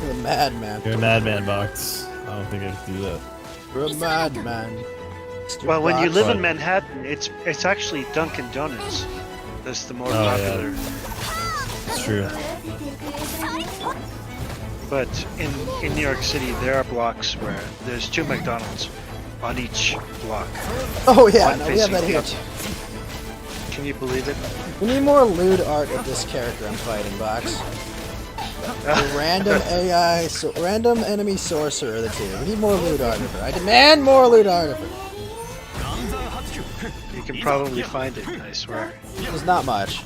You're a madman. You're a madman, Box. I don't think I can do that. You're a madman. Mr. Well, when you Fox. live in Manhattan, it's actually Dunkin' Donuts. That's the more popular. Yeah. It's true. But in New York City, there are blocks where there's 2 McDonald's on each block. Oh yeah, One no, we have that facing here the too. Can you believe it? We need more lewd art of this character I'm fighting, Box. The random AI, random enemy sorcerer of the team. We need more loot artifact. I demand more loot artifact. You can probably find it, I swear. There's not much.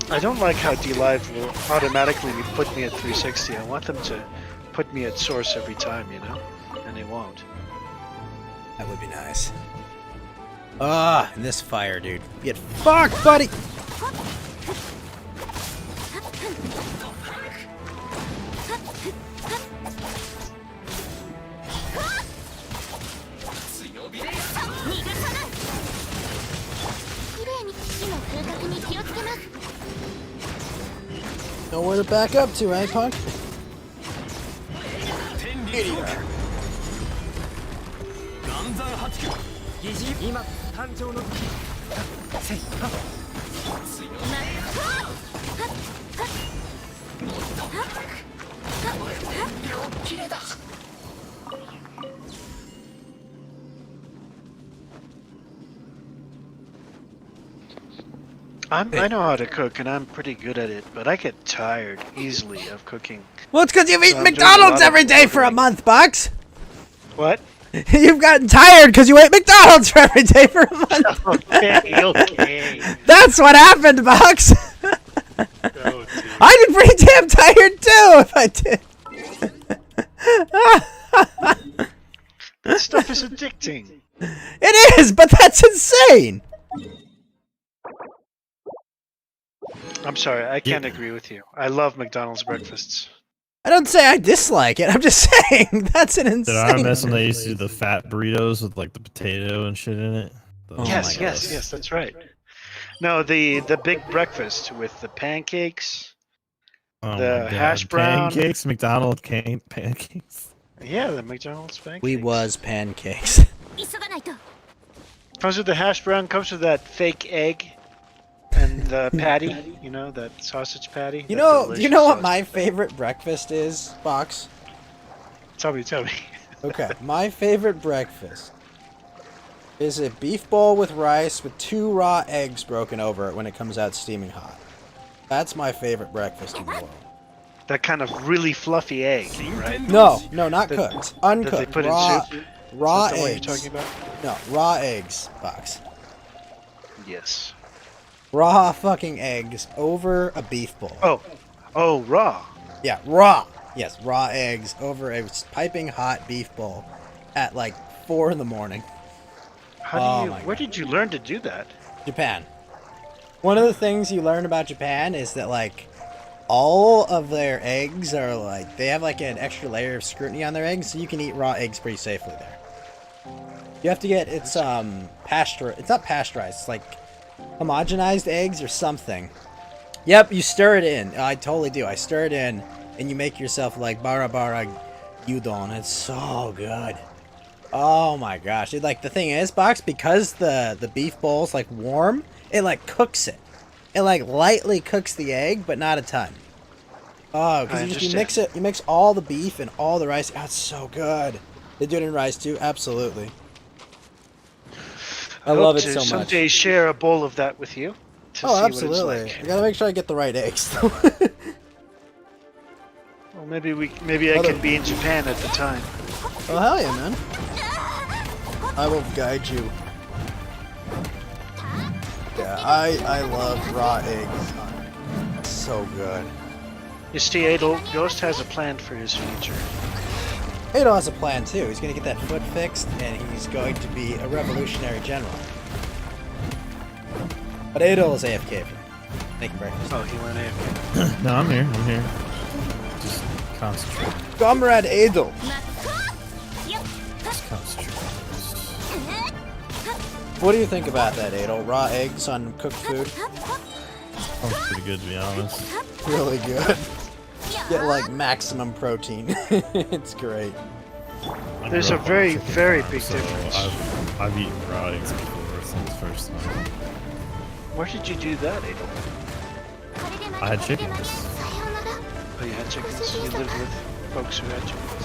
I don't like how D-Live will automatically put me at 360. I want them to put me at source every time, you know? And they won't. That would be nice. Ah, and this fire, dude. Get fucked, buddy! Nowhere to back up to, eh, punk? Idiot. 今誕生の時せい I know how to cook and I'm pretty good at it, but I get tired easily of cooking. Well, it's because you've So eaten I'm doing a McDonald's lot of every day for a month, Bucks. What? You've gotten tired because you ate McDonald's for every day for a month. Okay, okay. That's what happened, Bucks. Oh, I'd be pretty damn tired too if I did. That stuff is addicting. It is, but that's insane. I'm sorry, I can't agree with you. I love McDonald's breakfasts. I don't say I dislike it. I'm just saying that's an Did I insane. miss when they used to do the fat burritos with like the potato and shit in it? Those- Yes, yes, that's right. No, the big breakfast with the pancakes. Oh The my God. hash brown. Pancakes, McDonald's pancakes. Yeah, the McDonald's pancakes. We was pancakes. 急がないと。 Comes with the hash brown, comes with that fake egg. And the patty, you know, that sausage patty. You that know delicious what sausage my patty. favorite breakfast is, Box? Tell me. Okay, my favorite breakfast is a beef bowl with rice with 2 raw eggs broken over it when it comes out steaming hot. That's my favorite breakfast in the world. That kind of really fluffy egg, right? No, not That- cooked. That Uncooked. they put raw, in soup? raw Is that the one you're eggs. talking about? No, raw eggs, Box. Yes. Raw fucking eggs over a beef bowl. Oh, raw. Yeah, raw. Yes, raw eggs over a piping hot beef bowl at like 4 in the morning. How do you? my Where did you learn to do that? Japan. One of the things you learn about Japan is that like all of their eggs are like they have like an extra layer of scrutiny on their eggs, so you can eat raw eggs pretty safely there. You have to get it's not pasteurized, it's like homogenized eggs or something. Yep, you stir it in. I totally do. I stir it in and you make yourself like bara udon. It's so good. Oh my gosh. Dude, like the thing is, Box, because the beef bowl's like warm, it like cooks it. It like lightly cooks the egg, but not a ton. Oh, because you mix it, you mix all the beef and all the rice. Oh, it's so good. They do it in rice too, absolutely. I love it so much. Someday share a bowl of that with you. To Oh, see absolutely. What it's like. I gotta make sure I get the right eggs though. Well, maybe I can be in Japan at the time. Oh hell yeah, man. I will guide you. Yeah, I love raw eggs. It's so good. You see, Adel, Ghost has a plan for his future. Adol has a plan too. He's gonna get that foot fixed and he's going to be a revolutionary general. But Adol is AFK for Thank you, breakfast. Oh, he went AFK. No, I'm here. Just concentrate. Comrade Adol. Just concentrate. What do you think about that, Adol? Raw eggs on cooked food? Sounds pretty good, to be honest. Really good. Get like maximum protein. It's great. I There's grew a up very, on chicken, very big so difference. I've eaten raw eggs before since first time. Where did you do that, Adel? I had chickens. Oh, you had chickens? You lived with folks who had chickens?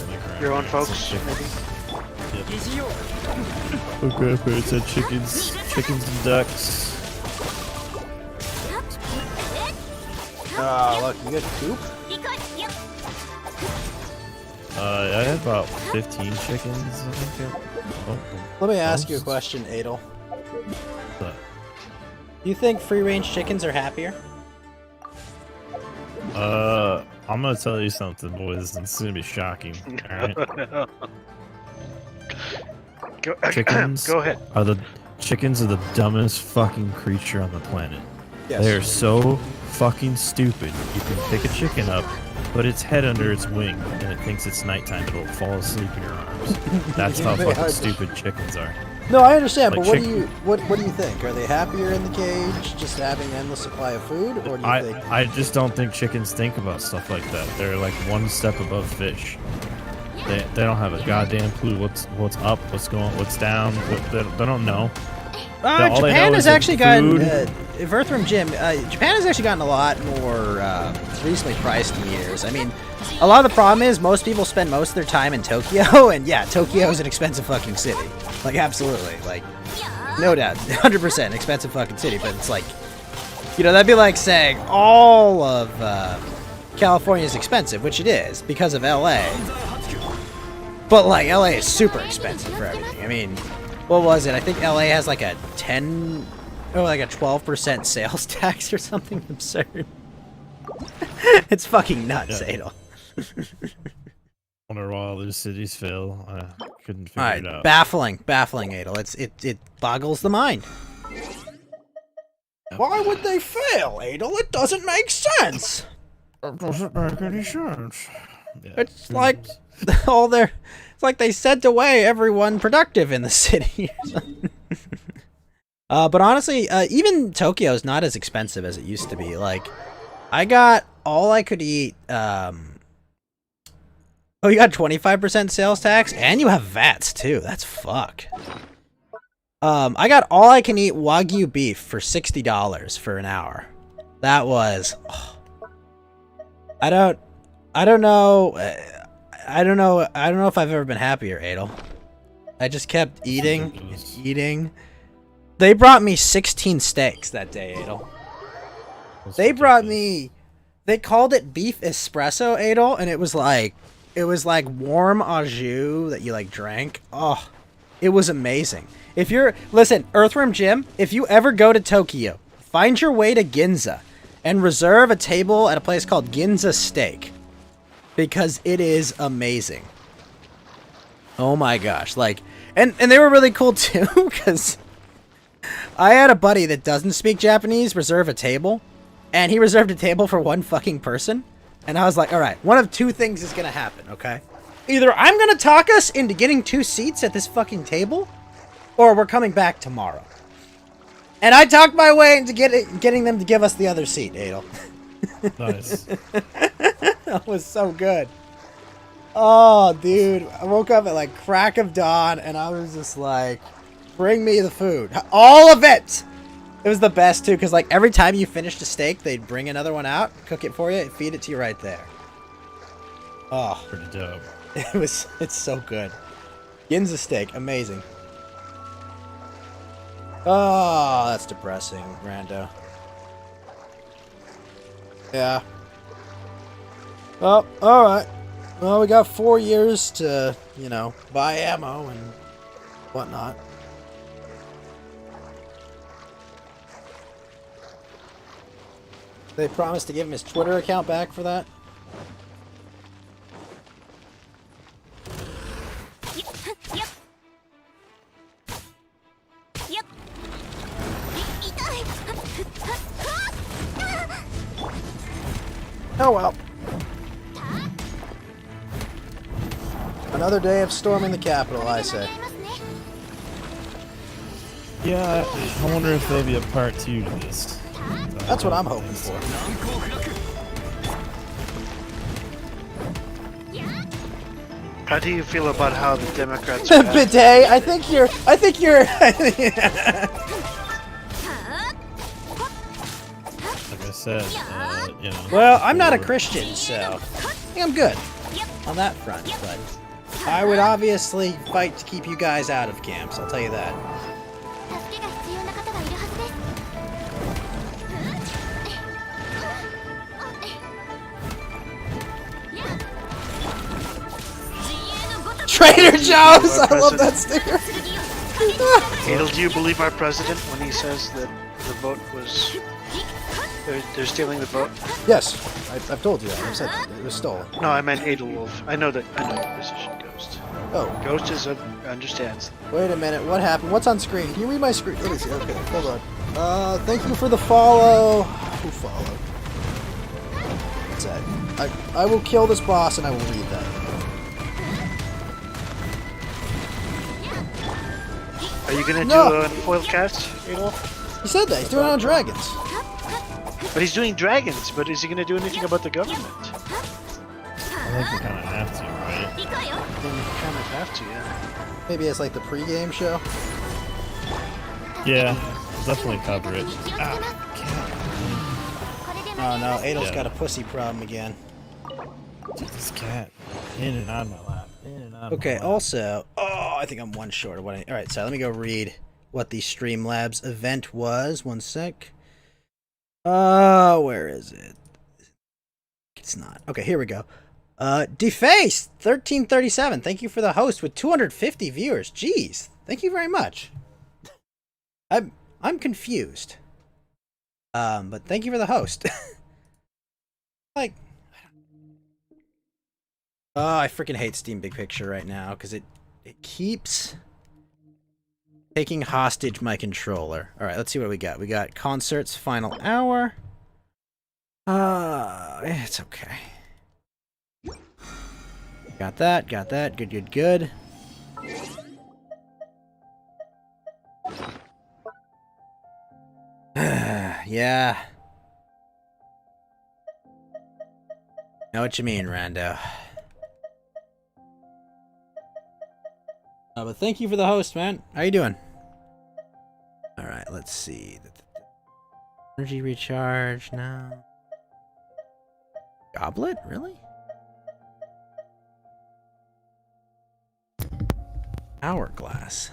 My grandparents Your own had folks, chickens. maybe? Yep. Okay, okay, it's chickens and ducks. Oh, look, you got coop? I had about 15 chickens, I think. Let me ask you a question, Adel. What? Do you think free-range chickens are happier? I'm gonna tell you something, boys. It's gonna be shocking. Alright? Chickens Go ahead. Chickens are the dumbest fucking creature on the planet. Yes. They are so fucking stupid. You can pick a chicken up, put its head under its wing, and it thinks it's nighttime. It'll fall asleep in your arms. That's how fucking stupid chickens are. No, I understand, Like but what do you think? Are they happier in the cage, just having an endless supply of food, or do you think? I just don't think chickens think about stuff like that. They're like one step above fish. They don't have a goddamn clue what's up, what's going, what's down. They don't know. All they Japan know has is the actually gotten food. if Earthworm Jim. Japan has actually gotten a lot more reasonably priced in years. I mean, a lot of the problem is most people spend most of their time in Tokyo, and yeah, Tokyo is an expensive fucking city. Like absolutely, like no doubt, 100% expensive fucking city. But it's like, you know, that'd be like saying all of California is expensive, which it is because of LA. But like LA is super expensive for everything. I mean, what was it? I think LA has like a 12% sales tax or something absurd. It's fucking nuts, Yeah. Adel. Wonder why all these cities fail. I couldn't figure Alright, it out. baffling, Adel. It boggles the mind. Why would they fail, Adel? It doesn't make sense. It doesn't make any sense. Yeah. It's like it's like they sent away everyone productive in the city. But honestly, even Tokyo is not as expensive as it used to be. Like, I got all I could eat. Oh, you got 25% sales tax, and you have VATs too. That's fuck. I got all I can eat Wagyu beef for $60 for an hour. That was. I don't know. I don't know if I've ever been happier, Adel. I just kept eating and eating. They brought me 16 steaks that day, Adel. They brought me. They called it beef espresso, Adel, and it was like warm au jus that you like drank. Oh, it was amazing. Listen, Earthworm Jim, if you ever go to Tokyo, find your way to Ginza and reserve a table at a place called Ginza Steak, because it is amazing. Oh my gosh, like, and they were really cool too, because I had a buddy that doesn't speak Japanese reserve a table, and he reserved a table for one fucking person, and I was like, all right, one of two things is gonna happen, okay? Either I'm gonna talk us into getting 2 seats at this fucking table, or we're coming back tomorrow. And I talked my way into getting them to give us the other seat, Adel. Nice. That was so good. Oh, dude. I woke up at like crack of dawn, and I was just like, bring me the food. All of it! It was the best, too, because like every time you finished a steak, they'd bring another one out, cook it for you, and feed it to you right there. Oh. Pretty dope. It's so good. Ginza steak, amazing. Oh, that's depressing, Rando. Yeah. Well, alright. Well, we got 4 years to, you know, buy ammo and whatnot. They promised to give him his Twitter account back for that. Oh well. Another day of storming the Capitol, I say. Yeah, I wonder if there'll be a part 2 to this. That's what I'm hoping for. How do you feel about how the Democrats Bidet, I think you're Like I said, Well, I'm not a Christian, so I think I'm good on that front, but I would obviously fight to keep you guys out of camps, I'll tell you that. 助けが必要な方がいるはずです。 Trader Joe's! I love that sticker! Adel, do you believe our president when he says that the vote was... They're stealing the vote? Yes, I've told you that. I said that. It was stolen. No, I meant Edelwolf. I know your position, Ghost. Oh. Ghost understands. Wait a minute, what happened? What's on screen? Can you read my screen? Let me see. Okay, hold on. Thank you for the follow. Who followed? What's that? I will kill this boss and I will read that. Are you gonna do a foil cast, Adel? He said that. He's doing it on dragons. But he's doing dragons, but is he gonna do anything about the government? I think we kind of have to, right? You kind of have to, yeah. Maybe it's like the pre-game show. Yeah, definitely cover it. Oh no, Adel's got a pussy problem again. This cat. In and out of my lap. In and out of Okay, my lap. also... Oh, I think I'm one short of what I... Alright, so let me go read what the Streamlabs event was. One sec. Where is it? It's not. Okay, here we go. Deface 1337. Thank you for the host with 250 viewers. Jeez, thank you very much. I'm confused. But thank you for the host. Like, oh, I freaking hate Steam Big Picture right now because it keeps taking hostage my controller. All right, let's see what we got. We got concerts final hour. It's okay. Got that. Good, good, good. Yeah. Know what you mean, Rando. But thank you for the host, man. How you doing? Alright, let's see. Energy recharge now. Goblet? Really? Hourglass.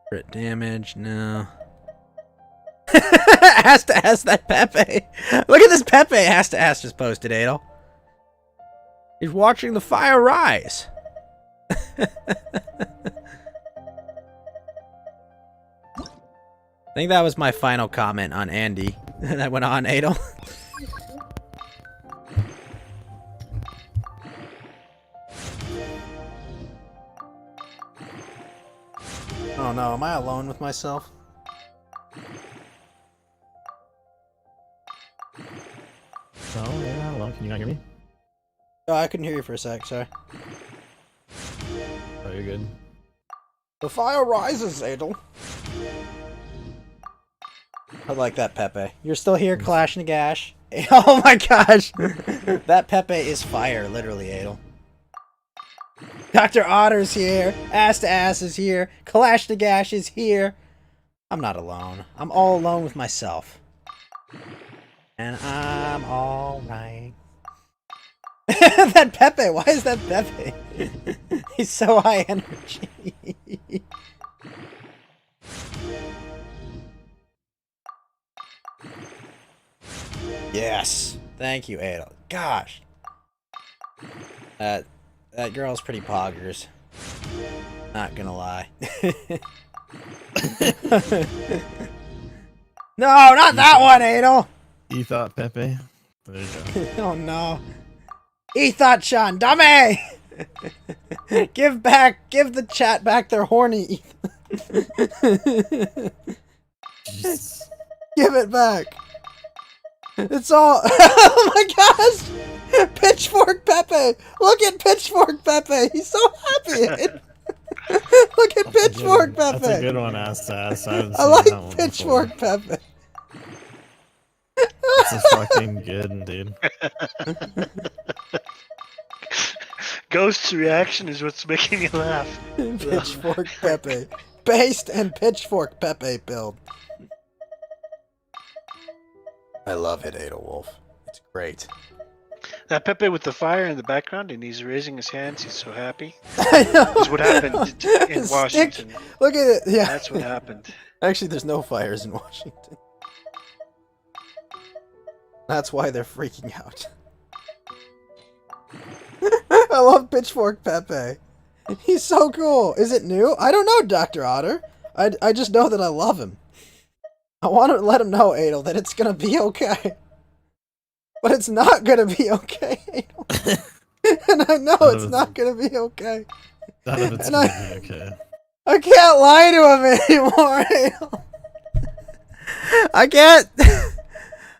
Crit damage? No. Has to ask that Pepe. Look at this Pepe has to ask just posted, Adel. He's watching the fire rise. I think that was my final comment on Andy that went on, Adel. Oh no, am I alone with myself? No, you're not alone. Can you not hear me? Oh, I couldn't hear you for a sec, sorry. Oh, you're good. The fire rises, Adel. I like that Pepe. You're still here, Clash Nagash. Oh my gosh! That Pepe is fire, literally, Adel. Dr. Otter's here. Ass to Ass is here. Clash Nagash is here. I'm not alone. I'm all alone with myself. And I'm alright. That Pepe, why is that Pepe? He's so high energy. Yes. Thank you, Adel. Gosh. That girl's pretty poggers. Not gonna lie. No, not that one, Adel! You thought Pepe? There you go. Oh no. Ethot Sean, dummy! Give the chat back their horny Jesus. Give it back. It's all. Oh my gosh! Pitchfork Pepe! Look at Pitchfork Pepe! He's so happy! Look at Pitchfork Pepe! That's a good one, ass to ass. I like Pitchfork Pepe. This is fucking good, dude. Ghost's reaction is what's making me laugh. Pitchfork Pepe. Based and Pitchfork Pepe build. I love it, Adel Wolf. It's great. That Pepe with the fire in the background, and he's raising his hands. He's so happy. I know. That's what happened in Stick. Washington. Look at it. Yeah. That's what happened. Actually, there's no fires in Washington. That's why they're freaking out. I love Pitchfork Pepe. He's so cool. Is it new? I don't know, Dr. Otter. I just know that I love him. I want to let him know, Adel, that it's gonna be okay. But it's not gonna be okay, Adel. And I know it's not gonna be okay. None of it's And gonna be okay. I can't lie to him anymore, Adel.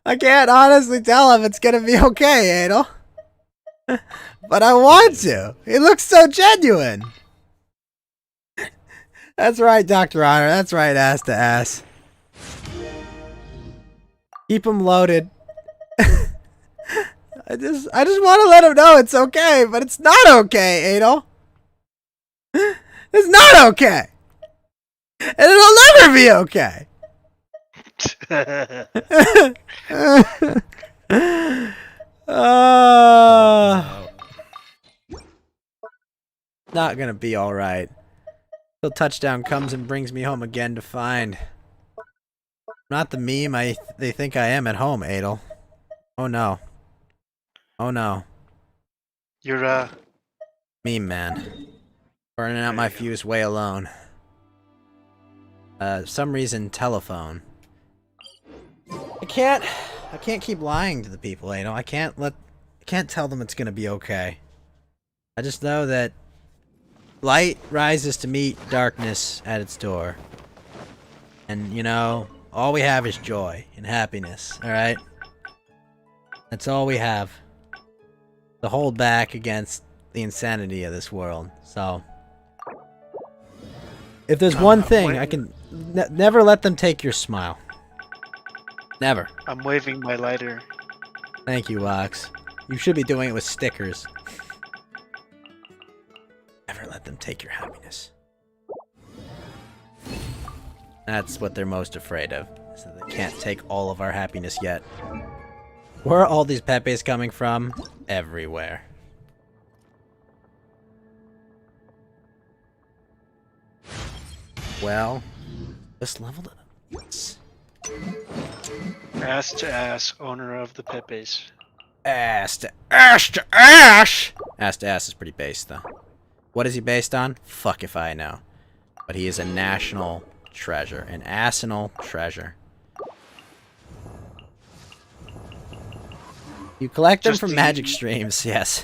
I can't honestly tell him it's gonna be okay, Adel. But I want to. He looks so genuine. That's right, Dr. Otter. That's right, ass to ass. Keep him loaded. I just want to let him know it's okay, but it's not okay, Adel. It's not okay. And it'll never be okay. Not gonna be alright. Till touchdown comes and brings me home again to find. Not the meme they think I am at home, Adel. Oh no. Oh no. You're Meme man. Burning out my fuse way alone. Some reason telephone. I can't keep lying to the people, Adel. I can't tell them it's gonna be okay. I just know that light rises to meet darkness at its door. And, you know, all we have is joy and happiness, alright? That's all we have. To hold back against the insanity of this world. So, if there's one thing, I can never let them take your smile. Never. I'm waving my lighter. Thank you, Wax. You should be doing it with stickers. Never let them take your happiness. That's what they're most afraid of, is that they can't take all of our happiness yet. Where are all these Pepes coming from? Everywhere. Well, just leveled it up. Yes. Ass to ass, owner of the Pepes. Ass to ass to ass! Ass to ass is pretty based, though. What is he based on? Fuck if I know. But he is a national treasure. An assinal treasure. You collect them from magic streams, yes.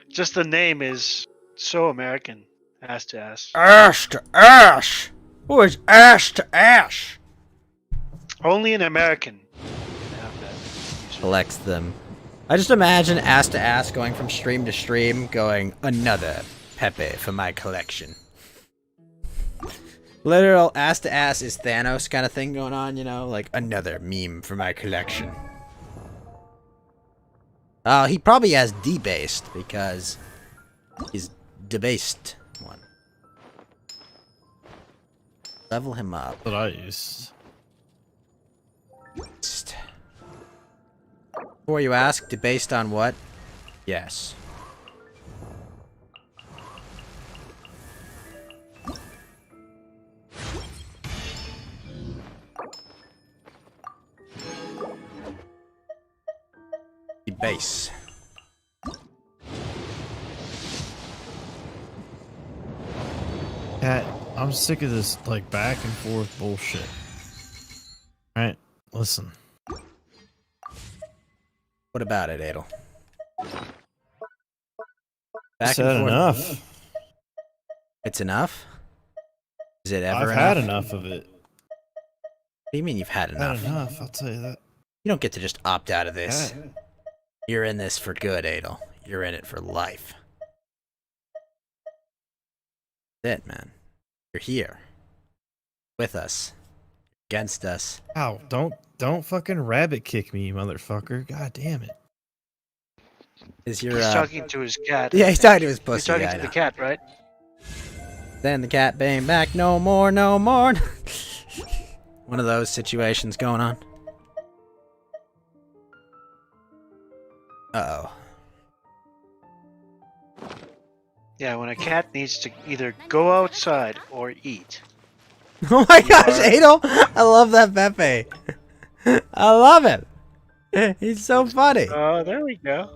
Just the name is so American. Ass to ass. Ass to ass! Who is ass to ass? Only an American can have that. Collects them. I just imagine ass to ass going from stream to stream, going, another Pepe for my collection. Literal ass to ass is Thanos kind of thing going on, you know? Like, another meme for my collection. He probably has debased, because he's debased one. Level him up. What I use. Before you ask, debased on what? Yes. Debase. Cat, I'm sick of this, like, back and forth bullshit. Alright, listen. What about it, Adel? Back Said enough. It's enough? Is it ever I've enough? had enough of it. What do you mean you've had enough? Had enough, I'll tell you that. You don't get to just opt out of this. Yeah. You're in this for good, Adel. You're in it for life. That's it, man. You're here. With us. Against us. Ow, don't fucking rabbit kick me, you motherfucker. God damn it. Is your, He's talking to his cat. Yeah, he's talking to his pussy. He's talking yeah, I to the know. cat, right? Then the cat bang back, no more, no more. One of those situations going on. Uh-oh. Yeah, when a cat needs to either go outside or eat. Oh my gosh, Adel! I love that Pepe. I love it. He's so funny. Oh, there we go.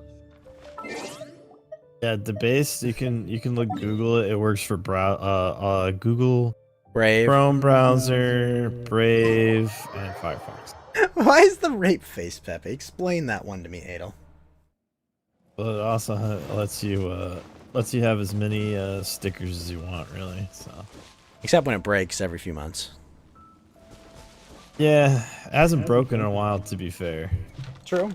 Yeah, the base you can look Google it. It works for Google, Brave. Chrome browser, Brave, and Firefox. Why is the rape face Pepe? Explain that one to me, Adel. Well, it also lets you have as many stickers as you want, really. So. Except when it breaks every few months. Yeah, it hasn't broken in a while, to be fair. True.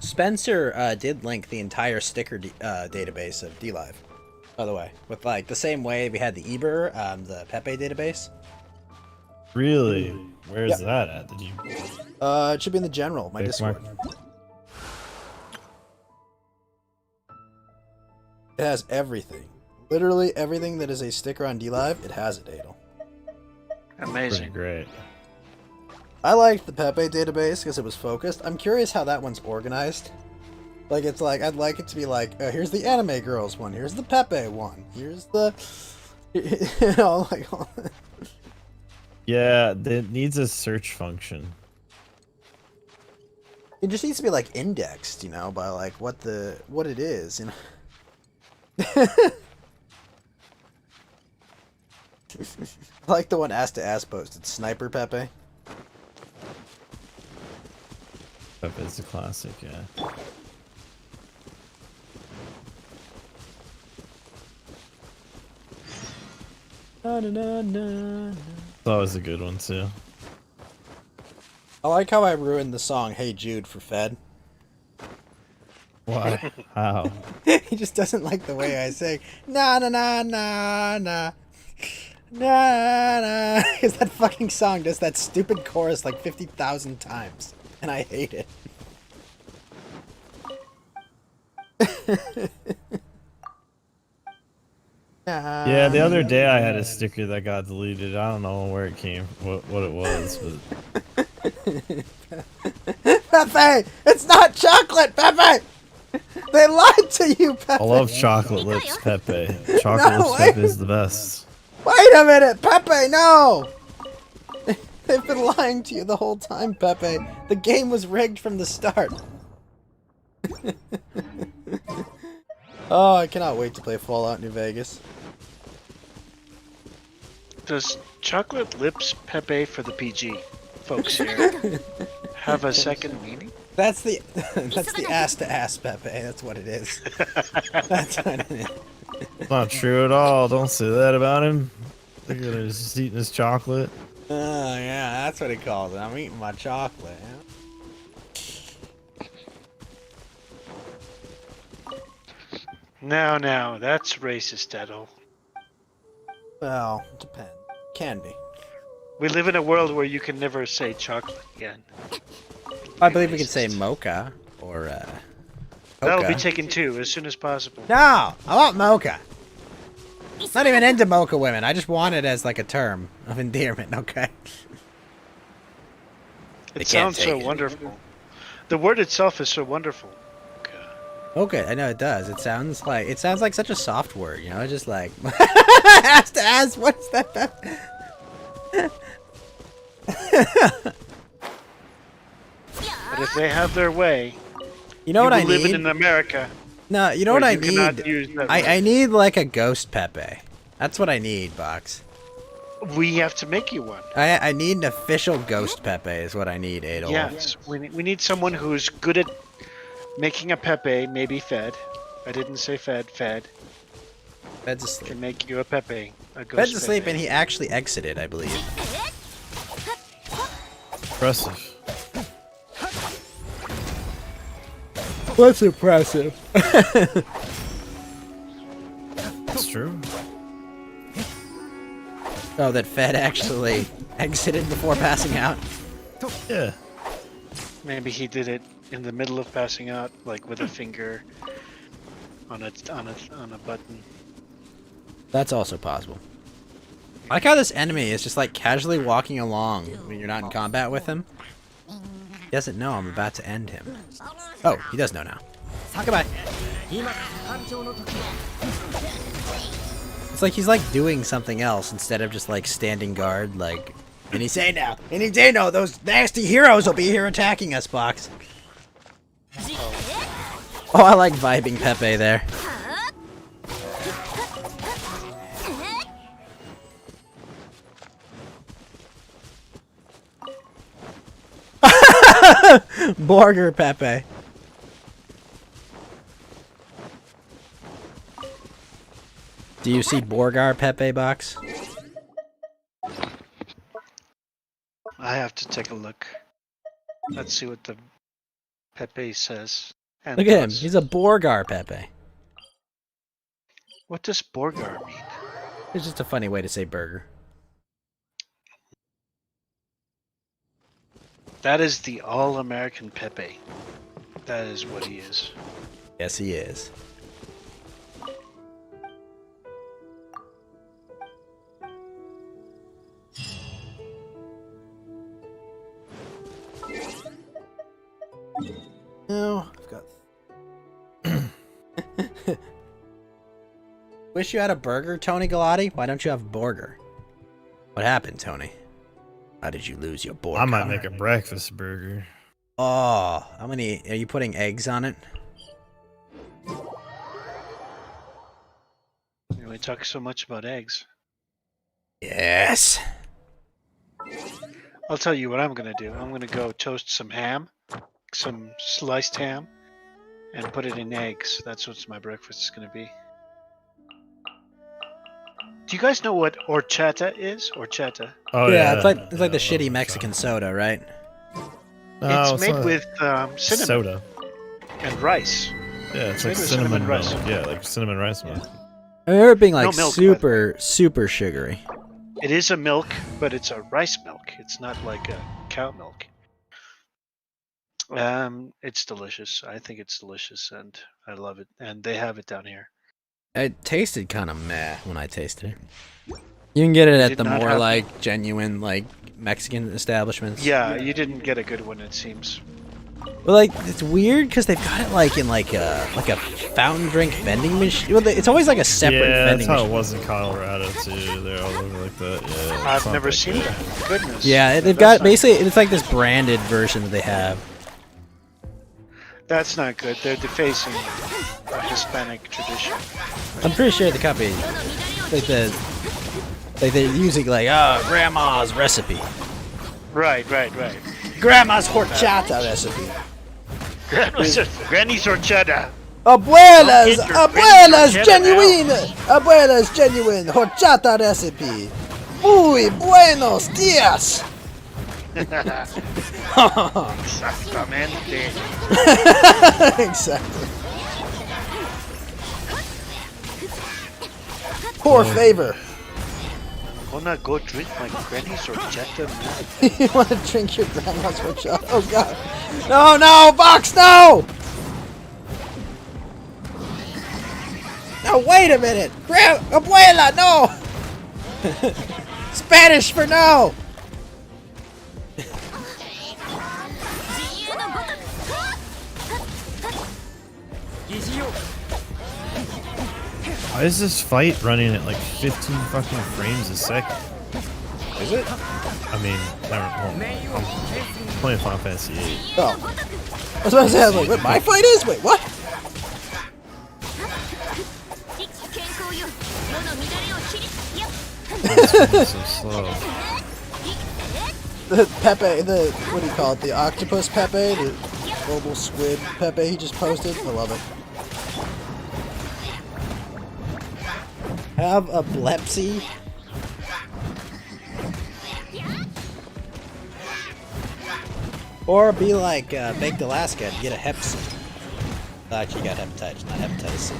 Spencer did link the entire sticker database of DLive, by the way, with like the same way we had the Eber, the Pepe database. Really? Where's that at? Did you? It should be in the general, my Discord. It has everything. Literally everything that is a sticker on DLive, it has it, Adel. Amazing. Pretty great. I liked the Pepe database because it was focused. I'm curious how that one's organized. Like, it's like, I'd like it to be like, here's the anime girls one, here's the Pepe one, here's the... You know, like... Yeah, it needs a search function. It just needs to be, like, indexed, you know, by, like, what it is, you know? I like the one Ass to Ass posted. Sniper Pepe. Pepe's a classic, yeah. Na, na, na, na. That was a good one, too. I like how I ruined the song Hey Jude for Fed. Why? How? He just doesn't like the way I say na na na na na na na, because that fucking song does that stupid chorus like 50,000 times, and I hate it. Yeah, the other day I had a sticker that got deleted. I don't know where it came, what it was, but... Pepe! It's not chocolate, Pepe! They lied to you, Pepe! I love chocolate lips Pepe. Chocolate No, lips Pepe is the best. Wait a minute, Pepe, no! They've been lying to you the whole time, Pepe. The game was rigged from the start. Oh, I cannot wait to play Fallout New Vegas. Does chocolate lips Pepe for the PG folks here have a second meaning? That's the ass to ass Pepe. That's what it is. That's what it is. Not true at all. Don't say that about him. Look at him, he's just eating his chocolate. Oh yeah, that's what he calls it. I'm eating my chocolate. Now, that's racist, Edo. Well, depends. Can be. We live in a world where you can never say chocolate again. I believe we could say mocha or That'll be mocha. taken too, as soon as possible. No, I want mocha. Not even into mocha women. I just want it as like a term of endearment. Okay. They It can't sounds so take it. wonderful. The word itself is so wonderful. Okay, I know it does. It sounds like such a soft word, you know, just like ass to ass. What's that? But if they have their way, You know what I live need? in America. No, you know where what I you cannot need? use that I word. need like a ghost Pepe. That's what I need, Box. We have to make you one. I need an official ghost Pepe is what I need, Adol. Yes, we need someone who's good at making a Pepe, maybe Fed. I didn't say Fed. Fed's asleep. Can make you a Pepe. A ghost Fed's asleep Pepe. and he actually exited, I believe. Impressive. What's impressive? It's true. Oh, that Fed actually exited before passing out. Yeah. Maybe he did it in the middle of passing out, like with a finger on a button. That's also possible. I like how this enemy is just like casually walking along when you're not in combat with him. He doesn't know I'm about to end him. Oh, he does know now. Goodbye. It's like he's like doing something else instead of just like standing guard. Like, Inizeno, those nasty heroes will be here attacking us, Box. Oh, I like vibing Pepe there. Borger Pepe. Do you see Borgar Pepe, Box? I have to take a look. Let's see what the Pepe says. And Look at him. does. He's a Borgar Pepe. What does Borgar mean? It's just a funny way to say burger. That is the all-American Pepe. That is what he is. Yes, he is. No, I've got. Wish you had a burger, Tony Galati. Why don't you have burger? What happened, Tony? How did you lose your burger? I might make a breakfast burger. Oh, how many? Are you putting eggs on it? We talk so much about eggs. Yes. I'll tell you what I'm gonna do. I'm gonna go toast some ham, some sliced ham, and put it in eggs. That's what my breakfast is gonna be. Do you guys know what horchata is? Horchata. Oh yeah, it's like the shitty Mexican soda, right? No, it's made not. with cinnamon Soda. and rice. Yeah, it's like made with cinnamon rice. milk. Yeah, like cinnamon rice milk. I remember it being like No milk, super sugary. It is a milk, but it's a rice milk. It's not like a cow milk. It's delicious. I think it's delicious, and I love it. And they have it down here. It tasted kind of meh when I tasted it. You can get it at Did the not more have- like genuine like Mexican establishments. Yeah, you didn't get a good one, it seems. But like it's weird because they've got it like in like a fountain drink vending machine. Well, it's always like a separate Yeah, vending that's how machine. it was in Colorado too. They're all over like that. Yeah, I've it's not never that seen good. that. Goodness. Yeah, they've That's got not- basically it's like this branded version that they have. That's not good. They're defacing a Hispanic tradition. I'm pretty sure the company like they're using like grandma's recipe, Right. grandma's horchata recipe, Granny's horchata. abuela's Don't get your abuela's horchata genuine horchata recipe. Muy buenos dias. Exactamente. Exactly. Poor favor. Wanna go drink my granny's horchata now? You want to drink your grandma's horchata? Oh god. No, Box, no! No, wait a minute. Abuela, no! Spanish for no! Why is this fight running at like 15 fucking frames a second? Is it? I mean, I'm playing Final Fantasy VIII. Oh. I was about to say, I was like, what my fight is? Wait, what? It's so slow. The Pepe, what do you call it? The octopus Pepe? The global squid Pepe he just posted? I love it. Have epilepsy? Or be like Baked Alaska and get a Hep C. Well, actually, you got hepatitis, not hepatitis C.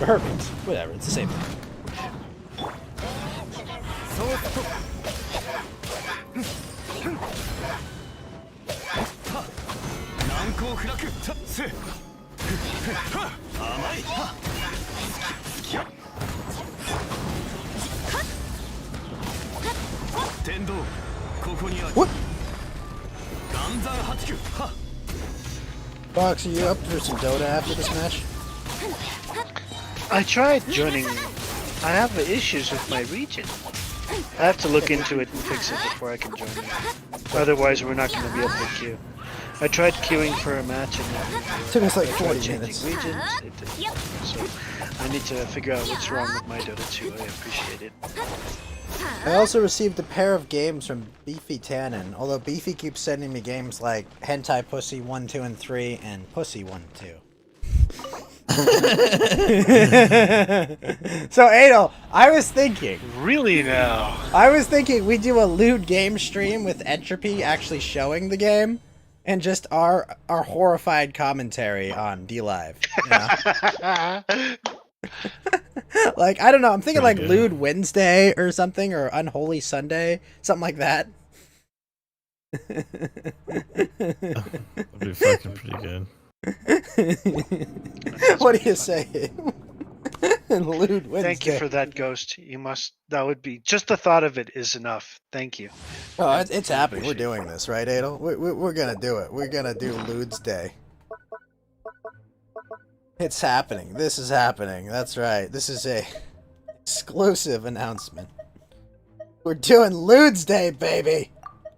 Or herpes, whatever, it's the same thing. What? Fox, are you up for some Dota after this match? I tried joining. I have issues with my region. I have to look into it and fix it before I can join you. Otherwise, we're not going to be able to queue. I tried queuing for a match and it Took us like I tried 40 changing minutes. regions. It didn't. So I need to figure out what's wrong with my Dota 2. I appreciate it. I also received a pair of games from Beefy Tannen, although Beefy keeps sending me games like Hentai Pussy 1, 2, and 3 and Pussy 1, 2. So Adel, I was thinking Really now? we do a lewd game stream with Entropy actually showing the game and just our horrified commentary on DLive. You know? Like, I don't know, I'm thinking like Pretty good. Lewd Wednesday or something, or Unholy Sunday, something like that. That'd be fucking pretty good. What do you say? Lewd Wednesday. Thank you for that, Ghost. You must. That would be just the thought of it is enough. Thank you. Oh, it's happening. We're doing this, right, Adel? We're gonna do it. We're gonna do Lewd's Day. It's happening. This is happening. That's right. This is a exclusive announcement. We're doing Lewd's Day, baby!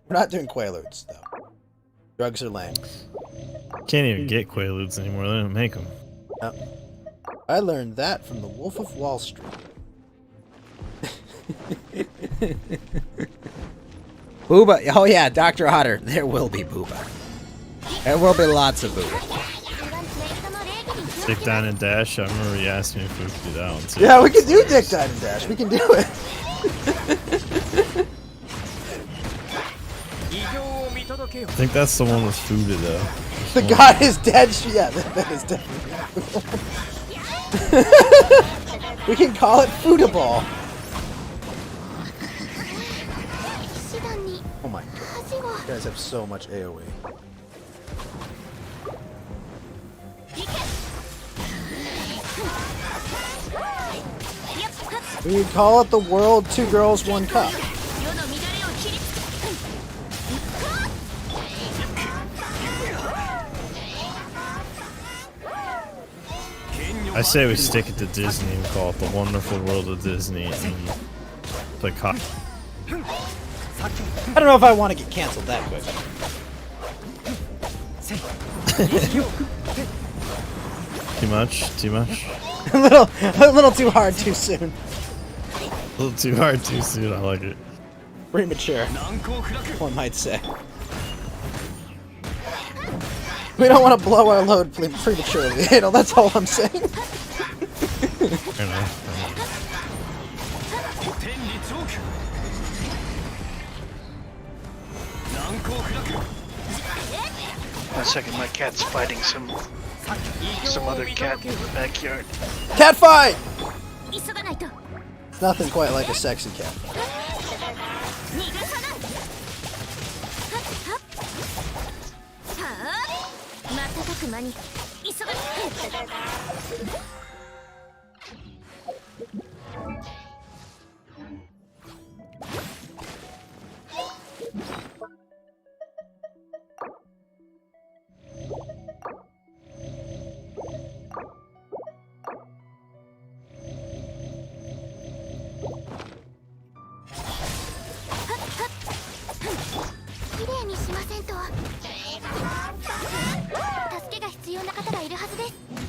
We're not doing Quaaludes, though. Drugs are lame. Can't even get Quaaludes anymore. They don't make them. Yep. I learned that from the Wolf of Wall Street. Booba. Oh yeah, Dr. Otter. There will be Booba. There will be lots of Booba. Dick Down and Dash. I remember you asked me if we could do that one too. Yeah, we can do Dick Down and Dash. We can do it. I think that's the one with Fuda though. The god is dead. Yeah, that is definitely. We can call it Foodaball. Oh my god. You guys have so much AoE. We can call it the World 2 Girls 1 Cup. I say we stick it to Disney and call it the Wonderful World of Disney and play cop. I don't know if I want to get canceled that quick. Too much? Too much? a little too hard too soon. A little too hard too soon. I like it. Premature, one might say. We don't want to blow our load prematurely, you know, that's all I'm saying. Fair enough. One second, my cat's fighting some other cat in the backyard. Cat fight! Nothing quite like a sexy cat.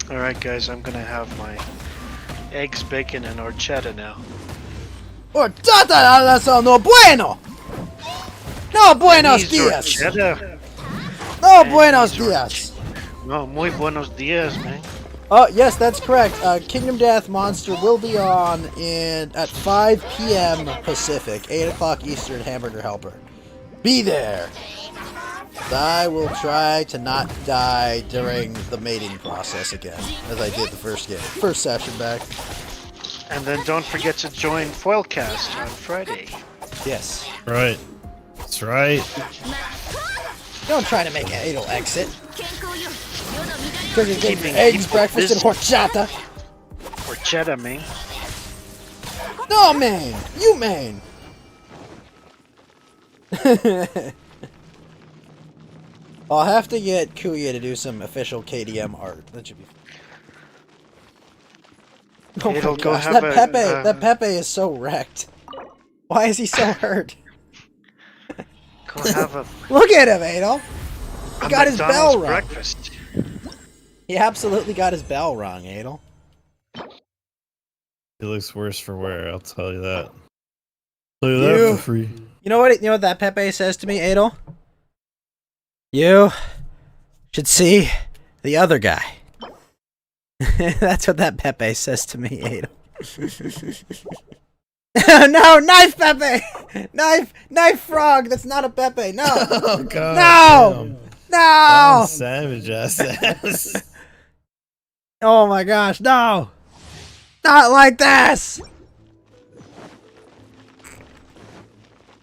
Alright guys, I'm gonna have my eggs, bacon, and horchata now. Horchata, eso no bueno! No buenos Chinese dias! horchata. No buenos dias! No, muy buenos dias, man. Oh, yes, that's correct. Kingdom Death Monster will be on at 5 p.m. Pacific, 8 o'clock Eastern, Hamburger Helper. Be there! I will try to not die during the mating process again, as I did the first session back. And then don't forget to join Foilcast on Friday. Yes. Right. That's right. Don't try to make an idle exit. Because you're getting Keeping eggs, people breakfast, and busy. horchata. Horchata, man. No, man! You, man! I'll have to get Kuya to do some official KDM art. That should be. Oh my It'll go gosh, have that Pepe is so wrecked. Why is he so hurt? Go have a, Look at him, Adolf. He a got his McDonald's bell wrong. breakfast. He absolutely got his bell wrong, Adolf. It looks worse for wear. I'll tell you that. Tell you that You- for free. You know what that Pepe says to me, Adol? You should see the other guy. That's what that Pepe says to me, Adol. No, knife Pepe! Knife frog! That's not a Pepe, no! Oh god. No! Damn. No! Savage ass. Oh my gosh, no! Not like this!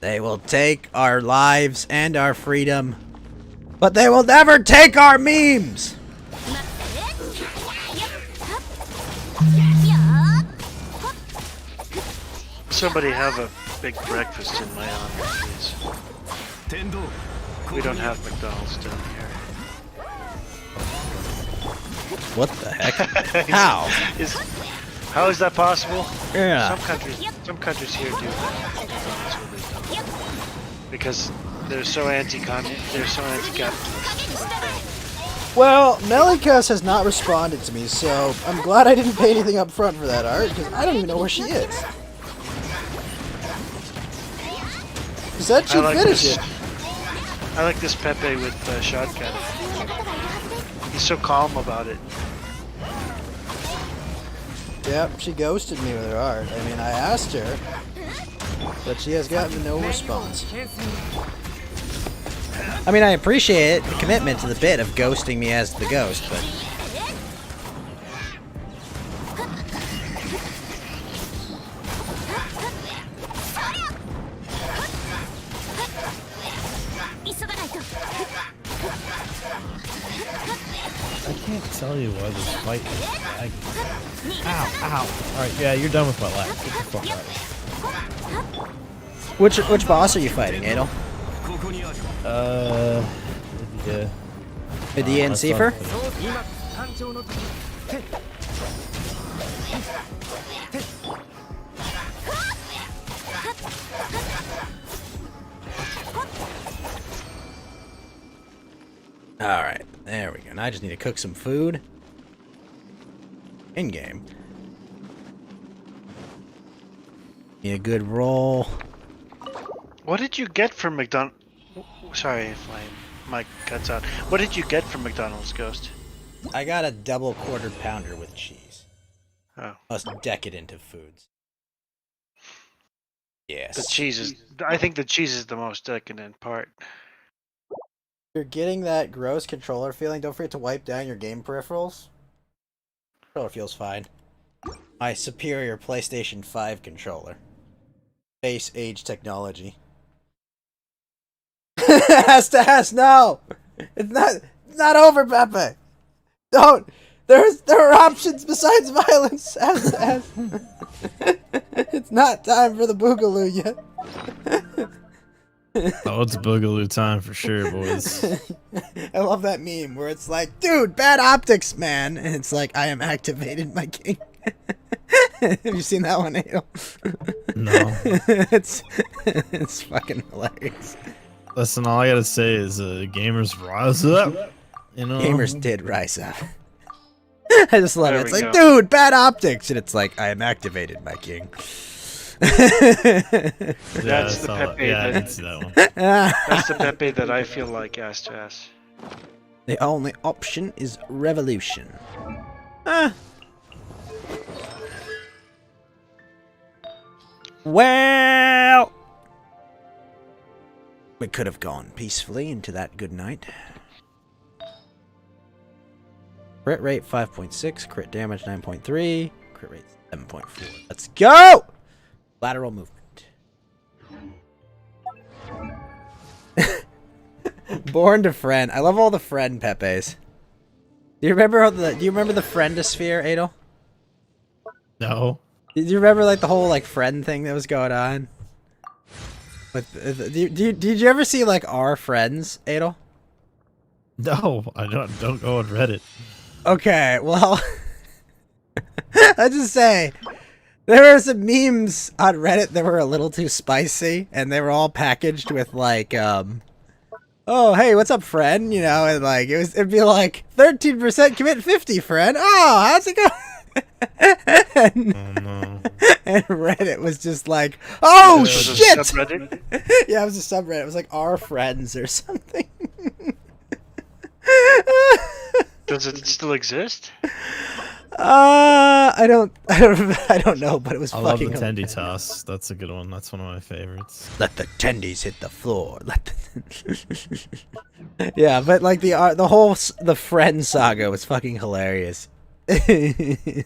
They will take our lives and our freedom, but they will never take our memes! Somebody have a big breakfast in my honor, please. We don't have McDonald's down here. What the heck? How? How is that possible? Yeah. Some countries here do have McDonald's where they don't. Because they're so anti-capitalist. Well, Melikas has not responded to me, so I'm glad I didn't pay anything up front for that art, because I don't even know where she is. She said she'd finish it. I like this Pepe with shotgun. He's so calm about it. Yep, she ghosted me with her art. I mean, I asked her, but she has gotten no response. I mean, I appreciate the commitment to the bit of ghosting me as the ghost, but... I can't tell you why this fight is lagging. Ow, ow. Alright, yeah, you're done with my lag. Get the fuck out of here. Which boss are you fighting, Adol? Yeah. Medea and Seifer? Alright, there we go. Now I just need to cook some food. In-game. Need a good roll. What did you get from McDonald's? Sorry if my mic cuts out. What did you get from McDonald's, Ghost? I got a double quarter pounder with cheese. Oh. Most decadent of foods. Yes. The cheese is. I think the cheese is the most decadent part. You're getting that gross controller feeling. Don't forget to wipe down your game peripherals. Controller feels fine. My superior PlayStation 5 controller. Base age technology. Has no! It's not over, Pepe! Don't! There are options besides violence! It's not time for the boogaloo yet. Oh, it's boogaloo time for sure, boys. I love that meme where it's like, dude, bad optics, man. And it's like, I am activated, my king. Have you seen that one, Adel? No. It's fucking hilarious. Listen, all I gotta say is gamers rise up. You know? Gamers did rise up. I just love There it. It's we like, go. dude, bad optics. And it's like, I am activated, my king. Yeah, That's the I saw that. Pepe Yeah, I that- did see that one. That's the Pepe that I feel like ass to ass. The only option is revolution. Ah. Well, we could have gone peacefully into that good night. Crit rate 5.6, crit damage 9.3, crit rate 7.4. Let's go! Lateral movement. Born to friend. I love all the friend Pepes. Do you remember the friendosphere, Adel? No. Did you remember like the whole like friend thing that was going on? With did you ever see like Our Friends, Adel? No, I don't go on Reddit. Okay, well, let's just say there were some memes on Reddit that were a little too spicy, and they were all packaged with like, oh, hey, what's up, friend? You know, and like it'd be like 13% commit 50, friend. Oh, how's it going? and, Oh no. and Reddit was just like, oh This was a shit! subreddit? Yeah, it was a subreddit. It was like our friends or something. Does it still exist? I don't know, but it was I love the fucking. Tendy Toss. That's a good one. That's one of my favorites. Let the tendies hit the floor. Yeah, but like the friend saga was fucking hilarious. Yeah,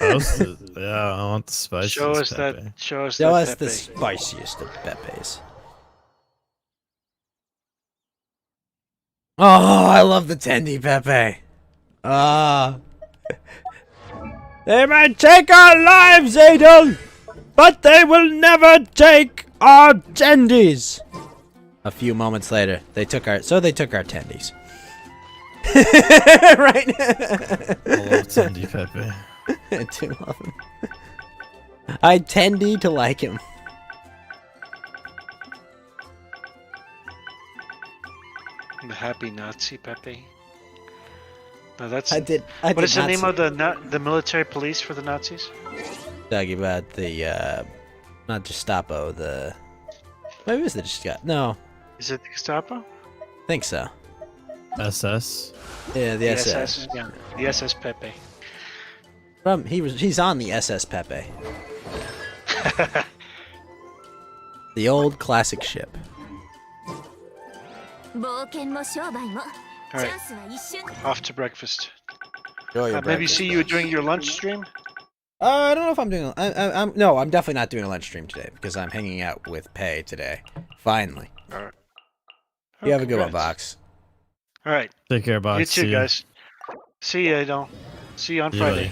I want the spiciest Show us Pepe. that. Show us Show that. us the Pepe. spiciest of Pepes. Oh, I love the Tendy Pepe. Ah. They might take our lives, Adel, but they will never take our tendies. A few moments later, they took our tendies. Right? I love Tendy Pepe. I do love him. I tendy to like him. The happy Nazi Pepe. No, that's. I did What is the not name see- of the military police for the Nazis? talking about the not Gestapo, the maybe it was the Gestapo. No, Is it the Gestapo? I think so. SS. Yeah, the SS. SS. Yeah, the SS Pepe. He's on the SS Pepe. The old classic ship. 冒険も商売も All チ right, ャンスは一瞬 off to breakfast. Enjoy your Maybe breakfast. see you during your lunch stream. I don't know if I'm doing. I'm definitely not doing a lunch stream today because I'm hanging out with Pei today. Finally. All right. You have a good one, congrats. Box. All right. Take care, Box. You too, See ya. guys. See you, Adol. See you on Yeah, Friday. buddy.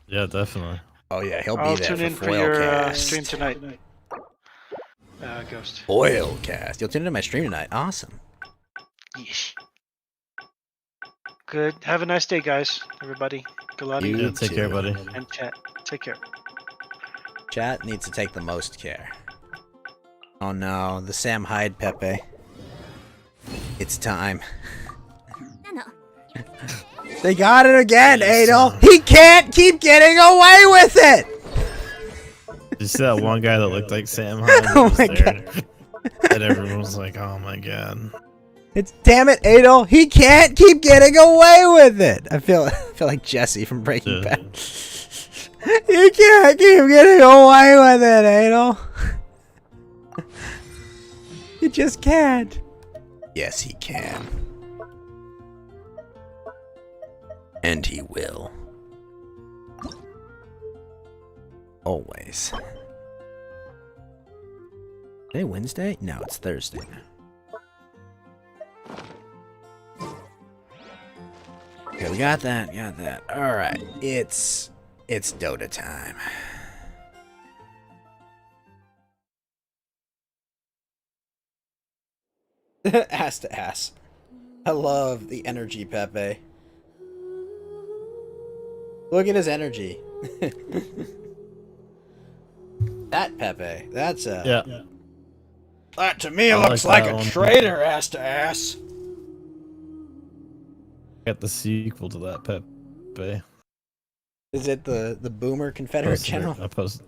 Yeah, definitely. Oh yeah, he'll be I'll there tune for in for your Foilcast. stream tonight. Ghost. Foilcast. You'll tune into my stream tonight. Awesome. Yeesh. Good. Have a nice day, guys. Everybody. Galati You Yeah, take care, too. buddy. and chat. Take care. Chat needs to take the most care. Oh no, the Sam Hyde Pepe. It's time. なの They got it again, Yes, Adol. He can't keep getting away with it. Did you see that one guy that looked like Sam Hyde? Oh was my there? And everyone was like, "Oh my god." It's damn it, Adol. He can't keep getting away with it. I feel like Jesse from Breaking Yeah. Bad. You can't keep getting away with it, Adol. You just can't. Yes, he can. And he will. Always. Today Wednesday? No, it's Thursday now. Okay, we got that. Alright. It's Dota time. Ass to ass. I love the energy, Pepe. Look at his energy. That Pepe. That's a. Yeah. That to me I looks like like that a one. traitor, ass to ass. Got the sequel to that Pepe. Is it the Boomer Confederate Posted it. General? I posted.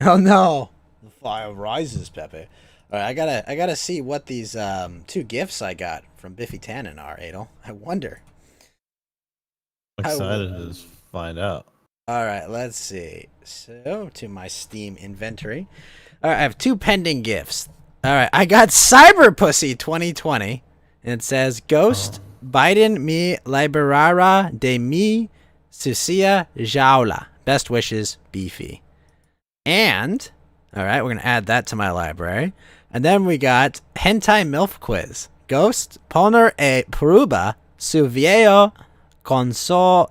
Oh no! The fire rises, Pepe. All right, I gotta see what these two gifts I got from Biffy Tannen are, Adel. I wonder. Excited to find out. All right, let's see. So to my Steam inventory. All right, I have two pending gifts. All right, I got Cyber Pussy 2020, and it says Ghost Biden me liberara de mi sucia jaula. Best wishes, Beefy. And all right, we're gonna add that to my library. And then we got Hentai MILF Quiz. Ghost poner e prueba su viejo cono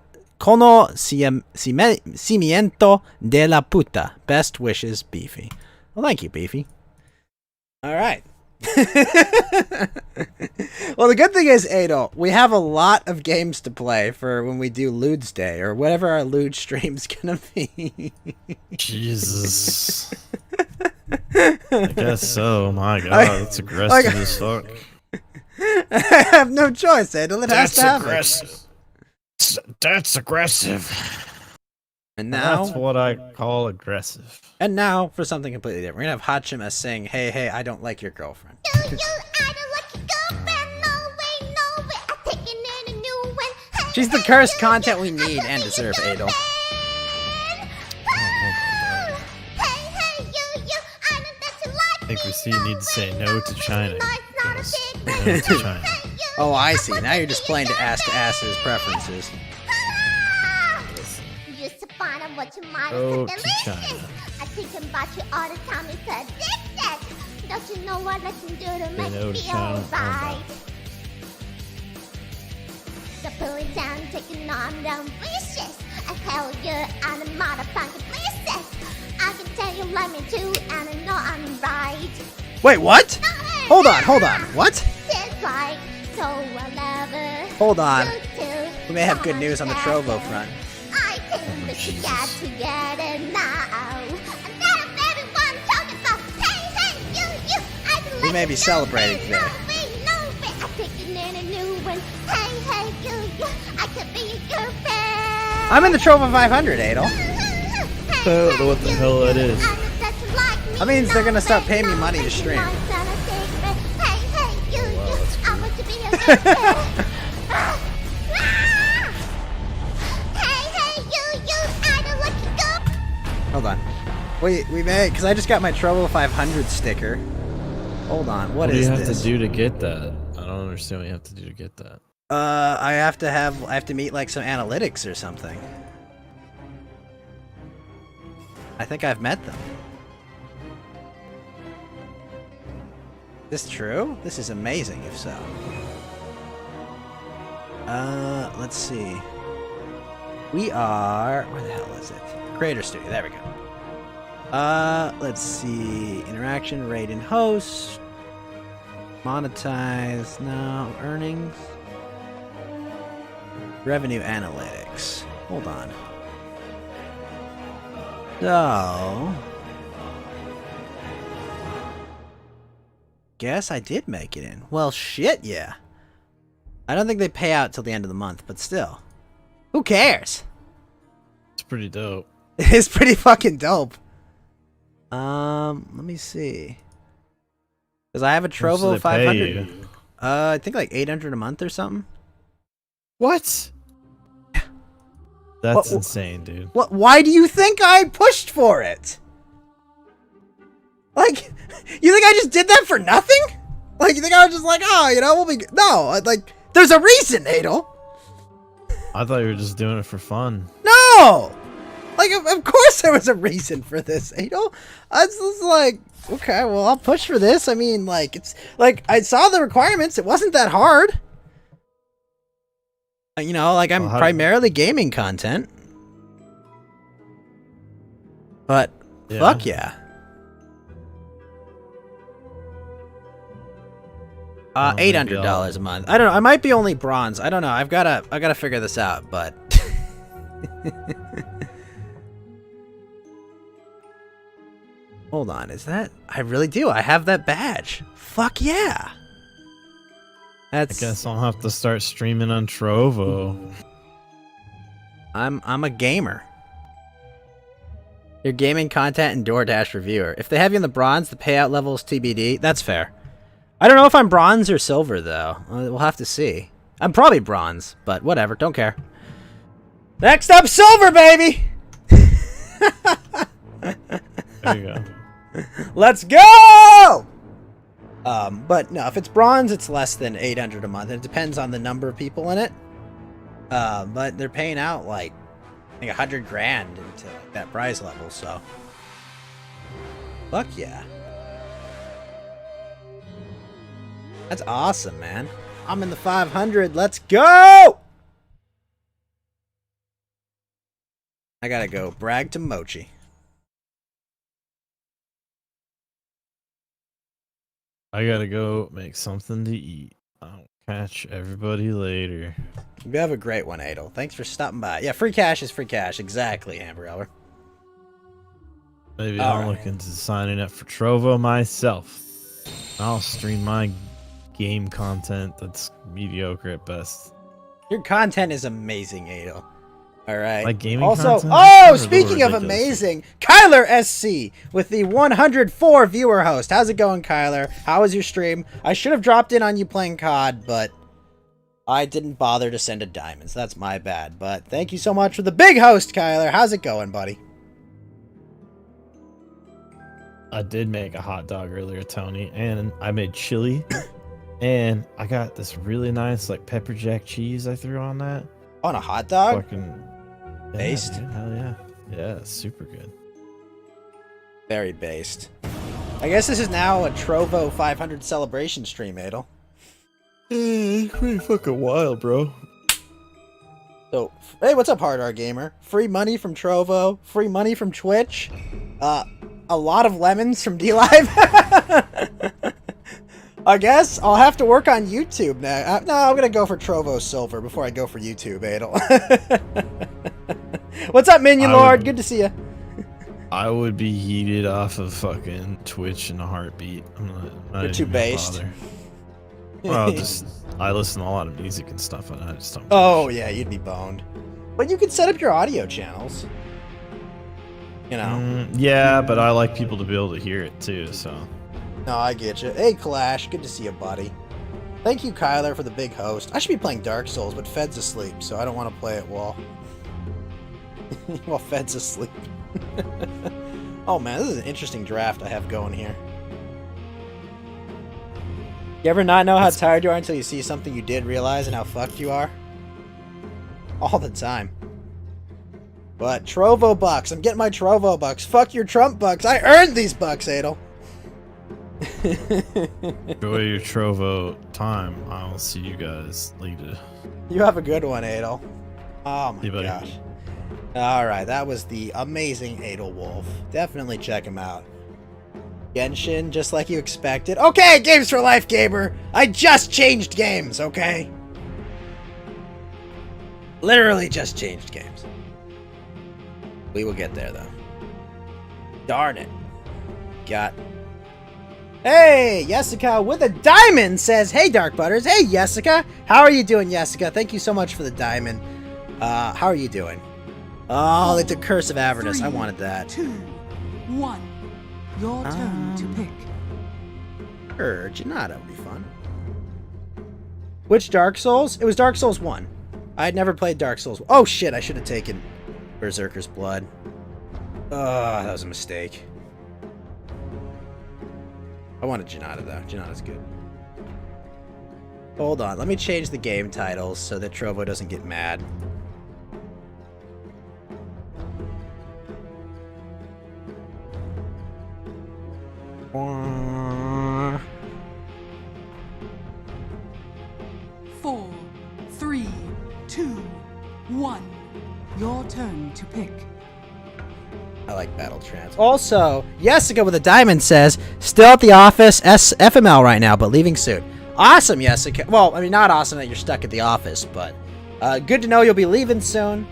cimiento de la puta. Best wishes, Beefy. Well, thank you, Beefy. All right. Well, the good thing is, Adol, we have a lot of games to play for when we do Lude's Day, or whatever our Lude stream's gonna be. Jesus. I guess so. My God, that's aggressive as fuck. I have no choice, Adol. It has to happen. That's aggressive. And now, That's what I call aggressive. and now for something completely different. We're gonna have Hachima sing, "Hey, hey, I don't like your girlfriend." She's the cursed content we need and deserve, Adol. I think we need to say no to China. Yes. No to China. Oh, I see. Now you're just playing to ass his preferences. Go to China. I think about you all the time. It's addicted. Don't you know what I can do to make no you to feel China. right? So pull it down, taking on down vicious. I tell you, I'm a motherfucking princess. I can tell you like me too, and I know I'm right. Wait, what? Hold on. What? It's like, so whatever. Hold on. You two, We may have good news on the Trovo front. I think that you got together now. And that is everyone talking about. Hey, hey, you, I can We let may you be know, celebrating babe, today. no, babe, I'm taking in a new one. Hey, hey, you, I could be your girlfriend. I'm in the Trovo 500, Adol. Hey, I don't know what the hell that is. I know that you like me, That means they're gonna start babe, paying me money to babe, stream. you know it's not a secret. Hey, hey, you, I want to be your girlfriend. Hold on. Wait, we may, because I just got my Trovo 500 sticker. Hold on, What do is you have this? to do to get that? I don't understand what you have to do to get that. I have to meet like some analytics or something. I think I've met them. Is this true? This is amazing if so. Let's see. We are, where the hell is it? Creator Studio, there we go. Let's see. Interaction, rate and host. Monetize, no. Earnings. Revenue analytics. Hold on. So, guess I did make it in. Well, shit, yeah. I don't think they pay out till the end of the month, but still. Who cares? It's pretty dope. It's pretty fucking dope. Let me see. Because I have a How much do Trovo they pay 500. you? I think like 800 a month or something. What? That's What- insane, dude. What? Why do you think I pushed for it? Like, you think I just did that for nothing? Like, you think I was just like, oh, you know, we'll be no, like, there's a reason, Adol. I thought you were just doing it for fun. No! Like, of course there was a reason for this, Adol. I was just like, okay, well, I'll push for this. I mean, like, it's, like, I saw the requirements. It wasn't that hard. You know, like, I'm Well, how- primarily gaming content. But, Yeah. fuck yeah. Well, maybe $800 a month. I don't know. I might be only bronze. I don't know. I've gotta figure this out, but hold on, is that I really do. I have that badge. Fuck yeah. I That's guess I'll have to start streaming on Trovo. I'm a gamer. Your gaming content and DoorDash reviewer. If they have you in the bronze, the payout level is TBD. That's fair. I don't know if I'm bronze or silver though. We'll have to see. I'm probably bronze, but whatever. Don't care. Next up, silver, baby. There you go. Let's go. But no, if it's bronze, it's less than 800 a month. It depends on the number of people in it. But they're paying out like I think 100 grand into that prize level, so fuck yeah. That's awesome, man. I'm in the 500. Let's go! I gotta go brag to Mochi. I gotta go make something to eat. I'll catch everybody later. You have a great one, Adel. Thanks for stopping by. Yeah, free cash is free cash. Exactly, Amber Hour. Maybe All I'll right. look into signing up for Trovo myself. I'll stream my game content that's mediocre at best. Your content is amazing, Adel. All right. Like gaming also, content? oh, Or speaking of ridiculous? amazing, Kyler SC with the 104 viewer host. How's it going, Kyler? How was your stream? I should have dropped in on you playing COD, but I didn't bother to send a diamond, so that's my bad. But thank you so much for the big host, Kyler. How's it going, buddy? I did make a hot dog earlier, Tony, and I made chili, and I got this really nice like pepper jack cheese I threw on that. On a hot dog? Fucking Based? dude, hell yeah, yeah, it's super good. Very based. I guess this is now a Trovo 500 celebration stream, Adel. It's pretty fucking wild, bro. So, hey, what's up, Hard R Gamer? Free money from Trovo, free money from Twitch, a lot of lemons from DLive. I guess I'll have to work on YouTube now. No, I'm gonna go for Trovo Silver before I go for YouTube, Adel. What's up, Minion Lord? Good to see you. I would be heated off of fucking Twitch in a heartbeat. I'm not You're even too gonna based. bother. Well, I listen to a lot of music and stuff, and I just don't. Oh yeah, you'd be boned. But you could set up your audio channels. You know. Yeah, but I like people to be able to hear it too. So. No, I get you. Hey, Clash, good to see you, buddy. Thank you, Kyler, for the big host. I should be playing Dark Souls, but Fed's asleep, so I don't want to play it while Fed's asleep. Oh man, this is an interesting draft I have going here. You ever not know how tired you are until you see something you did realize and how fucked you are? All the time. But Trovo bucks. I'm getting my Trovo bucks. Fuck your Trump bucks. I earned these bucks, Adel. Enjoy your Trovo time. I'll see you guys later. You have a good one, Adel. Oh my Hey, buddy. gosh. Alright, that was the amazing Adel Wolf. Definitely check him out. Genshin, just like you expected. Okay, Games for Life Gamer! I just changed games, okay? Literally just changed games. We will get there, though. Darn it. Got... Hey, Jessica with a diamond says, hey, Dark Butters. Hey, Jessica. How are you doing, Jessica? Thank you so much for the diamond. How are you doing? Oh, they took Curse of Avernus. I wanted that. 2, 1. Your turn to pick. Sure, Janata would be fun. Which Dark Souls? It was Dark Souls 1. I had never played Dark Souls. Oh, shit, I should have taken Berserker's Blood. Oh, that was a mistake. I wanted Janata, though. Janata's good. Hold on, let me change the game titles so that Trovo doesn't get mad. Four, 3, 2, 1. Your turn to pick. I like Battle Trance. Also, Jessica with a diamond says, still at the office, FML right now, but leaving soon. Awesome, Jessica. Well, I mean, not awesome that you're stuck at the office, but good to know you'll be leaving soon.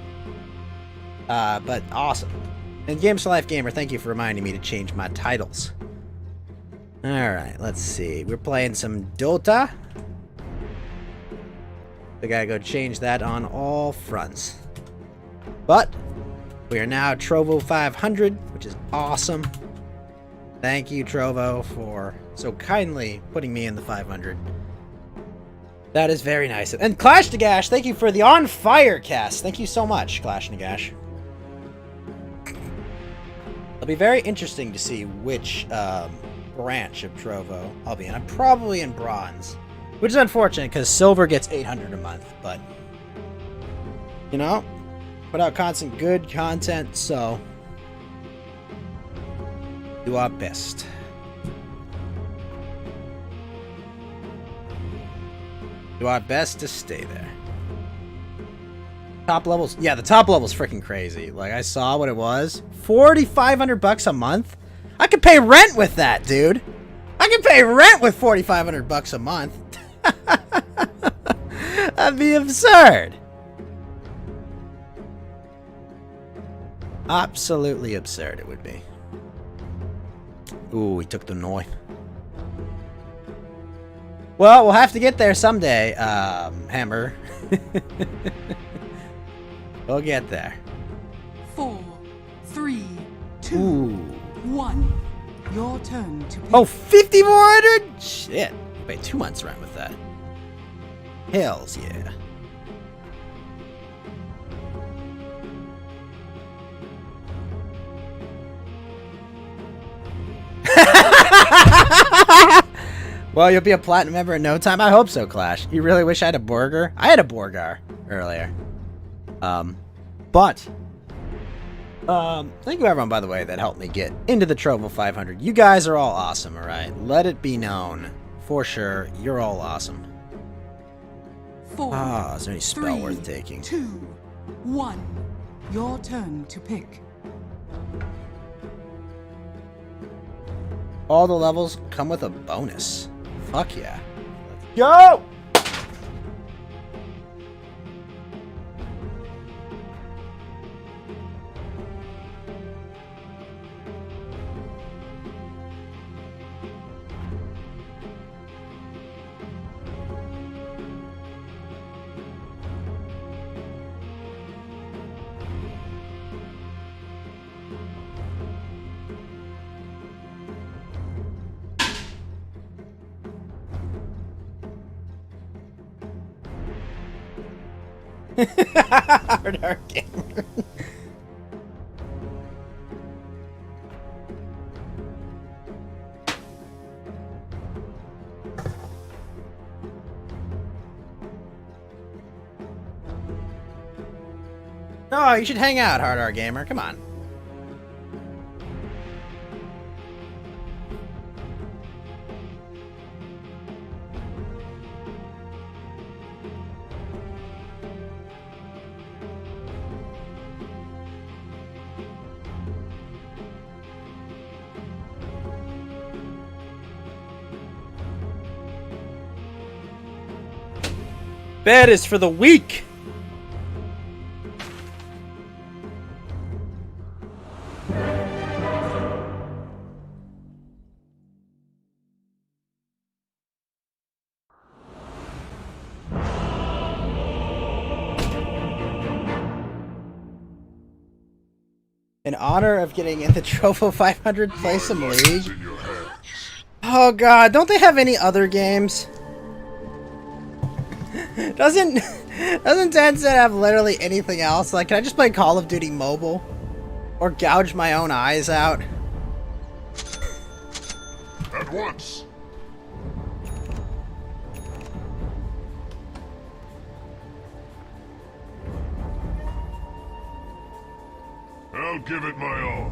But awesome. And Games for Life Gamer, thank you for reminding me to change my titles. Alright, let's see. We're playing some Dota. We gotta go change that on all fronts. But we are now Trovo 500, which is awesome. Thank you, Trovo, for so kindly putting me in the 500. That is very nice. And Clash Nagash, thank you for the On Fire cast. Thank you so much, Clash Nagash. It'll be very interesting to see which branch of Trovo I'll be in. I'm probably in Bronze, which is unfortunate because Silver gets 800 a month, but you know, put out constant good content, so do our best. Do our best to stay there. Top levels, yeah, the top level's freaking crazy. Like, I saw what it was. $4,500 a month? I could pay rent with that, dude. I could pay pay rent with $4,500 a month. That'd be absurd. Absolutely absurd it would be. Ooh, he took the knife. Well, we'll have to get there someday, Hammer. We'll get there. 4, 3, 2, Ooh. 1. Your turn to pick. Oh, 5,400? Shit. Pay 2 months rent with that. Hells yeah. Well, you'll be a platinum member in no time. I hope so, Clash. You really wish I had a burger? I had a Borgar earlier. But thank you everyone, by the way, that helped me get into the Trovo 500. You guys are all awesome, alright? Let it be known. For sure, you're all awesome. 4, Is there any spell 3, worth taking? 2, 1. Your turn to pick. All the levels come with a bonus. Fuck yeah. Let's go! Hard gamer. Oh, you should hang out, Hard Art Gamer. Come on. Bed is for the weak. In honor of getting in the Trovo 500, play some League. Oh god, don't they have any other games? Doesn't Tencent have literally anything else? Like, can I just play Call of Duty Mobile? Or gouge my own eyes out? At once. I'll give it my all.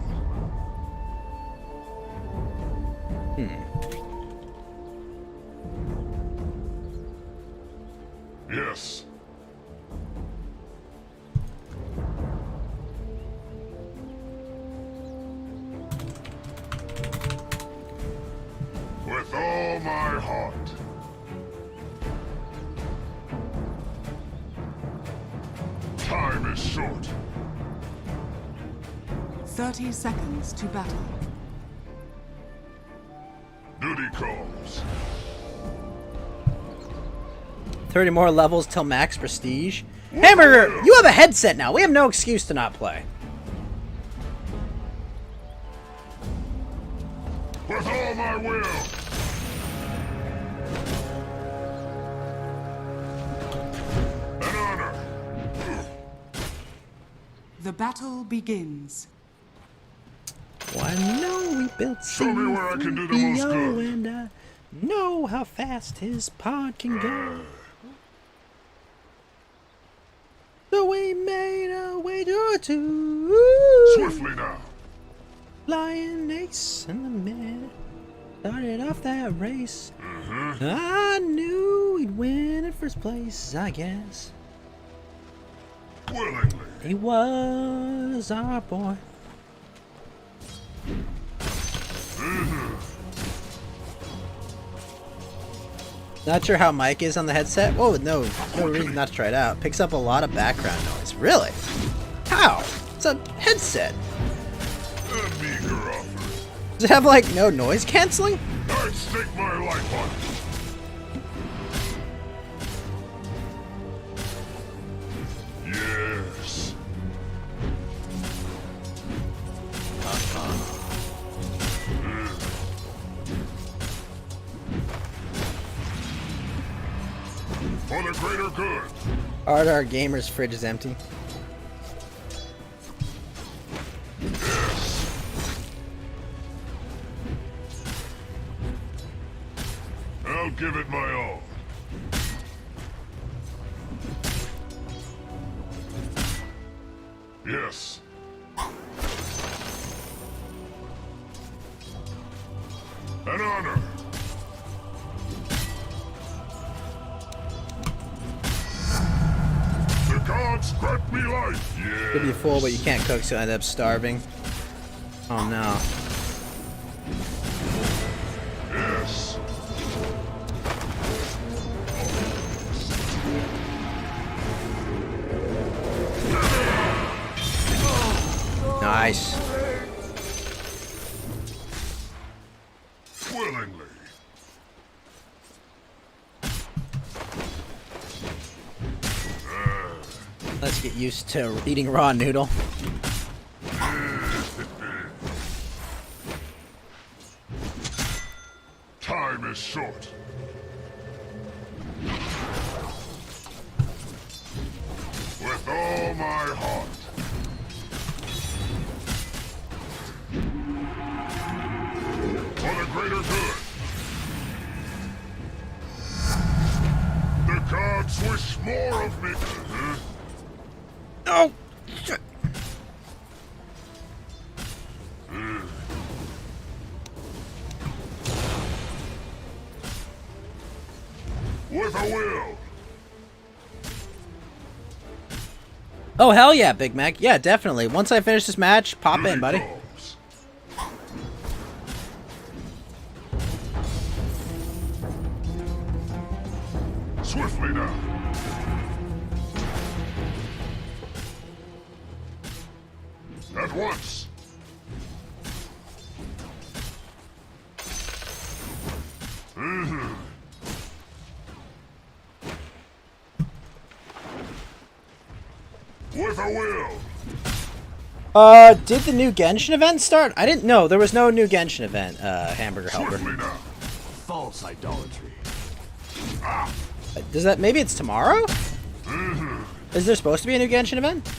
Yes. With all my heart. Time is short. 30 seconds to battle. Duty calls. 30 more levels till max prestige. Hamburger, you have a headset now. We have no excuse to not play. With all my will. An honor. The battle begins. Well, I know we built Show me where I can do the most good. and I know how fast his pod can go. So we made our way to Swiftly now. Lion Ace in the mid. Started off that race. I knew he'd win in first place, I guess. Willingly. He was our boy. Not sure how mic is on the headset. Whoa, no reason not to try it out. Picks up a lot of background noise. Really? How? It's a headset. A meager offer. Does it have like no noise canceling? I'd stake my life on it. Yes. For the greater good. Our gamer's fridge is empty. Yes. I'll give it my all. Yes. An honor. The gods grant me life. Yes. Could be full, but you can't cook, so I end up starving. Oh no. Yes. Nice. Willingly. Let's get used to eating raw noodle. Time is short. With all my heart. For the greater good. The gods wish more of me. Oh! Shit. With a will. Oh, hell yeah, Big Mac. Yeah, definitely. Once I finish this match, pop in, Duty buddy. calls. Swiftly now. At once. Mhm. With a will. Did the new Genshin event start? I didn't know. There was no new Genshin event, Hamburger Helper. Swiftly now. False idolatry. Does that, maybe it's tomorrow? Mhm. Is there supposed to be a new Genshin event?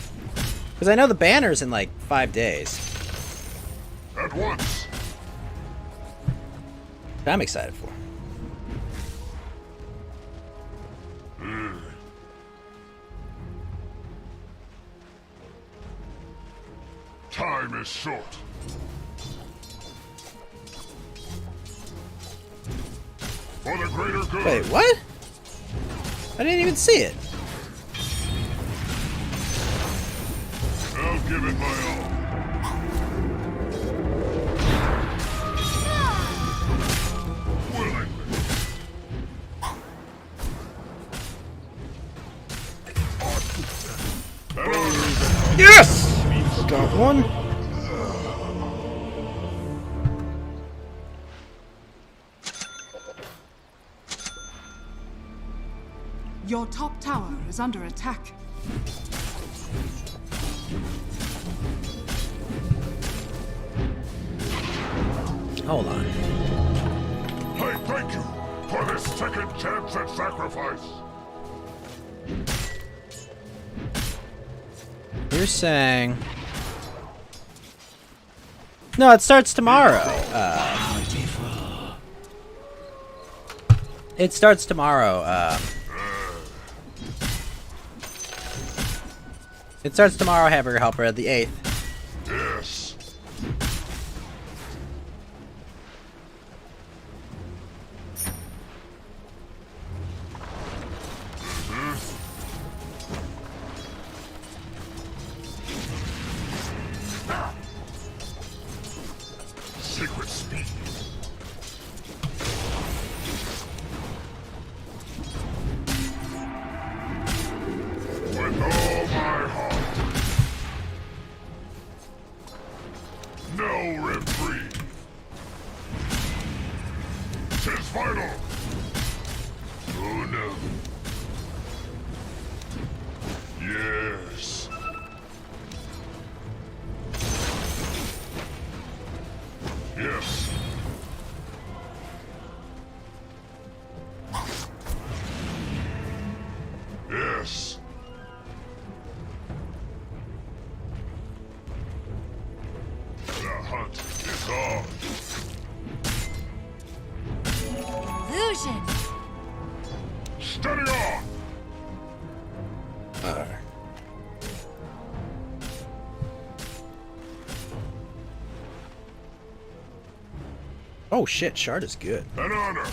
Because I know the banner's in like 5 days. At once. I'm excited for. Time is short. For the greater good. Wait, what? I didn't even see it. I'll give it my all. Willingly. An honor. Yes! Got one. Your top tower is under attack. Hold on. I thank you for this second chance at sacrifice. You're saying... No, it starts tomorrow. It starts tomorrow. It starts tomorrow, Hamburger Helper, the 8th. Yes. Secret speed. Yes. Yes. The hunt is on. Illusion. Steady on. Oh shit, Shard is good. An honor.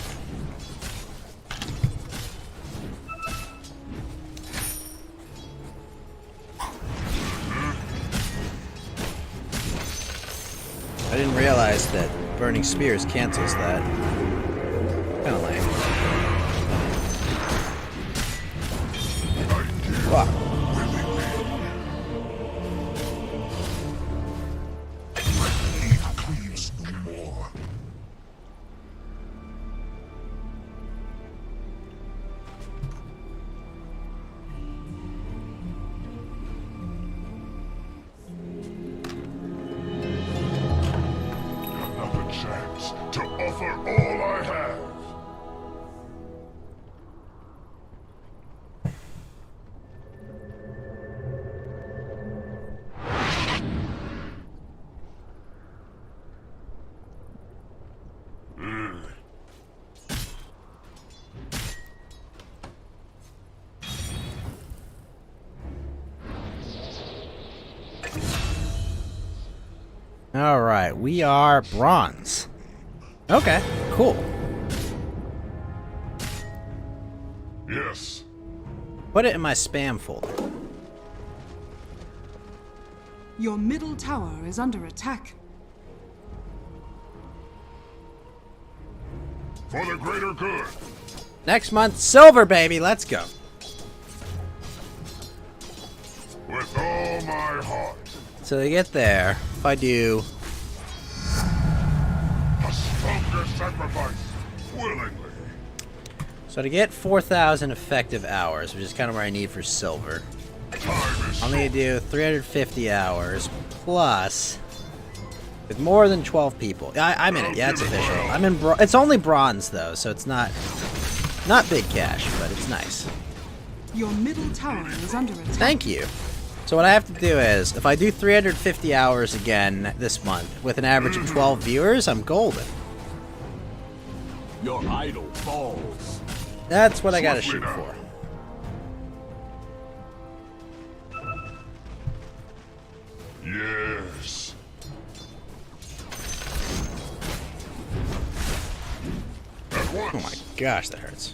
I didn't realize that Burning Spears cancels that. Kinda lame. Wow. Cleaves no more. Another chance to offer all I have. Alright, we are bronze. Okay, cool. Yes. Put it in my spam folder. Your middle tower is under attack. For the greater good. Next month, silver, baby. Let's go. With all my heart. So to get there, if I do A stronger sacrifice. Willingly. so to get 4,000 effective hours, which is kind of where I need for silver, Time is I'll need to do 350 hours plus with more than 12 people. I'm in it. Yeah, it's official. I'm in. It's only bronze though, so it's not big cash, but it's nice. Your middle tower is under attack. Thank you. So what I have to do is, if I do 350 hours again this month with an average of 12 viewers, I'm golden. Your idol falls. That's what I gotta shoot for. Yes. At once. Oh my gosh, that hurts.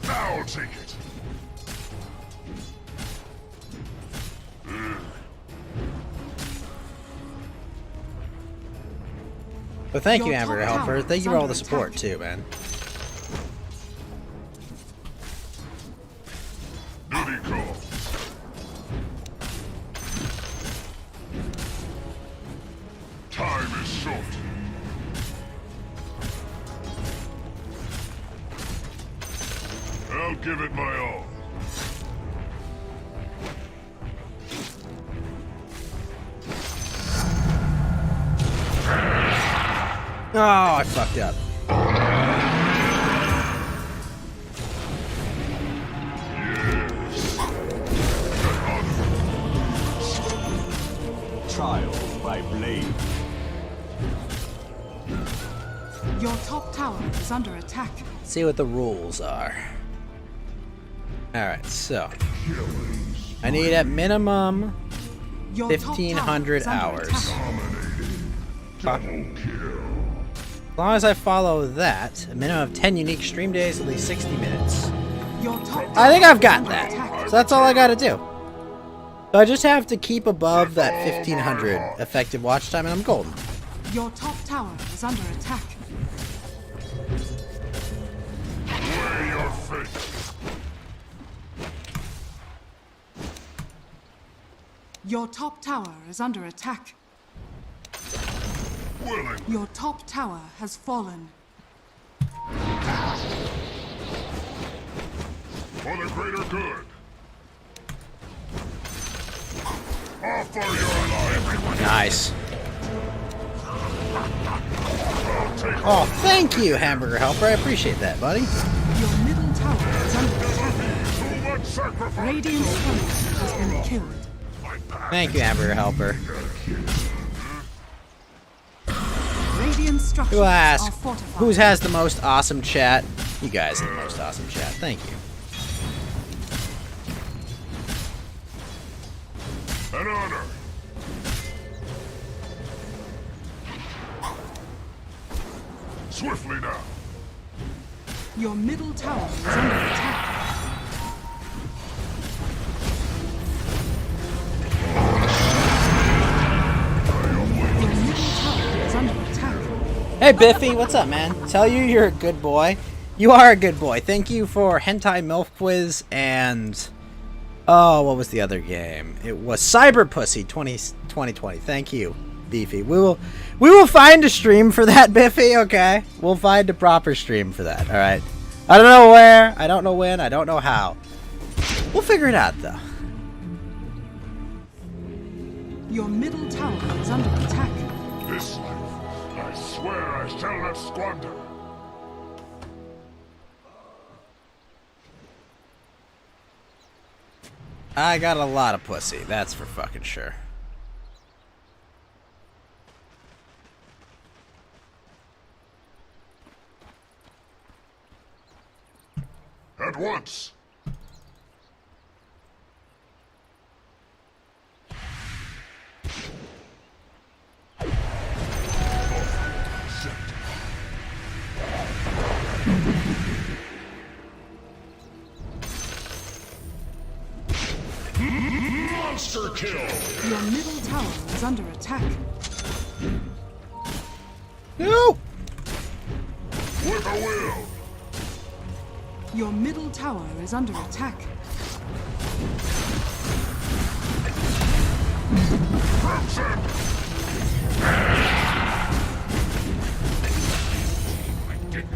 Now take it. But thank you, Your Amber top Helper. tower Thank you is for all the under support attack. too, man. Duty calls. Time is short. I'll give it my all. Oh, I fucked up. Trial by blade. Your top tower is under attack. Let's see what the rules are. Alright, so I need at minimum Your top tower 1,500 is under hours. attack. As long as I follow that, a minimum of 10 unique stream days, at least 60 minutes. Your top I think tower I've is got under that. attack. So that's all I gotta do. So I just have to keep above that 1,500 effective watch time and I'm golden. Your top tower is under attack. Weigh your fate. Your top tower is under attack. Willing. Your top tower has fallen. For the greater good. Offer your life. Nice. Oh, thank you, Hamburger Helper. I appreciate that, buddy. Your middle tower is under attack. Radiant's turret has been killed. Thank you, Hamburger Helper. Radiant structures Who are asked? fortified. Who has the most awesome chat? You guys have the most awesome chat. Thank you. An honor. Swiftly now. Your middle tower is under attack. Your middle tower is under attack. Hey, Biffy, what's up, man? Tell you you're a good boy. You are a good boy. Thank you for Hentai MILF Quiz and... Oh, what was the other game? It was Cyber Pussy 2020. Thank you, Beefy. We will find a stream for that, Biffy, okay? We'll find a proper stream for that, alright? I don't know where, I don't know when, I don't know how. We'll figure it out, though. Your middle tower is under attack. This life, I swear I shall not squander. I got a lot of pussy, that's for fucking sure. At once. Monster kill. Your middle tower is under attack. No! With a will. Your middle tower is under attack. Crimson.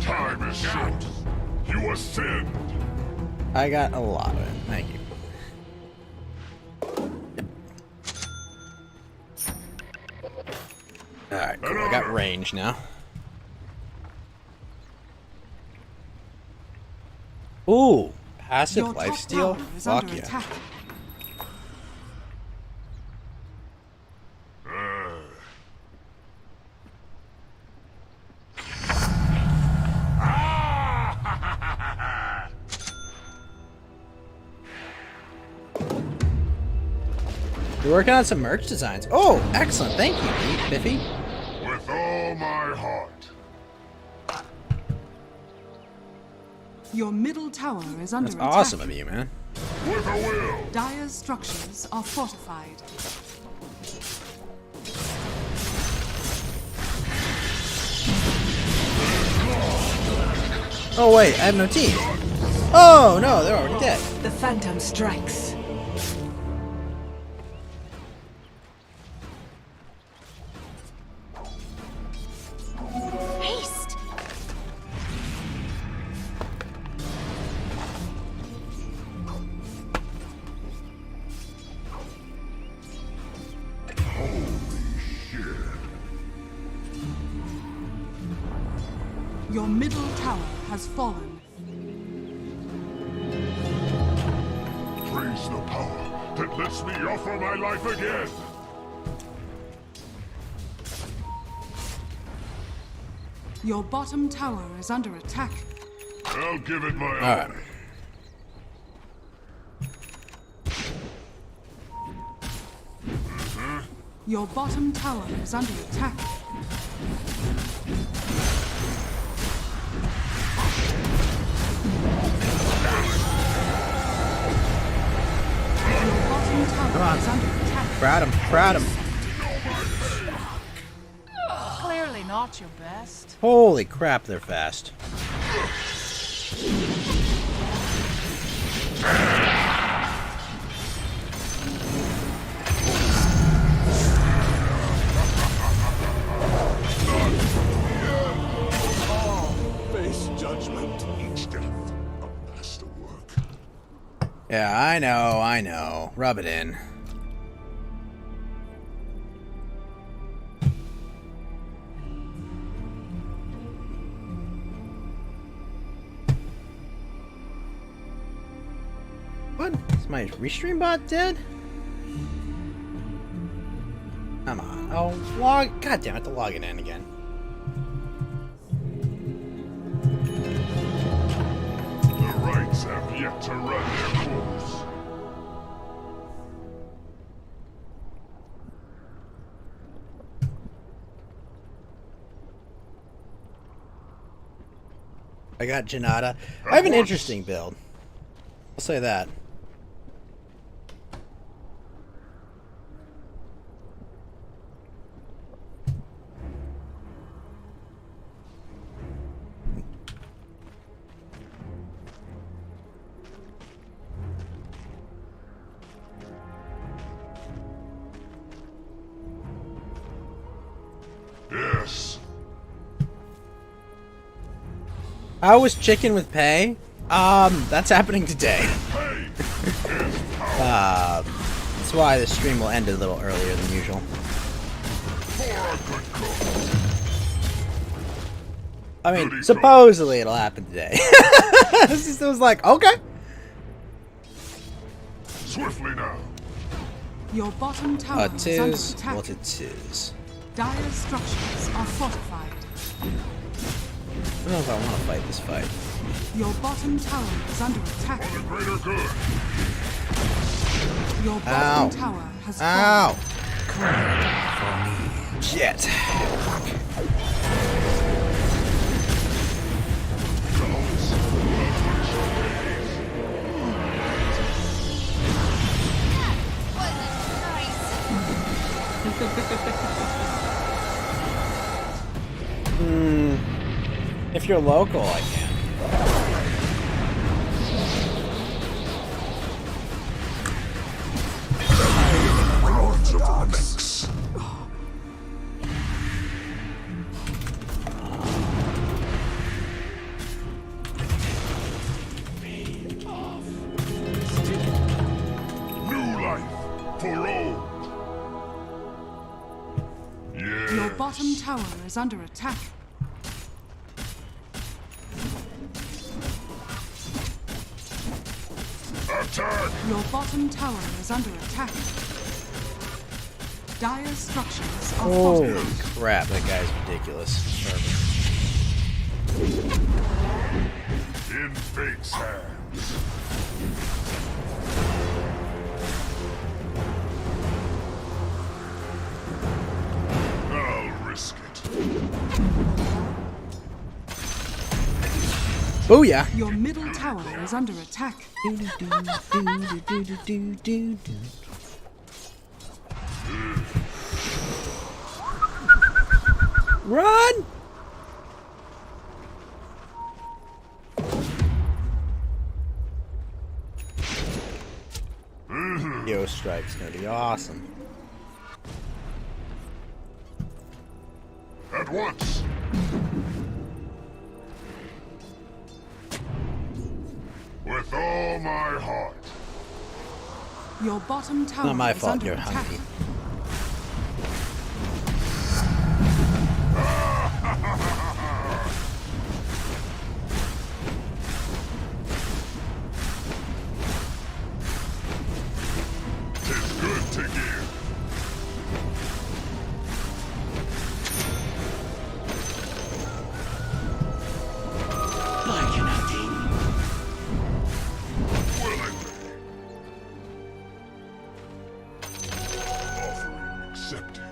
Time is short. You are sinned. I got a lot of it, thank you. Alright, cool. I got range now. Ooh, passive Your top lifesteal? tower is Fuck under yeah. attack. We're working on some merch designs. Oh, excellent. Thank you, Biffy. With all my heart. Your middle tower is under That's attack. awesome of you, man. With a will. Dire's structures are fortified. Oh, wait, I have no team. Oh, no, they're already dead. The Phantom strikes. Haste! Your middle tower has fallen. Praise the power that lets me offer my life again. Your bottom tower is under attack. I'll give it my all. Alright. Your bottom tower is under attack. Your bottom tower Come on. is under attack. Proud him, proud him. Clearly not your best. Holy crap, they're fast. Face judgment. Each death a masterwork. Yeah, I know. Rub it in. my restream bot dead? Come on. Oh, log. God damn it, to log it in again. The rights have yet to run their course. I got Janata. I have an interesting build. I'll say that. Yes. How was chicken with pay? That's happening today. That's why the stream will end a little earlier than usual. I mean, supposedly it'll happen today. It was like, okay. Swiftly now. Your bottom tower is under Tis attack. what it is. Dire structures are fortified. I don't know if I want to fight this fight. Your bottom tower is under attack. For the greater good. Your bottom Ow. tower has Ow! fallen. Shit. If you're local, I can. Rods of the mix. New life for old. Yeah. Your bottom tower is under attack. Attack. Your bottom tower is under attack. Dire structures are Holy fortified. crap, that guy's ridiculous. In fate's hands. I'll risk it. Booyah! Your middle tower is under attack. Run! Yo, strike's gonna be awesome. At once. With all my heart. Your bottom tower Not my is fault under you're attack. hungry. Tis good to give. Willingly. Offering accepted.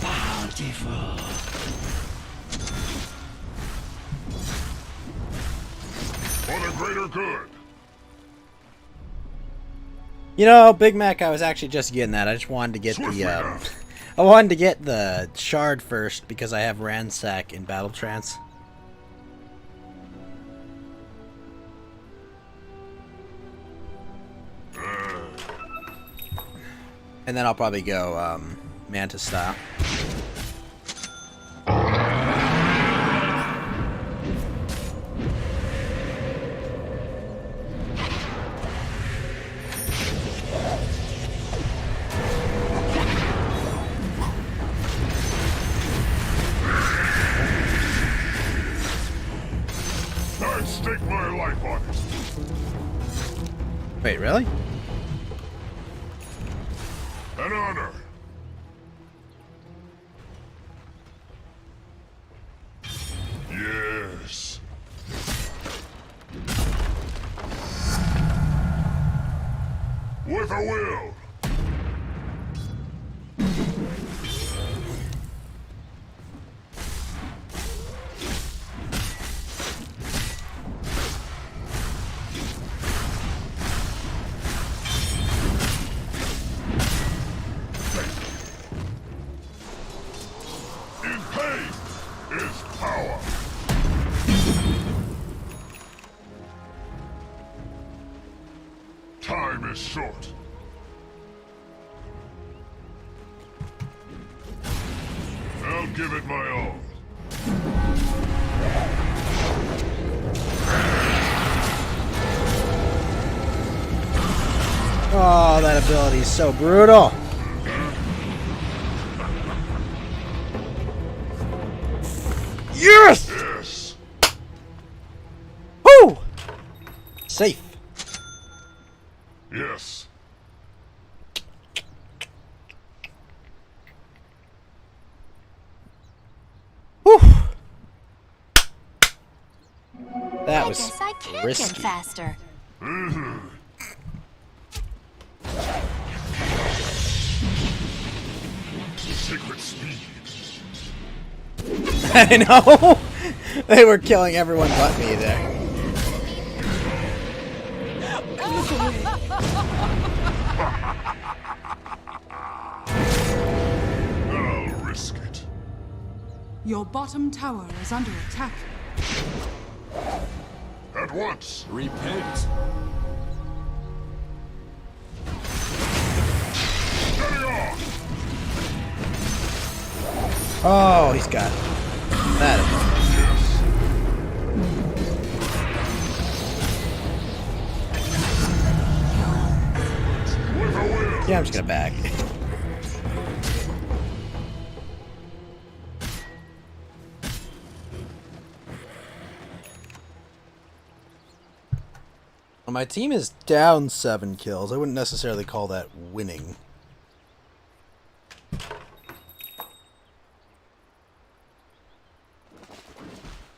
Bountiful. For the greater good. You know, Big Mac, I was actually just getting that. I just wanted to get the, I wanted to get the shard first because I have Ransack in Battle Trance. And then I'll probably go, Mantis style. stake my life on it. Wait, really? An honor. Yes. With a will. In pain is power. Time is short. I'll give it my all. Oh, that ability is so brutal. Yes! Yes. Woo! Safe. Yes. Whew. That I was guess I can risky. get faster. Secret speed. I know. They were killing everyone but me there. I'll risk it. Your bottom tower is under attack. At once. Repent. Steady on. Oh, he's got that. With a will. Yeah, I'm just gonna back. Well, my team is down 7 kills. I wouldn't necessarily call that winning.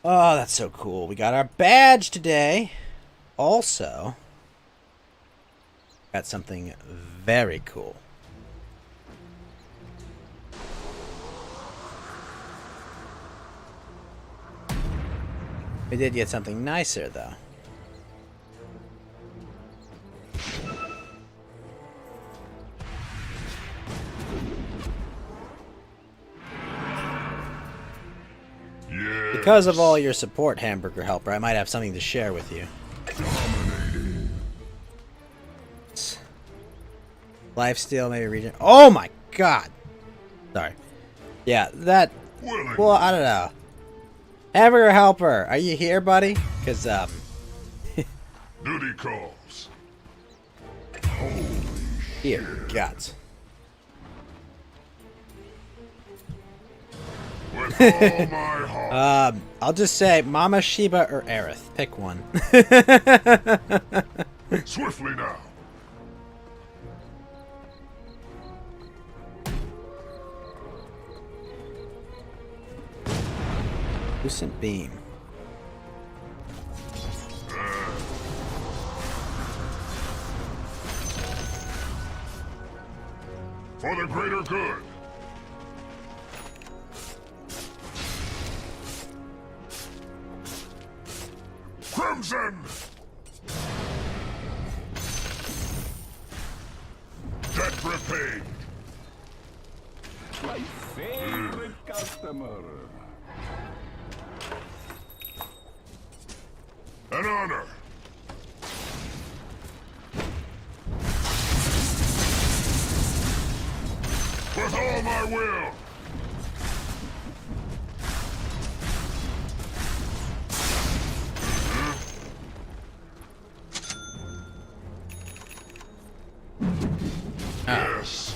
Oh, that's so cool. We got our badge today. Also, got something very cool. We did get something nicer, though. Yes. Because of all your support, Hamburger Helper, I might have something to share with you. Lifesteal, maybe region. Oh my god! Sorry. Yeah, that. Willing. Well, I don't know. Hamburger Helper, are you here, buddy? Because, Duty calls. Dear gods. With all my heart. I'll just say Mama Sheba or Aerith. Pick one. Swiftly now. Lucent Beam. For the greater good. Crimson! Debt repaid. My favorite customer. An honor. With all my will. Yes.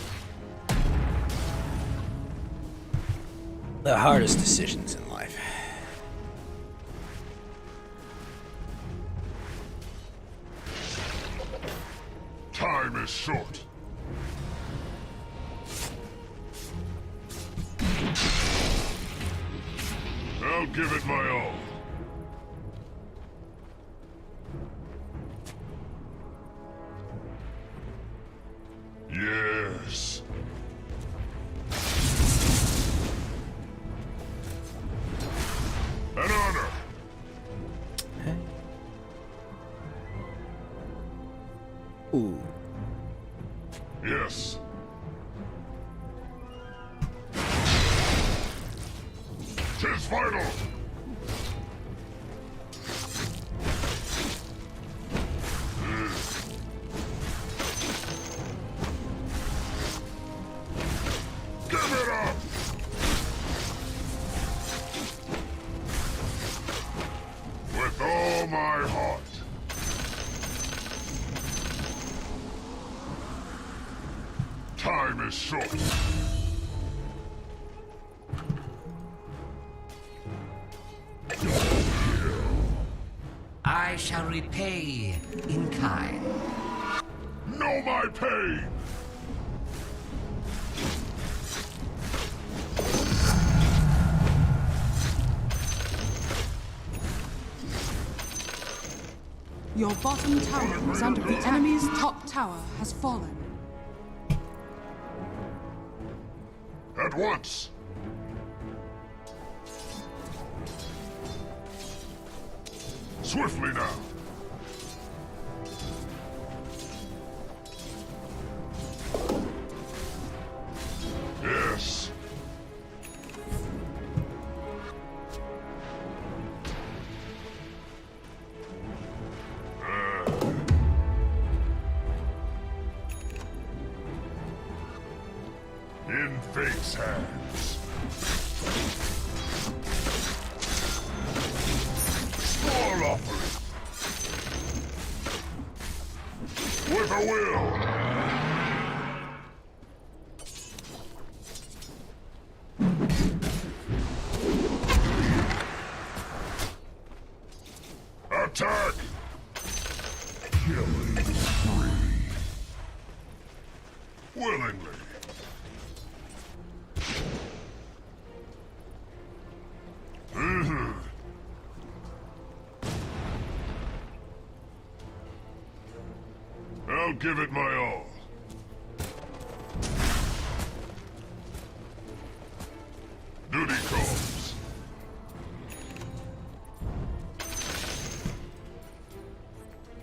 The hardest decisions in life. is short. I'll give it my all. Yes. An honor. Ooh. Yes. Tis vital. Give it up. With all my heart. Time is short. I shall repay in kind. Know my pain. Your bottom tower is under the enemy's top tower has fallen. At once. Swiftly now. Yes. In fate's hands. Small offering. With a will. Attack! Killing spree. Willingly. I'll give it my all. Duty calls.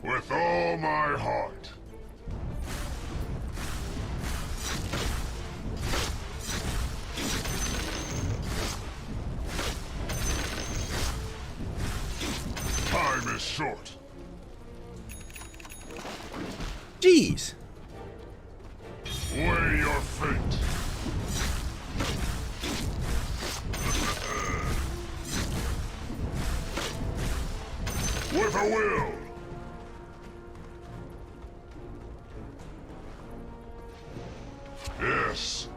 With all my heart. Time is short. Jeez. Weigh your fate. With a will. Yes.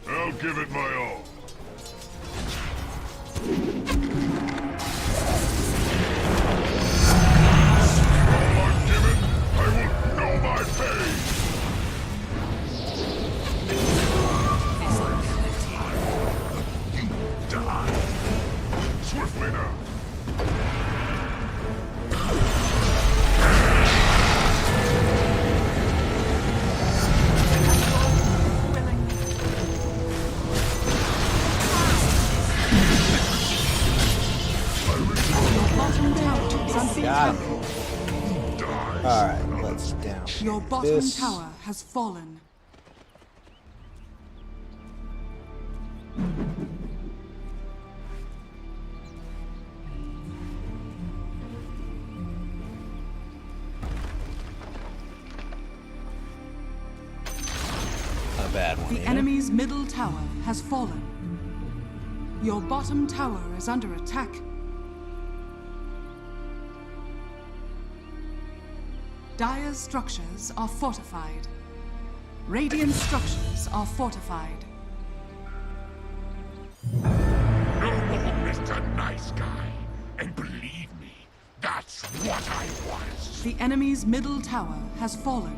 I'll give it my all. Swiftly now. Got him. Alright, let's down. Your bottom tower has fallen. Not a bad one. The enemy's middle tower has fallen. Your bottom tower is under attack. Dire's structures are fortified. Radiant structures are fortified. No more Mr. Nice Guy. And believe me, that's The enemy's middle tower has fallen.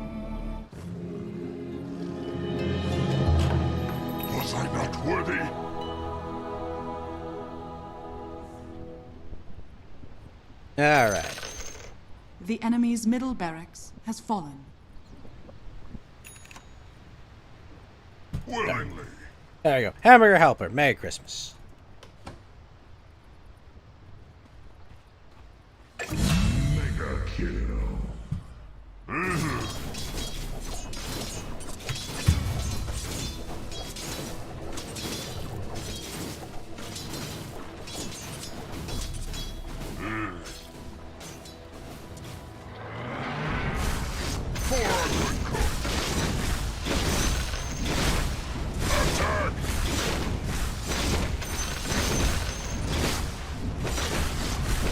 Was I not worthy? Alright. The enemy's middle barracks has fallen. Willingly. There we go. Hamburger Helper. Merry Christmas. Mega kill. For a good cook. Attack!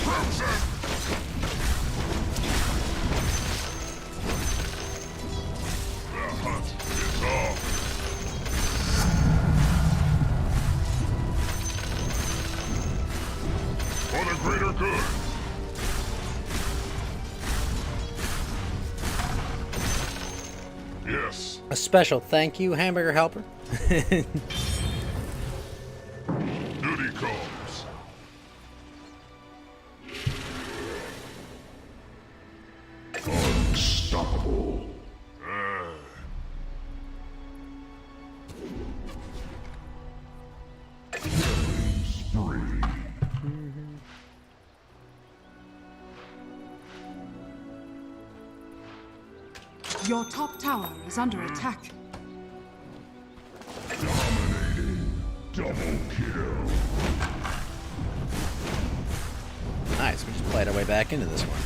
Crimson! The hunt is off. For the greater good. Yes. A special thank you, Hamburger Helper. Duty calls. Unstoppable. Killing spree. Your top tower is under attack. Dominating. Double kill. Nice, we just played our way back into this one.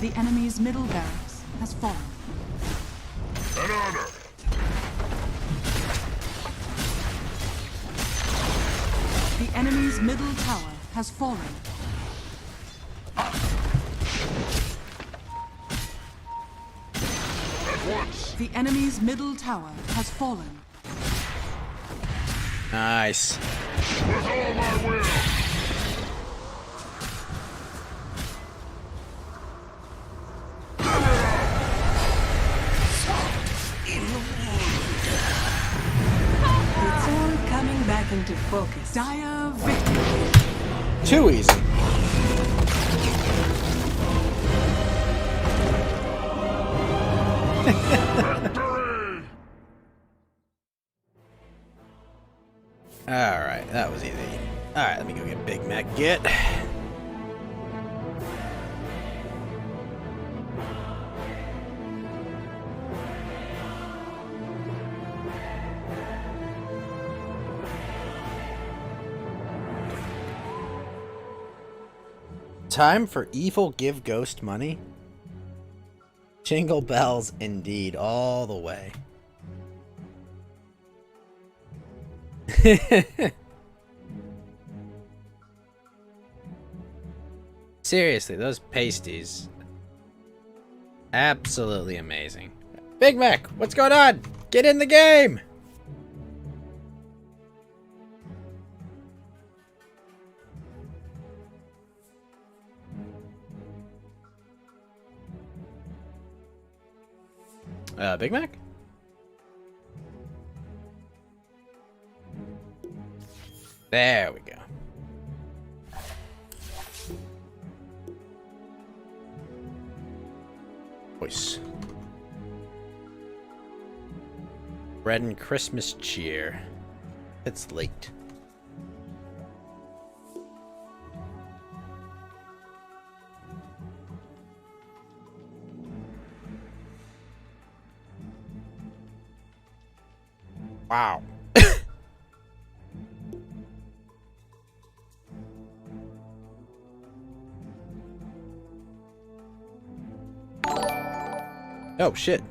The enemy's middle barracks has fallen. An honor. The enemy's middle tower has fallen. At once. The enemy's middle tower has fallen. Nice. With all my will. It's all coming back into focus. Dire victory. Too easy. Alright, that was easy. Alright, let me go get Big Mac. Get. Time for evil give ghost money? Jingle bells indeed, all the way. Seriously, those pasties. Absolutely amazing. Big Mac, what's going on? Get in the game! Big Mac? There we go. Voice. Bread and Christmas cheer. It's late. Wow. Oh shit.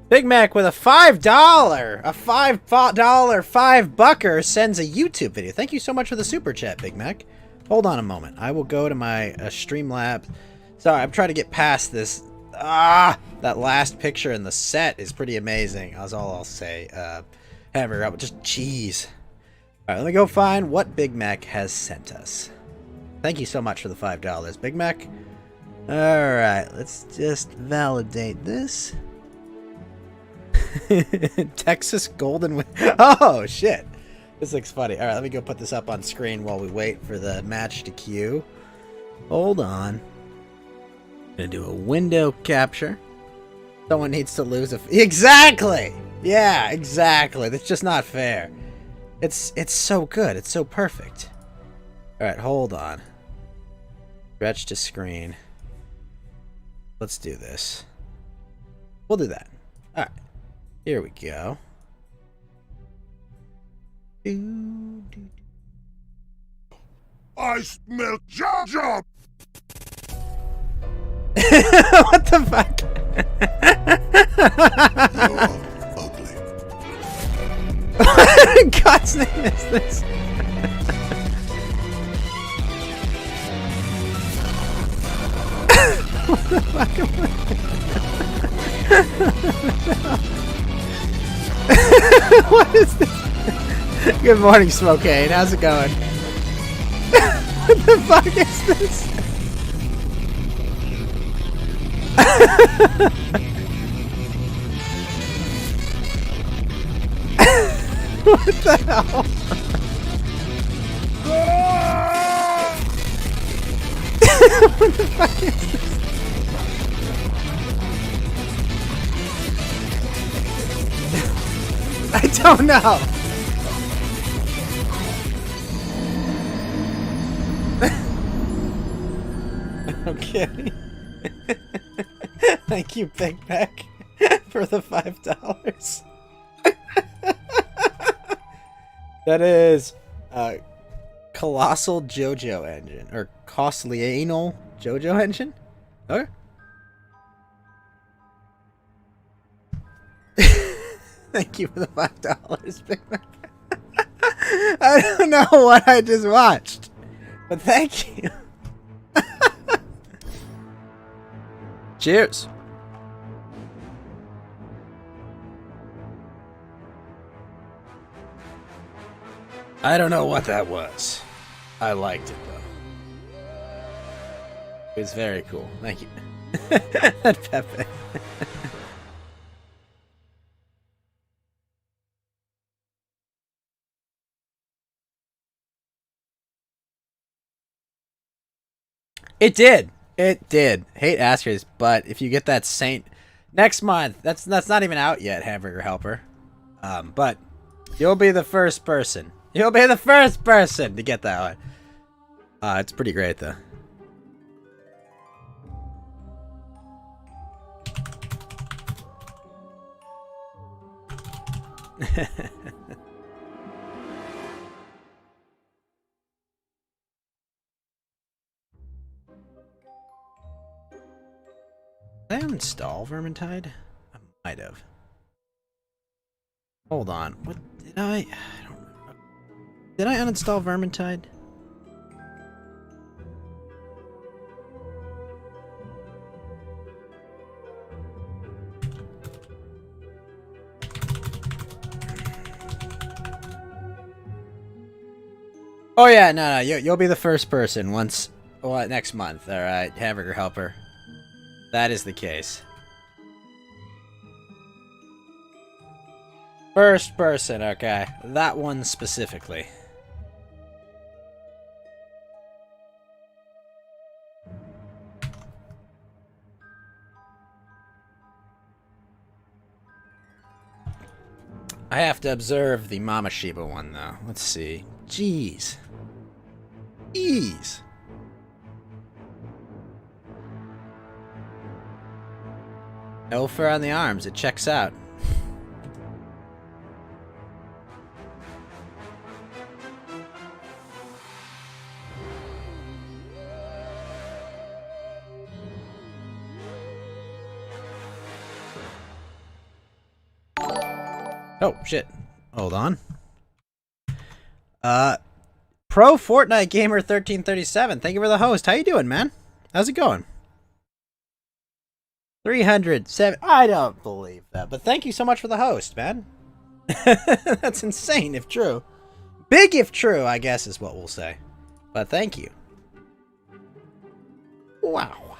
Big Mac with a $5, a $5 $5 sends a YouTube video. Thank you so much for the super chat, Big Mac. Hold on a moment. I will go to my Streamlabs. Sorry, I'm trying to get past this. That last picture in the set is pretty amazing. That's all I'll say. Hamburger, just cheese. Alright, let me go find what Big Mac has sent us. Thank you so much for the $5, Big Mac. Alright, let's just validate this. Texas Golden... Oh, shit. This looks funny. Alright, let me go put this up on screen while we wait for the match to queue. Hold on. Gonna do a window capture. Someone needs to lose a... Exactly! Yeah, exactly. That's just not fair. It's so good. It's so perfect. Alright, hold on. Stretch to screen. Let's do this. We'll do that. Alright. Here we go. I smell job. What the fuck? What in God's name is this? What the fuck am I... What is this? Good morning, Smokane. How's it going? What the fuck is this? What the hell? What the fuck is this? I don't know. Okay. Thank you, Big Mac, for the $5. That is Colossal JoJo engine, or Costlianal JoJo engine. Okay. Thank you for the $5, Big Mac. I don't know what I just watched, but thank you. Cheers. I don't know what that was. I liked it though. It was very cool. Thank you. Pepe. It did. It did. Hate Askers, but if you get that Saint next month, that's not even out yet, Hamburger Helper. But you'll be the first person. You'll be the first person to get that one. It's pretty great though. Did I uninstall Vermintide? I might have. Hold on. What did I don't remember. Did I uninstall Vermintide? Oh yeah, no, you'll be the first person once, well, next month. All right, Hamburger Helper. That is the case. First person, okay. That one specifically. I have to observe the Mama Shiba one though. Let's see. Jeez. Jeez. No fur on the arms. It checks out. Oh, shit. Hold on. Pro Fortnite Gamer 1337. Thank you for the host. How you doing, man? How's it going? 307. I don't believe that, but thank you so much for the host, man. That's insane if true. Big if true, I guess is what we'll say. But thank you. Wow.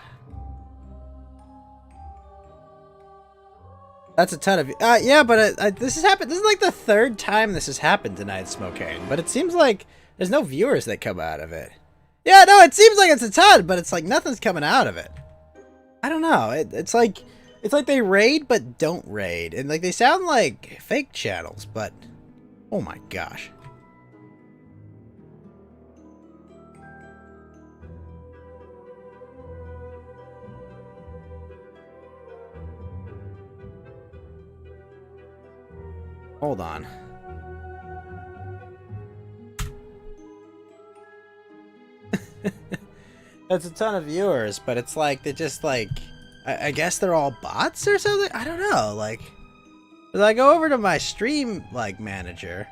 That's a ton of... yeah, but this has happened. This is like the third time this has happened tonight, Smokane. But it seems like there's no viewers that come out of it. Yeah, no, it seems like it's a ton, but it's like nothing's coming out of it. I don't know. It's like they raid but don't raid. And like they sound like fake channels, but... Oh my gosh. Hold on. That's a ton of viewers, but it's like they just like I guess they're all bots or something. I don't know. Like, I go over to my stream like manager,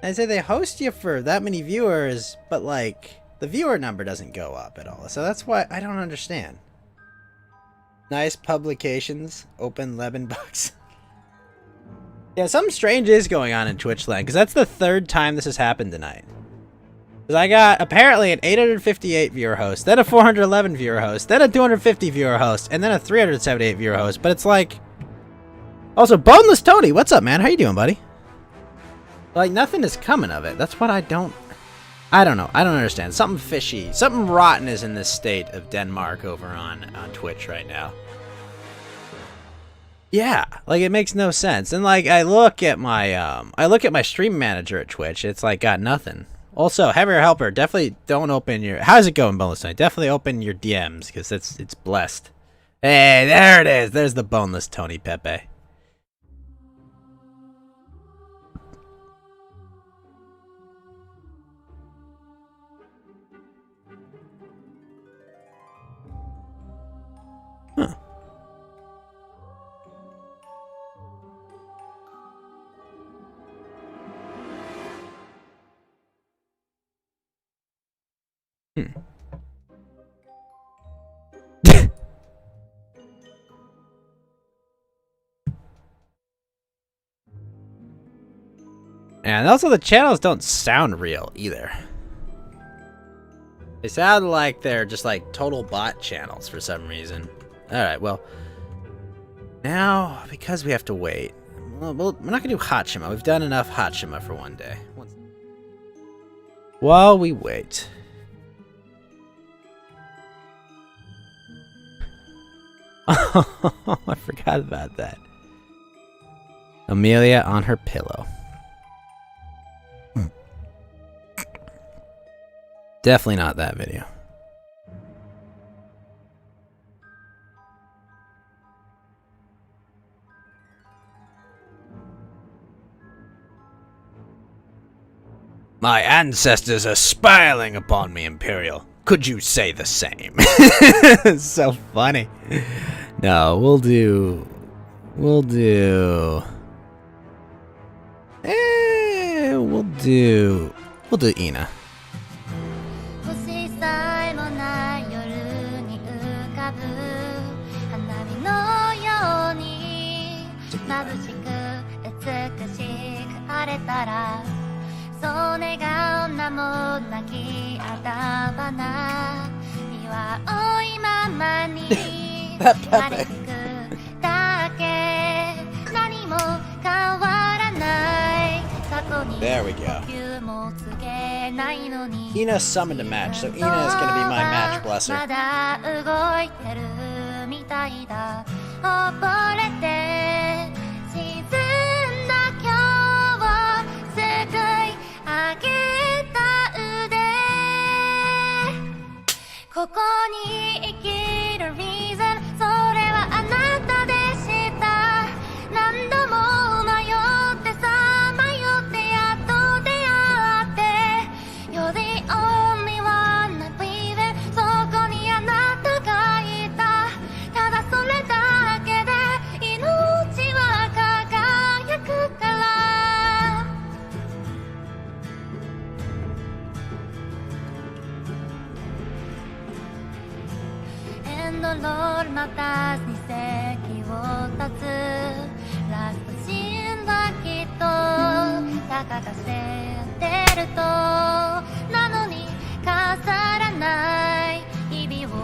and I say they host you for that many viewers, but like the viewer number doesn't go up at all. So that's why I don't understand. Nice publications, open lemon box. Yeah, something strange is going on in Twitch land, because that's the third time this has happened tonight. Because I got, apparently, an 858 viewer host, then a 411 viewer host, then a 250 viewer host, and then a 378 viewer host, but it's like... Also, Boneless Tony, what's up, man? How you doing, buddy? Like, nothing is coming of it. That's what I don't know. I don't understand. Something fishy, something rotten is in this state of Denmark over on Twitch right now. Yeah, like it makes no sense. And like I look at my stream manager at Twitch, it's like got nothing. Also, Heavier Helper, definitely don't open your... How's it going, Boneless Tony? Definitely open your DMs, because it's blessed. Hey, there it is. There's the Boneless Tony Pepe. Huh. And also the channels don't sound real either. They sound like they're just like total bot channels for some reason. Alright, well. Now, because we have to wait. Well, we're not gonna do Hachima. We've done enough Hachima for one day. While we wait. Oh, I forgot about that. Amelia on her pillow. Definitely not that video. My ancestors are smiling upon me, Imperial. Could you say the same? It's so funny. No, we'll do Ina. 星さえもない夜に浮かぶ花火のように眩しく美しく晴れたらそう願う名もなきあだ花岩青いままに晴れてくだけ何も変わらない過去に There we go. Ina summoned a match, so Ina is going to be my match blesser. まだ動いてるみたいだ溺れて沈んだ今日をすくい上げた腕ここに生きるリーズンそれはあなたでした何度も迷ってさ迷ってやっと出会って You're the only one I believe in そこにあなたがいたただそれだけで命は輝くからエンドロールまた2世紀を経つラストシーンはきっとたかがせてるとなのに飾らない日々を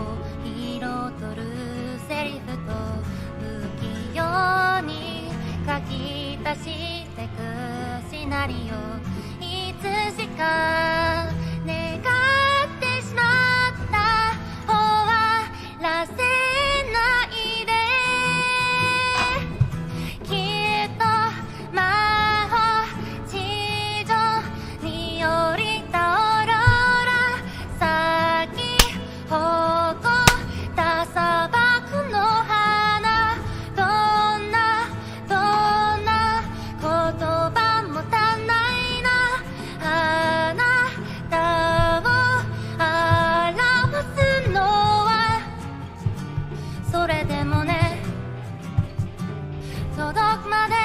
彩るセリフと不器用に書き足してくシナリオいつしか願ってしまった終わらせないできっと魔法地上に降りたオロラ咲き誇った砂漠の花どんな言葉も足んないなあなたを表すのはそれでもね届くまで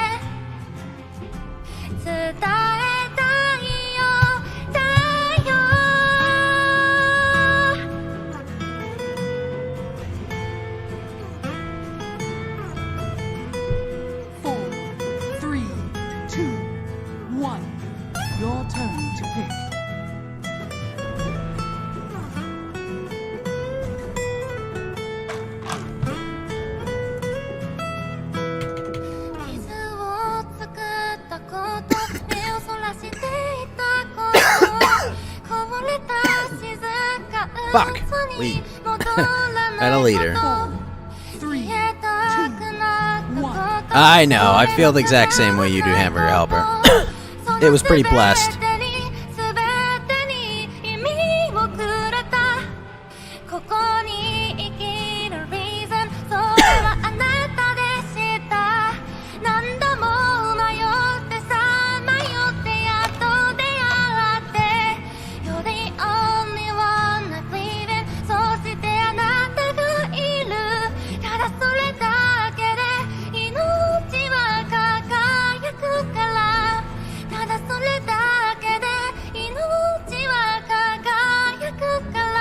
伝えたいよだよ 4, 3, 2, 1. Your turn to pick. Fuck. Lead. And a leader. 3, 2, 1. I know. I feel the exact same way you do, Hamburger Helper. It was pretty blessed. ここに生きる reason それはあなたでした何度も迷ってさ迷ってやっと出会って You're the only one I'm leaving そしてあなたがいるただそれだけで命は輝くからただそれだけで命は輝くから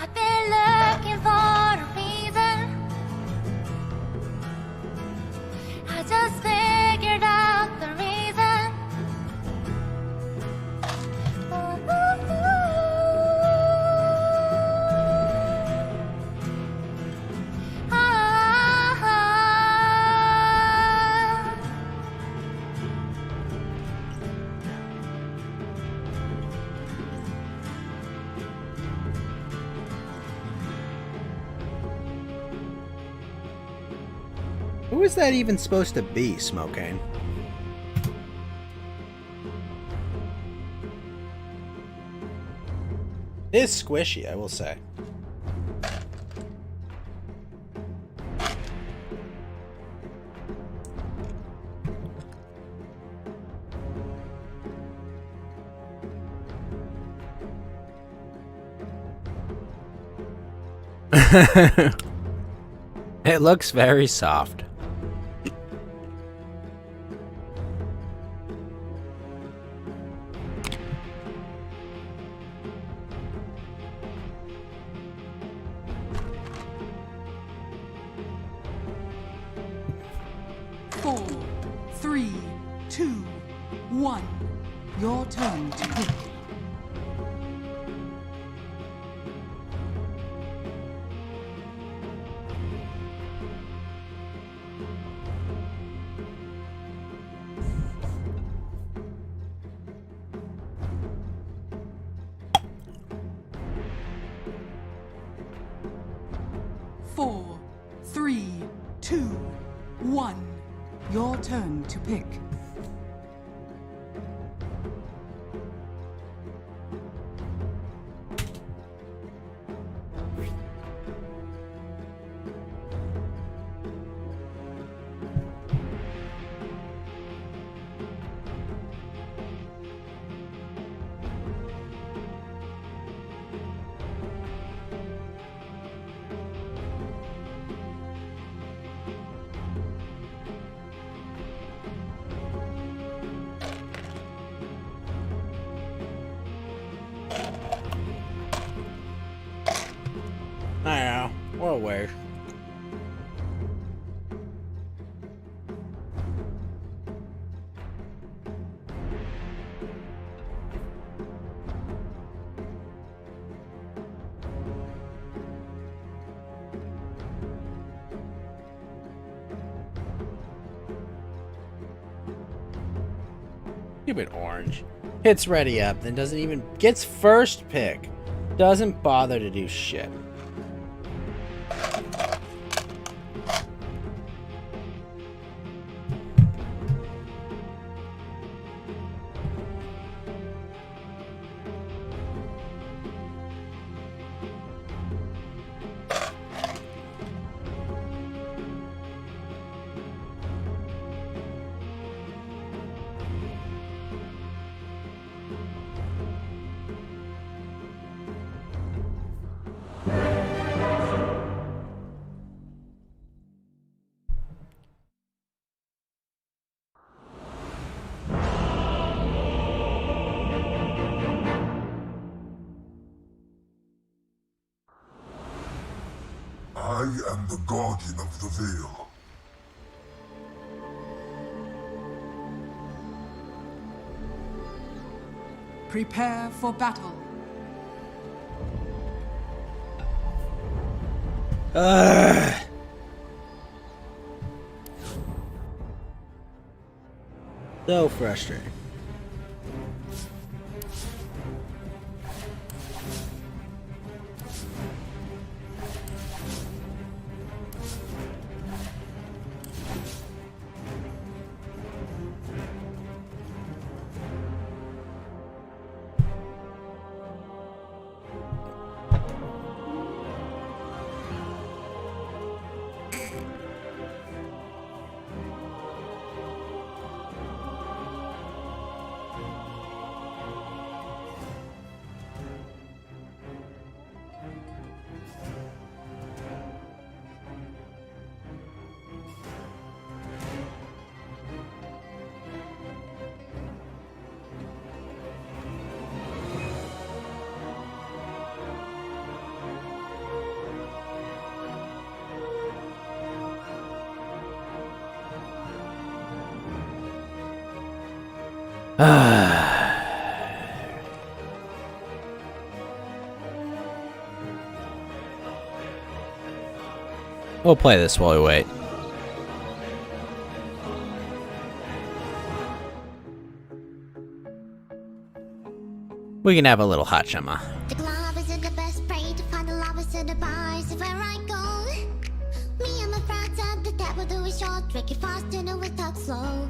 I've been looking for a reason I just figured out the reason Who is that even supposed to be, Smokane? It is squishy, I will say. It looks very soft. Four, 3, 2, 1. Your turn to pick. Four, 3, 2, 1. Your turn to pick. I know. What a waste. Stupid Orange. Hits ready up, then doesn't even... Gets first pick. Doesn't bother to do shit. I am the Guardian of the Veil. Prepare for battle. So frustrating. We'll play this while we wait. We can have a little hot chama. The glove isn't the best prey to find the love is in the bars where I go. Me and my friends at the table do it short, drink it fast, dinner we talk slow.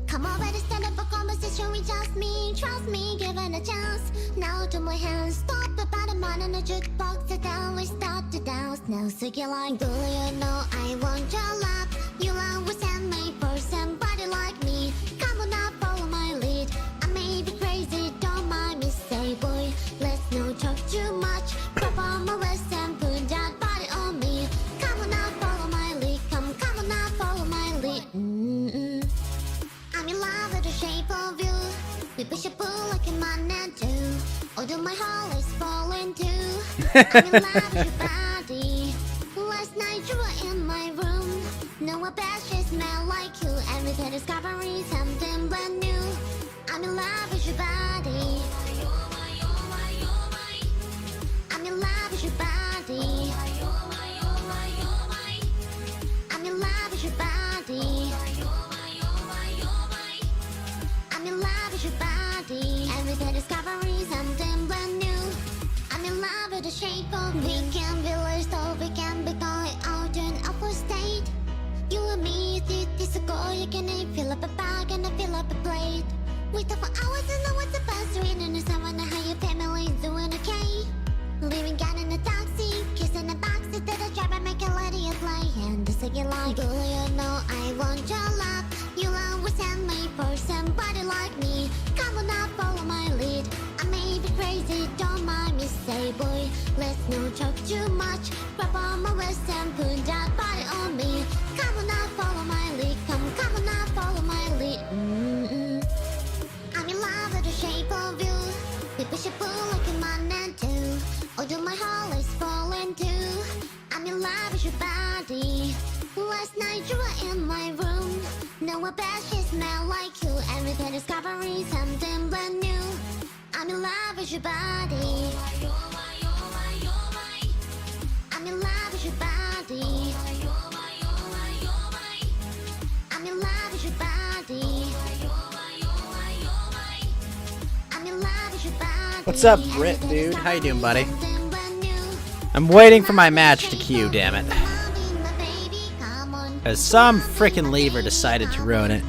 Come over to stand up for conversation with just me. Trust me, given a chance. Now to my hands, stop about a man in a jukebox. Sit down, we start to dance. Now so you like, do you know I want your love? You always send me for somebody like me. Come on now, follow my lead. I may be crazy, don't mind me, say boy. Let's not talk too much. Grab on my wrist and put that body on me. Come on now, follow my lead. Come on now, follow my lead. I'm in love with the shape of you. We push and pull like a man and do. Although my heart is falling too. I'm in love with your body. Last night you were in my room. No, I bet she smell like you. Every day discovering something brand new. I'm in love with your body. I'm in love with your body. I'm in love with your body. I'm in love with your body. Every day discovering something brand new. I'm in love with the shape of me. We can be lost or we can be going out in upper state. You and me, it's a goal. You can fill up a bag and I fill up a plate. We talk for hours and know what's the best. Reading the someone how your family's doing okay. Living down in a taxi, kissing the backseat to the driver, making lady a play. And the second like, do you know I want your love? You always send me for somebody like me. Come on now, follow my lead. I may be crazy, don't mind me, say boy. Let's not talk too much. Grab on my wrist and put that body on me. Come on now, follow my lead. Come on now, follow my lead. I'm in love with the shape of you. We push and pull like a man and two. Although my heart is falling too. I'm in love with your body. Last night you were in my room. No, I bet she smell like you. Every day discovering something brand new. I'm in love with your body. I'm in love with your body. I'm in love with your body. What's up, Brit, dude? How you doing, buddy? I'm waiting for my match to queue, damn it. Cause some frickin' lever decided to ruin it.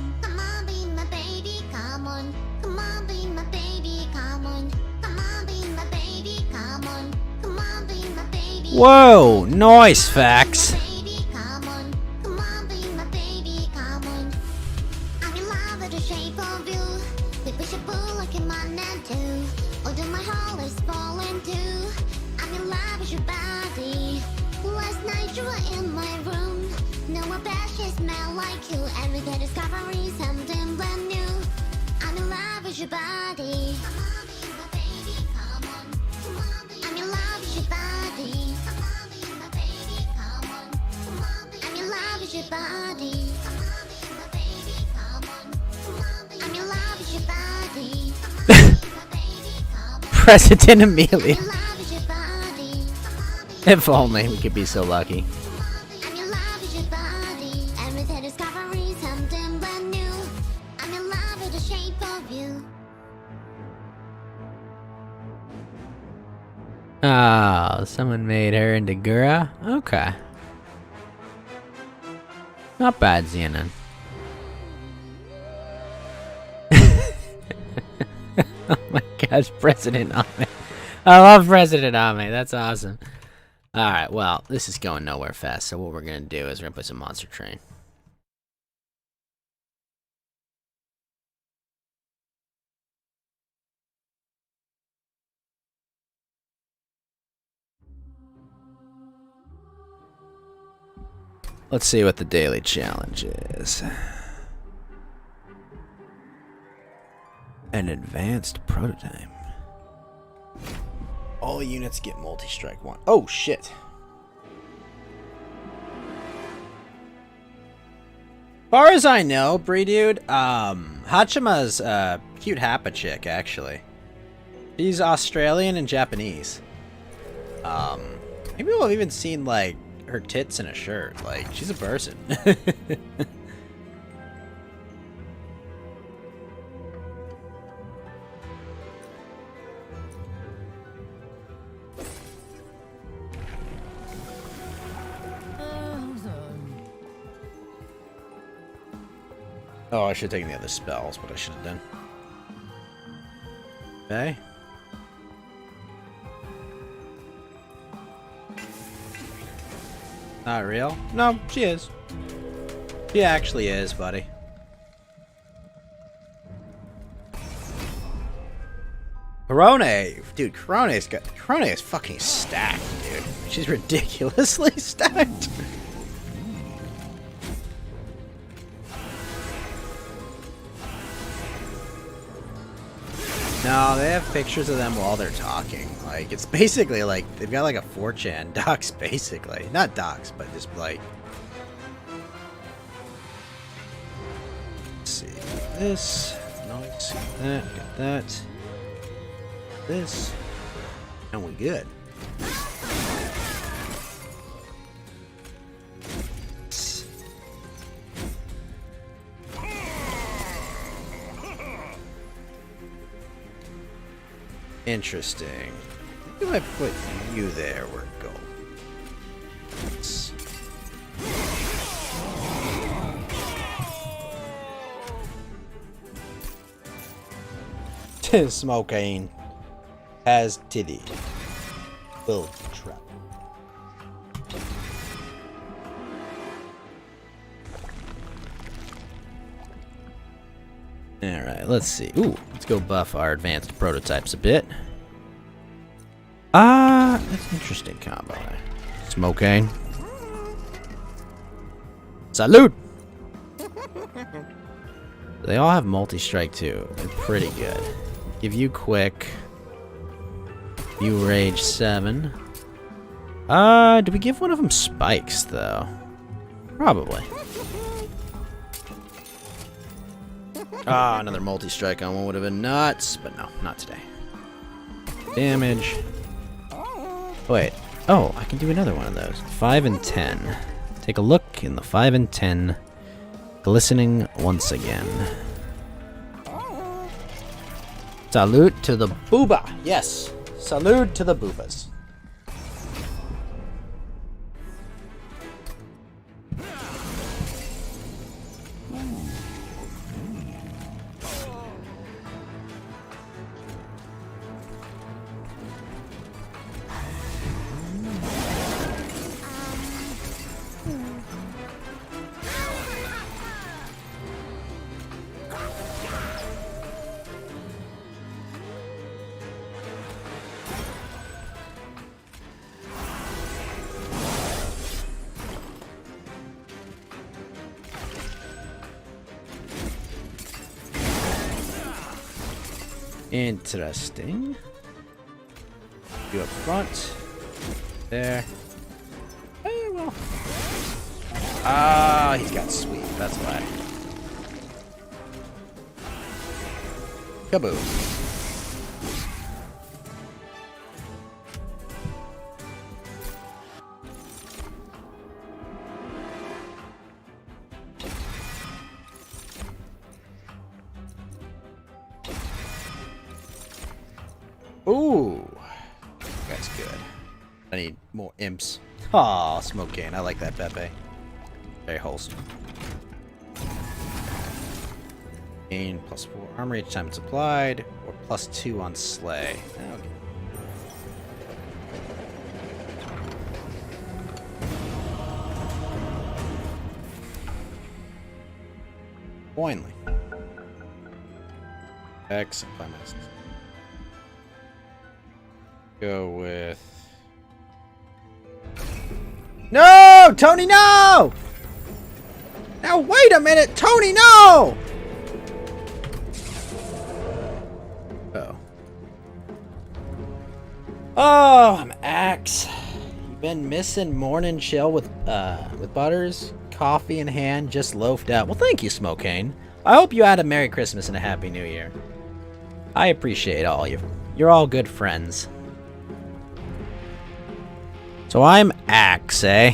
Whoa, nice facts. President Amelia. If only we could be so lucky. Oh, someone made her into Gura? Okay. Not bad, Xenon. Oh my gosh, President Ame. I love President Ame. That's awesome. Alright, well, this is going nowhere fast, so what we're going to do is we're going to put some Monster Train. Let's see what the daily challenge is. An advanced prototype. All units get multi-strike 1. Oh shit. Far as I know, Bree dude, Hachima's a cute Happa chick actually. She's Australian and Japanese. Maybe we've even seen like her tits in a shirt. Like, she's a person. Oh, I should have taken the other spells, but I should have done. Okay. Not real? No, she is. She actually is, buddy. Corone, dude, Corone is fucking stacked, dude. She's ridiculously stacked. No, they have pictures of them while they're talking. Like, it's basically like, they've got like a 4chan docs, basically. Not docs, but just like... Let's see. This. Nice. Got that. Got that. This. And we good. Interesting. If I put you there, we're gold. Smoking has titty. Build trap. Alright, let's see. Ooh, let's go buff our advanced prototypes a bit. That's an interesting combo. Smoking. Salute! They all have multi-strike too. They're pretty good. Give you quick. You rage 7. Do we give one of them spikes though? Probably. Another multi-strike on one would have been nuts, but no, not today. Damage. Wait. Oh, I can do another one of those. 5 and 10. Take a look in the 5 and 10. Glistening once again. Salute to the booba. Yes. Salute to the boobas. Interesting. You up front. There. Eh, well. Ah, he's got sweep. That's why. Kaboom. Ooh, that's good. I need more imps. Aw, smoke cane. I like that, Pepe. Very wholesome. Gain +4 armor each time it's applied, or +2 on slay. Okay. Finally. X apply -. Go with... No! Tony, no! Now wait a minute! Tony, no! Uh-oh. Oh, I'm Axe. You've been missing morning chill with Butters, coffee in hand, just loafed out. Well, thank you, Smokane. I hope you had a Merry Christmas and a Happy New Year. I appreciate all you. You're all good friends. So I'm Axe, eh?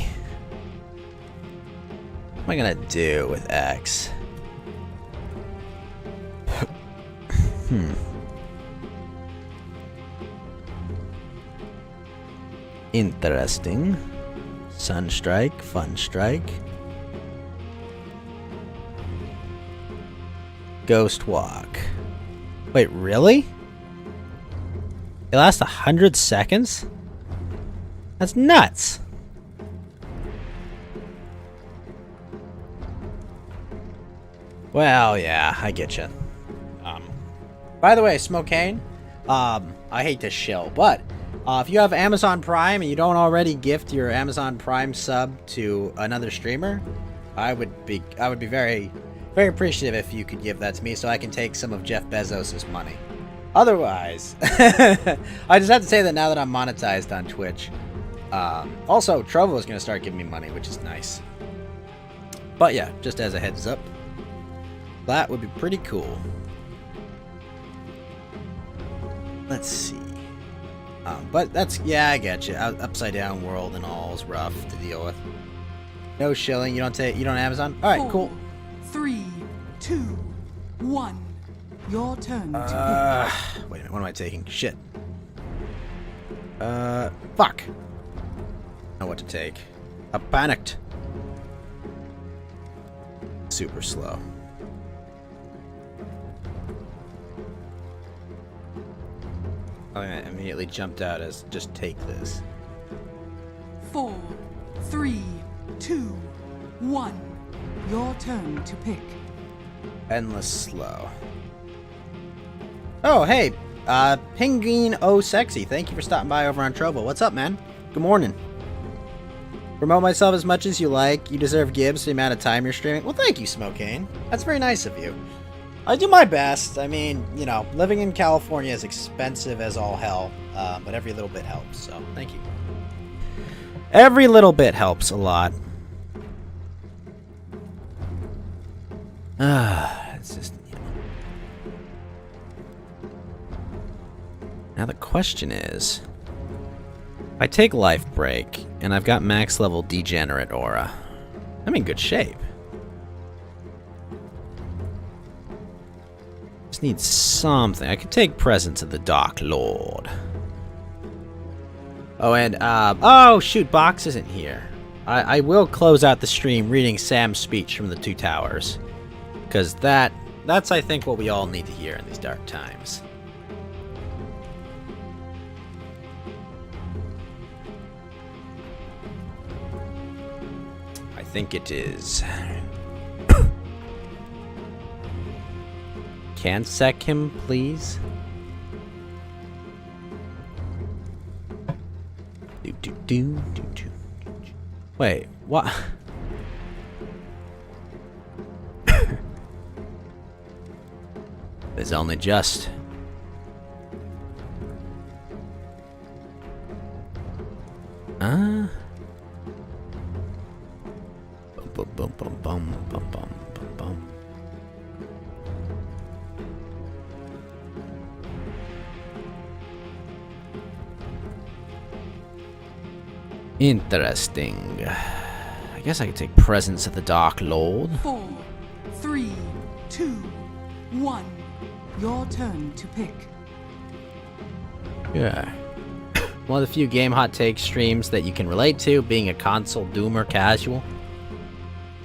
What am I gonna do with Axe? Interesting. Sunstrike, Fun Strike. Ghost Walk. Wait, really? It lasts 100 seconds? That's nuts. Well, yeah, I get you. By the way, Smokane, I hate to shill, but if you have Amazon Prime and you don't already gift your Amazon Prime sub to another streamer, I would be very, very appreciative if you could give that to me so I can take some of Jeff Bezos' money. Otherwise, I just have to say that now that I'm monetized on Twitch. Also, Trovo is going to start giving me money, which is nice. But yeah, just as a heads up, that would be pretty cool. Let's see. But that's, yeah, I get you. Upside down world and all is rough to deal with. No shilling. You don't Amazon? All right, cool. 3, 2, 1. Your turn to pick. Wait a minute. What am I taking? Shit. Fuck. Know what to take. I panicked. Super slow. I immediately jumped out as just take this. 4, 3, 2, 1. Your turn to pick. Endless slow. Oh, hey, Penguin O Sexy. Thank you for stopping by over on Trovo. What's up, man? Good morning. Promote myself as much as you like. You deserve gibs for the amount of time you're streaming. Well, thank you, Smokane. That's very nice of you. I do my best. I mean, you know, living in California is expensive as all hell, but every little bit helps, so thank you. Every little bit helps a lot. It's just, you know. Now the question is, if I take life break and I've got max level degenerate aura, I'm in good shape. Just need something. I could take Presence of the Dark Lord. Oh, and, oh, shoot, Box isn't here. I will close out the stream reading Sam's speech from the Two Towers. Because that's, I think, what we all need to hear in these dark times. I think it is. Can sec him, please? Do. Wait, what? There's only just. Bum bum bum bum bum bum bum bum. Interesting. I guess I could take Presence of the Dark Lord. 4, 3, 2, 1. Your turn to pick. Yeah. One of the few Game Hot Take streams that you can relate to, being a console doomer casual.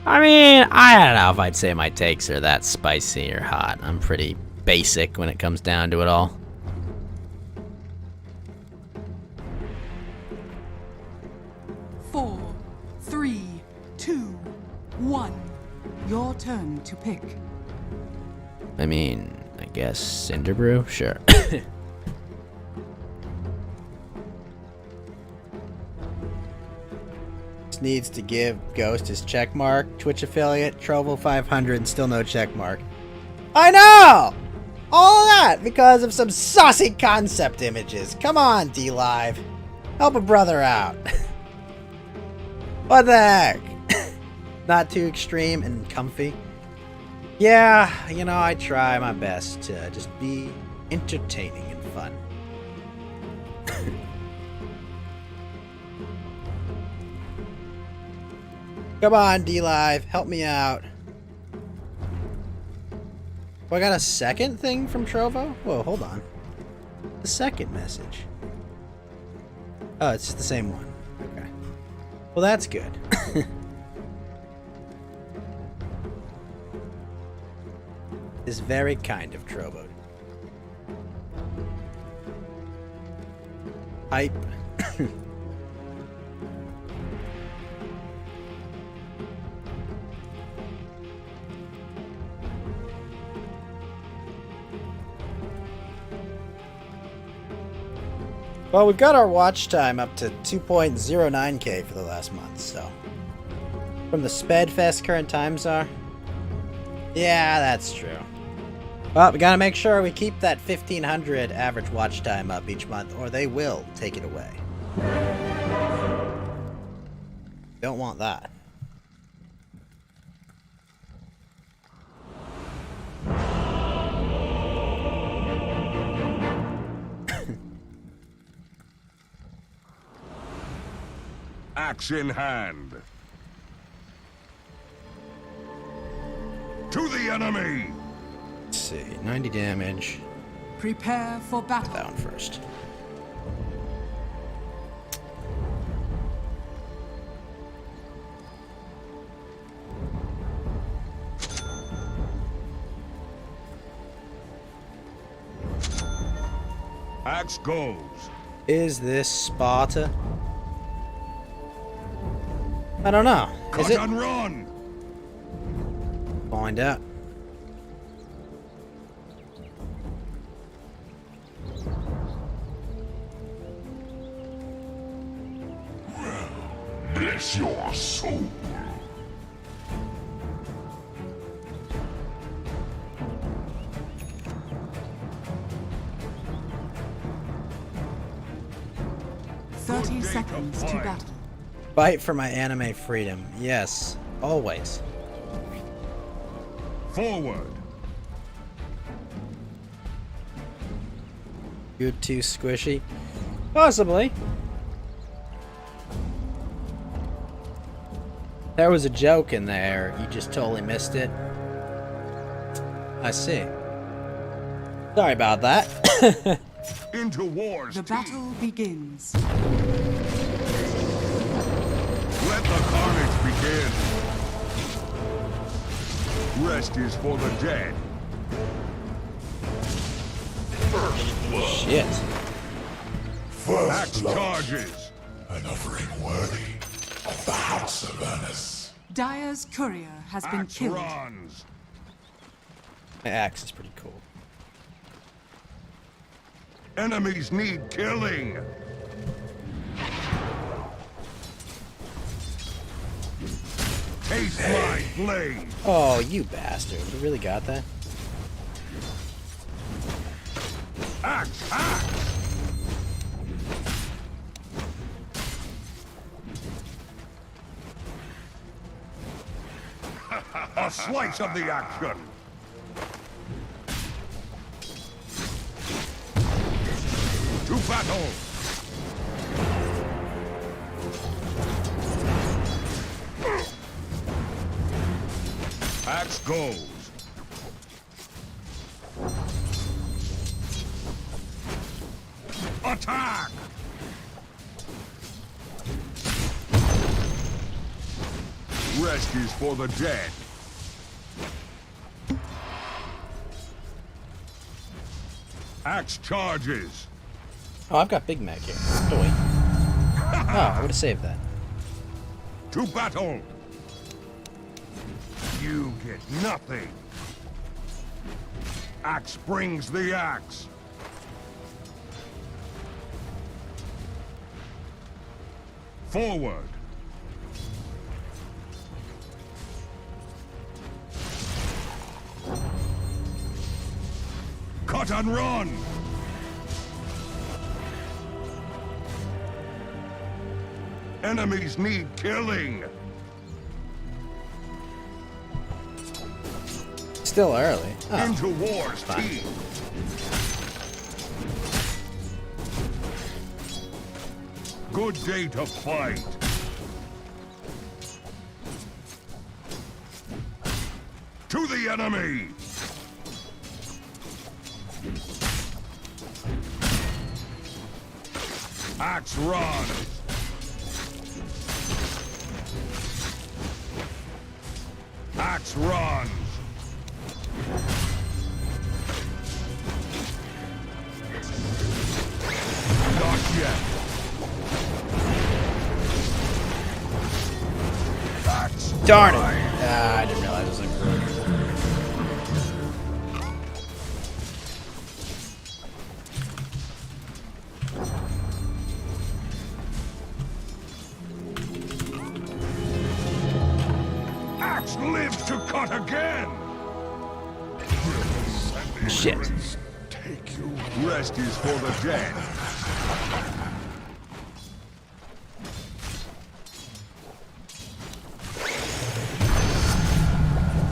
I mean, I don't know if I'd say my takes are that spicy or hot. I'm pretty basic when it comes down to it all. Four, 3, 2, 1. Your turn to pick. I mean, I guess Cinder Brew? Sure. Just needs to give Ghost his checkmark. Twitch affiliate, Trovo 500, and still no checkmark. I know! All of that because of some saucy concept images. Come on, D-Live. Help a brother out. What the heck? Not too extreme and comfy. Yeah, you know, I try my best to just be entertaining and fun. Come on, D-Live, help me out. Oh, I got a second thing from Trovo? Whoa, hold on. The second message. Oh, it's the same one. Okay. Well, that's good. Is very kind of Trovo. Hype. Well, we've got our watch time up to 2.09k for the last month, so. From the Spedfest current times are. Yeah, that's true. Well, we gotta make sure we keep that 1500 average watch time up each month, or they will take it away. Don't want that. Axe in hand. To the enemy! Let's see, 90 damage. Prepare for battle. Down first. Axe goes. Is this Sparta? I don't know. Is Cut it? and run! Find out. Bless your soul. Thirty seconds to battle. Fight for my anime freedom. Yes, always. Forward. You're too squishy. Possibly. There was a joke in there. You just totally missed it. I see. Sorry about that. Into wars, The battle begins. Let the carnage begin. Rest is for the dead. First blood. Shit. Axe charges. An offering worthy of the House of Ernest. Dire's courier has been Axe killed. runs. My axe is pretty cool. Enemies need killing. Taste my blade. Oh, you bastard. You really got that? Axe, axe. A slice of the action. To battle. Axe goes. Attack! Rest is for the dead. Axe charges. Oh, I've got Big Mac here. Oh, wait. Oh, I would have saved that. To battle. You get nothing. Axe brings the axe. Forward. Cut and run. Enemies need killing. Still early. Oh, Into war's fine. teeth. Good day to fight. To the enemy. Axe runs. Axe runs. Not yet. Axe. Darn it! I didn't realize it was like. Axe lives to cut again. Shit. Take you. Rest is for the dead.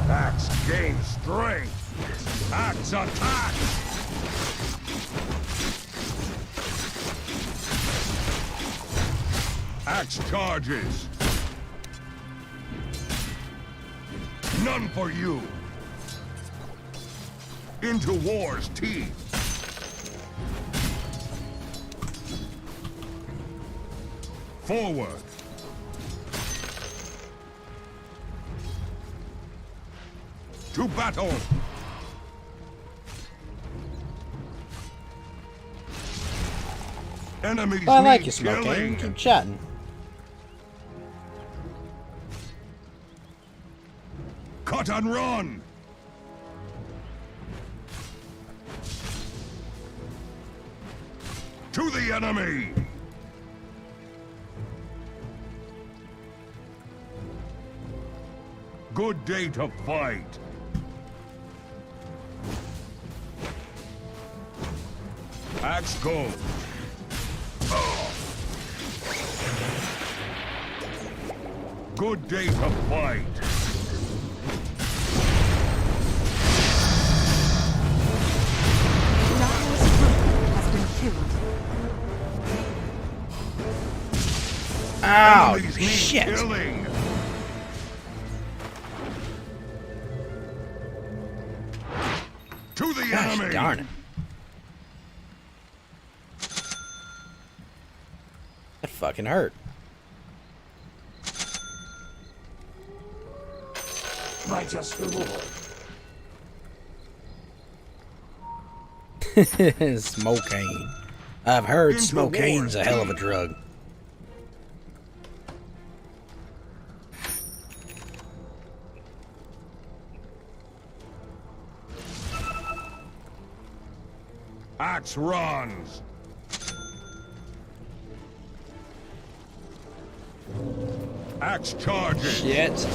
Axe gains strength. Axe attacks. Axe charges. None for you. Into war's teeth. Forward. To battle. Enemies Well, I like need you, Smoke. killing. Keep chatting. Cut and run. To the enemy. Good day to fight. Axe goes. Good day to fight. Dire's courier has been killed. Ow! Enemies need Shit! killing. To the Gosh enemy. darn it. fucking hurt. Righteous reward. Smoking. I've heard smoking's a hell of a drug. Axe runs. Axe charges. Shit.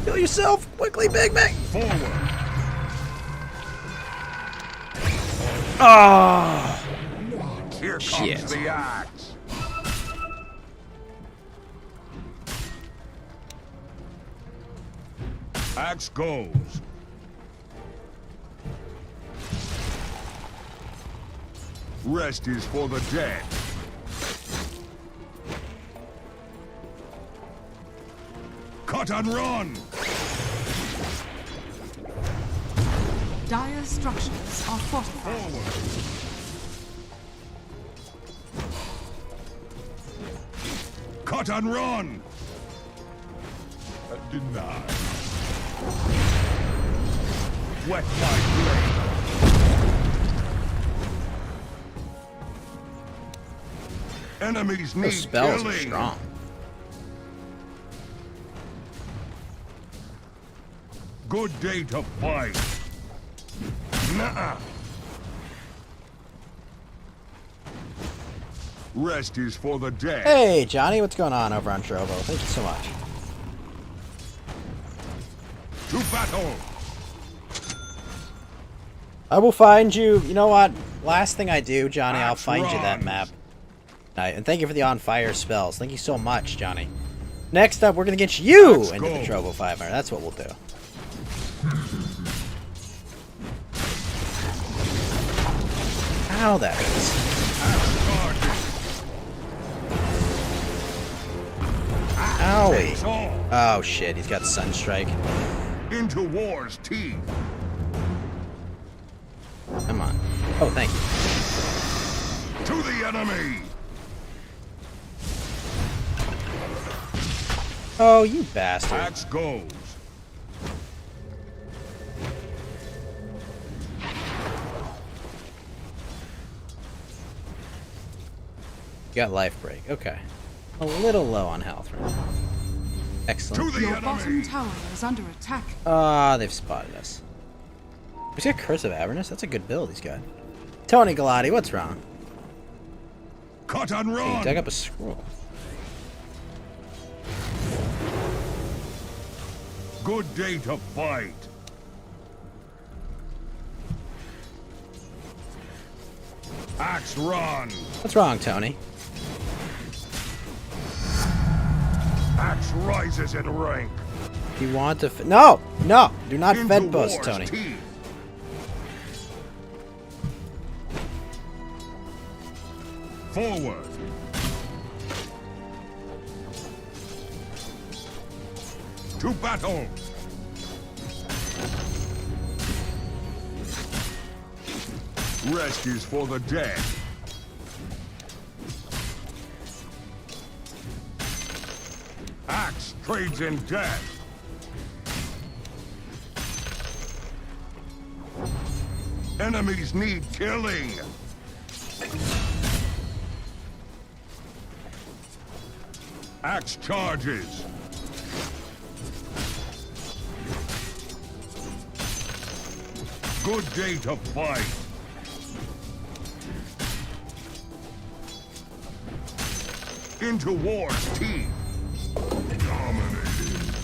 Kill yourself quickly, Big Mac. Forward. Oh. Here Shit. comes the axe. Axe goes. Rest is for the dead. Cut and run! Dire structures are fortified. Forward! Cut and run! Denied. Wet my blade. Enemies need Those spells killing. are strong. Good day to fight. Nuh-uh. Rest is for the dead. Hey, Johnny, what's going on over on Trovo? Thank you so much. To battle. I will find you. You know what? Last thing I do, Johnny, I'll Axe find you that runs. map. And thank you for the on fire spells. Thank you so much, Johnny. Next up, we're gonna get you Let's into go. the Trovo 500. That's what we'll do. Ow, that hurts. Owie. Oh shit, he's got Sunstrike. Into war's teeth. Come on. Oh, thank you. To the enemy. Oh, you bastard. Axe goes. You got life break. Okay. A little low on health right now. Excellent. To the Your bottom enemy. tower is under attack. Ah, they've spotted us. He's got Curse of Avernus. That's a good build he's got. Tony Galati, what's wrong? Cut and He run. dug up a scroll. Good day to fight. Axe run. What's wrong, Tony? Axe rises in rank. You want to... No! No! Do not Into fed post, war's Tony. teeth. Forward. To battle. Rest is for the dead. Axe trades in death. Enemies need killing. Axe charges. Good day to fight. Into war's teeth. Dominating.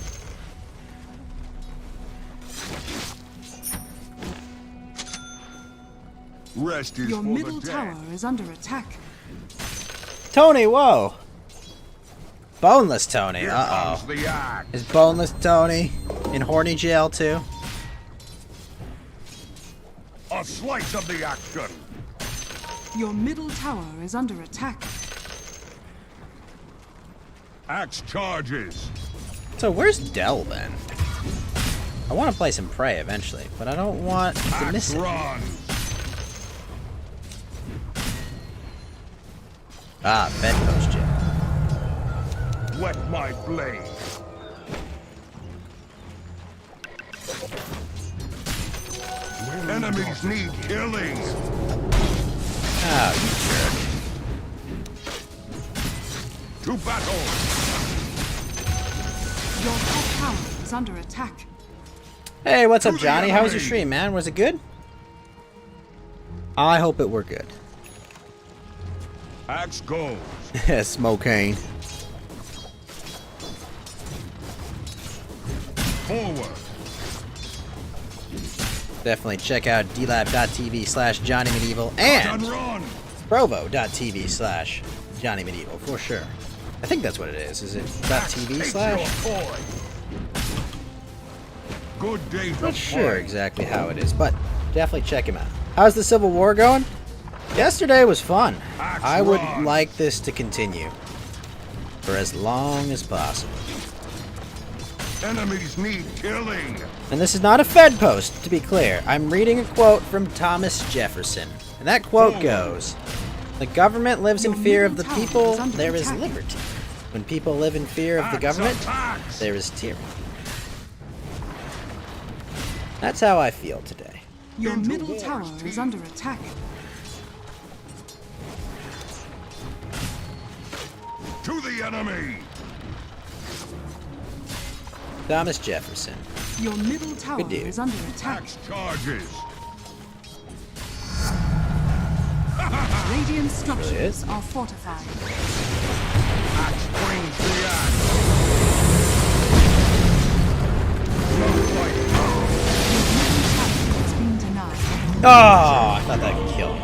Rest is Your for middle the dead. tower is under attack. Tony, whoa! Boneless Tony, Here uh-oh. comes the axe. Is Boneless Tony in horny jail, too? A slice of the action. Your middle tower is under attack. Axe charges. So where's Dell, then? I want to play some Prey eventually, but I don't want to miss Axe it. runs. Ah, bedpost jet. Wet my blade. Enemies need killing. Oh, you jerk. To battle. Your top tower is under attack. Hey, what's up, Johnny? How was your stream, man? Was it good? I hope it were good. Axe goes. Smokane. Forward. Definitely check out dlab.tv/JohnnyMedieval and provo.tv/JohnnyMedieval for sure. I think that's what it is. Is it .tv/? Good day to Not sure exactly how it is, but definitely check him out. How's the Civil War going? Yesterday was fun. I would like this to continue for as long as possible. Enemies need killing. And this is not a Fed post, to be clear. I'm reading a quote from Thomas Jefferson. And that quote goes, "The government lives in fear of the people, there is liberty. When people live in fear of the government, there is tyranny." That's how I feel today. Your middle tower is under attack. To the enemy. Thomas Jefferson. Your middle tower Good dude. is under attack. Charges. Radiant structures are fortified. Axe brings the axe. It's been denied. Oh, I thought that could kill me.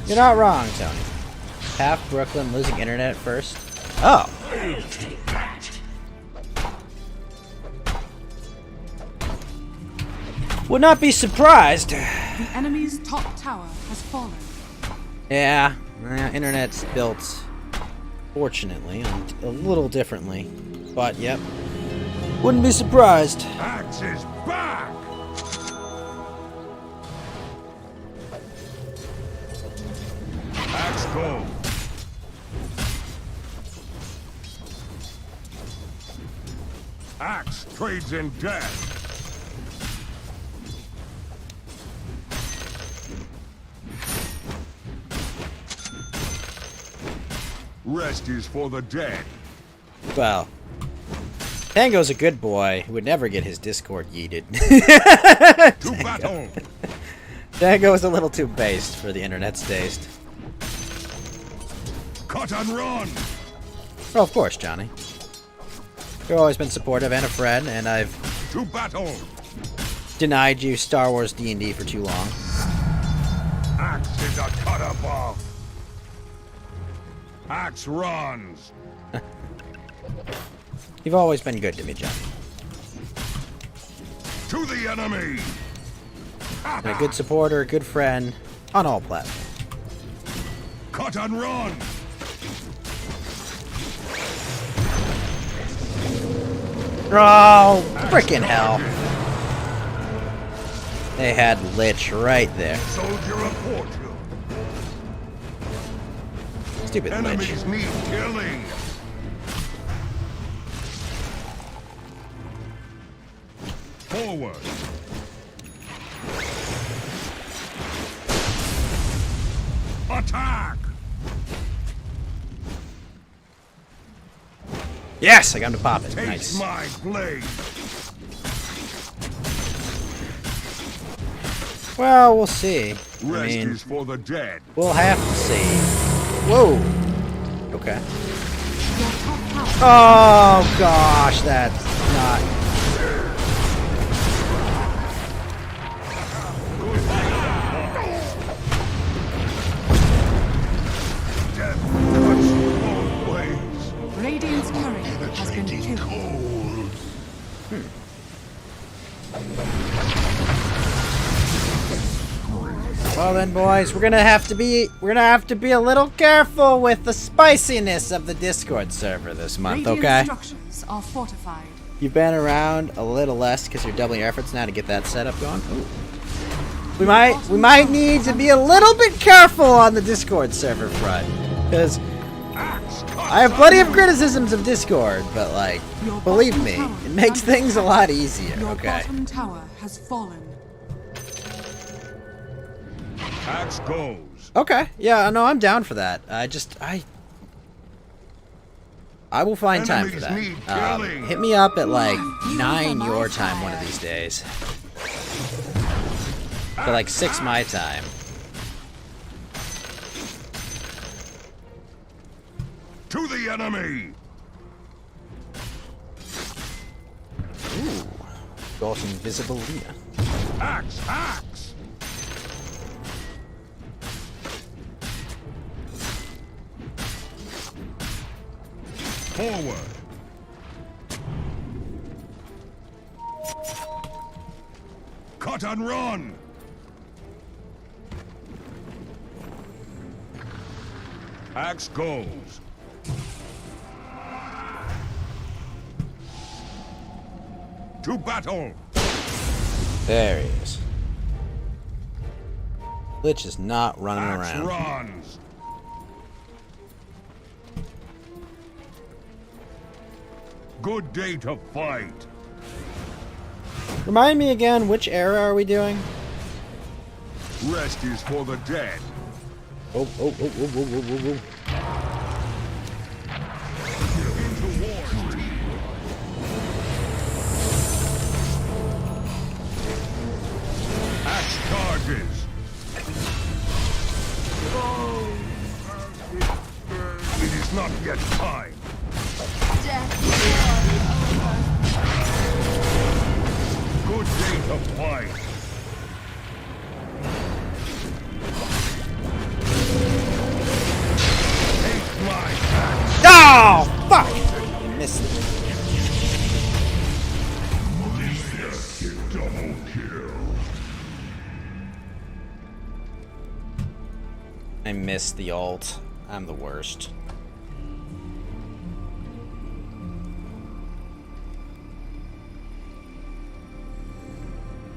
You're not wrong, Tony. Half Brooklyn losing internet at first. Oh. Would not be surprised. The enemy's top tower has fallen. Yeah, internet's built, fortunately, a little differently. But, yep. Wouldn't be surprised. Axe is back. Axe go. Axe trades in death. Rest is for the dead. Well, Tango's a good boy who would never get his Discord yeeted. To battle. Tango is a little too based for the internet's taste. Cut and run. Oh, of course, Johnny. You've always been supportive and a friend, and I've To battle. denied you Star Wars D&D for too long. Axe is a cut above. Axe runs. You've always been good to me, Johnny. To the enemy. And a good supporter, a good friend, on all platforms. Cut and run. Oh, frickin' hell. They had Lich right there. Soldier of fortune. Stupid Lich. Enemies need killing. Forward. Attack. Yes, I got him to pop it. Taste Nice. my blade. Well, we'll see. Rest I mean, is for the dead. we'll have to see. Whoa. Okay. Your top tower. Oh, gosh, that's not... Death cuts both ways. Radiant's turret has been killed. Well then, boys, we're gonna have to be a little careful with the spiciness of the Discord server this month, Radiant okay? structures are fortified. You've been around a little less because you're doubling your efforts now to get that setup going. Ooh. we might need to be a little bit careful on the Discord server front, because I have plenty of criticisms of Discord, but like, believe me, it makes things a lot easier. Your Okay. bottom tower has fallen. Axe goes. Okay. Yeah. No, I'm down for that. I will find time for that. Hit me up at like 9 your time one of these days. For like 6 my time. To the enemy. Ooh. Got invisible Lina. Axe. Forward. Cut and run. Axe goes. To battle. There he is. Lich is not running Axe around. runs. Good day to fight. Remind me again, which era are we doing? Rest is for the dead. Oh. Axe charges. It is not yet time. Good day to fight. Take my axe. Oh, fuck! Missed it. Double kill. I missed the ult. I'm the worst.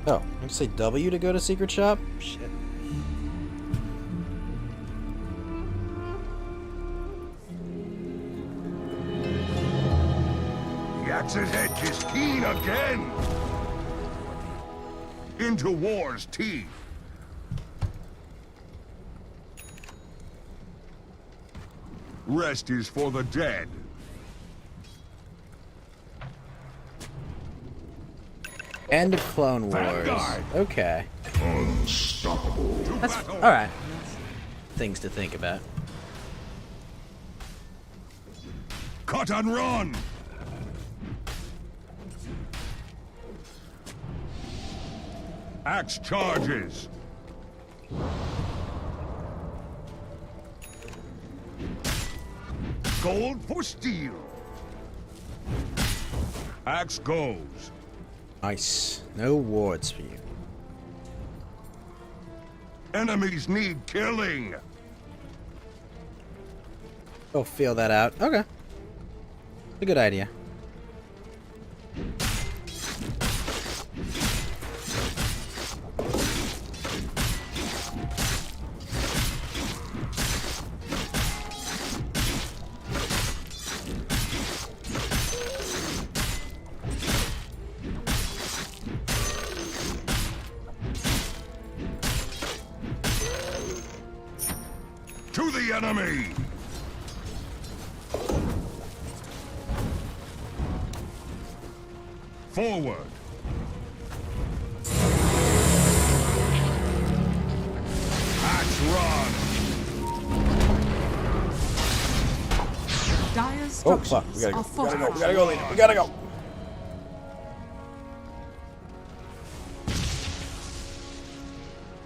Oh, I can say W to go to secret shop? Shit. The axe's edge is keen again. Into war's teeth. Rest is for the dead. End of Clone Wars. Vanguard. Okay. Unstoppable. That's alright. Things to think about. Cut and run. Axe charges. Gold for steel. Axe goes. Nice. No wards for you. Enemies need killing. Oh, feel that out. Okay. A good idea. To the enemy. Forward. Axe run. Dire's Oh, structures fuck. We gotta go. are fortified. We gotta go, Lena. We gotta go.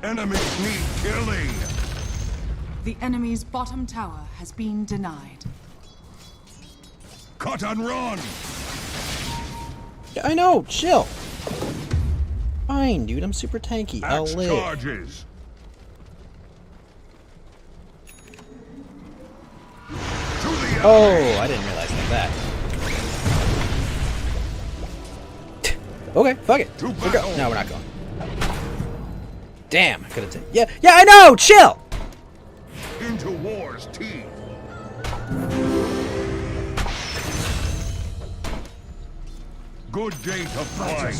Enemies need killing. The enemy's bottom tower has been denied. Cut and run. Yeah, I know. Chill. Fine, dude. I'm super tanky. I'll Axe live. charges. Oh, I didn't realize that. Okay, fuck it. We'll go. No, we're not going. Damn, I could have taken. Yeah, I know. Chill. Into war's teeth. Good day to fight.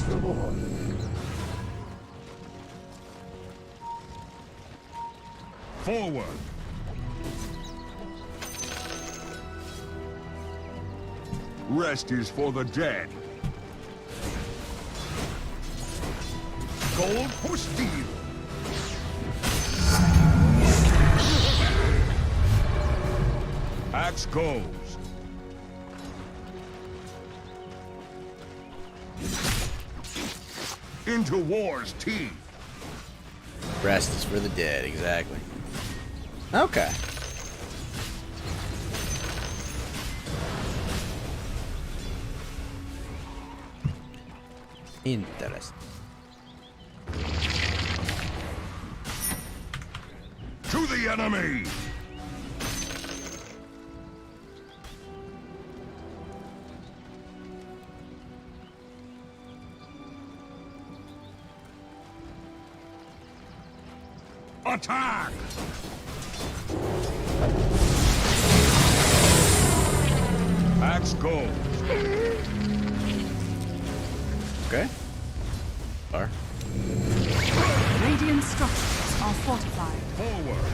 Forward. Rest is for the dead. Gold for steel. Axe goes. Into war's teeth. Rest is for the dead, exactly. Okay. Interesting. To the enemy. Attack! Axe goes. Okay. Are. Radiant structures are fortified. Forward.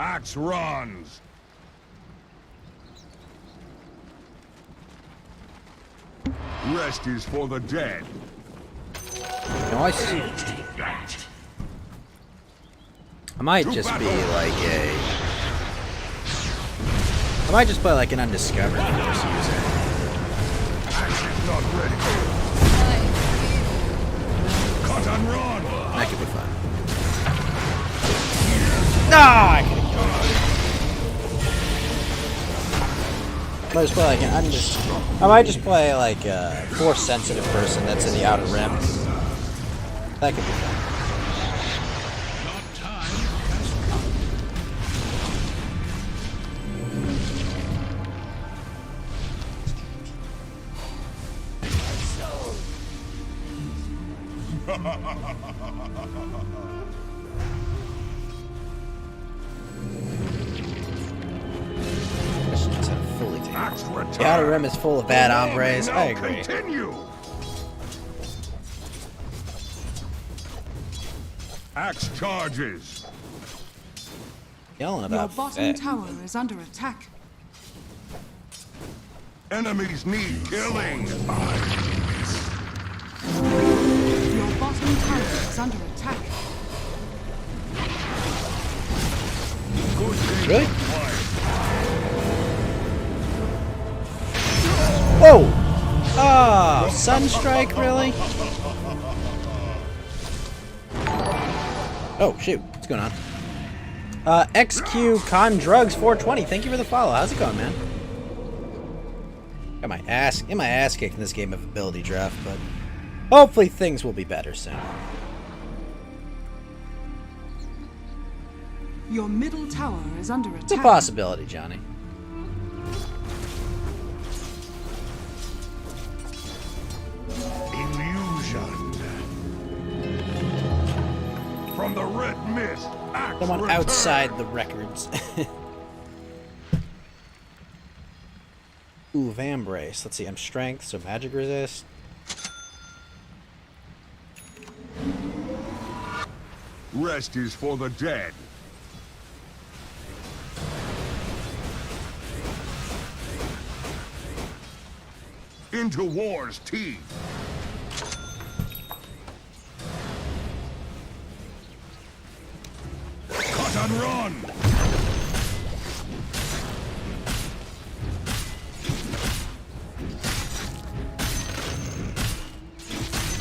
Axe runs. Rest is for the dead. Nice. I might just be like a. I might just play like an undiscovered force user. Not ready. Cut and run. That could be fun. No, I could have killed. I might just play like an undiscovered. I might just play like a force sensitive person that's in the outer rim. That could be fun. The outer rim is full of bad hombres. I agree. Continue. Axe charges. Yelling Your about bottom fat. tower is under attack. Enemies need killing. Your bottom tower is under attack. Really? Whoa! Oh, Sunstrike, really? Oh, shoot. What's going on? XQ Con Drugs 420. Thank you for the follow. How's it going, man? Got my ass kicked in this game of ability draft, but hopefully things will be better soon. Your middle tower is under attack. It's a possibility, Johnny. Illusion. From the red mist. Axe Someone return. outside the records. Ooh, Vambrace. Let's see, I'm strength, so magic resist. Rest is for the dead. Into war's teeth. Cut and run.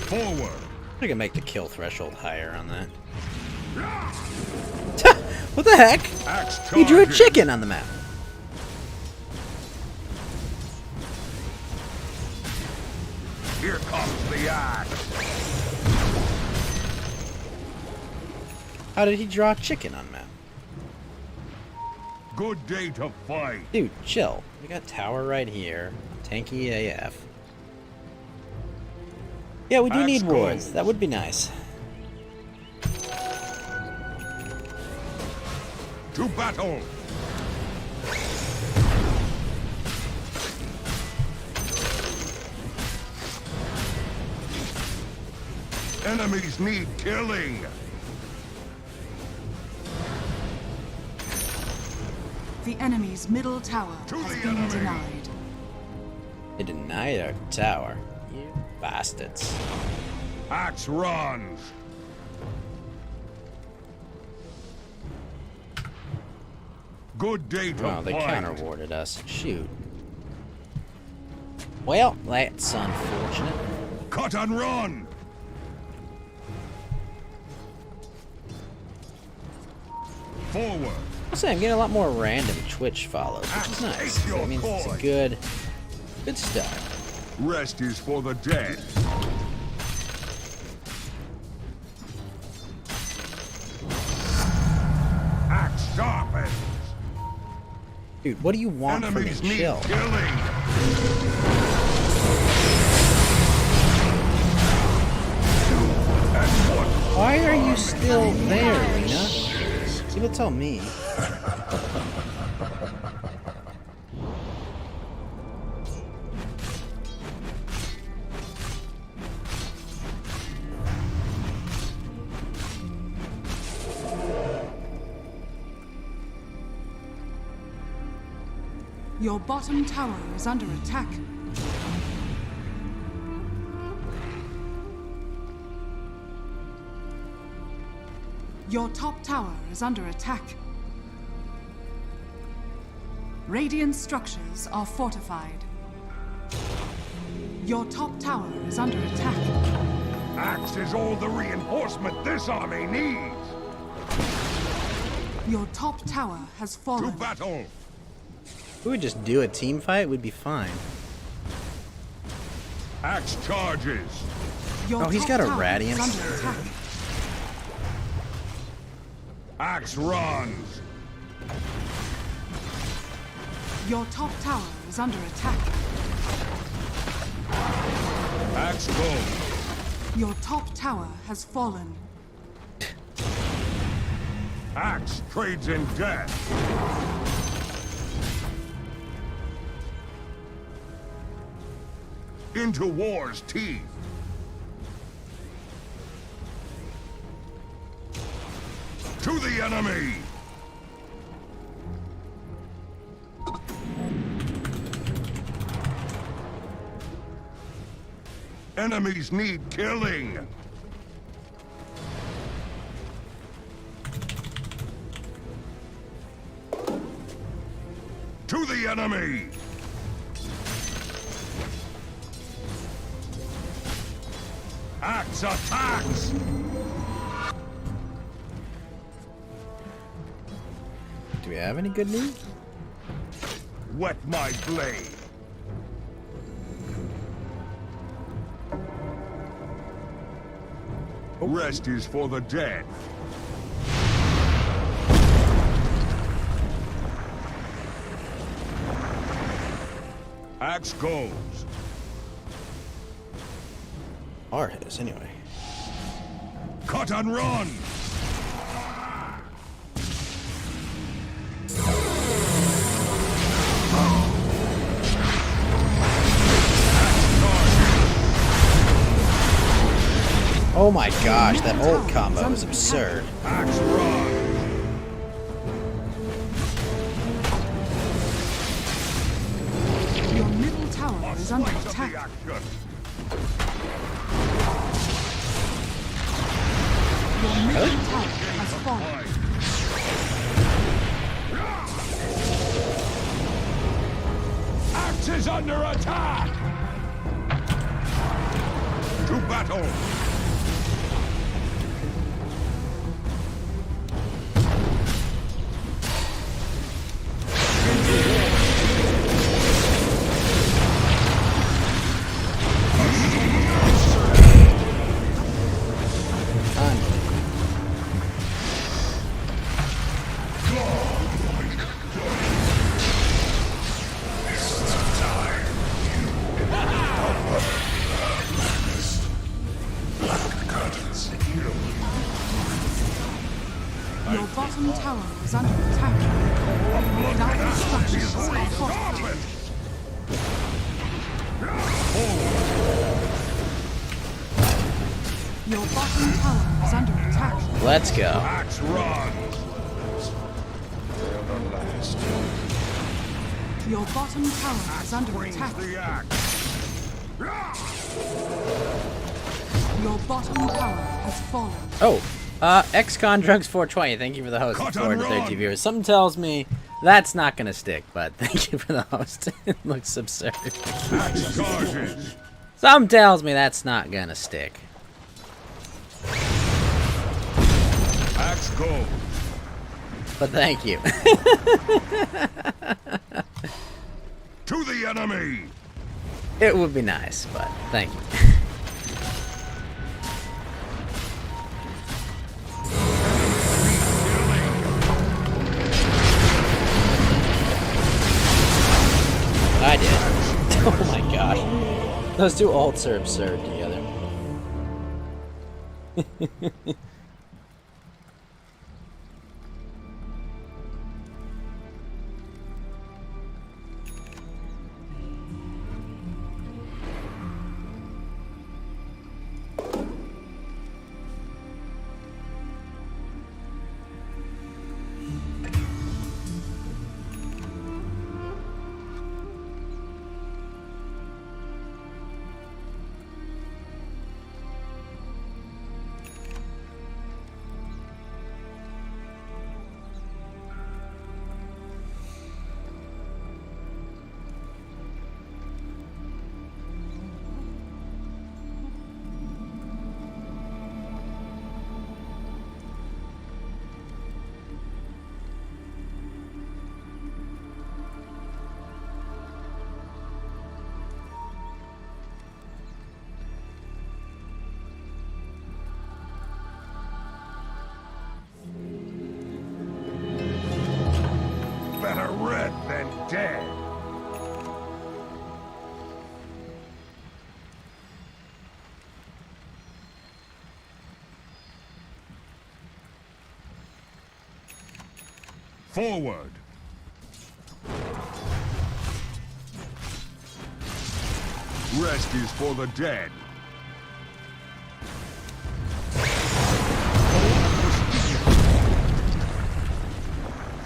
Forward. I can make the kill threshold higher on that. What the heck? He drew a chicken on the map. Here comes the axe. How did he draw a chicken on map? Good day to fight. Dude, chill. We got tower right here. Tanky AF. Yeah, we do Axe need wards. goes. That would be nice. To battle! Enemies need killing! The enemy's middle tower has been denied. They denied our tower. You bastards. Axe runs! Good day to Well, they fight. counter-warded us. Shoot. Well, that's unfortunate. Cut and run! Forward! I'll say I'm getting a lot more random Twitch follows, which is nice. That means it's a good start. Rest is for the dead. Axe sharpens. Dude, what do you want Enemies from me? need Chill. killing. Why are you still there, Lena? People tell me. Your bottom tower is under attack. Your top tower is under attack. Radiant structures are fortified. Your top tower is under attack. Axe is all the reinforcement this army needs. Your top tower has fallen. To battle. We would just do a team fight, we'd be fine. Axe charges. Your Oh, he's top got a tower is Radiance. under attack. Axe runs. Your top tower is under attack. Axe goes. Your top tower has fallen. Axe trades in death. Into war's teeth. To the enemy. Enemies need killing. To the enemy. Axe attacks. Do we have any good news? Wet my blade. Rest is for the dead. Axe goes. Hard hitters, anyway. Cut and run. Oh my gosh, that ult combo is absurd. Axe run. Your middle tower is under Slice of attack. the action. Your middle tower has fallen. Axe is under attack. To battle. Your bottom tower is under attack. Let's go. Axe run. They're the last. Your bottom tower is under attack. The axe. Your bottom tower has fallen. Oh, XCon Drugs 420. Thank you for the host. Cut Forward and to run. 30 viewers. Something tells me that's not gonna stick, but thank you for the host. It looks absurd. Axe charges. Something tells me that's not gonna stick. Axe go. But thank you. To the enemy. It would be nice, but thank you. I did. Oh my gosh. Those two ults are absurd together. Better red than dead. Forward. Rest is for the dead.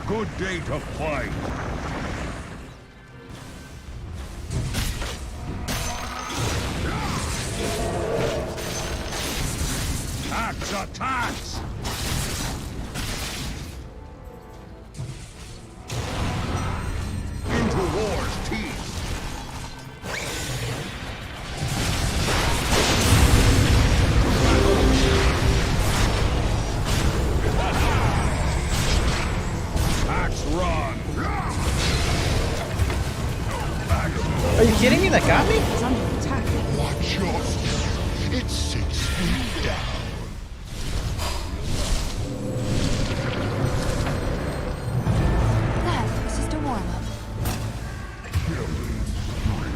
Good day to fight. Axe attacks. Into war's teeth. Axe run. Are you kidding me? That got me? Is under attack. Watch your step. It's 6 feet down. That was just a warm-up.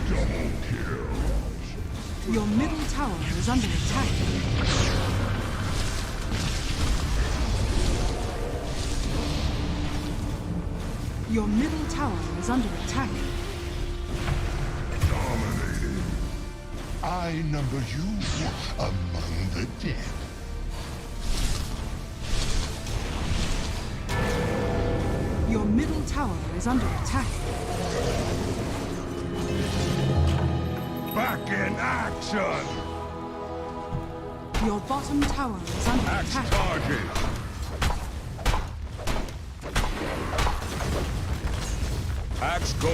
Double kill. Your middle tower is under attack. Your middle tower is under attack. Dominating. I number you among the dead. Your middle tower is under attack. Back in action. Your bottom tower is under Axe attack. charges. Axe go.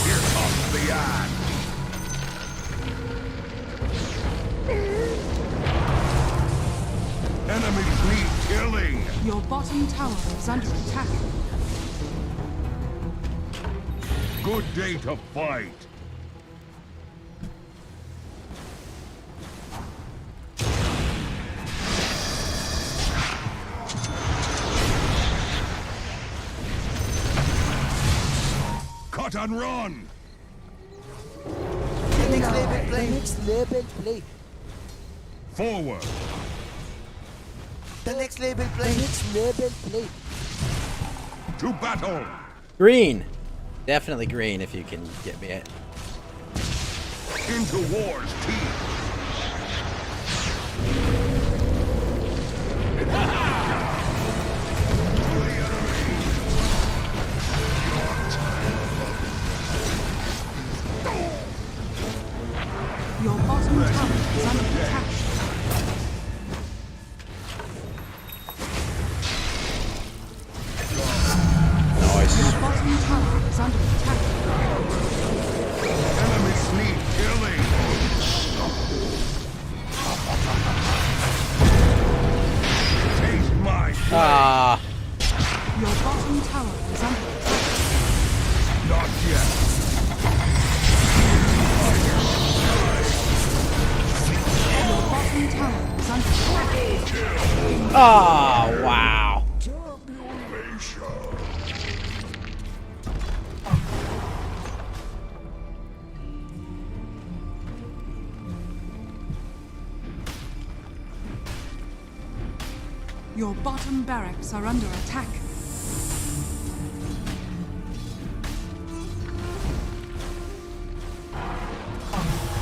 Here comes the axe. Enemies need killing. Your bottom tower is under attack. Good day to fight. Cut and run. The next level play. The next level play. Forward. The next level play. The next level play. To battle! Green. Definitely green if you can get me it. Into war's teeth! Your bottom tower is under attack. Nice. Your bottom tower is under attack. Enemies need killing! Taste my Ah. Your bottom tower is under attack. Not yet. Your bottom tower is under attack. Oh, wow. Your bottom barracks are under attack.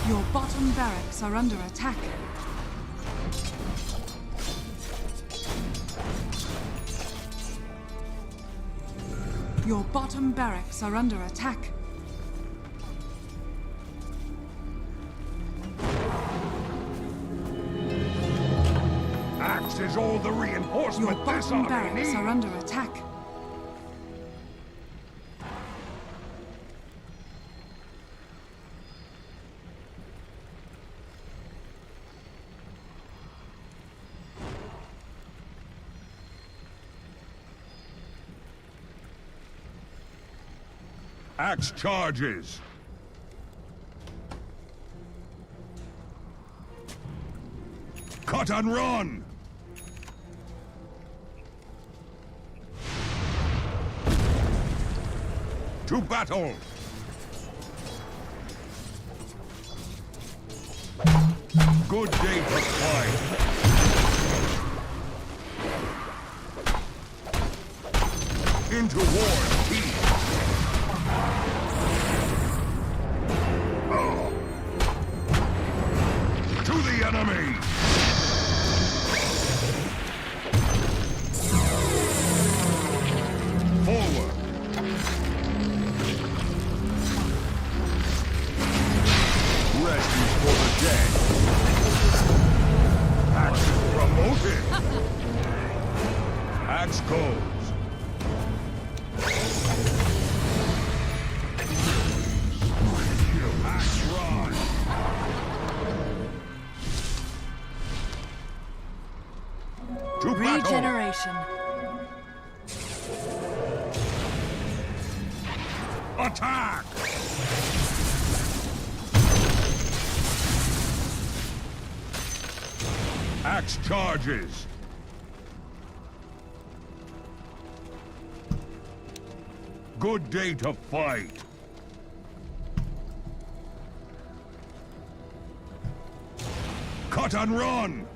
Your bottom barracks are under attack. Your bottom barracks are under attack. Axe is all the Your reinforcement this bottom army barracks needs. are under attack. Axe charges. Cut and run. To battle. Good day to fight. Into war's teeth. To the enemy! Forward! Rest is for the dead. Axe is promoted. Axe goes. Axe run. To battle. Regeneration. Attack! Axe charges. Good day to fight. Cut and run.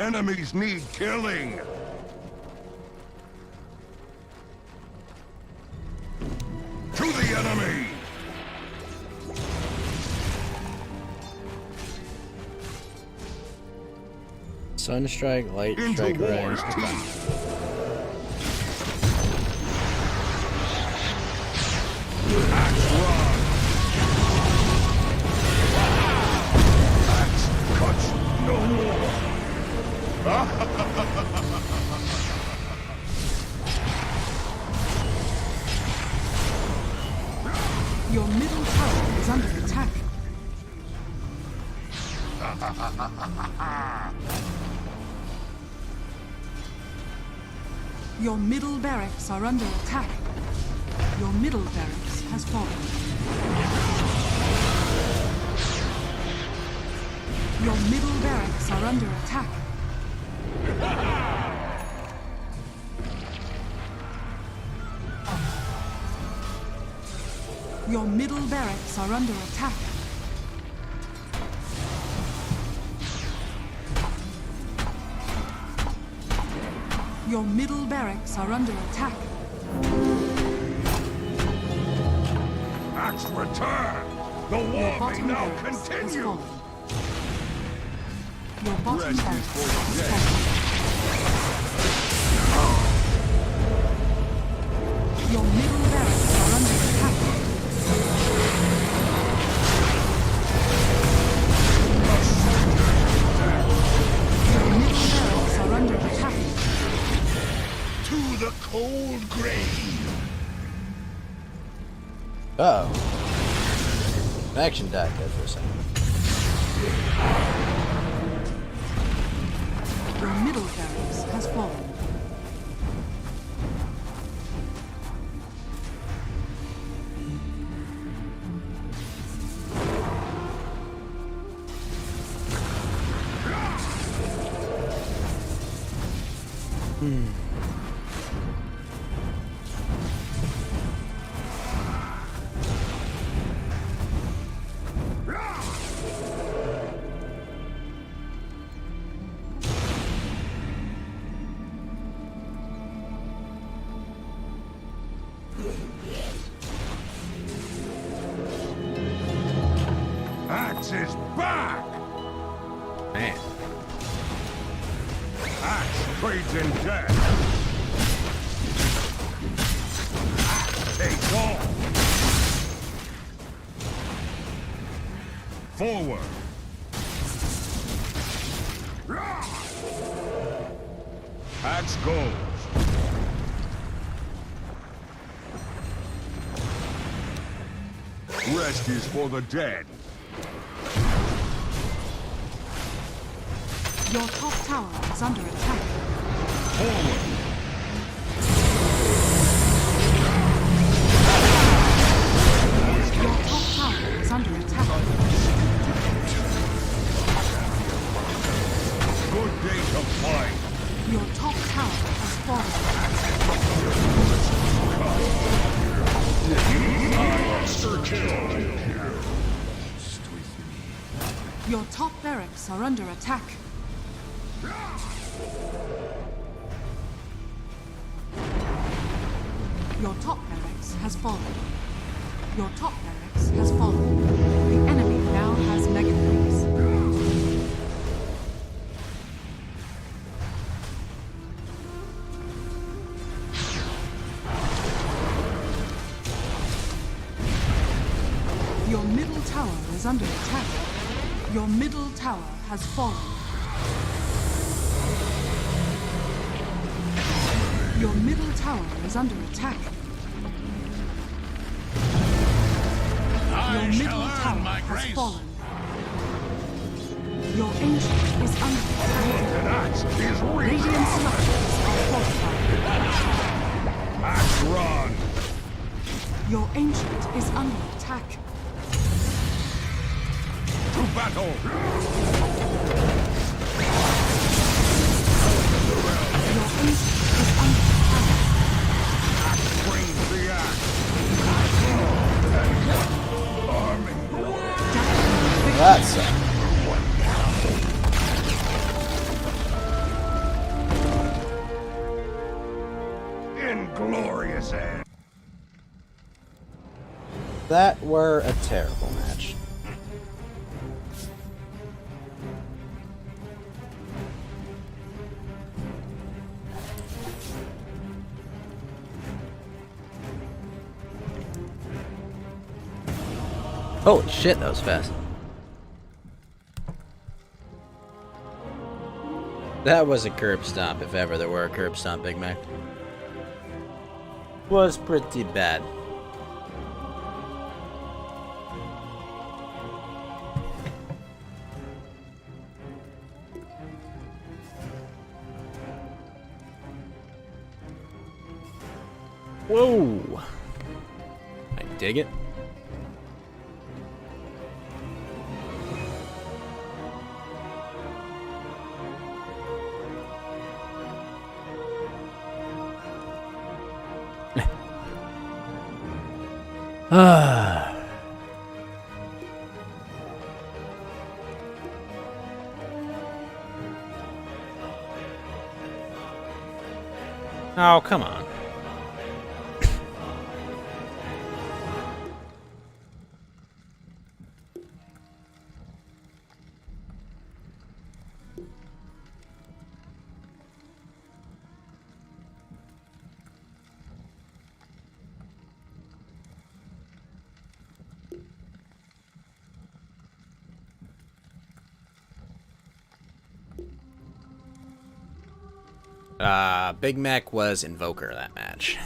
Enemies need killing. To the enemy. Sunstrike, light Into strike, war's ray. teeth. Axe run. Axe cuts no more. Your middle tower is under attack. Your middle barracks are under attack. Your middle barracks has fallen. Your middle barracks are under attack. Your middle barracks are under attack. Your middle barracks are under attack. Axe return! The Your war may bottom now barracks has continue! fallen. Your bottom Rest is barracks for the has dead. fallen. Your middle barracks are under attack. Your middle barracks are under attack. To the cold grave! Uh oh. Connection died there for a second. Your middle barracks has fallen. Axe is back! Man. Axe trades in death! Axe takes all! Forward! Axe goes! Rest is for the dead! Your top tower is under attack. Forward! Your top tower is under attack. Good day to fight! Your top tower has fallen. Monster kill! Your top barracks are under attack. Your top barracks has fallen. Your top barracks has fallen. The enemy now has megathrees. Your middle tower is under attack. Your middle tower has fallen. Your middle tower is under attack. Your middle tower has fallen. Your ancient is under attack. Radiant structures are fortified. Axe run! Your ancient is under attack. To battle! Your ancient is under attack. Axe brings the axe! Army! That's Inglorious end! that were a terrible match. Holy shit, that was fast. That was a curb stomp, if ever there were a curb stomp, Big Mac. Was pretty bad. Whoa! I dig it. Ah. Oh, come on. Big Mac was Invoker that match.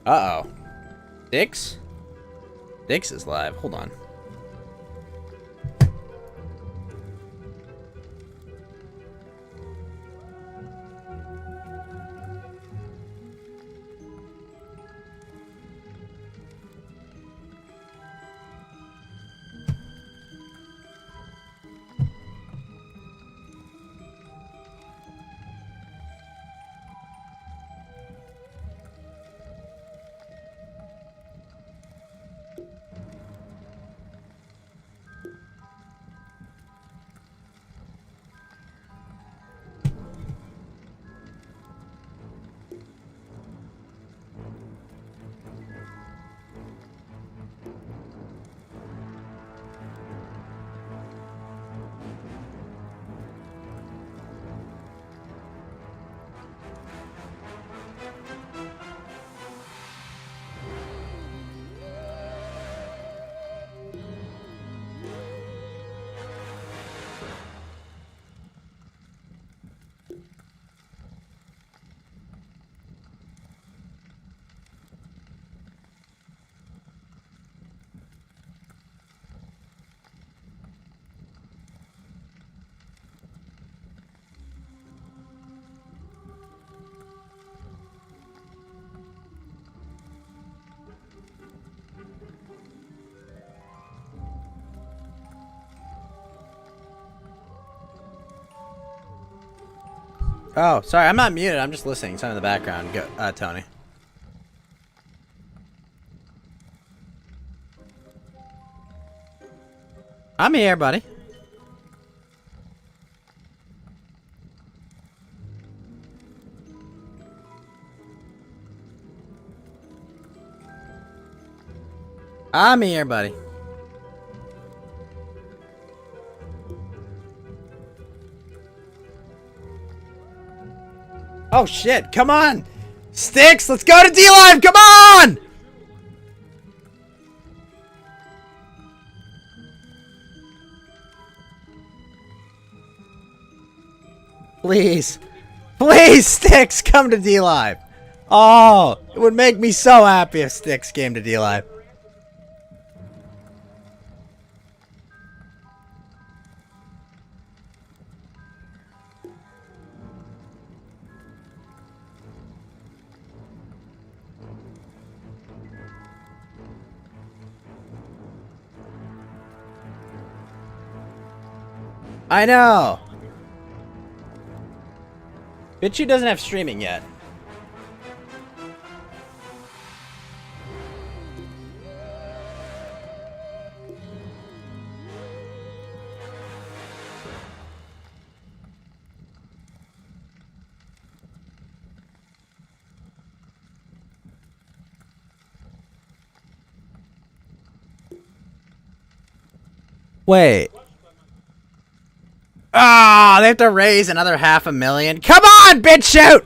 Uh-oh. Dix? Dix is live. Hold on. Oh, sorry, I'm not muted. I'm just listening. Something in the background. Go, Tony. I'm here, buddy. I'm here, buddy. Oh shit, come on! Sticks, let's go to D-Live, come on! Please. Please, Sticks, come to D-Live. Oh, it would make me so happy if Sticks came to D-Live. I know! BitChute doesn't have streaming yet. Wait. Ah, they have to raise another $500,000. Come on, BitChute!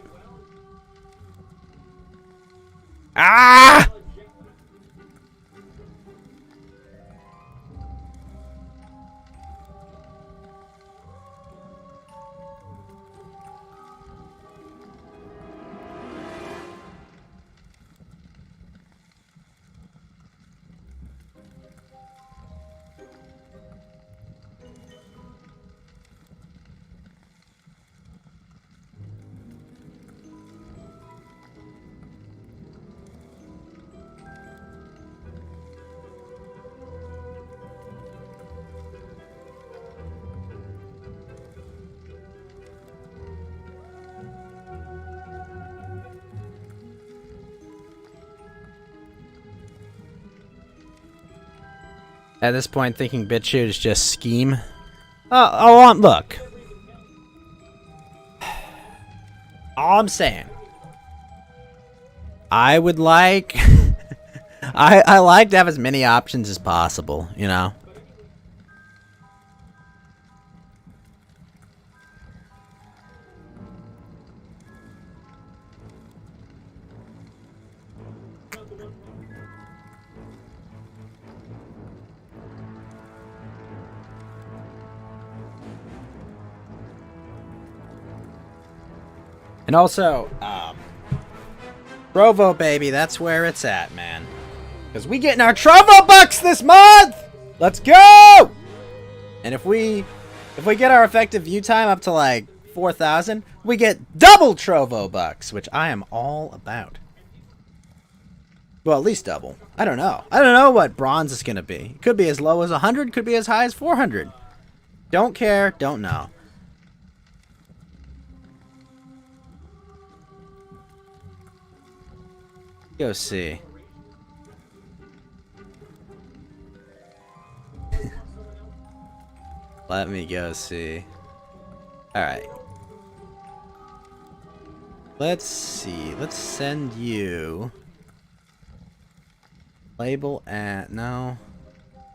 Ah! At this point, thinking BitChute is just scheme. Look. All I'm saying, I would like, I like to have as many options as possible, you know? And also, Trovo, baby, that's where it's at, man. Because we getting our Trovo bucks this month! Let's go! And if we get our effective view time up to like 4,000, we get double Trovo bucks, which I am all about. Well, at least double. I don't know. I don't know what bronze is going to be. It could be as low as 100, could be as high as 400. Don't care, don't know. Go see. Let me go see. Alright. Let's see. Let's send you. Label at. No.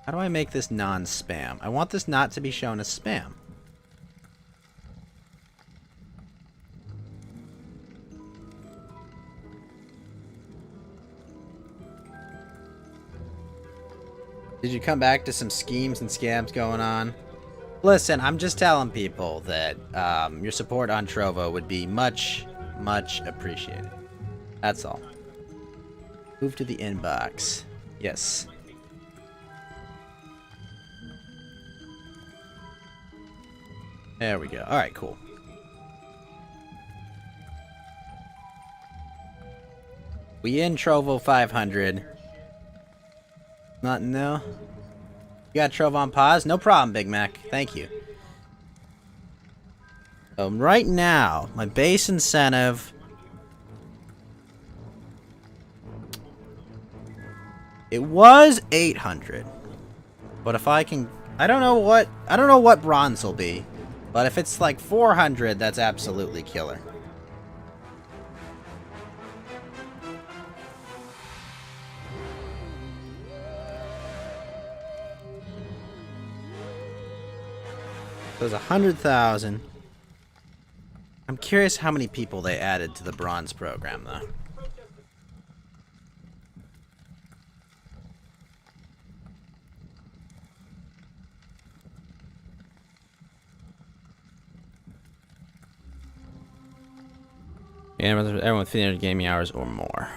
How do I make this non-spam? I want this not to be shown as spam. Did you come back to some schemes and scams going on? Listen, I'm just telling people that your support on Trovo would be much, much appreciated. That's all. Move to the inbox. Yes. There we go. Alright, cool. We in Trovo 500. Nothing new. You got Trovo on pause? No problem, Big Mac. Thank you. Right now, my base incentive. It was 800. But if I can, I don't know what bronze will be. But if it's like 400, that's absolutely killer. So there's 100,000. I'm curious how many people they added to the bronze program, though. Yeah, everyone with 300 gaming hours or more.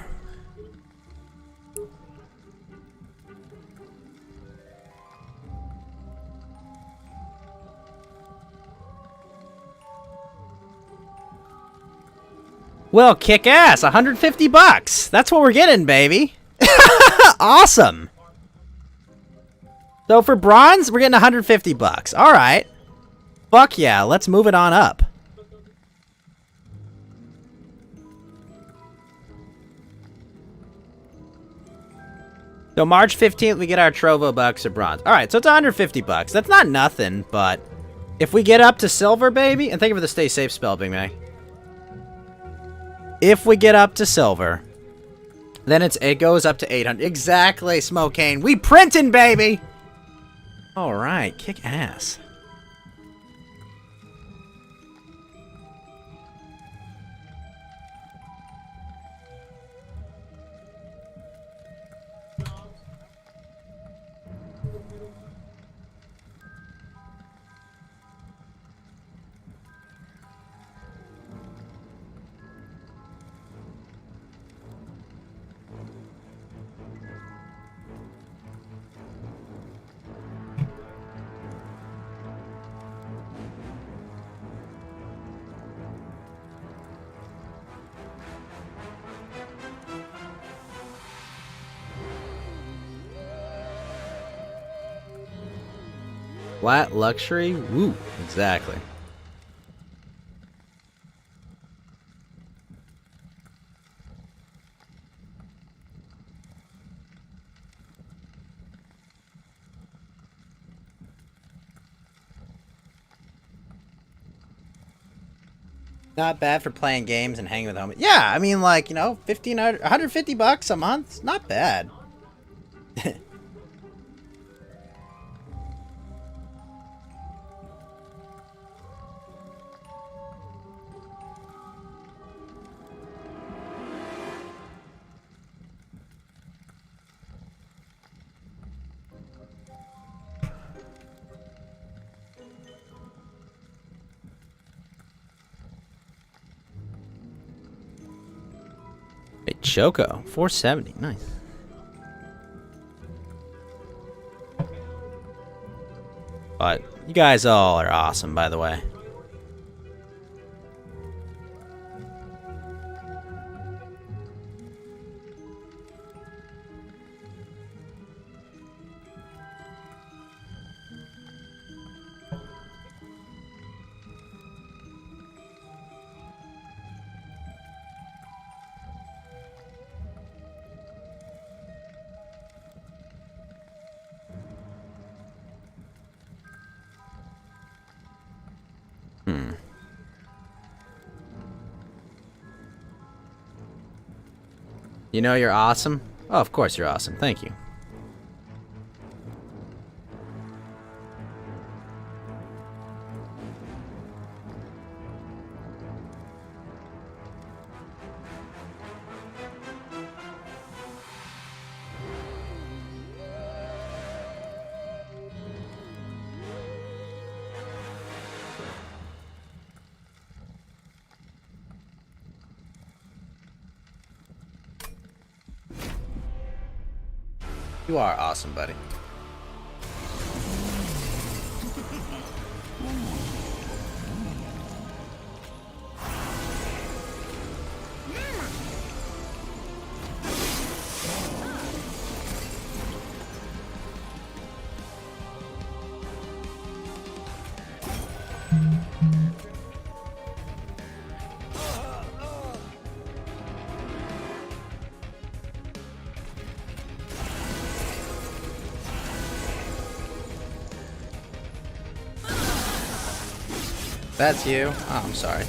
Well, kick ass, 150 bucks. That's what we're getting, baby. Awesome. So for bronze, we're getting 150 bucks. All right. Fuck yeah, let's move it on up. So March 15th, we get our Trovo bucks or bronze. All right, so it's 150 bucks. That's not nothing, but if we get up to silver, baby, and thank you for the stay safe spell, Big Mac. If we get up to silver, then it goes up to 800. Exactly, Smokane. We printing, baby! Alright, kick ass. Flat luxury? Woo, exactly. Not bad for playing games and hanging with homies. Yeah, I mean, like, you know, $150 a month. It's not bad. Hey, Choco, 470, nice. But you guys all are awesome, by the way. You know you're awesome? Oh, of course you're awesome. Thank you. You are awesome, buddy. That's you. Oh, I'm sorry.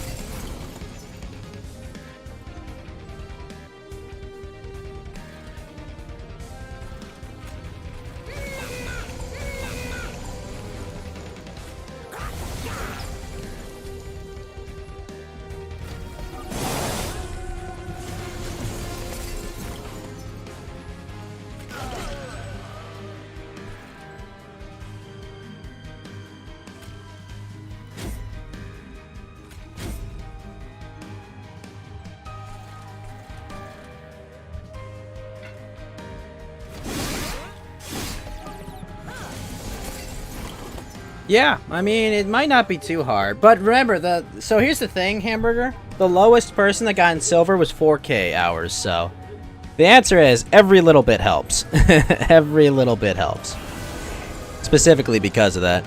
Yeah, I mean, it might not be too hard, but remember, so here's the thing, Hamburger. The lowest person that got in silver was 4K hours, so the answer is every little bit helps. Every little bit helps. Specifically because of that.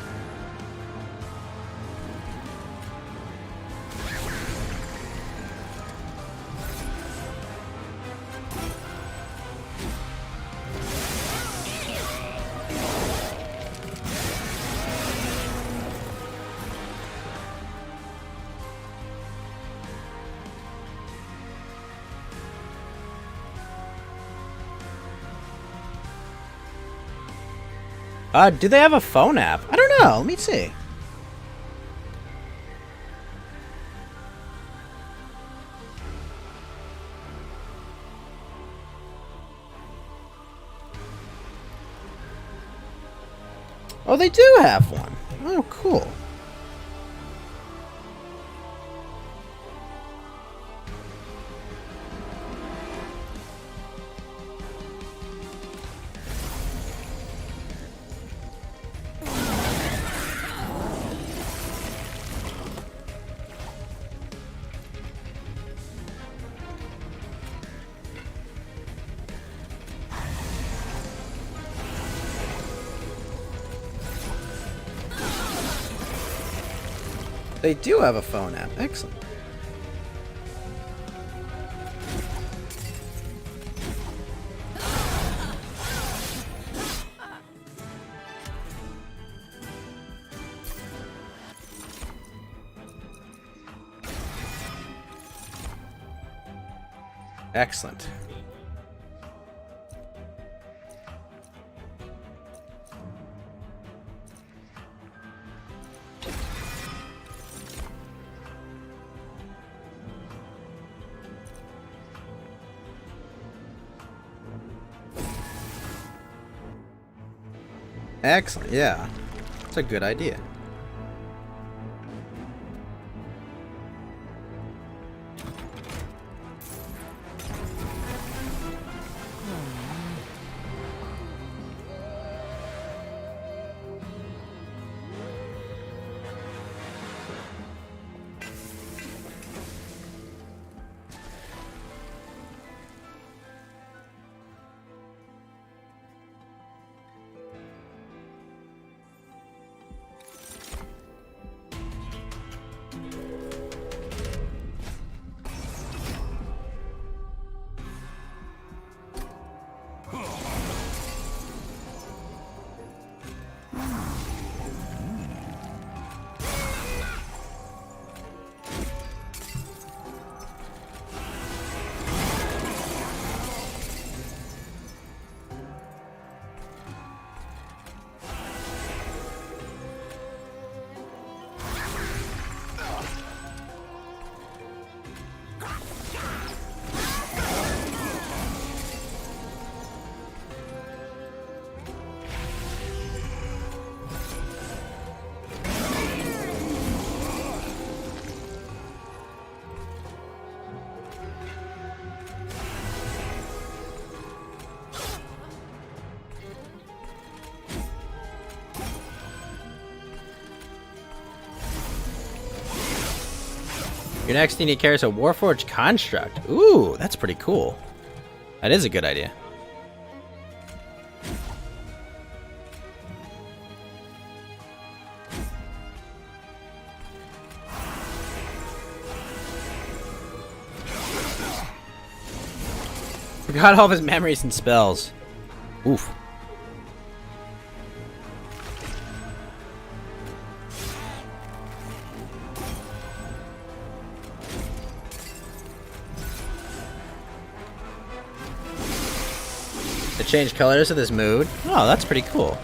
Do they have a phone app? I don't know. Let me see. Oh, they do have one. Oh, cool. They do have a phone app. Excellent. Excellent. Excellent, yeah. That's a good idea. Your next thing you carry is a Warforged Construct. Ooh, that's pretty cool. That is a good idea. Forgot all of his memories and spells. Oof. To change colors of this mood. Oh, that's pretty cool.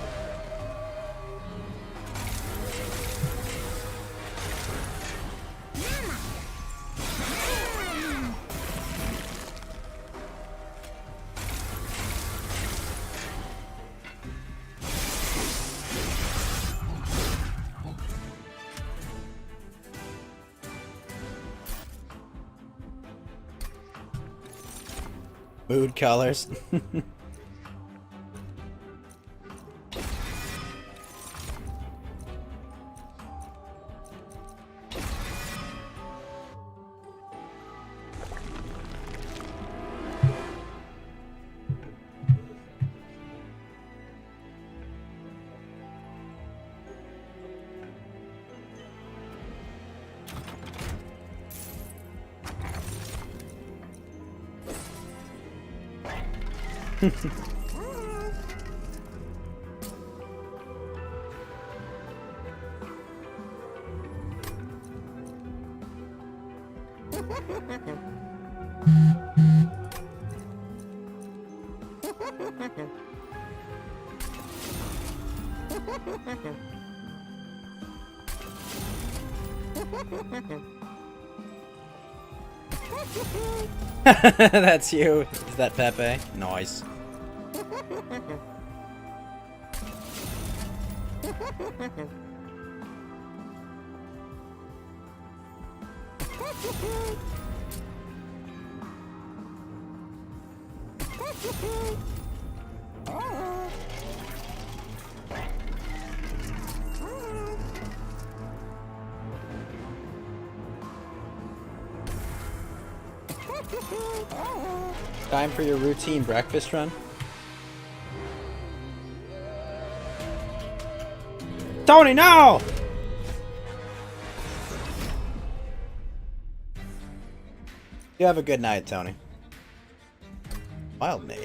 Mood colors. That's you. Is that Pepe? Nice. Time for your routine breakfast run. Tony, no! You have a good night, Tony. Wild Mage.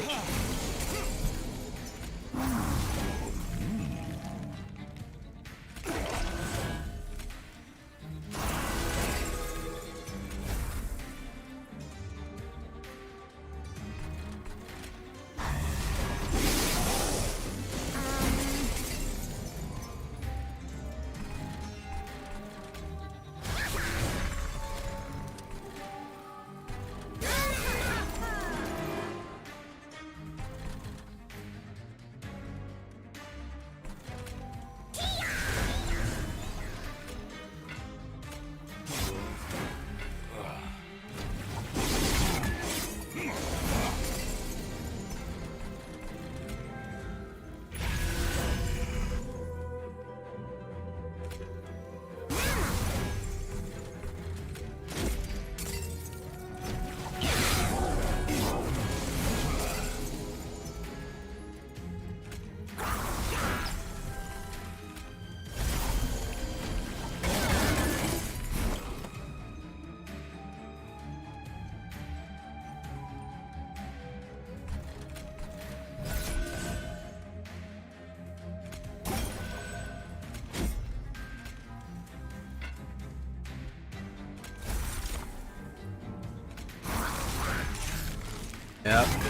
Yep.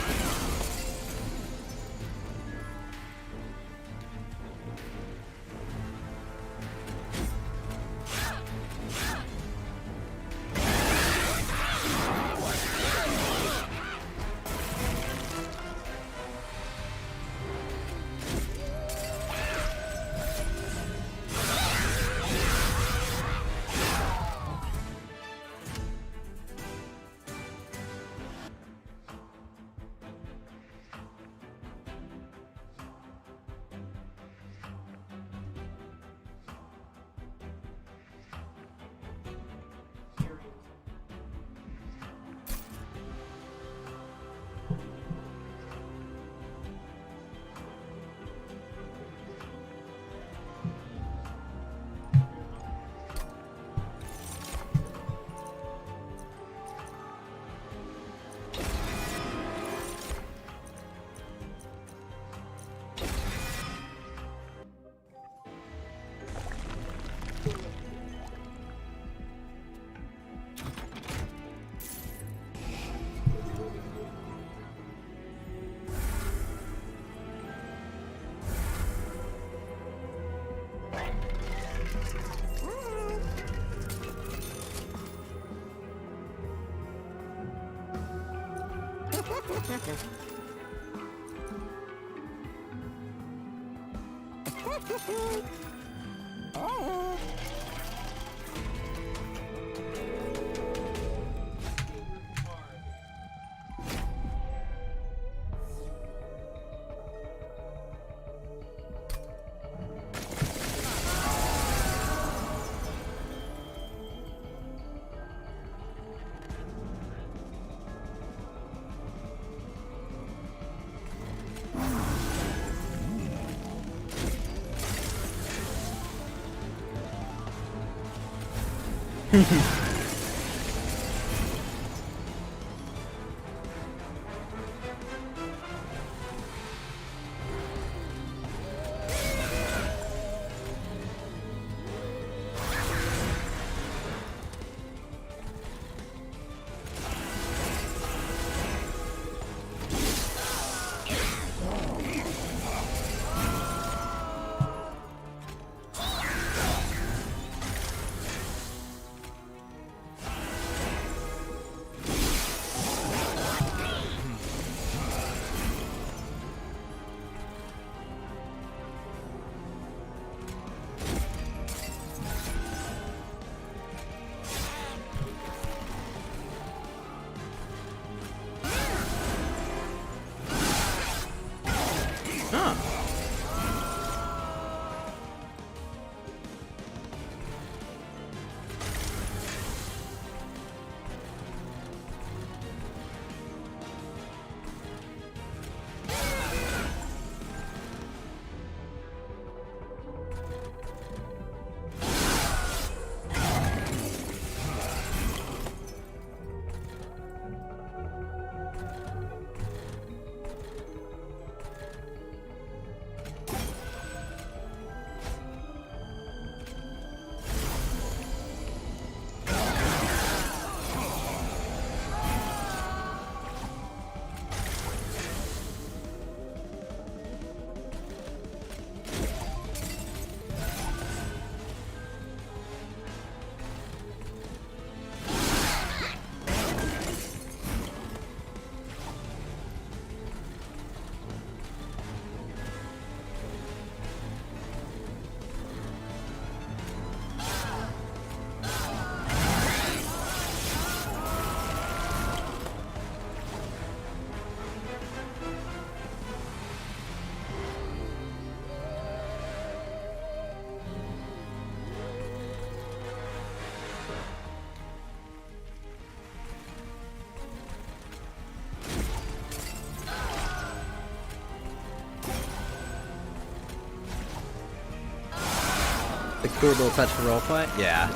The cool little touch for roleplay? Yeah.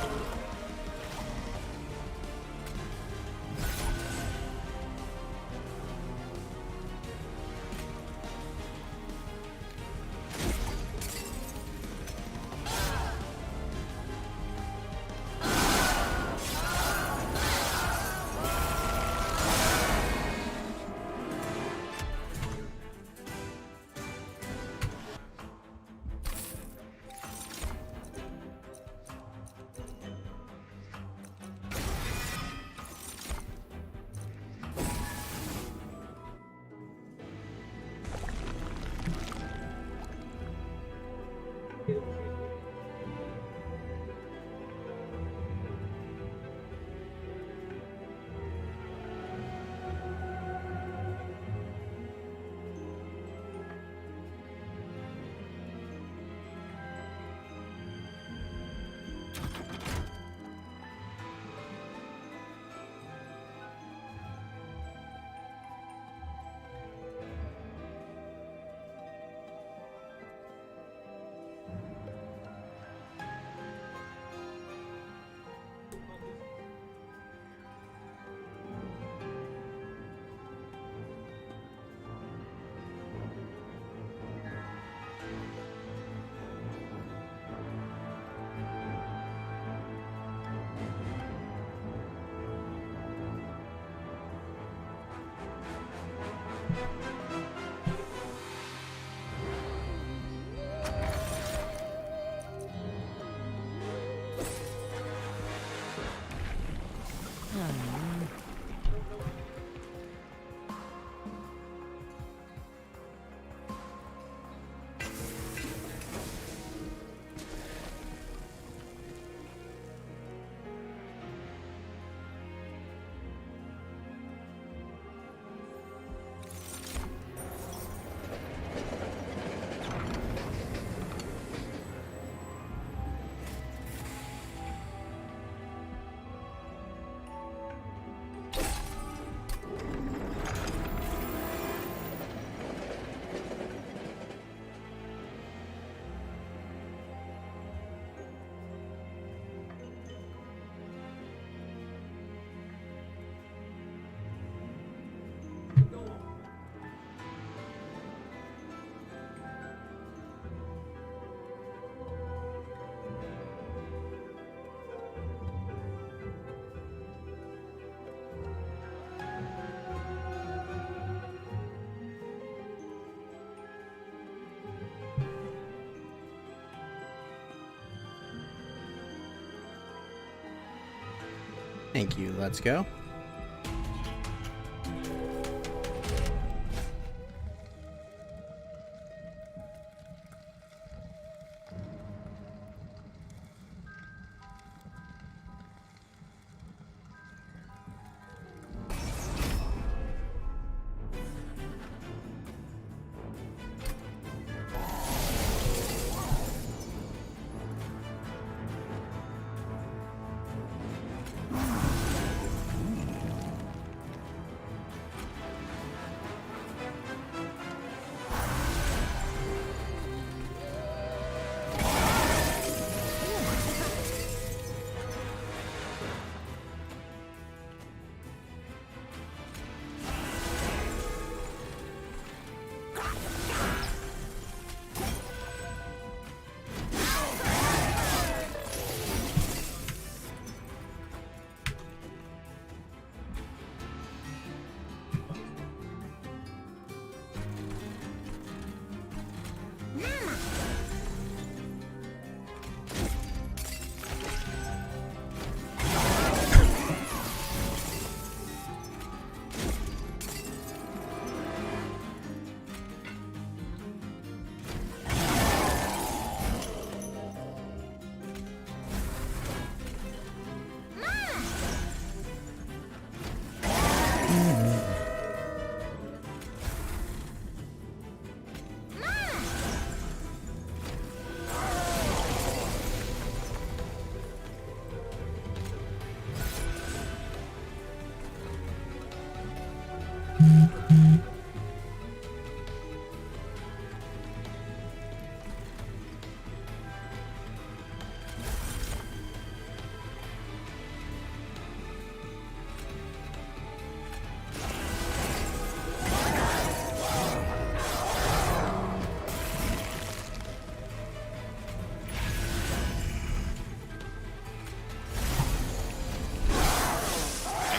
Thank you. Let's go.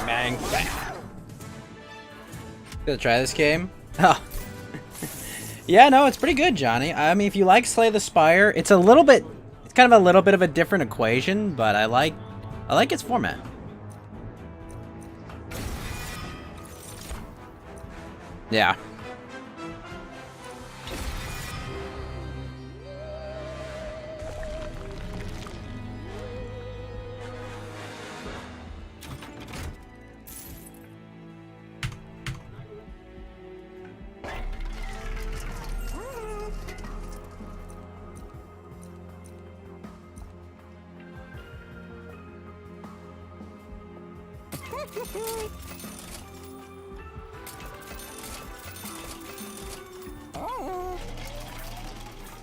Bang, bang. Gonna try this game? Oh. Yeah, no, it's pretty good, Johnny. I mean, if you like Slay the Spire, it's kind of a little bit of a different equation, but I like its format. Yeah.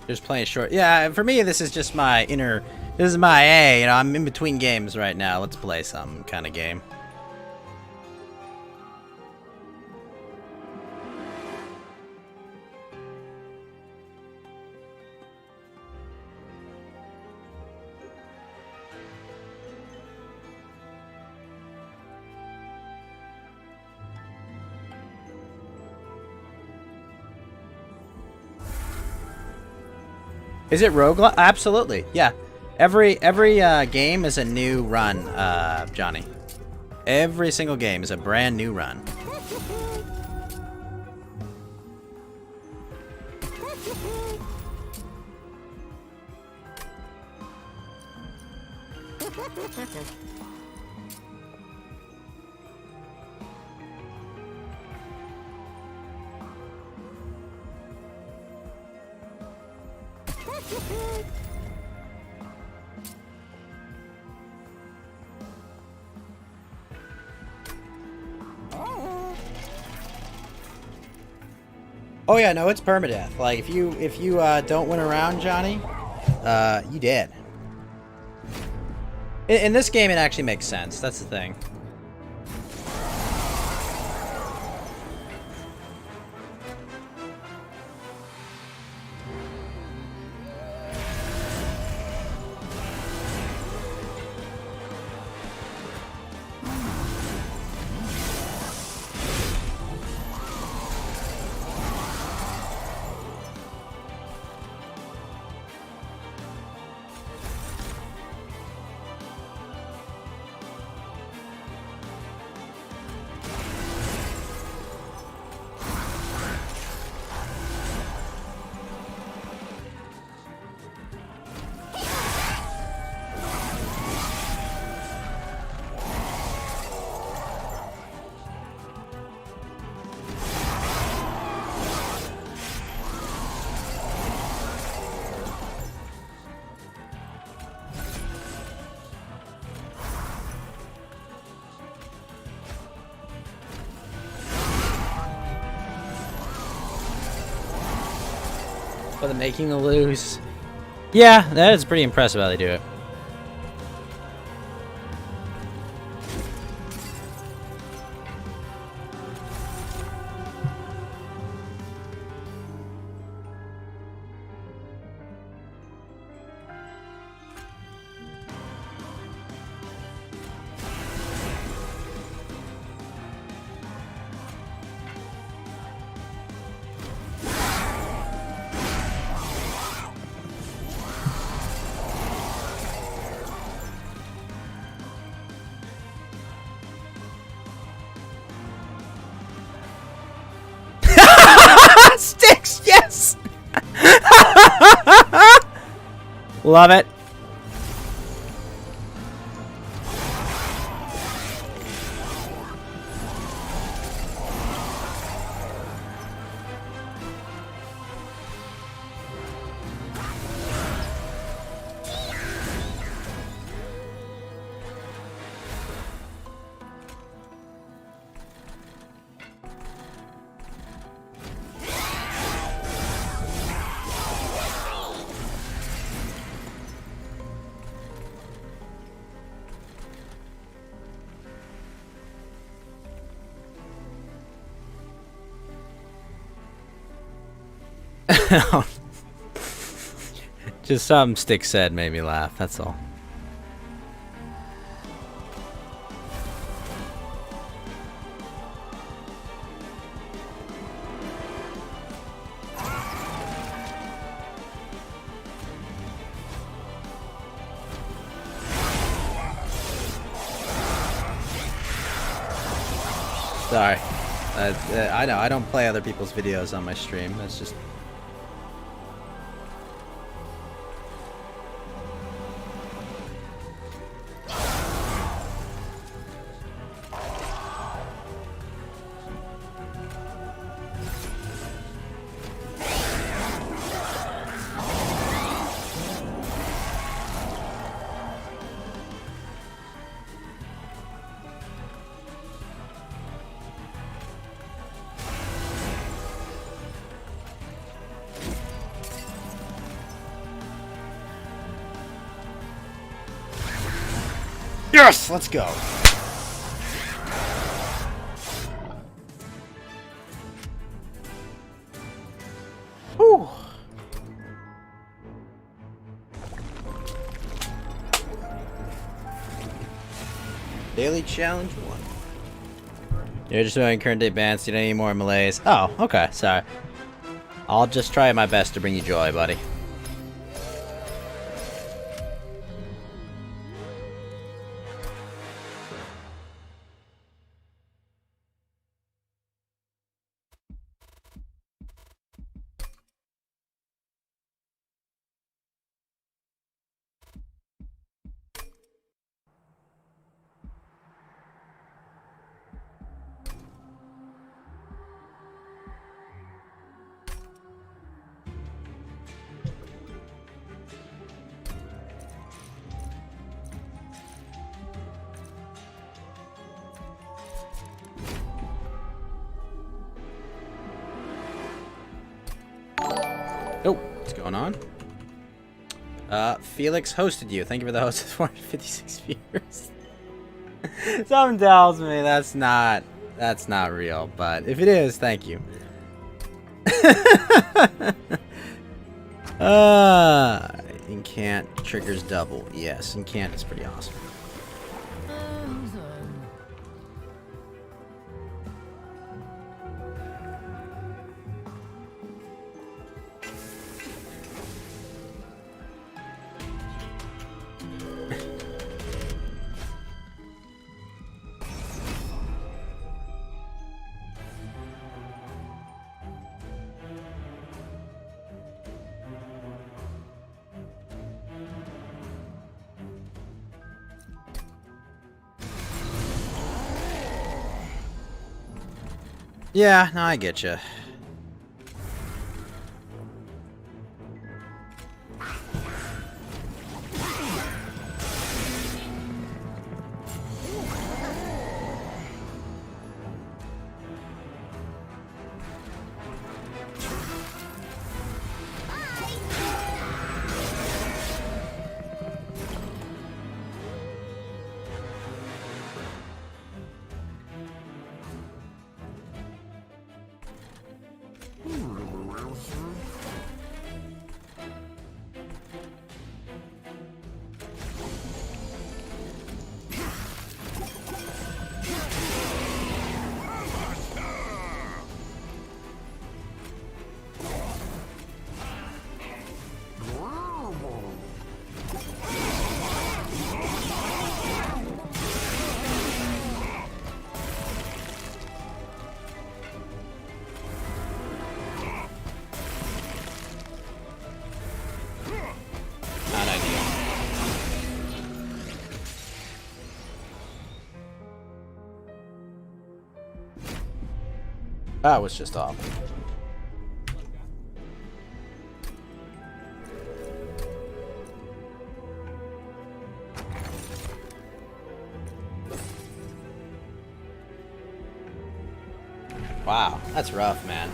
Just playing short. Yeah, for me, this is just my inner. This is my A. You know, I'm in between games right now. Let's play some kind of game. Is it roguelike? Absolutely, yeah. Every game is a new run, Johnny. Every single game is a brand new run. Oh yeah, no, it's permadeath. Like if you don't win a round, Johnny, you dead. In this game, it actually makes sense. That's the thing. For the making the lose. Yeah, that is pretty impressive how they do it. Sticks, yes! Love it. Just something Stick said made me laugh, that's all. Sorry. I know, I don't play other people's videos on my stream. That's just... Yes, let's go. Whew. Daily challenge 1. You're just doing current day bans. You don't need more Malays. Oh, okay. Sorry. I'll just try my best to bring you joy, buddy. Oh, what's going on? Felix hosted you. Thank you for the host of 456 viewers. Something tells me that's not real, but if it is, thank you. Incant triggers double. Yes, Incant is pretty awesome. Yeah, no, I get you. That was just off. Wow, that's rough, man.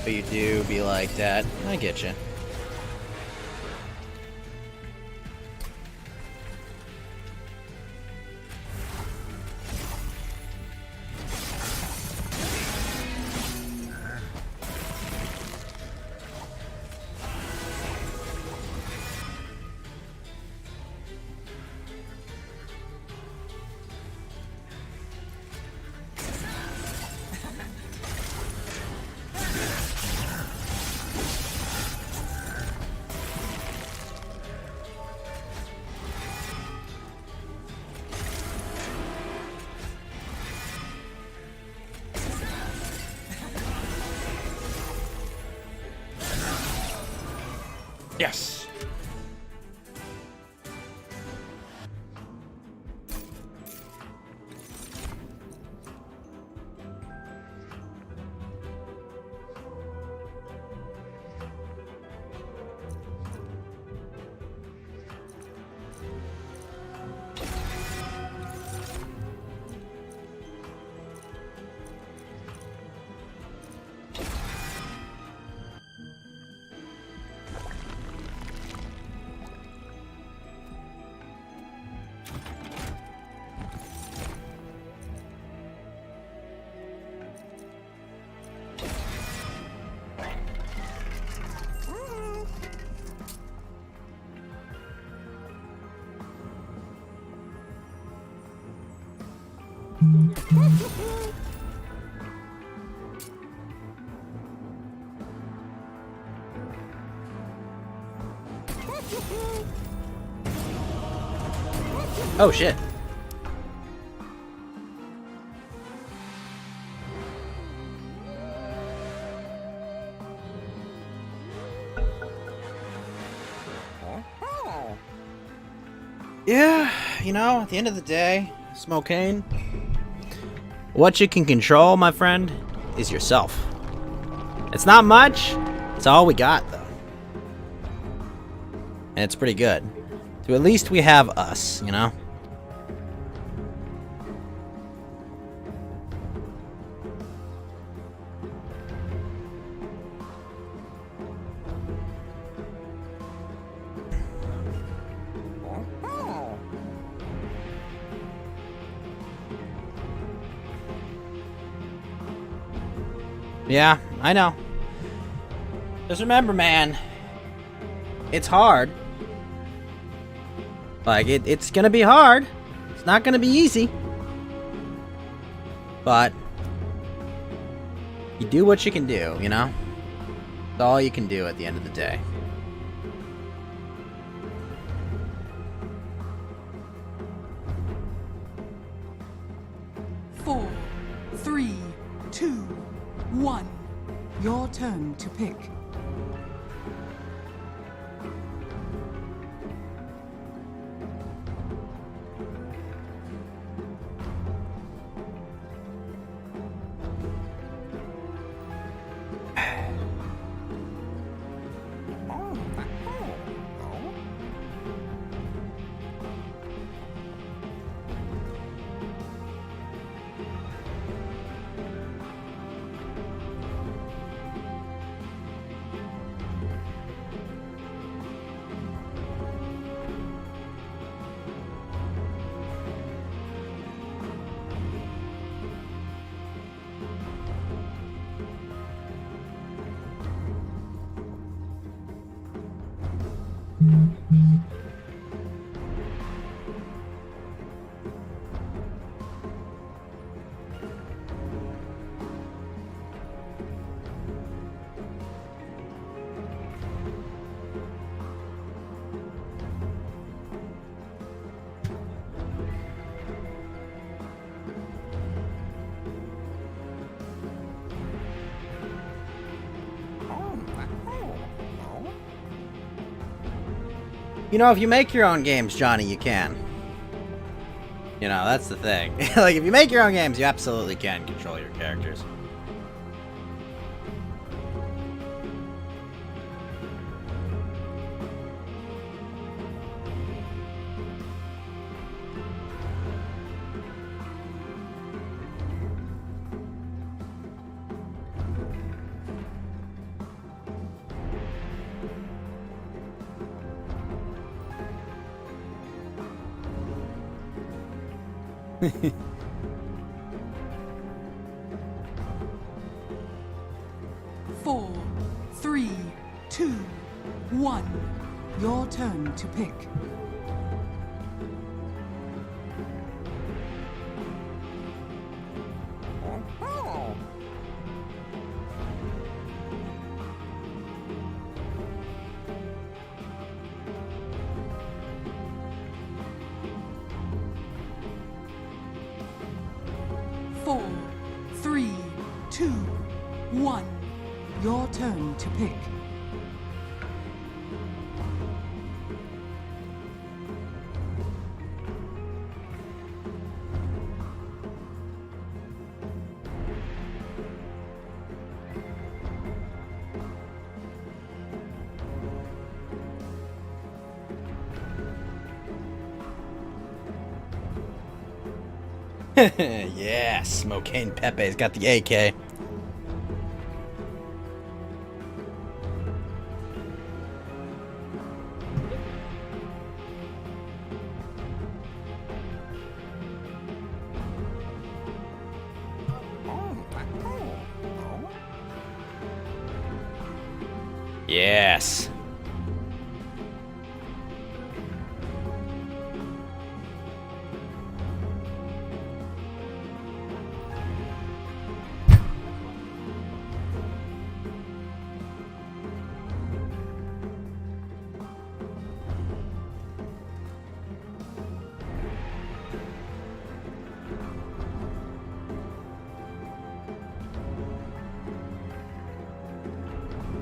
But you do be like that. I get you. Yes. Oh shit. Yeah, you know, at the end of the day, Smokane, what you can control, my friend, is yourself. It's not much, it's all we got, though. And it's pretty good. So at least we have us, you know? Yeah, I know. Just remember, man, it's hard. Like, it's gonna be hard. It's not gonna be easy. But you do what you can do, you know? It's all you can do at the end of the day. Four, 3, 2, 1. Your turn to pick. You know, if you make your own games, Johnny, you can. You know, that's the thing. Like, if you make your own games, you absolutely can control your characters. Four, 3, 2, 1. Your turn to pick. Four, 3, 2, 1. Your turn to pick. Yeah, Smokane Pepe's got the AK. Yes.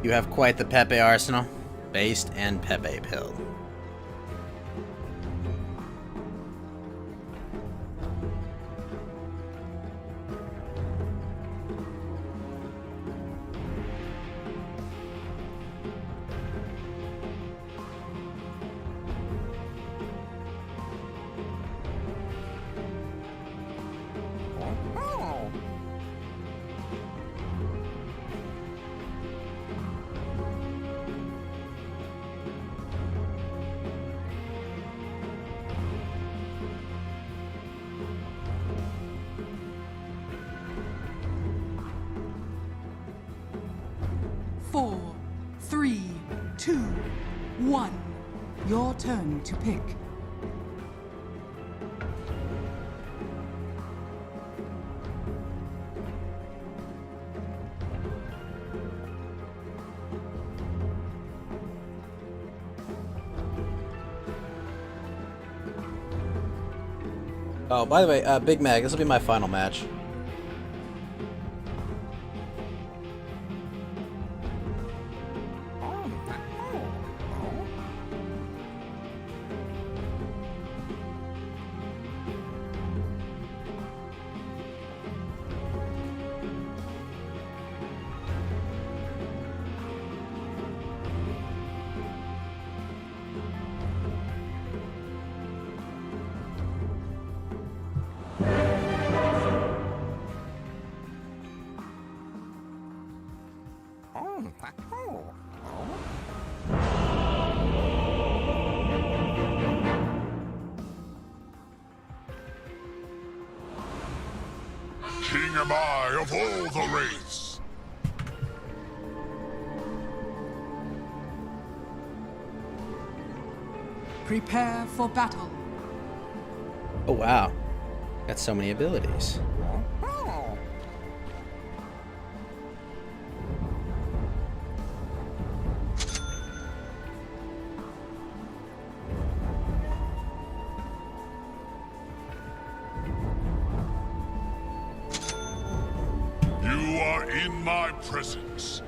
You have quite the Pepe arsenal. Based and Pepe pill. Four, three, two, one. Your turn to pick. Oh, by the way, Big Mag, this will be my final match. King am I of all the wraiths. Prepare for battle. Oh wow. Got so many abilities. You are in my presence.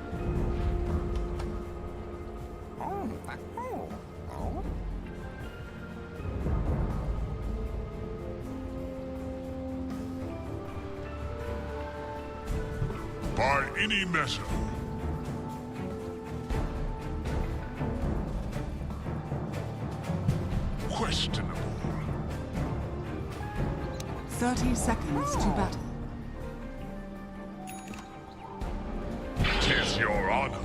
By any measure. Questionable. 30 seconds to battle. 'Tis your honor.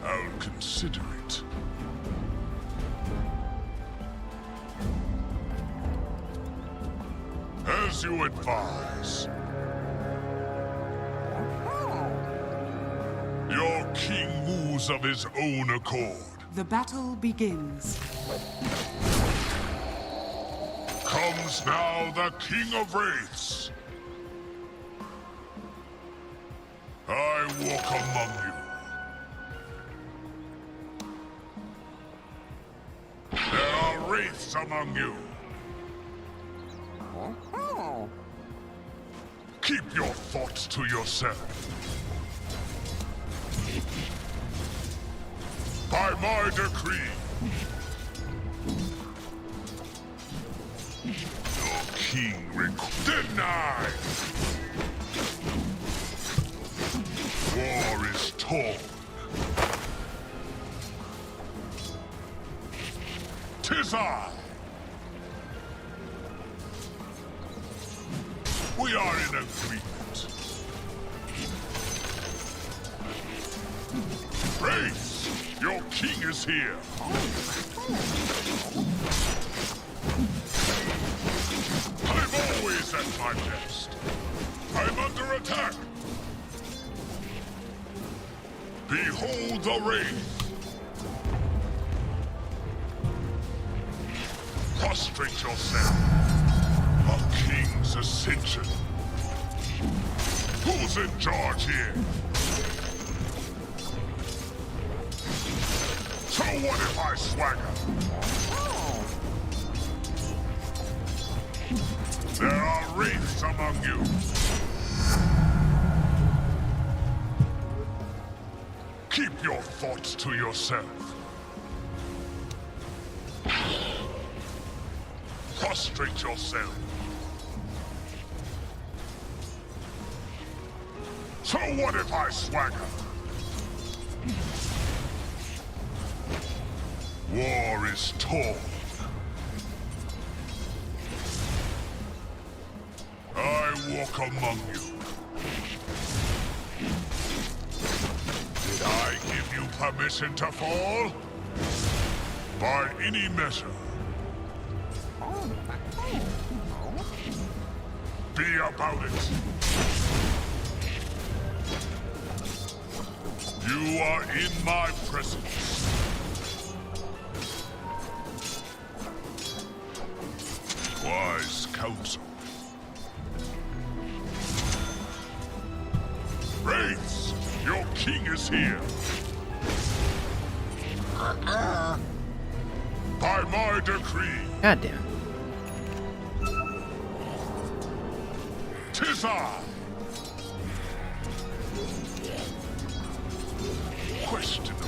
I'll consider it. As you advise. Your king moves of his own accord. The battle begins. Comes now the King of Wraiths. I walk among you. There are wraiths among you. Keep your thoughts to yourself. By my decree, your king denied. War is torn. 'Tis I I. We are in agreement. Race, your king is here. I'm always at my best. I'm under attack. Behold the rain. Prostrate yourself. A king's ascension. Who's in charge here? So what if I swagger? There are wraiths among you. Keep your thoughts to yourself. Prostrate yourself. So what if I swagger? War is torn. I walk among you. Did I give you permission to fall? By any measure. Be about it. You are in my presence. Wise counsel. Wraiths, your king is here. By my decree. God damn it. 'Tis I. Questionable.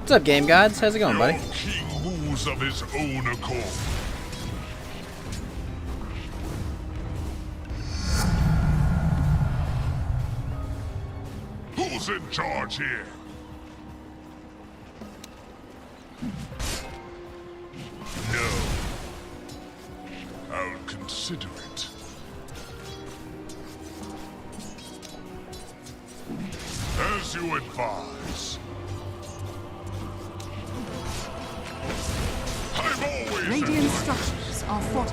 What's up, Game Gods? How's it going, buddy? Your king moves of his own accord. Who's in charge here? No. I'll consider it. As you advise. I'm always Radiant structures are fortified.